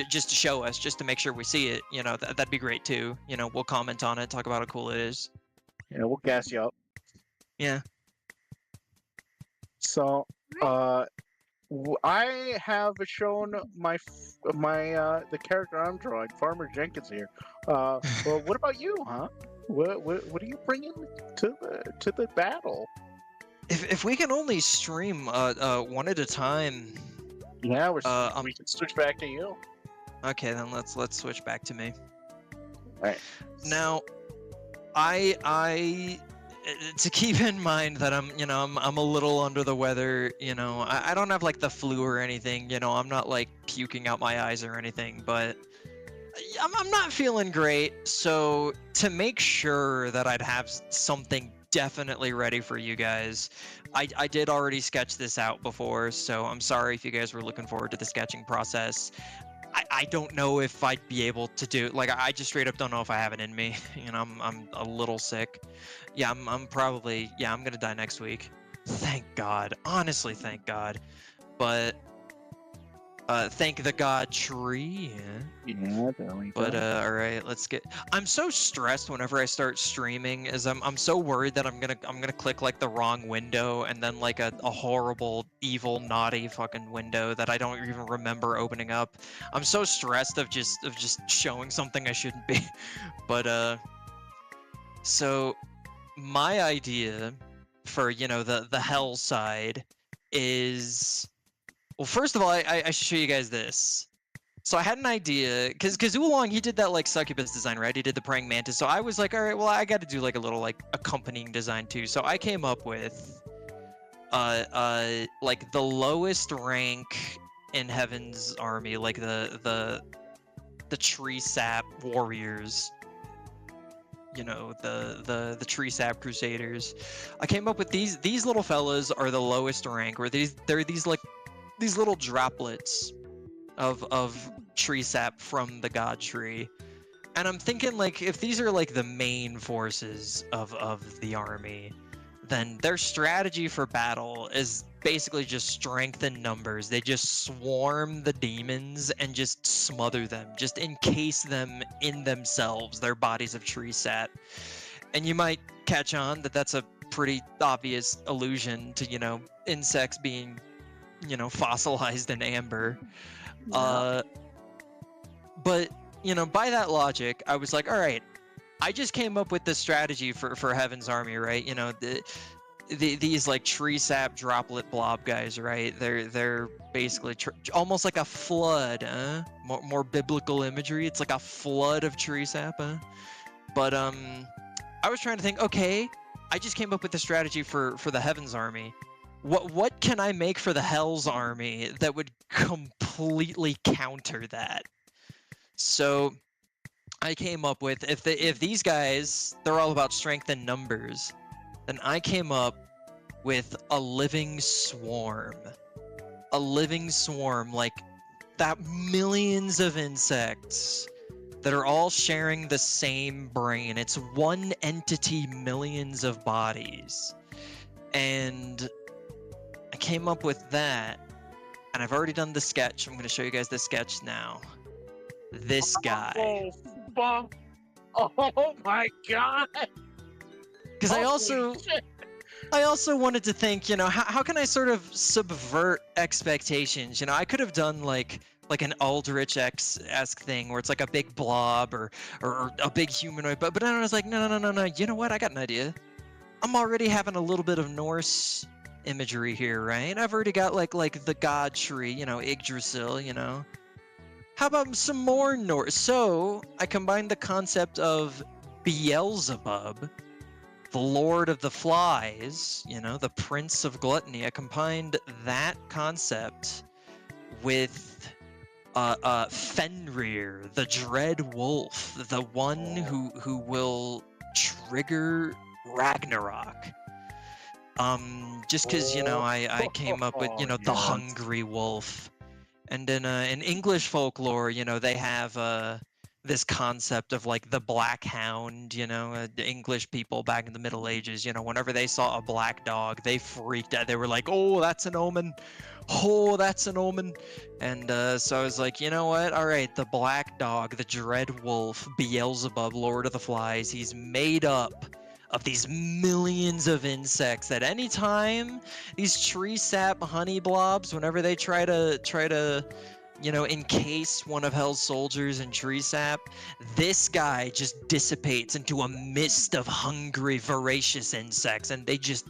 just to show us, just to make sure we see it, that'd be great too. We'll comment on it, talk about how cool it is. Yeah, we'll gas you up. Yeah. So, I have shown the character I'm drawing, Farmer Jenkins here. Well, what about you, huh? What are you bringing to the battle? If we can only stream one at a time. Yeah, we can switch back to you. Okay, then let's switch back to me. All right. Now, I to keep in mind that I'm a little under the weather. I don't have like the flu or anything. I'm not like puking out my eyes or anything, but I'm not feeling great. So to make sure that I'd have something definitely ready for you guys, I did already sketch this out before, so I'm sorry if you guys were looking forward to the sketching process. I don't know if I'd be able to do, like, I just straight up don't know if I have it in me. I'm a little sick. Yeah, I'm probably, yeah, I'm gonna die next week. Thank God. Honestly, thank God. But thank the god tree. Yeah, there we go. But all right, let's get. I'm so stressed whenever I start streaming, as I'm so worried that I'm gonna click like the wrong window and then like a horrible, evil, naughty fucking window that I don't even remember opening up. I'm so stressed of just showing something I shouldn't be. But so my idea for the hell side is. Well, first of all, I should show you guys this. So I had an idea, because Oolong, he did that like succubus design, right? He did the praying mantis. So I was like, all right, well, I got to do like a little like accompanying design too. So I came up with like the lowest rank in Heaven's army, like the tree sap warriors. The tree sap crusaders. I came up with these little fellas are the lowest rank, where they're these little droplets of tree sap from the god tree. And I'm thinking, like, if these are like the main forces of the army, then their strategy for battle is basically just strength in numbers. They just swarm the demons and just smother them, just encase them in themselves, their bodies of tree sap. And you might catch on that that's a pretty obvious allusion to insects being fossilized in amber. Yeah. But by that logic, I was like, all right, I just came up with this strategy for Heaven's army, right? These like tree sap droplet blob guys, right? They're basically almost like a flood, more biblical imagery. It's like a flood of tree sap, But I was trying to think, okay, I just came up with the strategy for the Heaven's army. What can I make for the Hell's army that would completely counter that? So I came up with, if these guys, they're all about strength and numbers, then I came up with a living swarm. A living swarm, like that, millions of insects that are all sharing the same brain. It's one entity, millions of bodies. And I came up with that, and I've already done the sketch. I'm going to show you guys the sketch now. This guy. Oh my god! Because I also wanted to think, how can I sort of subvert expectations? I could have done like an Aldrich-esque thing where it's like a big blob or a big humanoid, but then I was like, no. You know what? I got an idea. I'm already having a little bit of Norse imagery here, right? I've already got like the god tree, Yggdrasil, How about some more Norse? So I combined the concept of Beelzebub, the Lord of the Flies, the Prince of Gluttony. I combined that concept with Fenrir, the Dread Wolf, the one who will trigger Ragnarok. Just because I came up with the Hungry Wolf, and in English folklore, they have this concept of like the black hound, you know, the English people back in the Middle Ages, you know, whenever they saw a black dog, they freaked out. They were like, "Oh, that's an omen. Oh, that's an omen." And so I was like, you know what? All right, the black dog, the dread wolf, Beelzebub, Lord of the Flies, he's made up of these millions of insects that anytime these tree sap honey blobs, whenever they try to you know, encase one of Hell's soldiers in tree sap, this guy just dissipates into a mist of hungry, voracious insects, and they just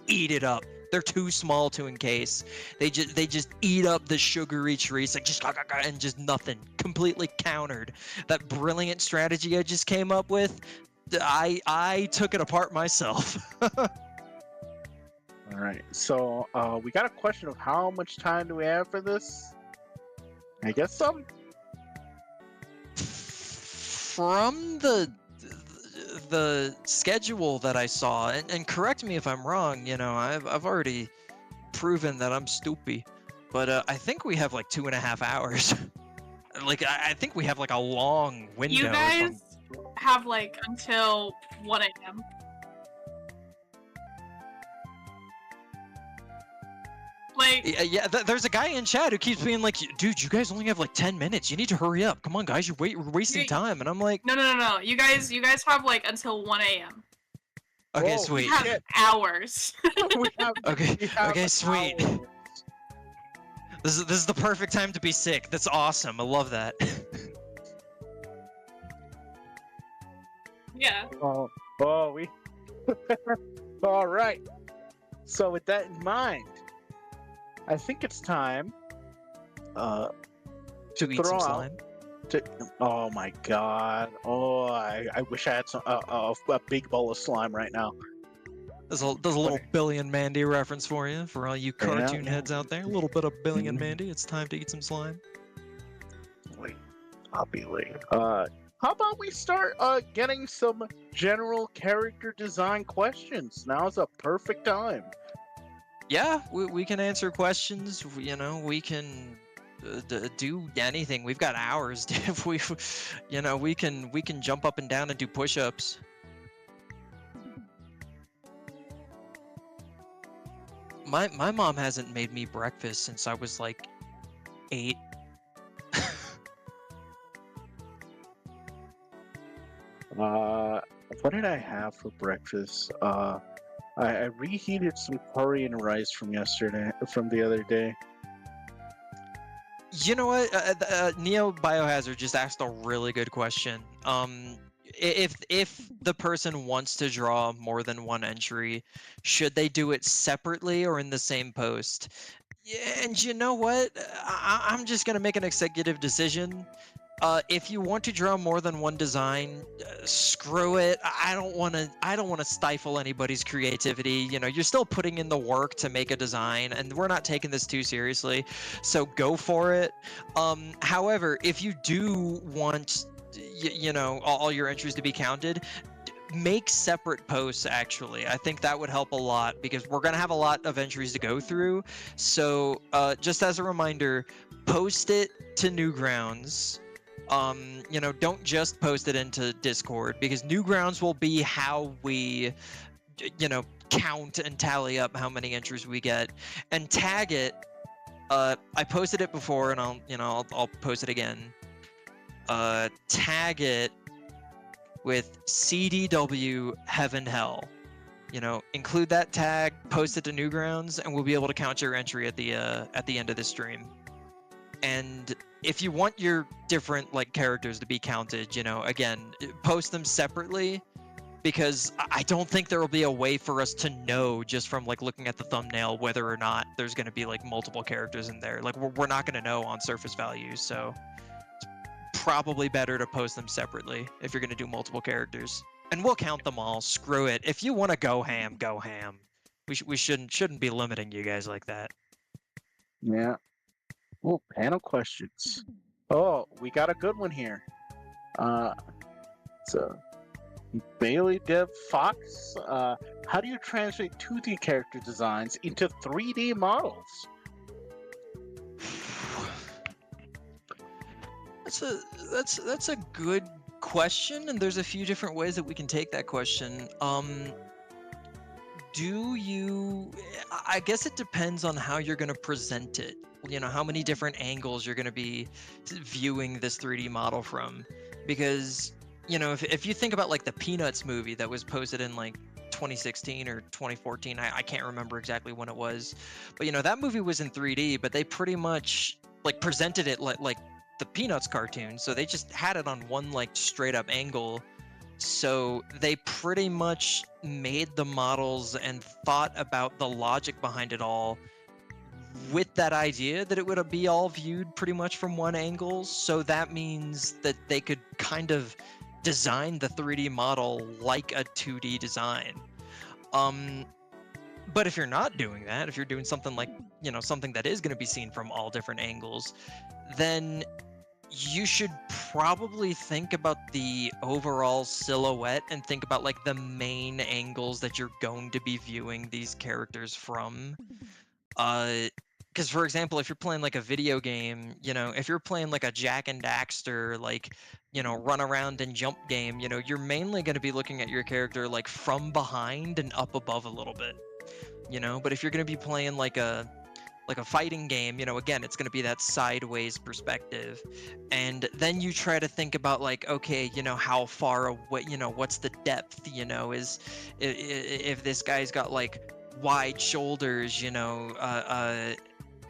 eat it up. They're too small to encase. They just eat up the sugary trees, like just and just nothing. Completely countered. That brilliant strategy I just came up with, I took it apart myself. All right, so we got a question of how much time do we have for this? I guess some. From the schedule that I saw, and correct me if I'm wrong, you know, I've already proven that I'm stupid, but I think we have like 2.5 hours. Like I think we have like a long window. You guys have like until 1 a.m. Like, yeah, there's a guy in chat who keeps being like, "Dude, you guys only have like 10 minutes. You need to hurry up. Come on, guys, you're wasting time." And I'm like, no. You guys have like until 1 a.m. Okay, sweet. We have hours. Okay, sweet. This is the perfect time to be sick. That's awesome. I love that. Yeah. We. All right. So with that in mind, I think it's time to eat some slime. Oh my god! Oh, I wish I had a big bowl of slime right now. There's a little Billy and Mandy reference for you, for all you cartoon heads out there. A little bit of Billy and Mandy. It's time to eat some slime. Wait, I'll be late. How about we start getting some general character design questions? Now's a perfect time. Yeah, we can answer questions. You know, we can do anything. We've got hours. If we, you know, we can jump up and down and do push-ups. My mom hasn't made me breakfast since I was like 8. What did I have for breakfast? I reheated some curry and rice from the other day. You know what? Neo Biohazard just asked a really good question. If the person wants to draw more than one entry, should they do it separately or in the same post? Yeah, and you know what? I'm just gonna make an executive decision. If you want to draw more than one design, screw it. I don't want to stifle anybody's creativity. You know, you're still putting in the work to make a design, and we're not taking this too seriously, so go for it. However, if you do want, you know, all your entries to be counted, make separate posts. Actually, I think that would help a lot because we're gonna have a lot of entries to go through. So, just as a reminder, post it to Newgrounds. You know, don't just post it into Discord because Newgrounds will be how we, you know, count and tally up how many entries we get, and tag it. I posted it before, and I'll post it again. Tag it with CDW Heaven Hell. You know, include that tag, post it to Newgrounds, and we'll be able to count your entry at the end of the stream. And if you want your different like characters to be counted, you know, again, post them separately, because I don't think there will be a way for us to know just from like looking at the thumbnail whether or not there's going to be like multiple characters in there. Like we're not going to know on surface values, so it's probably better to post them separately if you're going to do multiple characters. And we'll count them all. Screw it. If you want to go ham, go ham. We shouldn't be limiting you guys like that. Yeah. Oh, panel questions. Oh, we got a good one here. So Bailey Dev Fox, how do you translate 2D character designs into 3D models? That's a good question, and there's a few different ways that we can take that question. I guess it depends on how you're going to present it. You know, how many different angles you're going to be viewing this 3D model from. Because, you know, if you think about like the Peanuts movie that was posted in like 2016 or 2014, I can't remember exactly when it was. But, you know, that movie was in 3D, but they pretty much like presented it like the Peanuts cartoon. So they just had it on one like straight up angle. So they pretty much made the models and thought about the logic behind it all with that idea that it would be all viewed pretty much from one angle. So that means that they could kind of design the 3D model like a 2D design. But if you're not doing that, if you're doing something like, you know, something that is going to be seen from all different angles, then you should probably think about the overall silhouette and think about like the main angles that you're going to be viewing these characters from. Because for example, if you're playing like a video game, you know, if you're playing like a Jack and Daxter, like, you know, run around and jump game, you know, you're mainly going to be looking at your character like from behind and up above a little bit, you know. But if you're going to be playing like a fighting game, you know, again, it's going to be that sideways perspective. And then you try to think about like, okay, you know, how far away, you know, what's the depth, you know, is if this guy's got like wide shoulders, you know,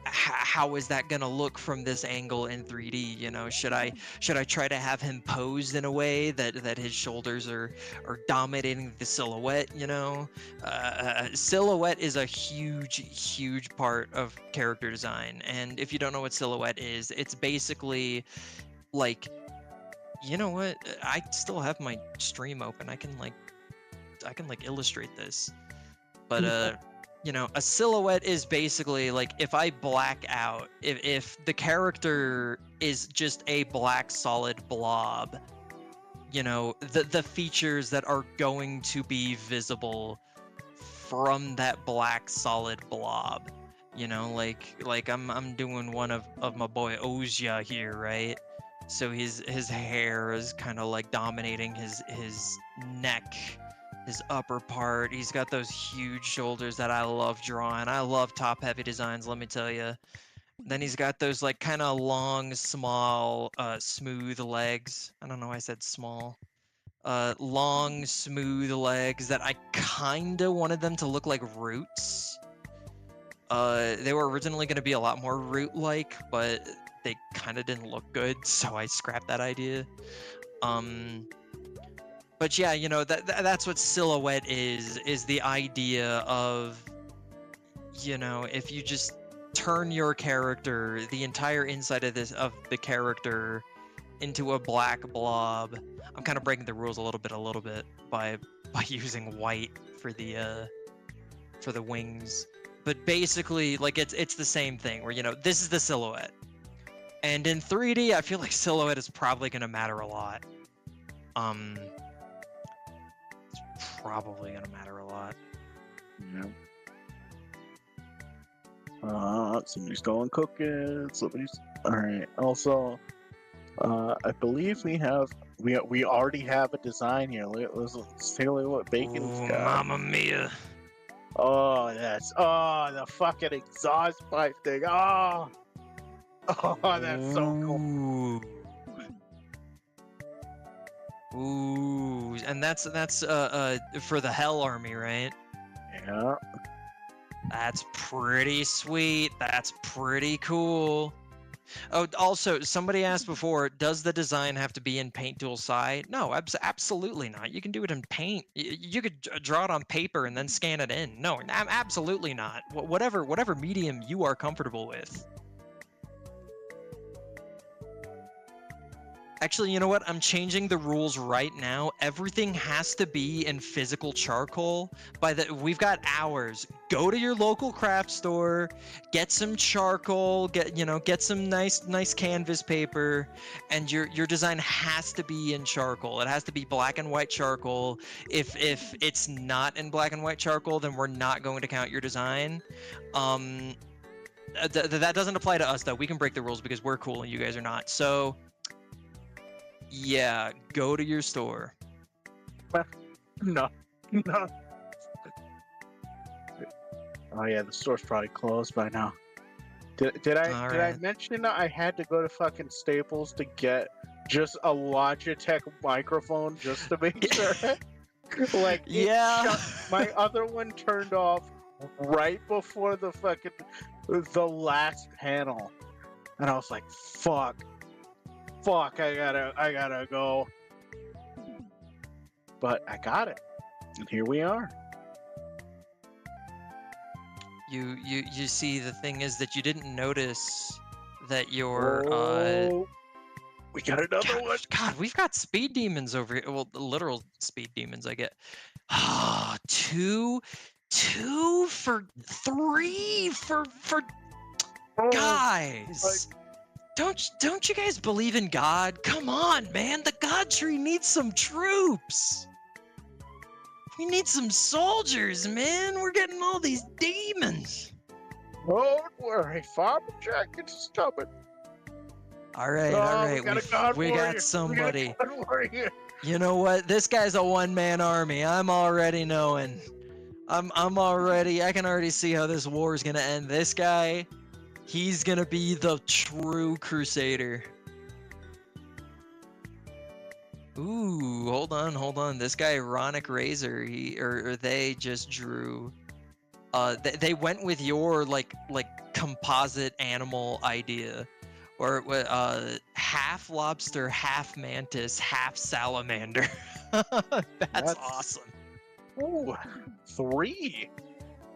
how is that gonna look from this angle in 3D? You know, should I try to have him posed in a way that his shoulders are dominating the silhouette? You know, silhouette is a huge part of character design. And if you don't know what silhouette is, it's basically like, you know what? I still have my stream open. I can illustrate this, but you know, a silhouette is basically like if I black out, if the character is just a black solid blob, you know, the features that are going to be visible from that black solid blob, you know, like I'm doing one of my boy Ozia here, right? So his hair is kind of like dominating his neck, his upper part. He's got those huge shoulders that I love drawing. I love top heavy designs, let me tell you. Then he's got those like kind of long, small, smooth legs. I don't know why I said small. Long, smooth legs that I kind of wanted them to look like roots. They were originally going to be a lot more root-like, but they kind of didn't look good, so I scrapped that idea. But yeah, you know, that's what silhouette is the idea of, you know, if you just turn your character, the entire inside of the character into a black blob. I'm kind of breaking the rules a little bit by using white for the wings. But basically, like it's the same thing where, you know, this is the silhouette. And in 3D, I feel like silhouette is probably going to matter a lot. It's probably going to matter a lot. Yeah. Somebody's going cooking. Alright. Also, I believe we already have a design here. Let's take a look at what Bacon's got. Mamma mia. Oh, the fucking exhaust pipe thing. Oh, that's so cool. Ooh, and that's for the Hell Army, right? Yeah. That's pretty sweet. That's pretty cool. Oh, also, somebody asked before, does the design have to be in Paint Tool Sci? No, absolutely not. You can do it in Paint. You could draw it on paper and then scan it in. No, absolutely not. Whatever medium you are comfortable with. Actually, you know what? I'm changing the rules right now. Everything has to be in physical charcoal. We've got hours. Go to your local craft store, get some charcoal, get some nice canvas paper, and your design has to be in charcoal. It has to be black and white charcoal. If it's not in black and white charcoal, then we're not going to count your design. That doesn't apply to us though. We can break the rules because we're cool and you guys are not. So Yeah, go to your store. No. Oh yeah, the store's probably closed by now. Did I mention I had to go to fucking Staples to get just a Logitech microphone just to make sure? Like, my other one turned off right before the last panel, and I was like, fuck, I gotta go. But I got it, and here we are. You see, the thing is that you didn't notice that your we got another one. God, we've got speed demons over here. Well, literal speed demons. I get two for three for guys. Don't you guys believe in God? Come on, man. The God tree needs some troops. We need some soldiers, man. We're getting all these demons. Don't worry, Farmer Jack is stubborn. All right. We got somebody. You know what? This guy's a one-man army. I'm already knowing. I can already see how this war is gonna end. This guy, he's gonna be the true crusader. Ooh, hold on. This guy, Ironic Razor, they just drew. They went with your like composite animal idea, or half lobster, half mantis, half salamander. That's awesome. Ooh, 3,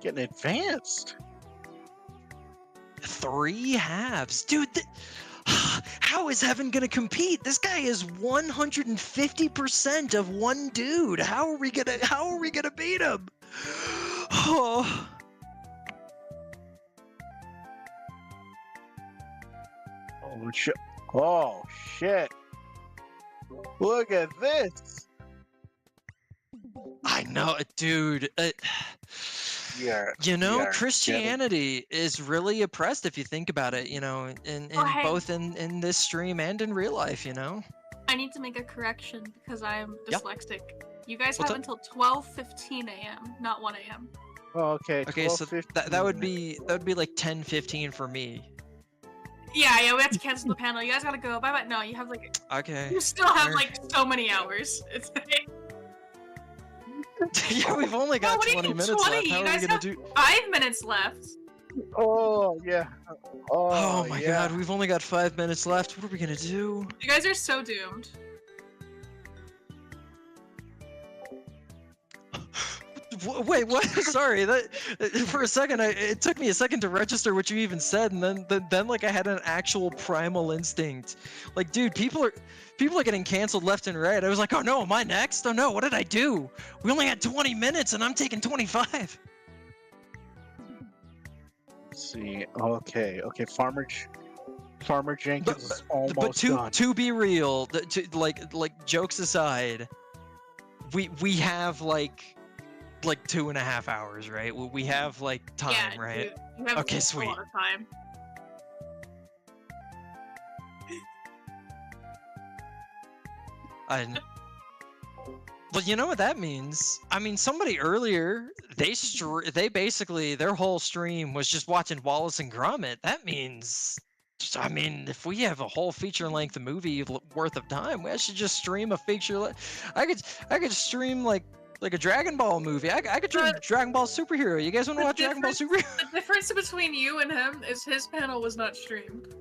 getting advanced. 3 halves, dude. How is Heaven gonna compete? This guy is 150% of one dude. How are we gonna beat him? Oh. Oh shit. Look at this. I know, dude. Christianity is really oppressed if you think about it, both in this stream and in real life, I need to make a correction because I'm dyslexic. You guys What's have until 12:15 a.m., not 1 a.m. Oh, okay. Okay, so that would be like 10:15 for me. Yeah, we have to cancel the panel. You guys gotta go. Bye. No, you have Okay. You still have so many hours. It's Yeah, we've only got 20 minutes left. How you are guys we gonna have do? 5 minutes left. Oh yeah. Oh my god, we've only got 5 minutes left. What are we gonna do? You guys are so doomed. Wait, what? Sorry, that for a second, it took me a second to register what you even said, and then like I had an actual primal instinct. Like, dude, people are getting canceled left and right. I was like, oh no, am I next? Oh no, what did I do? We only had 20 minutes, and I'm taking 25. Let's see. Okay. Farmer Jenkins is almost done. To be real, like jokes aside, we have like 2.5 hours, right? We have like time, right? You have okay, a sweet. lot of time. Well, you know what that means? I mean, somebody earlier, they basically, their whole stream was just watching Wallace and Gromit. That means, I mean, if we have a whole feature-length movie worth of time, we should just stream a feature. I could stream like a Dragon Ball movie. I could stream Dragon Ball Superhero. You guys want to watch Dragon Ball Superhero? The difference between you and him is his panel was not streamed.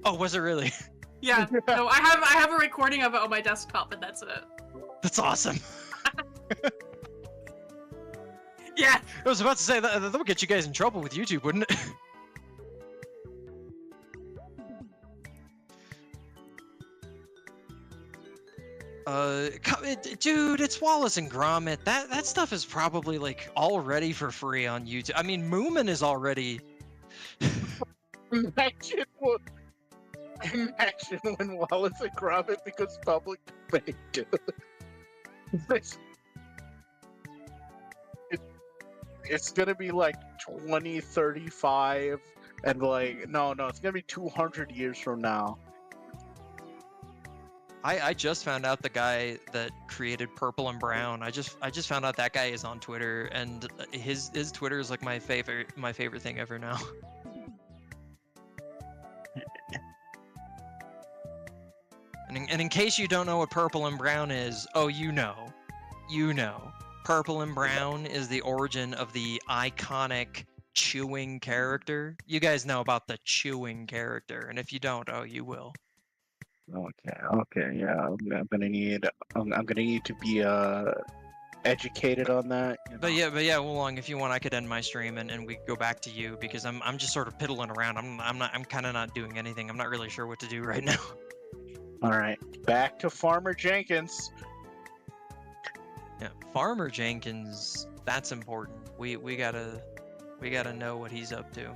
Oh, was it really? Yeah. No, I have a recording of it on my desktop, and that's it. That's awesome. Yeah. I was about to say that would get you guys in trouble with YouTube, wouldn't it? Dude, it's Wallace and Gromit. That stuff is probably like already for free on YouTube. I mean, Moomin is already. Imagine when Wallace and Gromit becomes public domain, dude. It's gonna be like 2035, and like no, it's gonna be 200 years from now. I just found out the guy that created Purple and Brown. I just found out that guy is on Twitter, and his Twitter is like my favorite thing ever now. And in case you don't know what Purple and Brown is, oh, you know. Purple and Brown is the origin of the iconic chewing character. You guys know about the chewing character, and if you don't, oh, you will. Okay, yeah. I'm gonna need to be educated on that. But yeah, Wulong, if you want, I could end my stream and we could go back to you, because I'm just sort of piddling around. I'm kind of not doing anything. I'm not really sure what to do right now. All right, back to Farmer Jenkins. Yeah, Farmer Jenkins. That's important. We gotta know what he's up to.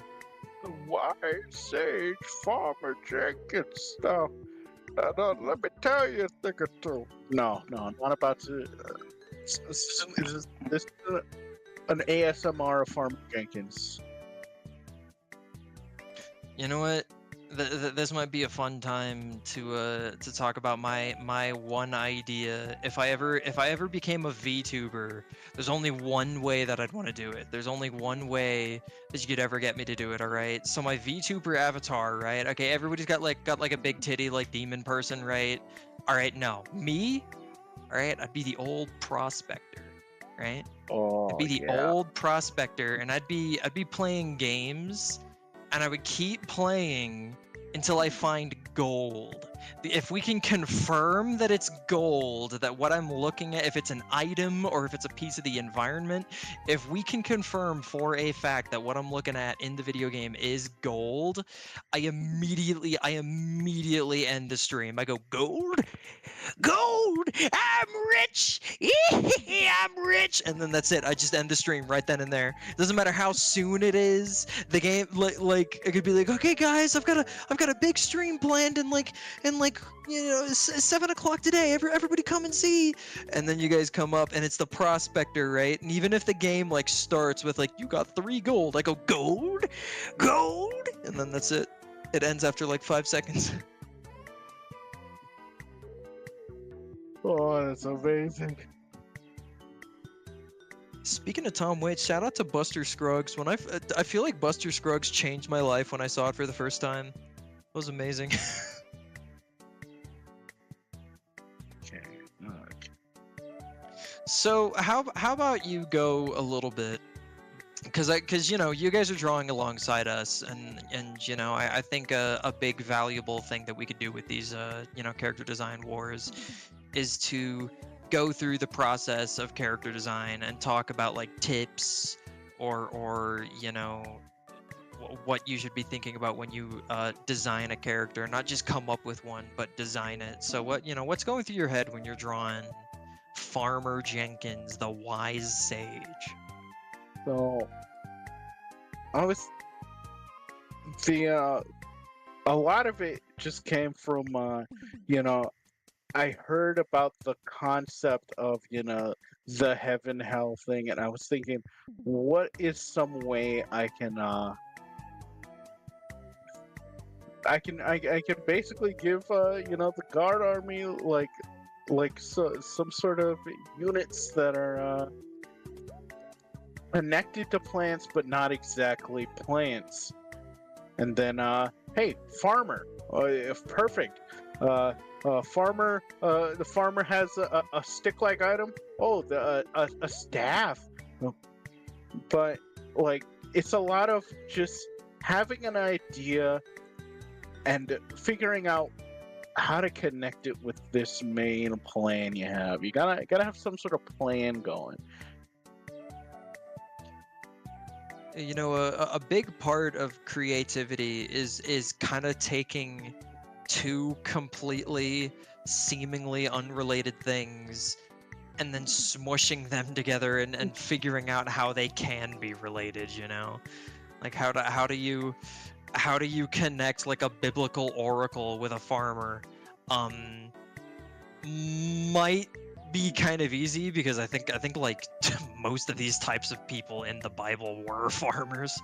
Wise sage Farmer Jenkins. No, let me tell you a thing or two. No, I'm not about to. This is an ASMR of Farmer Jenkins. You know what? This might be a fun time to talk about my one idea. If I ever became a VTuber, there's only one way that I'd want to do it. There's only one way that you could ever get me to do it. All right. So my VTuber avatar, right? Okay. Everybody's got like a big titty like demon person, right? All right. No, me. All right. I'd be the old prospector, right? Oh, I'd be the old prospector, and I'd be playing games. And I would keep playing until I find gold. If we can confirm that it's gold, that what I'm looking at, if it's an item or if it's a piece of the environment, if we can confirm for a fact that what I'm looking at in the video game is gold, I immediately end the stream. I go, gold? Gold! I'm rich! I'm rich! And then that's it. I just end the stream right then and there. Doesn't matter how soon it is. The game, like I could be like, okay, guys, I've got a big stream planned in like 7 o'clock today. Everybody come and see. And then you guys come up, and it's the prospector, right? And even if the game like starts with like, you got 3 gold, I go, gold, and then that's it. It ends after like 5 seconds. Oh, that's amazing. Speaking of Tom Waits, shout out to Buster Scruggs. When I feel like Buster Scruggs changed my life when I saw it for the first time. It was amazing. Okay. So how about you go a little bit, because you guys are drawing alongside us, and I think a big valuable thing that we could do with these character design wars is to go through the process of character design and talk about like tips or what you should be thinking about when you design a character, not just come up with one, but design it. So what's going through your head when you're drawing Farmer Jenkins, the wise sage? So, a lot of it just came from, I heard about the concept of, the heaven hell thing, and I was thinking, what is some way I can basically give, the guard army some sort of units that are connected to plants, but not exactly plants. And then, hey, farmer, perfect. Farmer, the farmer has a stick-like item. Oh, a staff. But like, it's a lot of just having an idea and figuring out how to connect it with this main plan you have. You gotta have some sort of plan going. A big part of creativity is kind of taking two completely seemingly unrelated things and then smushing them together and figuring out how they can be related, like how do you connect like a biblical oracle with a farmer? Might be kind of easy, because I think like most of these types of people in the Bible were farmers.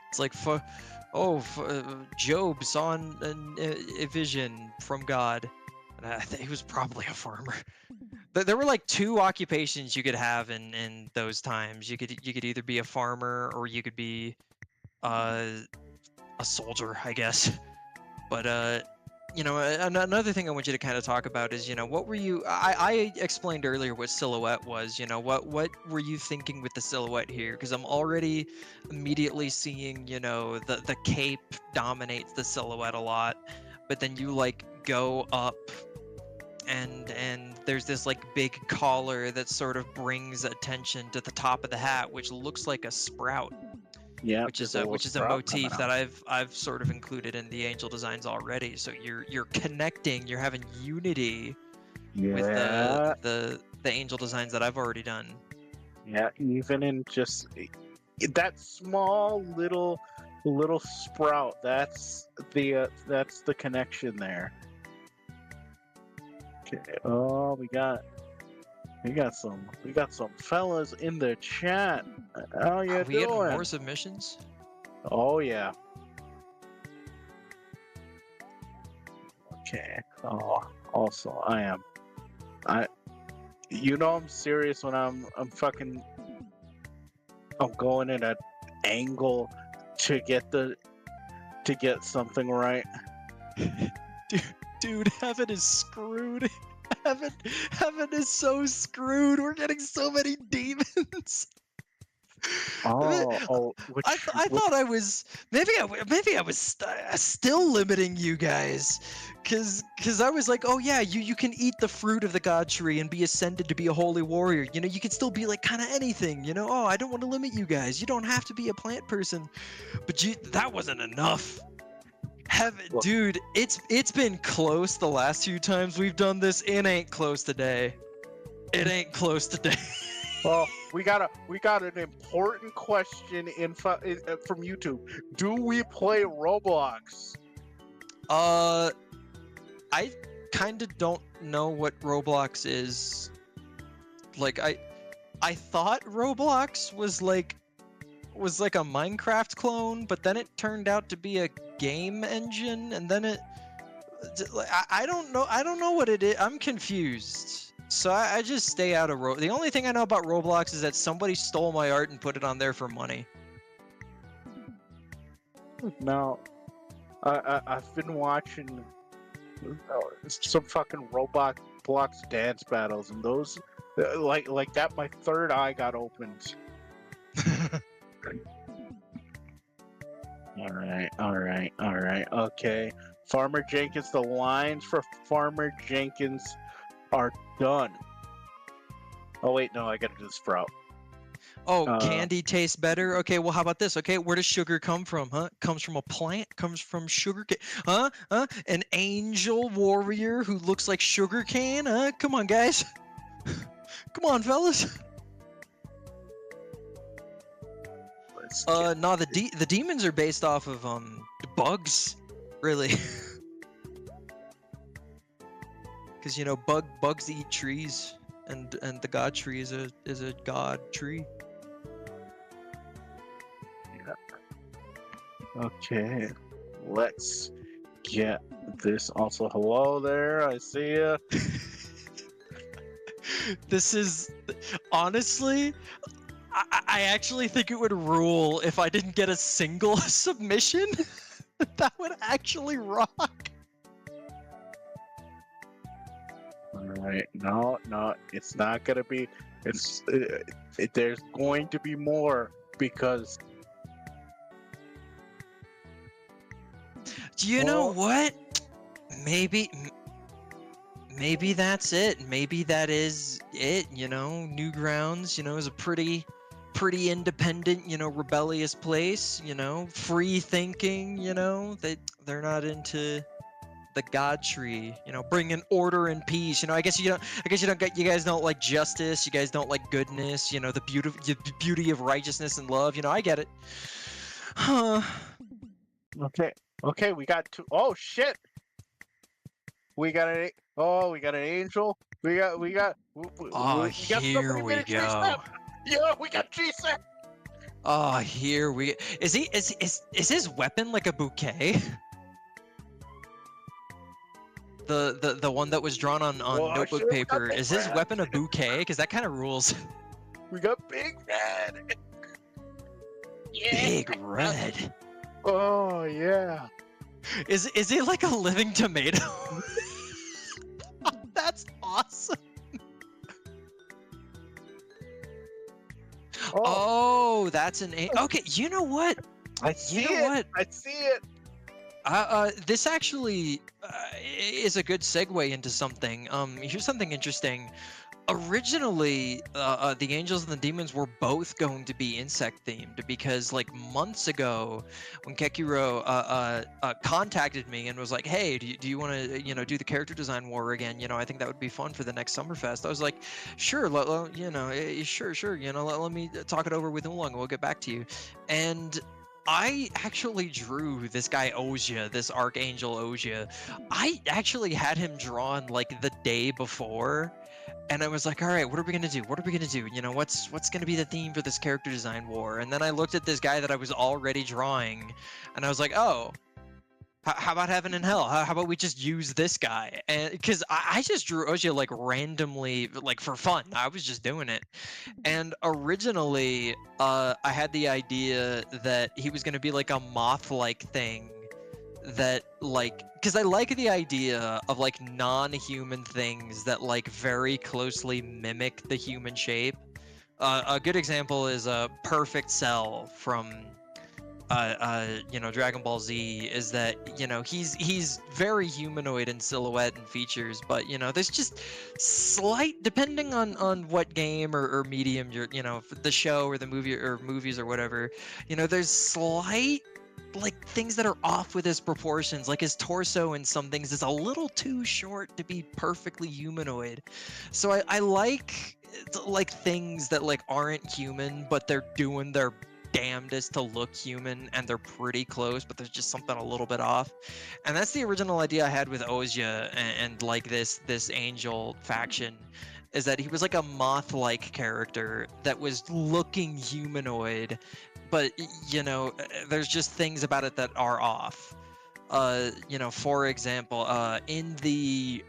It's like Job saw a vision from God, He was probably a farmer. There were like 2 occupations you could have in those times. You could either be a farmer or you could be a soldier, I guess. But another thing I want you to kind of talk about is, what were you? I explained earlier what silhouette was. What were you thinking with the silhouette here? Because I'm already immediately seeing, the cape dominates the silhouette a lot, but then you like go up, and there's this like big collar that sort of brings attention to the top of the hat, which looks like a sprout. Yeah, which is a motif that I've sort of included in the angel designs already. So you're connecting, you're having unity with the angel designs that I've already done. Yeah, even in just that small little sprout, that's the connection there. Okay. Oh, we got some fellas in the chat. How you Are we getting doing? more submissions? Oh yeah. Okay. Oh, also I'm serious when I'm going in an angle to get something right. Dude, heaven is screwed. Heaven is so screwed. We're getting so many demons. I thought I was maybe I was still limiting you guys, cause I was like, oh yeah, you can eat the fruit of the god tree and be ascended to be a holy warrior. You can still be like kind of anything. Oh, I don't want to limit you guys. You don't have to be a plant person, but that wasn't enough. Dude, it's been close the last 2 times we've done this. It ain't close today. It ain't close today. Well, we got an important question from YouTube. Do we play Roblox? I kind of don't know what Roblox is. Like I thought Roblox was like a Minecraft clone, but then it turned out to be a game engine, and then I don't know what it is. I'm confused. So I just stay out of The only thing I know about Roblox is that somebody stole my art and put it on there for money. Now, I've been watching some fucking Roblox dance battles, and those like that, my third eye got opened. All right. Okay. Farmer Jenkins, the lines for Farmer Jenkins are done. Oh wait, no, I gotta do the sprout. Oh, candy tastes better? Okay, well, how about this? Okay, where does sugar come from, huh? Comes from a plant? Comes from sugar cane? Huh? An angel warrior who looks like sugar cane? Huh? Come on, guys. Come on, fellas. No, the demons are based off of bugs, really. Because bugs eat trees, and the god tree is a god tree. Yeah. Okay, let's get this. Also, hello there. I see ya. This is honestly. I actually think it would rule if I didn't get a single submission. That would actually rock. Alright, no, it's not gonna be. There's going to be more because. Do you know what? Maybe that's it. Maybe that is it. Newgrounds, is a pretty independent, rebellious place, free thinking, they're not into the god tree, bringing order and peace. I guess you guys don't like justice, you guys don't like goodness, the beauty of righteousness and love. I get it. Huh. Okay, we got 2. Oh shit. We got an angel. We got. Here we go. Yeah, we got G-Set. Oh, here we. Is his weapon like a bouquet? The one that was drawn on Well, notebook sure, we got paper. Big Is his Red. weapon a bouquet? Because that kind of rules. We got Big Red. Big Red. Oh yeah. Is it like a living tomato? That's awesome. Oh, that's an okay. You know what? I see You know it. what? I see it. This actually is a good segue into something. Here's something interesting. Originally, the angels and the demons were both going to be insect themed because, like, months ago, when Kekiro contacted me and was like, "Hey, do you want to, do the character design war again? I think that would be fun for the next Summerfest." I was like, "Sure, sure. Let me talk it over with Oolong and we'll get back to you." And I actually drew this guy Ozia, this Archangel Ozia. I actually had him drawn like the day before. And I was like, all right, what are we gonna do? What are we gonna do? What's gonna be the theme for this character design war? And then I looked at this guy that I was already drawing, and I was like, oh, how about Heaven and Hell? How about we just use this guy? And because I just drew Ozia like randomly, like for fun. I was just doing it. And originally, I had the idea that he was gonna be like a moth-like thing. That because I like the idea of like non-human things that like very closely mimic the human shape. A good example is a Perfect Cell from Dragon Ball Z. Is that he's very humanoid in silhouette and features, but there's just slight, depending on what game or medium you're the show or the movie or movies or whatever, there's slight like things that are off with his proportions. Like his torso in some things is a little too short to be perfectly humanoid. So I like things that like aren't human, but they're doing their damnedest to look human, and they're pretty close, but there's just something a little bit off. And that's the original idea I had with Ozia and like this angel faction, is that he was like a moth-like character that was looking humanoid, but there's just things about it that are off. For example, in the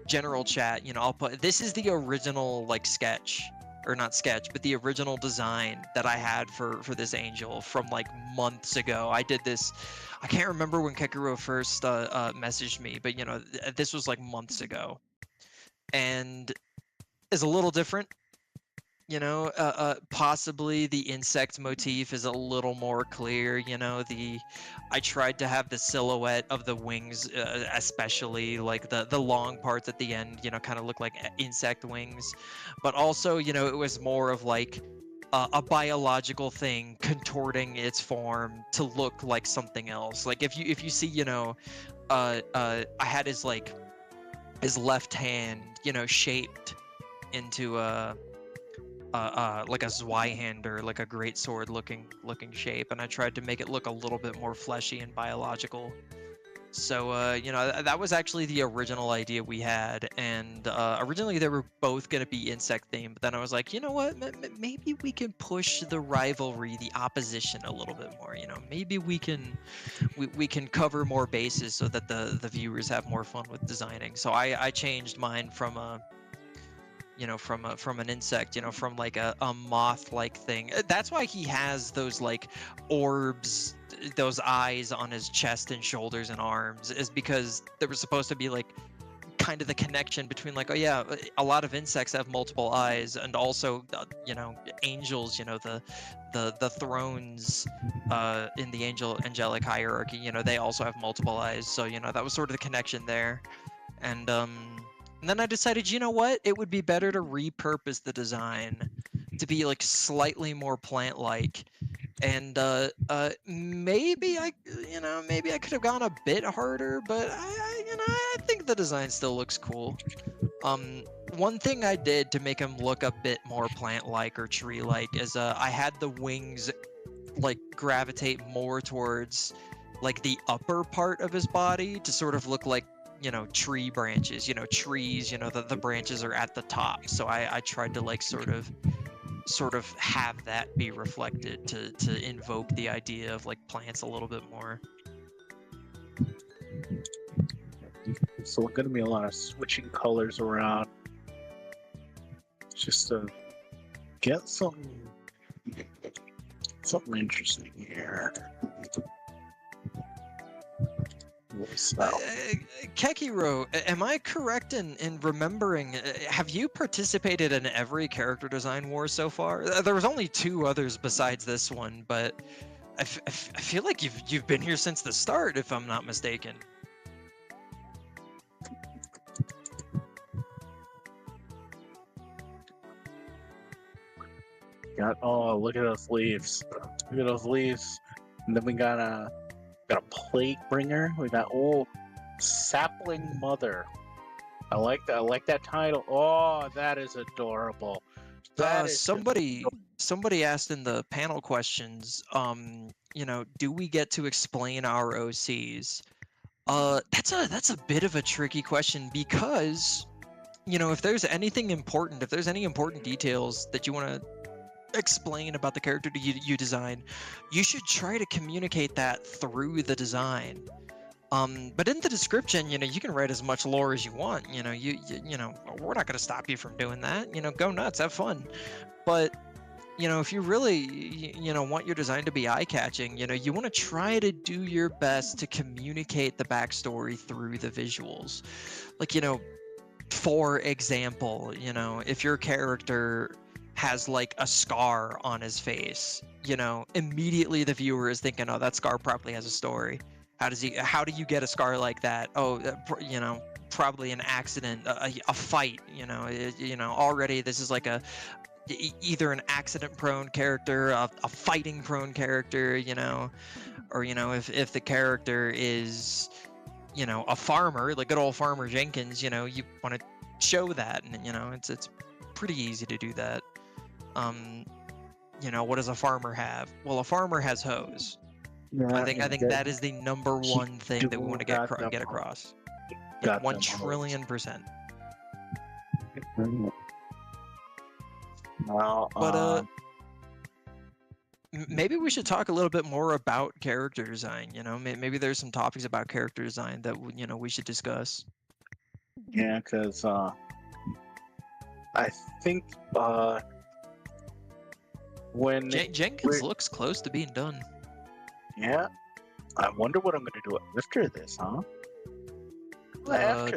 general chat, I'll put, this is the original like sketch, or not sketch, but the original design that I had for this angel from like months ago. I did this, I can't remember when Kekiro first messaged me, but this was like months ago, and is a little different. Possibly the insect motif is a little more clear. I tried to have the silhouette of the wings, especially like the long parts at the end, kind of look like insect wings, but also, it was more of like a biological thing contorting its form to look like something else. Like if you see, I had his left hand, shaped into like a Zweihander, like a great sword looking shape, and I tried to make it look a little bit more fleshy and biological. So that was actually the original idea we had, and originally they were both going to be insect themed, but then I was like, you know what, maybe we can push the rivalry, the opposition a little bit more. Maybe we can cover more bases so that the viewers have more fun with designing. So I changed mine from from an insect, from like a moth-like thing. That's why he has those like orbs, those eyes on his chest and shoulders and arms, is because there was supposed to be like kind of the connection between like, oh yeah, a lot of insects have multiple eyes, and also angels, the thrones in the angelic hierarchy, they also have multiple eyes. So that was sort of the connection there. And then I decided, you know what? It would be better to repurpose the design to be like slightly more plant-like, and maybe I could have gone a bit harder, but I think the design still looks cool. One thing I did to make him look a bit more plant-like or tree-like is I had the wings like gravitate more towards like the upper part of his body to sort of look like tree branches, trees, the branches are at the top. So I tried to like sort of have that be reflected to invoke the idea of like plants a little bit more. So gonna be a lot of switching colors around, just to get something interesting here. Kekiro, am I correct in remembering? Have you participated in every character design war so far? There was only 2 others besides this one, but I feel like you've been here since the start, if I'm not mistaken. Look at those leaves. Look at those leaves. And then we got a plague bringer. We got sapling mother. I like that. I like that title. Oh, that is adorable. Somebody asked in the panel questions, do we get to explain our OCs? That's a bit of a tricky question because, if there's anything important, if there's any important details that you want to explain about the character you design, you should try to communicate that through the design. But in the description, you can write as much lore as you want. We're not going to stop you from doing that. Go nuts, have fun. But if you really, want your design to be eye-catching, you want to try to do your best to communicate the backstory through the visuals. Like, for example, if your character has like a scar on his face, immediately the viewer is thinking, oh, that scar probably has a story. How do you get a scar like that? Oh, probably an accident, a fight, already this is like either an accident-prone character, a fighting-prone character, or, if the character is, a farmer, like good old Farmer Jenkins, you want to show that, and, it's pretty easy to do that. What does a farmer have? Well, a farmer has hoes. Yeah, I think that is the number one thing that we want to get across. Yeah, 1 trillion%. But maybe we should talk a little bit more about character design. Maybe there's some topics about character design that we should discuss. Yeah, because I think when Jenkins looks close to being done. Yeah, I wonder what I'm gonna do after this, huh?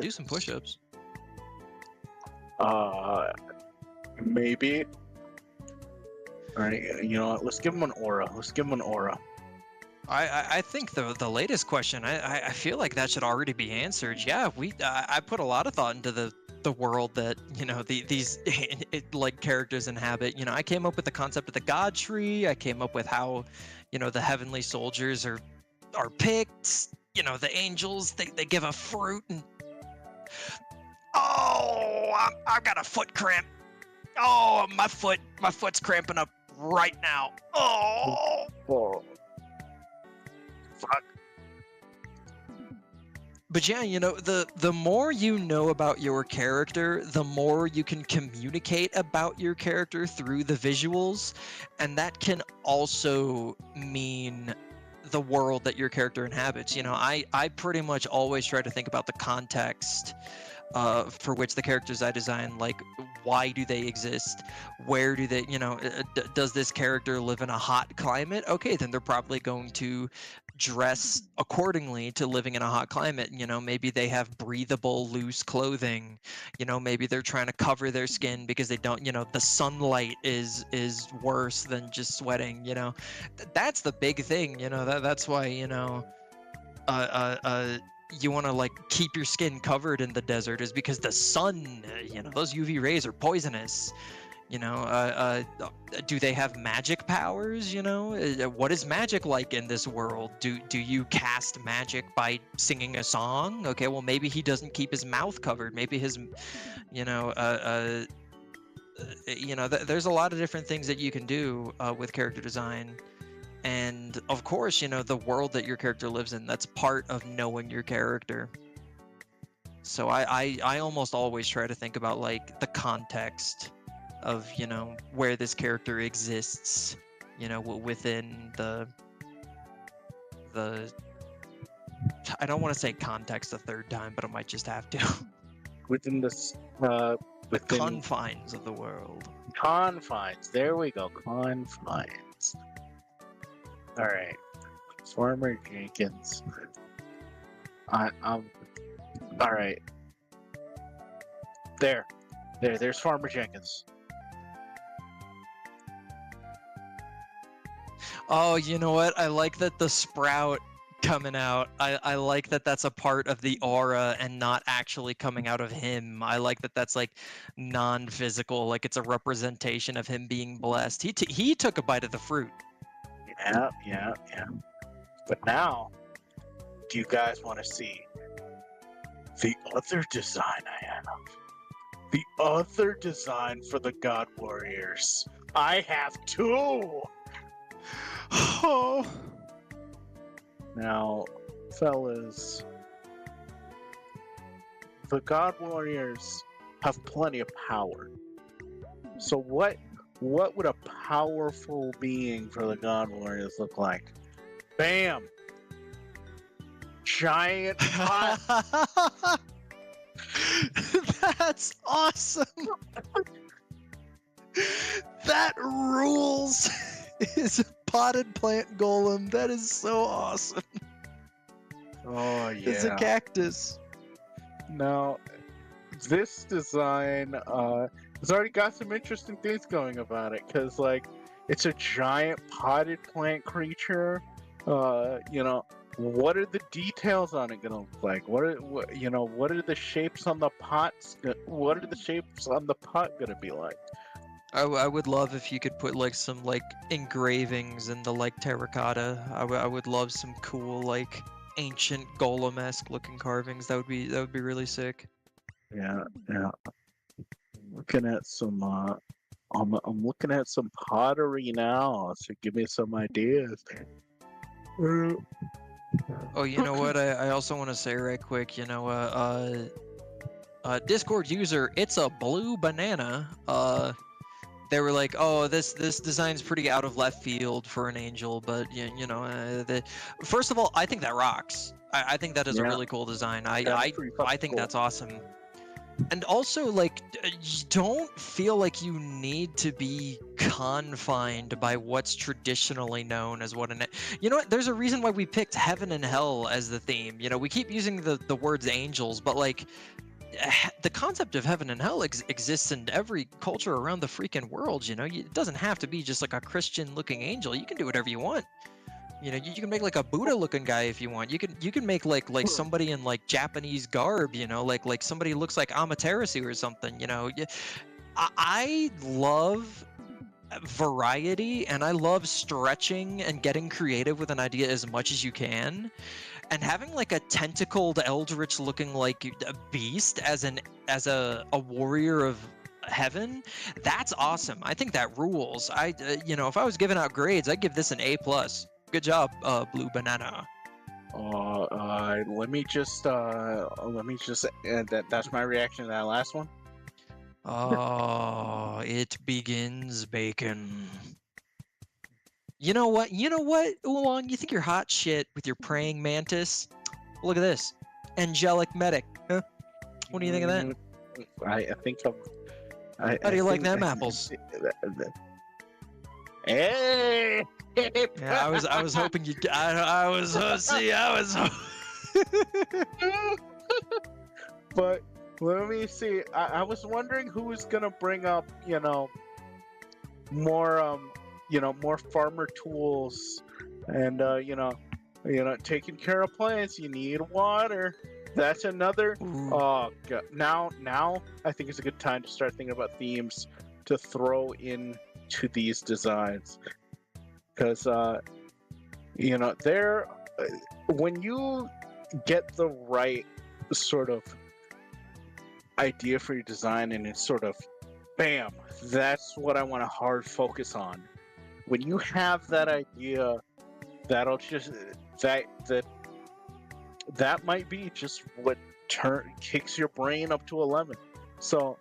Do some push-ups. Maybe. All right, you know what? Let's give him an aura. I think the latest question, I feel like that should already be answered. Yeah, I put a lot of thought into the world that these like characters inhabit. I came up with the concept of the god tree. I came up with how the heavenly soldiers are picked. The angels they give a fruit and I've got a foot cramp. Oh, my foot's cramping up right now. Oh. Fuck. But yeah, the more you know about your character, the more you can communicate about your character through the visuals, and that can also mean the world that your character inhabits. I pretty much always try to think about the context for which the characters I design, like why do they exist? Where do they, does this character live in a hot climate? Okay, then they're probably going to dress accordingly to living in a hot climate. Maybe they have breathable, loose clothing. Maybe they're trying to cover their skin because they don't, the sunlight is worse than just sweating. That's the big thing. That's why, you want to like keep your skin covered in the desert is because the sun, those UV rays are poisonous. Do they have magic powers? What is magic like in this world? Do you cast magic by singing a song? Okay, well maybe he doesn't keep his mouth covered. Maybe his, there's a lot of different things that you can do with character design. And of course, the world that your character lives in, that's part of knowing your character. So I almost always try to think about like the context of, where this character exists, within the I don't want to say context a third time, but I might just have to. Within this, The within confines of the world. confines. There we go. Confines. All right. Farmer Jenkins. All right. There's Farmer Jenkins. Oh, you know what? I like that the sprout coming out. I like that that's a part of the aura and not actually coming out of him. I like that that's like non-physical, like it's a representation of him being blessed. He took a bite of the fruit. Yeah. But now, do you guys want to see the other design I have? The other design for the God Warriors. I have two! Oh. Now, fellas, the God Warriors have plenty of power. So what would a powerful being for the God Warriors look like? Bam! Giant pot. That's awesome. That rules. Is a potted plant golem. That is so awesome. Oh yeah. It's a cactus. Now, this design has already got some interesting things going about it, because like it's a giant potted plant creature. What are the details on it gonna look like? What are the shapes on the pots? What are the shapes on the pot gonna be like? I would love if you could put like some like engravings in the like terracotta. I would love some cool like ancient golem-esque looking carvings. That would be really sick. Yeah. Looking at some I'm looking at some pottery now, so give me some ideas. Oh, you know what? I also want to say right quick, Discord user, it's a blue banana. They were like, oh, this design's pretty out of left field for an angel, but first of all, I think that rocks. I think that is a really cool design. I think that's awesome. And also, like, don't feel like you need to be confined by what's traditionally known as what you know what? There's a reason why we picked heaven and hell as the theme. We keep using the words angels, but like, the concept of heaven and hell exists in every culture around the freaking world. It doesn't have to be just like a Christian-looking angel. You can do whatever you want. You can make like a Buddha-looking guy if you want. You can make like somebody in like Japanese garb. Like somebody who looks like Amaterasu or something. I love variety, and I love stretching and getting creative with an idea as much as you can. And having like a tentacled eldritch looking like a beast as a warrior of heaven, that's awesome. I think that rules. If I was giving out grades, I'd give this an A+. Good job, blue banana. Let me just that's my reaction to that last one. Oh, it begins bacon. You know what, Oolong? You think you're hot shit with your praying mantis? Look at this. Angelic medic. Huh? What do you think of that? I think How do you like them apples? Hey! Yeah, I was hoping you. I was. But let me see. I was wondering who was gonna bring up, more farmer tools, and taking care of plants. You need water. That's another. Oh god. Now I think it's a good time to start thinking about themes to throw into these designs, because when you get the right sort of idea for your design, and it's sort of bam, that's what I want to hard focus on. When you have that idea, that'll just that might be just what kicks your brain up to 11. So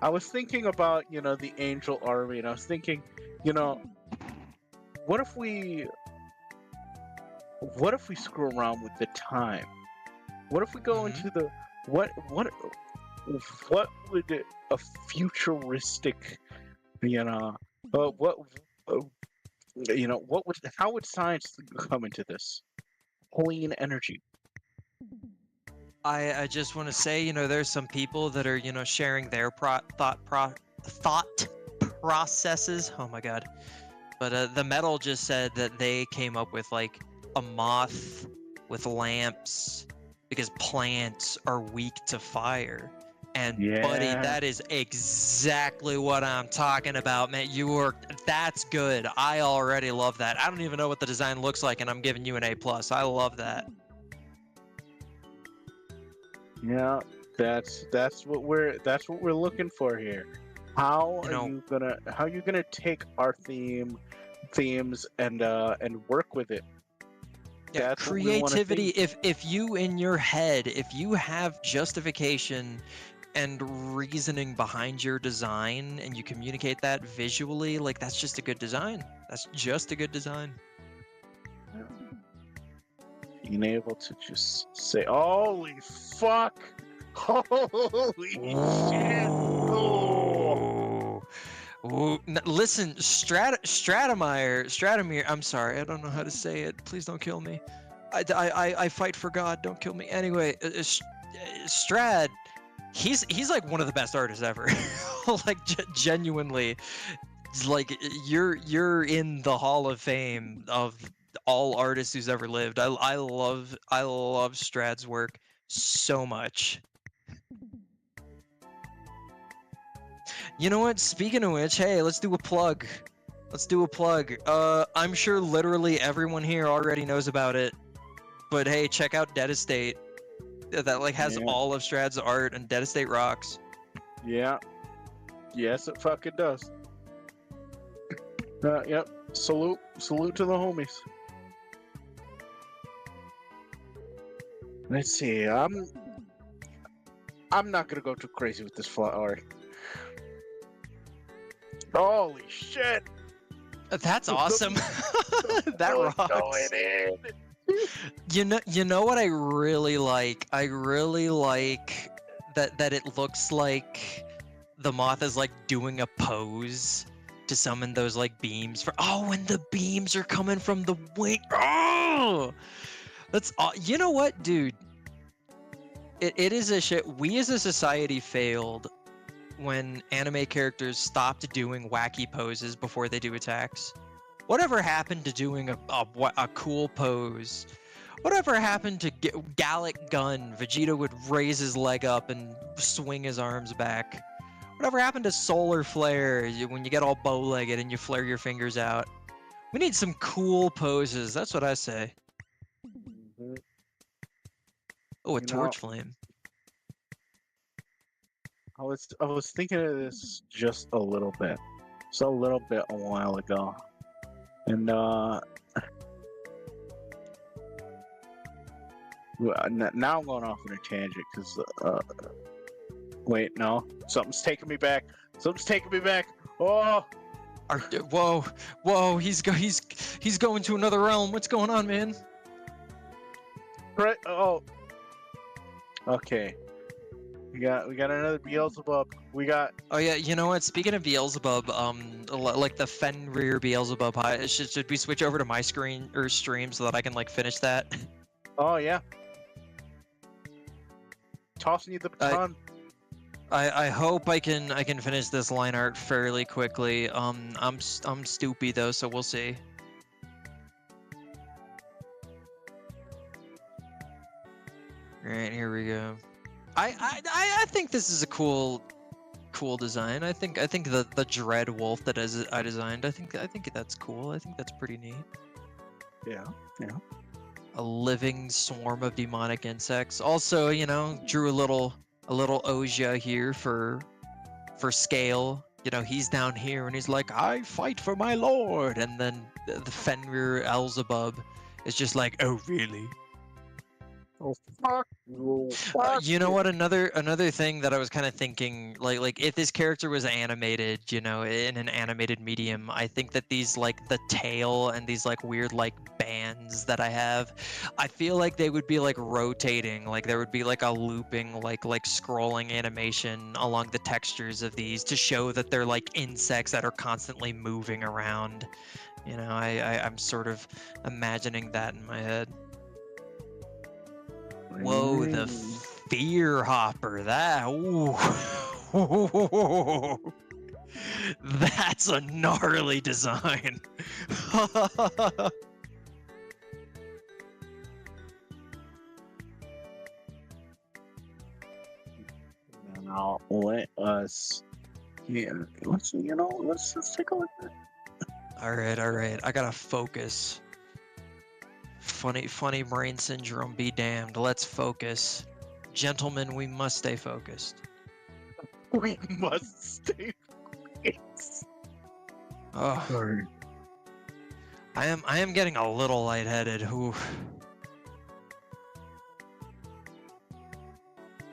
I was thinking about the angel army, and I was thinking, what if we what if we screw around with the time? What if we go into the what would a futuristic, how would science come into this? Clean energy. I just want to say, there's some people that are, sharing their thought processes. Oh my god. But the metal just said that they came up with like a moth with lamps because plants are weak to fire. And buddy, that is exactly what I'm talking about, man. That's good. I already love that. I don't even know what the design looks like, and I'm giving you an A+. I love that. Yeah, that's what we're looking for here. How are you gonna take our themes and work with it? Yeah, That's what we wanna creativity. see. If you in your head, if you have justification and reasoning behind your design and you communicate that visually, like that's just a good design. That's just a good design. Being able to just say, "Holy fuck! Holy shit!" Oh. Ooh, listen, Stratomir. I'm sorry, I don't know how to say it. Please don't kill me. I fight for God. Don't kill me. Anyway, Strad, he's like one of the best artists ever. Like genuinely, like you're in the Hall of Fame of all artists who's ever lived. I love Strad's work so much. You know what? Speaking of which, hey, let's do a plug. I'm sure literally everyone here already knows about it, but hey, check out Dead Estate. That like has all of Strad's art, and Dead Estate rocks. Yeah. Yes, it fucking does. Yep. Salute to the homies. Let's see. I'm not gonna go too crazy with this flower. Holy shit! That's awesome. That rocks. You know what I really like? I really like that it looks like the moth is like doing a pose to summon those like beams and the beams are coming from the wing. Oh, that's you know what, dude? It is a shit. We as a society failed when anime characters stopped doing wacky poses before they do attacks. Whatever happened to doing a cool pose? Whatever happened to Gallic Gun? Vegeta would raise his leg up and swing his arms back. Whatever happened to Solar Flare when you get all bow-legged and you flare your fingers out? We need some cool poses. That's what I say. Oh, a torch flame. I was thinking of this just a little bit, a while ago, and now I'm going off on a tangent because wait, no, something's taking me back. Oh, whoa! He's going to another realm. What's going on, man? Right. Oh, okay. We got another Beelzebub. Oh yeah, you know what? Speaking of Beelzebub, like the Fenrir Beelzebub, should we switch over to my screen or stream so that I can like finish that? Oh yeah. Tossing you the baton. I hope I can finish this line art fairly quickly. I'm stupid though, so we'll see. All right, here we go. I think this is a cool design. I think the Dread Wolf that I designed. I think that's cool. I think that's pretty neat. Yeah. A living swarm of demonic insects. Also, drew a little Ozia here for scale. He's down here and he's like, I fight for my lord, and then the Fenrir Beelzebub is just like, oh really? Oh fuck you! Fuck You know what? Another thing that I was kind of thinking, like if this character was animated, you know, in an animated medium, I think that these like the tail and these like weird like bands that I have, I feel like they would be like rotating, like there would be like a looping, like scrolling animation along the textures of these to show that they're like insects that are constantly moving around. You know, I'm sort of imagining that in my head. Whoa, the fear hopper. That, ooh. That's a gnarly design. Now let us. Yeah, let's let's take a look at it. All right. I gotta focus. Funny brain syndrome be damned. Let's focus. Gentlemen, we must stay focused. We must stay focused. Oh. Sorry. I am getting a little lightheaded. Ooh.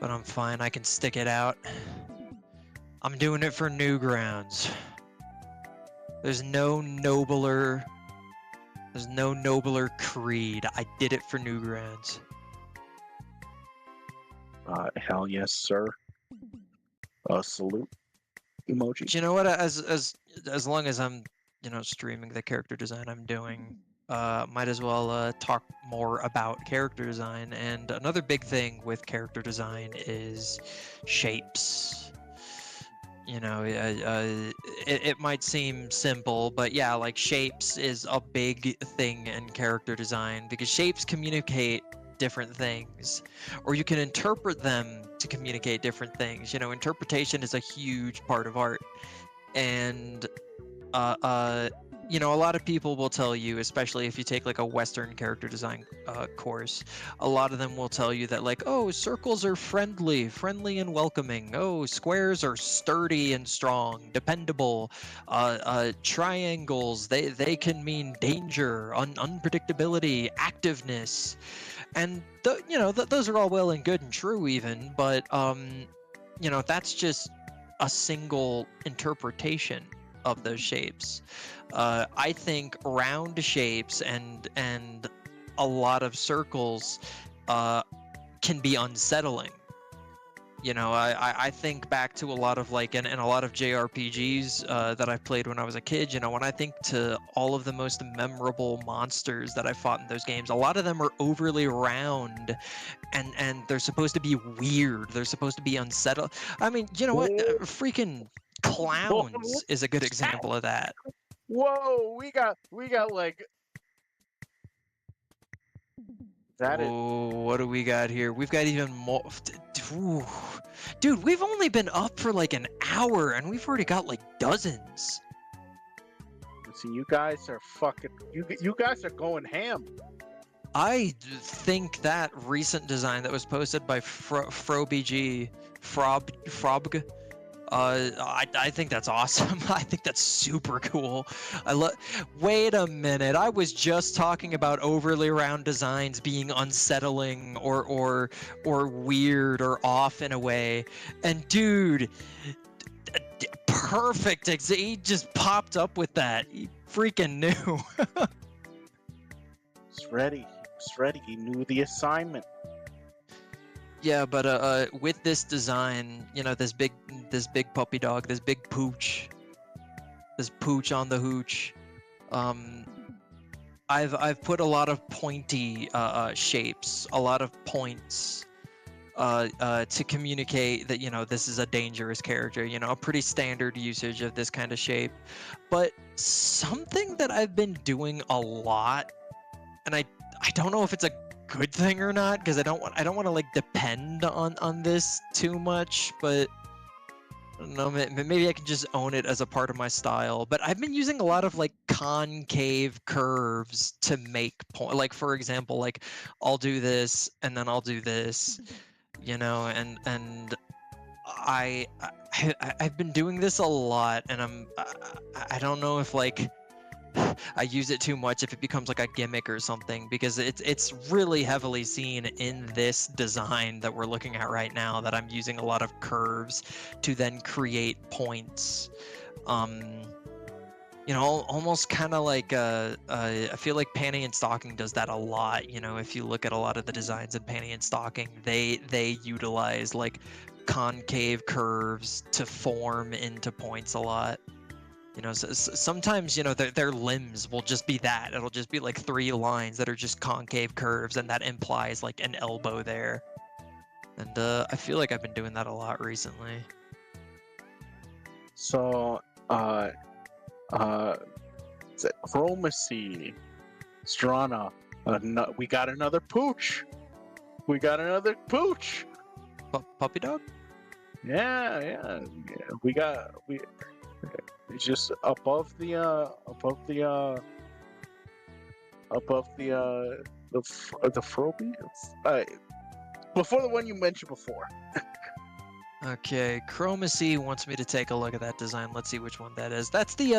But I'm fine. I can stick it out. I'm doing it for Newgrounds. There's no nobler creed. I did it for Newgrounds. Hell yes, sir. Salute emoji. Do you know what? As long as I'm, you know, streaming the character design I'm doing, might as well talk more about character design. And another big thing with character design is shapes. You know, it might seem simple, but yeah, like shapes is a big thing in character design because shapes communicate different things, or you can interpret them to communicate different things. You know, interpretation is a huge part of art, and you know, a lot of people will tell you, especially if you take like a Western character design course, a lot of them will tell you that like, oh, circles are friendly and welcoming. Oh, squares are sturdy and strong, dependable. Triangles, they can mean danger, unpredictability, activeness, and you know, those are all well and good and true even, but you know, that's just a single interpretation of those shapes. I think round shapes and a lot of circles can be unsettling. You know, I think back to a lot of like in a lot of JRPGs that I played when I was a kid. You know, when I think to all of the most memorable monsters that I fought in those games, a lot of them are overly round, and they're supposed to be weird. They're supposed to be unsettling. I mean, you know what? Freaking clowns is a good example of that. Whoa, we got like. Oh, what do we got here? We've got even more. Ooh. Dude, we've only been up for like an hour and we've already got like dozens. Listen, you guys are fucking. You guys are going ham. I think that recent design that was posted by FroBG, Frobg, I think that's awesome. I think that's super cool. Wait a minute. I was just talking about overly round designs being unsettling or weird or off in a way. And dude, perfect. He just popped up with that. He freaking knew. He's ready. He's ready. He knew the assignment. Yeah, but with this design, you know, this big puppy dog, this big pooch, this pooch on the hooch, I've put a lot of pointy shapes, a lot of points to communicate that, you know, this is a dangerous character, you know, a pretty standard usage of this kind of shape. But something that I've been doing a lot, and I don't know if it's a good thing or not, because I don't want to like depend on this too much, but I don't know, maybe I can just own it as a part of my style. But I've been using a lot of like concave curves to make like, for example, like I'll do this and then I'll do this, you know, and I've been doing this a lot, and I don't know if like I use it too much if it becomes like a gimmick or something, because it's really heavily seen in this design that we're looking at right now, that I'm using a lot of curves to then create points. You know, almost kind of like I feel like Panty and Stocking does that a lot. You know, if you look at a lot of the designs in Panty and Stocking, they utilize like concave curves to form into points a lot. You know, sometimes, you know, their limbs will just be that. It'll just be like 3 lines that are just concave curves, and that implies like an elbow there. And I feel like I've been doing that a lot recently. So, Chromacy, Strana, we got another pooch. We got another pooch. Puppy dog? Yeah. It's just above the Froby, before the one you mentioned before. Okay, Chromacy wants me to take a look at that design. Let's see which one that is. That's the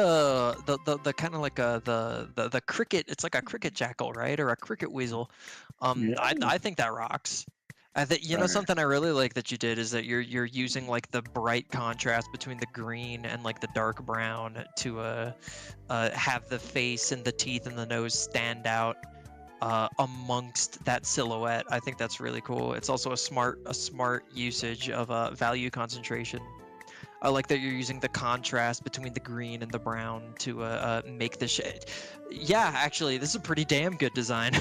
kind of like the cricket. It's like a cricket jackal, right? Or a cricket weasel. I think that rocks. I think, you know, something I really like that you did is that you're using like the bright contrast between the green and like the dark brown to have the face and the teeth and the nose stand out amongst that silhouette. I think that's really cool. It's also a smart usage of value concentration. I like that you're using the contrast between the green and the brown to make the shade. Yeah, actually, this is a pretty damn good design.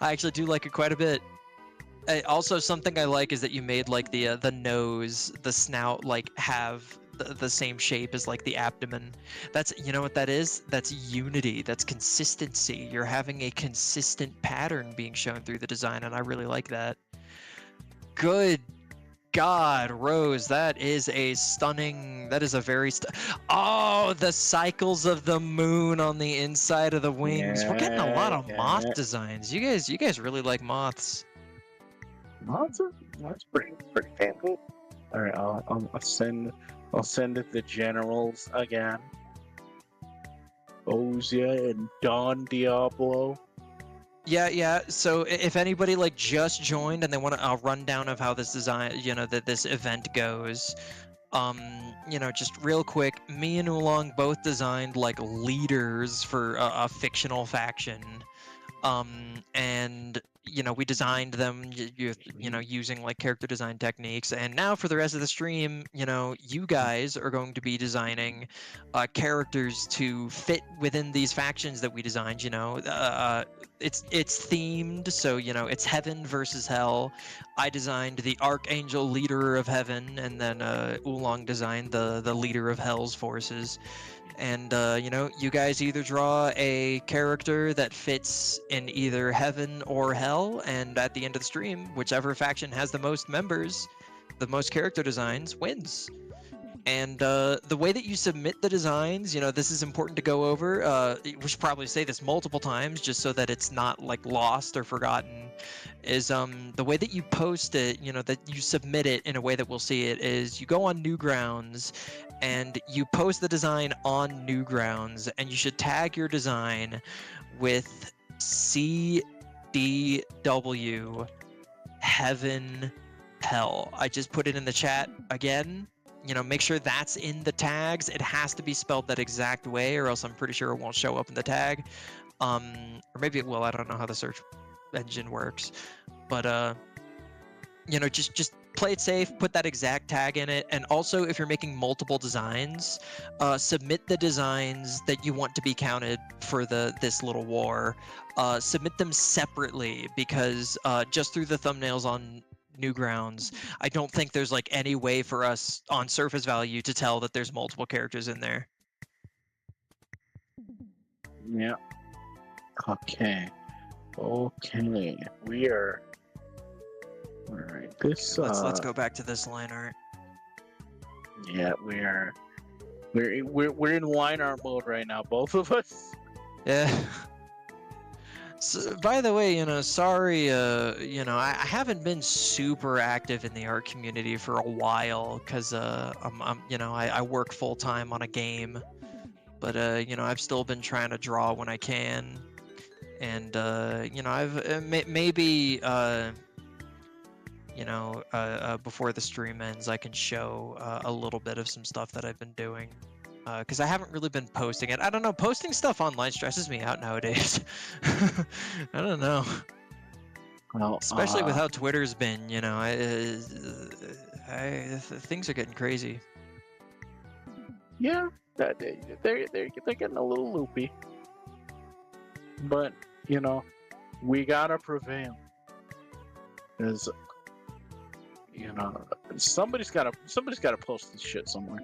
I actually do like it quite a bit. Also, something I like is that you made like the nose, the snout, like have the same shape as like the abdomen. That's, you know what that is? That's unity. That's consistency. You're having a consistent pattern being shown through the design, and I really like that. Good God, Rose, that is a stunning. That is a very oh, the cycles of the moon on the inside of the wings. We're getting a lot of moth designs. You guys really like moths. That's pretty damn good. All right, I'll send it the generals again. Ozia and Don Diablo. Yeah. So if anybody like just joined and they want a rundown of how this design, you know, that this event goes, you know, just real quick, me and Oolong both designed like leaders for a fictional faction, and you know, we designed them, you know, using like character design techniques. And now for the rest of the stream, you know, you guys are going to be designing characters to fit within these factions that we designed. You know, it's themed, so you know, it's heaven versus hell. I designed the archangel leader of heaven, and then Oolong designed the leader of hell's forces. And you know, you guys either draw a character that fits in either heaven or hell, and at the end of the stream, whichever faction has the most members, the most character designs, wins. And the way that you submit the designs, you know, this is important to go over. We should probably say this multiple times just so that it's not like lost or forgotten. Is the way that you post it, you know, that you submit it in a way that we'll see it, is you go on Newgrounds and you post the design on Newgrounds, and you should tag your design with CDW Heaven Hell. I just put it in the chat again. You know, make sure that's in the tags. It has to be spelled that exact way, or else I'm pretty sure it won't show up in the tag. Or maybe it will. I don't know how the search engine works, but you know, just play it safe, put that exact tag in it. And also, if you're making multiple designs, submit the designs that you want to be counted for this little war. Submit them separately, because just through the thumbnails on Newgrounds, I don't think there's like any way for us on surface value to tell that there's multiple characters in there. Yeah. Okay. We are. All right. This. Let's go back to this line art. Yeah, we're in line art mode right now, both of us. Yeah. So, by the way, you know, sorry, you know, I haven't been super active in the art community for a while, because I'm you know, I work full time on a game, But you know, I've still been trying to draw when I can, and you know, I've maybe you know, before the stream ends, I can show a little bit of some stuff that I've been doing. Because I haven't really been posting it. I don't know, posting stuff online stresses me out nowadays. I don't know. Well, Especially with how Twitter's been, you know, things are getting crazy. Yeah, they're getting a little loopy. But, you know, we gotta prevail. Because, you know, somebody's gotta post this shit somewhere.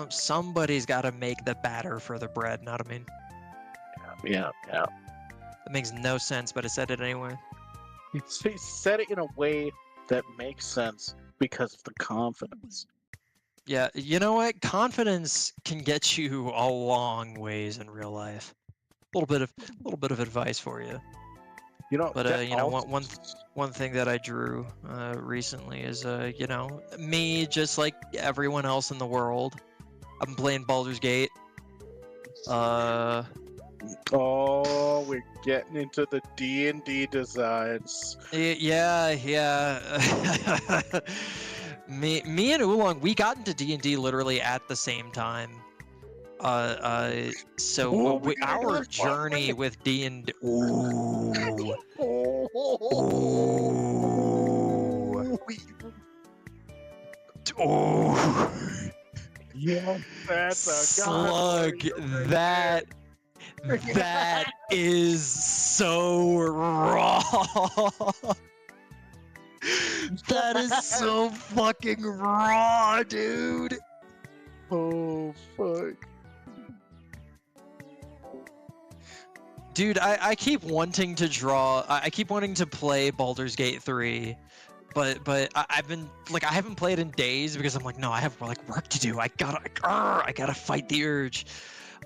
Somebody's gotta make the batter for the bread, know what I mean? Yeah. That makes no sense, but I said it anyway. He said it in a way that makes sense because of the confidence. Yeah, you know what? Confidence can get you a long ways in real life. A little bit of advice for you. You know, but you know, one thing that I drew recently is you know, me just like everyone else in the world. I'm playing Baldur's Gate. Oh, we're getting into the D&D designs. Yeah. me and Oolong, we got into D&D literally at the same time. So our journey with D&D. Yeah, that's a slug. That is so raw. That is so fucking raw, dude. Oh fuck. Dude, I keep wanting to draw. I keep wanting to play Baldur's Gate 3, but I haven't played in days because I'm like, no, I have like work to do. I gotta fight the urge.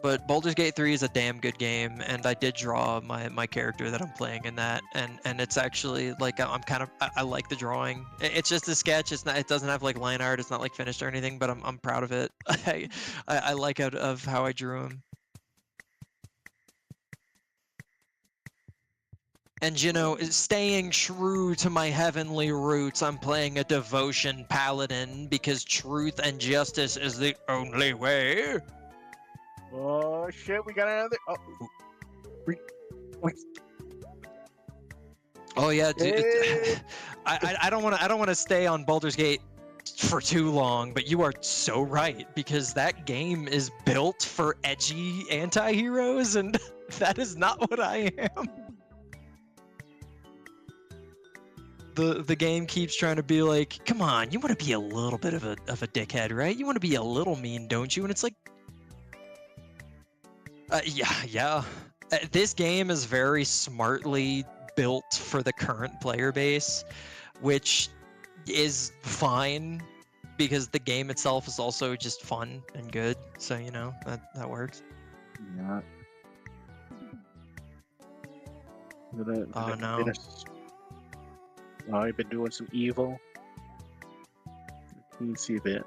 But Baldur's Gate 3 is a damn good game, and I did draw my character that I'm playing in that, and it's actually like I like the drawing. It's just a sketch. It doesn't have like line art. It's not like finished or anything, but I'm proud of it. I like out of how I drew him. And you know, staying true to my heavenly roots, I'm playing a devotion paladin because truth and justice is the only way. Oh shit, we got another. Oh, oh yeah, dude. I don't want to stay on Baldur's Gate for too long, but you are so right because that game is built for edgy anti-heroes, and that is not what I am. The game keeps trying to be like, come on, you want to be a little bit of a dickhead, right? You want to be a little mean, don't you? And it's like, yeah. This game is very smartly built for the current player base, which is fine because the game itself is also just fun and good. So you know that works. Yeah. Oh no. Oh, I've been doing some evil. You can see that.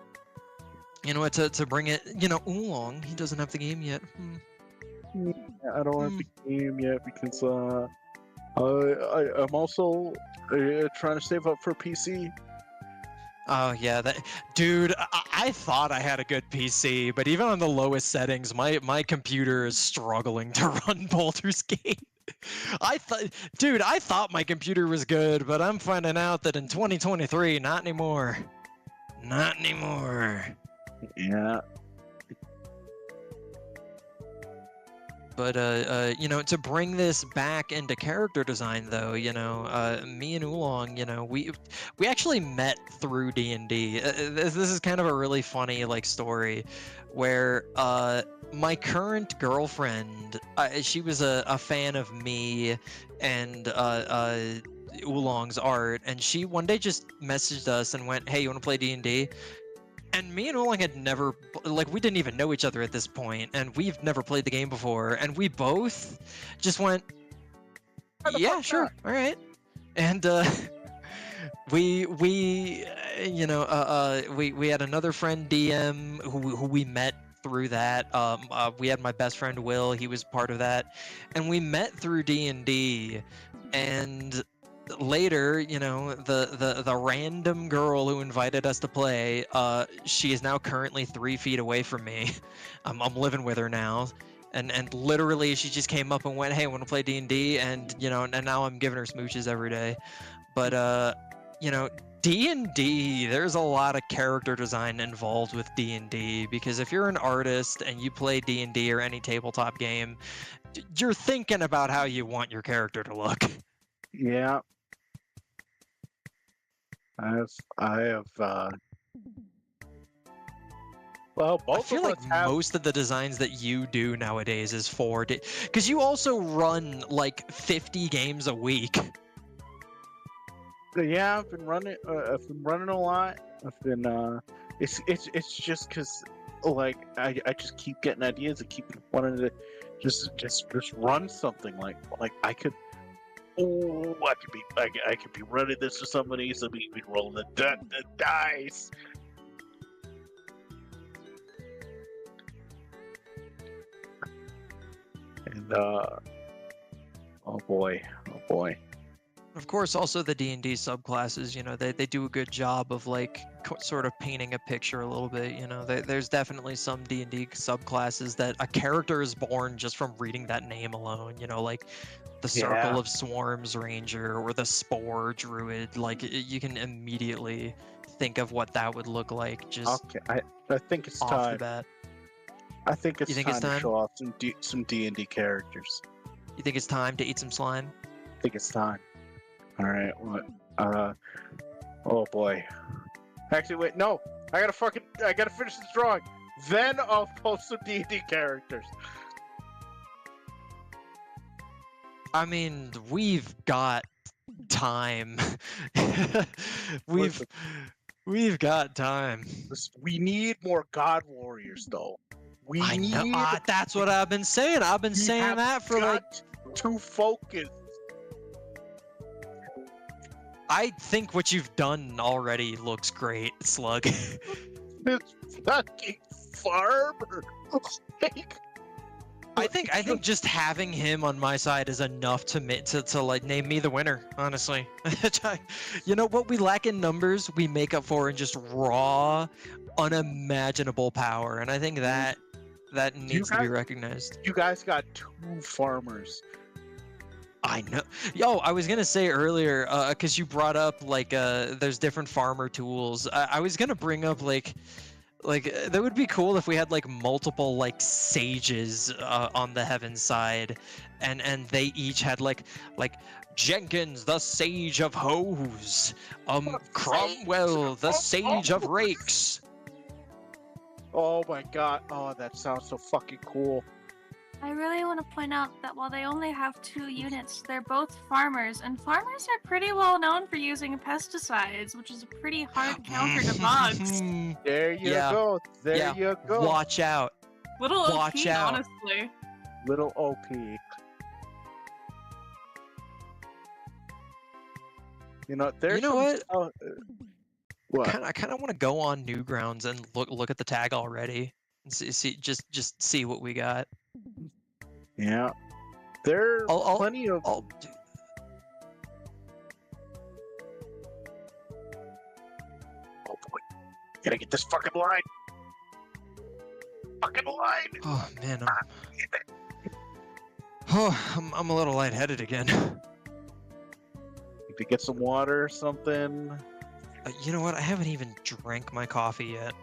You know what? To bring it, you know, Oolong, he doesn't have the game yet. Yeah, I don't have the game yet because I'm also trying to save up for PC. Oh yeah, dude. I thought I had a good PC, but even on the lowest settings, my computer is struggling to run Baldur's Gate. I thought my computer was good, but I'm finding out that in 2023, not anymore. Not anymore. Yeah. But you know, to bring this back into character design, though, you know, me and Oolong, you know, we actually met through D&D. This is kind of a really funny like story, where my current girlfriend, she was a fan of me and Oolong's art, and she one day just messaged us and went, "Hey, you want to play D&D?" And me and Oolong had never, like, we didn't even know each other at this point, and we've never played the game before, and we both just went, yeah, sure, all right. And we you know, we had another friend, DM, who we met through that. We had my best friend Will, he was part of that, and we met through D&D, and later, you know, the random girl who invited us to play, she is now currently 3 feet away from me. I'm living with her now. And literally she just came up and went, hey, want to play D&D? And, you know, and now I'm giving her smooches every day. But, you know, D&D, there's a lot of character design involved with D&D, because if you're an artist and you play D&D or any tabletop game, you're thinking about how you want your character to look. Yeah. I have well, both I feel like most of the designs that you do nowadays is for because you also run like 50 games a week. Yeah, I've been running a lot. I've been it's just because like I just keep getting ideas. I keep wanting to just run something like I could. Oh, I could be running this for somebody. Somebody could be rolling the dice. And oh boy. Of course, also the D&D subclasses, you know, they do a good job of like sort of painting a picture a little bit. You know, there's definitely some D&D subclasses that a character is born just from reading that name alone. You know, like the Circle of Swarms Ranger or the Spore Druid. Like you can immediately think of what that would look like. Just okay, I think it's off time. the bat. I think it's You think time it's to time? show off some D&D characters. You think it's time to eat some slime? I think it's time. All right. What? Oh boy. Actually, wait. No. I gotta finish this drawing. Then I'll post some D&D characters. I mean, we've got time. We've got time. We need more God Warriors, though. I know. That's what I've been saying. I've been saying that for like to focus. I think what you've done already looks great, Slug. This fucking farmer. I think just having him on my side is enough to like name me the winner, honestly. You know what we lack in numbers, we make up for in just raw, unimaginable power, and I think that needs to be recognized. You guys got 2 farmers. I know. Yo, I was gonna say earlier, because you brought up like there's different farmer tools. I was gonna bring up like that would be cool if we had like multiple like sages on the heaven side, and they each had like Jenkins, the sage of hoes, Cromwell, the sage of rakes. Oh my god! Oh, that sounds so fucking cool. I really want to point out that while they only have 2 units, they're both farmers, and farmers are pretty well known for using pesticides, which is a pretty hard counter to bugs. There you go. There you go. Watch out. Little Watch OP, out. honestly. Little OP. You know, there's what? What? I kind of want to go on Newgrounds and look at the tag already and see just see what we got. Yeah, there's plenty of. Oh boy, gotta get this fucking line. Fucking line. Oh man, I'm a little lightheaded again. Need to get some water or something. You know what? I haven't even drank my coffee yet.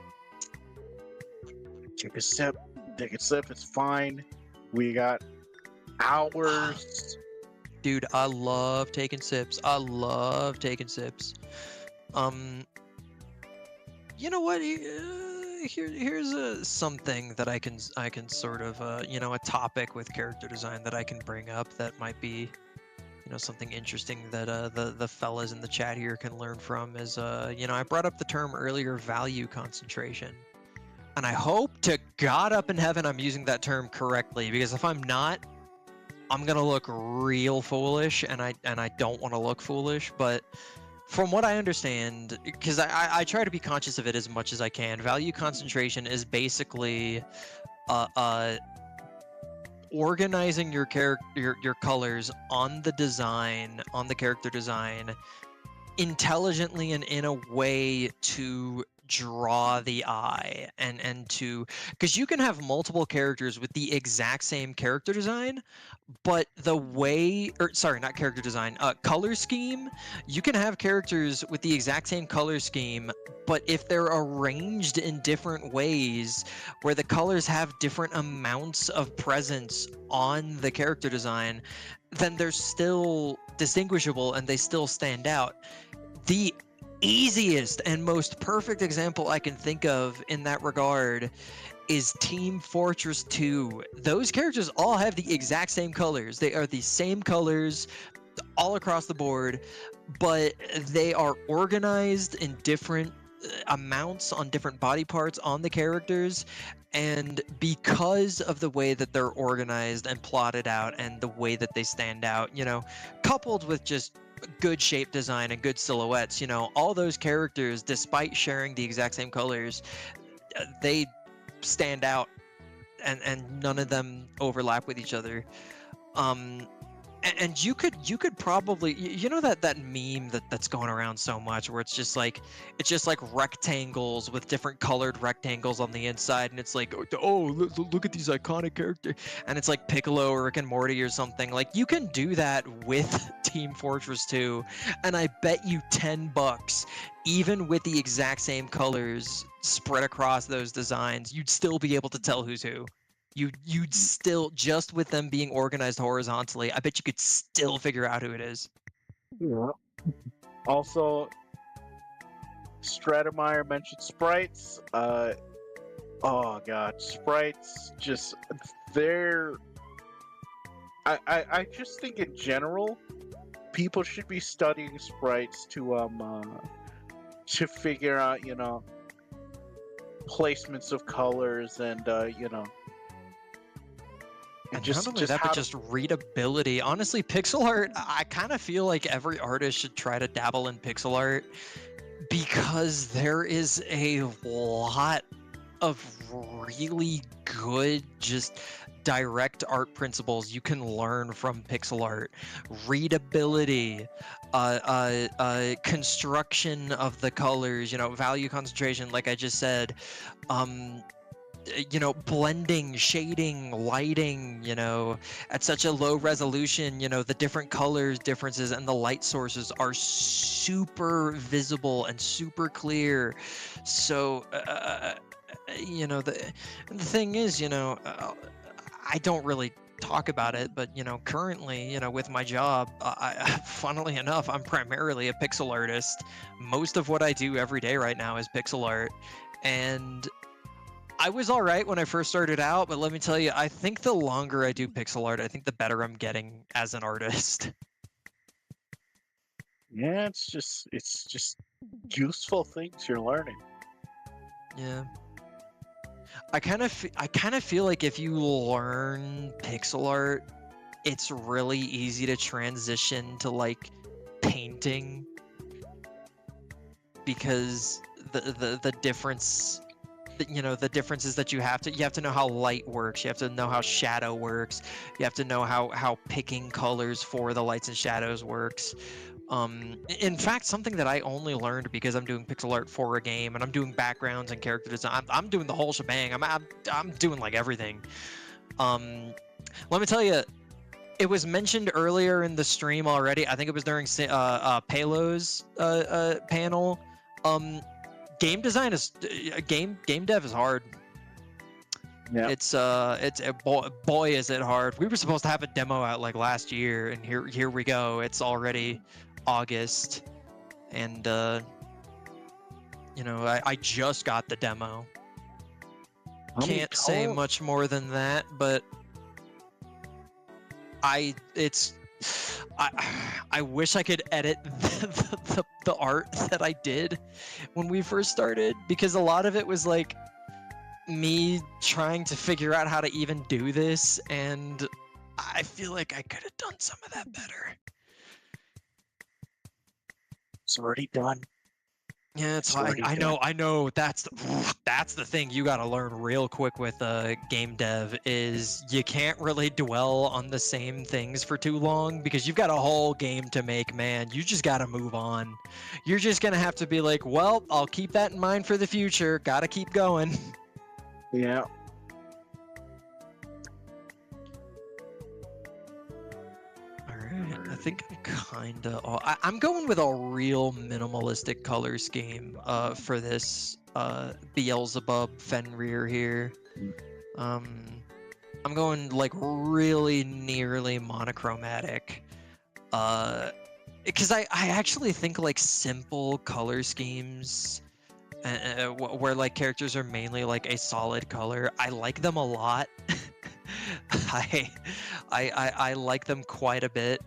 Take a sip. Take a sip. It's fine. We got hours. Dude, I love taking sips. You know what? Here's something that I can sort of you know, a topic with character design that I can bring up that might be, you know, something interesting that the fellas in the chat here can learn from is you know, I brought up the term earlier, value concentration. And I hope to God up in heaven I'm using that term correctly, because if I'm not, I'm gonna look real foolish, and I don't want to look foolish. But from what I understand, because I try to be conscious of it as much as I can, value concentration is basically organizing your your colors on the design, on the character design, intelligently and in a way to draw the eye and to, because you can have multiple characters with the exact same character design, but the way, or sorry, not character design, color scheme, you can have characters with the exact same color scheme, but if they're arranged in different ways where the colors have different amounts of presence on the character design, then they're still distinguishable and they still stand out. The easiest and most perfect example I can think of in that regard is Team Fortress 2. Those characters all have the exact same colors. They are the same colors all across the board, but they are organized in different amounts on different body parts on the characters, and because of the way that they're organized and plotted out and the way that they stand out, you know, coupled with just good shape design and good silhouettes, you know, all those characters, despite sharing the exact same colors, they stand out, and none of them overlap with each other. And you could probably, you know, that meme that's going around so much where it's just like rectangles with different colored rectangles on the inside, and it's like, oh, look at these iconic characters, and it's like Piccolo or Rick and Morty or something. Like, you can do that with Team Fortress 2, and I bet you $10, even with the exact same colors spread across those designs, you'd still be able to tell who's who. You'd still, just with them being organized horizontally, I bet you could still figure out who it is. Yeah. Also, Stratemeyer mentioned sprites. Oh god, sprites just, they're... I just think in general, people should be studying sprites to figure out, you know, placements of colors and you know. And not only that, but just readability. Honestly, pixel art, I kind of feel like every artist should try to dabble in pixel art, because there is a lot of really good, just direct art principles you can learn from pixel art. Readability, construction of the colors, you know, value concentration, like I just said, you know, blending, shading, lighting, you know, at such a low resolution, you know, the different colors differences and the light sources are super visible and super clear. So, you know, the thing is, you know, I don't really talk about it, but, you know, currently, you know, with my job, funnily enough, I'm primarily a pixel artist. Most of what I do every day right now is pixel art, and I was all right when I first started out, but let me tell you, I think the longer I do pixel art, I think the better I'm getting as an artist. Yeah, it's just useful things you're learning. Yeah. I kind of feel like if you learn pixel art, it's really easy to transition to like painting, because the difference, you know, the difference is that you have to know how light works, you have to know how shadow works, you have to know how picking colors for the lights and shadows works. In fact, something that I only learned because I'm doing pixel art for a game and I'm doing backgrounds and character design. I'm doing the whole shebang. I'm doing like everything. Let me tell you, it was mentioned earlier in the stream already. I think it was during Palo's panel. Game design is game dev is hard. Yeah. It's boy is it hard. We were supposed to have a demo out like last year, and here we go. It's already August, and you know, I just got the demo. Can't say much more than that, but I wish I could edit the art that I did when we first started, because a lot of it was like me trying to figure out how to even do this, and I feel like I could have done some of that better. It's already done. Yeah, it's already I done. know. That's the thing you gotta learn real quick with game dev is you can't really dwell on the same things for too long because you've got a whole game to make, man. You just gotta move on. You're just gonna have to be like, well, I'll keep that in mind for the future. Gotta keep going. Yeah. I think I'm kinda. I'm going with a real minimalistic color scheme for this Beelzebub Fenrir here. I'm going like really nearly monochromatic. Because I actually think like simple color schemes where like characters are mainly like a solid color, I like them a lot. I like them quite a bit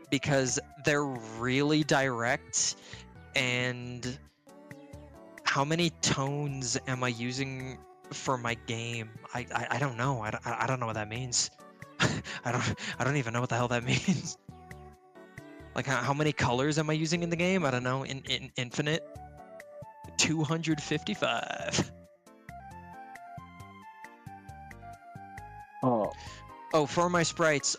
because they're really direct. And how many tones am I using for my game? I don't know. I don't know what that means. I don't even know what the hell that means. Like how many colors am I using in the game? I don't know. In infinite 255. Oh, for my sprites.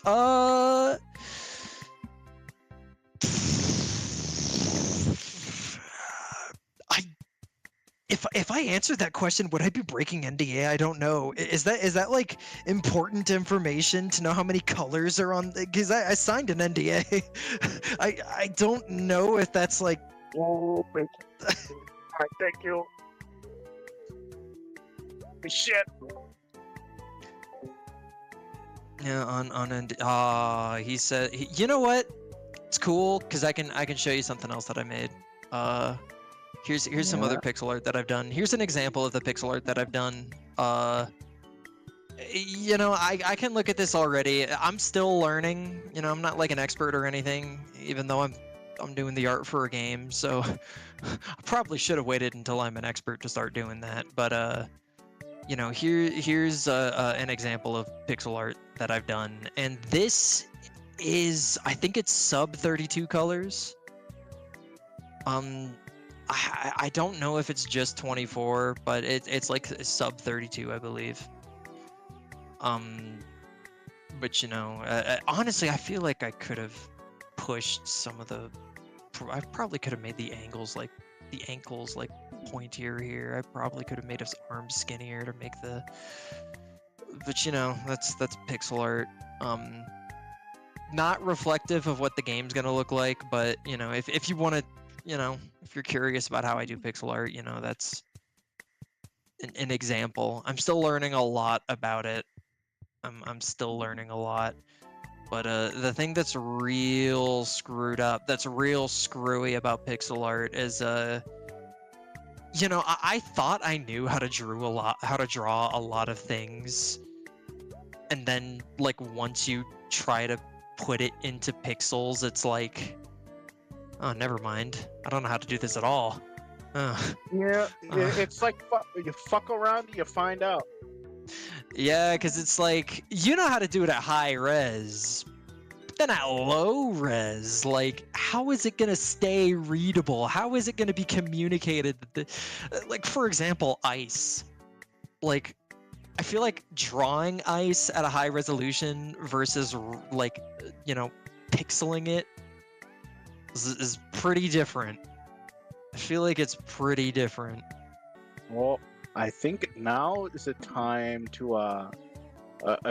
If I answered that question, would I be breaking NDA? I don't know. Is that like important information to know how many colors are on? Because I signed an NDA. I don't know if that's like. Oh, thank you. Thank you. Shit. Yeah, on NDA. He said. You know what? It's cool because I can show you something else that I made. Here's some other pixel art that I've done. Here's an example of the pixel art that I've done. You know, I can look at this already. I'm still learning. You know, I'm not like an expert or anything, even though I'm doing the art for a game. So I probably should have waited until I'm an expert to start doing that. But you know, here's an example of pixel art that I've done, and this is, I think it's sub 32 colors. I don't know if it's just 24, but it's like sub 32, I believe. But you know, honestly, I feel like I could have pushed some of the. I probably could have made the ankles like pointier here. I probably could have made his arms skinnier to make the. But you know, that's pixel art. Not reflective of what the game's gonna look like, but you know, if you want to. You know, if you're curious about how I do pixel art, you know, that's an example. I'm still learning a lot about it. I'm still learning a lot. But the thing that's real screwed up, that's real screwy about pixel art is you know, I thought I knew how to draw a lot of things. And then like once you try to put it into pixels, it's like, oh, never mind. I don't know how to do this at all. Yeah, it's like you fuck around, you find out. Yeah, because it's like, you know how to do it at high res, but then at low res, like, how is it going to stay readable? How is it going to be communicated? Like, for example, ice. Like, I feel like drawing ice at a high resolution versus, like, you know, pixeling it is pretty different. I feel like it's pretty different. Well, I think now is the time to a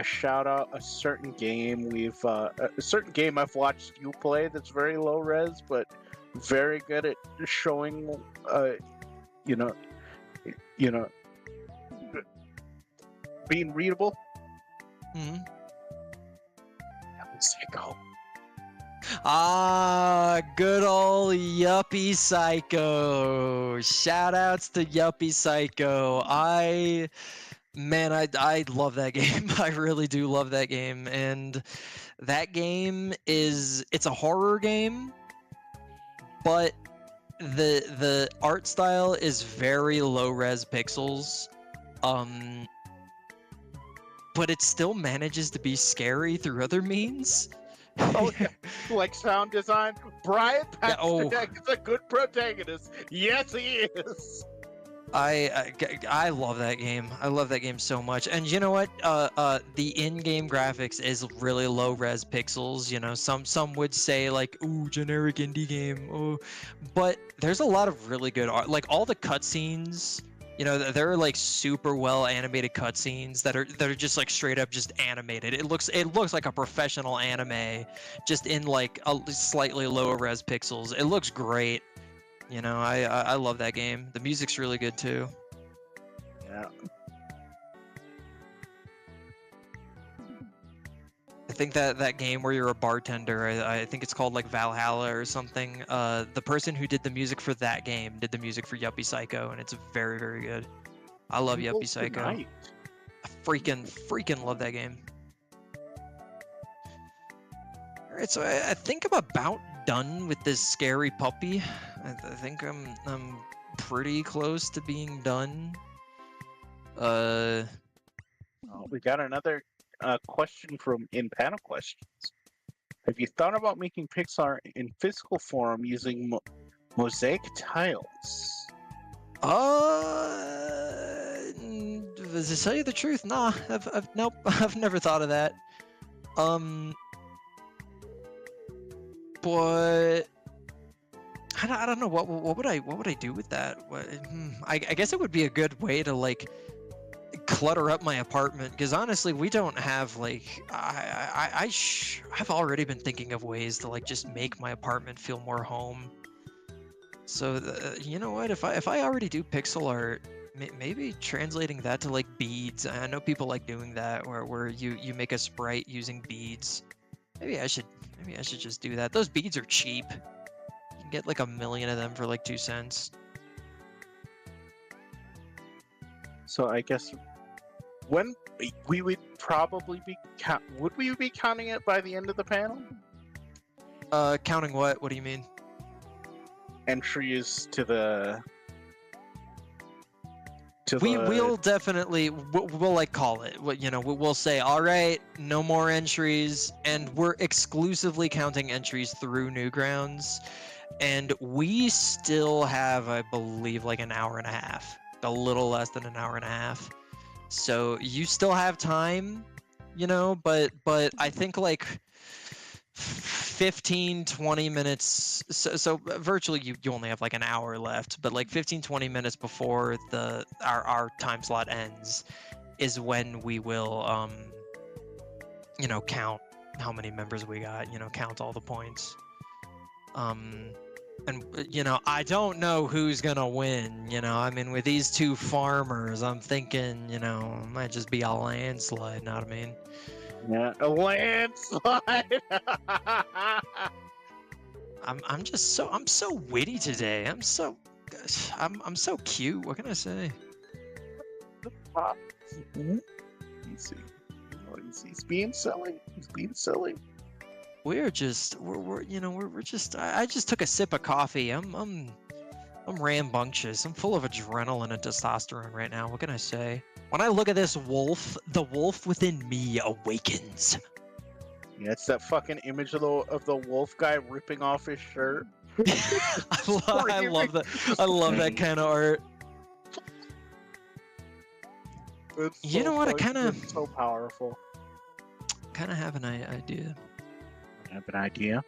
shout out a certain game a certain game I've watched you play that's very low res but very good at showing you know being readable. Psycho. Ah, good old Yuppie Psycho. Shout outs to Yuppie Psycho. I love that game. I really do love that game. And that game it's a horror game, but the art style is very low res pixels. But it still manages to be scary through other means. Oh yeah, like sound design. Brian Yeah, oh. Pasternak is a good protagonist. Yes, he is. I love that game. I love that game so much. And you know what? The in-game graphics is really low res pixels. You know, some would say like, ooh, generic indie game. Oh, but there's a lot of really good art. Like all the cutscenes. You know, they're like super well animated cutscenes that are just like straight up just animated. It looks like a professional anime, just in like a slightly lower res pixels. It looks great. You know, I love that game. The music's really good too. Yeah. I think that game where you're a bartender, I think it's called like Valhalla or something. The person who did the music for that game did the music for Yuppie Psycho, and it's very, very good. I love Yuppie Psycho. I freaking love that game. Alright, so I think I'm about done with this scary puppy. I think I'm pretty close to being done. Oh, we got another question from in panel questions. Have you thought about making Pixar in physical form using mosaic tiles? To tell you the truth, nah. Nope. I've never thought of that. But I don't know what would I do with that? I guess it would be a good way to like clutter up my apartment, because honestly we don't have like I've already been thinking of ways to like just make my apartment feel more home. So you know what, if I already do pixel art, maybe translating that to like beads. I know people like doing that where you make a sprite using beads. Maybe I should just do that. Those beads are cheap. You can get like 1 million of them for like 2 cents. So I guess when we would probably be would we be counting it by the end of the panel? Counting what? What do you mean? Entries to the. We'll definitely we'll like call it. You know, we'll say, all right, no more entries, and we're exclusively counting entries through Newgrounds, and we still have, I believe, like an hour and a half, a little less than an hour and a half. So you still have time, you know, but I think like 15-20 minutes, so virtually you only have like an hour left, but like 15-20 minutes before our time slot ends is when we will you know, count how many members we got, you know, count all the points. And you know, I don't know who's gonna win, you know. I mean, with these two farmers, I'm thinking, you know, it might just be a landslide, know what I mean? Yeah, a landslide. I'm so witty today. I'm so cute. What can I say? Easy. He's being silly. He's being silly. We're just I just took a sip of coffee. I'm rambunctious. I'm full of adrenaline and testosterone right now. What can I say? When I look at this wolf, the wolf within me awakens. Yeah, it's that fucking image of the wolf guy ripping off his shirt. I love that. I love that kind of art. You know what? I kind of so powerful. Kind of have an idea. Have an idea?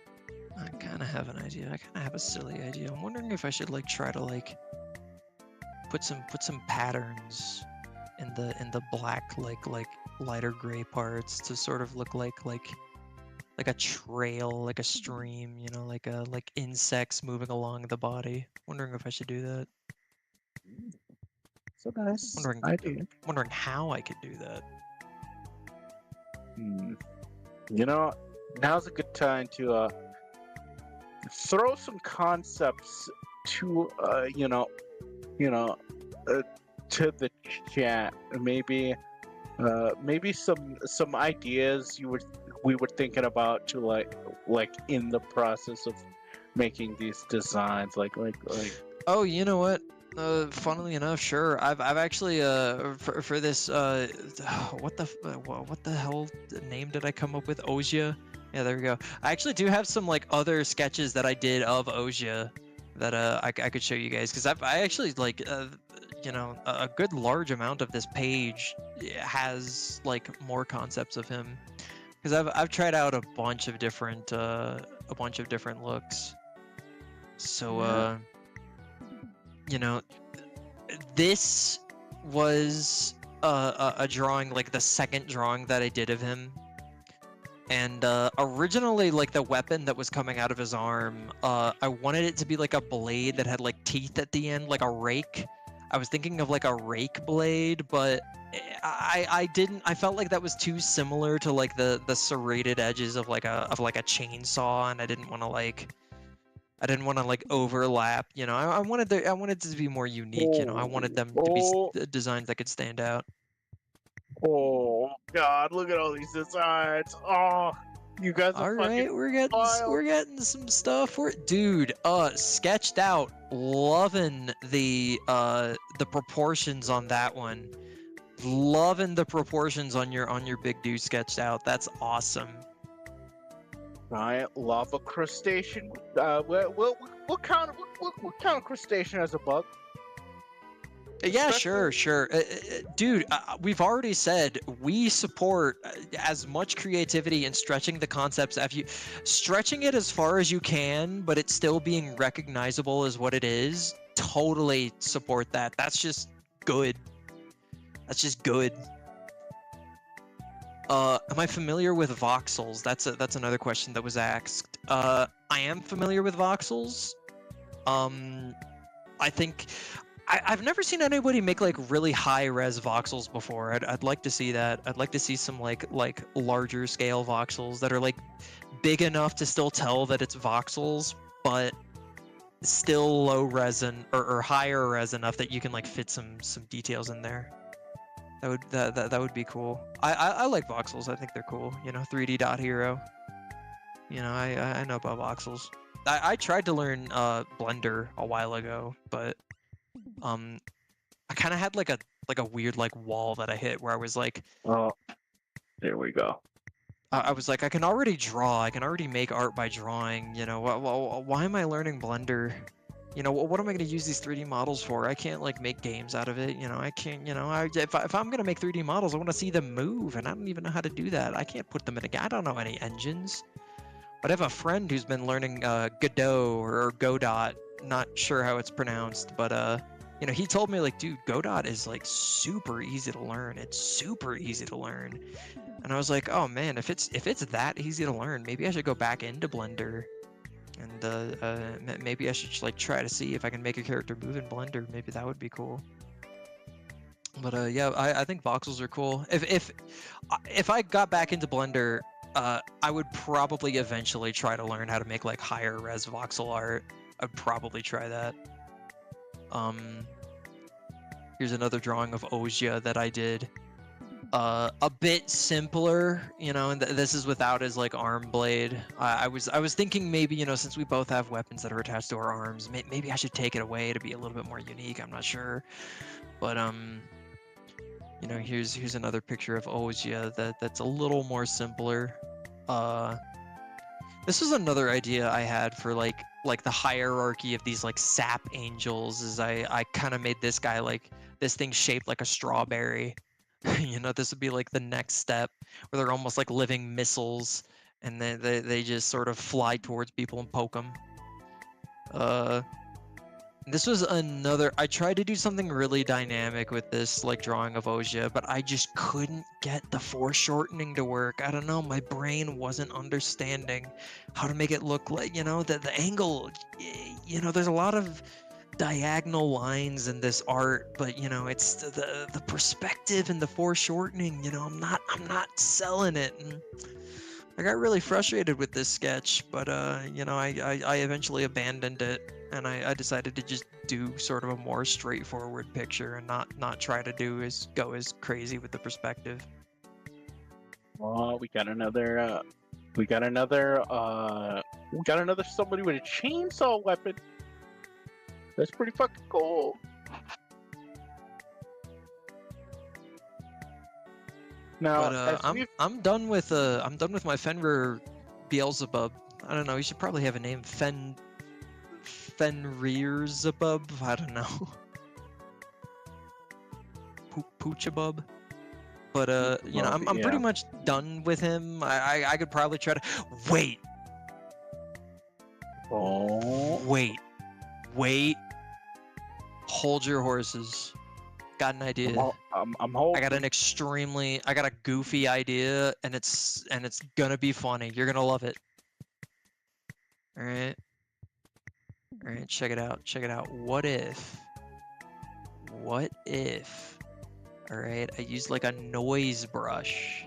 I kind of have an idea. I kind of have a silly idea. I'm wondering if I should like try to like put some patterns in the black like lighter gray parts to sort of look like a trail, like a stream, you know, like insects moving along the body. Wondering if I should do that. So nice. Wondering how I could do that. You know, now's a good time to throw some concepts to to the chat. Maybe some ideas we were thinking about to like in the process of making these designs, like. Oh, you know what? Funnily enough, sure. I've actually for this what the hell name did I come up with? Ozia. Yeah, there we go. I actually do have some like other sketches that I did of Ozia that I could show you guys, because I actually like you know, a good large amount of this page has like more concepts of him, because I've tried out a bunch of different looks. So you know, this was a drawing, like the second drawing that I did of him. And originally, like the weapon that was coming out of his arm, I wanted it to be like a blade that had like teeth at the end, like a rake. I was thinking of like a rake blade, but I didn't. I felt like that was too similar to like the serrated edges of like a chainsaw, and I didn't want to like overlap. You know, I wanted it to be more unique. You know, I wanted them to be designs that could stand out. Oh God! Look at all these designs. Oh, you guys are Alright, we're getting some stuff. Dude, sketched out. Loving the proportions on that one. Loving the proportions on your big dude sketched out. That's awesome. Giant lava crustacean. What count crustacean as a bug? Yeah, sure. Dude, we've already said we support as much creativity and stretching the concepts, stretching it as far as you can, but it's still being recognizable as what it is. Totally support that. That's just good. Am I familiar with voxels? That's another question that was asked. I am familiar with voxels. I think I've never seen anybody make like really high res voxels before. I'd like to see that. I'd like to see some like larger scale voxels that are like big enough to still tell that it's voxels, but still low res or higher res enough that you can like fit some details in there. That would be cool. I like voxels. I think they're cool. You know, 3D dot hero. You know, I know about voxels. I tried to learn Blender a while ago, but I kind of had like a weird like wall that I hit where I was like, oh, there we go. I was like, I can already draw. I can already make art by drawing. You know, why am I learning Blender? You know, what am I going to use these 3D models for? I can't like make games out of it. You know, I can't. You know, if I'm going to make 3D models, I want to see them move, and I don't even know how to do that. I can't put them in a game. I don't know any engines. But I have a friend who's been learning Godot or Godot. Not sure how it's pronounced, but you know, he told me like, dude, Godot is like super easy to learn. It's super easy to learn. And I was like, oh man, if it's that easy to learn, maybe I should go back into Blender, and maybe I should like try to see if I can make a character move in Blender. Maybe that would be cool. But yeah, I think voxels are cool. If I got back into Blender, I would probably eventually try to learn how to make like higher res voxel art. I'd probably try that. Here's another drawing of Ozia that I did. A bit simpler, you know, and this is without his like arm blade. I was thinking maybe, you know, since we both have weapons that are attached to our arms, maybe I should take it away to be a little bit more unique. I'm not sure, but you know, here's another picture of Ozia that's a little more simpler. This was another idea I had for like the hierarchy of these like sap angels. Is I kind of made this guy like this thing shaped like a strawberry. You know, this would be like the next step where they're almost like living missiles, and they just sort of fly towards people and poke them. This was another. I tried to do something really dynamic with this like drawing of Ozia, but I just couldn't get the foreshortening to work. I don't know, my brain wasn't understanding how to make it look like, you know, the angle. You know, there's a lot of diagonal lines in this art, but you know, it's the perspective and the foreshortening. You know, I'm not selling it, and I got really frustrated with this sketch. But you know, I eventually abandoned it, and I decided to just do sort of a more straightforward picture and not try to go as crazy with the perspective. Oh, we got another somebody with a chainsaw weapon. That's pretty fucking cool. Now, But I'm done with my Fenrir Beelzebub. I don't know. He should probably have a name. Fenrirzebub. I don't know. Poochabub. But you know, I'm pretty much done with him. I could probably try to wait. Oh. Wait. Hold your horses. Got an idea. I'm holding. I got a goofy idea, and it's gonna be funny. You're gonna love it. All right, check it out. What if? All right, I used like a noise brush.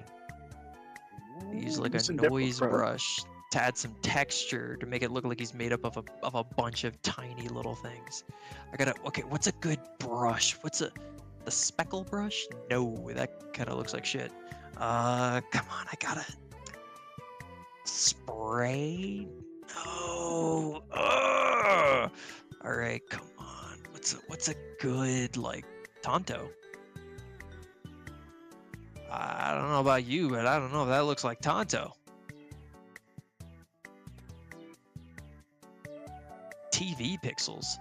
To add some texture to make it look like he's made up of a bunch of tiny little things. Okay, what's a good brush? The speckle brush? No, that kind of looks like shit. Come on, I gotta spray. No. All right, come on. What's a good like Tonto? I don't know about you, but I don't know if that looks like Tonto. TV pixels.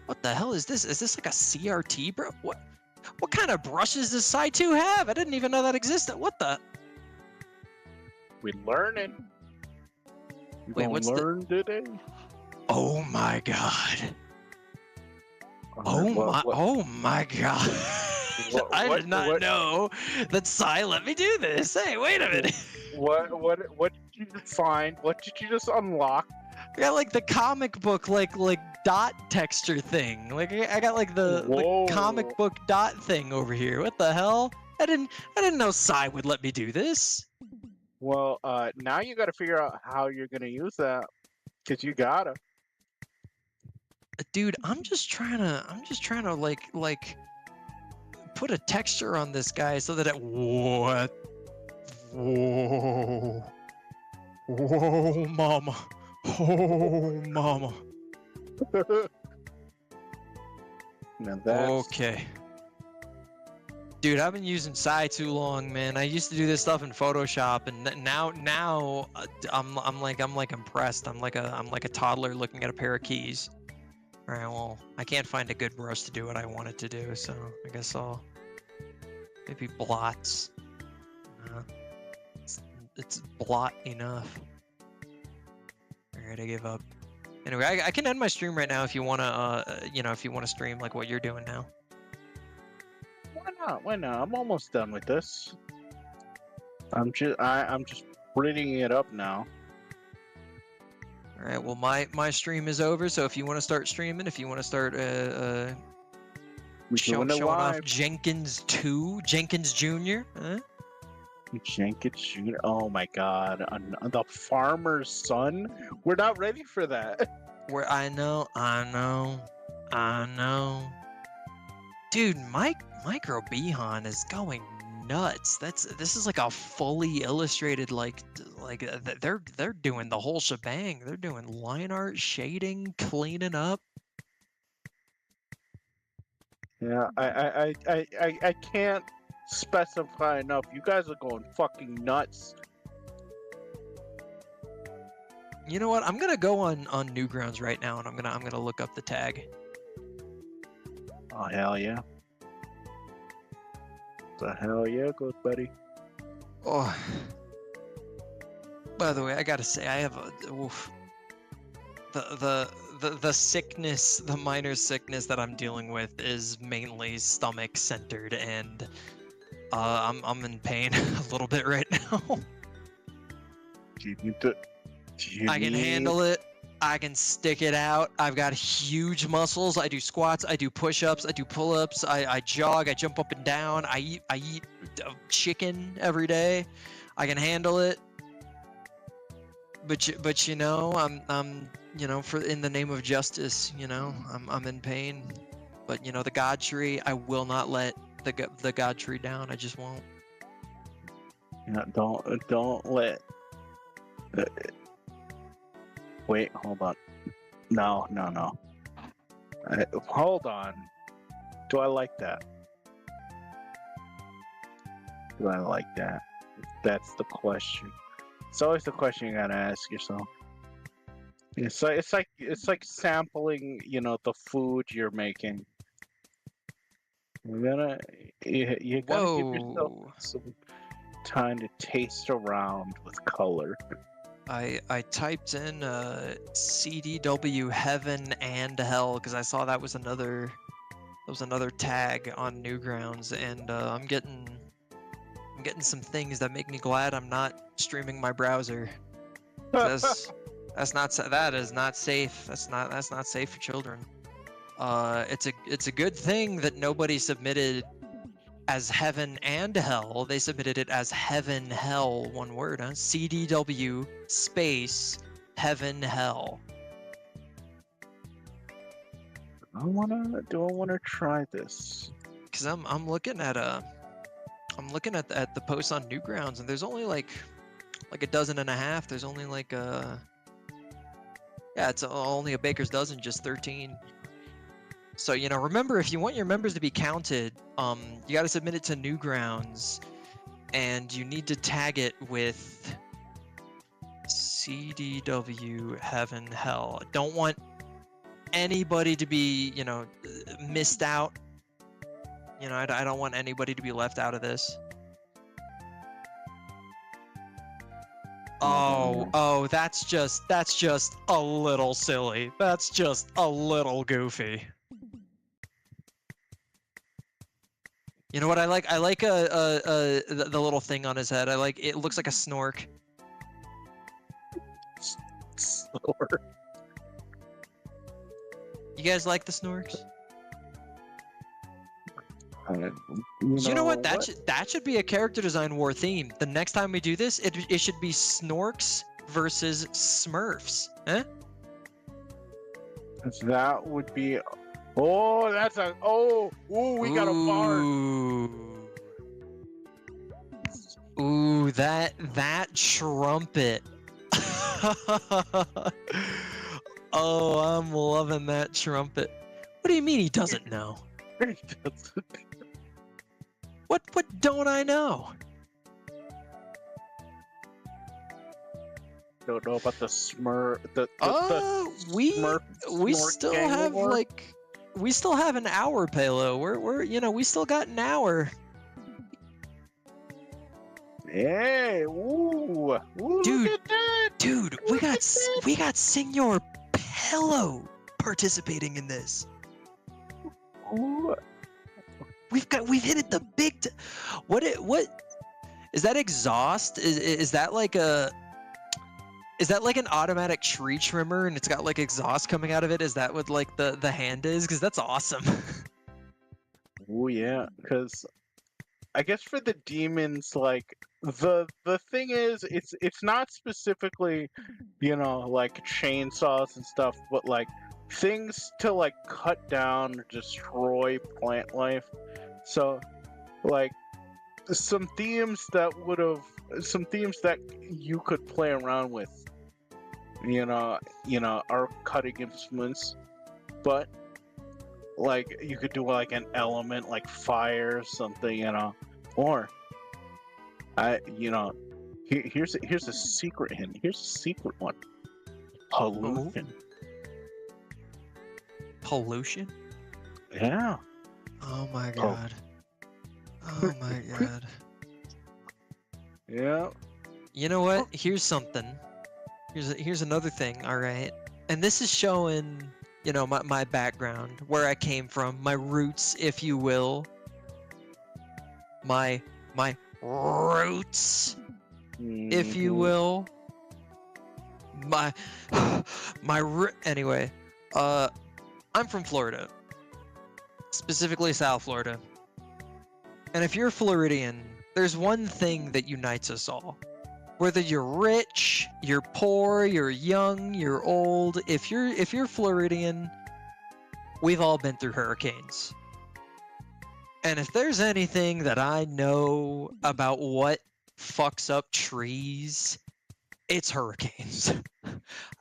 What the hell is this? Is this like a CRT, bro? What kind of brushes does Side 2 have? I didn't even know that existed. What the? We're learning. Wait, what's today? Oh my god. Oh my god. I did not know that Sai let me do this. Hey, wait a minute. What did you just find? What did you just unlock? I got like the comic book like dot texture thing. Like I got like the comic book dot thing over here. What the hell? I didn't know Sai would let me do this. Well, now you got to figure out how you're gonna use that, cause you gotta. Dude, I'm just trying to like put a texture on this guy so that Whoa, mama. Oh, mama. Now that's... Okay. Dude, I've been using Sai too long, man. I used to do this stuff in Photoshop, and now I'm like impressed. I'm like a toddler looking at a pair of keys. All right, well, I can't find a good brush to do what I want it to do, so I guess I'll maybe blots. It's blot enough. Alright, I give up. Anyway, I can end my stream right now if you wanna, if you wanna stream like what you're doing now. Why not? I'm almost done with this. I'm just reading it up now. Alright, well my stream is over, so if you want to start streaming, if you want to start showing off Jenkins Jr. Jenkins Jr. Oh my god, the farmer's son? We're not ready for that. I know. Dude, Micro Bihan is going nuts. This is like a fully illustrated like they're doing the whole shebang. They're doing line art, shading, cleaning up. Yeah, I can't specify enough. You guys are going fucking nuts. You know what? I'm gonna go on Newgrounds right now, and I'm gonna look up the tag. Oh hell yeah! The hell yeah, good buddy. Oh. By the way, I gotta say, I have the sickness, the minor sickness that I'm dealing with is mainly stomach centered, and I'm in pain a little bit right now. I can handle it. I can stick it out. I've got huge muscles. I do squats. I do push-ups. I do pull-ups. I jog. I jump up and down. I eat chicken every day. I can handle it. But you know, I'm for in the name of justice, I'm in pain. But the God tree, I will not let the God tree down. I just won't. Yeah, don't let. Wait, hold on. No. Hold on. Do I like that? Do I like that? That's the question. It's always the question you gotta ask yourself. It's like sampling, the food you're making. You gotta give yourself some time to taste around with color. I typed in CDW Heaven and Hell because I saw that was another tag on Newgrounds, and I'm getting some things that make me glad I'm not streaming my browser. That is not safe. That's not safe for children. It's a good thing that nobody submitted as Heaven and Hell. They submitted it as Heaven Hell, one word, huh? CDW space Heaven Hell. Do I wanna try this? Cause I'm looking at the posts on Newgrounds, and there's only like a dozen and a half. There's only like it's only a baker's dozen, just 13. So, remember, if you want your members to be counted, you got to submit it to Newgrounds, and you need to tag it with CDW Heaven Hell. Don't want anybody to be, missed out. I don't want anybody to be left out of this. Oh, that's just a little silly. That's just a little goofy. You know what I like? I like the little thing on his head. It looks like a snork. Snork. You guys like the snorks? You know what? That should be a character design war theme. The next time we do this, it should be Snorks versus Smurfs. Huh? That would be. Oh, that's a. Oh, we got a bar. Ooh, that trumpet. Oh, I'm loving that trumpet. What do you mean he doesn't know? What don't I know? Don't know about the Smurf. We still have we still have an hour, Palo. We still got an hour. Hey, ooh, dude, look at that. Dude, we got Senor Pillow participating in this. Ooh. We've hit it the big. What is that exhaust? Is that like an automatic tree trimmer and it's got like exhaust coming out of it? Is that what like the hand is? Because that's awesome. Oh yeah, because I guess for the demons, like the thing is, it's not specifically, like chainsaws and stuff, but like things to like cut down or destroy plant life. So, like some themes that you could play around with, are cutting instruments, but like you could do like an element like fire or something, or here's a secret hint. Here's a secret one. Pollution. Pollution? Yeah. Oh my god. Oh my god. Yeah. You know what? Here's something. Here's another thing, alright? And this is showing, my background, where I came from, my roots, if you will. My roots, if you will. Anyway, I'm from Florida. Specifically South Florida. And if you're Floridian, there's one thing that unites us all. Whether you're rich, you're poor, you're young, you're old, if you're Floridian, we've all been through hurricanes. And if there's anything that I know about what fucks up trees, it's hurricanes.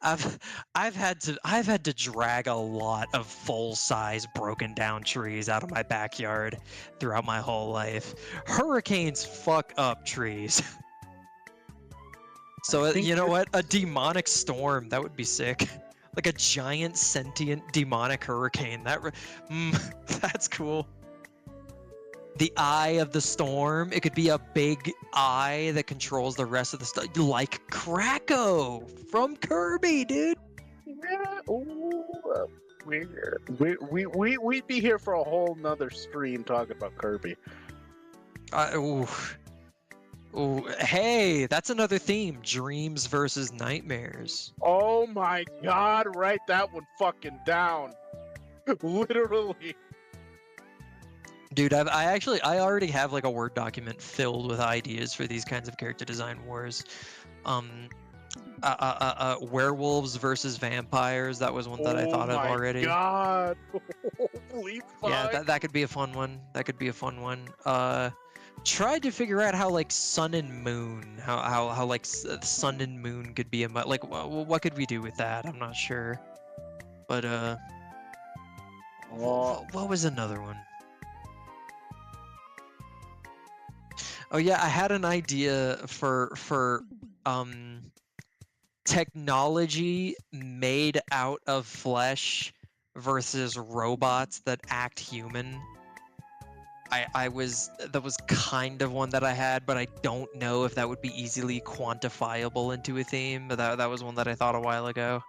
I've had to drag a lot of full-size broken down trees out of my backyard throughout my whole life. Hurricanes fuck up trees. So you know what? A demonic storm. That would be sick. Like a giant sentient demonic hurricane. That's cool. The eye of the storm. It could be a big eye that controls the rest of the stuff. Like Kracko from Kirby, dude. Yeah. Ooh, we'd be here for a whole nother stream talking about Kirby. Ooh, hey, that's another theme. Dreams versus nightmares. Oh my god, write that one fucking down. Literally. Dude, I already have like a Word document filled with ideas for these kinds of character design wars. Werewolves versus vampires. That was one that I thought of already. Oh my god. Holy fuck. Yeah, that could be a fun one. That could be a fun one. Tried to figure out how like sun and moon, how like sun and moon could be like what could we do with that? I'm not sure. But what was another one? Oh yeah, I had an idea for technology made out of flesh versus robots that act human. That was kind of one that I had, but I don't know if that would be easily quantifiable into a theme. But that was one that I thought a while ago.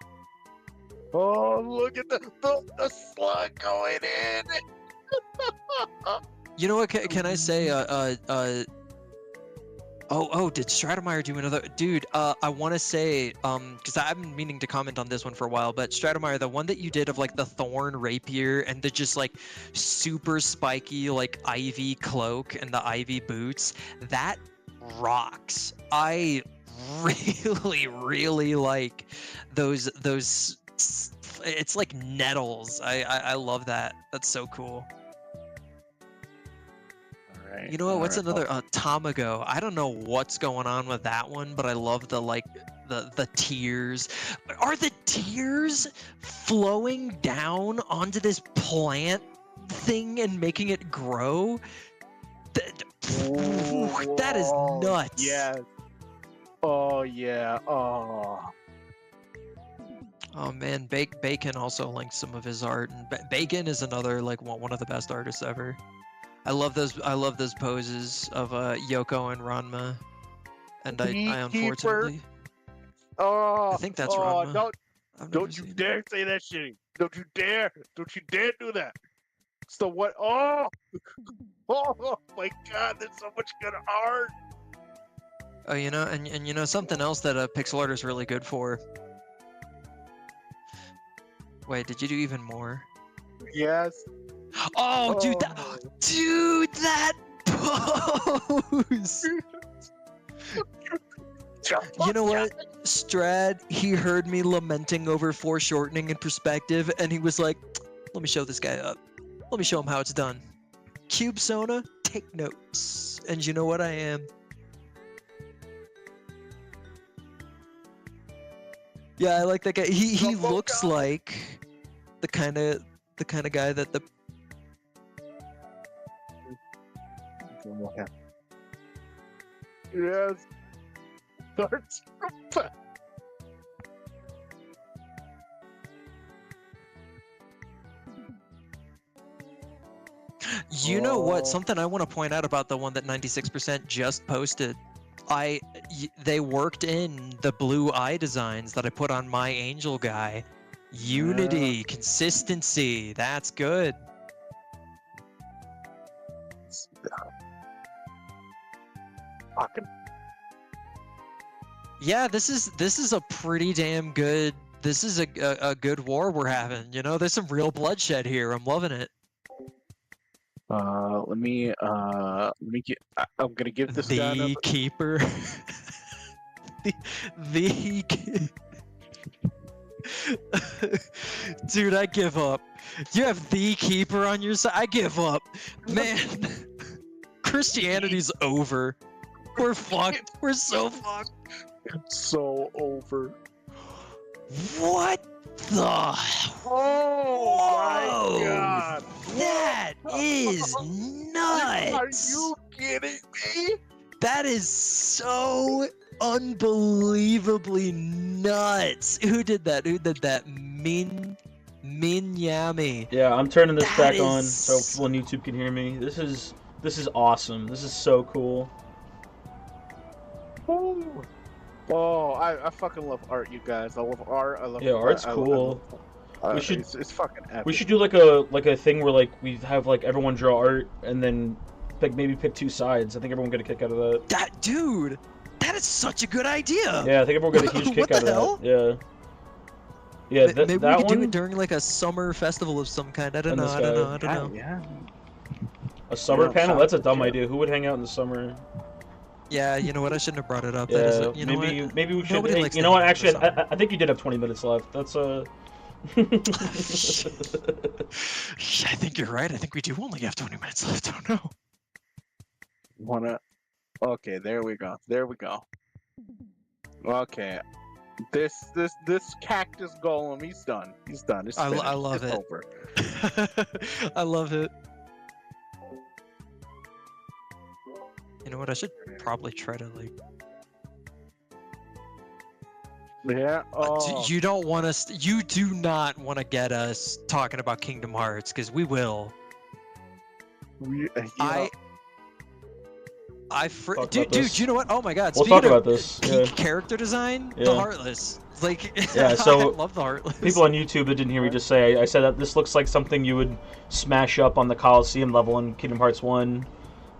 Oh, look at the slug going in. You know what? Can I say? Oh, did Stratemeyer do another? Dude, I want to say, because I've been meaning to comment on this one for a while, but Stratemeyer, the one that you did of like the thorn rapier and the just like super spiky like ivy cloak and the ivy boots, that rocks. I really like those. It's like nettles. I love that. That's so cool. You know what? What's another Tamago? I don't know what's going on with that one, but I love the like the tears. Are the tears flowing down onto this plant thing and making it grow? That is nuts. Yes. Oh yeah. Oh. Oh man, Bacon also linked some of his art, and Bacon is another like one of the best artists ever. I love those poses of Yoko and Ranma, and I unfortunately. Oh, I think that's Ranma. Don't you dare say that shit! Don't you dare! Don't you dare do that! So what? Oh, oh my God! There's so much good art. Oh, you know, and you know something else that pixel art is really good for. Wait, did you do even more? Yes. Oh, dude, that pose! You know what? Strad, he heard me lamenting over foreshortening and perspective, and he was like, let me show this guy up. Let me show him how it's done. Cube Sona, take notes. And you know what I am? Yeah, I like that guy. He looks like the kind of guy that the Yes. You know what? Something I want to point out about the one that 96% just posted. They worked in the blue eye designs that I put on my angel guy. Unity, consistency. That's good. Yeah, this is a pretty damn good. This is a good war we're having. You know, there's some real bloodshed here. I'm loving it. Let me get. I'm gonna give this guy the keeper. the dude, I give up. You have the keeper on your side. I give up, man. Christianity's over. We're fucked. We're so fucked. It's so over. What the? Oh my God! That is nuts. Are you kidding me? That is so unbelievably nuts. Who did that? Who did that? Minyami. Yeah, I'm turning this That back on is- so people on YouTube can hear me. This is awesome. This is so cool. Oh, I fucking love art, you guys. I love art. I love Yeah, art's cool. We should. It's fucking epic. We should do like a thing where like we have like everyone draw art and then maybe pick 2 sides. I think everyone get a kick out of that. That dude, that is such a good idea. Yeah, I think everyone get a huge kick What out the of hell? that. Yeah. Yeah, Maybe that we could one. do it during like a summer festival of some kind. I don't And know. this I don't guy. know. I don't know. Yeah. A summer Yeah, panel? shop That's a for dumb sure. idea. Who would hang out in the summer? Yeah, you know what? I shouldn't have brought it up. Yeah, That is, you know maybe what? maybe we should. Nobody Hey, likes you to know what? hang out in Actually, the I think you did have 20 minutes left. That's I think you're right. I think we do only have 20 minutes left. Oh no. Wanna? Okay, there we go. There we go. Okay, this cactus golem. He's done. He's done. It's I finished. love It's it. over. I love it. You know what? I should probably try to like. Yeah. Oh. You don't want us. You do not want to get us talking about Kingdom Hearts because we will. Talk Dude, about this. you know what? Oh my God! We'll speaking talk about of this, peak yeah. character design, Yeah. the Heartless. Like, Yeah, so I love the Heartless. people on YouTube that didn't hear me just say, I said that this looks like something you would smash up on the Coliseum level in Kingdom Hearts 1.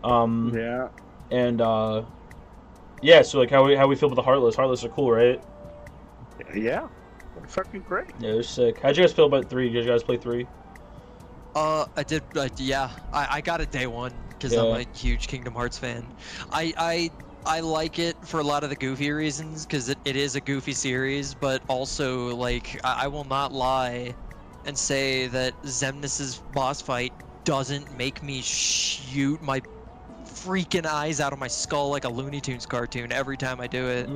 Yeah. And yeah, so like how we feel about the Heartless. Heartless are cool, right? Yeah. They're fucking great. Yeah, they're sick. How'd you guys feel about 3? Did you guys play 3? I did. Yeah, I got it day one because Yeah. I'm a huge Kingdom Hearts fan. I like it for a lot of the goofy reasons because it is a goofy series, but also like I will not lie and say that Xemnas' boss fight doesn't make me shoot my freaking eyes out of my skull like a Looney Tunes cartoon every time I do it.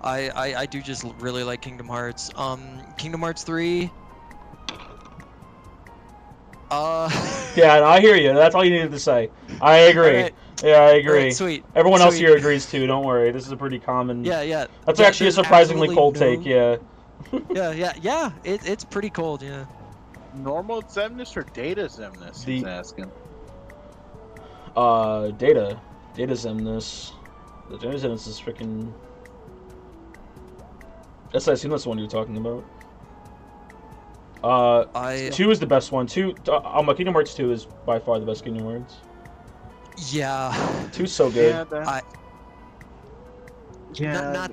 I do just really like Kingdom Hearts. Kingdom Hearts 3. Yeah, I hear you. That's all you needed to say. I agree. Alright. Yeah, I agree. Alright, sweet. Everyone else Sweet. here agrees too. Don't worry. This is a pretty common. Yeah. That's Yeah, actually a there's surprisingly absolutely cold no- take. Yeah. Yeah. It's pretty cold. Yeah. Normal Xemnas or Data Xemnas? He's asking. Data Xemnas. The Data Xemnas is freaking. I assume that's the one you were talking about. 2 is the best one. 2, Kingdom Hearts 2 is by far the best Kingdom Hearts. Yeah. 2's so good. Not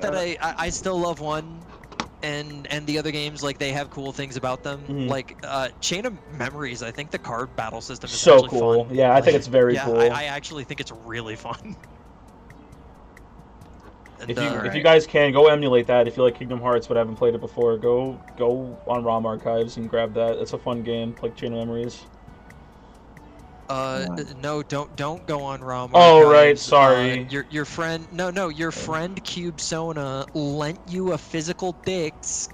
that I still love 1, and the other games like they have cool things about them. Mhm. Like Chain of Memories. I think the card battle system is So actually cool. fun. Yeah, I think it's very yeah, cool. I actually think it's really fun. If you guys can, go emulate that. If you like Kingdom Hearts but haven't played it before, go on ROM archives and grab that. It's a fun game, like Chain of Memories. No, don't go on ROM. Oh, Archives. right, sorry. Your friend, your friend Cube Sona lent you a physical disc.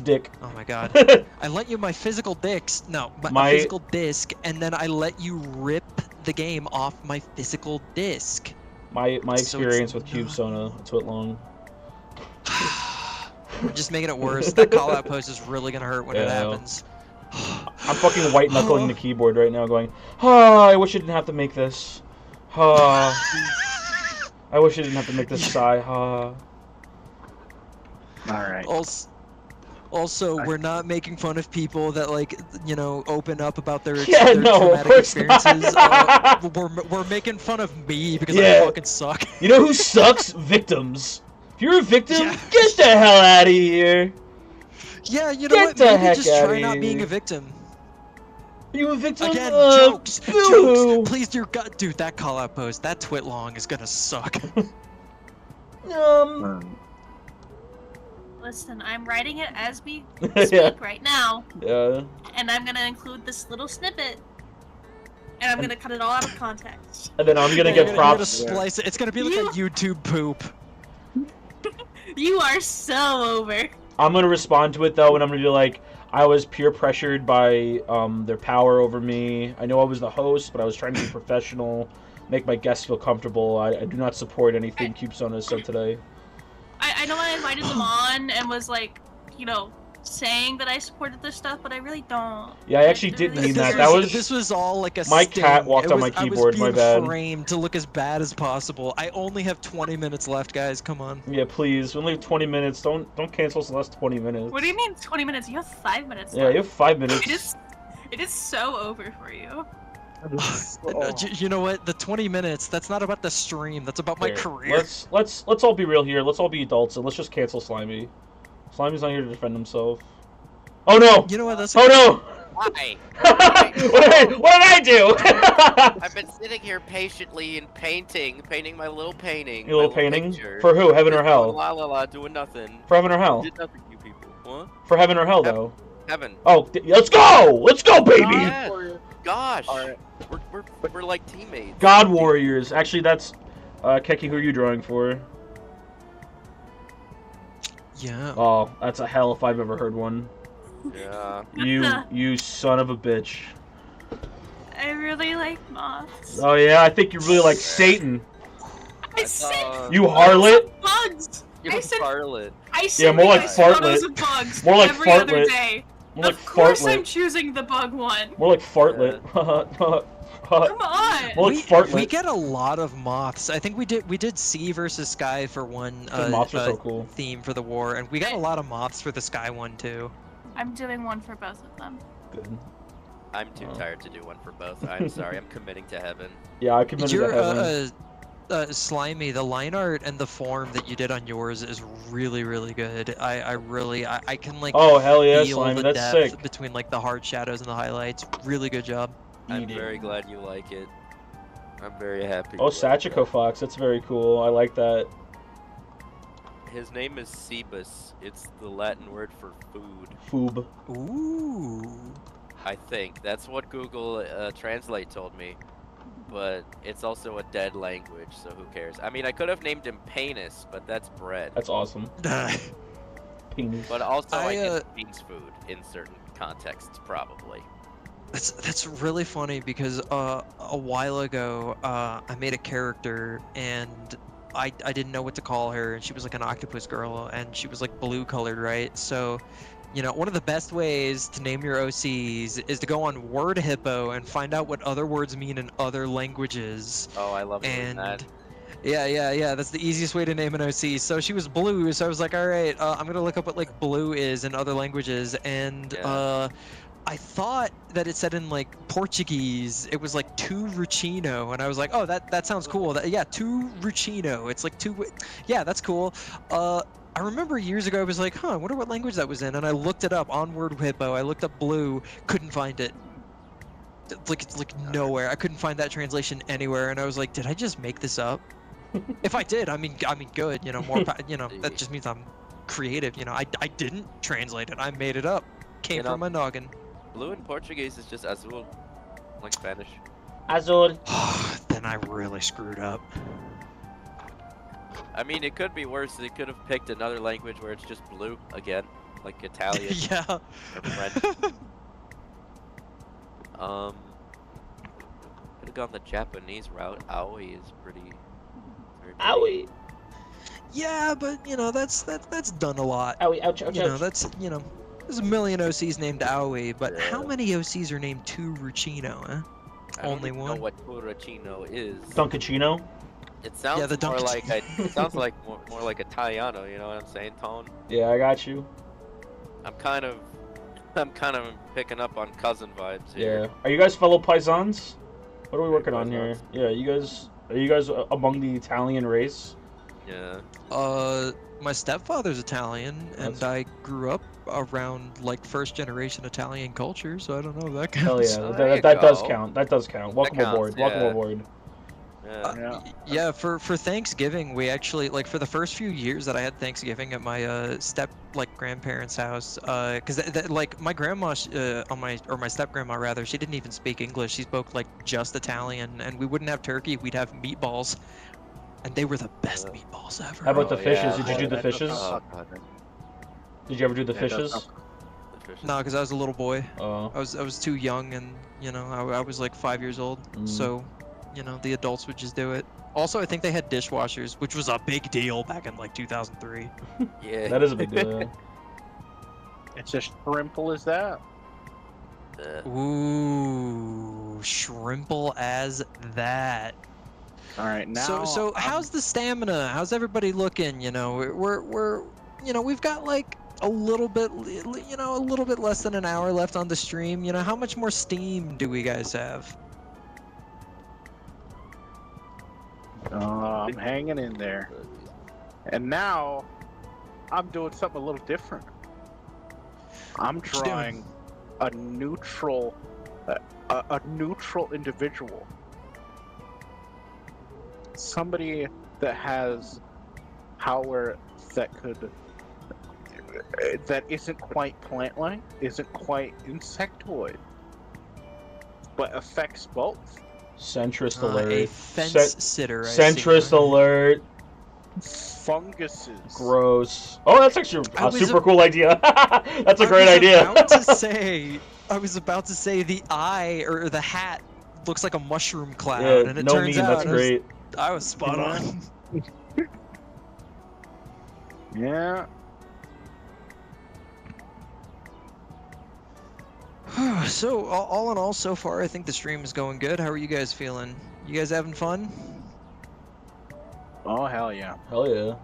Dick. Oh my God! I lent you my physical disc. No, my physical disc, and then I let you rip the game off my physical disc. My So it's experience with Cube Sona, it's what long. We're just making it worse. That call out post is really gonna hurt when it Yeah. happens. I'm fucking white knuckling the keyboard right now, going, I wish I didn't have to make this. I wish I didn't have to make this sigh. All right. Also, we're not making fun of people that open up about their, Yeah, their no, of traumatic course not. experiences. We're making fun of me because I fucking suck. You know who sucks? Victims. If you're a victim, get the hell out of here. Yeah, you know Get what? the Maybe heck just outta try not being here. a victim. Are you a victim? Again, jokes. Please, dear God, dude, that call out post, that twit long is gonna suck. Listen, I'm writing it as we Yeah. speak right now, Yeah. and I'm gonna include this little snippet, and I'm gonna cut it all out of context. And then I'm gonna You're get you're gonna props. splice it. It's gonna be like a YouTube poop. You are so over. I'm gonna respond to it though, and I'm gonna be like, I was peer pressured by their power over me. I know I was the host, but I was trying to be professional. make my guests feel comfortable. I do not support anything Cubesona has said today. I know I invited them on and was like, you know, saying that I supported this stuff, but I really don't. Yeah, I actually didn't mean that. That was This was all like a my sting. cat walked It on was- my keyboard. I My was bad. being framed to look as bad as possible. I only have 20 minutes left, guys. Come on. Yeah, please. We only have 20 minutes. Don't cancel us the last 20 minutes. What do you mean 20 minutes? You have 5 minutes Yeah, left. you have 5 minutes. It is so over for you. You know what? The 20 minutes, that's not about the stream. That's about my Here, career. Let's all be real here. Let's all be adults and let's just cancel Slimy. Slimy's not here to defend himself. Oh no! You know what? That's Oh no! Why? What did I do? I've been sitting here patiently and painting my little painting. Your little my painting? picture. For who? Heaven or Just hell? going La la la, doing nothing. For heaven or hell? Did nothing, you people. What? For heaven or hell, though. Heaven. Oh, let's go! Let's go, baby! Yeah. Gosh. We're like teammates. God Warriors. Actually, that's Keki. Who are you drawing for? Yeah. Oh, that's a hell if I've ever heard one. Yeah. You son of a bitch. I really like moths. Oh yeah, I think you really like Satan. I said You harlot. bugs. You're I said Scarlet. I Yeah, more like photos fartlet. of bugs More like every other fartlet. day. More like Of course I'm fartlet. choosing the bug one. More like fartlet. Come on. More like fartlet. We get a lot of moths. I think we did sea versus sky for one moths are so cool. theme for the war, and we got a lot of moths for the sky one too. I'm doing one for both of them. Good. I'm too tired to do one for both. I'm sorry. I'm committing to heaven. Yeah, I committed to heaven. Slimy, the line art and the form that you did on yours is really, really good. I can like Oh, hell yeah, feel Slimy, the that's depth sick. between like the hard shadows and the highlights. Really good job. I'm very glad you like it. I'm very happy. Oh, you like it. Sachiko Fox. That's very cool. I like that. His name is Cebus. It's the Latin word for food. Foob. Ooh. I think that's what Google Translate told me, but it's also a dead language, so who cares? I mean, I could have named him Penis, but that's bread. That's awesome. Penis. But also, I I, guess it means food in certain contexts, probably. That's really funny because a while ago I made a character and I didn't know what to call her, and she was like an octopus girl and she was like blue colored, right? So, you know, one of the best ways to name your OCs is to go on Word Hippo and find out what other words mean in other languages. Oh, I love doing And that. yeah, that's the easiest way to name an OC. So she was blue, so I was like, all right, I'm gonna look up what like blue is in other languages, and I thought that it said in like Portuguese it was like tu ruchino, and I was like, oh, that sounds cool. Yeah, tu ruchino. It's like two. Yeah, that's cool. I remember years ago I was like, I wonder what language that was in, and I looked it up on Word Hippo. I looked up blue, couldn't find it. It's like nowhere. I couldn't find that translation anywhere, and I was like, did I just make this up? If I did, I mean, good. You know, you know, that just means I'm creative. You know, I didn't translate it. I made it up. Came from my noggin. Blue in Portuguese is just azul, like Spanish. Azul. Then I really screwed up. I mean, it could be worse. They could have picked another language where it's just blue again, like Italian. Yeah. Or French. Could have gone the Japanese route. Aoi is pretty. Aoi. Yeah, but you know that's done a lot. Owie, ouch, ouch, You know ouch. that's there's a million OCs named Aoi, but how many OCs are named Tu Ruchino? Eh? I don't Only even one. know what Turacino is. Dunkachino. It sounds the more Dunkachino. like it sounds like more like Italiano. You know what I'm saying, Tone? Yeah, I got you. I'm kind of picking up on cousin vibes Yeah. here. Are you guys fellow paisans? What are we working on here? Yeah, are you guys among the Italian race? Yeah. My stepfather's Italian, and I grew up around like first generation Italian culture, so I don't know if that counts. Hell yeah, that does count. That does count. Welcome counts, aboard. Welcome yeah. aboard. Yeah, for Thanksgiving, we actually like for the first few years that I had Thanksgiving at my grandparents' house, because like my grandma my step grandma rather, she didn't even speak English. She spoke like just Italian, and we wouldn't have turkey. We'd have meatballs, and they were the best meatballs ever. How about the fishes? Did you do the fishes? Did you ever do the Yeah, fishes? No, because I was a little boy. Oh. I was too young, and you know I was like 5 years old, so the adults would just do it. Also, I think they had dishwashers, which was a big deal back in like 2003. Yeah. That is a big deal. It's as simple as that. Ooh, shrimple as that. All right, now. So how's the stamina? How's everybody looking? We've got like a little bit less than an hour left on the stream. How much more steam do we guys have? I'm hanging in there. And now, I'm doing something a little different. I'm drawing a neutral individual. Somebody that has power that isn't quite plant-like, isn't quite insectoid, but affects both. Centrist alert. A fence sitter. Centrist alert. Funguses. Gross. Oh, that's actually a super cool idea. That's a great idea. I was about to say the eye or the hat looks like a mushroom cloud, Yeah, and it no turns meme, out that's great. I was spot on. Yeah. So all in all, so far, I think the stream is going good. How are you guys feeling? You guys having fun? Oh hell yeah! Hell yeah!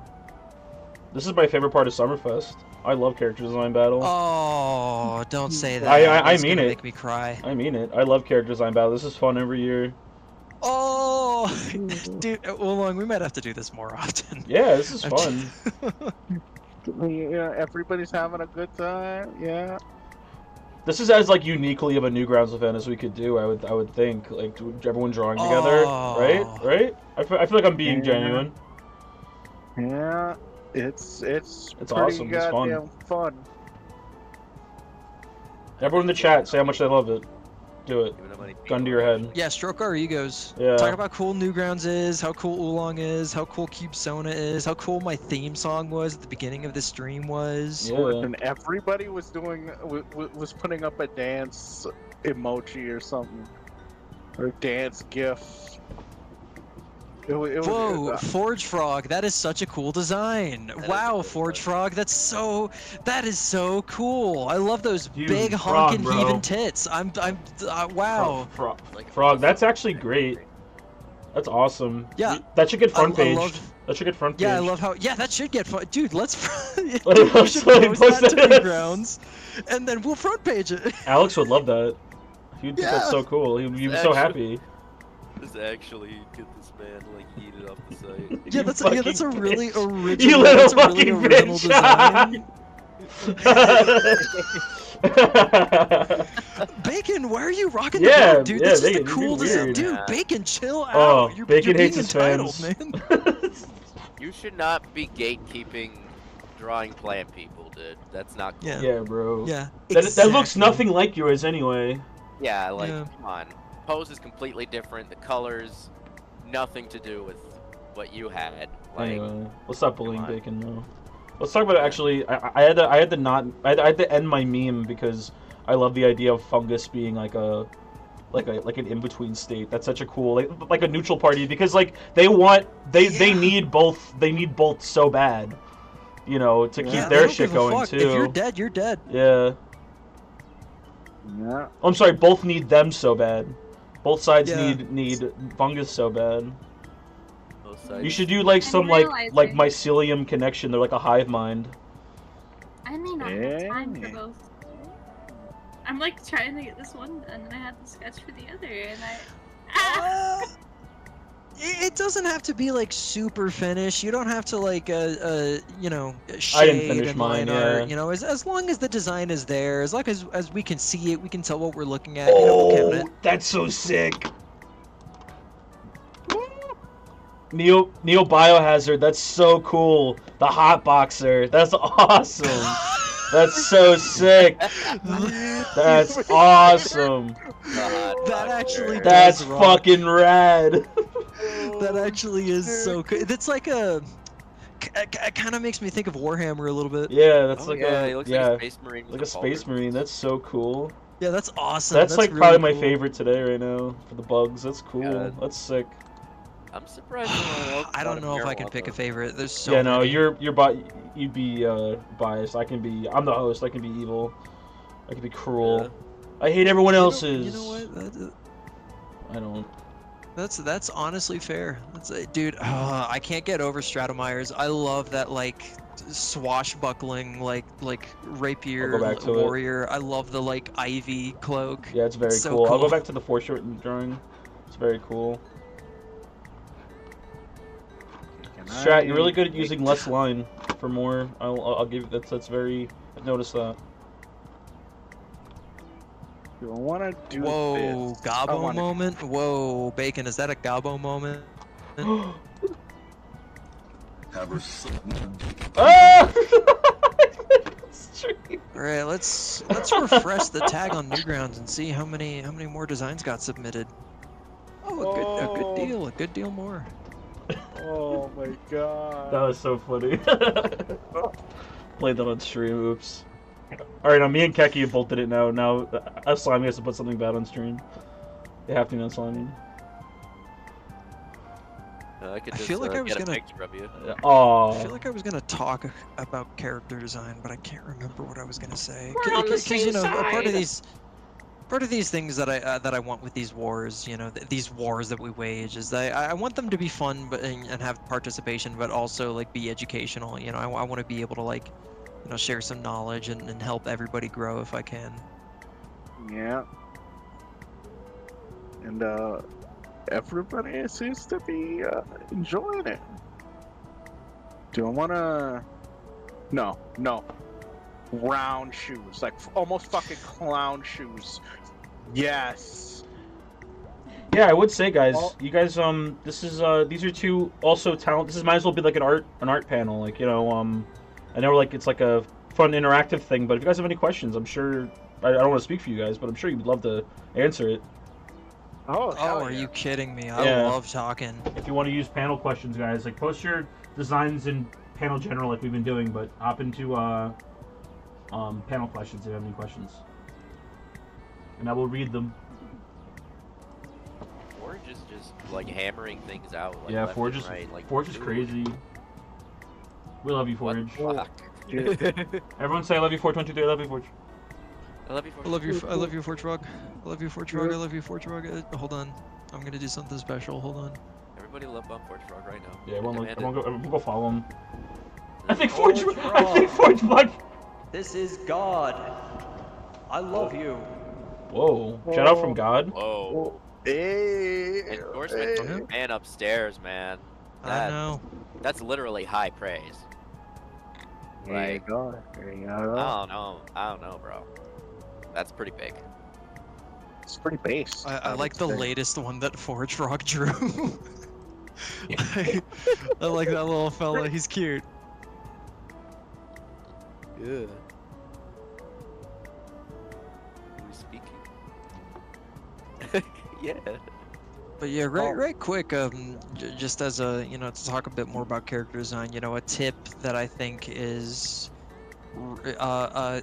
This is my favorite part of Summerfest. I love character design battle. Oh, don't say that. I That's mean gonna it. Make me cry. I mean it. I love character design battle. This is fun every year. Oh, dude, Oolong, we might have to do this more often. Yeah, this is fun. Yeah, everybody's having a good time. Yeah. This is as like uniquely of a Newgrounds event as we could do. I would think like everyone drawing together, right? I feel like I'm being genuine. Yeah, it's pretty awesome. It's fun. goddamn fun. Everyone in the chat, say how much they love it. Do it. Gun to your head. Yeah, stroke our egos. Yeah. Talk about how cool Newgrounds is, how cool Oolong is, how cool Cube Sona is, how cool my theme song was at the beginning of the stream was. And everybody was was putting up a dance emoji or something, or dance gif. Whoa, Forge Frog, that is such a cool design. Wow, Forge Frog, that is so cool. I love those big honking bro. heaving tits. Wow. Frog, that's actually great. That's awesome. Yeah. That should get front page. That should get front page. Yeah, I love how. Yeah, that should get front. Dude, let's. We should post that to Newgrounds, and then we'll front page it. Alex would love that. He'd think that's so cool. He'd be so happy. This actually get this man like yeeted off the site. Yeah, that's a really original. You little that's a really fucking original bitch. design. Bacon, why are you rocking the boat, dude? This is the cool design. Dude, Bacon, chill out. Oh, you're Bacon being hates his entitled, fans. man. You should not be gatekeeping drawing plant people, dude. That's not cool. Yeah, bro. Yeah. That looks nothing like yours anyway. Yeah, come on. Pose is completely different. The colors, nothing to do with what you had. Like, Anyway, let's stop bullying Bacon though. Let's talk about it. Actually, I had to end my meme because I love the idea of fungus being like an in-between state. That's such a cool like a neutral party because like they need both so bad, to keep their shit going too. If you're dead, you're dead. Yeah. Yeah. I'm sorry. Both need them so bad. Both sides need fungus so bad. You should do like some like mycelium connection. They're like a hive mind. I may not have time for both. I'm like trying to get this one done, and I have the sketch for the other, and It doesn't have to be like super finished. You don't have to like shade I didn't finish and mine, line art. As long as the design is there, as long as we can see it, we can tell what we're looking at. We'll count it. That's so sick. Neo Biohazard, that's so cool. The hot boxer, that's awesome. That's so sick. That's awesome. That actually That's does rock. fucking rad. That actually is so cool. It's like it kind of makes me think of Warhammer a little bit. Yeah, that's he looks like a Space Marine. Like a Space Marine. That's so cool. Yeah, that's awesome. That's like really probably my cool. favorite today right now for the bugs. That's cool. God. That's sick. I'm surprised no one else I thought don't of know if I can pick a marijuana. favorite. There's so Yeah, no, many. you'd be biased. I'm the host. I can be evil. I can be cruel. I hate everyone else's. You know what? I don't. That's honestly fair. Dude, I can't get over Stratomyers. I love that like swashbuckling like rapier back to it. warrior. I love the like ivy cloak. Yeah, it's very so cool. I'll go back to the foreshortened drawing. It's very cool. Strat, you're really good at using less line for more. I'll give you that's very. I've noticed that. Do I want to do Whoa, this? Gobbo moment. Whoa, Bacon, is that a Gobbo moment? Ah! All right, let's refresh the tag on Newgrounds and see how many more designs got submitted. Oh, a good deal more. Oh my god. That was so funny. Played that on stream. Oops. All right, now me and Keki have both did it now. Now Slimy has to put something bad on stream. They have to be on Slimy. I could I just feel like I was get a gonna. picture of you. Oh. I feel like I was gonna talk about character design, but I can't remember what I was gonna say. We're on the Because same part of these things that I want with these wars, these wars that we wage, is that I want them to be fun, and have participation, but also like be educational. I want to be able to like, share some knowledge and help everybody grow if I can. Yeah. And everybody seems to be enjoying it. Do I wanna? No. Round shoes, like almost fucking clown shoes. Yes. Yeah, I would say, guys, you guys, this is these are two also talent. This might as well be like an art panel, like I know like it's like a fun interactive thing, but if you guys have any questions, I'm sure I don't want to speak for you guys, but I'm sure you'd love to answer it. Oh, are you kidding me? I love talking. If you want to use panel questions, guys, like post your designs in panel general like we've been doing, but hop into panel questions if you have any questions, and I will read them. Forge is just like hammering things out. Like, Yeah, left Forge and is right. Like, Forge is crazy. We love you, Forge. What the fuck? Everyone say I love you, Forge. 1, 2, 3. I love you, Forge. I love you, Forge. I love you, Forge Rug. I love you, Forge Rug. I love you, Forge Rug. Hold on, I'm gonna do something special. Hold on. Everybody love Bump Forge Frog right now. Yeah, everyone Demand go follow him. I think Forge Blood. This is God. I love you. Whoa! Shout out from God. Whoa. Hey. Endorsement from the man upstairs, man. I know. That's literally high praise. There you go. There you go. I don't know, bro. That's pretty big. It's pretty base. I like the latest one that Forge Rock drew. I like that little fella. He's cute. Yeah. Who's speaking? Yeah. But yeah, right quick, just as a, to talk a bit more about character design, a tip that I think is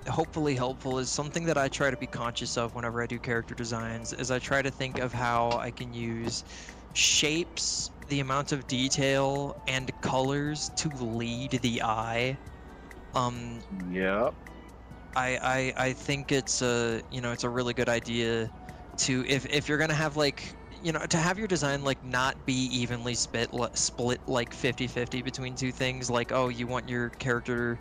hopefully helpful is something that I try to be conscious of whenever I do character designs, is I try to think of how I can use shapes, the amount of detail, and colors to lead the eye. Yep. I think it's a it's a really good idea to if you're gonna have like to have your design like not be evenly split like 50-50 between two things, like, oh, you want your character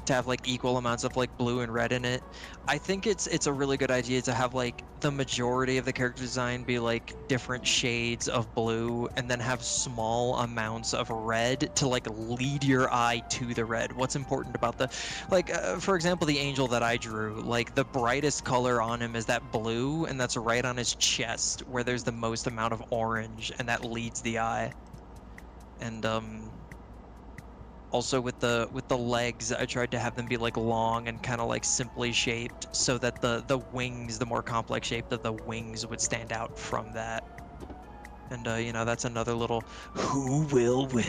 to have like equal amounts of like blue and red in it. I think it's a really good idea to have like the majority of the character design be like different shades of blue, and then have small amounts of red to like lead your eye to the red. What's important about the for example, the angel that I drew, like the brightest color on him is that blue, and that's right on his chest where there's the most amount of orange, and that leads the eye. And also with the legs, I tried to have them be like long and kind of like simply shaped, so that the wings, the more complex shape of the wings, would stand out from that. And that's another little who will win.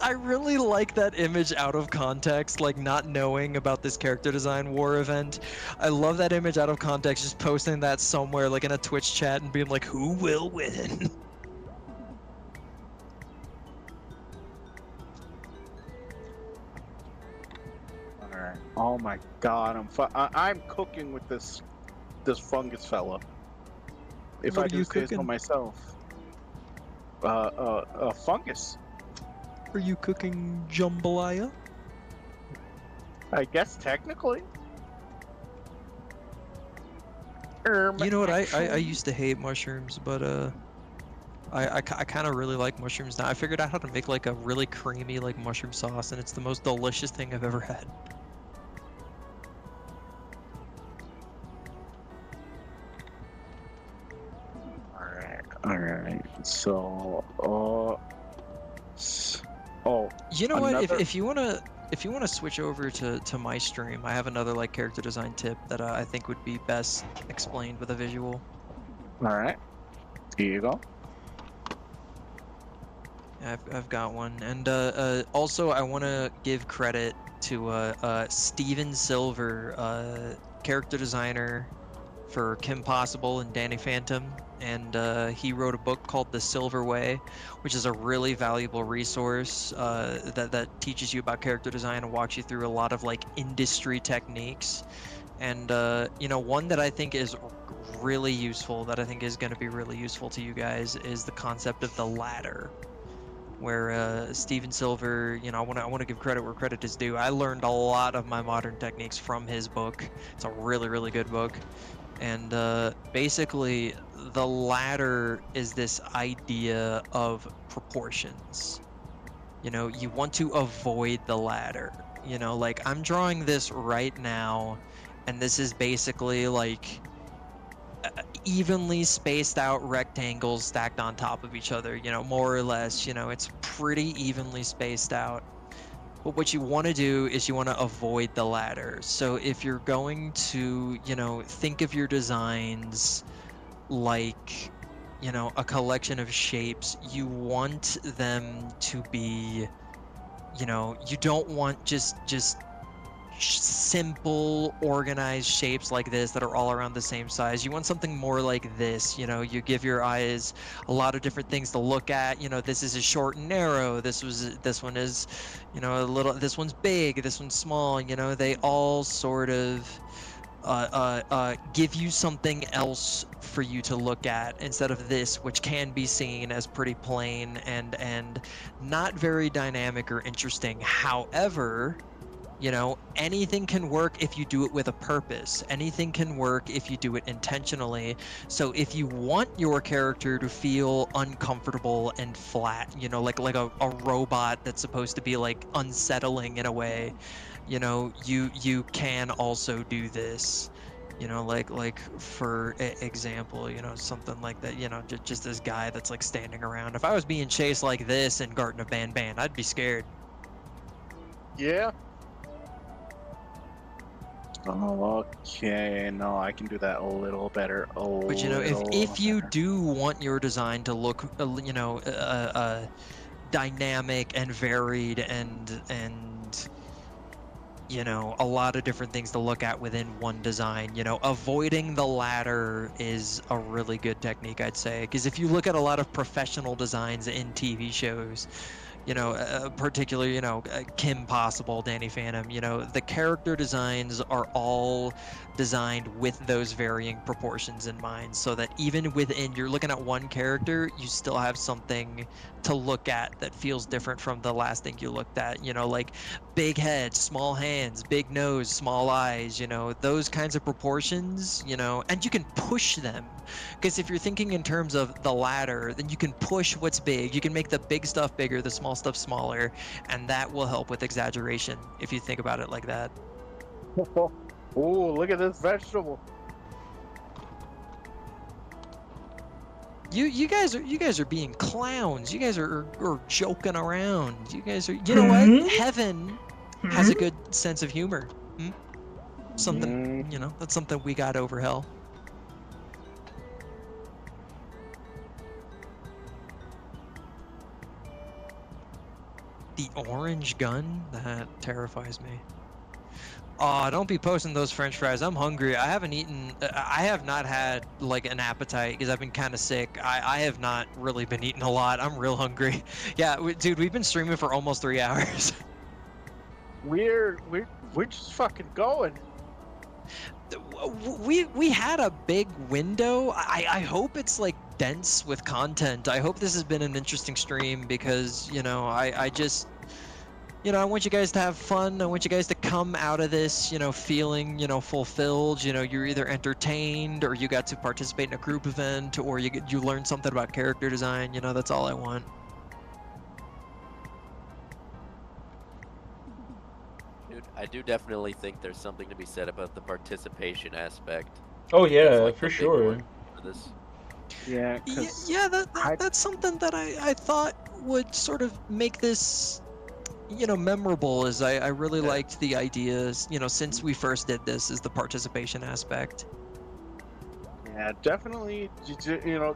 I really like that image out of context, like not knowing about this character design war event. I love that image out of context, just posting that somewhere like in a Twitch chat and being like, who will win? Alright. Oh my god, I'm cooking with this fungus fella. If What I are do you say so cooking? myself. Fungus. Are you cooking jambalaya? I guess technically. You know what? I used to hate mushrooms, but I kind of really like mushrooms now. I figured out how to make like a really creamy like mushroom sauce, and it's the most delicious thing I've ever had. Alright. So, You know what? another- If you wanna switch over to my stream, I have another like character design tip that I think would be best explained with a visual. Alright. Here you go. I've got one, and also I want to give credit to Steven Silver, character designer for Kim Possible and Danny Phantom, and he wrote a book called The Silver Way, which is a really valuable resource that teaches you about character design and walks you through a lot of like industry techniques. And you know, one that I think is really useful, that I think is going to be really useful to you guys, is the concept of the ladder. Where Steven Silver, you know, I want to give credit where credit is due. I learned a lot of my modern techniques from his book. It's a really, really good book. And basically, the ladder is this idea of proportions. You know, you want to avoid the ladder. You know, like I'm drawing this right now, and this is basically like evenly spaced out rectangles stacked on top of each other, you know, more or less. You know, it's pretty evenly spaced out. But what you want to do is you want to avoid the ladder. So if you're going to, you know, think of your designs like, you know, a collection of shapes, you want them to be, you know, you don't want just simple organized shapes like this that are all around the same size. You want something more like this. You know, you give your eyes a lot of different things to look at. You know, this is a short and narrow, this one is, you know, a little, this one's big, this one's small. You know, they all sort of give you something else for you to look at instead of this, which can be seen as pretty plain and not very dynamic or interesting. However, you know, anything can work if you do it with a purpose. Anything can work if you do it intentionally. So if you want your character to feel uncomfortable and flat, you know, like a robot that's supposed to be like unsettling in a way, you know, you can also do this. You know, like for example, you know, something like that, you know, just this guy that's like standing around. If I was being chased like this in Garten of Banban, I'd be scared. Yeah. Okay, no, I can do that a little better. But you know, if you do want your design to look, you know, dynamic and varied and you know, a lot of different things to look at within one design, you know, avoiding the ladder is a really good technique, I'd say, because if you look at a lot of professional designs in TV shows, you know, particularly, you know, Kim Possible, Danny Phantom, you know, the character designs are all designed with those varying proportions in mind, so that even within, you're looking at one character, you still have something to look at that feels different from the last thing you looked at, you know, like big head, small hands, big nose, small eyes, you know, those kinds of proportions, you know, and you can push them. Because if you're thinking in terms of the ladder, then you can push what's big. You can make the big stuff bigger, the small stuff smaller, and that will help with exaggeration if you think about it like that. Oh, look at this vegetable. You guys are being clowns. You guys are joking around. You guys are, you know what? Heaven has a good sense of humor. Something, you know, that's something we got over hell. the orange gun? That terrifies me. Oh, don't be posting those French fries. I'm hungry. I haven't eaten. I have not had like an appetite because I've been kind of sick. I have not really been eating a lot. I'm real hungry. Yeah, dude, we've been streaming for almost 3 hours. We're just fucking going. We had a big window. I hope it's like dense with content. I hope this has been an interesting stream because I just. I want you guys to have fun. I want you guys to come out of this, feeling, fulfilled. You're either entertained or you got to participate in a group event or you learned something about character design. That's all I want. Dude, I do definitely think there's something to be said about the participation aspect. Oh yeah, That's, like, for the big sure. one for this. Yeah, Yeah, that's something that I thought would sort of make this memorable. Is I really liked the ideas, since we first did this, is the participation aspect. Yeah, definitely.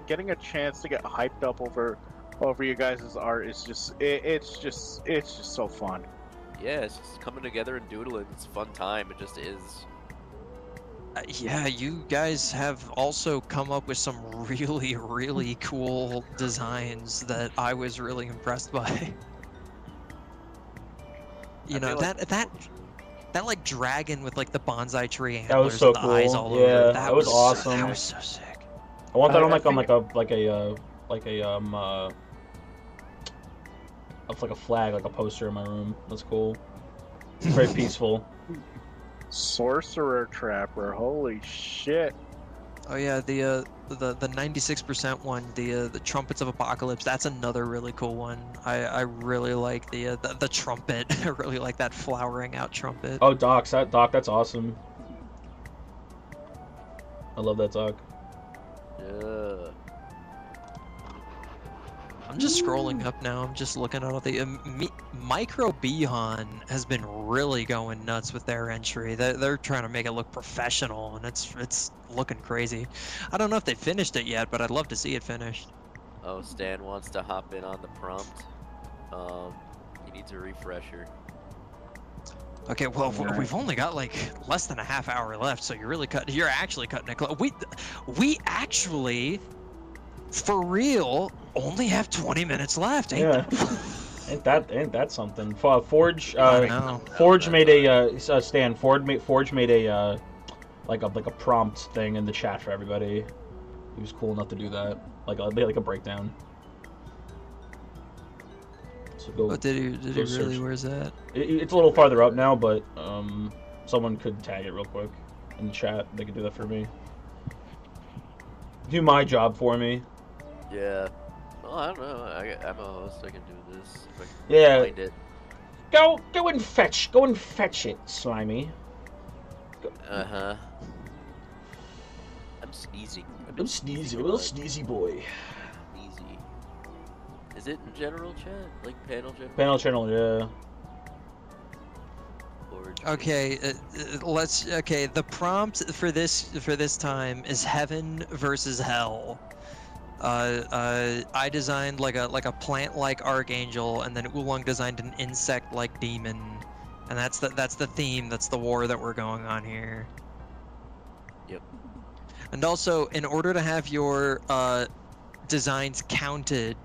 Getting a chance to get hyped up over you guys' art is just it's just so fun. Yeah, it's just coming together and doodling. It's a fun time. It just is. Yeah, you guys have also come up with some really cool designs that I was really impressed by. That like dragon with like the bonsai tree antlers That was so and the cool. eyes all Yeah, over. that was awesome. That was so sick. I want that on I like a flag, like a poster in my room. That's cool. It's very peaceful. Sorcerer Trapper, holy shit. Oh yeah, the 96% one, the Trumpets of Apocalypse. That's another really cool one. I really like the trumpet. I really like that flowering out trumpet. Oh, Doc, that's awesome. I love that Doc. Yeah. I'm just scrolling up now. I'm just looking at all the Micro Bihan has been really going nuts with their entry. They're trying to make it look professional, and it's looking crazy. I don't know if they finished it yet, but I'd love to see it finished. Oh, Stan wants to hop in on the prompt. He needs a refresher. Okay, well, we've only got like less than a half hour left, so you're actually cutting it close. We actually, for real, only have 20 minutes left. Ain't Ain't that something? Forge made a Stan. Forge made a like a prompt thing in the chat for everybody. He was cool enough to do that, like a breakdown. So go, did he really? Where's that? It's a little farther up now, but someone could tag it real quick in the chat. They could do that for me. Do my job for me. Yeah. Well, I don't know. I'm a host. I can do this. If I can Yeah. find it. Go and fetch it, Slimy. Uh-huh. I'm sneezing. I'm sneezing, a little sneezy boy. Sneezy. Is it in general chat? Like panel general? Panel channel, yeah. Okay, the prompt for this time is heaven versus hell. I designed like a plant-like archangel, and then Oolong designed an insect-like demon, and that's the theme. That's the war that we're going on here. Yep. And also, in order to have your designs counted,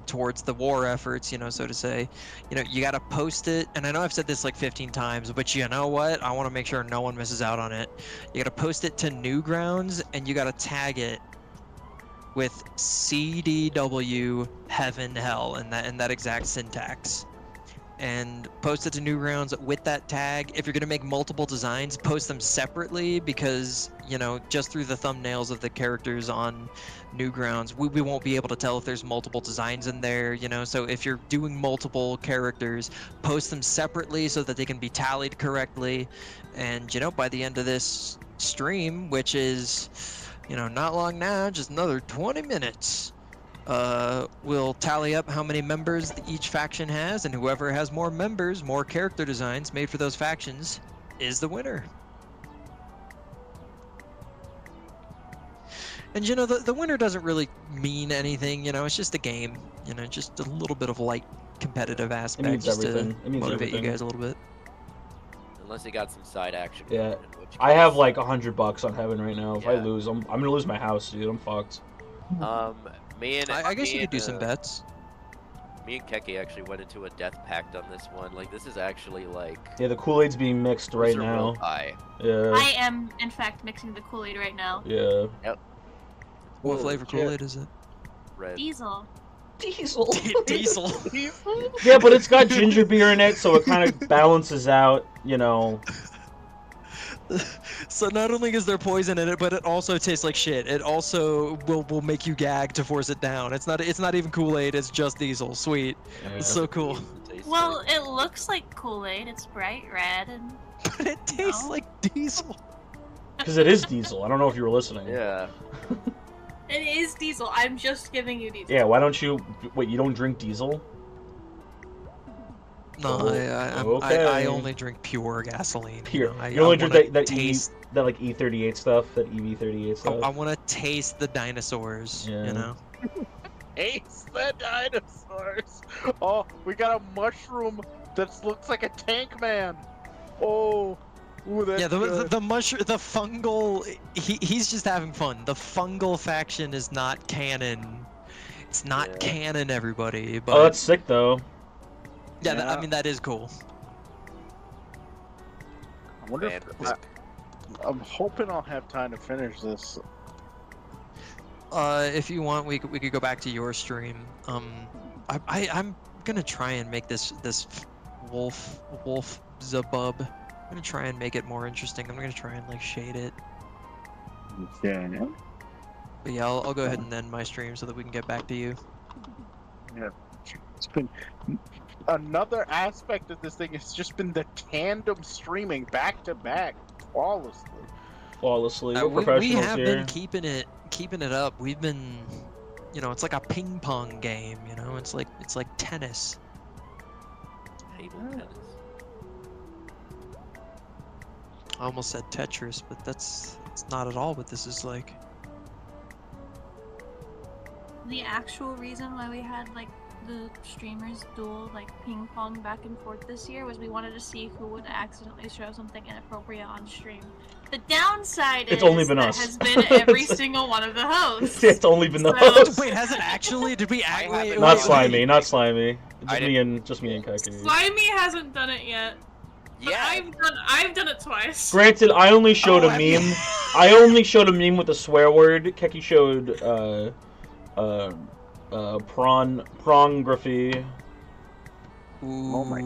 towards the war efforts, so to say, you got to post it. And I know I've said this like 15 times, but you know what? I want to make sure no one misses out on it. You got to post it to Newgrounds, and you got to tag it with CDW Heaven Hell and that exact syntax, and post it to Newgrounds with that tag. If you're gonna make multiple designs, post them separately, because just through the thumbnails of the characters on Newgrounds, we won't be able to tell if there's multiple designs in there. So if you're doing multiple characters, post them separately so that they can be tallied correctly. And by the end of this stream, which is not long now, just another 20 minutes, we'll tally up how many members each faction has, and whoever has more members, more character designs made for those factions, is the winner. And you know, the winner doesn't really mean anything. You know, it's just a game. You know, just a little bit of light competitive aspect means just everything. to It means motivate everything. you guys a little bit. Unless you got some side action. Yeah, in which I have case- like $100 on Heaven right now. If I Yeah. lose, I'm gonna lose my house, dude. I'm fucked. Me and I guess you me could do and, some bets. Me and Keki actually went into a death pact on this one. Like, this is actually like. Yeah, the Kool-Aid's being mixed right a real now. tie. Yeah. I am, in fact, mixing the Kool-Aid right now. Yeah. Yep. What flavor Kool-Aid is it? Red. Diesel. Diesel. Diesel. Yeah, but it's got ginger beer in it, so it kind of balances out, you know. So not only is there poison in it, but it also tastes like shit. It also will make you gag to force it down. It's not even Kool-Aid. It's just Diesel. Sweet. It's so cool. Well, it looks like Kool-Aid. It's bright red and. But it tastes like Diesel. Because it is Diesel. I don't know if you were listening. Yeah. It is Diesel. I'm just giving you Diesel. Yeah, why don't you... Wait, you don't drink Diesel? No, Oh, I only drink pure gasoline. Pure. You know, You only drink wanna that taste. that like E38 stuff, that EV38 stuff. I want to taste the dinosaurs. Yeah. You know. Ace the dinosaurs. Oh, we got a mushroom that looks like a tank man. Oh, ooh, that's Yeah, good. the mushroom, the fungal. He's just having fun. The fungal faction is not canon. It's not canon, everybody. But Oh, that's sick though. yeah, I mean that is cool. I wonder if I'm hoping I'll have time to finish this. If you want, we could go back to your stream. I'm gonna try and make this wolf zabub. I'm gonna try and make it more interesting. I'm gonna try and like shade it. Yeah. But yeah, I'll go ahead and end my stream so that we can get back to you. Yeah. It's been another aspect of this thing. It's just been the tandem streaming back to back flawlessly. Flawlessly. We're We professionals have here. been keeping it up. We've been, you know, it's like a ping pong game. You know, it's like tennis. Table tennis. I almost said Tetris, but it's not at all what this is like. The actual reason why we had like the streamers duel like ping pong back and forth this year was we wanted to see who would accidentally show something inappropriate on stream. The downside It's is only been that us. has been every single one of the hosts. It's only been the So- host. Wait, has it actually? Did we act? Wait, Not wait, slimy, not slimy. I Just me and Kaki. Slimy hasn't done it yet. But I've done it twice. Granted, I only showed a meme. I only showed a meme with a swear word. Keki showed prongography. Oh my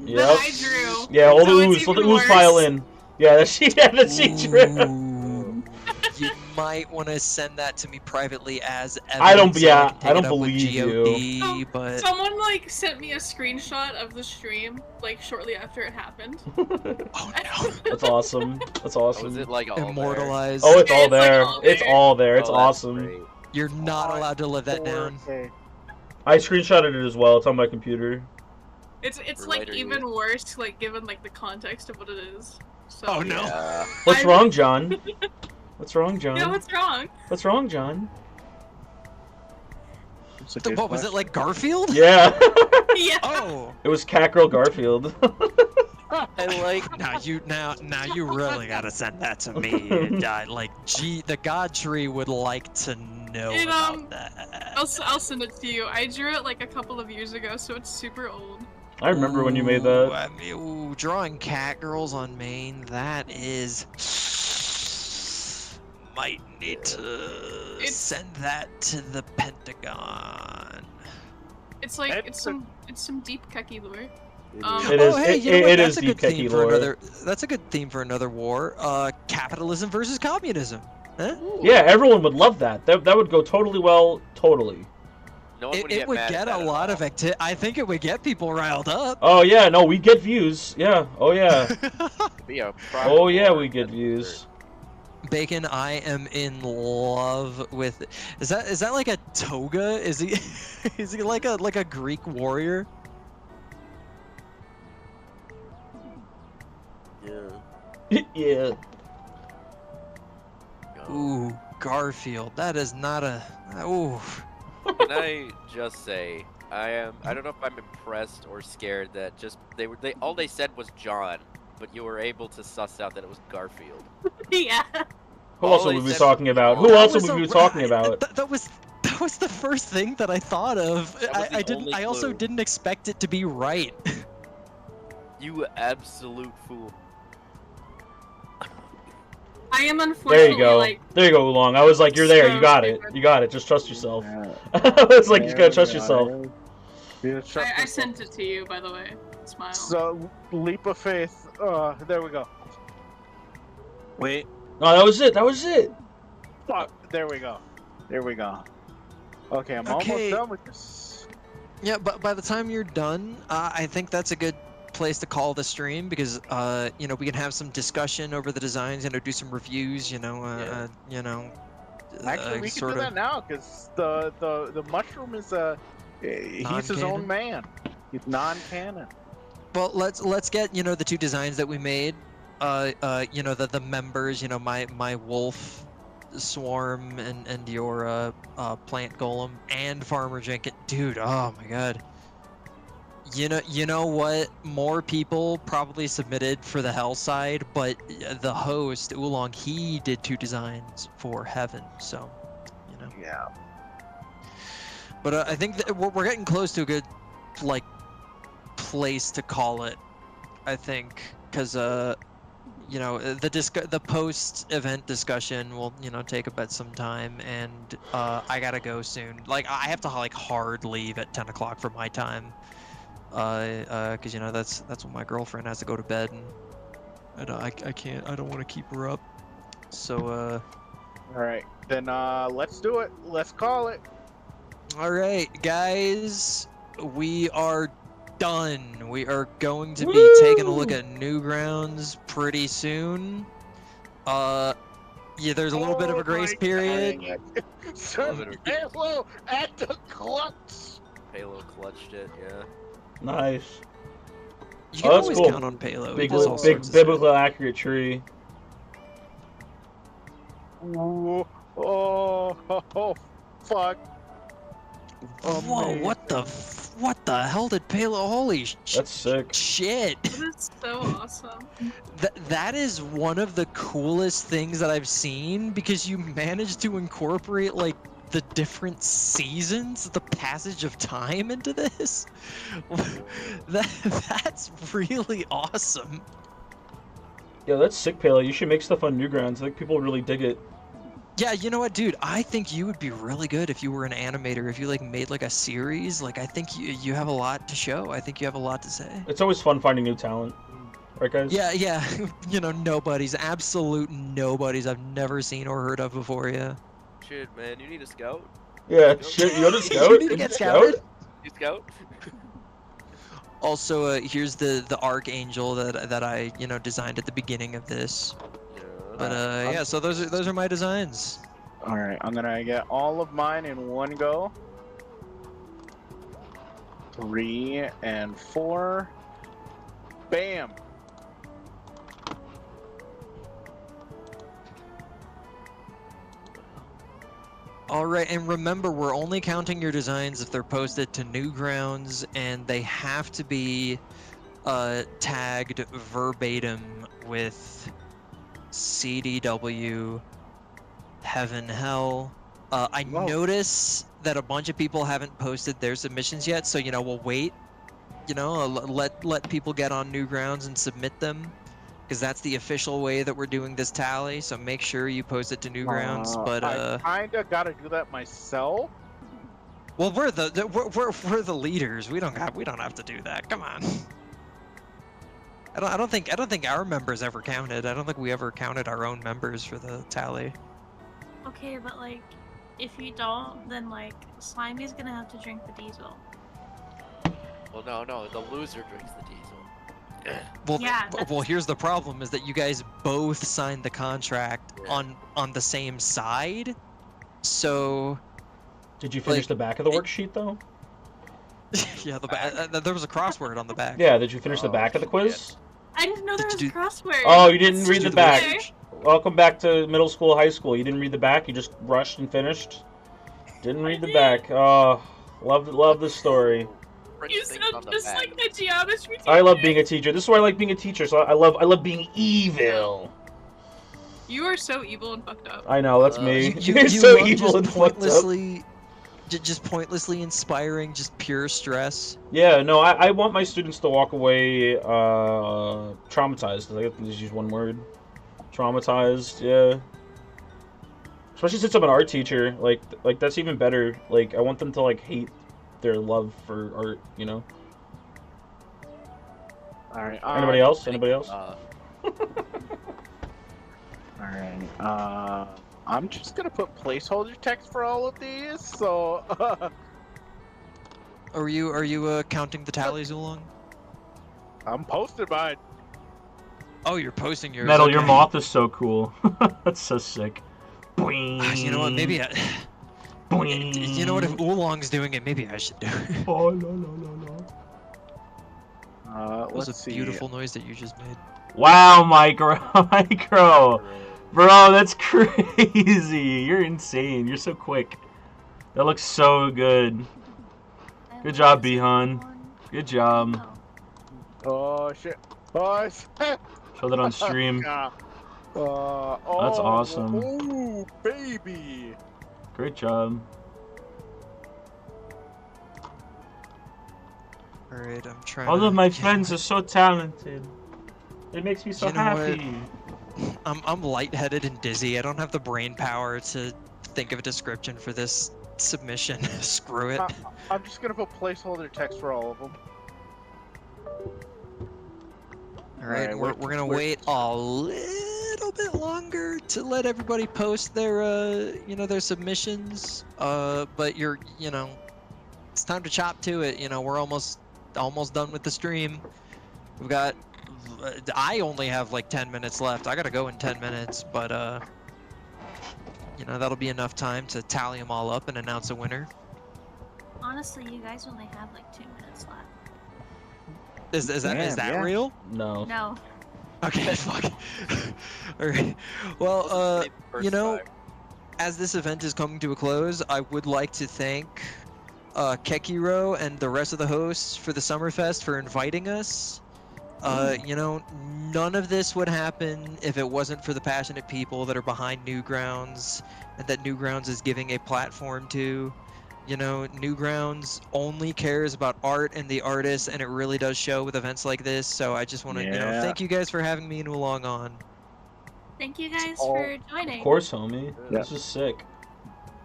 Yep. That I drew. Yeah, all So the it's ooze. Let the even ooze pile worse. in. Yeah, that she drew. You might want to send that to me privately as evidence. I don't. so Yeah, can take I don't it up with believe you. GOD, but Someone like sent me a screenshot of the stream like shortly after it happened. Oh no. That's awesome. That's awesome. Was it like all immortalized. Oh, it's all It's, like, there. all It's there. all there. It's Oh, that's awesome. great. You're not allowed to live that down. Okay. I screenshotted it as well. It's on my computer. It's For like later even use. worse like given like the context of what it is. So Oh no. Yeah. What's wrong, John? What's wrong, John? Yeah, what's wrong? What's wrong, John? It's a good What was it question. like, Garfield? Yeah. Yeah. Oh. It was Catgirl Garfield. I like now you really gotta send that to me. Like the God Tree would like to know And, about that. I'll send it to you. I drew it like a couple of years ago, so it's super old. I remember when you made Ooh, that. I mean, ooh, drawing cat girls on Maine, that is might need to send that to the Pentagon. It's like it's some deep keki lore. It Oh, is. hey, It, you know it, what? it That's is a deep good theme Keki for lore. another. That's a good theme for another war. Capitalism versus communism. Huh? Yeah, everyone would love that. That would go totally well. Totally. No one It would mad at get a that at lot all. of activity. I think it would get people riled up. Oh yeah, no, we get views. Yeah. Oh yeah. Be a Oh yeah, war, we get that's for views. sure. Bacon, I am in love with. Is that like a toga? Is he is he like a Greek warrior? Yeah. Yeah. Ooh, Garfield. That is not a. Ooh. Can I just say, I don't know if I'm impressed or scared that all they said was John, but you were able to suss out that it was Garfield. Yeah. Who else would we be talking about? Who else would we be talking about? That was the first thing that I thought of. I didn't. I also didn't expect it to be right. You absolute fool. I am There unfortunately you go. like. There you go, Oolong. I was like, you're there. You got it. You got it. Just trust yourself. It's like, you gotta trust yourself. I sent it to you, by the way. Smile. So, leap of faith. There we go. Wait. No, that was it. That was it. Fuck. There we go. There we go. Okay, I'm almost done with this. Yeah, but by the time you're done, I think that's a good place to call the stream because you know, we can have some discussion over the designs, you know, do some reviews, you know, Actually, we can do that now because the mushroom is he's his own man. He's non-canon. Well, let's get, you know, the two designs that we made. You know, the members, you know, my wolf swarm and your plant golem and farmer Jenkins. Dude, oh my god. You know what? More people probably submitted for the hell side, but the host Oolong, he did two designs for heaven. So, you know. Yeah. But I think that we're getting close to a good like place to call it. I think because you know, the post-event discussion will, you know, take a bit some time, and I gotta go soon. Like I have to like hard leave at 10 o'clock for my time. Because you know that's when my girlfriend has to go to bed, and I can't. I don't want to keep her up. So all right, then let's do it. Let's call it. All right, guys, we are done. We are going to be taking a look at Newgrounds pretty soon. Yeah, there's a little bit of a grace period. Halo at the clutch. Halo clutched it, yeah. Nice. You can always count on Palo. Big biblical accurate tree. Oh, fuck. Oh, whoa, man. what the hell did Palo? Holy That's sick. Shit. That's so awesome. That is one of the coolest things that I've seen because you managed to incorporate like the different seasons, the passage of time into this. That's really awesome. Yeah, that's sick, Palo. You should make stuff on Newgrounds. I think people really dig it. Yeah, you know what, dude? I think you would be really good if you were an animator. If you like made like a series, like I think you have a lot to show. I think you have a lot to say. It's always fun finding new talent, right, guys? Yeah. You know, absolute nobodies I've never seen or heard of before. Yeah. Shit, man, you need a scout. Yeah, shit, you want a scout? You need to get scouted. You scout? Also, here's the archangel that I, you know, designed at the beginning of this. But yeah, so those are my designs. All right, I'm gonna get all of mine in one go. 3 and 4. Bam. All right, and remember, we're only counting your designs if they're posted to Newgrounds, and they have to be tagged verbatim with CDW, Heaven, Hell. I notice that a bunch of people haven't posted their submissions yet, so you know we'll wait. You know, let people get on Newgrounds and submit them, because that's the official way that we're doing this tally. So make sure you post it to Newgrounds. But I kinda gotta do that myself. Well, we're the leaders. We don't have to do that. Come on. I don't think our members ever counted. I don't think we ever counted our own members for the tally. Okay, but like, if you don't, then like, Slimy's gonna have to drink the diesel. Well, no, the loser drinks the diesel. Well, Yeah, well, here's the problem: is that you guys both signed the contract on the same side. So, did you finish like, the back of the worksheet though? Yeah, the back. There was a crossword on the back. Yeah, did you finish the back of the quiz? I didn't know there was a crossword. Oh, you didn't read the back. Welcome back to middle school, high school. You didn't read the back. You just rushed and finished. Didn't read the back. Oh, love this story. You sound just like the geometry teacher. I love being a teacher. This is why I like being a teacher. So I love being evil. You are so evil and fucked up. I know, that's me. You You're so love evil just and fucked up. just pointlessly inspiring, just pure stress. Yeah, no, I want my students to walk away traumatized. I have to just use one word. Traumatized, yeah. Especially since I'm an art teacher, like that's even better. Like I want them to like hate their love for art, you know. All right. Anybody else? Anybody else? Alright, I'm just gonna put placeholder text for all of these, so... Are you counting the tallies along? I'm posting mine. Oh, you're posting yours. Metal, okay. your moth is so cool. That's so sick. Boing. You know what, maybe I... Boing. You know what, if Oolong's doing it, maybe I should do it. Oh, no. That was a beautiful noise that you just made. Wow, Micro. Bro, that's crazy. You're insane. You're so quick. That looks so good. Good job, Bihan. Good job. Oh, shit. Oh, shit. Show that on stream. That's awesome. Oh, baby. Great job. Alright, I'm trying All to... of my friends are so talented. It makes me so You know happy. I'm lightheaded and dizzy. I don't have the brain power to think of a description for this submission. Screw it. I'm just gonna put placeholder text for all of them. Alright, we're gonna wait a little bit longer to let everybody post their their submissions. But it's time to chop to it. We're almost done with the stream. We've got I only have like 10 minutes left. I gotta go in 10 minutes, but that'll be enough time to tally them all up and announce a winner. Honestly, you guys only have like 2 minutes left. Is that real? No. No. Okay, fuck. Alright. Well, as this event is coming to a close, I would like to thank Kekiro and the rest of the hosts for the Summerfest for inviting us. None of this would happen if it wasn't for the passionate people that are behind Newgrounds and that Newgrounds is giving a platform to. Newgrounds only cares about art and the artists, and it really does show with events like this. So I just want to, thank you guys for having me and Oolong on. Thank you guys for joining. Of course, homie. Yeah. This is sick.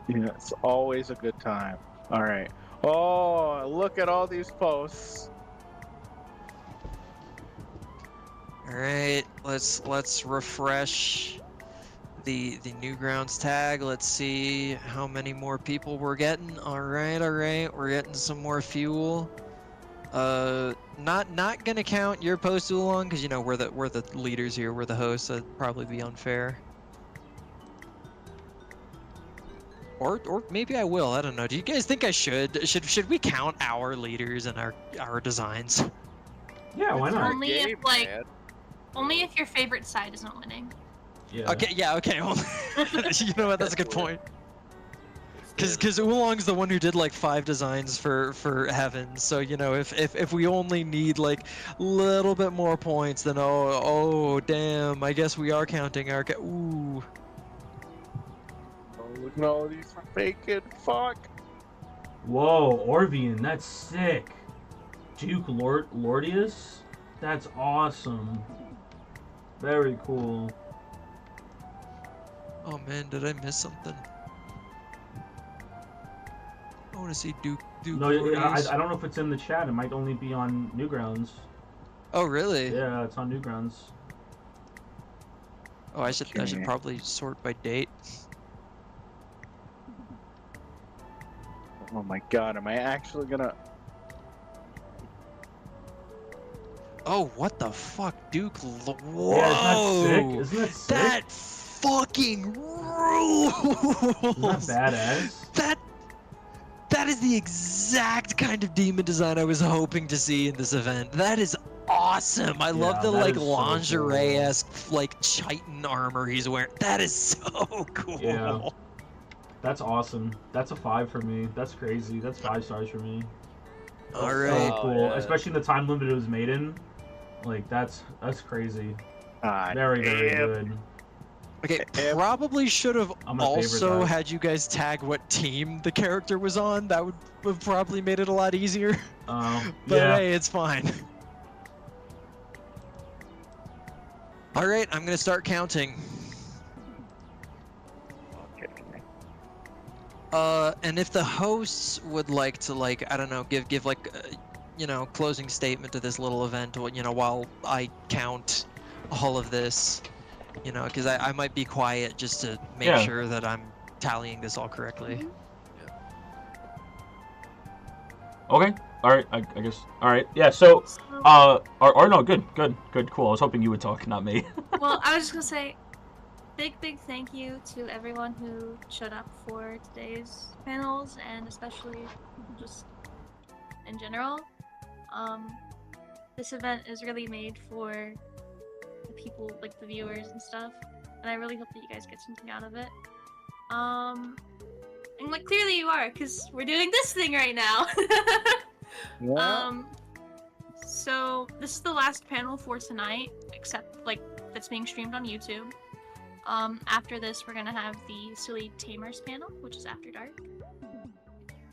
Yeah, it's always a good time. Alright. Oh, look at all these posts. Alright, let's refresh the Newgrounds tag. Let's see how many more people we're getting. Alright, we're getting some more fuel. Not gonna count your post too long because we're the leaders here, we're the hosts, so that'd probably be unfair. Or maybe I will, I don't know. Do you guys think I should? Should we count our leaders and our designs? Yeah, why not? Only if your favorite side isn't winning. Yeah. Okay, well, you know what, that's a good point. Because Oolong's the one who did like 5 designs for Heaven, so if we only need like little bit more points, then oh damn, I guess we are counting our ooh. Oh no, these are bacon. Fuck. Whoa, Orvian, that's sick. Duke Lordius, that's awesome. Very cool. Oh man, did I miss something? I want to see Duke. No, I don't know if it's in the chat. It might only be on Newgrounds. Oh really? Yeah, it's on Newgrounds. Oh, I should probably sort by date. Oh my god, am I actually gonna... Oh, what the fuck, Duke? Whoa! Yeah, isn't that sick? That fucking rules! Isn't that badass? That is the exact kind of demon design I was hoping to see in this event. That is awesome. I love Yeah, the that like is so cool. lingerie-esque like chitin armor he's wearing. That is so cool. Yeah. That's awesome. That's a 5 for me. That's crazy. That's 5 stars for me. That's Alright. so cool. Especially in the time limit it was made in. Like that's crazy. Very good. Okay, probably should have I'm gonna favorite also that. had you guys tag what team the character was on. That would have probably made it a lot easier. But yeah. hey, it's fine. Alright, I'm gonna start counting. And if the hosts would like to, like, I don't know, give like, you know, closing statement to this little event, you know, while I count all of this, you know, because I might be quiet just to make sure that I'm tallying this all correctly. Okay. All right. I guess. All right. Yeah. So, or no. Good. Cool. I was hoping you would talk, not me. Well, I was just gonna say, big thank you to everyone who showed up for today's panels, and especially just in general. This event is really made for the people, like the viewers and stuff, and I really hope that you guys get something out of it. And like clearly you are, because we're doing this thing right now. So this is the last panel for tonight, except like that's being streamed on YouTube. After this, we're gonna have the Silly Tamers panel, which is after dark.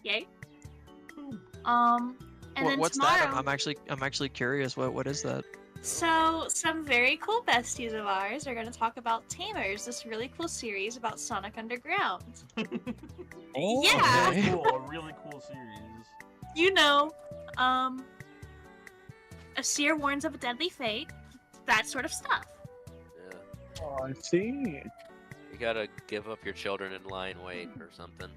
Yay. And then What's tomorrow, that? I'm actually curious. What is that? So some very cool besties of ours are gonna talk about Tamers, this really cool series about Sonic Underground. Oh, yeah. Really cool. A really cool series. You know, a seer warns of a deadly fate, that sort of stuff. Oh, I see. You gotta give up your children in line weight or something.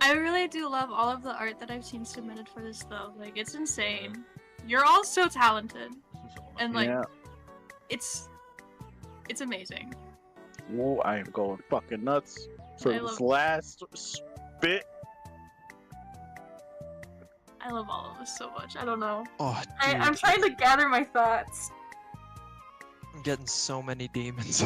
I really do love all of the art that I've seen submitted for this though. Like, it's insane. You're all so talented. And like, it's amazing. Whoa, I am going fucking nuts for I this love- last spit. I love all of this so much. I don't know. Oh, I'm trying to gather my thoughts. I'm getting so many demons.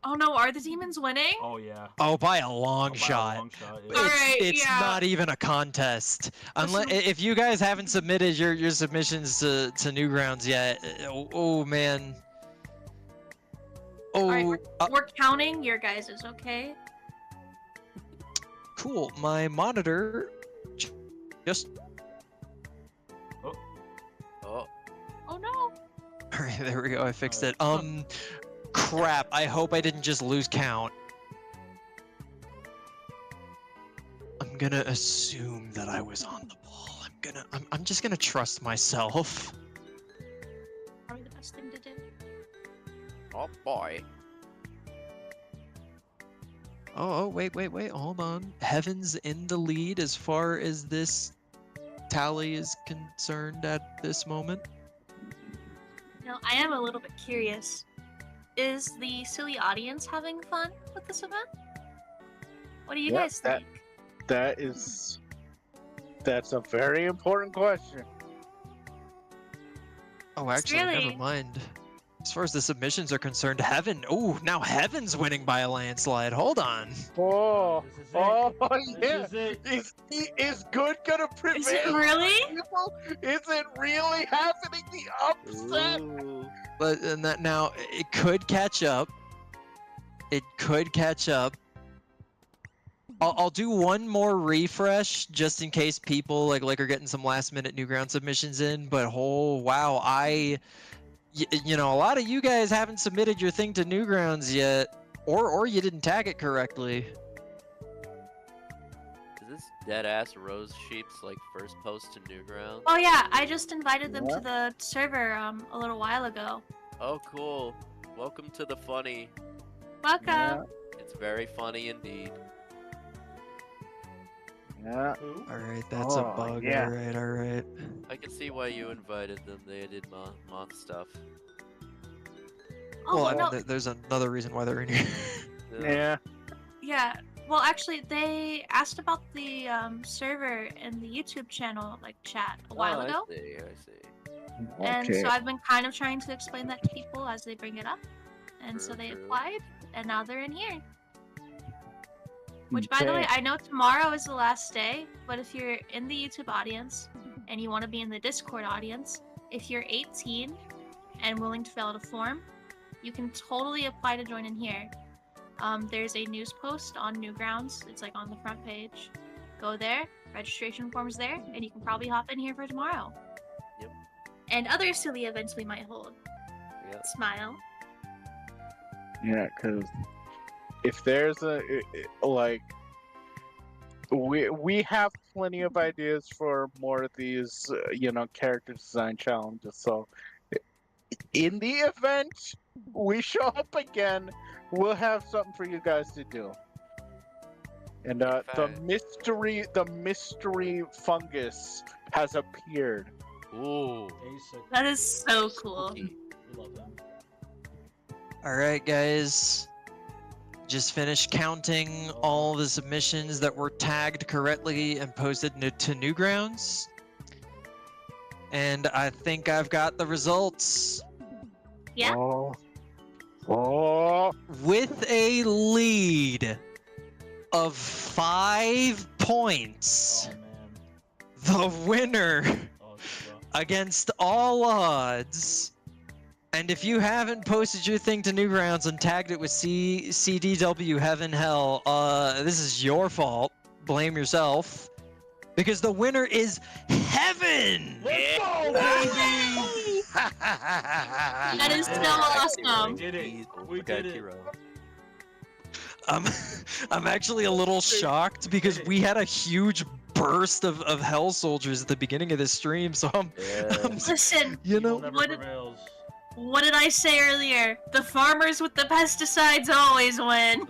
Oh no, are the demons winning? Oh yeah. Oh, by a long shot. Alright, It's yeah. not even a contest. Unless if you guys haven't submitted your submissions to Newgrounds yet. Oh man. Oh, Alright, we're counting your guys's, okay? cool. My monitor just. Oh. Oh no. Alright, there we go. I fixed it. Crap. I hope I didn't just lose count. I'm gonna assume that I was on the ball. I'm just gonna trust myself. Probably the best thing to do. Oh boy. Oh, wait, hold on. Heaven's in the lead as far as this tally is concerned at this moment. Now, I am a little bit curious. Is the silly audience having fun with this event? What do you guys think? That's a very important question. Oh, actually, never mind. As far as the submissions are concerned, Heaven. Oh, now Heaven's winning by a landslide. Hold on. Oh, yeah. Is good gonna prevail? Is it really? People? Is it really happening? The upset? But and that now it could catch up. It could catch up. I'll do one more refresh just in case people like are getting some last minute Newgrounds submissions in. But oh wow, you know, a lot of you guys haven't submitted your thing to Newgrounds yet, or you didn't tag it correctly. Is this dead ass Rose Sheep's like first post to Newgrounds? Oh yeah, I just invited them to the server a little while ago. Oh cool. Welcome to the funny. Welcome. It's very funny indeed. Yeah. Alright, that's a bug. Yeah. Alright. I can see why you invited them. They did moth stuff. Oh, Well, no. I mean, there's another reason why they're in here. Yeah. Yeah. Well, actually, they asked about the server and the YouTube channel like chat a while ago. I see. And so I've been kind of trying to explain that to people as they bring it up. And so they applied, and now they're in here. Which, by the way, I know tomorrow is the last day, but if you're in the YouTube audience and you want to be in the Discord audience, if you're 18 and willing to fill out a form, you can totally apply to join in here. There's a news post on Newgrounds. It's like on the front page. Go there, registration form's there, and you can probably hop in here for tomorrow. Yep. And other silly events we might hold. Yep. Smile. Yeah, because if there's we have plenty of ideas for more of these, character design challenges. So, in the event we show up again, we'll have something for you guys to do. And the mystery fungus has appeared. Ooh, that is so cool. All right, guys. Just finished counting all the submissions that were tagged correctly and posted to Newgrounds. And I think I've got the results. Yeah. With a lead of 5 points, the winner against all odds. And if you haven't posted your thing to Newgrounds and tagged it with CDW Heaven Hell, this is your fault. Blame yourself. Because the winner is Heaven! Let's go, baby! That is so awesome. We did it. We did it. I'm actually a little shocked because we had a huge burst of Hell Soldiers at the beginning of this stream, so I'm Listen, what did I say earlier? The farmers with the pesticides always win.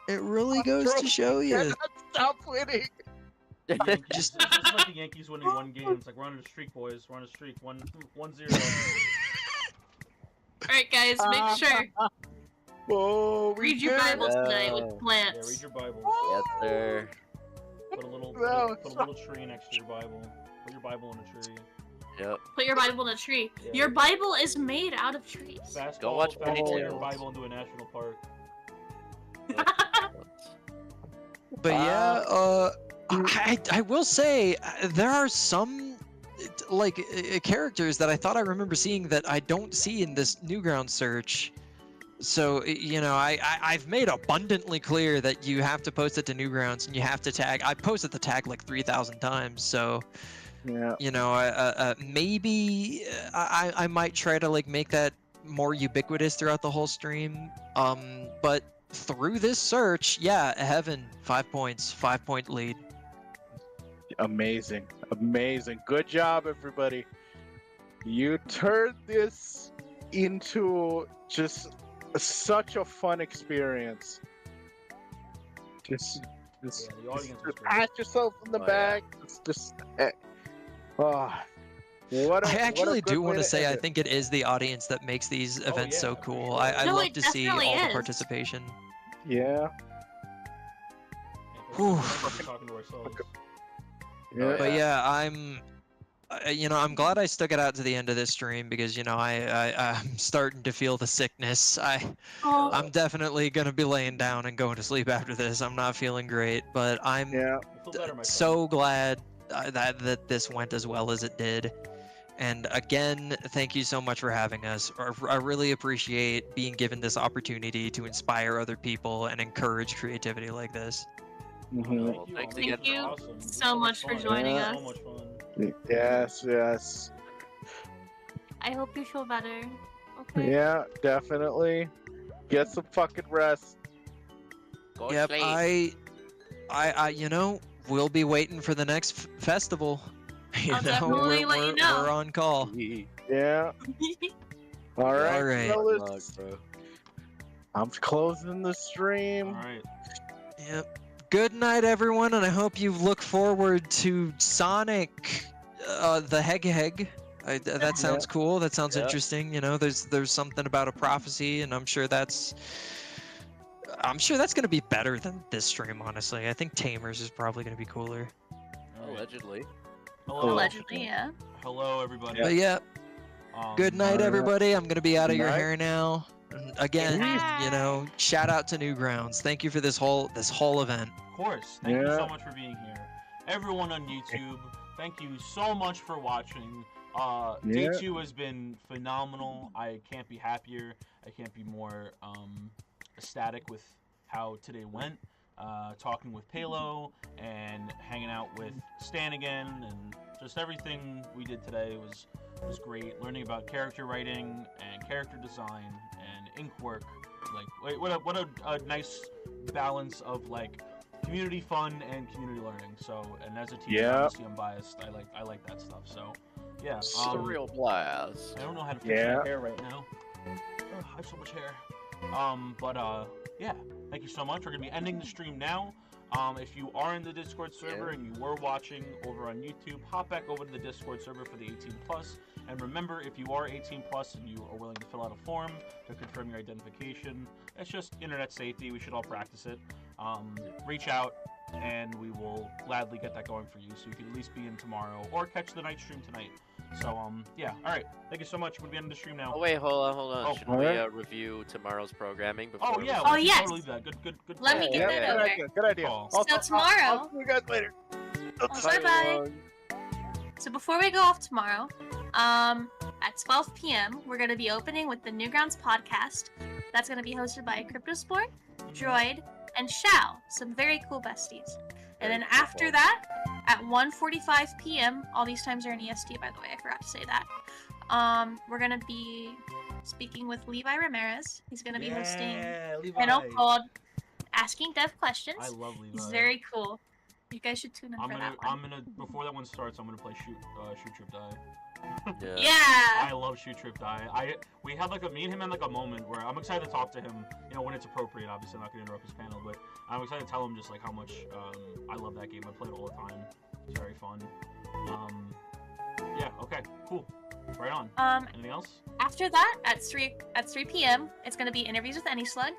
It really goes to show you. Stop winning. Just like the Yankees winning one game. It's like we're on a streak, boys. We're on a streak. 1-0. Alright, guys, make sure. Read your Bibles tonight with plants. Yeah, read your Bible. Yes, sir. Put a little tree next to your Bible. Put your Bible in a tree. Yep. Put your Bible in a tree. Yeah. Your Bible is made out of trees. Go watch Fastball your Bible into a national park. But yeah, I will say there are some characters that I thought I remember seeing that I don't see in this Newgrounds search. So I've made abundantly clear that you have to post it to Newgrounds and you have to tag. I posted the tag like 3,000 times, so maybe I might try to make that more ubiquitous throughout the whole stream. But through this search, Heaven, 5 points, 5-point lead. Amazing. Good job, everybody. You turned this into just such a fun experience. Just the audience pat yourself in the back. It's just, I actually do want to say I think it is the audience that makes these events so cool. I love to see all the participation. Yeah. Whew. Talking to ourselves. But yeah, I'm glad I stuck it out to the end of this stream because I'm starting to feel the sickness. I'm definitely gonna be laying down and going to sleep after this. I'm not feeling great, but I'm so glad that this went as well as it did. And again, thank you so much for having us. I really appreciate being given this opportunity to inspire other people and encourage creativity like this. Mm-hmm. Thank you so much for joining us. So much fun. Yes. I hope you feel better. Okay. Yeah, definitely. Get some fucking rest. Yep, I we'll be waiting for the next festival. I'll definitely let you know. We're on call. Yeah. All right. Fellas. Bro. I'm closing the stream. All right. Yep. Good night, everyone, and I hope you look forward to Sonic, the Heg. That sounds cool. That sounds interesting. There's something about a prophecy, and I'm sure that's gonna be better than this stream. Honestly, I think Tamers is probably gonna be cooler. Allegedly. Hello. Allegedly, yeah. Hello, everybody. But yeah. Good night, everybody. I'm gonna be out of your hair now. And again, you know, shout out to Newgrounds. Thank you for this whole event. Of course. Thank you so much for being here. Everyone on YouTube, thank you so much for watching. Day 2 has been phenomenal. I can't be happier. I can't be more ecstatic with how today went. Talking with Palo and hanging out with Stan again, and just everything we did today was great. Learning about character writing and character design and ink work. Like, what a nice balance of like community fun and community learning. So, and as a teacher, obviously unbiased, I like that stuff. So, yeah. It's a real blast. I don't know how to fix my hair right now. Ugh, I have so much hair. Yeah. Thank you so much. We're gonna be ending the stream now. If you are in the Discord server and you were watching over on YouTube, hop back over to the Discord server for the 18+. And remember, if you are 18+ and you are willing to fill out a form to confirm your identification, it's just internet safety. We should all practice it. Reach out, and we will gladly get that going for you, so you can at least be in tomorrow or catch the night stream tonight. So, yeah. All right. Thank you so much. We'll be ending the stream now. Oh wait, hold on. Oh, Should we review tomorrow's programming before? Oh yeah. Oh yes. Totally do that. Good. Let me get that over. Good idea. So tomorrow. I'll see you guys later. Bye. So before we go off tomorrow, at 12 p.m. we're going to be opening with the Newgrounds podcast. That's going to be hosted by Cryptosport, Droid, and Shao, some very cool besties. And then after that, at 1:45 p.m., all these times are in EST, by the way, I forgot to say that. We're gonna be speaking with Levi Ramirez. He's gonna be hosting a panel called Asking Dev Questions. I love Levi. He's very cool. You guys should tune in for that one. Before that one starts, I'm gonna play Shoot Trip Die. Yeah. I love Shoot Trip Die. We had me and him had a moment where I'm excited to talk to him, you know, when it's appropriate. Obviously, I'm not gonna interrupt his panel, but I'm excited to tell him just how much I love that game. I play it all the time. It's very fun. Yeah. Okay. Cool. Right on. Anything else? After that, at 3 p.m., it's gonna be Interviews with Any Slug,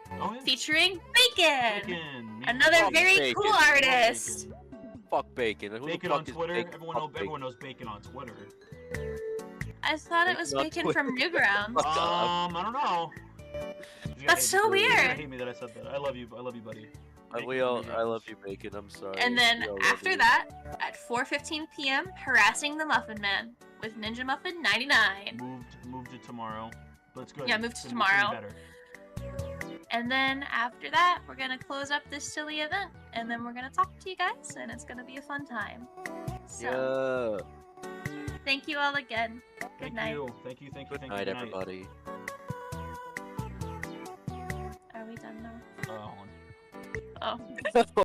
featuring Bacon, another very cool artist. Fuck Bacon. Who Bacon on Twitter. Everyone knows Bacon on Twitter. I thought it was Bacon from Newgrounds. I don't know. That's so weird. You're gonna hate me that I said that. I love you, buddy. I love you, Bacon. I'm sorry. And then after that, at 4:15 p.m., Harassing the Muffin Man with Ninja Muffin 99. Moved to tomorrow. But it's good. Yeah, moved to tomorrow. And then after that, we're gonna close up this silly event, and then we're gonna talk to you guys, and it's gonna be a fun time. So, thank you all again. Good night. Thank you. Good night, everybody. Are we done now? Hold on. Oh.